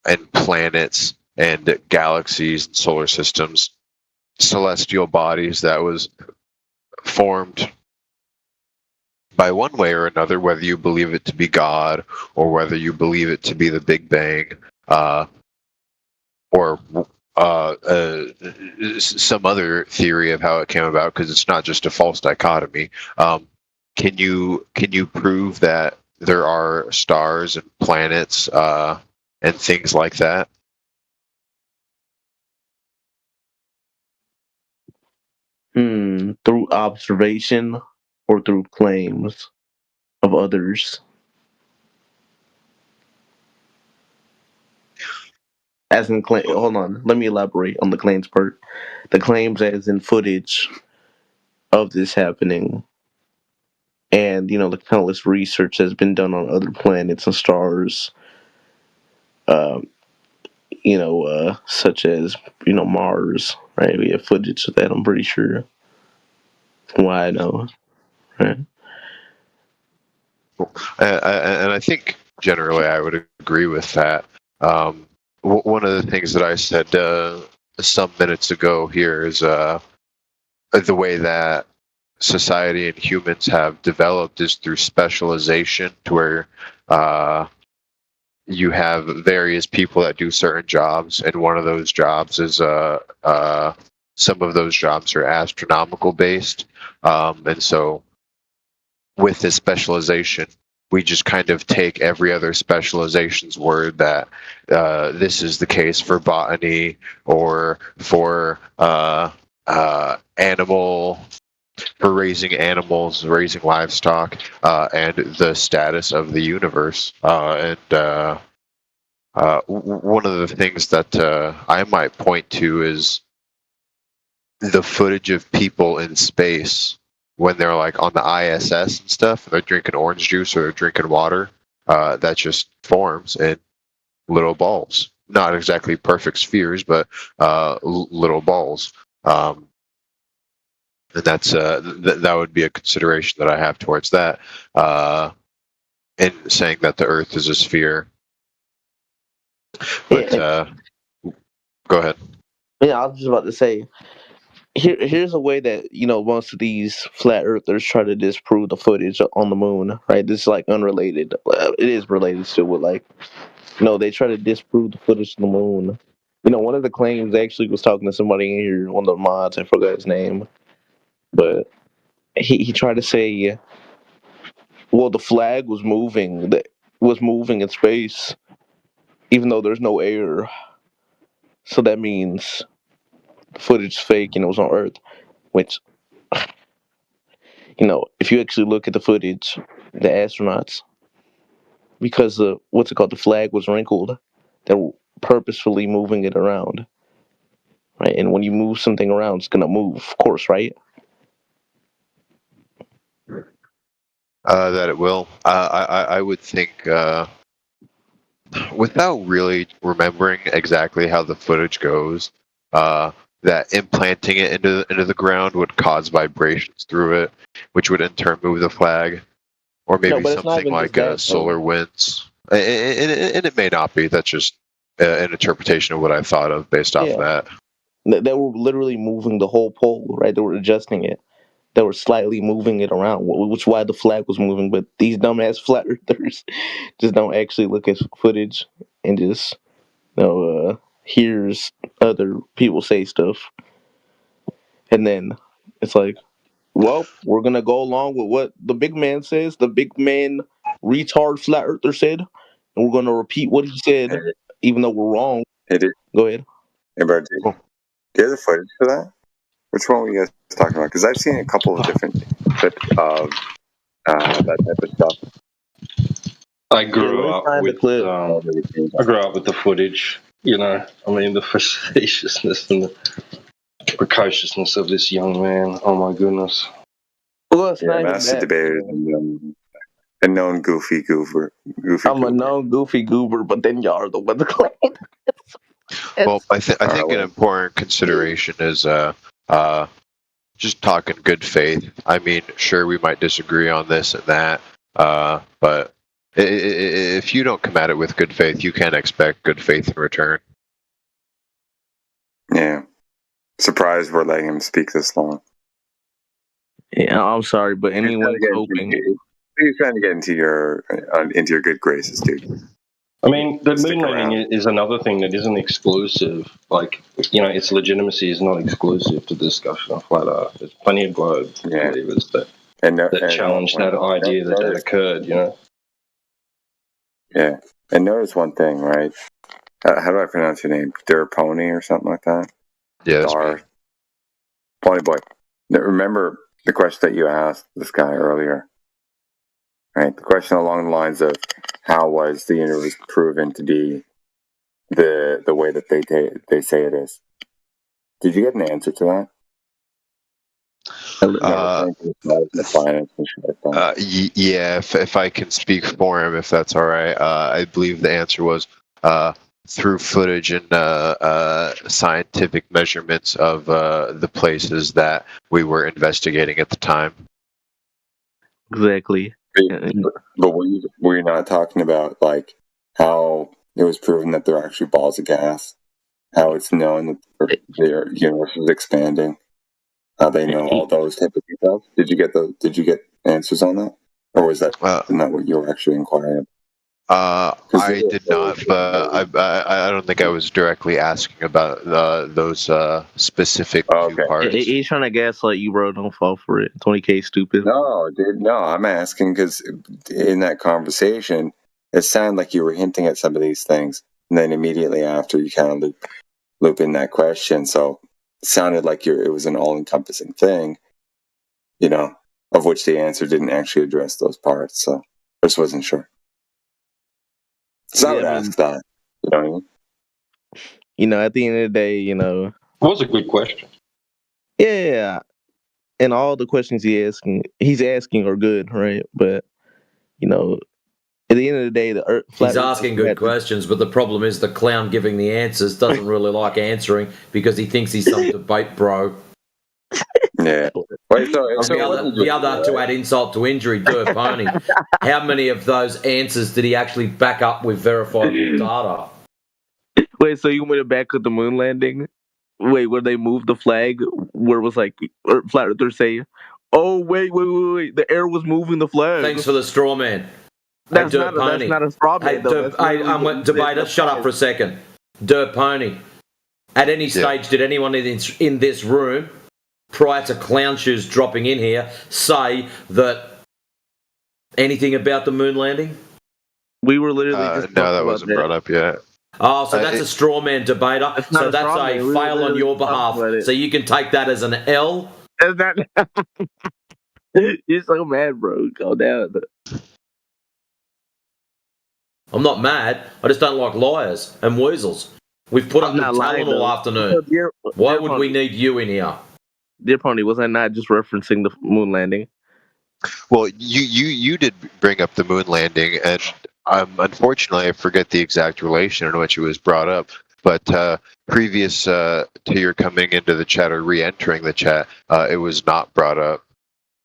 and planets and galaxies and solar systems. celestial bodies that was formed by one way or another, whether you believe it to be God or whether you believe it to be the Big Bang, or some other theory of how it came about, because it's not just a false dichotomy. Can you prove that there are stars and planets and things like that?
Through observation or through claims of others? As in claim. Hold on. Let me elaborate on the claims part. The claims as in footage of this happening, and the countless research that's been done on other planets and stars. Such as Mars. Right? We have footage of that. I'm pretty sure. From what I know. Right.
And I think generally I would agree with that. One of the things that I said some minutes ago here is the way that society and humans have developed is through specialization, to where you have various people that do certain jobs, and one of those jobs is some of those jobs are astronomical based, and so with this specialization, we just kind of take every other specialization's word that this is the case for botany or for animal, for raising animals, raising livestock, and the status of the universe. One of the things that I might point to is the footage of people in space when they're like on the ISS and stuff, and they're drinking orange juice or they're drinking water, that just forms in little balls. Not exactly perfect spheres, but little balls. And that's that would be a consideration that I have towards that, in saying that the Earth is a sphere. But go ahead.
Yeah, I was just about to say. Here's a way that most of these flat earthers try to disprove the footage on the moon. Right, this is like unrelated. It is related to what they try to disprove the footage on the moon. One of the claims actually was talking to somebody in here, one of the mods. I forgot his name, but he tried to say, well, the flag was moving. That was moving in space, even though there's no air. So that means the footage is fake and it was on Earth, which. If you actually look at the footage, the astronauts, because the flag was wrinkled, they're purposefully moving it around, right? And when you move something around, it's gonna move, of course, right?
That it will. I would think, without really remembering exactly how the footage goes, that implanting it into the ground would cause vibrations through it, which would in turn move the flag, or maybe something like solar winds. And it may not be. That's just an interpretation of what I thought of based off of that.
They were literally moving the whole pole, right? They were adjusting it. They were slightly moving it around, which is why the flag was moving. But these dumbass flat earthers just don't actually look at footage and just hears other people say stuff, and then it's like, well, we're gonna go along with what the big man says. The big man retard flat earther said, and we're gonna repeat what he said, even though we're wrong.
Hey, dude.
Go ahead.
Hey, bro, do you have the footage for that? Which one were you guys talking about? Because I've seen a couple of different clips of that type of stuff.
I grew up with the footage. The facetiousness and the precociousness of this young man. Oh my goodness.
Well, it's not
Master Debater and a known goofy goober.
I'm a known goofy goober, but then y'all are the one to claim.
Well, I think an important consideration is just talking good faith. I mean, sure, we might disagree on this and that, but if you don't come at it with good faith, you can't expect good faith in return.
Yeah.
Surprised we're letting him speak this long.
Yeah, I'm sorry, but anyone's hoping.
He's trying to get into your good graces, dude.
I mean, the moon landing is another thing that isn't exclusive. Like, its legitimacy is not exclusive to the discussion of flat Earth. There's plenty of globe believers that challenge that idea that occurred.
Yeah, and notice one thing, right? How do I pronounce your name? Durpony or something like that?
Yeah, that's me.
Pony Boy. Now, remember the question that you asked this guy earlier, right? The question along the lines of how was the universe proven to be the way that they say it is? Did you get an answer to that?
Yeah, if I can speak for him, if that's all right. I believe the answer was through footage and scientific measurements of the places that we were investigating at the time.
Exactly.
But were you not talking about like how it was proven that they're actually balls of gas? How it's known that their universe is expanding? How they know all those type of details? Did you get answers on that, or was that not what you were actually inquiring about?
I did not, but I don't think I was directly asking about those specific two parts.
He's trying to gaslight you, bro. Don't fall for it. 20K stupid.
No, dude. No, I'm asking because in that conversation, it sounded like you were hinting at some of these things, and then immediately after, you kind of loop in that question. So it sounded like it was an all-encompassing thing, of which the answer didn't actually address those parts. So I just wasn't sure. So I would ask that. You know what I mean?
At the end of the day,
It was a good question.
Yeah. And all the questions he's asking are good, right? But, at the end of the day, the Earth...
He's asking good questions, but the problem is the clown giving the answers doesn't really like answering because he thinks he's some debate bro.
Yeah. Wait,
the other to add insult to injury, Pony. How many of those answers did he actually back up with verifiable data?
Wait, so you went back with the moon landing? Wait, where they moved the flag? Where it was like flat earthers say, "Oh wait, the air was moving the flag."
Thanks for the straw man.
That's not a straw man.
Debater, shut up for a second. Pony. At any stage, did anyone in this room, prior to Clown Shoes dropping in here, say that anything about the moon landing?
We were literally just
no, that wasn't brought up yet.
Oh, so that's a straw man debater. So that's a fail on your behalf. So you can take that as an L.
You're so mad, bro. Go down.
I'm not mad. I just don't like liars and weasels. We've put up with talent all afternoon. Why would we need you in here?
Dear Pony, was I not just referencing the moon landing?
Well, you did bring up the moon landing, and unfortunately, I forget the exact relation in which it was brought up. But previous to your coming into the chat or re-entering the chat, it was not brought up.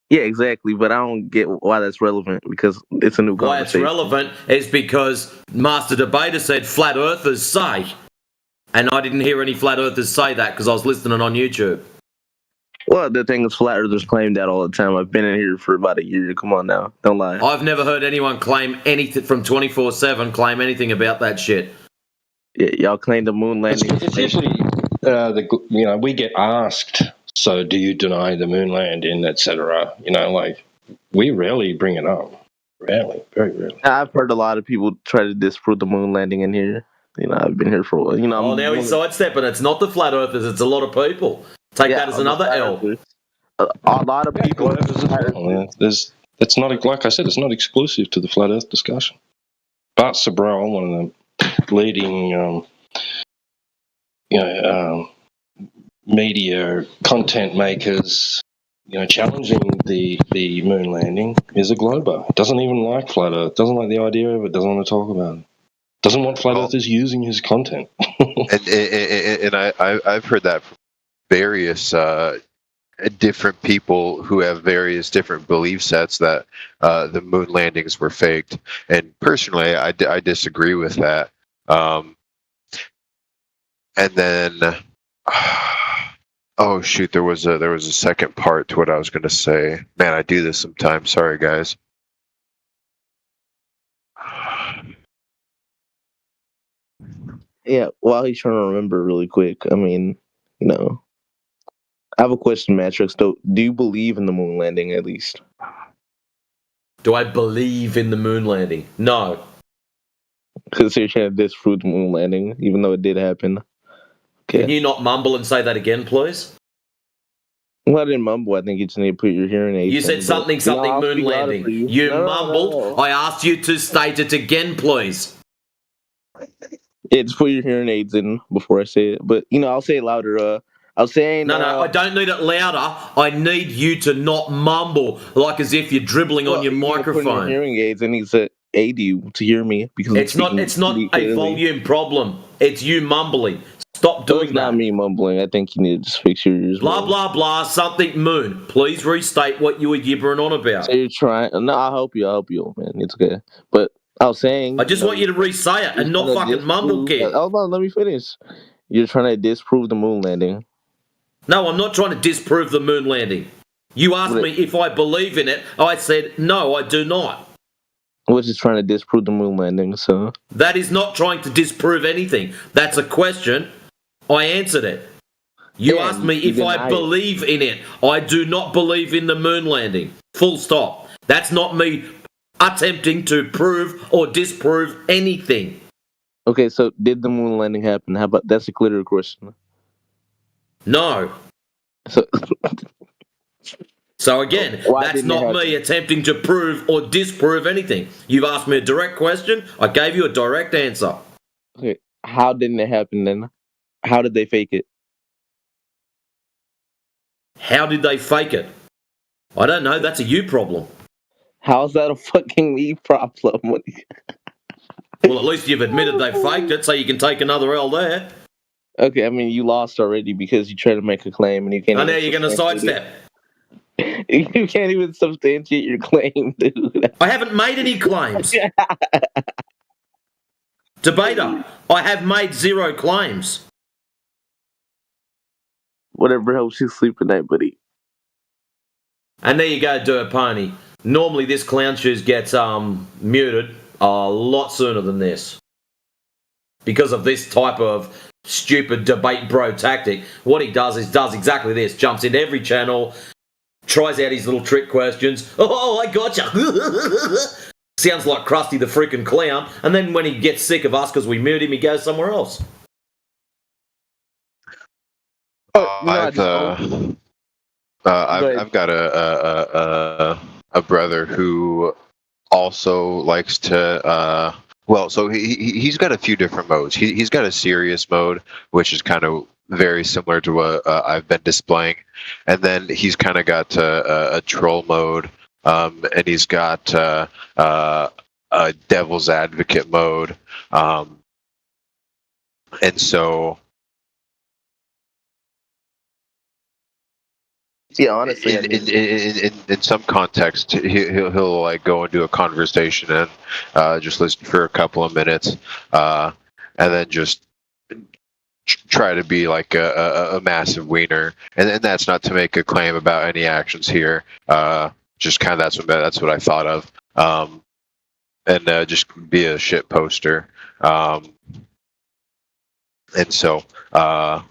Yeah, exactly. But I don't get why that's relevant because it's a new conversation.
Why it's relevant is because Master Debater said flat earthers say, and I didn't hear any flat earthers say that because I was listening on YouTube.
Well, the thing is, flat earthers claim that all the time. I've been in here for about a year. Come on now, don't lie.
I've never heard anyone claim anything from 24/7 claim anything about that shit.
Yeah, y'all claim the moon landing.
It's usually we get asked. So, do you deny the moon landing, etc.? We rarely bring it up. Rarely, very rarely.
I've heard a lot of people try to disprove the moon landing in here. I've been here for a while.
Now he's sidestepping. It's not the flat earthers. It's a lot of people. Take that as another L.
A lot of people.
It's not like I said. It's not exclusive to the flat Earth discussion. Bart Sobral, one of the leading, media content makers, challenging the moon landing, is a glober. Doesn't even like flat Earth. Doesn't like the idea of it. Doesn't want to talk about it. Doesn't want flat earthers using his content.
and I've heard that from various different people who have various different belief sets that the moon landings were faked. And personally, I disagree with that. And then Oh shoot, there was a second part to what I was going to say. Man, I do this sometimes. Sorry, guys.
Yeah, while he's trying to remember really quick, I mean, I have a question, Matrix. Do you believe in the moon landing at least?
Do I believe in the moon landing? No.
Because you're trying to disprove the moon landing, even though it did happen. Okay.
Can you not mumble and say that again, please?
Well, I didn't mumble. I think you just need to put your hearing aids.
You said something moon landing. You mumbled. No. I asked you to state it again, please.
Yeah, just put your hearing aids in before I say it. But, I'll say it louder. I was saying...
No, I don't need it louder. I need you to not mumble like as if you're dribbling on your microphone.
Put your hearing aids and he's to aid you to hear me. Because
it's not a volume problem. It's you mumbling. Stop doing that.
It's not me mumbling. I think you need to just fix your ears.
Blah, blah, blah, something moon. Please restate what you were gibbering on about.
So you're trying... No, I'll help you, man. It's okay. But I was saying...
I just want you to re-say it and not fucking mumble, kid.
Hold on, let me finish. You're trying to disprove the moon landing.
No, I'm not trying to disprove the moon landing. You asked me if I believe in it. I said, no, I do not.
We're just trying to disprove the moon landing, so...
That is not trying to disprove anything. That's a question. I answered it. You asked me if I believe in it. I do not believe in the moon landing. Full stop. That's not me attempting to prove or disprove anything.
Okay, so did the moon landing happen? How about that's a clearer question?
No. So again, that's not me attempting to prove or disprove anything. You've asked me a direct question. I gave you a direct answer.
Okay, how didn't it happen then? How did they fake it?
How did they fake it? I don't know. That's a you problem.
How's that a fucking me problem?
Well, at least you've admitted they faked it, so you can take another L there.
Okay, I mean, you lost already because you tried to make a claim and you can't...
I know you're going to sidestep.
You can't even substantiate your claim, dude.
I haven't made any claims. Debater, I have made 0 claims.
Whatever helps you sleep at night, buddy.
And there you go, Dirt Pony. Normally this Clown Shoes gets muted a lot sooner than this. Because of this type of stupid debate bro tactic. What he does is does exactly this. Jumps into every channel, tries out his little trick questions. Oh, I gotcha. Sounds like Krusty the freaking Clown. And then when he gets sick of us because we mute him, he goes somewhere else.
I've got a brother who also likes to so he's got a few different modes. He's got a serious mode, which is kind of very similar to what I've been displaying, and then he's kind of got a troll mode, and he's got a devil's advocate mode, and so.
Yeah, honestly,
in some context, he'll like go into a conversation and just listen for a couple of minutes, and then just try to be like a massive wiener. And that's not to make a claim about any actions here. Just kind of that's what I thought of, and just be a shit poster. And so,
and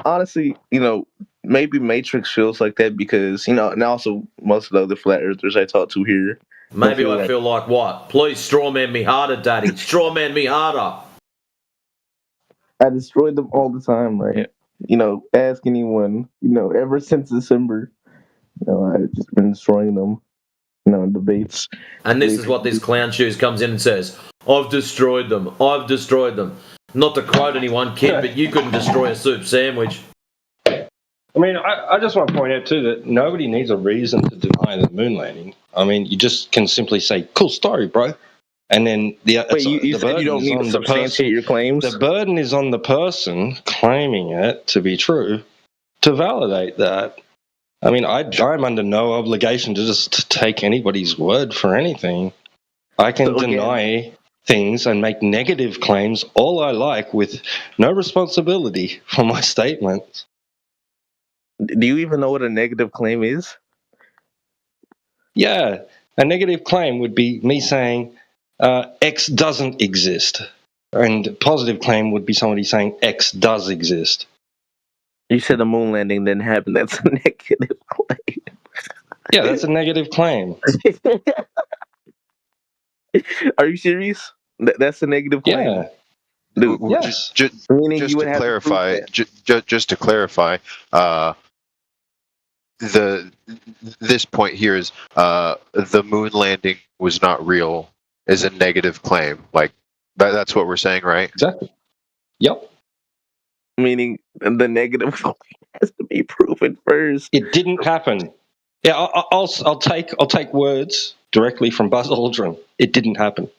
honestly, maybe Matrix feels like that because, and also most of the other flat earthers I talk to here.
Maybe I feel like what? Please strawman me harder, Daddy. Strawman me harder.
I destroyed them all the time, right? Ask anyone, ever since December, I've just been destroying them, in debates.
And this is what this Clown Shoes comes in and says, I've destroyed them. I've destroyed them. Not to quote anyone, kid, but you couldn't destroy a soup sandwich.
I mean, I just want to point out, too, that nobody needs a reason to deny the moon landing. I mean, you just can simply say, cool story, bro. And then
you said you don't need to substantiate your claims?
The burden is on the person claiming it to be true to validate that. I mean, I'm under no obligation to just take anybody's word for anything. I can deny things and make negative claims all I like with no responsibility for my statements.
Do you even know what a negative claim is?
Yeah, a negative claim would be me saying X doesn't exist. And a positive claim would be somebody saying X does exist.
You said the moon landing didn't happen. That's a negative claim.
Yeah, that's a negative claim.
Are you serious? That's a negative claim.
Yeah.
Dude,
yes.
Just to clarify, just to clarify, this point here is the moon landing was not real is a negative claim. Like that's what we're saying, right?
Exactly. Yep.
Meaning the negative claim has to be proven first.
It didn't happen. Yeah, I'll take words directly from Buzz Aldrin. It didn't happen.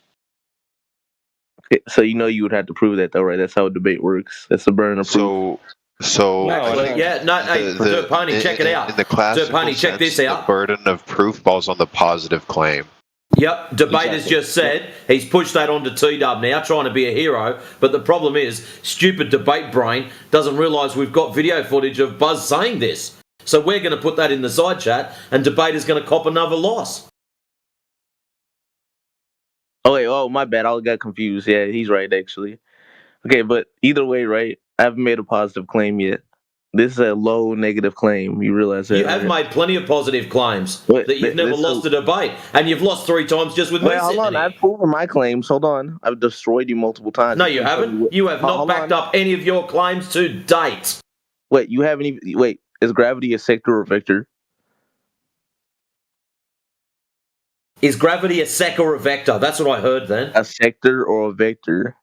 Okay, so you would have to prove that though, right? That's how a debate works. That's a burden of proof.
So
actually, Dirt Pony, check it out.
In the classical
Dirt Pony, check this out.
The burden of proof falls on the positive claim.
Yep, debaters just said he's pushed that onto T-Dub now, trying to be a hero. But the problem is, stupid debate brain doesn't realise we've got video footage of Buzz saying this. So we're going to put that in the side chat, and debater's going to cop another loss.
Oh, my bad. I got confused. Yeah, he's right, actually. Okay, but either way, right? I haven't made a positive claim yet. This is a low negative claim. You realize that?
You have made plenty of positive claims that you've never lost a debate, and you've lost 3 times just with me.
Hold on, I've proven my claims. Hold on, I've destroyed you multiple times.
No, you haven't. You have not backed up any of your claims to date.
Wait, you haven't even. Wait, is gravity a sector or a vector?
Is gravity a sec or a vector? That's what I heard then.
A sector or a vector?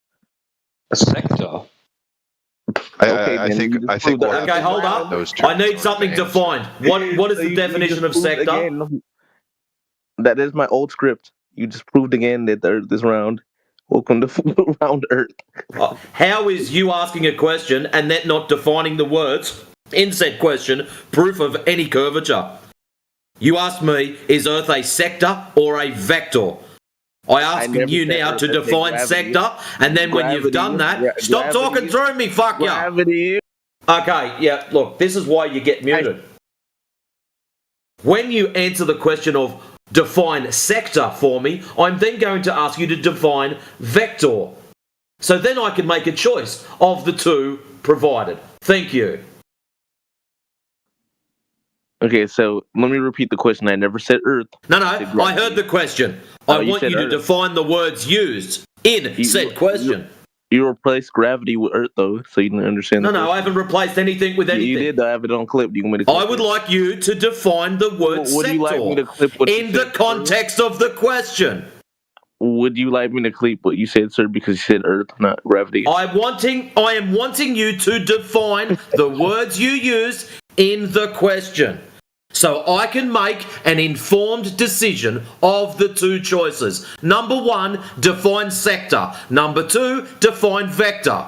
A sector.
I think.
Okay, hold up. I need something defined. What is the definition of sector?
That is my old script. You just proved again that the Earth is round. Welcome to round Earth.
How is you asking a question and that not defining the words in said question proof of any curvature? You asked me, is Earth a sector or a vector? I ask you now to define sector, and then when you've done that, stop talking through me, fuck ya.
Gravity.
Okay, yeah, look, this is why you get muted. When you answer the question of define sector for me, I'm then going to ask you to define vector. So then I can make a choice of the two provided. Thank you.
Okay, so let me repeat the question. I never said Earth.
No, I heard the question. I want you to define the words used in said question.
You replaced gravity with Earth, though, so you didn't understand.
No, I haven't replaced anything with anything.
You did. I have it on clip. Do you want me to clip
I would like you to define the word sector
you like me to clip
in the context of the question.
Would you like me to clip what you said, sir, because you said Earth, not gravity?
I am wanting you to define the words you used in the question, so I can make an informed decision of the two choices. Number 1, define sector. Number 2, define vector.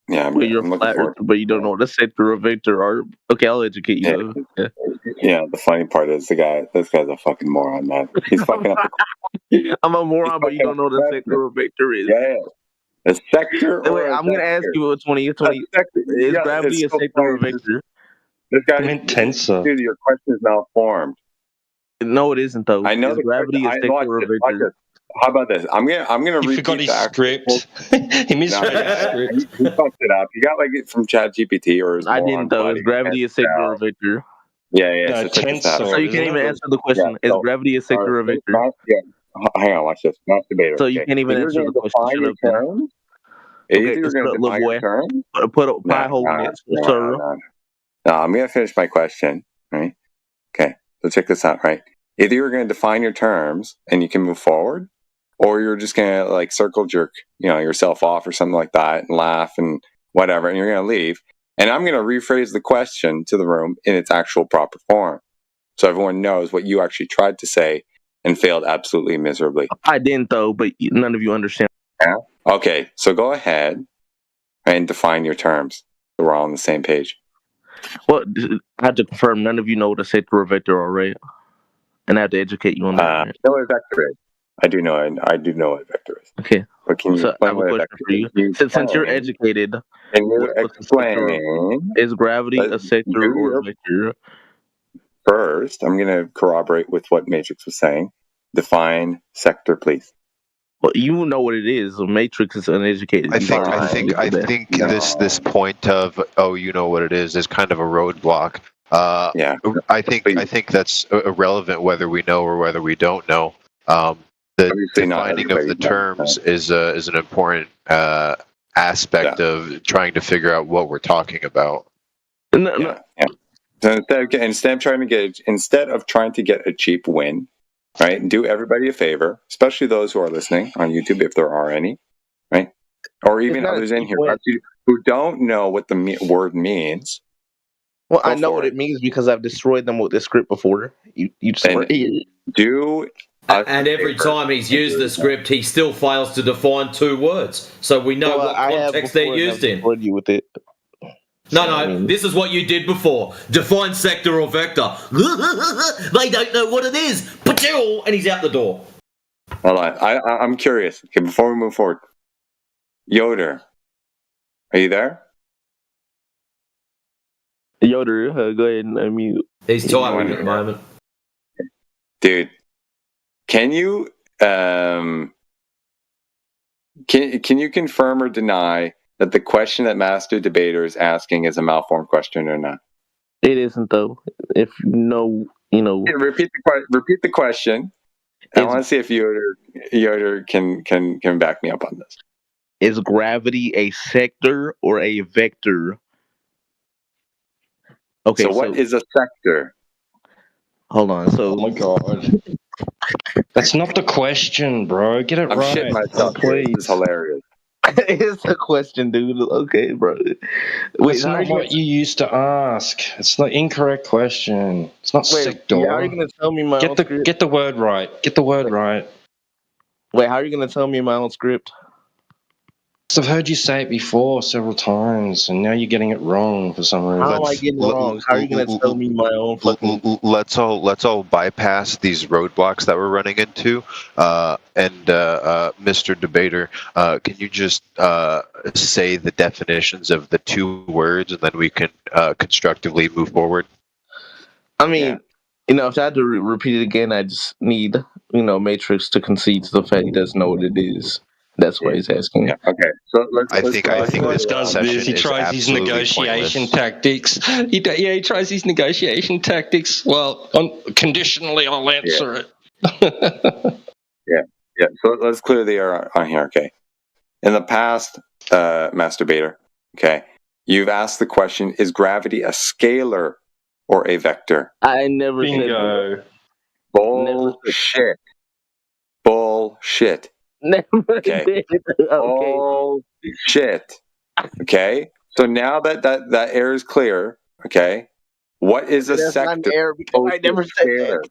Yeah,
but you're flat Earth, but you don't know what a sector or vector are. Okay, I'll educate you.
Yeah, the funny part is this guy's a fucking moron, man. He's fucking up.
I'm a moron, but you don't know what a sector or vector is.
Yeah. A sector.
Wait, I'm gonna ask you a 20. Is gravity a sector or a vector?
This guy tensor. Dude, your question is malformed.
No, it isn't though.
I know
is gravity a sector or a vector?
How about this? I'm gonna repeat
forgot his script. He misread his script.
He fucked it up. You got like it from ChatGPT or his
I didn't though. Is gravity a sector or a vector?
Yeah.
So you can't even answer the question. Is gravity a sector or a vector?
Hang on, watch this. Not debater.
So you can't even answer the question.
You're going to define your terms?
Put a pie hole in it, sir.
No, I'm going to finish my question, right? Okay, so check this out, right? Either you're going to define your terms and you can move forward, or you're just going to like circle jerk, yourself off or something like that and laugh and whatever, and you're going to leave. And I'm going to rephrase the question to the room in its actual proper form, so everyone knows what you actually tried to say and failed absolutely miserably.
I didn't though, but none of you understand.
Yeah? Okay, so go ahead and define your terms so we're all on the same page.
Well, I have to confirm none of you know what a sector or vector are, right? And I have to educate you on that.
No, a vector is. I do know what a vector is.
Okay.
But can you
So I
explain
have a
what a
question
vector
for you.
is?
Since you're educated,
Can you
what's the spectrum?
explain?
Is gravity a sector or a vector?
First, I'm going to corroborate with what Matrix was saying. Define sector, please.
Well, you know what it is. A matrix is uneducated.
I think this point of you know what it is kind of a roadblock. I think that's irrelevant whether we know or whether we don't know. The defining of the terms is an important aspect of trying to figure out what we're talking about.
So instead of trying to get a cheap win, right? Do everybody a favor, especially those who are listening on YouTube, if there are any, right? Or even others in here who don't know what the word means.
Well, I know what it means because I've destroyed them with this script before. You just
and every time he's used the script, he still fails to define two words, so we know what context they're used in.
You with it.
No, this is what you did before. Define sector or vector. They don't know what it is. And he's out the door.
Hold on. I'm curious. Okay, before we move forward. Yoder, are you there?
Yoder, go ahead and unmute.
He's typing at the moment.
Dude, can you can you confirm or deny that the question that Master Debater is asking is a malformed question or not?
It isn't, though. If you know.
Repeat the question. I want to see if Yoder can back me up on this.
Is gravity a sector or a vector? Okay.
So what is a sector?
Hold on. So.
Oh my god. That's not the question, bro. Get it
I'm
right.
shitting myself. This is hilarious.
It's a question, dude. Okay, bro.
It's not what you used to ask. It's the incorrect question. It's not sector.
How are you going to tell me my own script?
Get the word right. Get the word right.
Wait, how are you going to tell me my own script?
I've heard you say it before several times, and now you're getting it wrong for some reason.
How am I getting it wrong? How are you going to tell me my own fucking...
Let's all bypass these roadblocks that we're running into. Mr. Debater, can you just say the definitions of the two words, and then we can constructively move forward?
I mean, if I had to repeat it again, I just need, Matrix to concede to the fact he doesn't know what it is. That's why he's asking.
Yeah. Okay. So
I think this concession
he tries his negotiation tactics. He tries his negotiation tactics. Well, conditionally, I'll answer it.
Yeah. So let's clear the air on here. Okay. In the past, Masturbator, okay, you've asked the question: is gravity a scalar or a vector?
I never said
bullshit. Bullshit.
Never
okay.
did.
Oh shit. Okay. So now that air is clear, okay, what is a sector?
Not air because I never said that.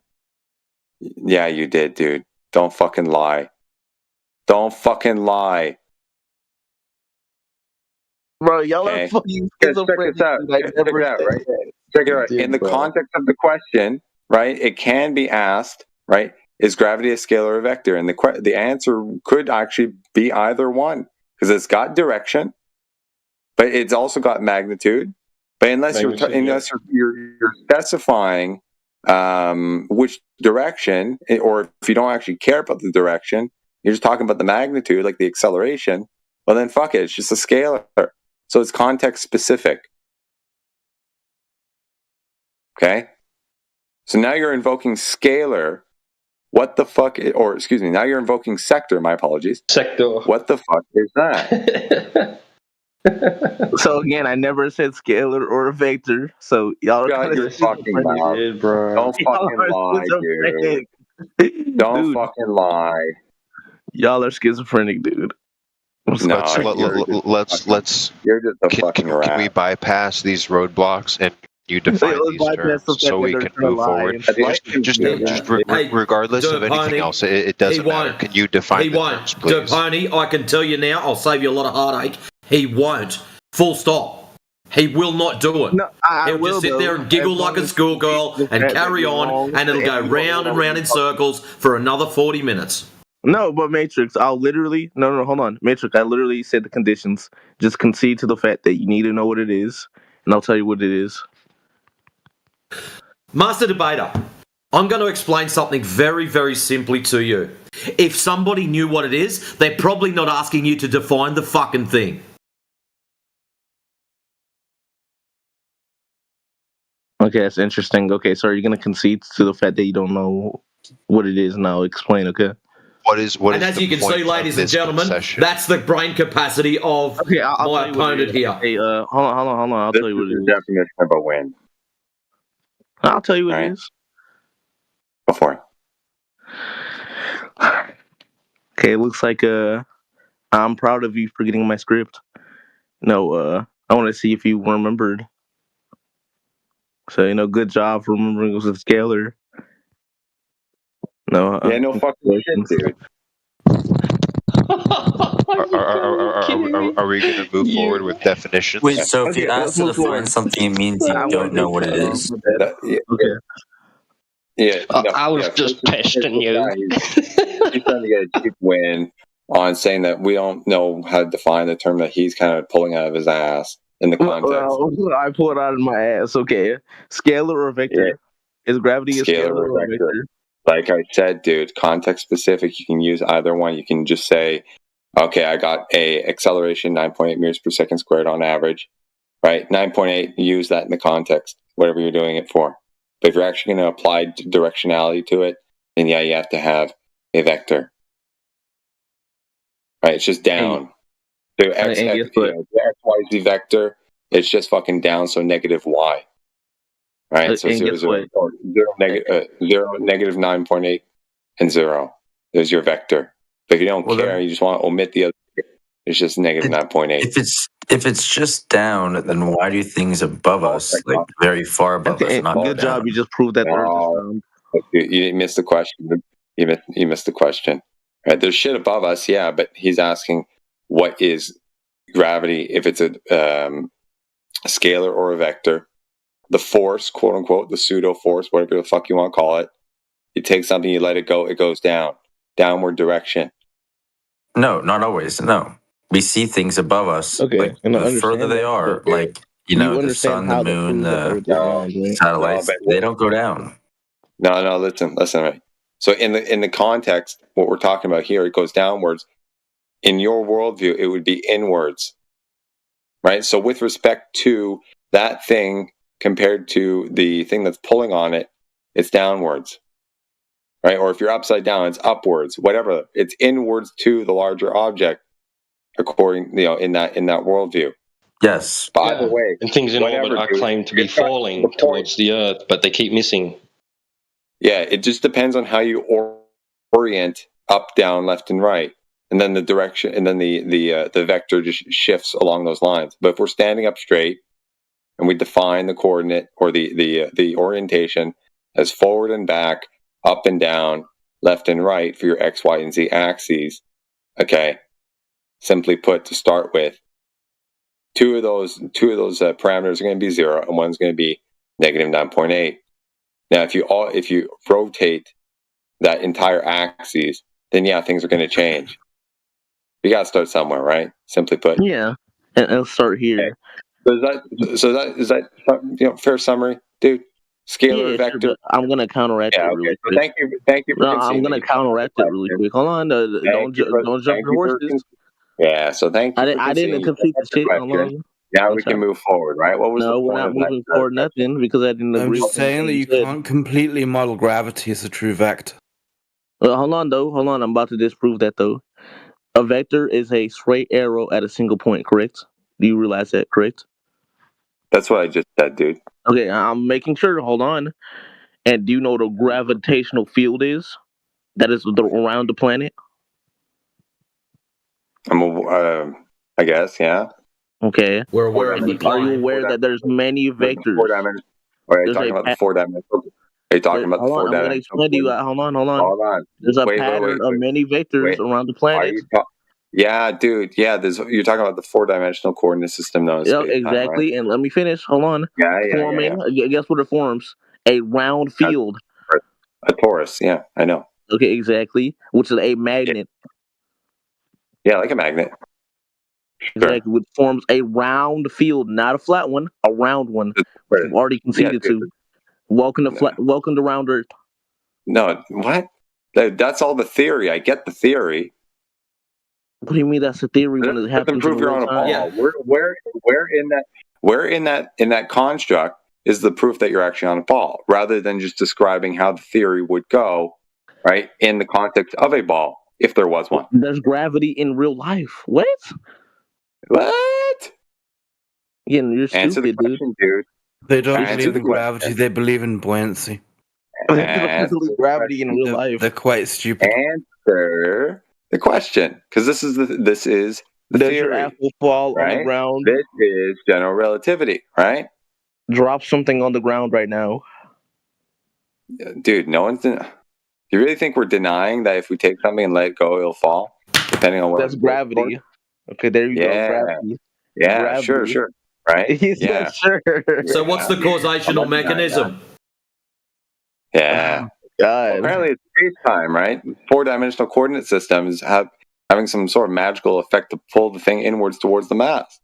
Yeah, you did, dude. Don't fucking lie. Don't fucking lie.
Bro, y'all are fucking schizophrenic.
Check it out, right? Check it out. In the context of the question, right, it can be asked, right, is gravity a scalar or a vector? And the answer could actually be either one, because it's got direction, but it's also got magnitude. But unless you're specifying which direction, or if you don't actually care about the direction, you're just talking about the magnitude, like the acceleration, well then fuck it, it's just a scalar. So it's context specific. Okay? So now you're invoking scalar. What the fuck, now you're invoking sector, my apologies.
Sector.
What the fuck is that?
So again, I never said scalar or a vector. So y'all are
got your fucking mouth, bro. Don't fucking lie, dude. Don't fucking lie.
Y'all are schizophrenic, dude.
Let's
you're just a fucking rat.
Can we bypass these roadblocks and you define these terms so we can move forward? Just regardless of anything else, it doesn't matter. Can you define the terms, please?
Pony, I can tell you now, I'll save you a lot of heartache. He won't. Full stop. He will not do it.
No,
He'll just sit there and giggle like a schoolgirl and carry on, and it'll go round and round in circles for another 40 minutes.
No, but Matrix, I'll literally hold on, Matrix. I literally said the conditions. Just concede to the fact that you need to know what it is, and I'll tell you what it is.
Master Debater, I'm going to explain something very, very simply to you. If somebody knew what it is, they're probably not asking you to define the fucking thing.
Okay, that's interesting. Okay, so are you going to concede to the fact that you don't know what it is? Now explain, okay?
What is
and as you can see, ladies and gentlemen, that's the brain capacity of my opponent here.
Hey, hold on. I'll tell you what it is.
Definition of a win.
I'll tell you what it is.
Go for it.
Okay, it looks like I'm proud of you for getting my script. No, I want to see if you remembered. So, good job for remembering it was a scalar. No.
Yeah, no fucking shit, dude.
Are we going to move forward with definitions?
Wait, so if you ask to define something, it means you don't know what it is.
Okay.
Yeah,
I was just testing you.
He's trying to get a cheap win on saying that we don't know how to define the term that he's kind of pulling out of his ass in the context.
Well, I pull it out of my ass. Okay, scalar or vector? Yeah. Is gravity a scalar or vector?
Like I said, dude, context specific. You can use either one. You can just say, okay, I got a acceleration 9.8 meters per second squared on average, right? 9.8. Use that in the context, whatever you're doing it for. But if you're actually going to apply directionality to it, then yeah, you have to have a vector. Right? It's just down. So the XYZ vector, it's just fucking down, so negative y. Right? So 0, negative 9.8, and 0. There's your vector. But if you don't care, you just want to omit the other, it's just negative 9.8.
If it's just down, then why do things above us, like very far above us, not
good job. You just proved that the Earth is round.
You didn't miss the question. You missed the question. Right? There's shit above us, yeah, but he's asking what is gravity, if it's a scalar or a vector. The force, quote unquote, the pseudo force, whatever the fuck you want to call it. You take something, you let it go, it goes down. Downward direction.
No, not always. No. We see things above us.
Okay.
Like, the further they are, like, the sun, the moon, the satellites, they don't go down.
No, listen, right. So in the context, what we're talking about here, it goes downwards. In your worldview, it would be inwards. Right? So with respect to that thing compared to the thing that's pulling on it, it's downwards. Right? Or if you're upside down, it's upwards. Whatever. It's inwards to the larger object, according, in that worldview.
Yes.
By the way,
and things in orbit are claimed to be falling towards the Earth, but they keep missing.
Yeah, it just depends on how you orient up, down, left, and right, and then the direction, and then the vector just shifts along those lines. But if we're standing up straight, and we define the coordinate or the orientation as forward and back, up and down, left and right for your X, Y, and Z axes, okay. Simply put, to start with, two of those parameters are going to be 0, and one's going to be negative 9.8. Now, if you rotate that entire axis, then yeah, things are going to change. You got to start somewhere, right? Simply put.
Yeah, and I'll start here.
Okay. Is that fair summary, dude? Scalar vector.
Sure, I'm going to counteract it really quick.
Thank you.
No, I'm going to counteract it really quick. Hold on, don't jump the horses.
Yeah, so thank you.
I didn't complete the shit.
Now we can move forward, right? What was the point?
We're not moving forward nothing because I didn't agree.
I'm just saying that you can't completely model gravity as a true vector.
Well, hold on. I'm about to disprove that though. A vector is a straight arrow at a single point, correct? Do you realize that, correct?
That's what I just said, dude.
Okay, I'm making sure. Hold on. And do you know what a gravitational field is? That is around the planet?
I guess, yeah.
Okay.
We're aware of the
Are you aware that there's many vectors?
Are you talking about the 4-dimensional? Are you talking about the 4-dimensional?
I'm going to explain to you. Hold on. There's a pattern of many vectors around the planet.
Yeah, dude. Yeah, you're talking about the 4-dimensional coordinate system known as space-time,
exactly.
Right?
And let me finish. Hold on.
Yeah.
Guess what it forms? A round field.
A torus. Yeah, I know.
Okay, exactly. Which is a magnet.
Yeah, like a magnet.
Exactly, which forms a round field, not a flat one, a round one. Which we've already conceded to. Welcome to round Earth.
No, what? That's all the theory. I get the theory.
What do you mean that's a theory when it happens?
Prove you're on a ball. Yeah. Where in that construct is the proof that you're actually on a ball, rather than just describing how the theory would go, right, in the context of a ball, if there was one.
There's gravity in real life. What?
What?
Yeah, you're
Answer
stupid,
the question, dude.
They don't believe in gravity, they believe in buoyancy.
Gravity in real life.
They're quite stupid.
Answer the question, because this is the
Does
theory.
your apple fall
right?
on the ground?
This is general relativity, right?
Drop something on the ground right now.
Dude, no one's do you really think we're denying that if we take something and let it go, it'll fall? Depending on what.
That's gravity. Okay, there you go. Gravity.
Yeah,
Gravity.
sure. Right?
Yeah, sure.
So what's the causational mechanism?
Yeah.
God.
Apparently it's space-time, right? 4-dimensional coordinate systems having some sort of magical effect to pull the thing inwards towards the mass.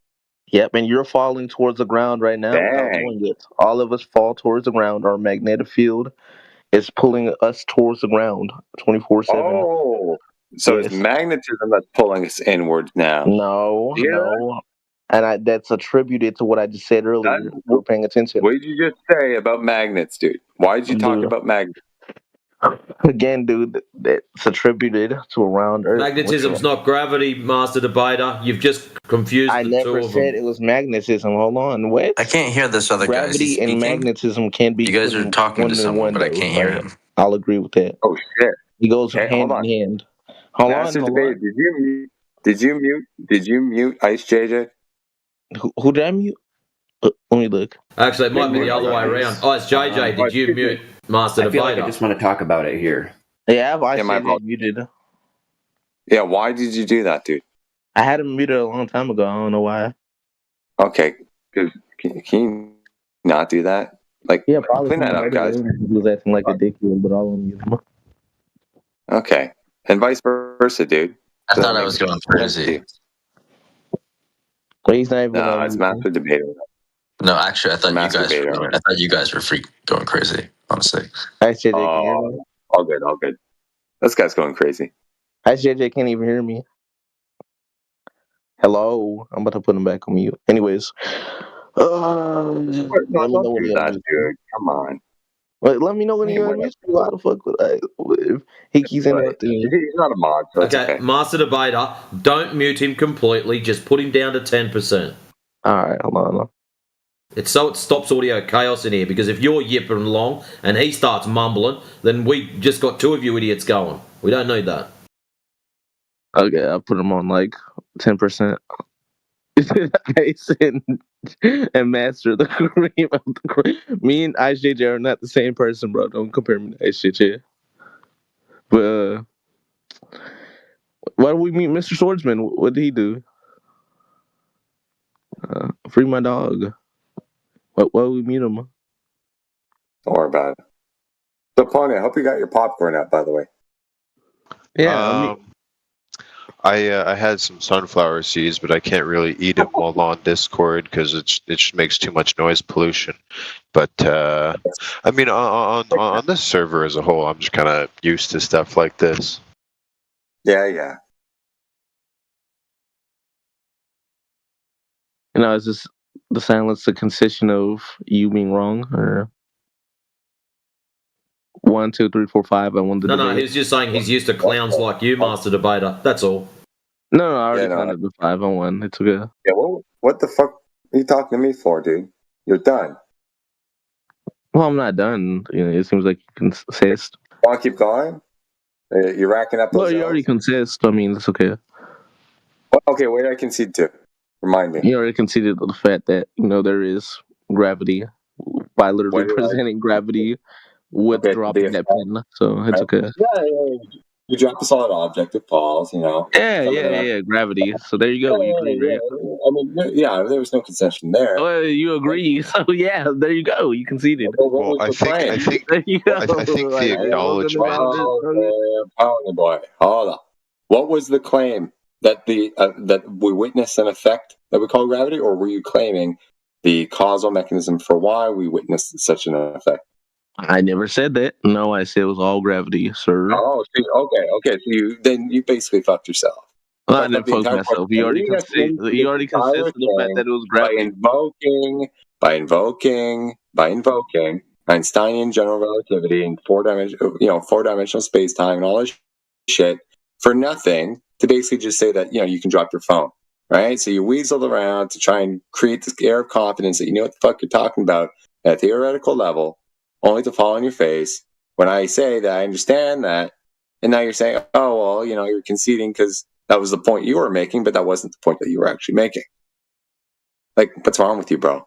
Yep, and you're falling towards the ground right now without knowing it. All of us fall towards the ground. Our magnetic field is pulling us towards the ground 24/7.
Oh, so it's magnetism that's pulling us inwards now.
No. And that's attributed to what I just said earlier. You were paying attention.
What did you just say about magnets, dude? Why did you talk about magnets?
Again, dude, that's attributed to around Earth.
Magnetism's not gravity, Master Debater. You've just confused the two
never
of
said
them.
it was magnetism. Hold on, what?
I can't hear this other guy.
Gravity and magnetism can be.
You guys are talking to someone, but I can't hear him.
I'll agree with that.
Oh shit!
He goes hand in hand. Hold on.
Did you mute Ice JJ?
Who did I mute? Let me look.
Actually, it might be the other way around. Oh, it's JJ. Did you mute Master
I feel like
Debater?
I just want to talk about it here.
Yeah, I muted.
Yeah, why did you do that, dude?
I had him muted a long time ago. I don't know why.
Okay, can you not do that? Like,
yeah, probably
clean that up, guys.
He was acting like a dickhead, but I'll unmute him.
Okay, and vice versa, dude.
I thought I was going crazy.
Well, he's not even.
No, it's Master Debater.
No, actually, I thought you guys were going crazy. Honestly.
All good. This guy's going crazy.
JJ can't even hear me. Hello, I'm about to put him back on mute. Anyways,
let me know when you're dude. Come on.
Let me know when you're unmute. How the fuck would I? If he keeps interrupting me.
He's not a mod. So
Okay, Master Debater, don't mute him completely. Just put him down to 10%.
All right, hold on.
It's so it stops audio chaos in here, because if you're yipping along and he starts mumbling, then we just got two of you idiots going. We don't need that.
Okay, I'll put him on like 10%. Ice and Master the cream of the cream. Me and Ice JJ are not the same person, bro. Don't compare me to Ice JJ. But why do we meet Mr. Swordsman? What did he do? Free my dog. Why would we meet him?
Don't worry about it. So, Pony, I hope you got your popcorn out, by the way.
Yeah.
I had some sunflower seeds, but I can't really eat them while on Discord because it just makes too much noise pollution. But I mean, on this server as a whole, I'm just kind of used to stuff like this.
Yeah.
Is this the silence a concession of you being wrong, or 1, 2, 3, 4, 5? I wanted to.
No, he's just saying he's used to clowns like you, Master Debater. That's all.
No, I already counted the 5 on 1. It's okay.
Yeah, well, what the fuck are you talking to me for, dude? You're done.
Well, I'm not done. It seems like you consist.
Want to keep going? You're racking up those.
Well, you already consist. I mean, it's okay.
Okay, wait, I concede to. Remind me.
You already conceded the fact that there is gravity by literally presenting gravity with dropping that pen. So it's okay.
You drop a solid object, it falls.
Yeah. Gravity. So there you go. We agree, right?
I mean, there was no concession there.
Well, you agree. So yeah, there you go. You conceded.
Well, I think
there you go.
I think the acknowledgement.
Boy, hold on. What was the claim that that we witnessed an effect that we call gravity, or were you claiming the causal mechanism for why we witnessed such an effect?
I never said that. No, I said it was all gravity, sir.
Oh, okay. So you basically fucked yourself.
I didn't fuck myself. You already conceded the fact that it was gravity.
By invoking Einsteinian general relativity and four-dimensional space-time and all this shit for nothing, to basically just say that you can drop your phone, right? So you weaseled around to try and create this air of confidence that you know what the fuck you're talking about at a theoretical level, only to fall on your face when I say that I understand that, and now you're saying, oh well, you're conceding because that was the point you were making, but that wasn't the point that you were actually making. Like, what's wrong with you, bro?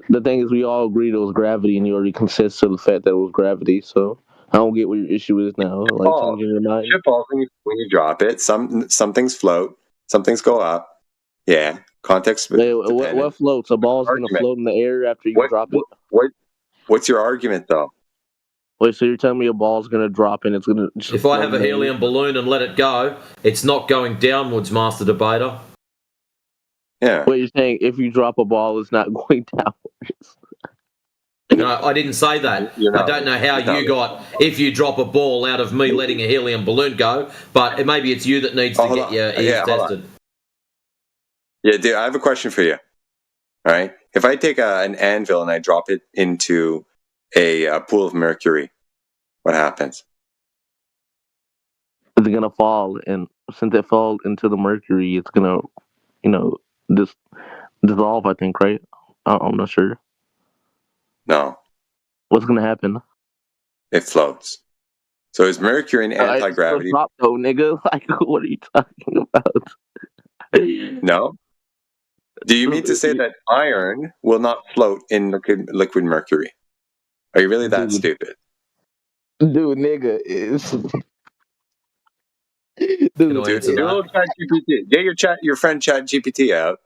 The thing is, we all agreed it was gravity, and you already consist to the fact that it was gravity. So I don't get what your issue is now. Like changing your mind.
Shit falls when you drop it. Some things float, some things go up. Yeah, context.
What floats? A ball's going to float in the air after you drop it.
What's your argument, though?
Wait, so you're telling me a ball's going to drop and it's going to...
If I have a helium balloon and let it go, it's not going downwards, Master Debater.
Yeah.
What you're saying, if you drop a ball, it's not going downwards.
No, I didn't say that. I don't know how you got, if you drop a ball out of me letting a helium balloon go, but maybe it's you that needs to get your ears tested.
Yeah, dude, I have a question for you. All right? If I take an anvil and I drop it into a pool of mercury, what happens?
It's going to fall, and since it falls into the mercury, it's going to, dissolve, I think, right? I'm not sure.
No.
What's going to happen?
It floats. So is mercury an anti-gravity?
Drop though, nigga. Like, what are you talking about?
No. Do you mean to say that iron will not float in liquid mercury? Are you really that stupid?
Dude, nigga, is...
Dude, get your friend ChatGPT out.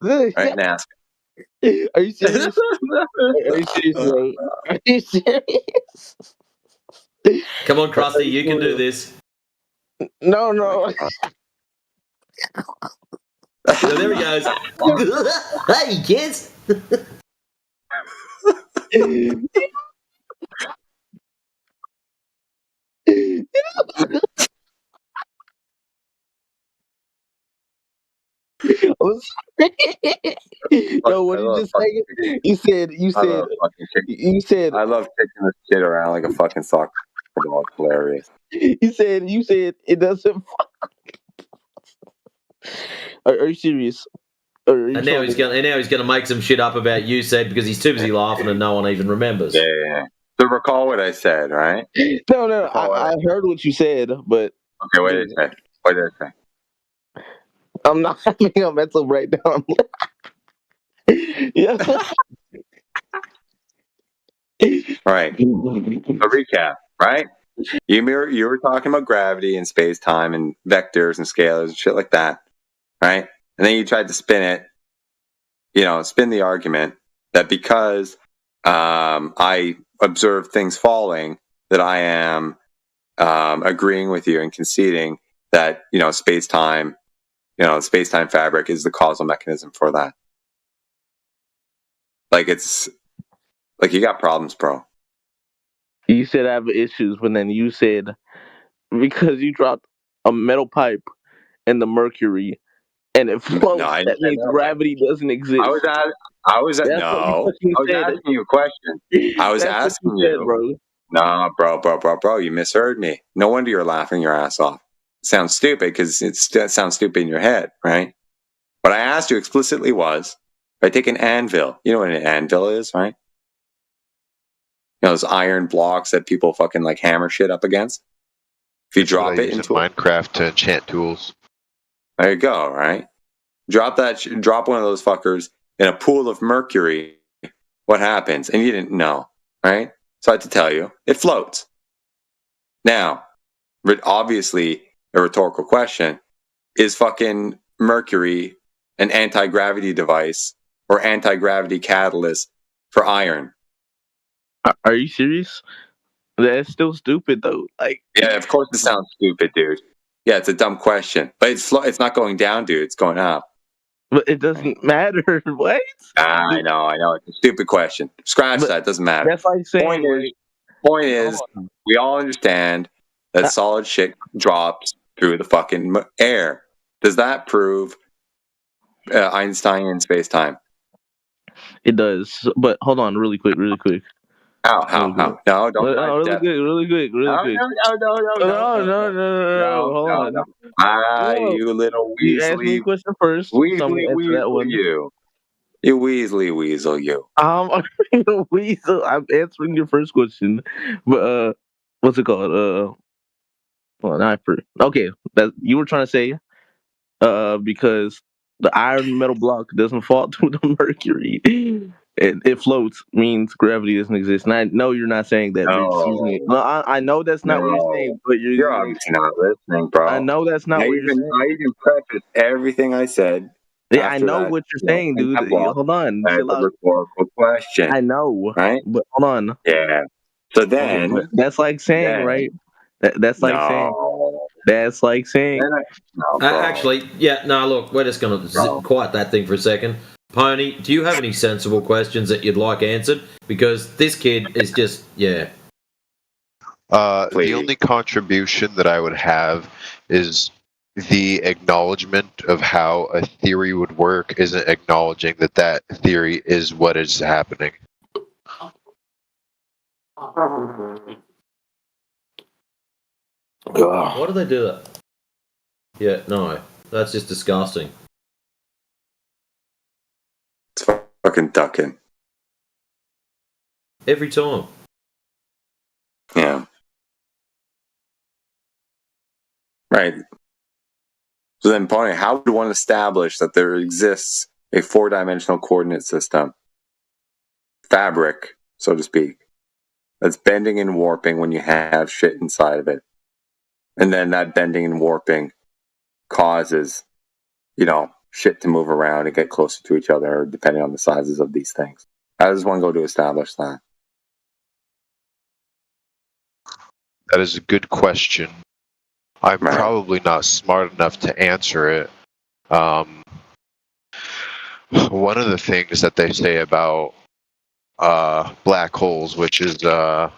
Right, and ask.
Are you serious? Are you serious, bro? Are you serious?
Come on, Krusty, you can do this.
No.
So there he goes. Hey, kids.
Yo, what did you just say? You said.
I love kicking this shit around like a fucking soccer ball. It's hilarious.
You said it doesn't. Are you serious?
And now he's gonna make some shit up about you said because he's too busy laughing and no one even remembers.
Yeah. So recall what I said, right?
No. I heard what you said, but
okay. What did I say?
I'm not having a mental breakdown. Yeah.
All right. A recap, right? You were talking about gravity and space time and vectors and scalars and shit like that, right? And then you tried to spin the argument that because I observe things falling, that I am agreeing with you and conceding that space time. The space-time fabric is the causal mechanism for that. Like it's like you got problems, bro.
You said I have issues, but then you said because you dropped a metal pipe in the mercury and it floats, that means gravity doesn't exist.
I was asking you a question. I was asking you,
bro.
No, bro, you misheard me. No wonder you're laughing your ass off. Sounds stupid because it sounds stupid in your head, right? What I asked you explicitly was, if I take an anvil, you know what an anvil is, right? Those iron blocks that people fucking like hammer shit up against. If you drop it into
Minecraft to enchant tools.
There you go, right? Drop one of those fuckers in a pool of mercury. What happens? And you didn't know, right? So I had to tell you, it floats. Now,
obviously a rhetorical question, is fucking Mercury an anti-gravity device or anti-gravity catalyst for iron?
Are you serious? That's still stupid though. Like,
yeah, of course it sounds stupid, dude. Yeah, it's a dumb question, but it's not going down, dude. It's going up.
But it doesn't matter. What?
I know. It's a stupid question. Scratch that. It doesn't matter.
That's like saying.
Point is, we all understand that solid shit drops through the fucking air. Does that prove Einsteinian space-time?
It does. But hold on, really quick.
How? No, don't.
Really quick.
No.
Hold on.
You little Weasley.
You asked me a question first. So I'm gonna answer that one.
You weasel, you.
Weasel. I'm answering your first question, but what's it called? Okay, that you were trying to say, because the iron metal block doesn't fall to the mercury. It floats means gravity doesn't exist. And I know you're not saying that. I know that's not what you're saying, but
you're obviously not listening, bro.
I know that's not what you're saying.
I even prefaced everything I said.
Yeah, I know what you're saying, dude. Hold on.
That's a rhetorical question.
I know,
right?
But hold on.
Yeah. So then,
that's like saying, right? That's like saying. That's like saying.
Actually, yeah. No, look, we're just gonna quiet that thing for a second. Pony, do you have any sensible questions that you'd like answered? Because this kid is just,
The only contribution that I would have is the acknowledgement of how a theory would work isn't acknowledging that theory is what is happening.
Why do they do that? Yeah, no, that's just disgusting.
It's fucking ducking.
Every time.
Yeah. Right. So then, Pony, how would one establish that there exists a 4-dimensional coordinate system, fabric, so to speak, that's bending and warping when you have shit inside of it? And then that bending and warping causes, shit to move around and get closer to each other, depending on the sizes of these things. How does one go to establish that?
That is a good question. I'm probably not smart enough to answer it. One of the things that they say about black holes, which is for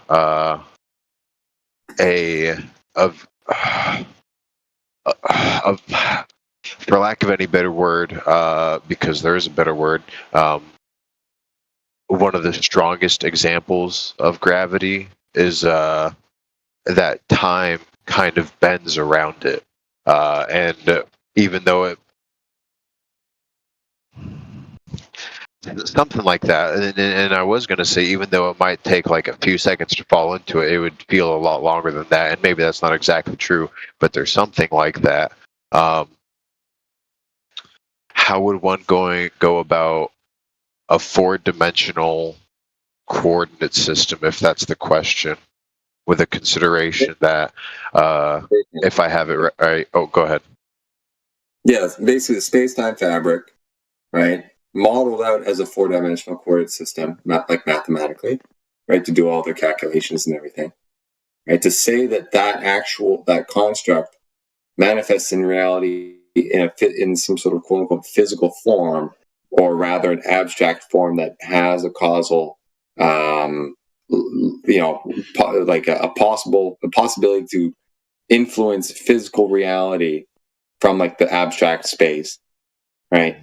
lack of any better word, because there is a better word, one of the strongest examples of gravity is that time kind of bends around it. And even though it something like that, and I was going to say, even though it might take like a few seconds to fall into it, it would feel a lot longer than that, and maybe that's not exactly true, but there's something like that. How would one go about a 4-dimensional coordinate system, if that's the question, with a consideration that if I have it right, go ahead.
Yeah, it's basically the space-time fabric, right? Modeled out as a 4-dimensional coordinate system, like mathematically, right? To do all their calculations and everything, right? To say that construct manifests in reality in some sort of quote-unquote physical form, or rather an abstract form that has a causal, like a possibility to influence physical reality from like the abstract space, right?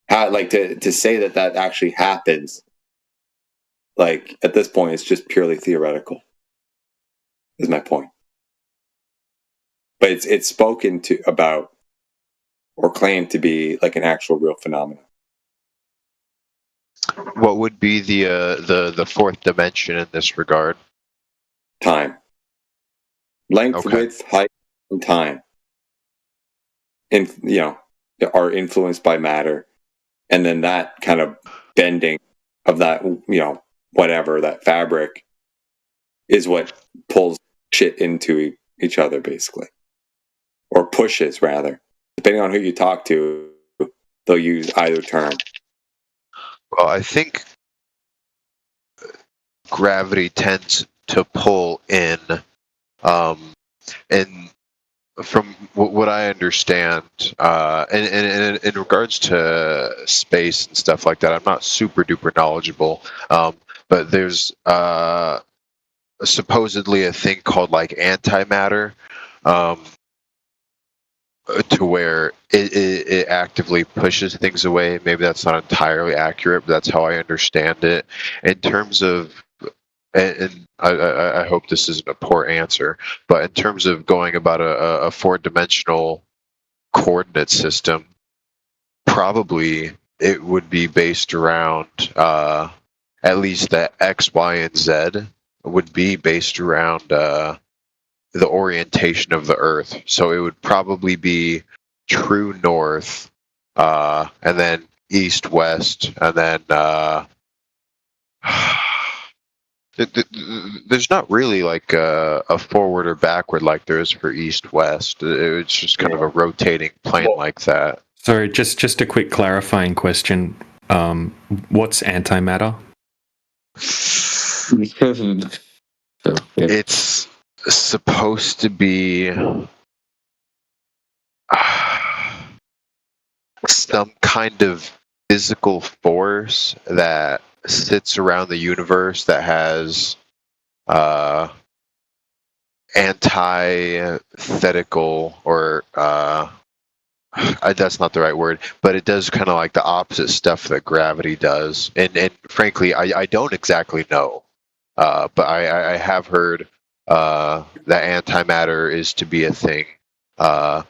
How, like to say that actually happens, like at this point, it's just purely theoretical. Is my point. But it's spoken to about or claimed to be like an actual real phenomenon.
What would be the fourth dimension in this regard?
Time. Length, width, height, and time. Are influenced by matter. And then that kind of bending of that, whatever, that fabric is what pulls shit into each other, basically. Or pushes, rather. Depending on who you talk to, they'll use either term.
Well, I think gravity tends to pull in, and from what I understand, and in regards to space and stuff like that, I'm not super duper knowledgeable, but there's supposedly a thing called like antimatter, to where it actively pushes things away. Maybe that's not entirely accurate, but that's how I understand it. In terms of, and I hope this isn't a poor answer, but in terms of going about a 4-dimensional coordinate system, probably it would be based around, at least the X, Y, and Z would be based around the orientation of the Earth. So it would probably be true north, and then east, west, and then there's not really like a forward or backward like there is for east, west. It's just kind of a rotating plane like that.
Sorry, just a quick clarifying question. What's antimatter?
It's supposed to be some kind of physical force that sits around the universe that has antithetical, or that's not the right word, but it does kind of like the opposite stuff that gravity does. And frankly, I don't exactly know, but I have heard that antimatter is to be a thing. And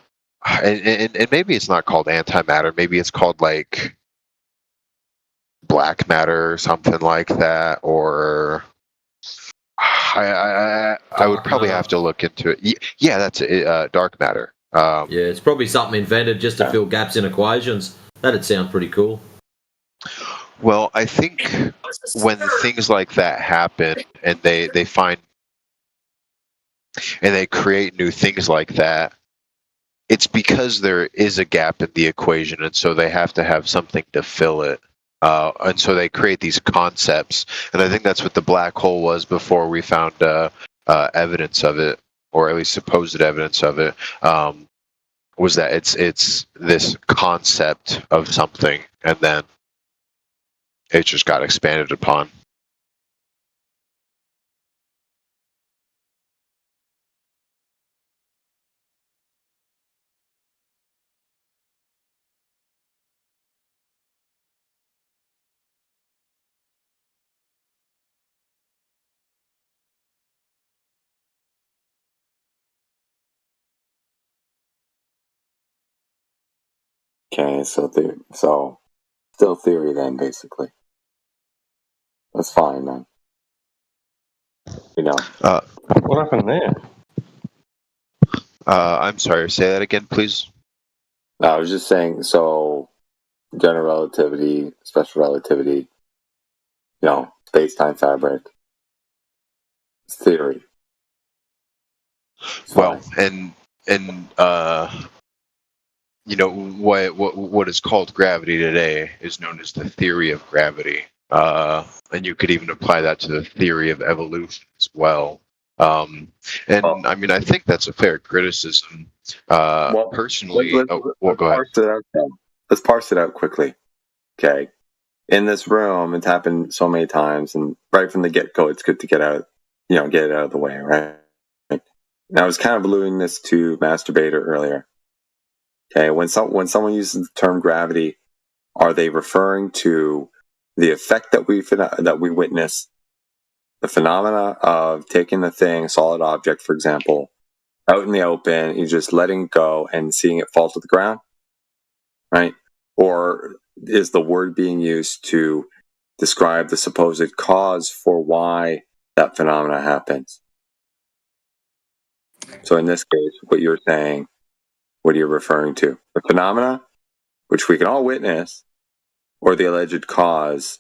maybe it's not called antimatter. Maybe it's called like black matter or something like that. Or I would probably have to look into it. Yeah, that's it. Dark matter.
Yeah, it's probably something invented just to fill gaps in equations. That'd sound pretty cool.
Well, I think when things like that happen and they find and they create new things like that, it's because there is a gap in the equation, and so they have to have something to fill it. And so they create these concepts, and I think that's what the black hole was before we found evidence of it, or at least supposed evidence of it. Was that it's this concept of something, and then it just got expanded upon.
Okay, so still theory then, basically. That's fine then. You know.
What happened there?
I'm sorry, say that again, please.
I was just saying, so general relativity, special relativity, space-time fabric, it's theory. It's
well, and what is called gravity today is known as the theory of gravity, and you could even apply that to the theory of evolution as well. I mean, I think that's a fair criticism. Personally, go ahead.
Let's parse it out quickly. Okay, in this room, it's happened so many times, and right from the get-go, it's good to get it out of the way, right? And I was kind of alluding this to Masturbator earlier. Okay, when someone uses the term gravity, are they referring to the effect that we witness, the phenomena of taking the thing, solid object, for example, out in the open, you're just letting it go and seeing it fall to the ground, right? Or is the word being used to describe the supposed cause for why that phenomena happens? So in this case, what you're saying, what are you referring to? The phenomena, which we can all witness, or the alleged cause,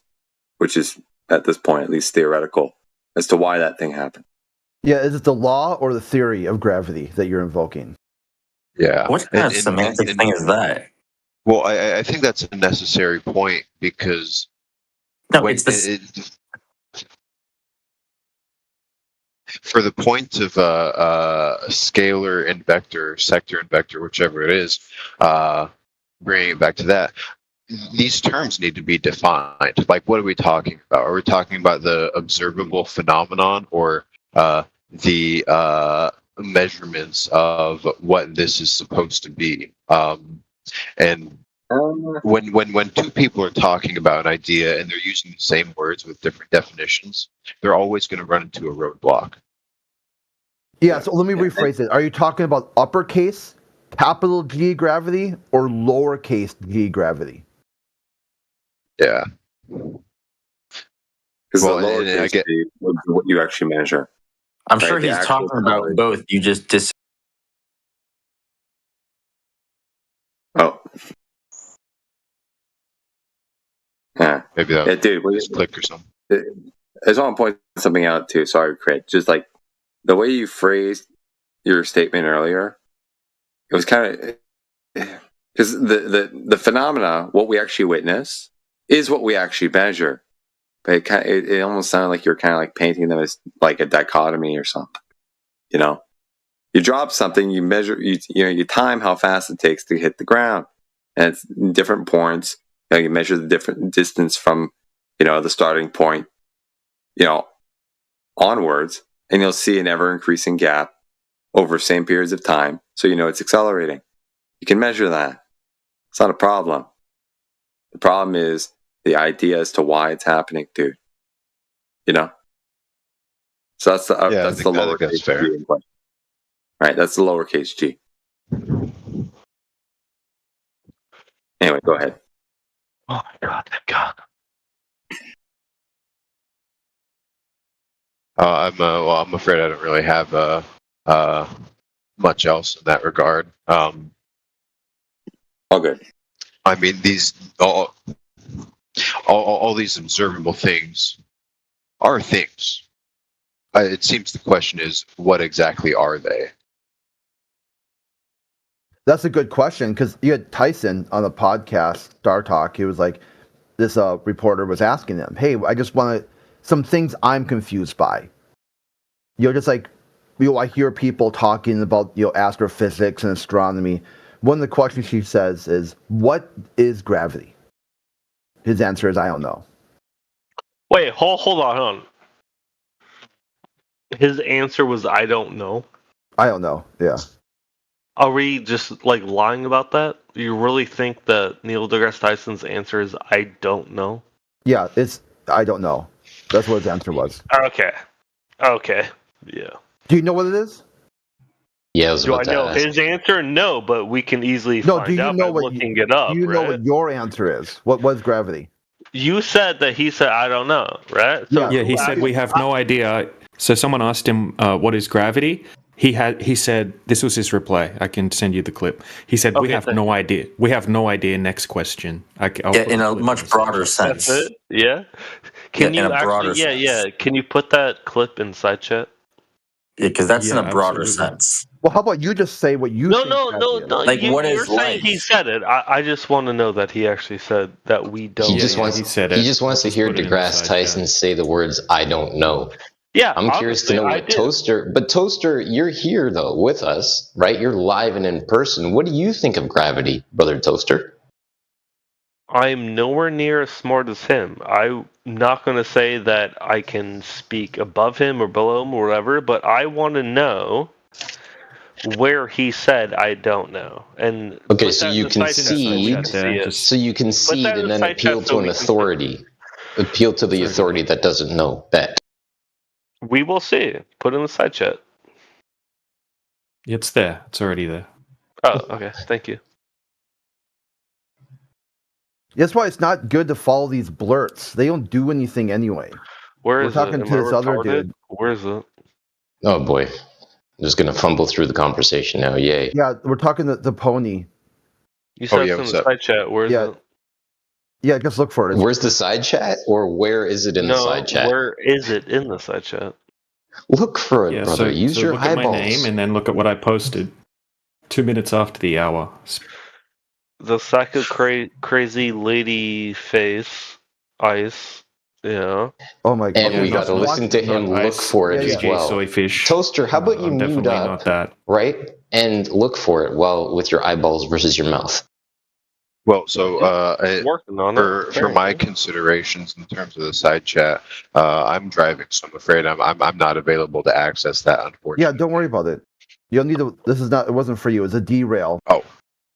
which is, at this point, at least theoretical, as to why that thing happened?
Yeah, is it the law or the theory of gravity that you're invoking?
Yeah.
What kind of semantic thing is that?
Well, I think that's a necessary point because
no, it's the
for the point of scalar and vector, sector and vector, whichever it is, bringing it back to that, these terms need to be defined. Like, what are we talking about? Are we talking about the observable phenomenon or the measurements of what this is supposed to be? And when two people are talking about an idea and they're using the same words with different definitions, they're always going to run into a roadblock.
Yeah, so let me rephrase it. Are you talking about uppercase, capital G gravity, or lowercase g gravity?
Yeah.
Because the lowercase g is what you actually measure.
I'm sure he's talking about both. You just
Oh. Yeah.
Maybe that
dude,
click or something.
I just want to point something out too. Sorry, Craig. Just like the way you phrased your statement earlier, it was kind of because the phenomena, what we actually witness, is what we actually measure. But it almost sounded like you're kind of like painting them as like a dichotomy or something. You know, you drop something, you measure, you time how fast it takes to hit the ground, and it's different points. You measure the different distance from, the starting point, onwards, and you'll see an ever increasing gap over same periods of time. So it's accelerating. You can measure that. It's not a problem. The problem is the idea as to why it's happening, dude. So that's the lowercase g. Right, that's the lowercase g. Anyway, go ahead.
Oh my God, thank God.
I'm afraid I don't really have much else in that regard.
All good.
I mean, all these observable things are things. It seems the question is, what exactly are they?
That's a good question, because you had Tyson on the podcast, Star Talk. He was like, this reporter was asking him, hey, I just want some things I'm confused by. Just like, I hear people talking about, astrophysics and astronomy. One of the questions she says is, what is gravity? His answer is, I don't know.
Wait, hold on. His answer was, I don't know.
I don't know, yeah.
Are we just lying about that? You really think that Neil deGrasse Tyson's answer is, I don't know?
Yeah, it's, I don't know. That's what his answer was.
Okay, yeah.
Do you know what it is?
Yeah,
do I know his answer? No, but we can easily find out by looking it up.
Do you know what your answer is? What was gravity?
You said that he said, I don't know, right?
So yeah, he said we have no idea. So someone asked him, what is gravity? He said, this was his reply. I can send you the clip. He said, we have no idea. We have no idea. Next question.
In a much broader sense.
That's it? Yeah. Can you actually, can you put that clip in side chat?
Yeah, because that's in a broader sense.
Well, how about you just say what you think?
No.
You're
saying he said it. I just want to know that he actually said that we don't.
He just wants to hear DeGrasse Tyson say the words, I don't know.
Yeah,
I'm curious to know what Toaster. But Toaster, you're here though with us, right? You're live and in person. What do you think of gravity, Brother Toaster?
I'm nowhere near as smart as him. I'm not going to say that I can speak above him or below him or whatever, but I want to know where he said I don't know. And
okay, so you can see, and then appeal to an authority. Appeal to the authority that doesn't know that.
We will see. Put in the side chat.
It's there. It's already there.
Oh, okay. Thank you.
That's why it's not good to follow these blurts. They don't do anything anyway.
We're
talking to this other dude.
Where is it?
Oh boy. I'm just going to fumble through the conversation now. Yay.
Yeah, we're talking to the pony.
You said it's in the side chat. Where is it?
Yeah, just look for it.
Where's the side chat, or where is it in the side chat?
Where is it in the side chat?
Look for it, brother. Use your
look
eyeballs.
At my name and then look at what I posted 2 minutes after the hour.
The psycho crazy lady face ice. Yeah.
Oh my god.
And we got to listen to him look for it as well.
Soyfish.
Toaster, how about you mute up, right? And look for it with your eyeballs versus your mouth.
Well, so
working on
for my considerations in terms of the side chat, I'm driving, so I'm afraid I'm not available to access that. Unfortunately.
Yeah, don't worry about it. You'll need to. This is not. It wasn't for you. It's a derail.
Oh,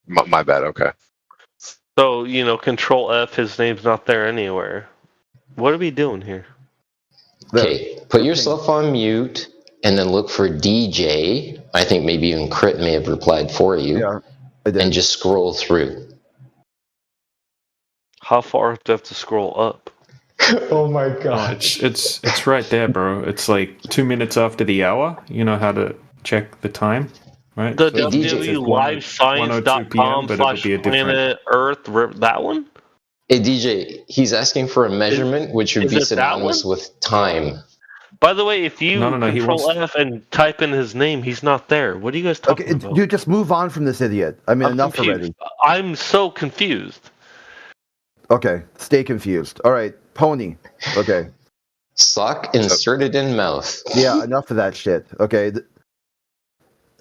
my bad. Okay.
So Control F. His name's not there anywhere. What are we doing here?
Okay, put yourself on mute and then look for DJ. I think maybe even Crit may have replied for you.
Yeah, I did.
And just scroll through.
How far do I have to scroll up?
Oh my god.
It's right there, bro. It's like 2 minutes after the hour. You know how to check the time, right?
The
So
www.livescience.com/planet Earth, that one?
Hey DJ, he's asking for a measurement which would be synonymous with time.
By the way, if you Control F and type in his name, he's not there. What are you guys talking about?
You just move on from this idiot. I mean, enough already.
I'm so confused.
Okay, stay confused. All right, Pony. Okay.
Sock inserted in mouth.
Yeah, enough of that shit. Okay.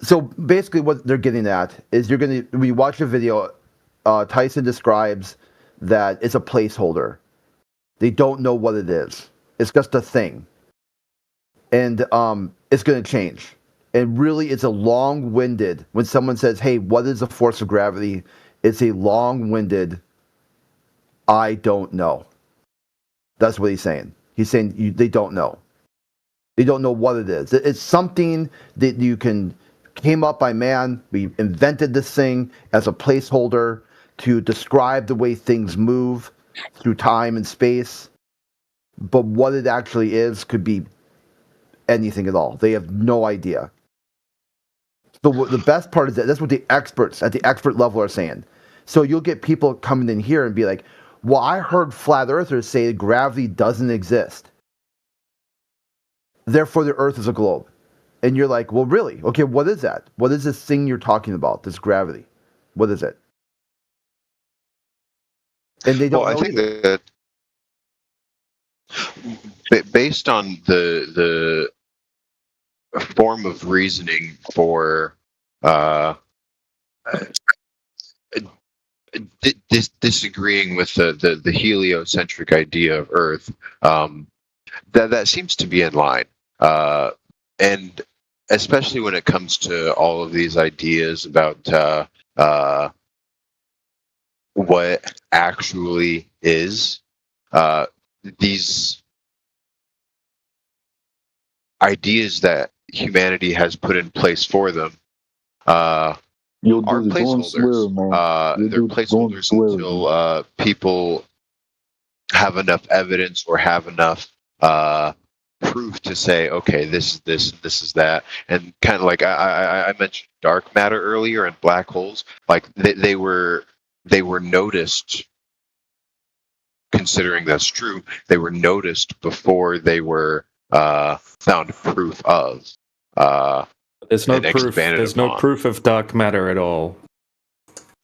So basically, what they're getting at is we watch a video. Tyson describes that it's a placeholder. They don't know what it is. It's just a thing. And it's going to change. And really, it's a long-winded, when someone says, hey, what is the force of gravity? It's a long-winded, I don't know. That's what he's saying. He's saying they don't know. They don't know what it is. It's something that came up by man. We invented this thing as a placeholder to describe the way things move through time and space. But what it actually is could be anything at all. They have no idea. So the best part is that's what the experts at the expert level are saying. So you'll get people coming in here and be like, well, I heard flat earthers say gravity doesn't exist. Therefore, the earth is a globe. And you're like, well, really? Okay, what is that? What is this thing you're talking about, this gravity? What is it? And they don't know.
I think that based on the form of reasoning for disagreeing with the heliocentric idea of Earth, that seems to be in line, and especially when it comes to all of these ideas about what actually is, these ideas that humanity has put in place for them are placeholders. They're placeholders until people have enough evidence or have enough proof to say, okay, this is that. And kind of like I mentioned dark matter earlier and black holes, like they were noticed. Considering that's true, they were noticed before they were found proof of.
There's no proof. There's no proof of dark matter at all.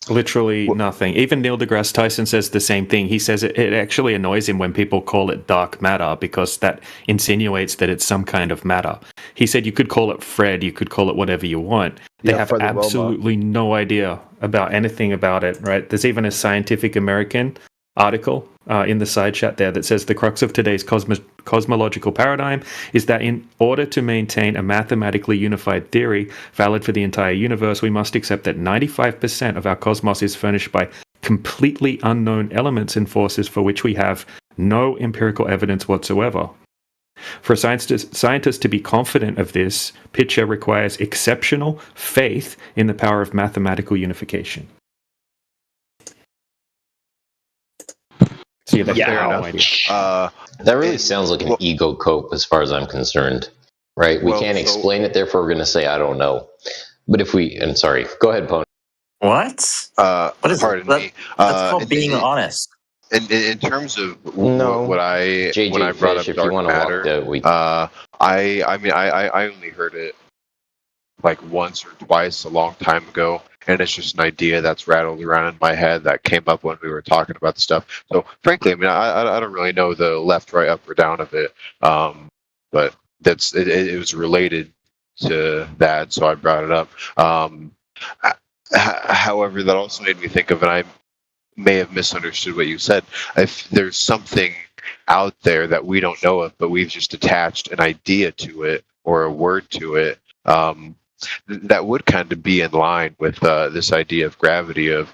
Literally nothing. Even Neil deGrasse Tyson says the same thing. He says it actually annoys him when people call it dark matter because that insinuates that it's some kind of matter. He said you could call it Fred, you could call it whatever you want. They have absolutely no idea about anything about it, right? There's even a Scientific American article in the side chat there that says the crux of today's cosmological paradigm is that in order to maintain a mathematically unified theory valid for the entire universe, we must accept that 95% of our cosmos is furnished by completely unknown elements and forces for which we have no empirical evidence whatsoever. For a scientist to be confident of this picture requires exceptional faith in the power of mathematical unification.
That really sounds like an ego cope as far as I'm concerned, right? We can't explain it, therefore we're going to say, I don't know. But if I'm sorry, go ahead, Pony.
What? What is
pardon me.
That's called being honest.
in terms of
No.
what I
JJ
when I brought
Fish,
up
if you
dark
want to walk
matter,
out, we
I mean I only heard it like once or twice a long time ago, and it's just an idea that's rattled around in my head that came up when we were talking about the stuff. So frankly, I mean I don't really know the left, right, up, or down of it, but that's it was related to that, so I brought it up. However, that also made me think of, and I may have misunderstood what you said. If there's something out there that we don't know of, but we've just attached an idea to it or a word to it, that would kind of be in line with this idea of gravity, of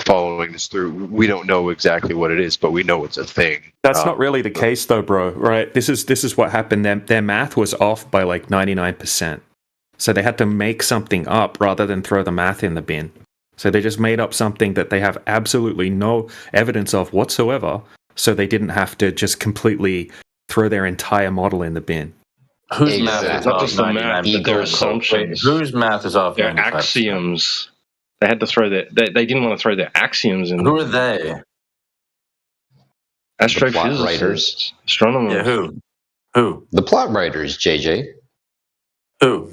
following this through. We don't know exactly what it is, but we know it's a thing.
That's not really the case, though, bro. Right? This is what happened. Their math was off by like 99%. So they had to make something up rather than throw the math in the bin. So they just made up something that they have absolutely no evidence of whatsoever. So they didn't have to just completely throw their entire model in the bin.
Whose math is not just the math, but their assumptions.
Whose math is off?
Their axioms. They had to throw their. They didn't want to throw their axioms in.
Who are they?
Astrophysicists, astronomers.
Yeah, who?
The plot writers, JJ.
Who?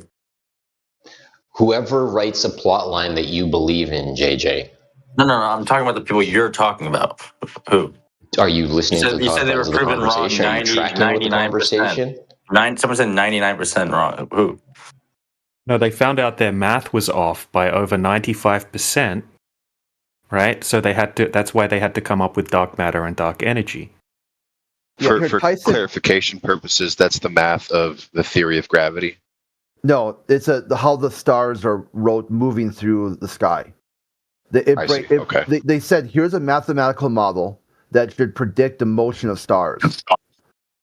Whoever writes a plot line that you believe in, JJ.
No. I'm talking about the people you're talking about. Who?
Are you listening to the
You said they were proven wrong
99%.
Someone said 99% wrong. Who?
No, they found out their math was off by over 95%. Right? So they had to. That's why they had to come up with dark matter and dark energy.
For clarification purposes, that's the math of the theory of gravity.
No, it's how the stars are moving through the sky.
Okay.
They said, here's a mathematical model that should predict the motion of stars.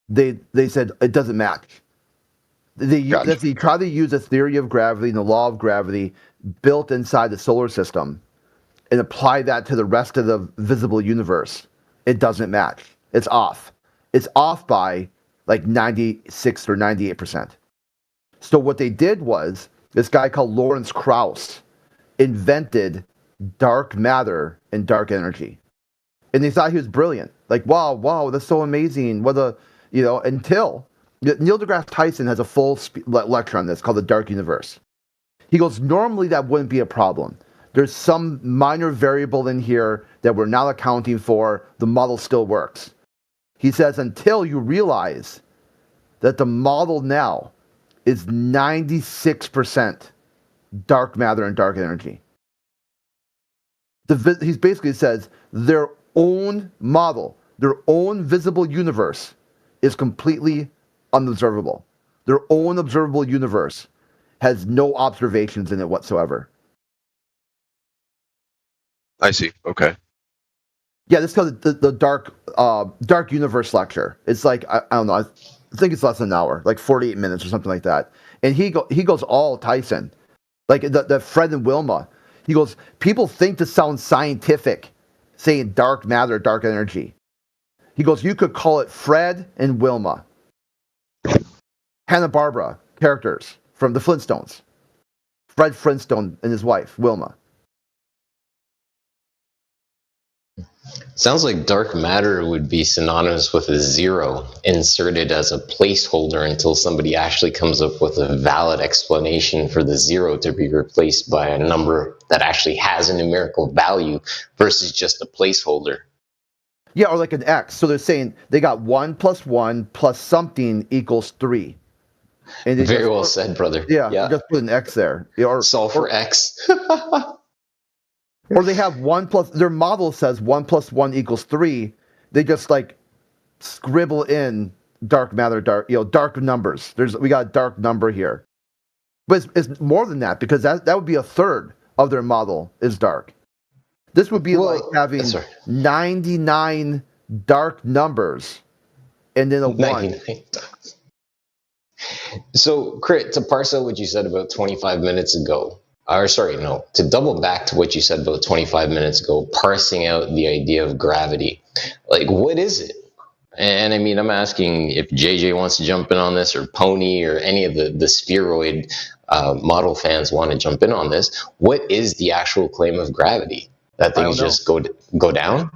They said it doesn't match. They try to use a theory of gravity and the law of gravity built inside the solar system and apply that to the rest of the visible universe. It doesn't match. It's off. It's off by like 96 or 98%. So what they did was, this guy called Lawrence Krauss invented dark matter and dark energy. And they thought he was brilliant. Like, wow, that's so amazing. Until Neil deGrasse Tyson has a full lecture on this called The Dark Universe. He goes, normally that wouldn't be a problem. There's some minor variable in here that we're not accounting for. The model still works. He says, until you realize that the model now is 96% dark matter and dark energy. He basically says their own model, their own visible universe is completely unobservable. Their own observable universe has no observations in it whatsoever.
I see. Okay.
Yeah, this is called the dark universe lecture. It's like I don't know. I think it's less than an hour, like 48 minutes or something like that. And he goes all Tyson, like the Fred and Wilma. He goes, people think this sounds scientific, saying dark matter, dark energy. He goes, you could call it Fred and Wilma. Hanna-Barbera characters from the Flintstones. Fred Flintstone and his wife, Wilma.
Sounds like dark matter would be synonymous with a zero inserted as a placeholder until somebody actually comes up with a valid explanation for the zero to be replaced by a number that actually has a numerical value versus just a placeholder.
Yeah, or like an X. So they're saying they got 1 + 1 + something equals 3.
And very well said, brother.
Yeah, they just put an X there.
Solve for X.
Or they have their model says 1 + 1 = 3. They just like scribble in dark matter, dark numbers. We got a dark number here. But it's more than that, because that would be a third of their model is dark. This would be like having 99 dark numbers and then a 1.
So, Crit, to parse out what you said about 25 minutes ago, to double back to what you said about 25 minutes ago, parsing out the idea of gravity. Like, what is it? And I mean, I'm asking if JJ wants to jump in on this, or Pony, or any of the spheroid model fans want to jump in on this. What is the actual claim of gravity? That things just go down?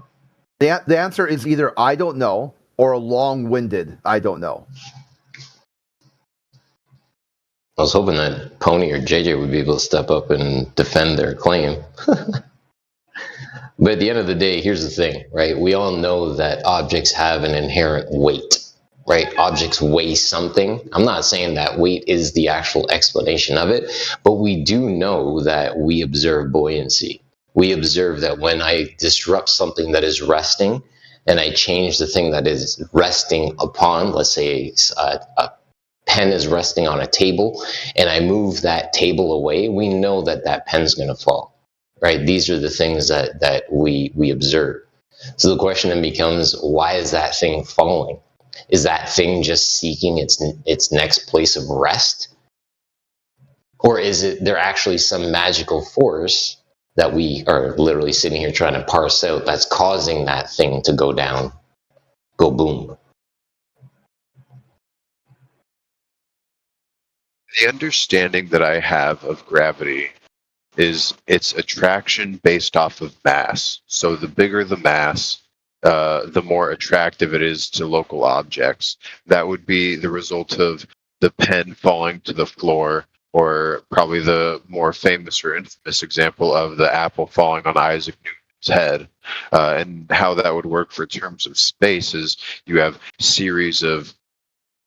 The answer is either I don't know or a long-winded I don't know.
I was hoping that Pony or JJ would be able to step up and defend their claim. But at the end of the day, here's the thing, right? We all know that objects have an inherent weight, right? Objects weigh something. I'm not saying that weight is the actual explanation of it, but we do know that we observe buoyancy. We observe that when I disrupt something that is resting and I change the thing that is resting upon, let's say a pen is resting on a table and I move that table away, we know that that pen's going to fall, right? These are the things that we observe. So the question then becomes, why is that thing falling? Is that thing just seeking its next place of rest? Or is it there actually some magical force that we are literally sitting here trying to parse out that's causing that thing to go down, go boom?
The understanding that I have of gravity is it's attraction based off of mass. So the bigger the mass, the more attractive it is to local objects. That would be the result of the pen falling to the floor, or probably the more famous or infamous example of the apple falling on Isaac Newton's head. And how that would work for terms of space is you have series of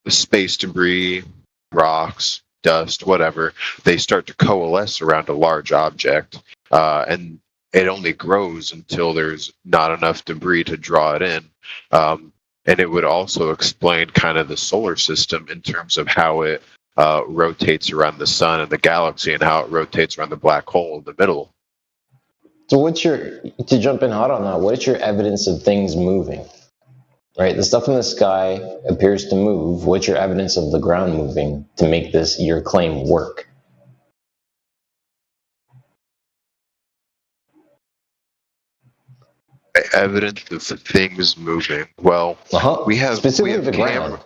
space debris, rocks, dust, whatever. They start to coalesce around a large object, and it only grows until there's not enough debris to draw it in. And it would also explain kind of the solar system in terms of how it rotates around the sun and the galaxy, and how it rotates around the black hole in the middle.
So to jump in hot on that, what's your evidence of things moving? Right, the stuff in the sky appears to move. What's your evidence of the ground moving to make your claim work?
Evidence of things moving. Well, we have
specifically the ground.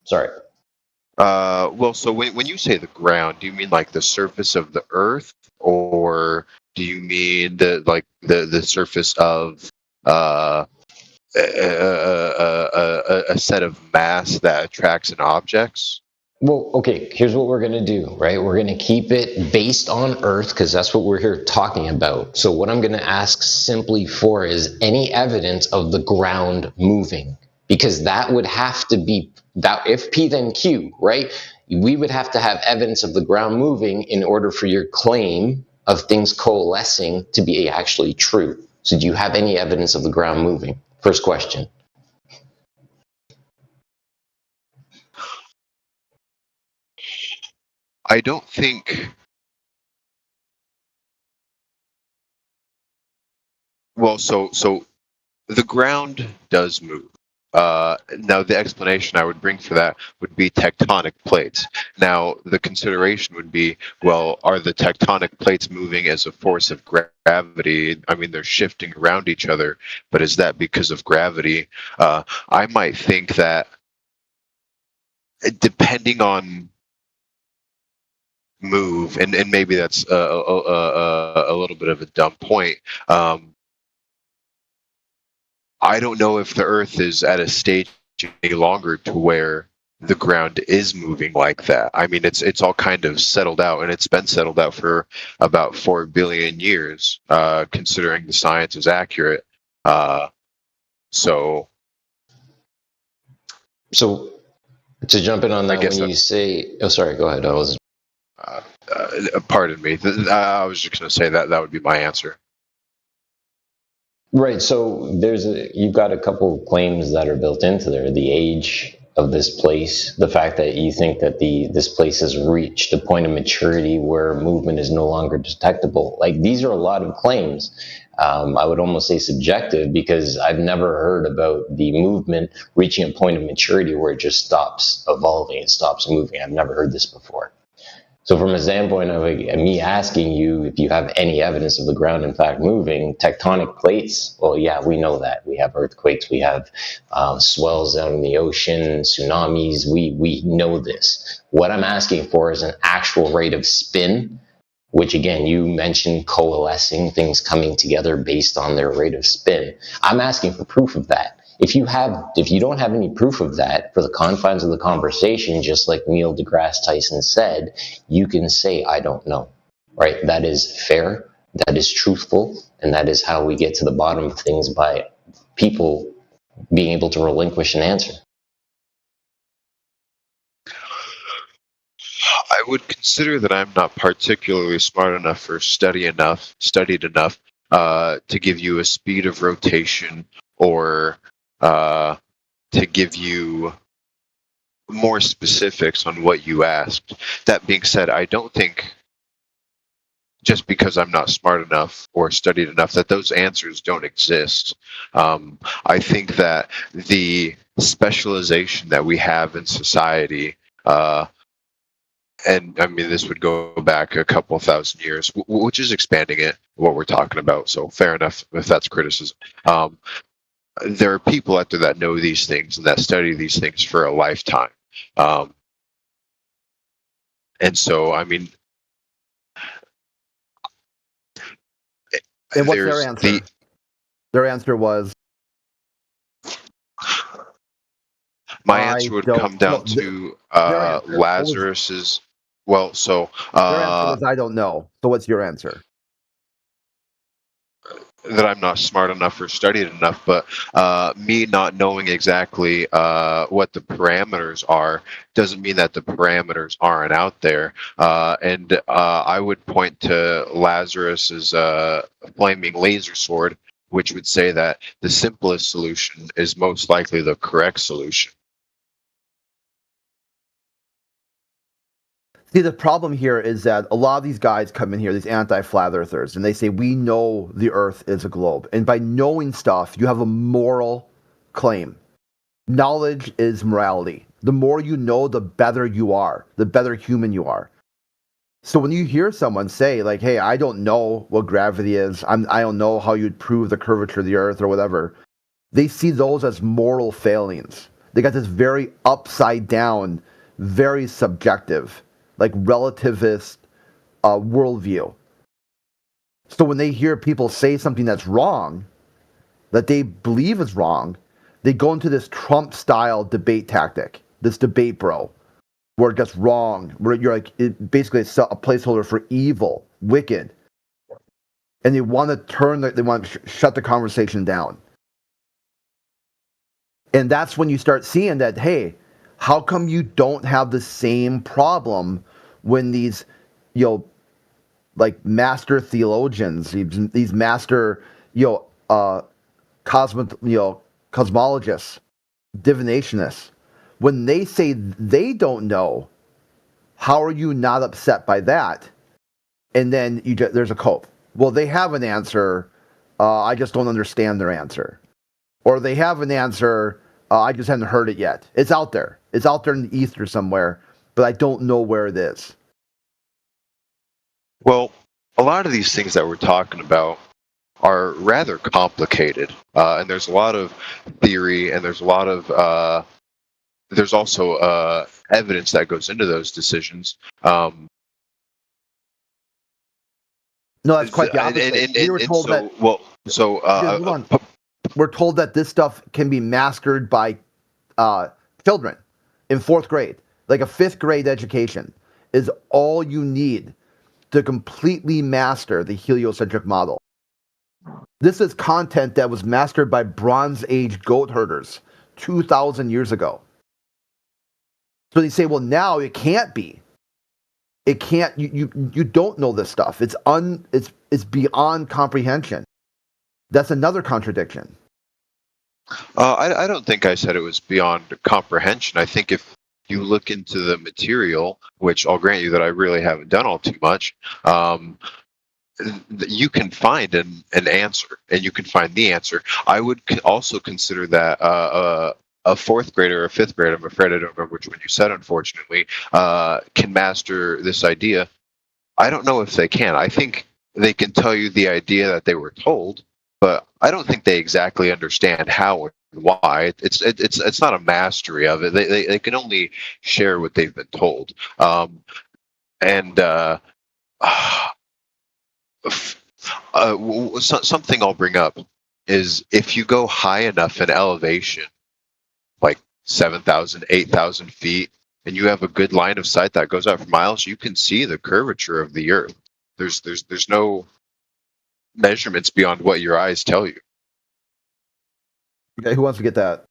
Sorry.
Well, so when you say the ground, do you mean like the surface of the Earth, or do you mean the surface of a set of mass that attracts in objects?
Well, okay, here's what we're going to do, right? We're going to keep it based on Earth because that's what we're here talking about. So what I'm going to ask simply for is any evidence of the ground moving, because that would have to be, that if P then Q, right? We would have to have evidence of the ground moving in order for your claim of things coalescing to be actually true. So do you have any evidence of the ground moving? First question.
I don't think. Well, so the ground does move. Now, the explanation I would bring for that would be tectonic plates. Now, the consideration would be, well, are the tectonic plates moving as a force of gravity? I mean, they're shifting around each other, but is that because of gravity? I might think that depending on move, and maybe that's a little bit of a dumb point, I don't know if the Earth is at a stage any longer to where the ground is moving like that. I mean, it's all kind of settled out, and it's been settled out for about 4 billion years, considering the science is accurate. So
to jump in on that, when you say, oh, sorry, go ahead.
Pardon me. I was just going to say that would be my answer.
Right. So you've got a couple of claims that are built into there. The age of this place, the fact that you think that this place has reached a point of maturity where movement is no longer detectable. Like, these are a lot of claims. I would almost say subjective, because I've never heard about the movement reaching a point of maturity where it just stops evolving, it stops moving. I've never heard this before. So from a standpoint of me asking you if you have any evidence of the ground in fact moving, tectonic plates, well, yeah, we know that. We have earthquakes, we have swells out in the ocean, tsunamis, we know this. What I'm asking for is an actual rate of spin which again, you mentioned coalescing, things coming together based on their rate of spin. I'm asking for proof of that. If you don't have any proof of that for the confines of the conversation, just like Neil deGrasse Tyson said, you can say, I don't know, right? That is fair, that is truthful, and that is how we get to the bottom of things, by people being able to relinquish an answer.
I would consider that I'm not particularly smart enough or studied enough to give you a speed of rotation or to give you more specifics on what you asked. That being said, I don't think just because I'm not smart enough or studied enough that those answers don't exist. I think that the specialization that we have in society, and I mean, this would go back a couple thousand years, which is expanding it, what we're talking about. So fair enough if that's criticism. There are people out there that know these things and that study these things for a lifetime. And so, I mean,
and what's their answer? Their answer was,
my answer would come down to Lazarus's. Well, so
their answer was, I don't know. So what's your answer?
That I'm not smart enough or studied enough, but me not knowing exactly what the parameters are doesn't mean that the parameters aren't out there. And I would point to Lazarus's flaming laser sword, which would say that the simplest solution is most likely the correct solution.
See, the problem here is that a lot of these guys come in here, these anti-flat earthers, and they say, we know the earth is a globe. And by knowing stuff, you have a moral claim. Knowledge is morality. The more you know, the better you are, the better human you are. So when you hear someone say, like, hey, I don't know what gravity is, I don't know how you'd prove the curvature of the earth or whatever, they see those as moral failings. They got this very upside down, very subjective, like relativist worldview. So when they hear people say something that's wrong, that they believe is wrong, they go into this Trump-style debate tactic, this debate bro, where it gets wrong, where you're like, basically it's a placeholder for evil, wicked. And they want to shut the conversation down. And that's when you start seeing that, hey, how come you don't have the same problem when these, like master theologians, these master, cosmologists, divinationists, when they say they don't know, how are you not upset by that? And then there's a cope. Well, they have an answer. I just don't understand their answer. Or they have an answer. I just haven't heard it yet. It's out there. It's out there in the ether somewhere, but I don't know where it is.
Well, a lot of these things that we're talking about are rather complicated, and there's a lot of theory, and there's a lot of there's also evidence that goes into those decisions. No,
that's quite the opposite. We were told that. We're told that this stuff can be mastered by children in 4th grade. Like a 5th grade education is all you need to completely master the heliocentric model. This is content that was mastered by Bronze Age goat herders 2,000 years ago. So they say, well, now it can't be. It can't. You don't know this stuff. It's beyond comprehension. That's another contradiction.
I don't think I said it was beyond comprehension. I think if you look into the material, which I'll grant you that I really haven't done all too much, you can find an answer, and you can find the answer. I would also consider that a 4th grader or a 5th grader, I'm afraid I don't remember which one you said, unfortunately, can master this idea. I don't know if they can. I think they can tell you the idea that they were told, but I don't think they exactly understand how and why. It's not a mastery of it. They can only share what they've been told. something I'll bring up is if you go high enough in elevation, like 7,000, 8,000 feet, and you have a good line of sight that goes out for miles, you can see the curvature of the Earth. There's no measurements beyond what your eyes tell you.
Okay, who wants to get that?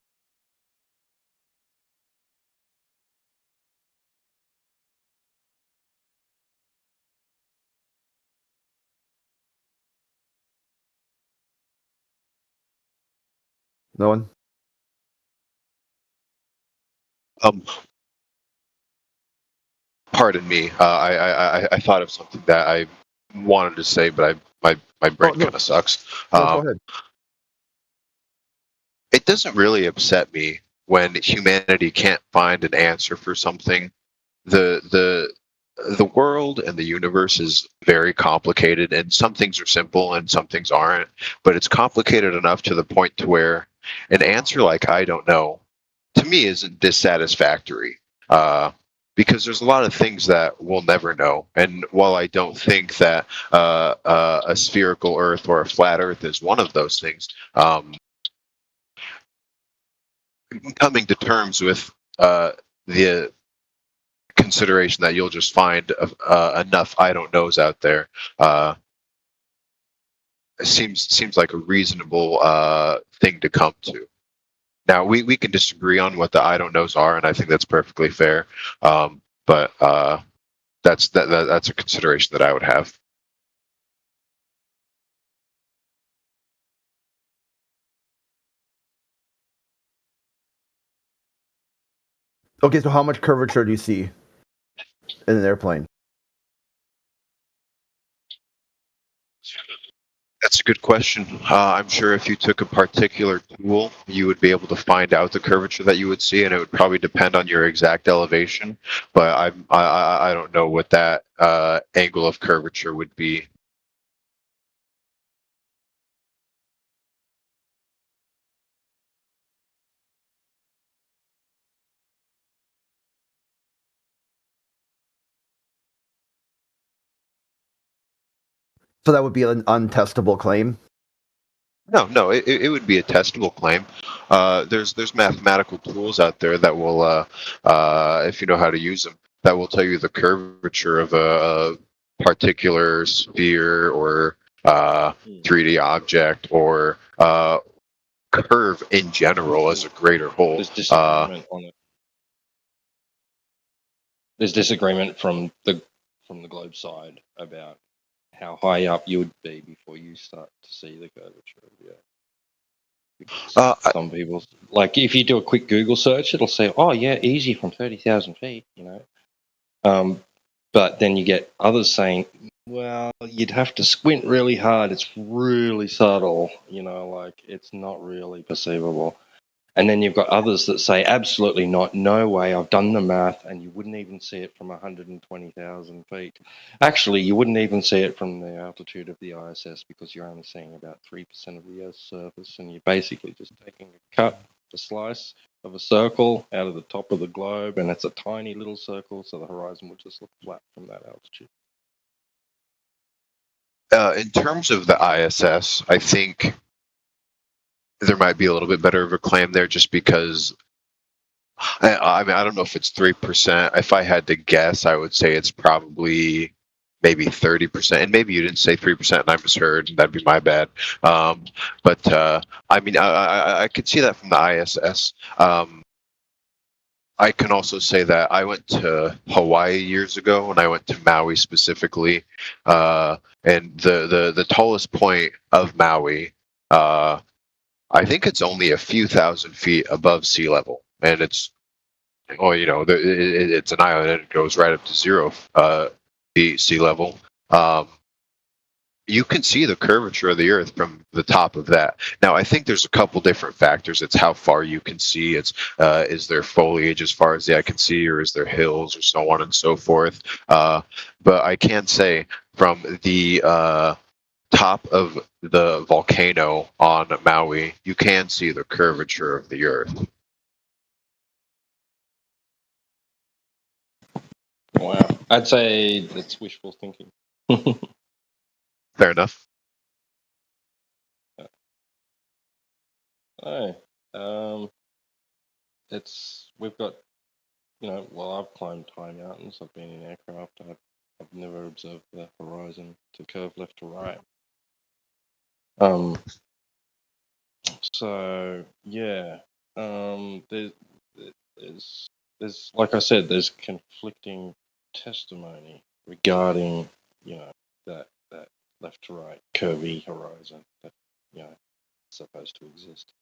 No one?
Pardon me. I thought of something that I wanted to say, but my brain kind of sucks.
Go ahead.
It doesn't really upset me when humanity can't find an answer for something. The world and the universe is very complicated, and some things are simple and some things aren't. But it's complicated enough to the point to where an answer like "I don't know" to me isn't dissatisfactory. Because there's a lot of things that we'll never know. And while I don't think that a spherical Earth or a flat Earth is one of those things, coming to terms with the consideration that you'll just find enough I don't knows out there seems like a reasonable thing to come to. Now, we can disagree on what the I don't knows are, and I think that's perfectly fair. But that's a consideration that I would have.
Okay, so how much curvature do you see in an airplane?
That's a good question. I'm sure if you took a particular tool, you would be able to find out the curvature that you would see, and it would probably depend on your exact elevation. But I don't know what that angle of curvature would be.
So that would be an untestable claim?
No, it would be a testable claim. There's mathematical tools out there that will, if you know how to use them, that will tell you the curvature of a particular sphere or 3D object or curve in general as a greater whole.
There's disagreement on it. There's disagreement from the globe side about how high up you would be before you start to see the curvature of the Earth. Some people, like if you do a quick Google search, it'll say, "Oh yeah, easy from 30,000 feet," But then you get others saying, "Well, you'd have to squint really hard. It's really subtle, like it's not really perceivable." And then you've got others that say, absolutely not, no way, I've done the math, and you wouldn't even see it from 120,000 feet. Actually, you wouldn't even see it from the altitude of the ISS because you're only seeing about 3% of the Earth's surface, and you're basically just taking a slice of a circle out of the top of the globe, and it's a tiny little circle, so the horizon would just look flat from that altitude.
In terms of the ISS, I think there might be a little bit better of a claim there just because I mean, I don't know if it's 3%. If I had to guess, I would say it's probably maybe 30%. And maybe you didn't say 3% and I misheard, and that'd be my bad. But I mean, I could see that from the ISS. I can also say that I went to Hawaii years ago, and I went to Maui specifically. And the tallest point of Maui, I think it's only a few thousand feet above sea level, and it's it's an island and it goes right up to 0 feet sea level. You can see the curvature of the Earth from the top of that. Now, I think there's a couple different factors. It's how far you can see. It's is there foliage as far as the eye can see, or is there hills, or so on and so forth. But I can say from the top of the volcano on Maui, you can see the curvature of the Earth.
Wow. I'd say that's wishful thinking.
Fair enough.
We've got, well, I've climbed high mountains. I've been in aircraft. I've never observed the horizon to curve left to right. So yeah, there's like I said, there's conflicting testimony regarding that left to right curvy horizon that supposed to exist.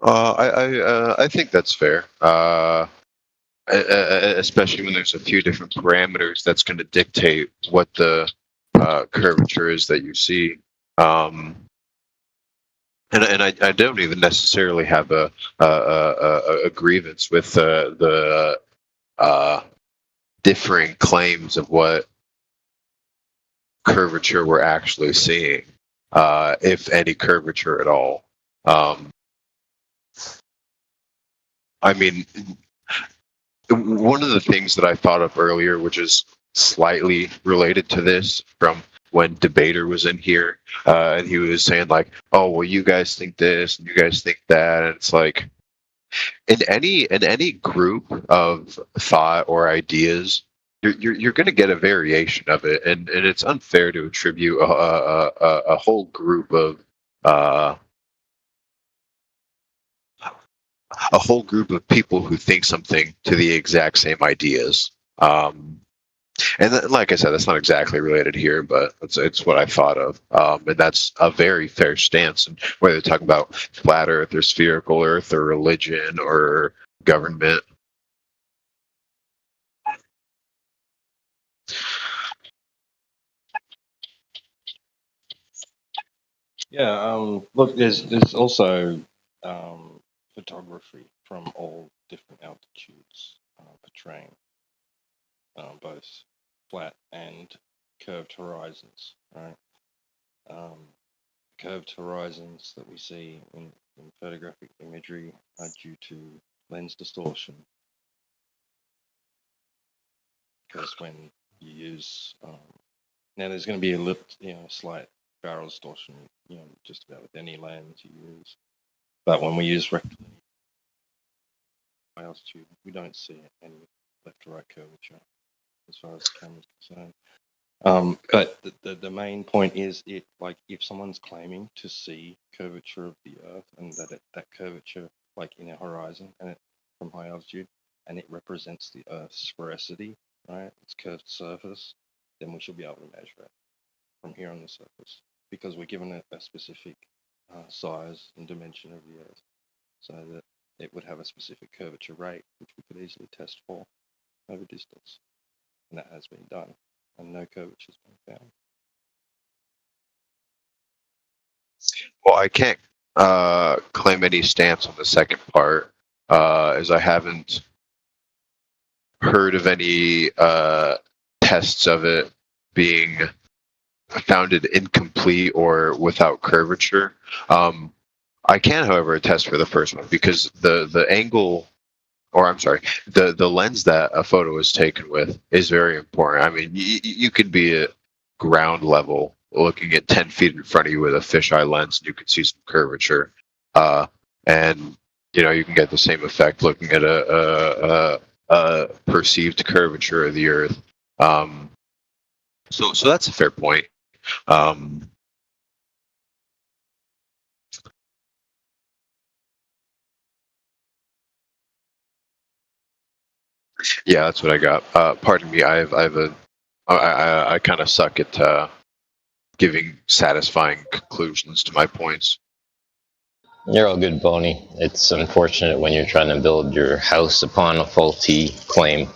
I think that's fair. Especially when there's a few different parameters that's going to dictate what the curvature is that you see. And I don't even necessarily have a grievance with the differing claims of what curvature we're actually seeing, if any curvature at all. I mean, one of the things that I thought of earlier, which is slightly related to this, from when Debater was in here, and he was saying like, "Oh, well, you guys think this, and you guys think that," and it's like, in any group of thought or ideas, you're going to get a variation of it, and it's unfair to attribute a whole group of people who think something to the exact same ideas. And like I said, that's not exactly related here, but it's what I thought of. And that's a very fair stance. And whether you're talking about flat Earth or spherical Earth or religion or government.
Yeah. Look, there's also photography from all different altitudes portraying both flat and curved horizons, right? Curved horizons that we see in photographic imagery are due to lens distortion. Because when you use, now there's going to be a little, slight barrel distortion, just about with any lens you use. But when we use rectilinear high altitude, we don't see any left to right curvature as far as the camera's concerned. But the main point is, if someone's claiming to see curvature of the Earth and that curvature, like in a horizon and from high altitude, and it represents the Earth's sphericity, right? Its curved surface, then we should be able to measure it from here on the surface, because we're given a specific size and dimension of the Earth, so that it would have a specific curvature rate, which we could easily test for over distance, and that has been done, and no curvature has been found.
Well, I can't claim any stance on the second part, as I haven't heard of any tests of it being founded incomplete or without curvature. I can, however, attest for the first one, because the angle, or I'm sorry, the lens that a photo is taken with is very important. I mean, you could be at ground level looking at 10 feet in front of you with a fisheye lens, and you can see some curvature. And, you can get the same effect looking at a perceived curvature of the Earth. So that's a fair point. Yeah, that's what I got. Pardon me. I kind of suck at giving satisfying conclusions to my points.
You're all good, Boney. It's unfortunate when you're trying to build your house upon a faulty claim,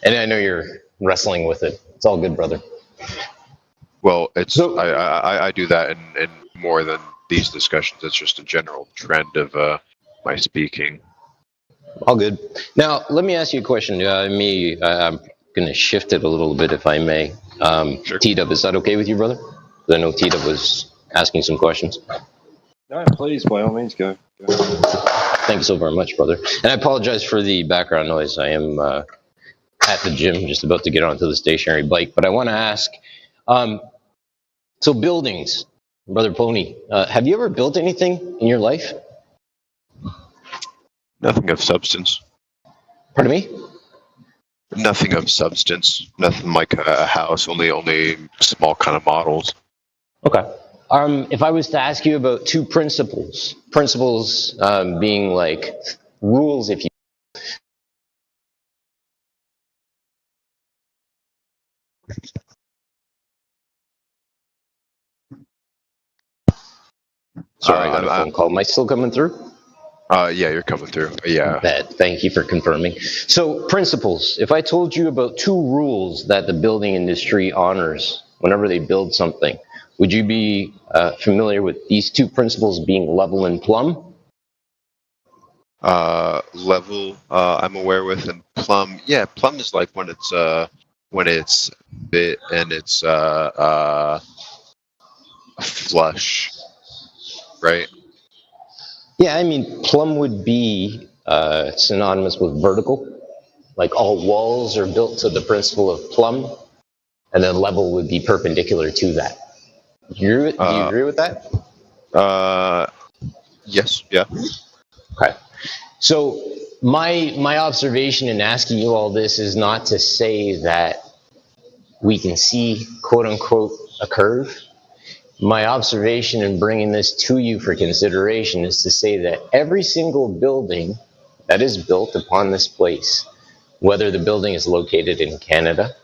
and I know you're wrestling with it. It's all good, brother.
Well, I do that in more than these discussions. It's just a general trend of my speaking.
All good. Now, let me ask you a question. I'm going to shift it a little bit, if I may. Sure. T-Dub, is that okay with you, brother? I know T-Dub was asking some questions.
No, please, by all means, go.
Thank you so very much, brother. And I apologize for the background noise. I am at the gym, just about to get onto the stationary bike. But I want to ask, So buildings, Brother Pony, have you ever built anything in your life?
Nothing of substance.
Pardon me?
Nothing of substance. Nothing like a house. Only small kind of models.
Okay. If I was to ask you about two principles being like rules, if you. Sorry, I got a phone call. Am I still coming through?
Yeah, you're coming through. Yeah.
Thank you for confirming. So, principles. If I told you about two rules that the building industry honors whenever they build something, would you be familiar with these two principles being level and plumb?
Level, I'm aware with, and plumb. Yeah, plumb is like when it's bit and it's flush, right?
Yeah, I mean, plumb would be synonymous with vertical. Like all walls are built to the principle of plumb, and then level would be perpendicular to that. Do you agree with that?
Yes, yeah.
Okay. So my observation in asking you all this is not to say that we can see, quote unquote, a curve. My observation in bringing this to you for consideration is to say that every single building that is built upon this place, whether the building is located in Canada,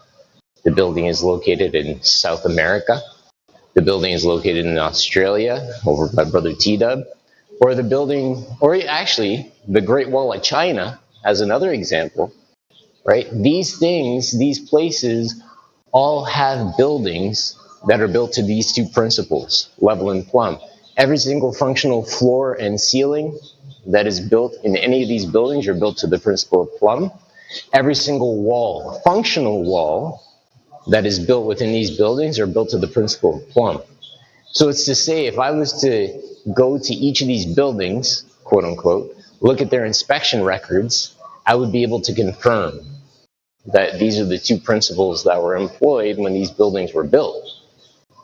the building is located in South America, the building is located in Australia, over by Brother T-Dub, or the building, or actually the Great Wall of China as another example, right? These things, these places all have buildings that are built to these two principles, level and plumb. Every single functional floor and ceiling that is built in any of these buildings are built to the principle of plumb. Every single wall, functional wall, that is built within these buildings are built to the principle of plumb. So it's to say, if I was to go to each of these buildings, quote unquote, look at their inspection records, I would be able to confirm that these are the two principles that were employed when these buildings were built.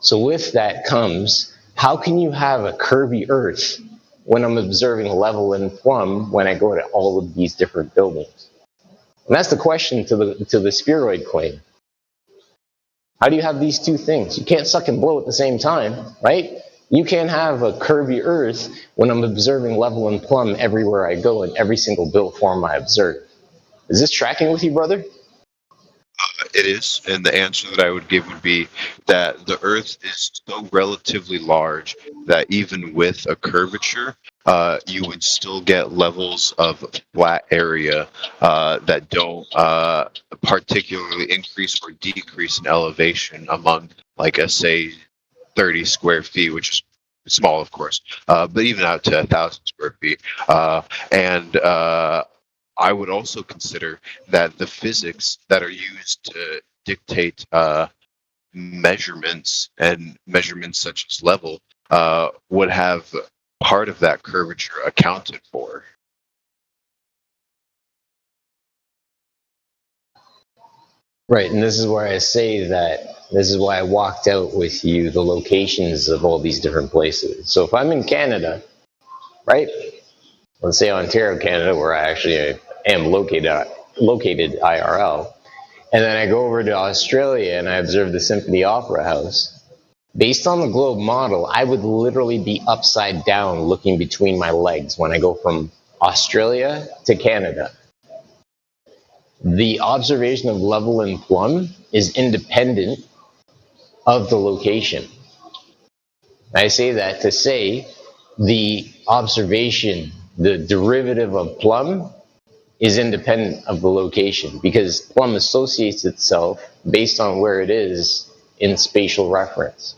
So with that comes, how can you have a curvy earth when I'm observing level and plumb when I go to all of these different buildings? And that's the question to the spheroid claim. How do you have these two things? You can't suck and blow at the same time, right? You can't have a curvy earth when I'm observing level and plumb everywhere I go in every single built form I observe. Is this tracking with you, brother?
It is, and the answer that I would give would be that the Earth is so relatively large that even with a curvature, you would still get levels of flat area that don't particularly increase or decrease in elevation among, like, say, 30 square feet, which is small, of course, but even out to 1,000 square feet. I would also consider that the physics that are used to dictate measurements and measurements such as level would have part of that curvature accounted for.
Right, and this is where I say that this is why I walked out with you the locations of all these different places. So if I'm in Canada, right? Let's say Ontario, Canada, where I actually am located IRL, and then I go over to Australia and I observe the Symphony Opera House. Based on the globe model, I would literally be upside down looking between my legs when I go from Australia to Canada. The observation of level and plumb is independent of the location. I say that to say the observation, the derivative of plumb, is independent of the location because plumb associates itself based on where it is in spatial reference.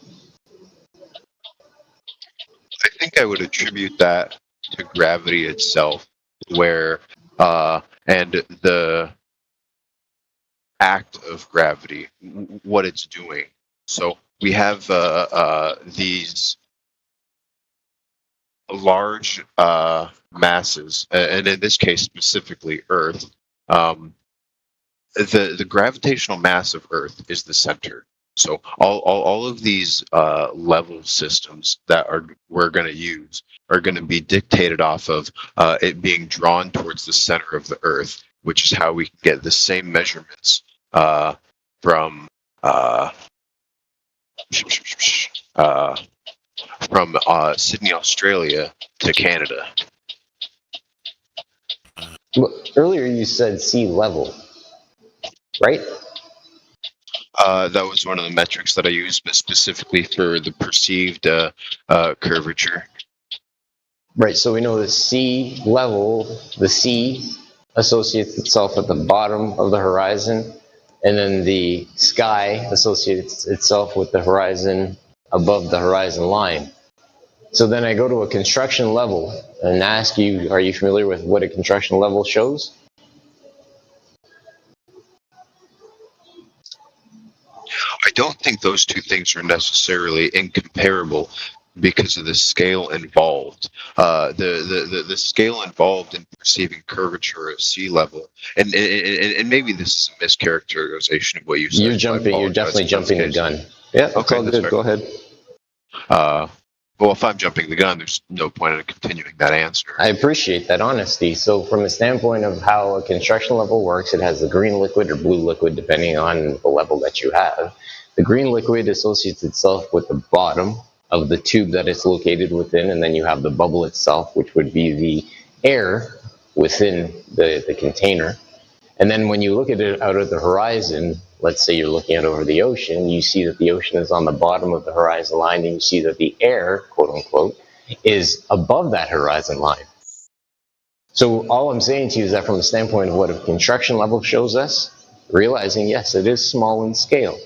I think I would attribute that to gravity itself, where and the act of gravity, what it's doing. So we have these large masses, and in this case specifically Earth. The gravitational mass of Earth is the center. So all of these level systems that we're going to use are going to be dictated off of it being drawn towards the center of the Earth, which is how we can get the same measurements from Sydney, Australia to Canada.
Well, earlier you said sea level, right?
That was one of the metrics that I used, but specifically for the perceived curvature.
Right, so we know the sea level, the sea associates itself at the bottom of the horizon, and then the sky associates itself with the horizon above the horizon line. So then I go to a construction level and ask you, are you familiar with what a construction level shows?
I don't think those two things are necessarily incomparable because of the scale involved. The scale involved in perceiving curvature at sea level, and maybe this is a mischaracterization of what you said.
You're definitely jumping the gun. Yeah, it's all good. Go ahead.
Well, if I'm jumping the gun, there's no point in continuing that answer.
I appreciate that honesty. So from the standpoint of how a construction level works, it has the green liquid or blue liquid, depending on the level that you have. The green liquid associates itself with the bottom of the tube that it's located within, and then you have the bubble itself, which would be the air within the container. And then when you look at it out of the horizon, let's say you're looking out over the ocean, you see that the ocean is on the bottom of the horizon line, and you see that the air, quote unquote, is above that horizon line. So all I'm saying to you is that from the standpoint of what a construction level shows us, realizing, yes, it is small in scale.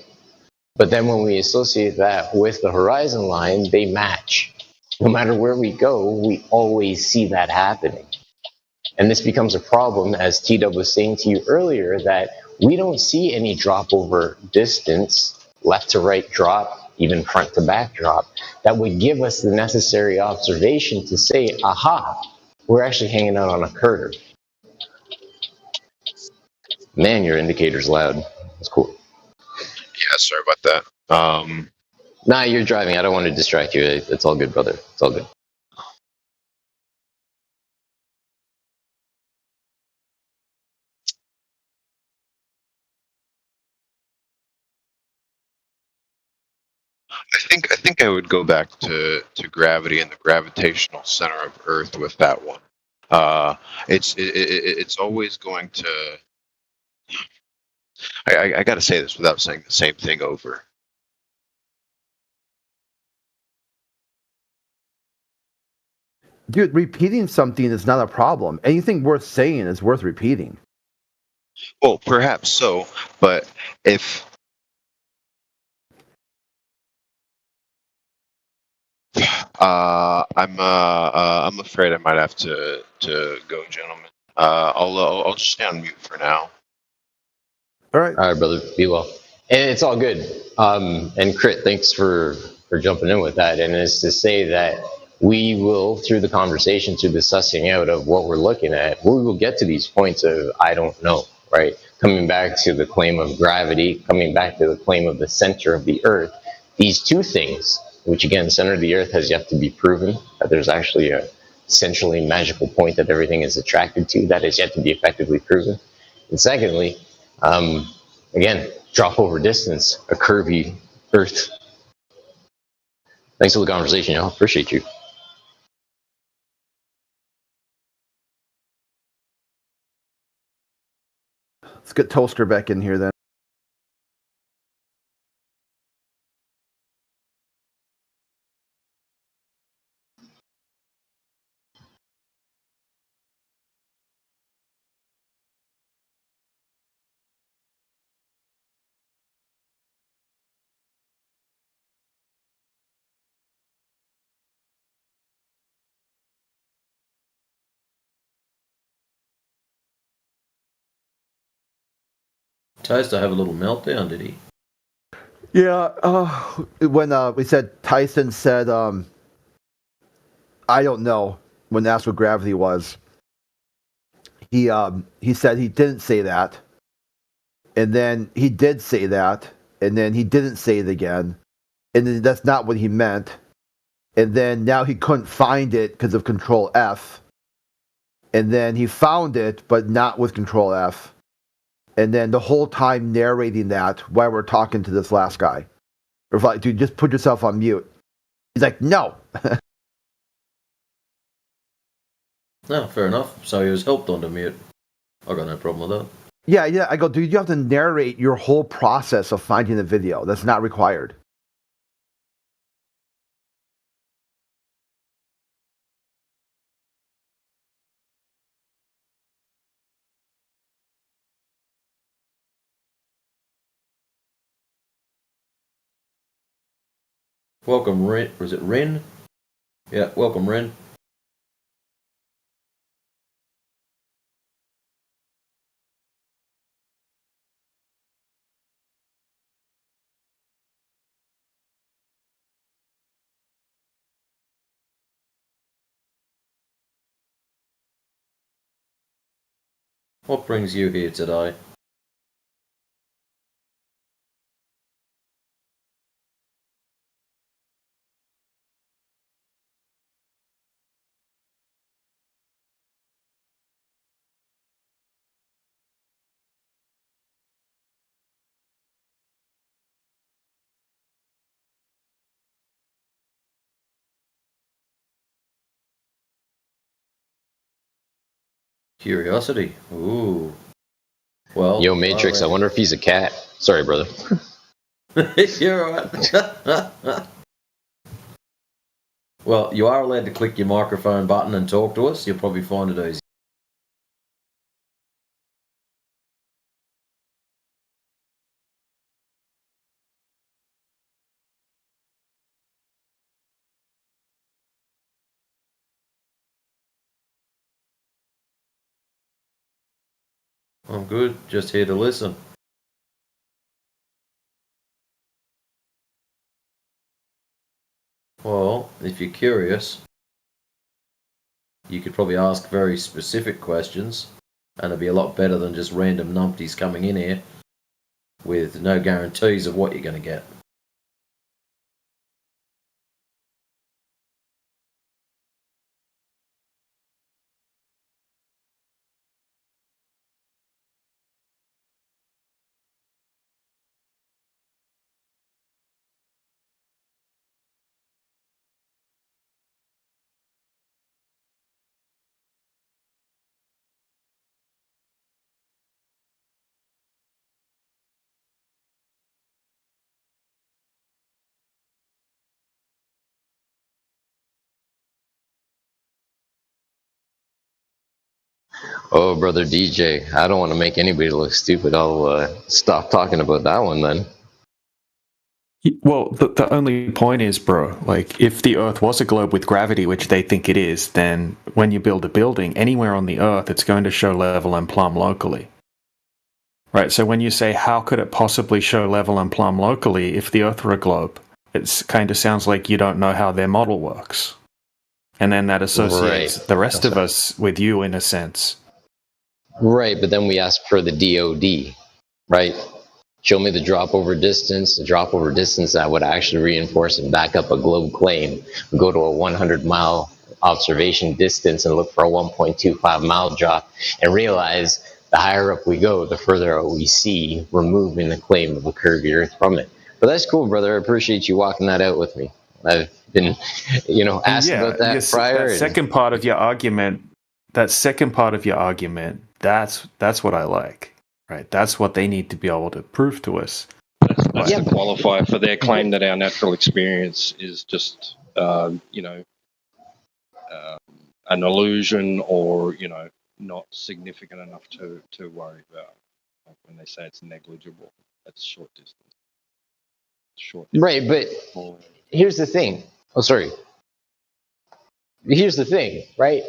But then when we associate that with the horizon line, they match. No matter where we go, we always see that happening. And this becomes a problem, as T-Dub was saying to you earlier, that we don't see any drop over distance, left to right drop, even front to back drop, that would give us the necessary observation to say, aha, we're actually hanging out on a curve. Man, your indicator's loud. That's cool.
Yeah, sorry about that.
Nah, you're driving. I don't want to distract you. It's all good, brother. It's all good.
I think I would go back to gravity and the gravitational center of Earth with that one. It's always going to. I got to say this without saying the same thing over.
Dude, repeating something is not a problem. Anything worth saying is worth repeating.
Well, perhaps so, but if I'm afraid I might have to go, gentlemen. I'll just stay on mute for now.
All right,
brother. Be well. And it's all good. And Crit, thanks for jumping in with that. And it's to say that we will, through the conversation, through the sussing out of what we're looking at, we will get to these points of I don't know, right? Coming back to the claim of gravity, coming back to the claim of the center of the Earth. These two things, which again, center of the Earth has yet to be proven, that there's actually a centrally magical point that everything is attracted to, that is yet to be effectively proven. And secondly, again, drop over distance, a curvy Earth. Thanks for the conversation, y'all. Appreciate you.
Let's get Toaster back in here then.
Toaster have a little meltdown, did he?
Yeah, when we said Tyson said, I don't know, when asked what gravity was, he said he didn't say that, and then he did say that, and then he didn't say it again, and then that's not what he meant, and then now he couldn't find it because of Control F, and then he found it but not with Control F, and then the whole time narrating that while we're talking to this last guy. We're like, dude, just put yourself on mute. He's like, no.
No, fair enough. So he was helped onto mute. I got no problem with that.
Yeah. I go, dude, you have to narrate your whole process of finding the video. That's not required.
Welcome, Ren. Was it Ren? Yeah, welcome, Ren. What brings you here today? Curiosity. Ooh. Well.
Yo, Matrix, I wonder if he's a cat. Sorry, brother.
You're right. Well, you are allowed to click your microphone button and talk to us. You'll probably find it easy. I'm good, just here to listen. Well, if you're curious, you could probably ask very specific questions, and it'd be a lot better than just random numpties coming in here with no guarantees of what you're going to get.
Oh, brother DJ, I don't want to make anybody look stupid. I'll stop talking about that one then.
Well, the only point is, bro, like, if the Earth was a globe with gravity, which they think it is, then when you build a building anywhere on the Earth, it's going to show level and plumb locally. Right, so when you say, how could it possibly show level and plumb locally if the Earth were a globe? It kind of sounds like you don't know how their model works. And then that associates the rest of us with you in a sense.
Right, but then we ask for the DOD, right? Show me the drop over distance that would actually reinforce and back up a globe claim. We go to a 100-mile observation distance and look for a 1.25-mile drop and realize the higher up we go, the further out we see removing the claim of a curvy Earth from it. But that's cool, brother. I appreciate you walking that out with me. I've been, asked about that prior.
That second part of your argument, that's what I like, right? That's what they need to be able to prove to us.
That's the qualifier for their claim that our natural experience is just, an illusion or, not significant enough to worry about. Like when they say it's negligible, that's short distance.
Right, but here's the thing. Oh, sorry. Here's the thing, right?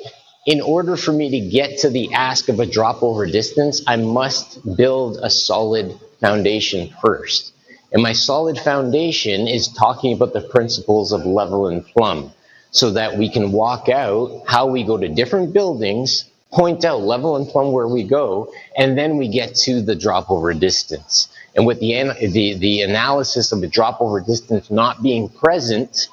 In order for me to get to the ask of a drop over distance, I must build a solid foundation first. And my solid foundation is talking about the principles of level and plumb so that we can walk out how we go to different buildings, point out level and plumb where we go, and then we get to the drop over distance. And with the analysis of the drop over distance not being present,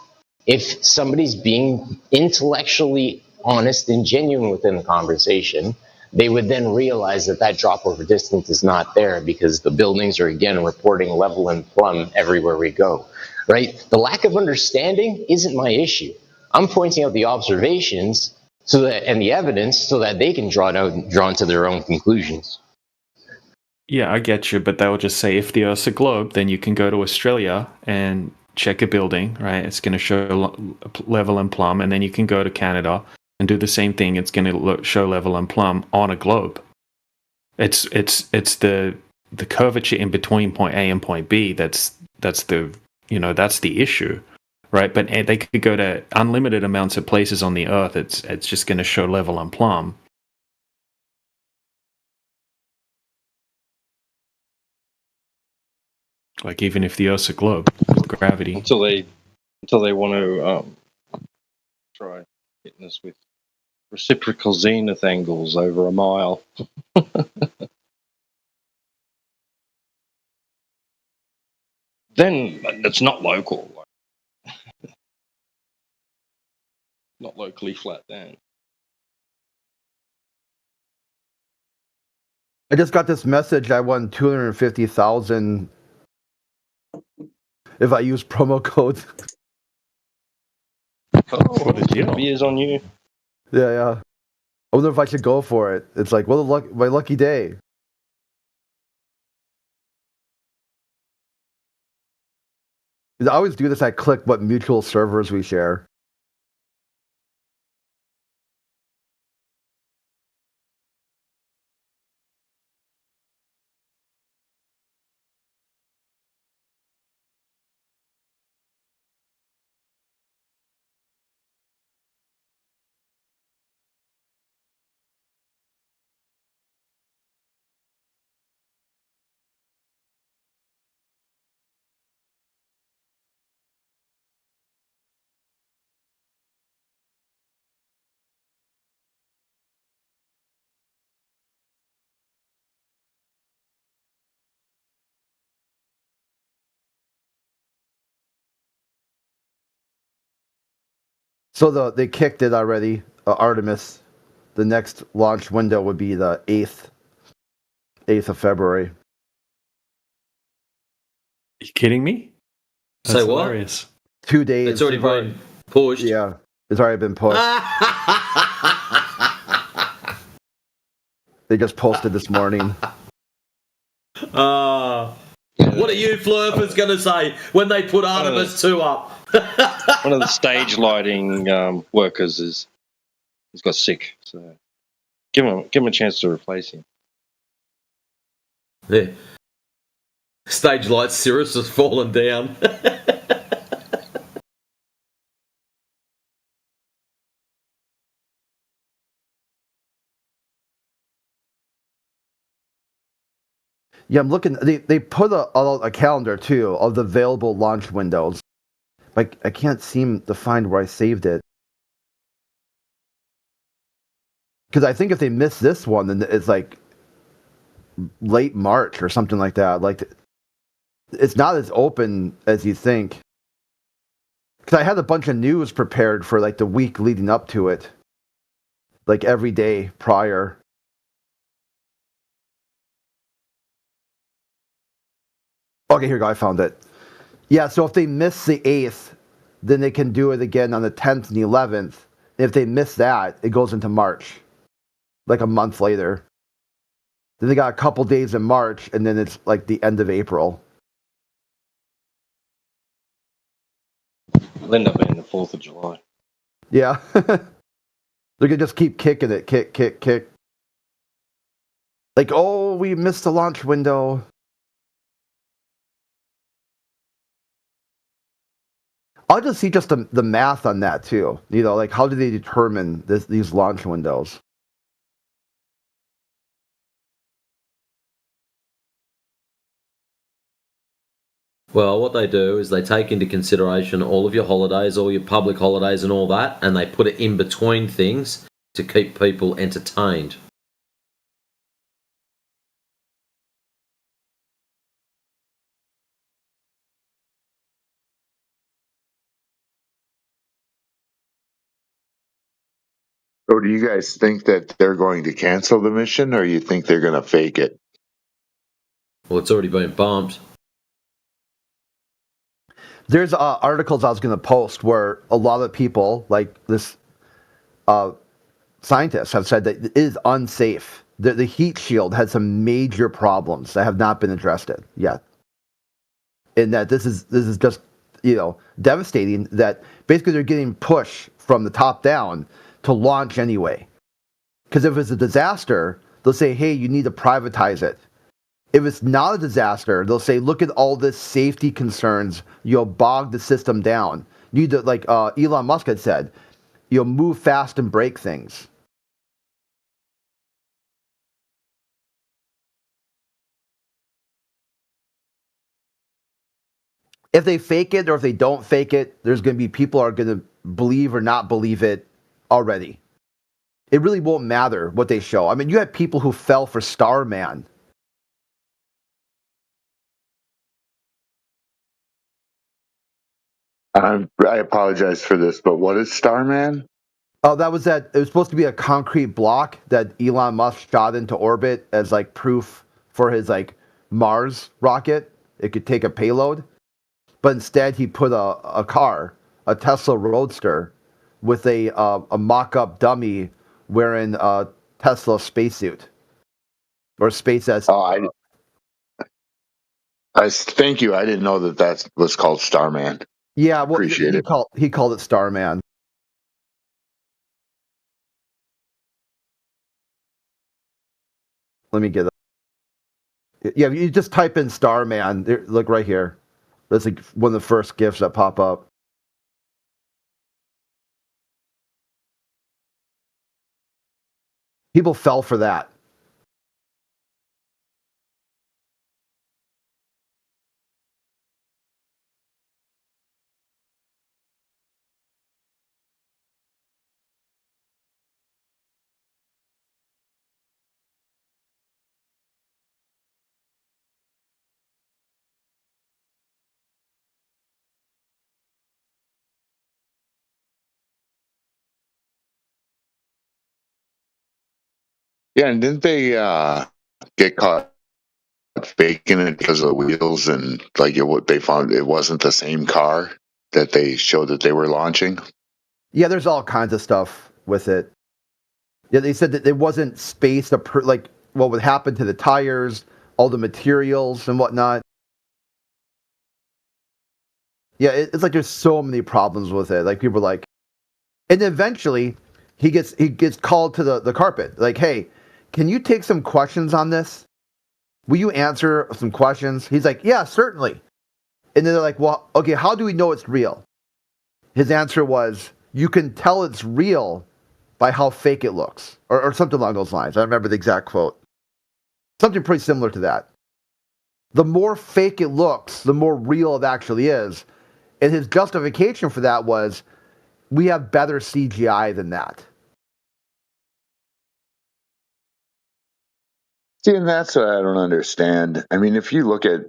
if somebody's being intellectually honest and genuine within the conversation, they would then realize that that drop over distance is not there because the buildings are again reporting level and plumb everywhere we go, right? The lack of understanding isn't my issue. I'm pointing out the observations and the evidence so that they can draw to their own conclusions.
Yeah, I get you, but they'll just say if the Earth's a globe, then you can go to Australia and check a building, right? It's going to show level and plumb, and then you can go to Canada and do the same thing. It's going to show level and plumb on a globe. It's the curvature in between point A and point B that's the issue, right? But they could go to unlimited amounts of places on the Earth. It's just going to show level and plumb. Like even if the Earth's a globe with gravity,
until they want to try hitting us with reciprocal zenith angles over a mile. Then it's not local, not locally flat. Then
I just got this message. I won 250,000 if I use promo code.
What a deal!
Beers on you.
Yeah. I wonder if I should go for it. It's like, well, my lucky day. I always do this. I click what mutual servers we share. So they kicked it already. Artemis. The next launch window would be the 8th of February.
Are you kidding me?
That's hilarious.
2 days.
It's already been pushed.
Yeah, it's already been pushed. They just posted this morning.
What are you flurpers going to say when they put Artemis 2 up?
One of the stage lighting workers he's got sick, so give him a chance to replace him.
Yeah. Stage light Cirrus has fallen down.
Yeah, I'm looking. They put a calendar too of the available launch windows. Like I can't seem to find where I saved it. Because I think if they miss this one, then it's like late March or something like that. Like it's not as open as you think. Because I had a bunch of news prepared for like the week leading up to it, like every day prior. Okay, here we go. I found it. Yeah, so if they miss the 8th, then they can do it again on the 10th and the 11th. If they miss that, it goes into March, like a month later. Then they got a couple days in March, and then it's like the end of April.
It'll end up being the 4th of July.
Yeah. They could just keep kicking it, kick. Like, oh, we missed the launch window. I'll just see just the math on that too. You know, like how do they determine these launch windows?
Well, what they do is they take into consideration all of your holidays, all your public holidays and all that, and they put it in between things to keep people entertained.
So do you guys think that they're going to cancel the mission, or you think they're going to fake it?
Well, it's already been bumped.
There's articles I was going to post where a lot of people, like this scientists, have said that it is unsafe. The heat shield has some major problems that have not been addressed yet. And that this is just, devastating, that basically they're getting push from the top down to launch anyway. Because if it's a disaster, they'll say, hey, you need to privatize it. If it's not a disaster, they'll say, look at all this safety concerns, bog the system down. You need to, like Elon Musk had said, move fast and break things. If they fake it or if they don't fake it, there's going to be people are going to believe or not believe it already. It really won't matter what they show. I mean, you had people who fell for Starman.
I apologize for this, but what is Starman?
Oh, it was supposed to be a concrete block that Elon Musk shot into orbit as like proof for his like Mars rocket. It could take a payload. But instead, he put a car, a Tesla Roadster, with a mock-up dummy wearing a Tesla spacesuit or SpaceX.
Oh, I thank you. I didn't know that was called Starman.
Yeah, well, he called it Starman. Let me get it. Yeah, you just type in Starman. Look right here. That's like one of the first GIFs that pop up. People fell for that.
Yeah, and didn't they get caught faking it because of the wheels and like what they found it wasn't the same car that they showed that they were launching?
Yeah, there's all kinds of stuff with it. Yeah, they said that it wasn't spaced like what would happen to the tires, all the materials and whatnot. Yeah, it's like there's so many problems with it. Like people are like, and eventually he gets called to the carpet. Like, hey, can you take some questions on this? Will you answer some questions? He's like, yeah, certainly. And then they're like, well, okay, how do we know it's real? His answer was, you can tell it's real by how fake it looks, or something along those lines. I don't remember the exact quote. Something pretty similar to that. The more fake it looks, the more real it actually is. And his justification for that was, we have better CGI than that.
See, and that's what I don't understand. I mean, if you look at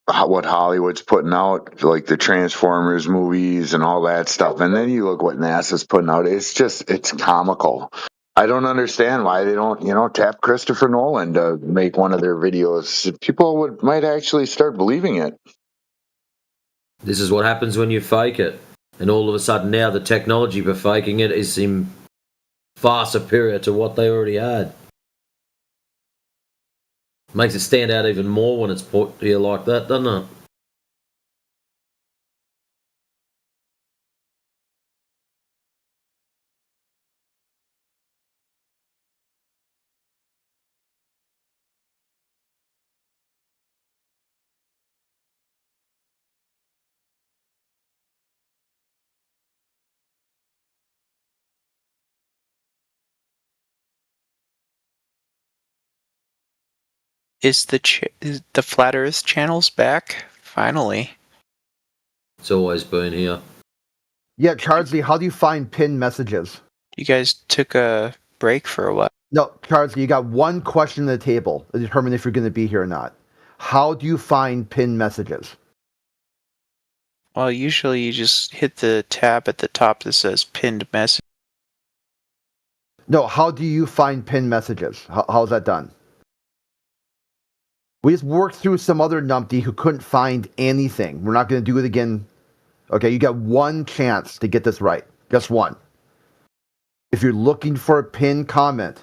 what Hollywood's putting out, like the Transformers movies and all that stuff, and then you look what NASA's putting out, it's comical. I don't understand why they don't, tap Christopher Nolan to make one of their videos. People might actually start believing it.
This is what happens when you fake it. And all of a sudden now the technology for faking it is far superior to what they already had. Makes it stand out even more when it's put here like that, doesn't it?
Is the Flat Earth channels back? Finally.
It's always been here.
Yeah, Charlie, how do you find pinned messages?
You guys took a break for a while.
No, Charlie, you got one question on the table to determine if you're going to be here or not. How do you find pinned messages?
Well, usually you just hit the tab at the top that says pinned message.
No, how do you find pinned messages? How's that done? We just worked through some other numpty who couldn't find anything. We're not going to do it again. Okay, you got one chance to get this right. Just one. If you're looking for a pinned comment,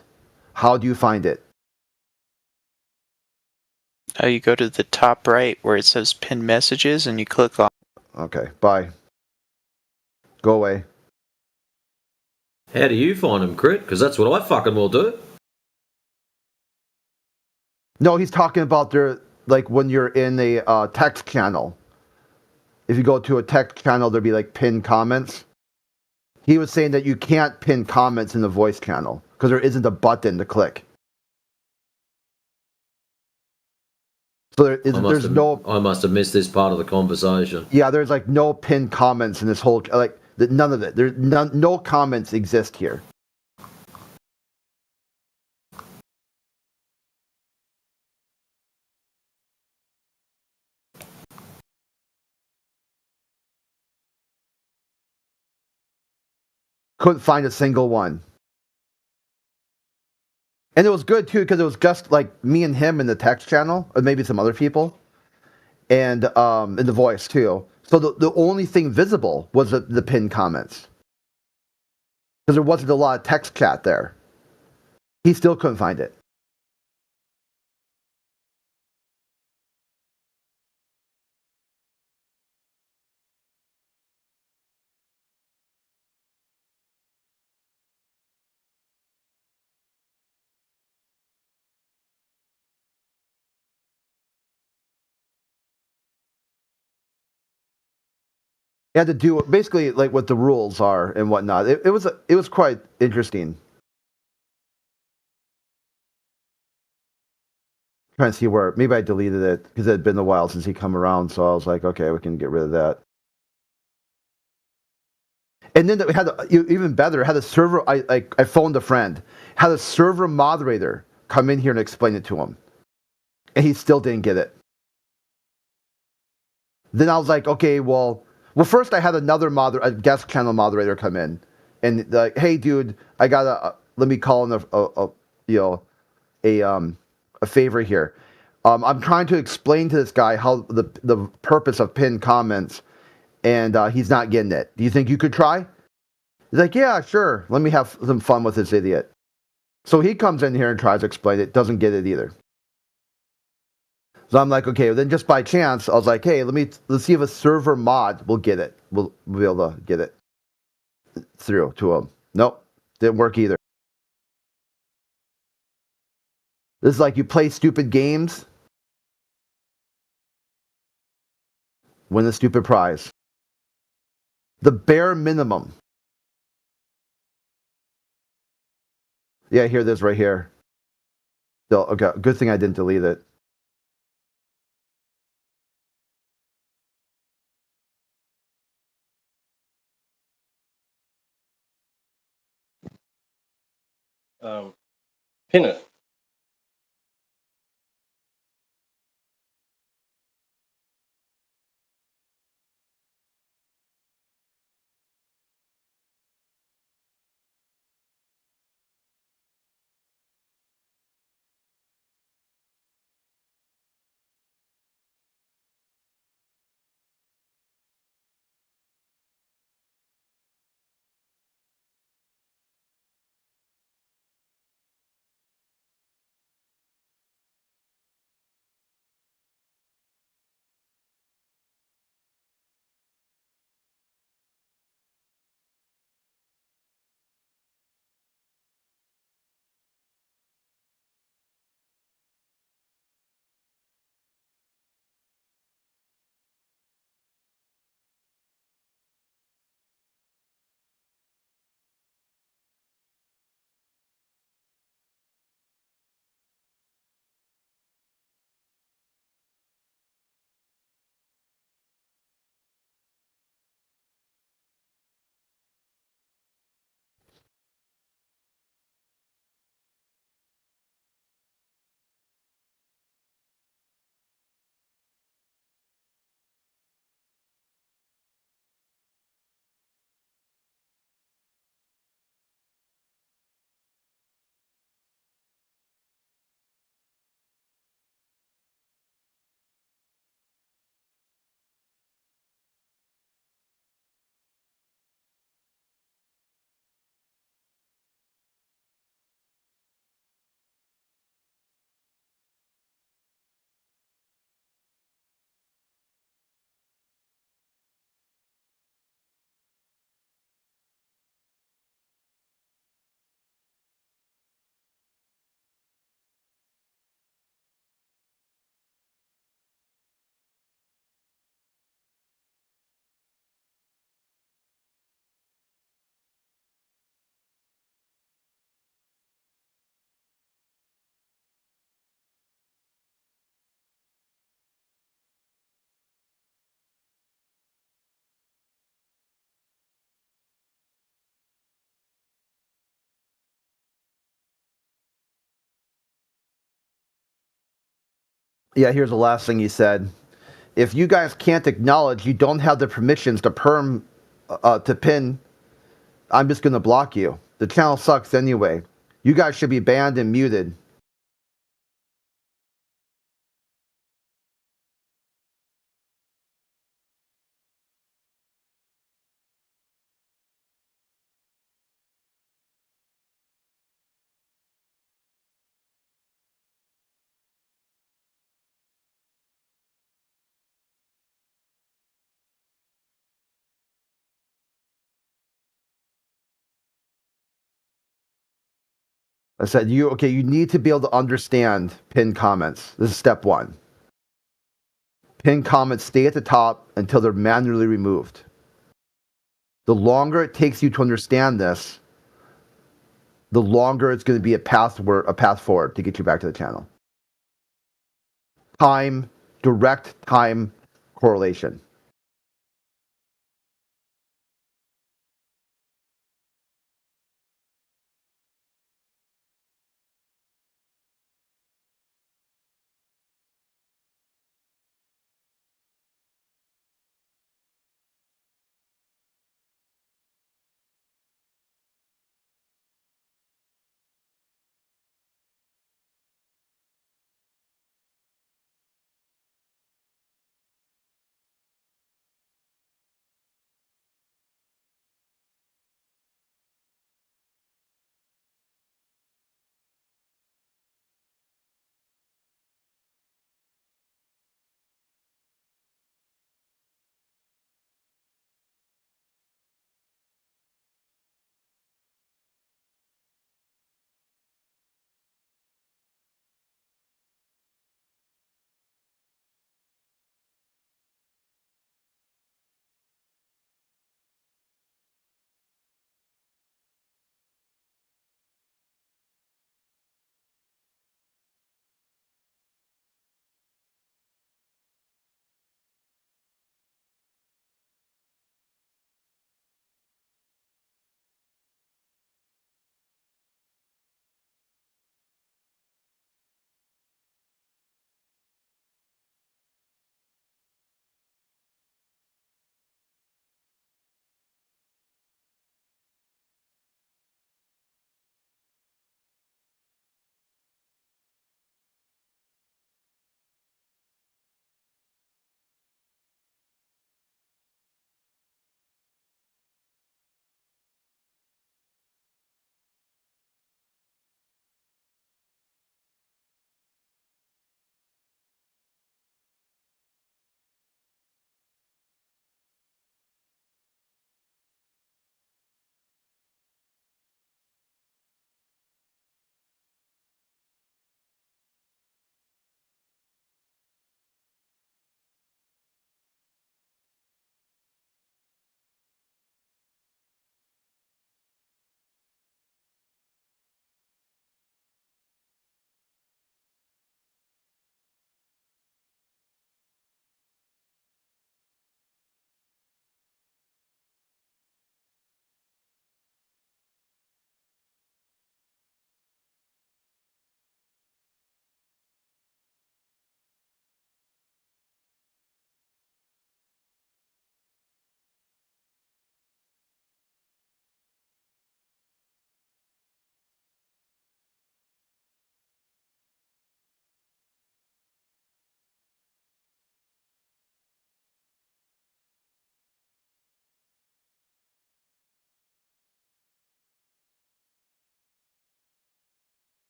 how do you find it?
You go to the top right where it says pinned messages and you click on.
Okay, bye. Go away.
How do you find them, Crit? Because that's what I fucking will do.
No, he's talking about like when you're in a text channel. If you go to a text channel, there'd be like pinned comments. He was saying that you can't pin comments in the voice channel because there isn't a button to click. So there's no.
I must have missed this part of the conversation.
Yeah, there's like no pinned comments in this whole none of it. There's no comments exist here. Couldn't find a single one. And it was good too because it was just like me and him in the text channel, or maybe some other people, and in the voice too. So the only thing visible was the pinned comments because there wasn't a lot of text chat there. He still couldn't find it. You had to do basically like what the rules are and whatnot. It was quite interesting. Trying to see where maybe I deleted it because it had been a while since he come around. So I was like, okay, we can get rid of that. And then we had even better. Had a server. I phoned a friend. Had a server moderator come in here and explain it to him, and he still didn't get it. Then I was like, okay, well, first I had a guest channel moderator come in, and like, hey, dude, I gotta let me call in a favor here. I'm trying to explain to this guy how the purpose of pinned comments, and he's not getting it. Do you think you could try? He's like, yeah, sure. Let me have some fun with this idiot. So he comes in here and tries to explain it. Doesn't get it either. So I'm like, okay, well, then just by chance, I was like, hey, let's see if a server mod will get it. We'll be able to get it through to him. Nope, didn't work either. This is like you play stupid games, win a stupid prize. The bare minimum. Yeah, here it is right here. Still, okay, good thing I didn't delete it.
Pin it.
Yeah, here's the last thing he said. If you guys can't acknowledge you don't have the permissions to pin, I'm just going to block you. The channel sucks anyway. You guys should be banned and muted. I said, you need to be able to understand pinned comments. This is step one. Pinned comments stay at the top until they're manually removed. The longer it takes you to understand this, the longer it's going to be a path forward to get you back to the channel. Direct time correlation.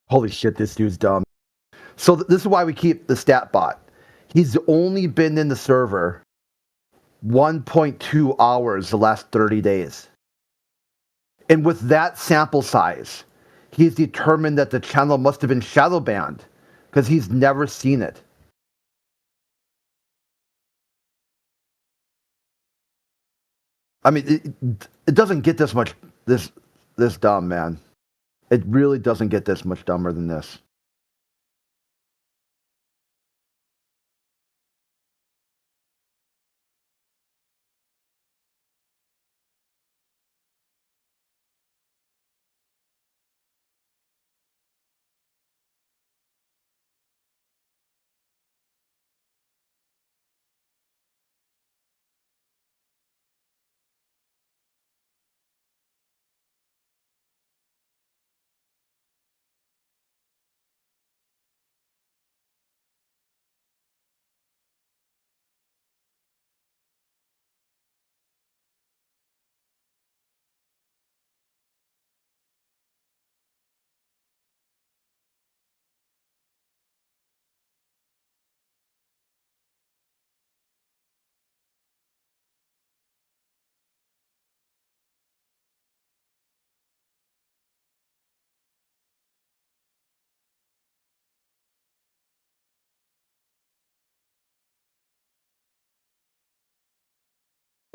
Holy shit, this dude's dumb. So this is why we keep the stat bot. He's only been in the server 1.2 hours the last 30 days. And with that sample size, he's determined that the channel must have been shadow banned because he's never seen it. I mean, it doesn't get this much this dumb, man. It really doesn't get this much dumber than this.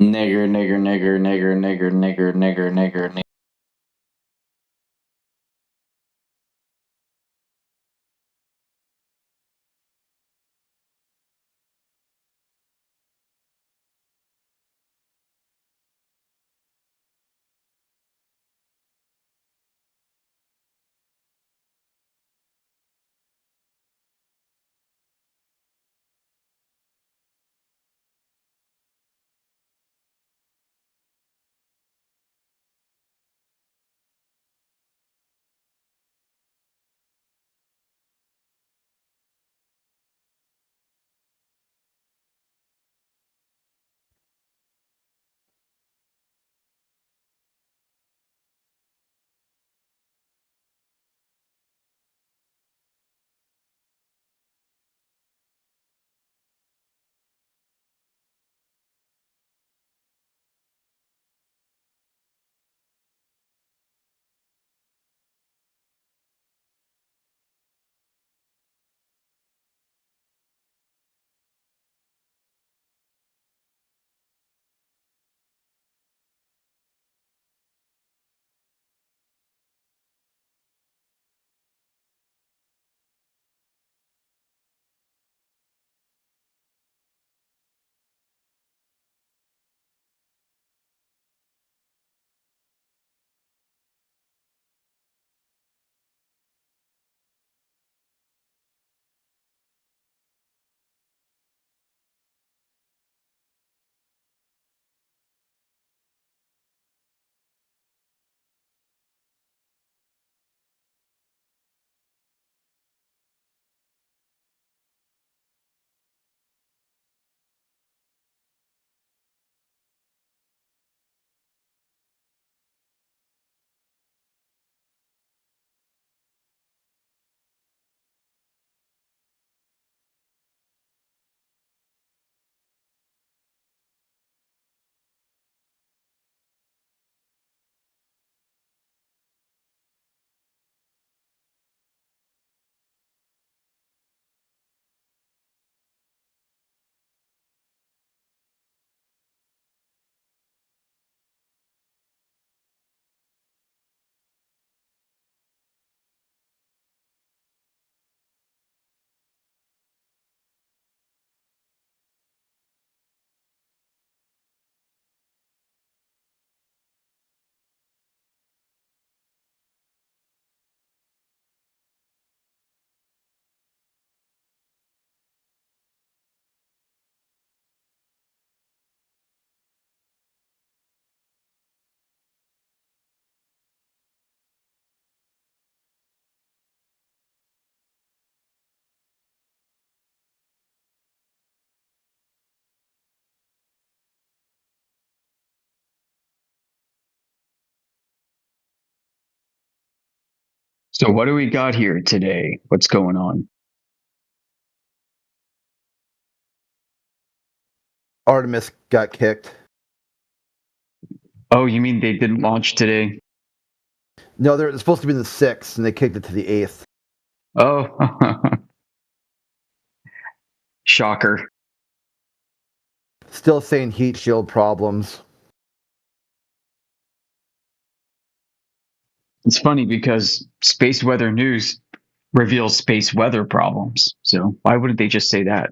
Nigger, nigger, nigger, nigger, nigger, nigger, nigger, nigger, nigger.
So what do we got here today? What's going on?
Artemis got kicked.
Oh, you mean they didn't launch today?
No, they're supposed to be the 6th, and they kicked it to the 8th.
Oh. Shocker.
Still saying heat shield problems.
It's funny because Space Weather News reveals space weather problems. So why wouldn't they just say that?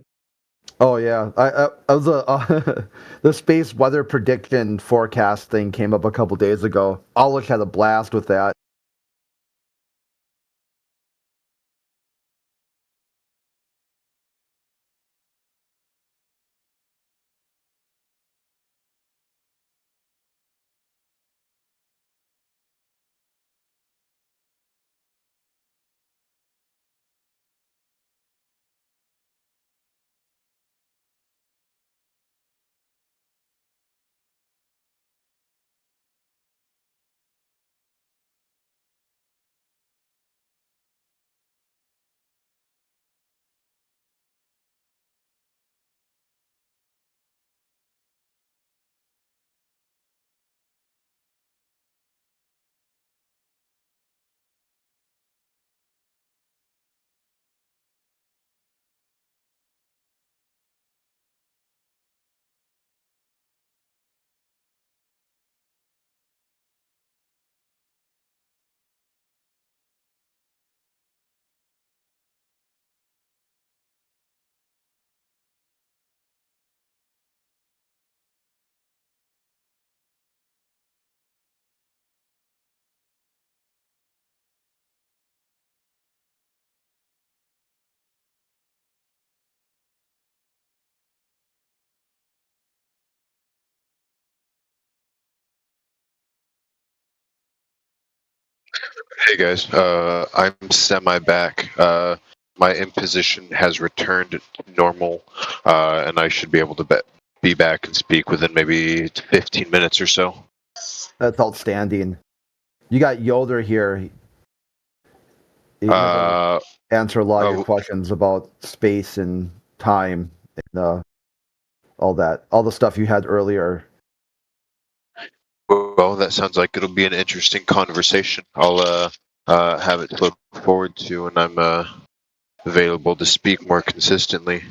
Oh yeah, I was the space weather prediction forecast thing came up a couple days ago. Olish had a blast with that.
Hey guys, I'm semi back. My imposition has returned to normal, and I should be able to be back and speak within maybe 15 minutes or so.
That's outstanding. You got Yoder here. He answer a lot of your questions about space and time and all the stuff you had earlier.
Well, that sounds like it'll be an interesting conversation. I'll have it to look forward to when I'm available to speak more consistently.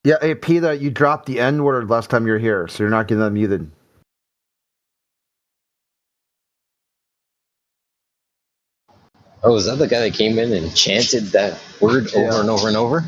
Yeah, hey, Peter, you dropped the N word last time you were here, so you're not getting unmuted.
Oh, is that the guy that came in and chanted that word over and over and over?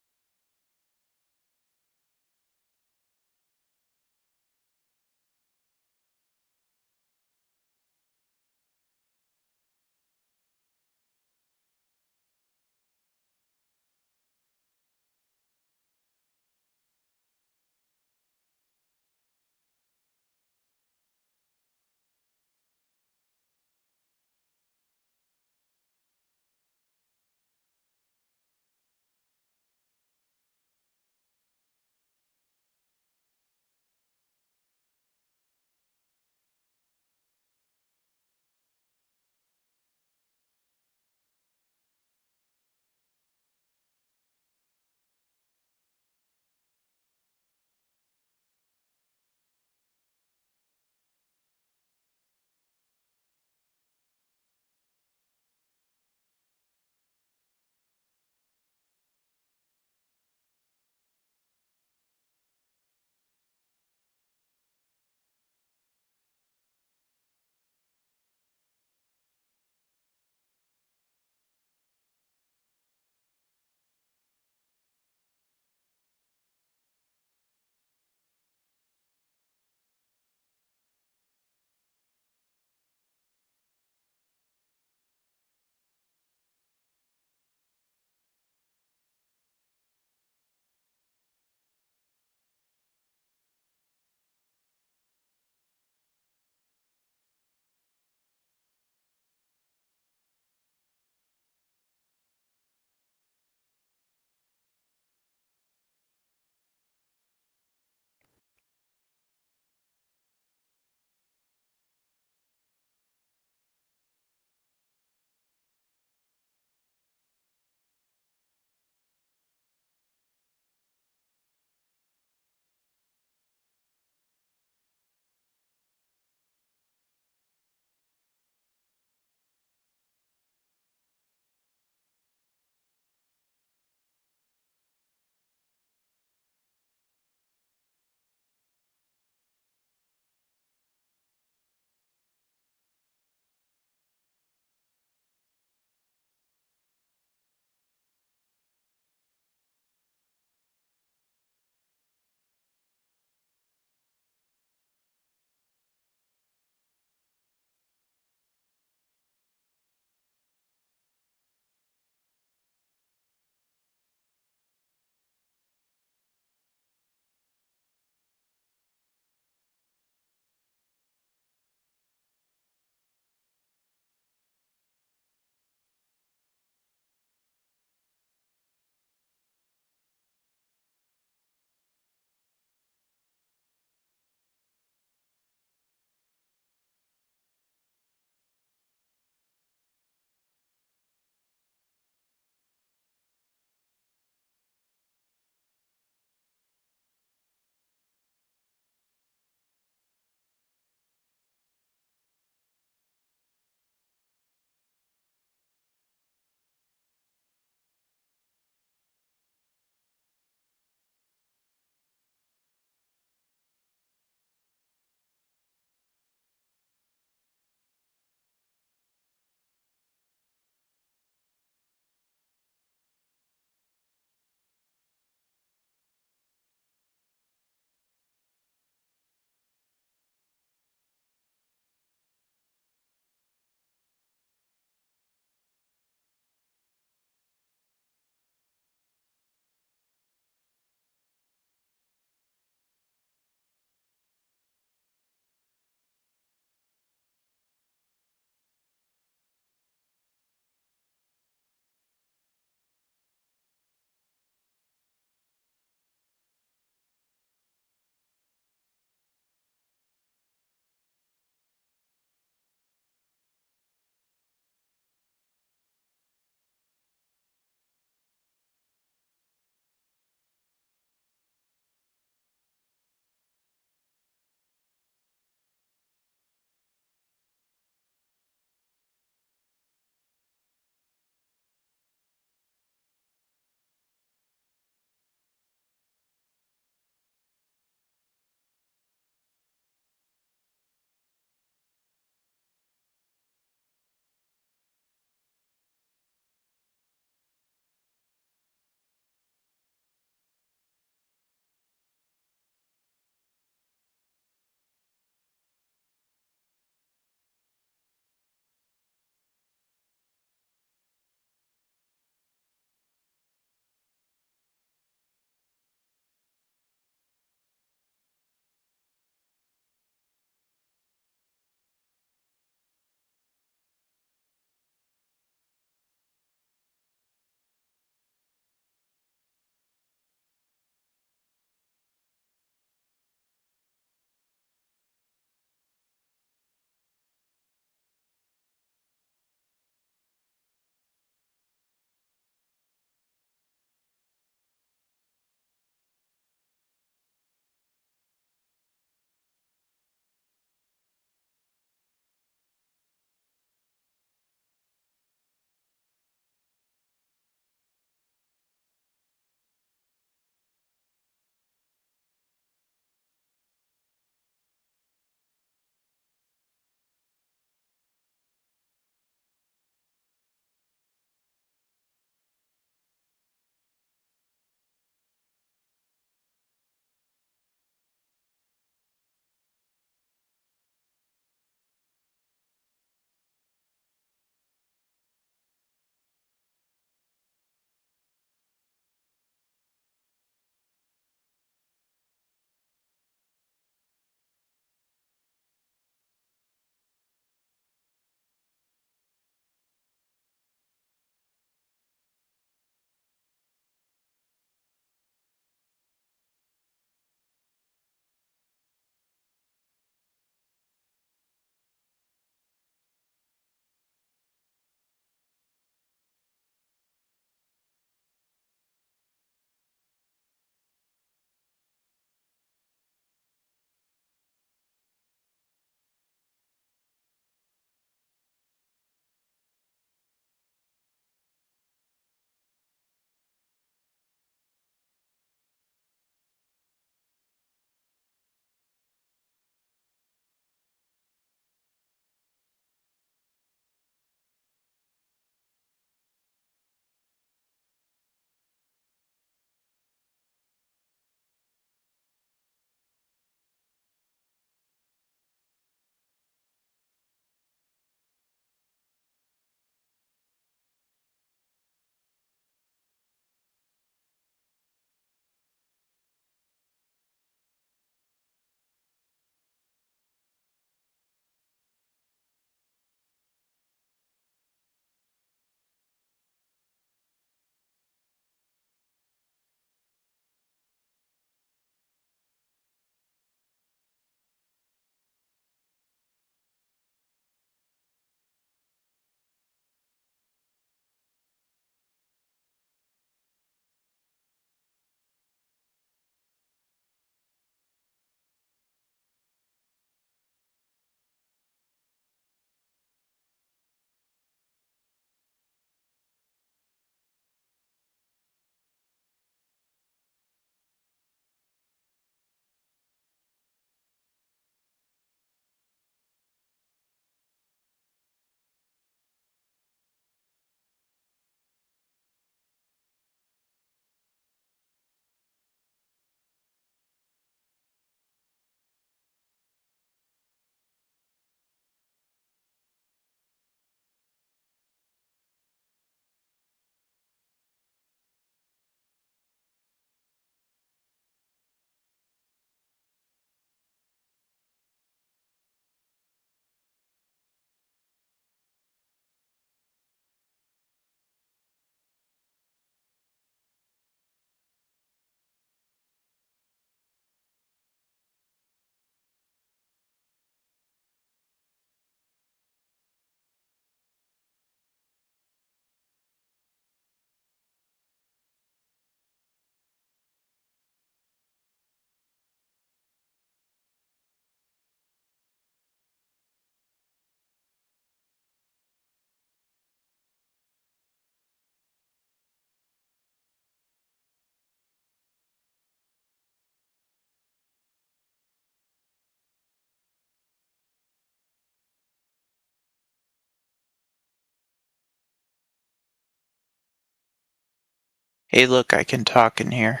Hey, look, I can talk in here.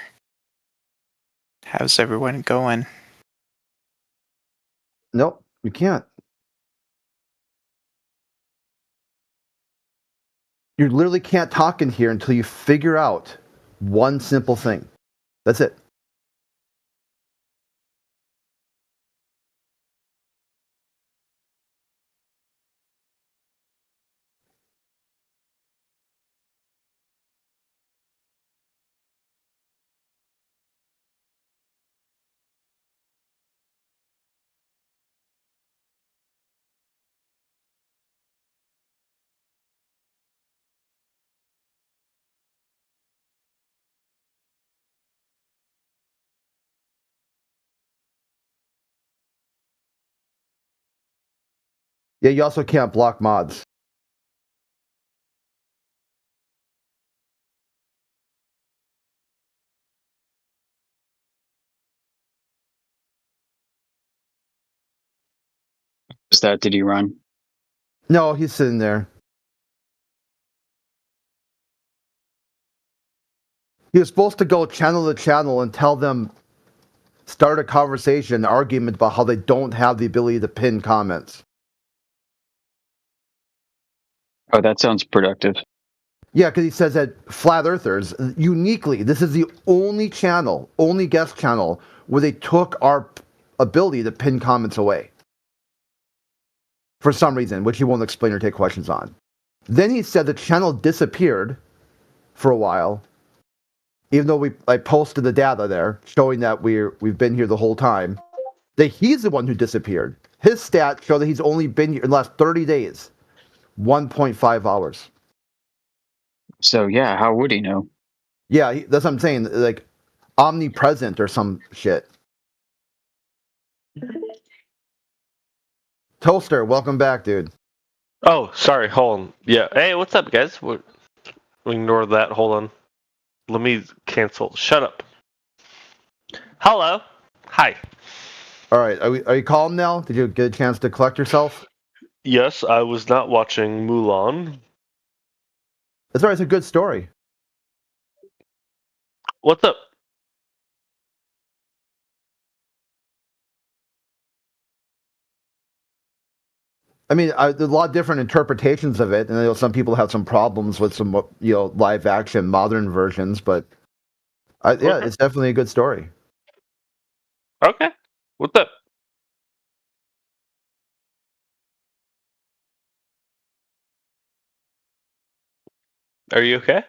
How's everyone going?
Nope, you can't. You literally can't talk in here until you figure out one simple thing. That's it. Yeah, you also can't block mods.
Is that, did he run?
No, he's sitting there. He was supposed to go channel to channel and tell them, start a conversation, an argument about how they don't have the ability to pin comments.
Oh, that sounds productive.
Yeah, because he says that Flat Earthers, uniquely, this is the only channel, only guest channel, where they took our ability to pin comments away. For some reason, which he won't explain or take questions on. Then he said the channel disappeared for a while, even though I posted the data there, showing that we've been here the whole time. That he's the one who disappeared. His stats show that he's only been here in the last 30 days. 1.5 hours.
So, yeah, how would he know?
Yeah, that's what I'm saying. Like, omnipresent or some shit. Toaster, welcome back, dude.
Oh, sorry. Hold on. Yeah. Hey, what's up, guys? We ignore that. Hold on. Let me cancel. Shut up. Hello. Hi.
All right. Are you calm now? Did you get a chance to collect yourself?
Yes, I was not watching Mulan.
That's right. It's a good story.
What's up?
I mean, there's a lot of different interpretations of it, and I know some people have some problems with some, live action modern versions, but yeah, it's definitely a good story.
Okay. What's up? Are you okay?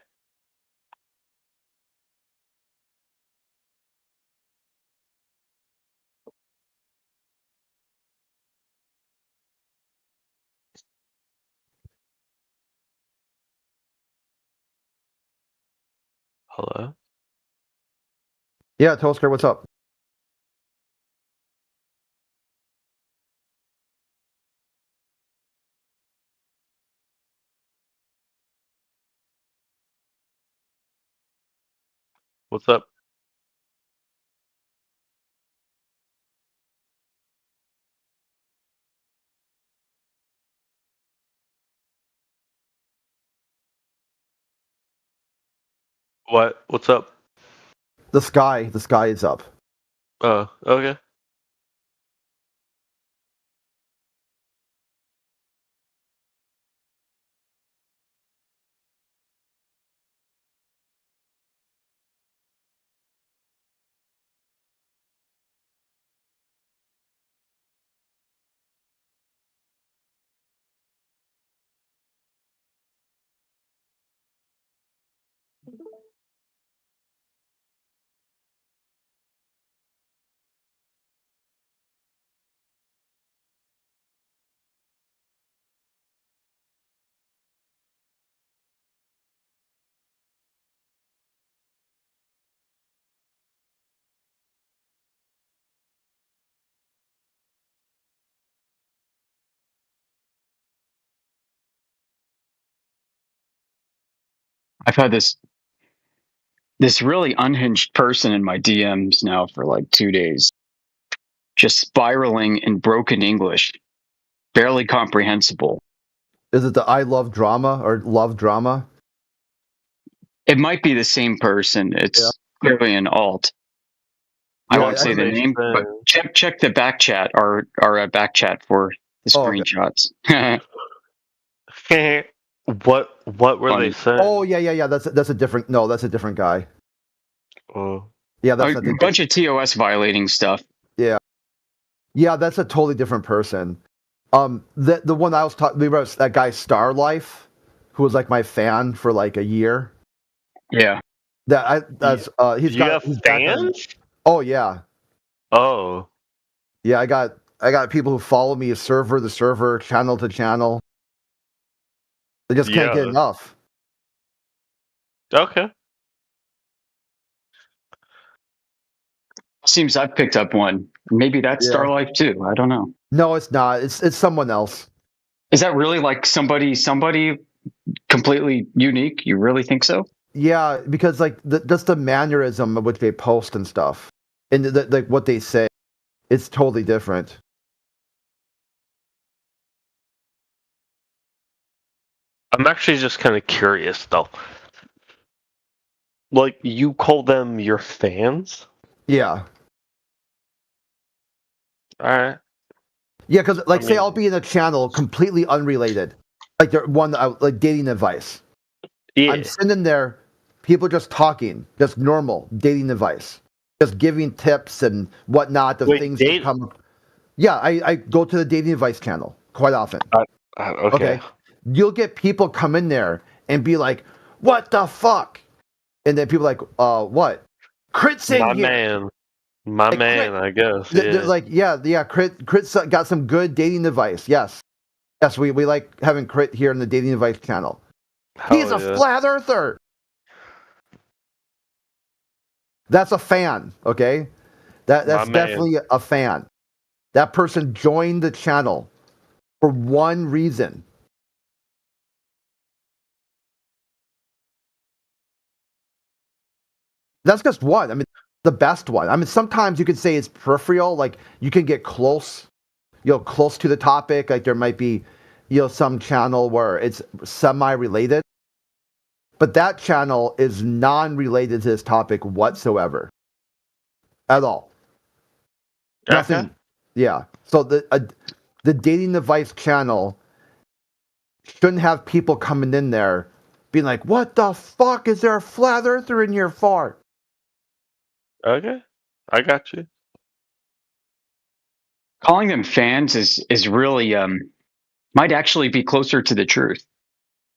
Hello?
Yeah, Toaster, what's up?
What's up? What? What's up?
The sky is up.
Oh, okay.
I've had this really unhinged person in my DMs now for like 2 days. Just spiraling in broken English. Barely comprehensible.
Is it the I love drama or love drama?
It might be the same person. It's clearly an alt. I won't say the name, but check the back chat, our back chat for the screenshots.
What were they saying?
Oh yeah. That's a different. No, that's a different guy.
Oh.
Yeah, that's
a bunch of TOS violating stuff.
Yeah, that's a totally different person. The one I was talking about, that guy Star Life, who was like my fan for like a year.
Yeah.
He's got
fans.
Oh yeah.
Oh.
Yeah, I got people who follow me server to server, channel to channel. They just can't get enough.
Okay.
Seems I've picked up one. Maybe that's Star Life too. I don't know.
No, it's not. It's someone else.
Is that really like somebody completely unique? You really think so?
Yeah, because like just the mannerism of which they post and stuff, and like what they say, it's totally different.
I'm actually just kind of curious though. Like, you call them your fans?
Yeah.
Alright.
Yeah, because like say I'll be in a channel completely unrelated, like like dating advice.
Yeah.
I'm sitting there, people just talking, just normal dating advice, just giving tips and whatnot. Things that come. Yeah, I go to the dating advice channel quite often.
Okay.
You'll get people come in there and be like, "What the fuck?" And then people are like, "What? Crit's in here."
My man, I guess.
They're like, Crit's got some good dating advice. Yes, we like having Crit here in the dating advice channel. He's a flat earther. That's a fan, okay? That's definitely a fan. That person joined the channel for one reason. That's just one. I mean, the best one. I mean, sometimes you could say it's peripheral, like you can get close, close to the topic. Like there might be, some channel where it's semi-related. But that channel is non-related to this topic whatsoever. At all. Nothing. Yeah. So the dating advice channel shouldn't have people coming in there being like, "What the fuck is there a flat earther in your fart?"
Okay, I got you.
Calling them fans is really might actually be closer to the truth,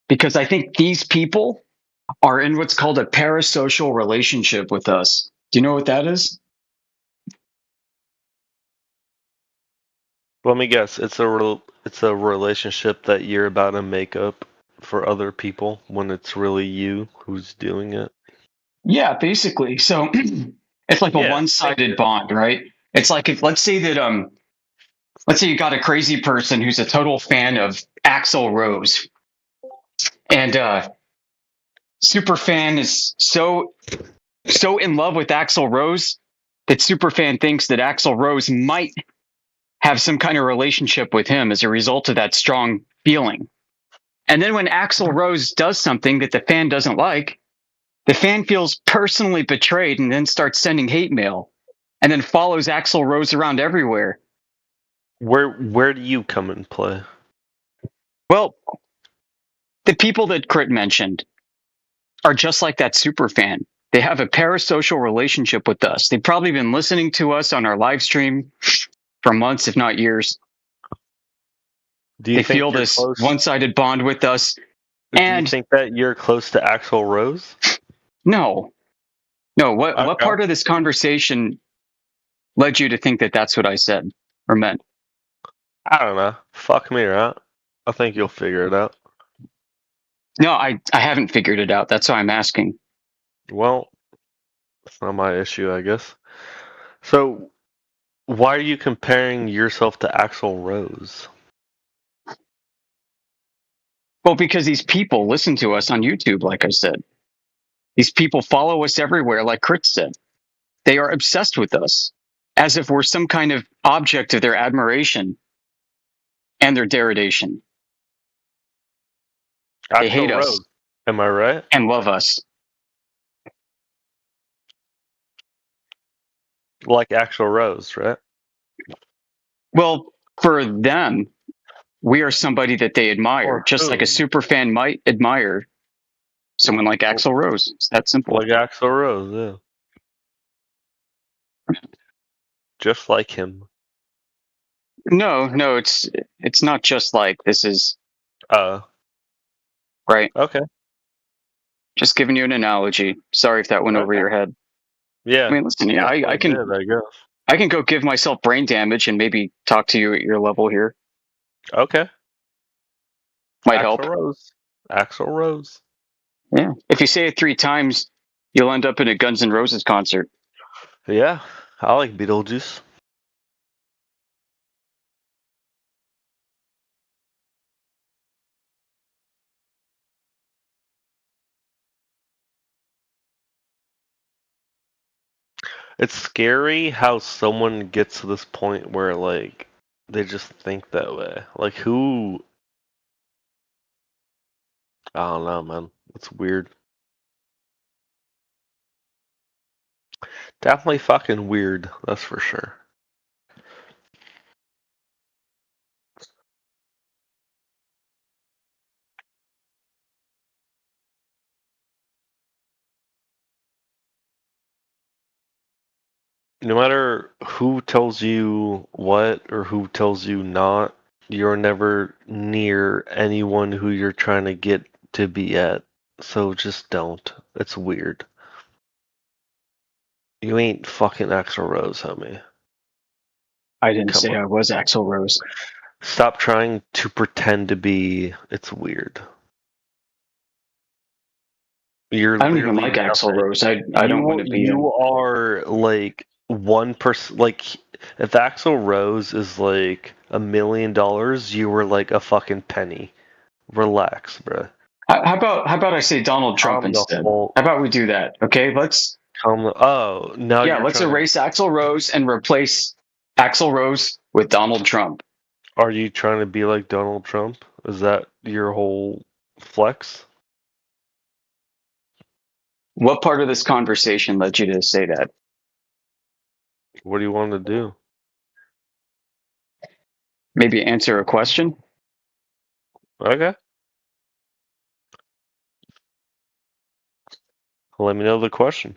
because I think these people are in what's called a parasocial relationship with us. Do you know what that is?
Let me guess. It's a relationship that you're about to make up for other people when it's really you who's doing it.
Yeah, basically. So it's like a one-sided bond, right? It's like if let's say you got a crazy person who's a total fan of Axl Rose, and Superfan is so in love with Axl Rose that Superfan thinks that Axl Rose might have some kind of relationship with him as a result of that strong feeling. And then when Axl Rose does something that the fan doesn't like, the fan feels personally betrayed and then starts sending hate mail and then follows Axl Rose around everywhere.
Where do you come and play?
Well, the people that Crit mentioned are just like that super fan. They have a parasocial relationship with us. They've probably been listening to us on our live stream for months, if not years. They feel this one-sided bond with us.
Do you think that you're close to Axl Rose?
No. What part of this conversation led you to think that that's what I said or meant?
I don't know. Fuck me, right? I think you'll figure it out.
No, I haven't figured it out. That's why I'm asking.
Well, it's not my issue, I guess. So, why are you comparing yourself to Axl Rose?
Well, because these people listen to us on YouTube, like I said. These people follow us everywhere, like Crit said. They are obsessed with us, as if we're some kind of object of their admiration and their derridation. They hate us.
Am I right?
And love us.
Like Axl Rose, right?
Well, for them, we are somebody that they admire,
Or
just
who?
like a super fan might admire someone like Axl Rose. It's that simple.
Like Axl Rose, yeah. Just like him.
No, it's not just like this is. Right.
Okay.
Just giving you an analogy. Sorry if that went over your head.
Yeah.
I mean, listen, yeah, I can.
Did, I guess.
I can go give myself brain damage and maybe talk to you at your level here.
Okay.
Might
Axl
help.
Rose. Axl Rose.
Yeah. If you say it 3 times, you'll end up in a Guns N' Roses concert.
Yeah. I like Beetlejuice. It's scary how someone gets to this point where, like, they just think that way. Like, who? I don't know, man. It's weird. Definitely fucking weird, that's for sure. No matter who tells you what or who tells you not, you're never near anyone who you're trying to get to be at. So just don't. It's weird. You ain't fucking Axl Rose, homie.
I didn't say I was Axl Rose.
Stop trying to pretend to be. It's weird. You're
I don't even like Axl Rose. I don't want to be.
You are like 1%. Like, if Axl Rose is like $1 million, you were like a fucking penny. Relax, bro.
How about I say Donald Trump instead? How about we do that? Okay, let's.
Oh no.
Yeah, let's erase Axl Rose and replace Axl Rose with Donald Trump.
Are you trying to be like Donald Trump? Is that your whole flex?
What part of this conversation led you to say that?
What do you want to do?
Maybe answer a question?
Okay. Let me know the question.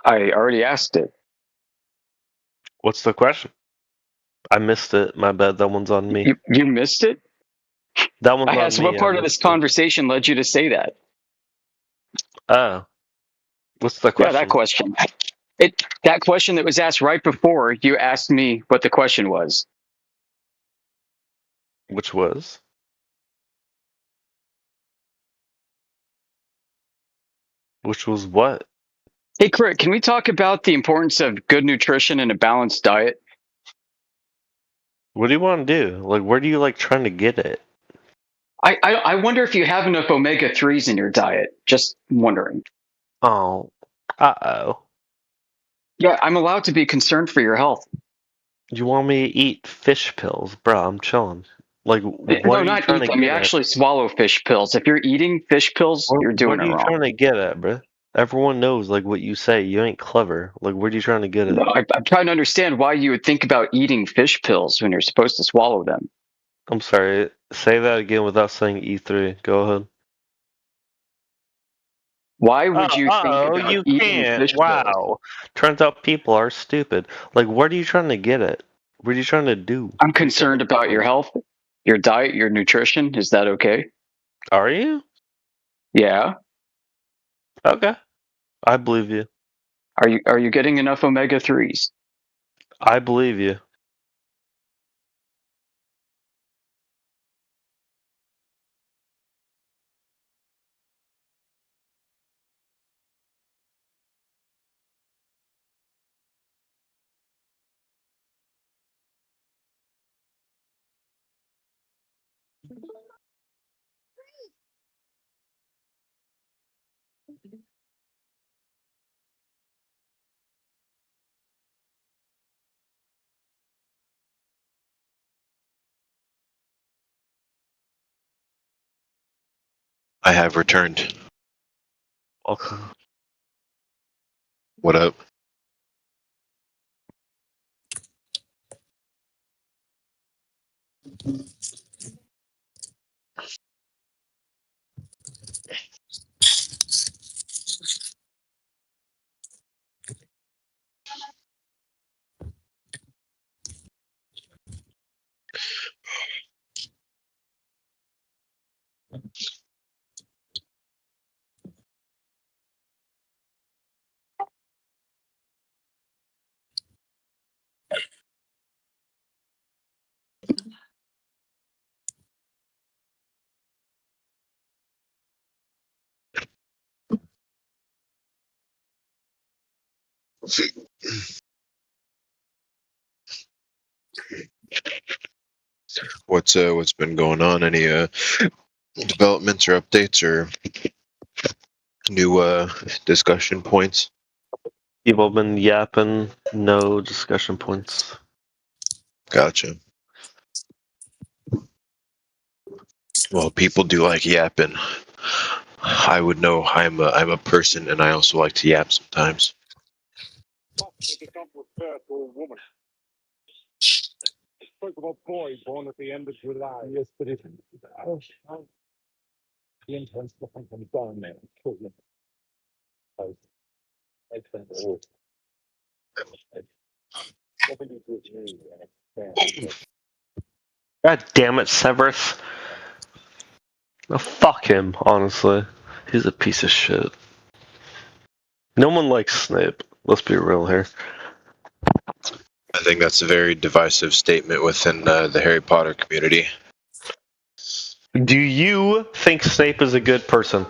I already asked it.
What's the question? I missed it. My bad. That one's on me.
You missed it?
That one's
I
on
asked
me.
what part of this conversation led you to say that?
Oh. What's the question?
Yeah, that question. That question that was asked right before you asked me what the question was.
Which was? Which was what?
Hey, Crit, can we talk about the importance of good nutrition and a balanced diet?
What do you want to do? Like, where do you like trying to get it?
I wonder if you have enough omega-3s in your diet. Just wondering.
Oh. Uh-oh.
Yeah, I'm allowed to be concerned for your health.
You want me to eat fish pills? Bro, I'm chilling. Like, what
no,
are you
not
trying
eat
to
them.
get
You
at?
actually swallow fish pills. If you're eating fish pills, you're doing it wrong.
What are you trying to get at, bro? Everyone knows, like, what you say. You ain't clever. Like, what are you trying to get at?
No, I'm trying to understand why you would think about eating fish pills when you're supposed to swallow them.
I'm sorry. Say that again without saying E3. Go ahead.
Why would you think about
you
eating
can't.
fish
Wow.
pills?
Turns out people are stupid. Like, what are you trying to get at? What are you trying to do?
I'm concerned about your health, your diet, your nutrition. Is that okay?
Are you?
Yeah.
Okay. I believe you.
Are you getting enough omega-3s?
I believe you.
I have returned.
Welcome.
What up? What's been going on? Any developments or updates or new discussion points?
People been yapping, no discussion points.
Gotcha. Well, people do like yapping. I would know I'm a person, and I also like to yap sometimes.
Spoke of a boy born at the end of July. Yes, but it. The intense looking from down there.
God damn it, Severus. No, fuck him, honestly. He's a piece of shit. No one likes Snape. Let's be real here.
I think that's a very divisive statement within the Harry Potter community.
Do you think Snape is a good person?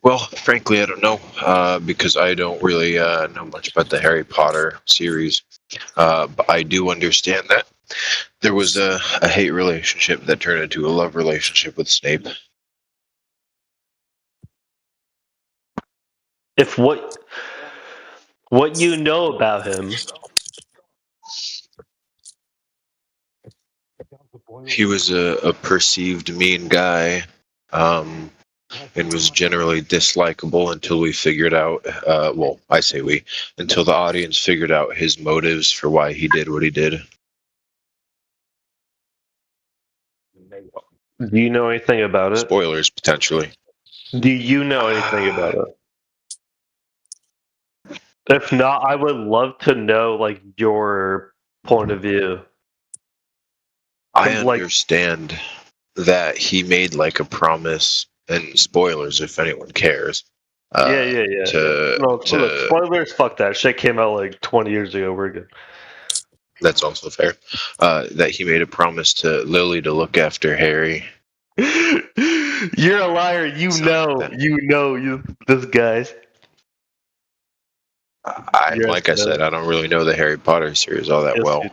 Well, frankly, I don't know, because I don't really know much about the Harry Potter series. But I do understand that there was a hate relationship that turned into a love relationship with Snape.
If what you know about him...
He was a perceived mean guy, and was generally dislikable until we figured out, well, I say we, until the audience figured out his motives for why he did what he did.
Do you know anything about it?
Spoilers, potentially.
Do you know anything about it? If not, I would love to know, like, your point of view.
I understand that he made, like, a promise, and spoilers if anyone cares.
Yeah. Look, spoilers, fuck that. Shit came out like 20 years ago. We're good.
That's also fair. That he made a promise to Lily to look after Harry.
You're a liar. You know this guy.
Like I said, I don't really know the Harry Potter series all that well.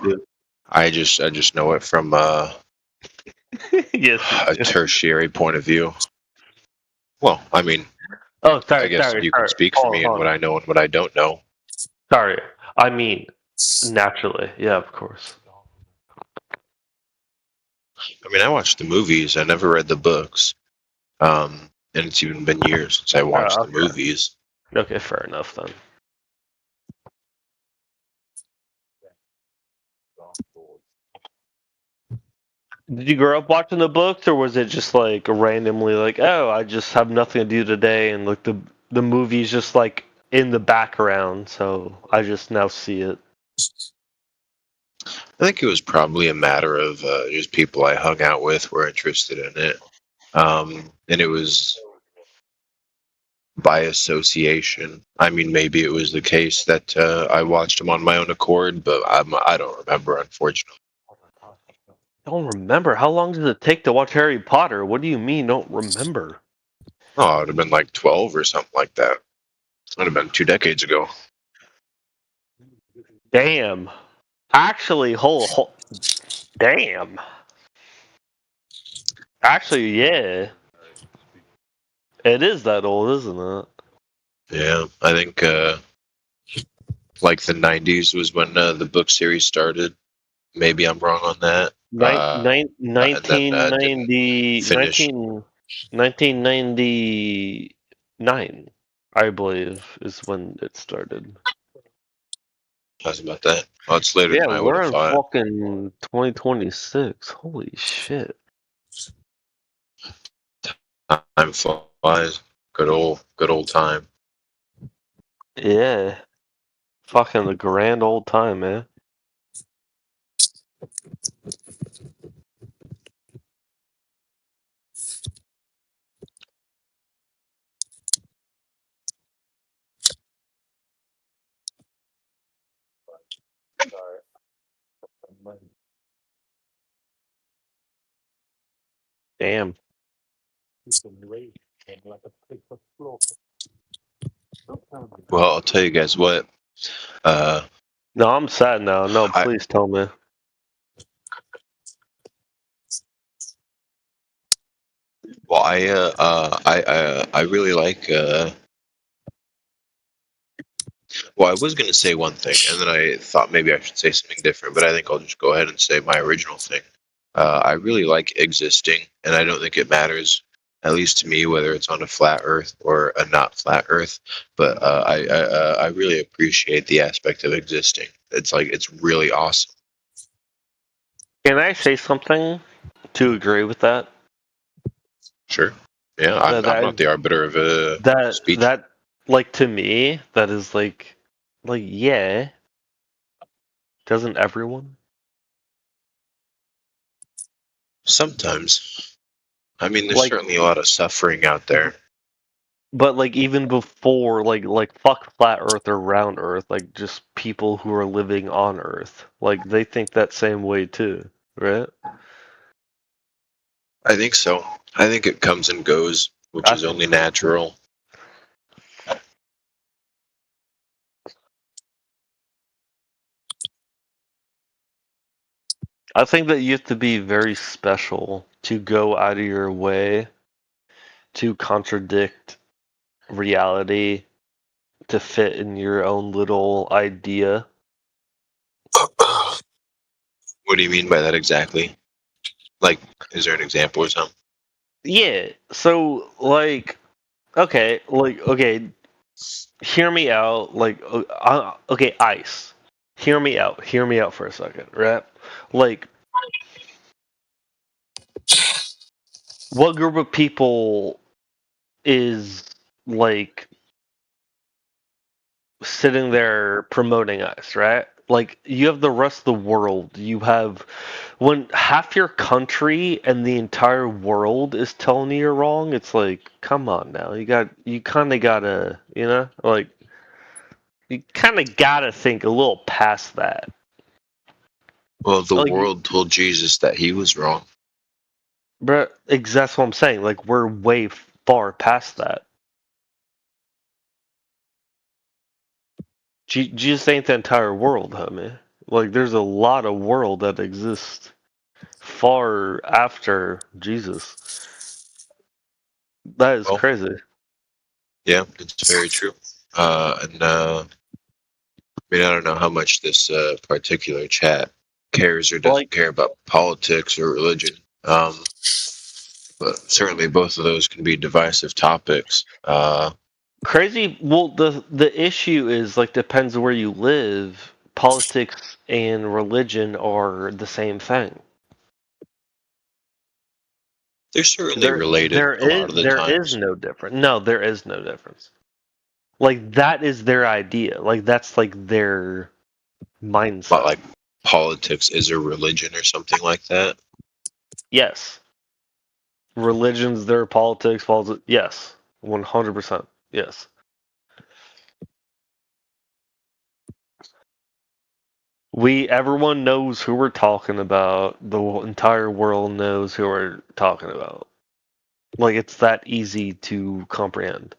I just know it from
yes,
a tertiary point of view. Well, I mean, I guess you can speak for me and what I know and what I don't know.
Sorry, I mean, naturally, yeah, of course.
I mean, I watched the movies. I never read the books, and it's even been years since I watched the movies.
Okay, fair enough then. Did you grow up watching the books, or was it just like randomly like, oh, I just have nothing to do today, and like the movie's just like in the background, so I just now see it?
I think it was probably a matter of just people I hung out with were interested in it, and it was by association. I mean, maybe it was the case that I watched them on my own accord, but I don't remember, unfortunately.
Don't remember? How long does it take to watch Harry Potter? What do you mean, don't remember?
Oh, it would have been like 12 or something like that. It would have been 2 decades ago.
Damn. Actually, damn. Actually, yeah. It is that old, isn't it?
Yeah, I think like the 90s was when the book series started. Maybe I'm wrong on that.
1999, I believe, is when it started.
How's about that? Well, it's later than I would
we're
have
in
thought.
fucking 2026. Holy shit.
Time flies. Good old time.
Yeah. Fucking the grand old time, man. Damn.
Well, I'll tell you guys what.
No, I'm sad now. No, please tell me.
Well, I really like. Well, I was going to say one thing, and then I thought maybe I should say something different, but I think I'll just go ahead and say my original thing. I really like existing, and I don't think it matters, at least to me, whether it's on a flat Earth or a not flat Earth. But I really appreciate the aspect of existing. It's really awesome.
Can I say something to agree with that?
Sure. Yeah, I'm not the arbiter of a speech.
That, like, to me, that is like, yeah. Doesn't everyone?
Sometimes. I mean, there's certainly a lot of suffering out there.
But, like, even before, like fuck flat Earth or round Earth, like, just people who are living on Earth, like, they think that same way too, right?
I think so. I think it comes and goes, which is only natural.
I think that you have to be very special to go out of your way to contradict reality to fit in your own little idea.
What do you mean by that exactly? Like, is there an example or something?
Yeah, so, okay, hear me out, okay, Ice. Hear me out for a second, right? Like, what group of people is, like, sitting there promoting Ice, right? Like, you have the rest of the world. You have, when half your country and the entire world is telling you you're wrong, it's like, come on now. You kind of gotta, like, you kind of gotta think a little past that.
Well, the world told Jesus that he was wrong.
But that's what I'm saying. Like, we're way far past that. Jesus ain't the entire world, homie. Like, there's a lot of world that exists far after Jesus. That is crazy.
Yeah, it's very true. I mean, I don't know how much this particular chat cares or doesn't care about politics or religion. But certainly both of those can be divisive topics.
Crazy. Well, the issue is, like, depends where you live. Politics and religion are the same thing.
They're certainly related.
There is no difference. No, there is no difference. Like, that is their idea. Like, that's like their mindset.
But like politics is a religion or something like that?
Yes. Religion's their politics. Yes. 100%. Yes. Everyone knows who we're talking about. The entire world knows who we're talking about. Like, it's that easy to comprehend.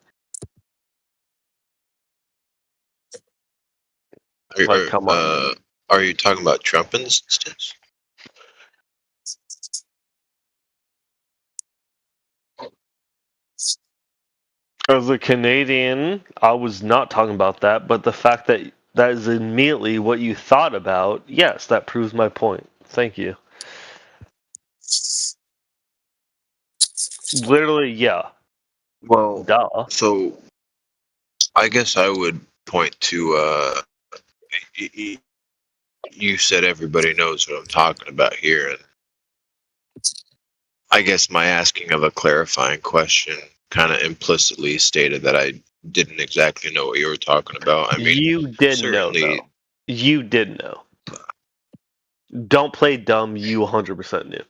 Come on. Are you talking about Trump in this instance?
As a Canadian, I was not talking about that, but the fact that that is immediately what you thought about, yes, that proves my point. Thank you. Literally, yeah.
Well,
duh.
So I guess I would point to you said everybody knows what I'm talking about here, and I guess my asking of a clarifying question kind of implicitly stated that I didn't exactly know what you were talking about. I mean,
you did know, though. You did know. Don't play dumb. You 100% knew.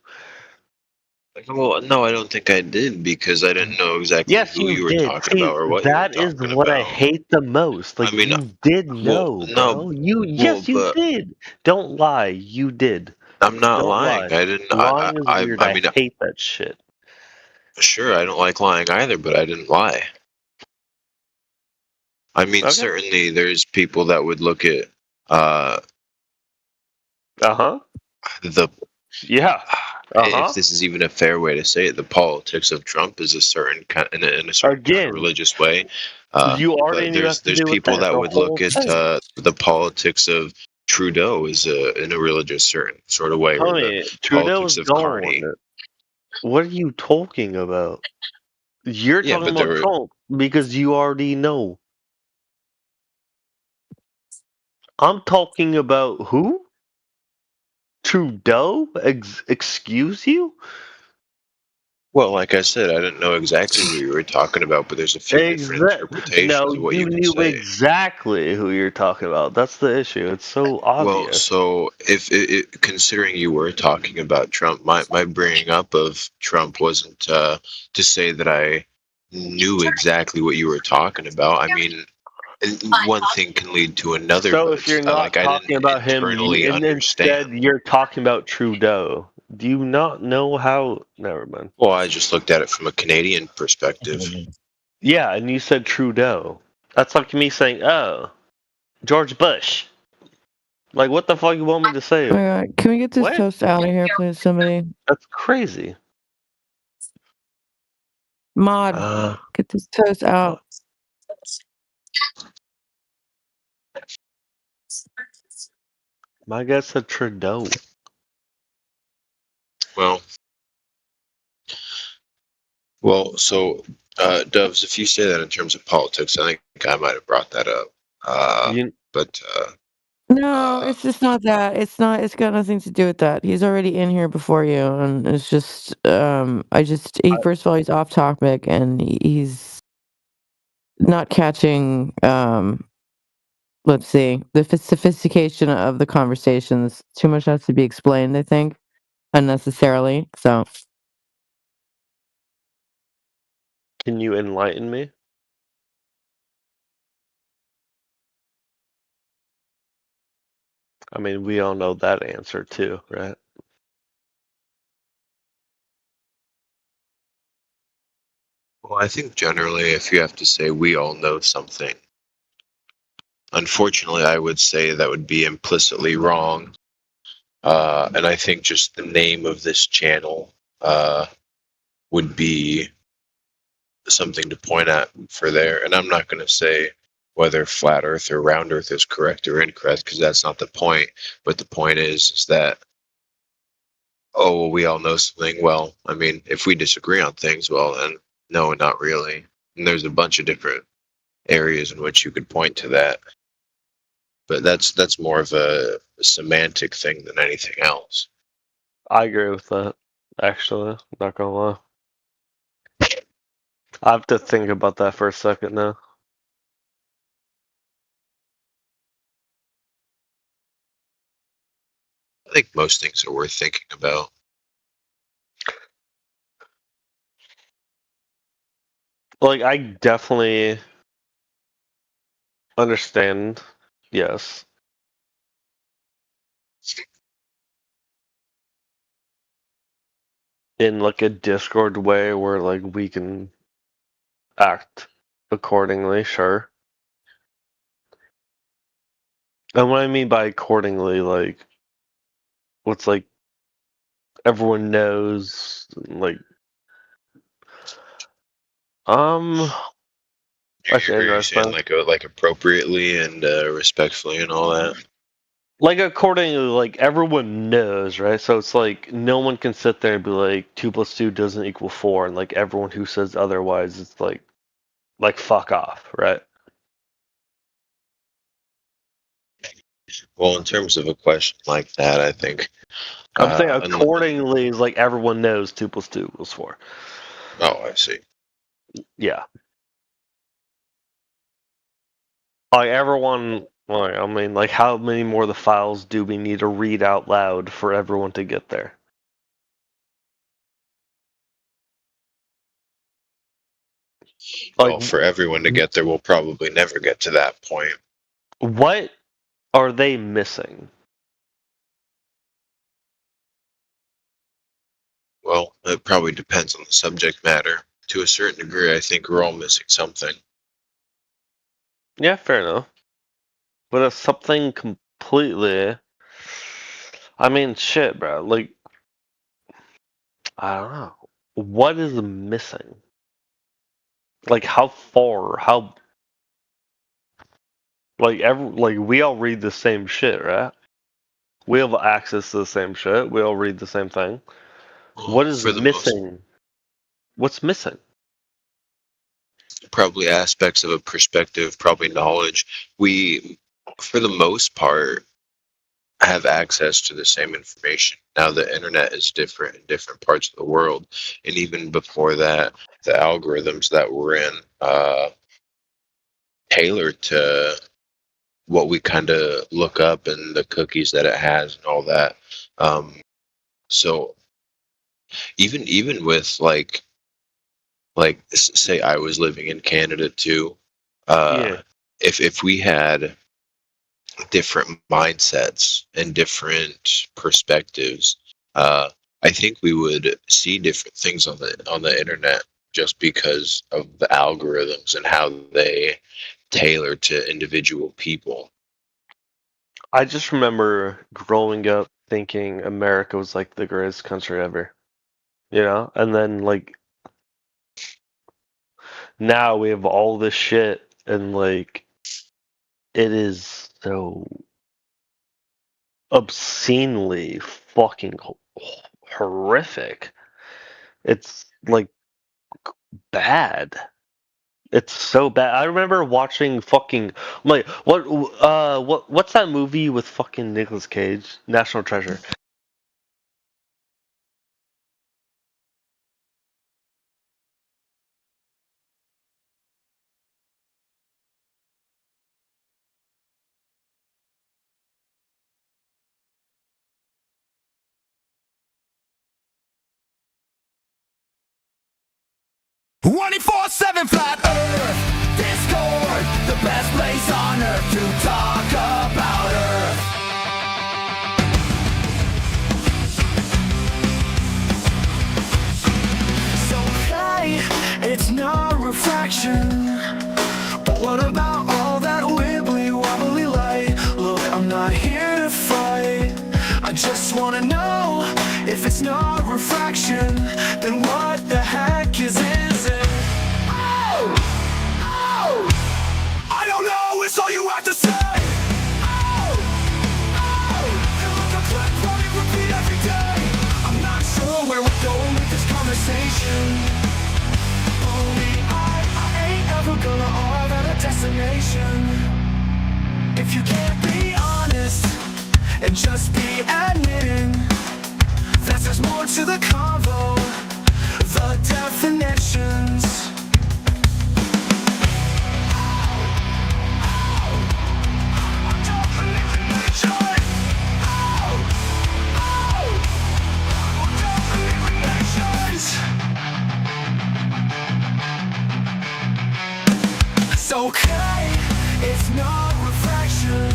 Well, no, I don't think I did because I didn't know exactly who you were talking about or what you were talking about.
That is what I hate the most. Like, I mean, you did know, bro. You did. Don't lie. You did.
I'm not lying.
Lie.
I didn't.
Lying is weird. I hate that shit.
Sure, I don't like lying either, but I didn't lie. I mean, certainly there's people that would look at if this is even a fair way to say it, the politics of Trump is a certain kind in a certain kind of religious way.
You already knew
there's people that would look at the politics of Trudeau as in a religious certain sort of way.
Tony, Trudeau's going. What are you talking about? You're talking about Trump because you already know. I'm talking about who? Trudeau? Excuse you?
Well, like I said, I didn't know exactly who you were talking about, but there's a few different interpretations of what you can say.
You knew exactly who you're talking about. That's the issue. It's so obvious.
Well, so if considering you were talking about Trump, my bringing up of Trump wasn't to say that I knew exactly what you were talking about. I mean, one thing can lead to another.
So if you're not talking about him, and instead you're talking about Trudeau, do you not know how? Never mind.
Well, I just looked at it from a Canadian perspective.
Yeah, and you said Trudeau. That's like me saying, "Oh, George Bush." Like, what the fuck you want me to say?
Oh my God. Can we get this toast out of here, please? Somebody.
That's crazy.
Mod, get this toast out.
My guy said Trudeau.
Well, so Doves, if you say that in terms of politics, I think I might have brought that up.
No, it's just not that. It's got nothing to do with that. He's already in here before you, and it's just first of all, he's off topic, and he's not catching let's see, the sophistication of the conversations. Too much has to be explained, I think, unnecessarily. So,
can you enlighten me? I mean, we all know that answer too, right?
Well, I think generally, if you have to say we all know something, unfortunately, I would say that would be implicitly wrong. And I think just the name of this channel would be something to point at for there. And I'm not going to say whether flat Earth or round Earth is correct or incorrect, because that's not the point. But the point is that, we all know something. Well, I mean, if we disagree on things, well, then no, not really. And there's a bunch of different areas in which you could point to that. But that's more of a semantic thing than anything else.
I agree with that, actually. Not gonna lie. I have to think about that for a second now.
I think most things are worth thinking about.
Like, I definitely understand, yes. In, like, a Discord way where, like, we can act accordingly, sure. And what I mean by accordingly, like, what's like everyone knows, like,
You're saying like appropriately and respectfully and all that.
Like accordingly, like everyone knows, right? So it's like no one can sit there and be like 2 + 2 doesn't equal 4, and like everyone who says otherwise, it's like fuck off, right?
Well, in terms of a question like that, I think
I'm saying accordingly is like everyone knows 2 + 2 = 4.
Oh, I see.
Yeah. Like everyone, like, I mean, like how many more of the files do we need to read out loud for everyone to get there?
Well, for everyone to get there, we'll probably never get to that point.
What are they missing?
Well, it probably depends on the subject matter. To a certain degree, I think we're all missing something.
Yeah, fair enough. But it's something completely... I mean, shit, bro. Like, I don't know. What is missing? Like, how far? How... Like, we all read the same shit, right? We have access to the same shit. We all read the same thing. What is missing? What's missing?
Probably aspects of a perspective, probably knowledge. We, for the most part, have access to the same information. Now, the internet is different in different parts of the world. And even before that, the algorithms that we're in tailored to what we kind of look up and the cookies that it has and all that. So even with like say I was living in Canada too, if we had different mindsets and different perspectives, I think we would see different things on the internet just because of the algorithms and how they tailor to individual people.
I just remember growing up thinking America was like the greatest country ever, you know? And then like now we have all this shit and like it is so obscenely fucking horrific. It's like bad. It's so bad. I remember watching fucking like what's that movie with fucking Nicolas Cage? National Treasure.
"24/7 Flat Earth Discord, the best place on earth to talk about Earth. So hey, it's not refraction, but what about all that wibbly wobbly light? Look, I'm not here to fight. I just wanna know if it's not refraction, then what the heck is it? I don't know, it's all you have to say. And look, I click, run it, repeat every day. I'm not sure where we're going with this conversation. Only I ain't ever gonna arrive at a destination. If you can't be honest and just be admitting that there's more to the convo, the definitions. It's okay, it's not refraction,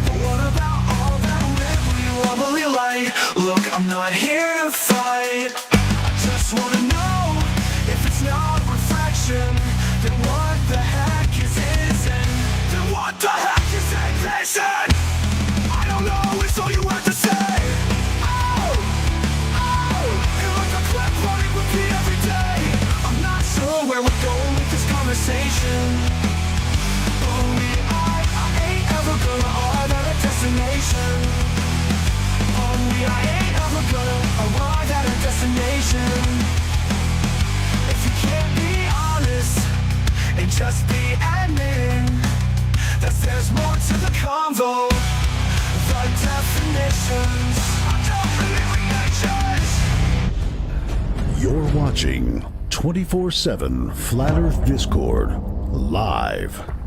but what about all that wibbly wobbly light? Look, I'm not here to fight. I just wanna know if it's not refraction, then what the heck is isn't? Then what the heck is ignition? I don't know, it's all you have to say. And like a clip running repeat every day. I'm not sure where we're going with this conversation. Only I ain't ever gonna arrive at a destination. Only I ain't ever gonna arrive at a destination.
watching 24/7 Flat Earth Discord live.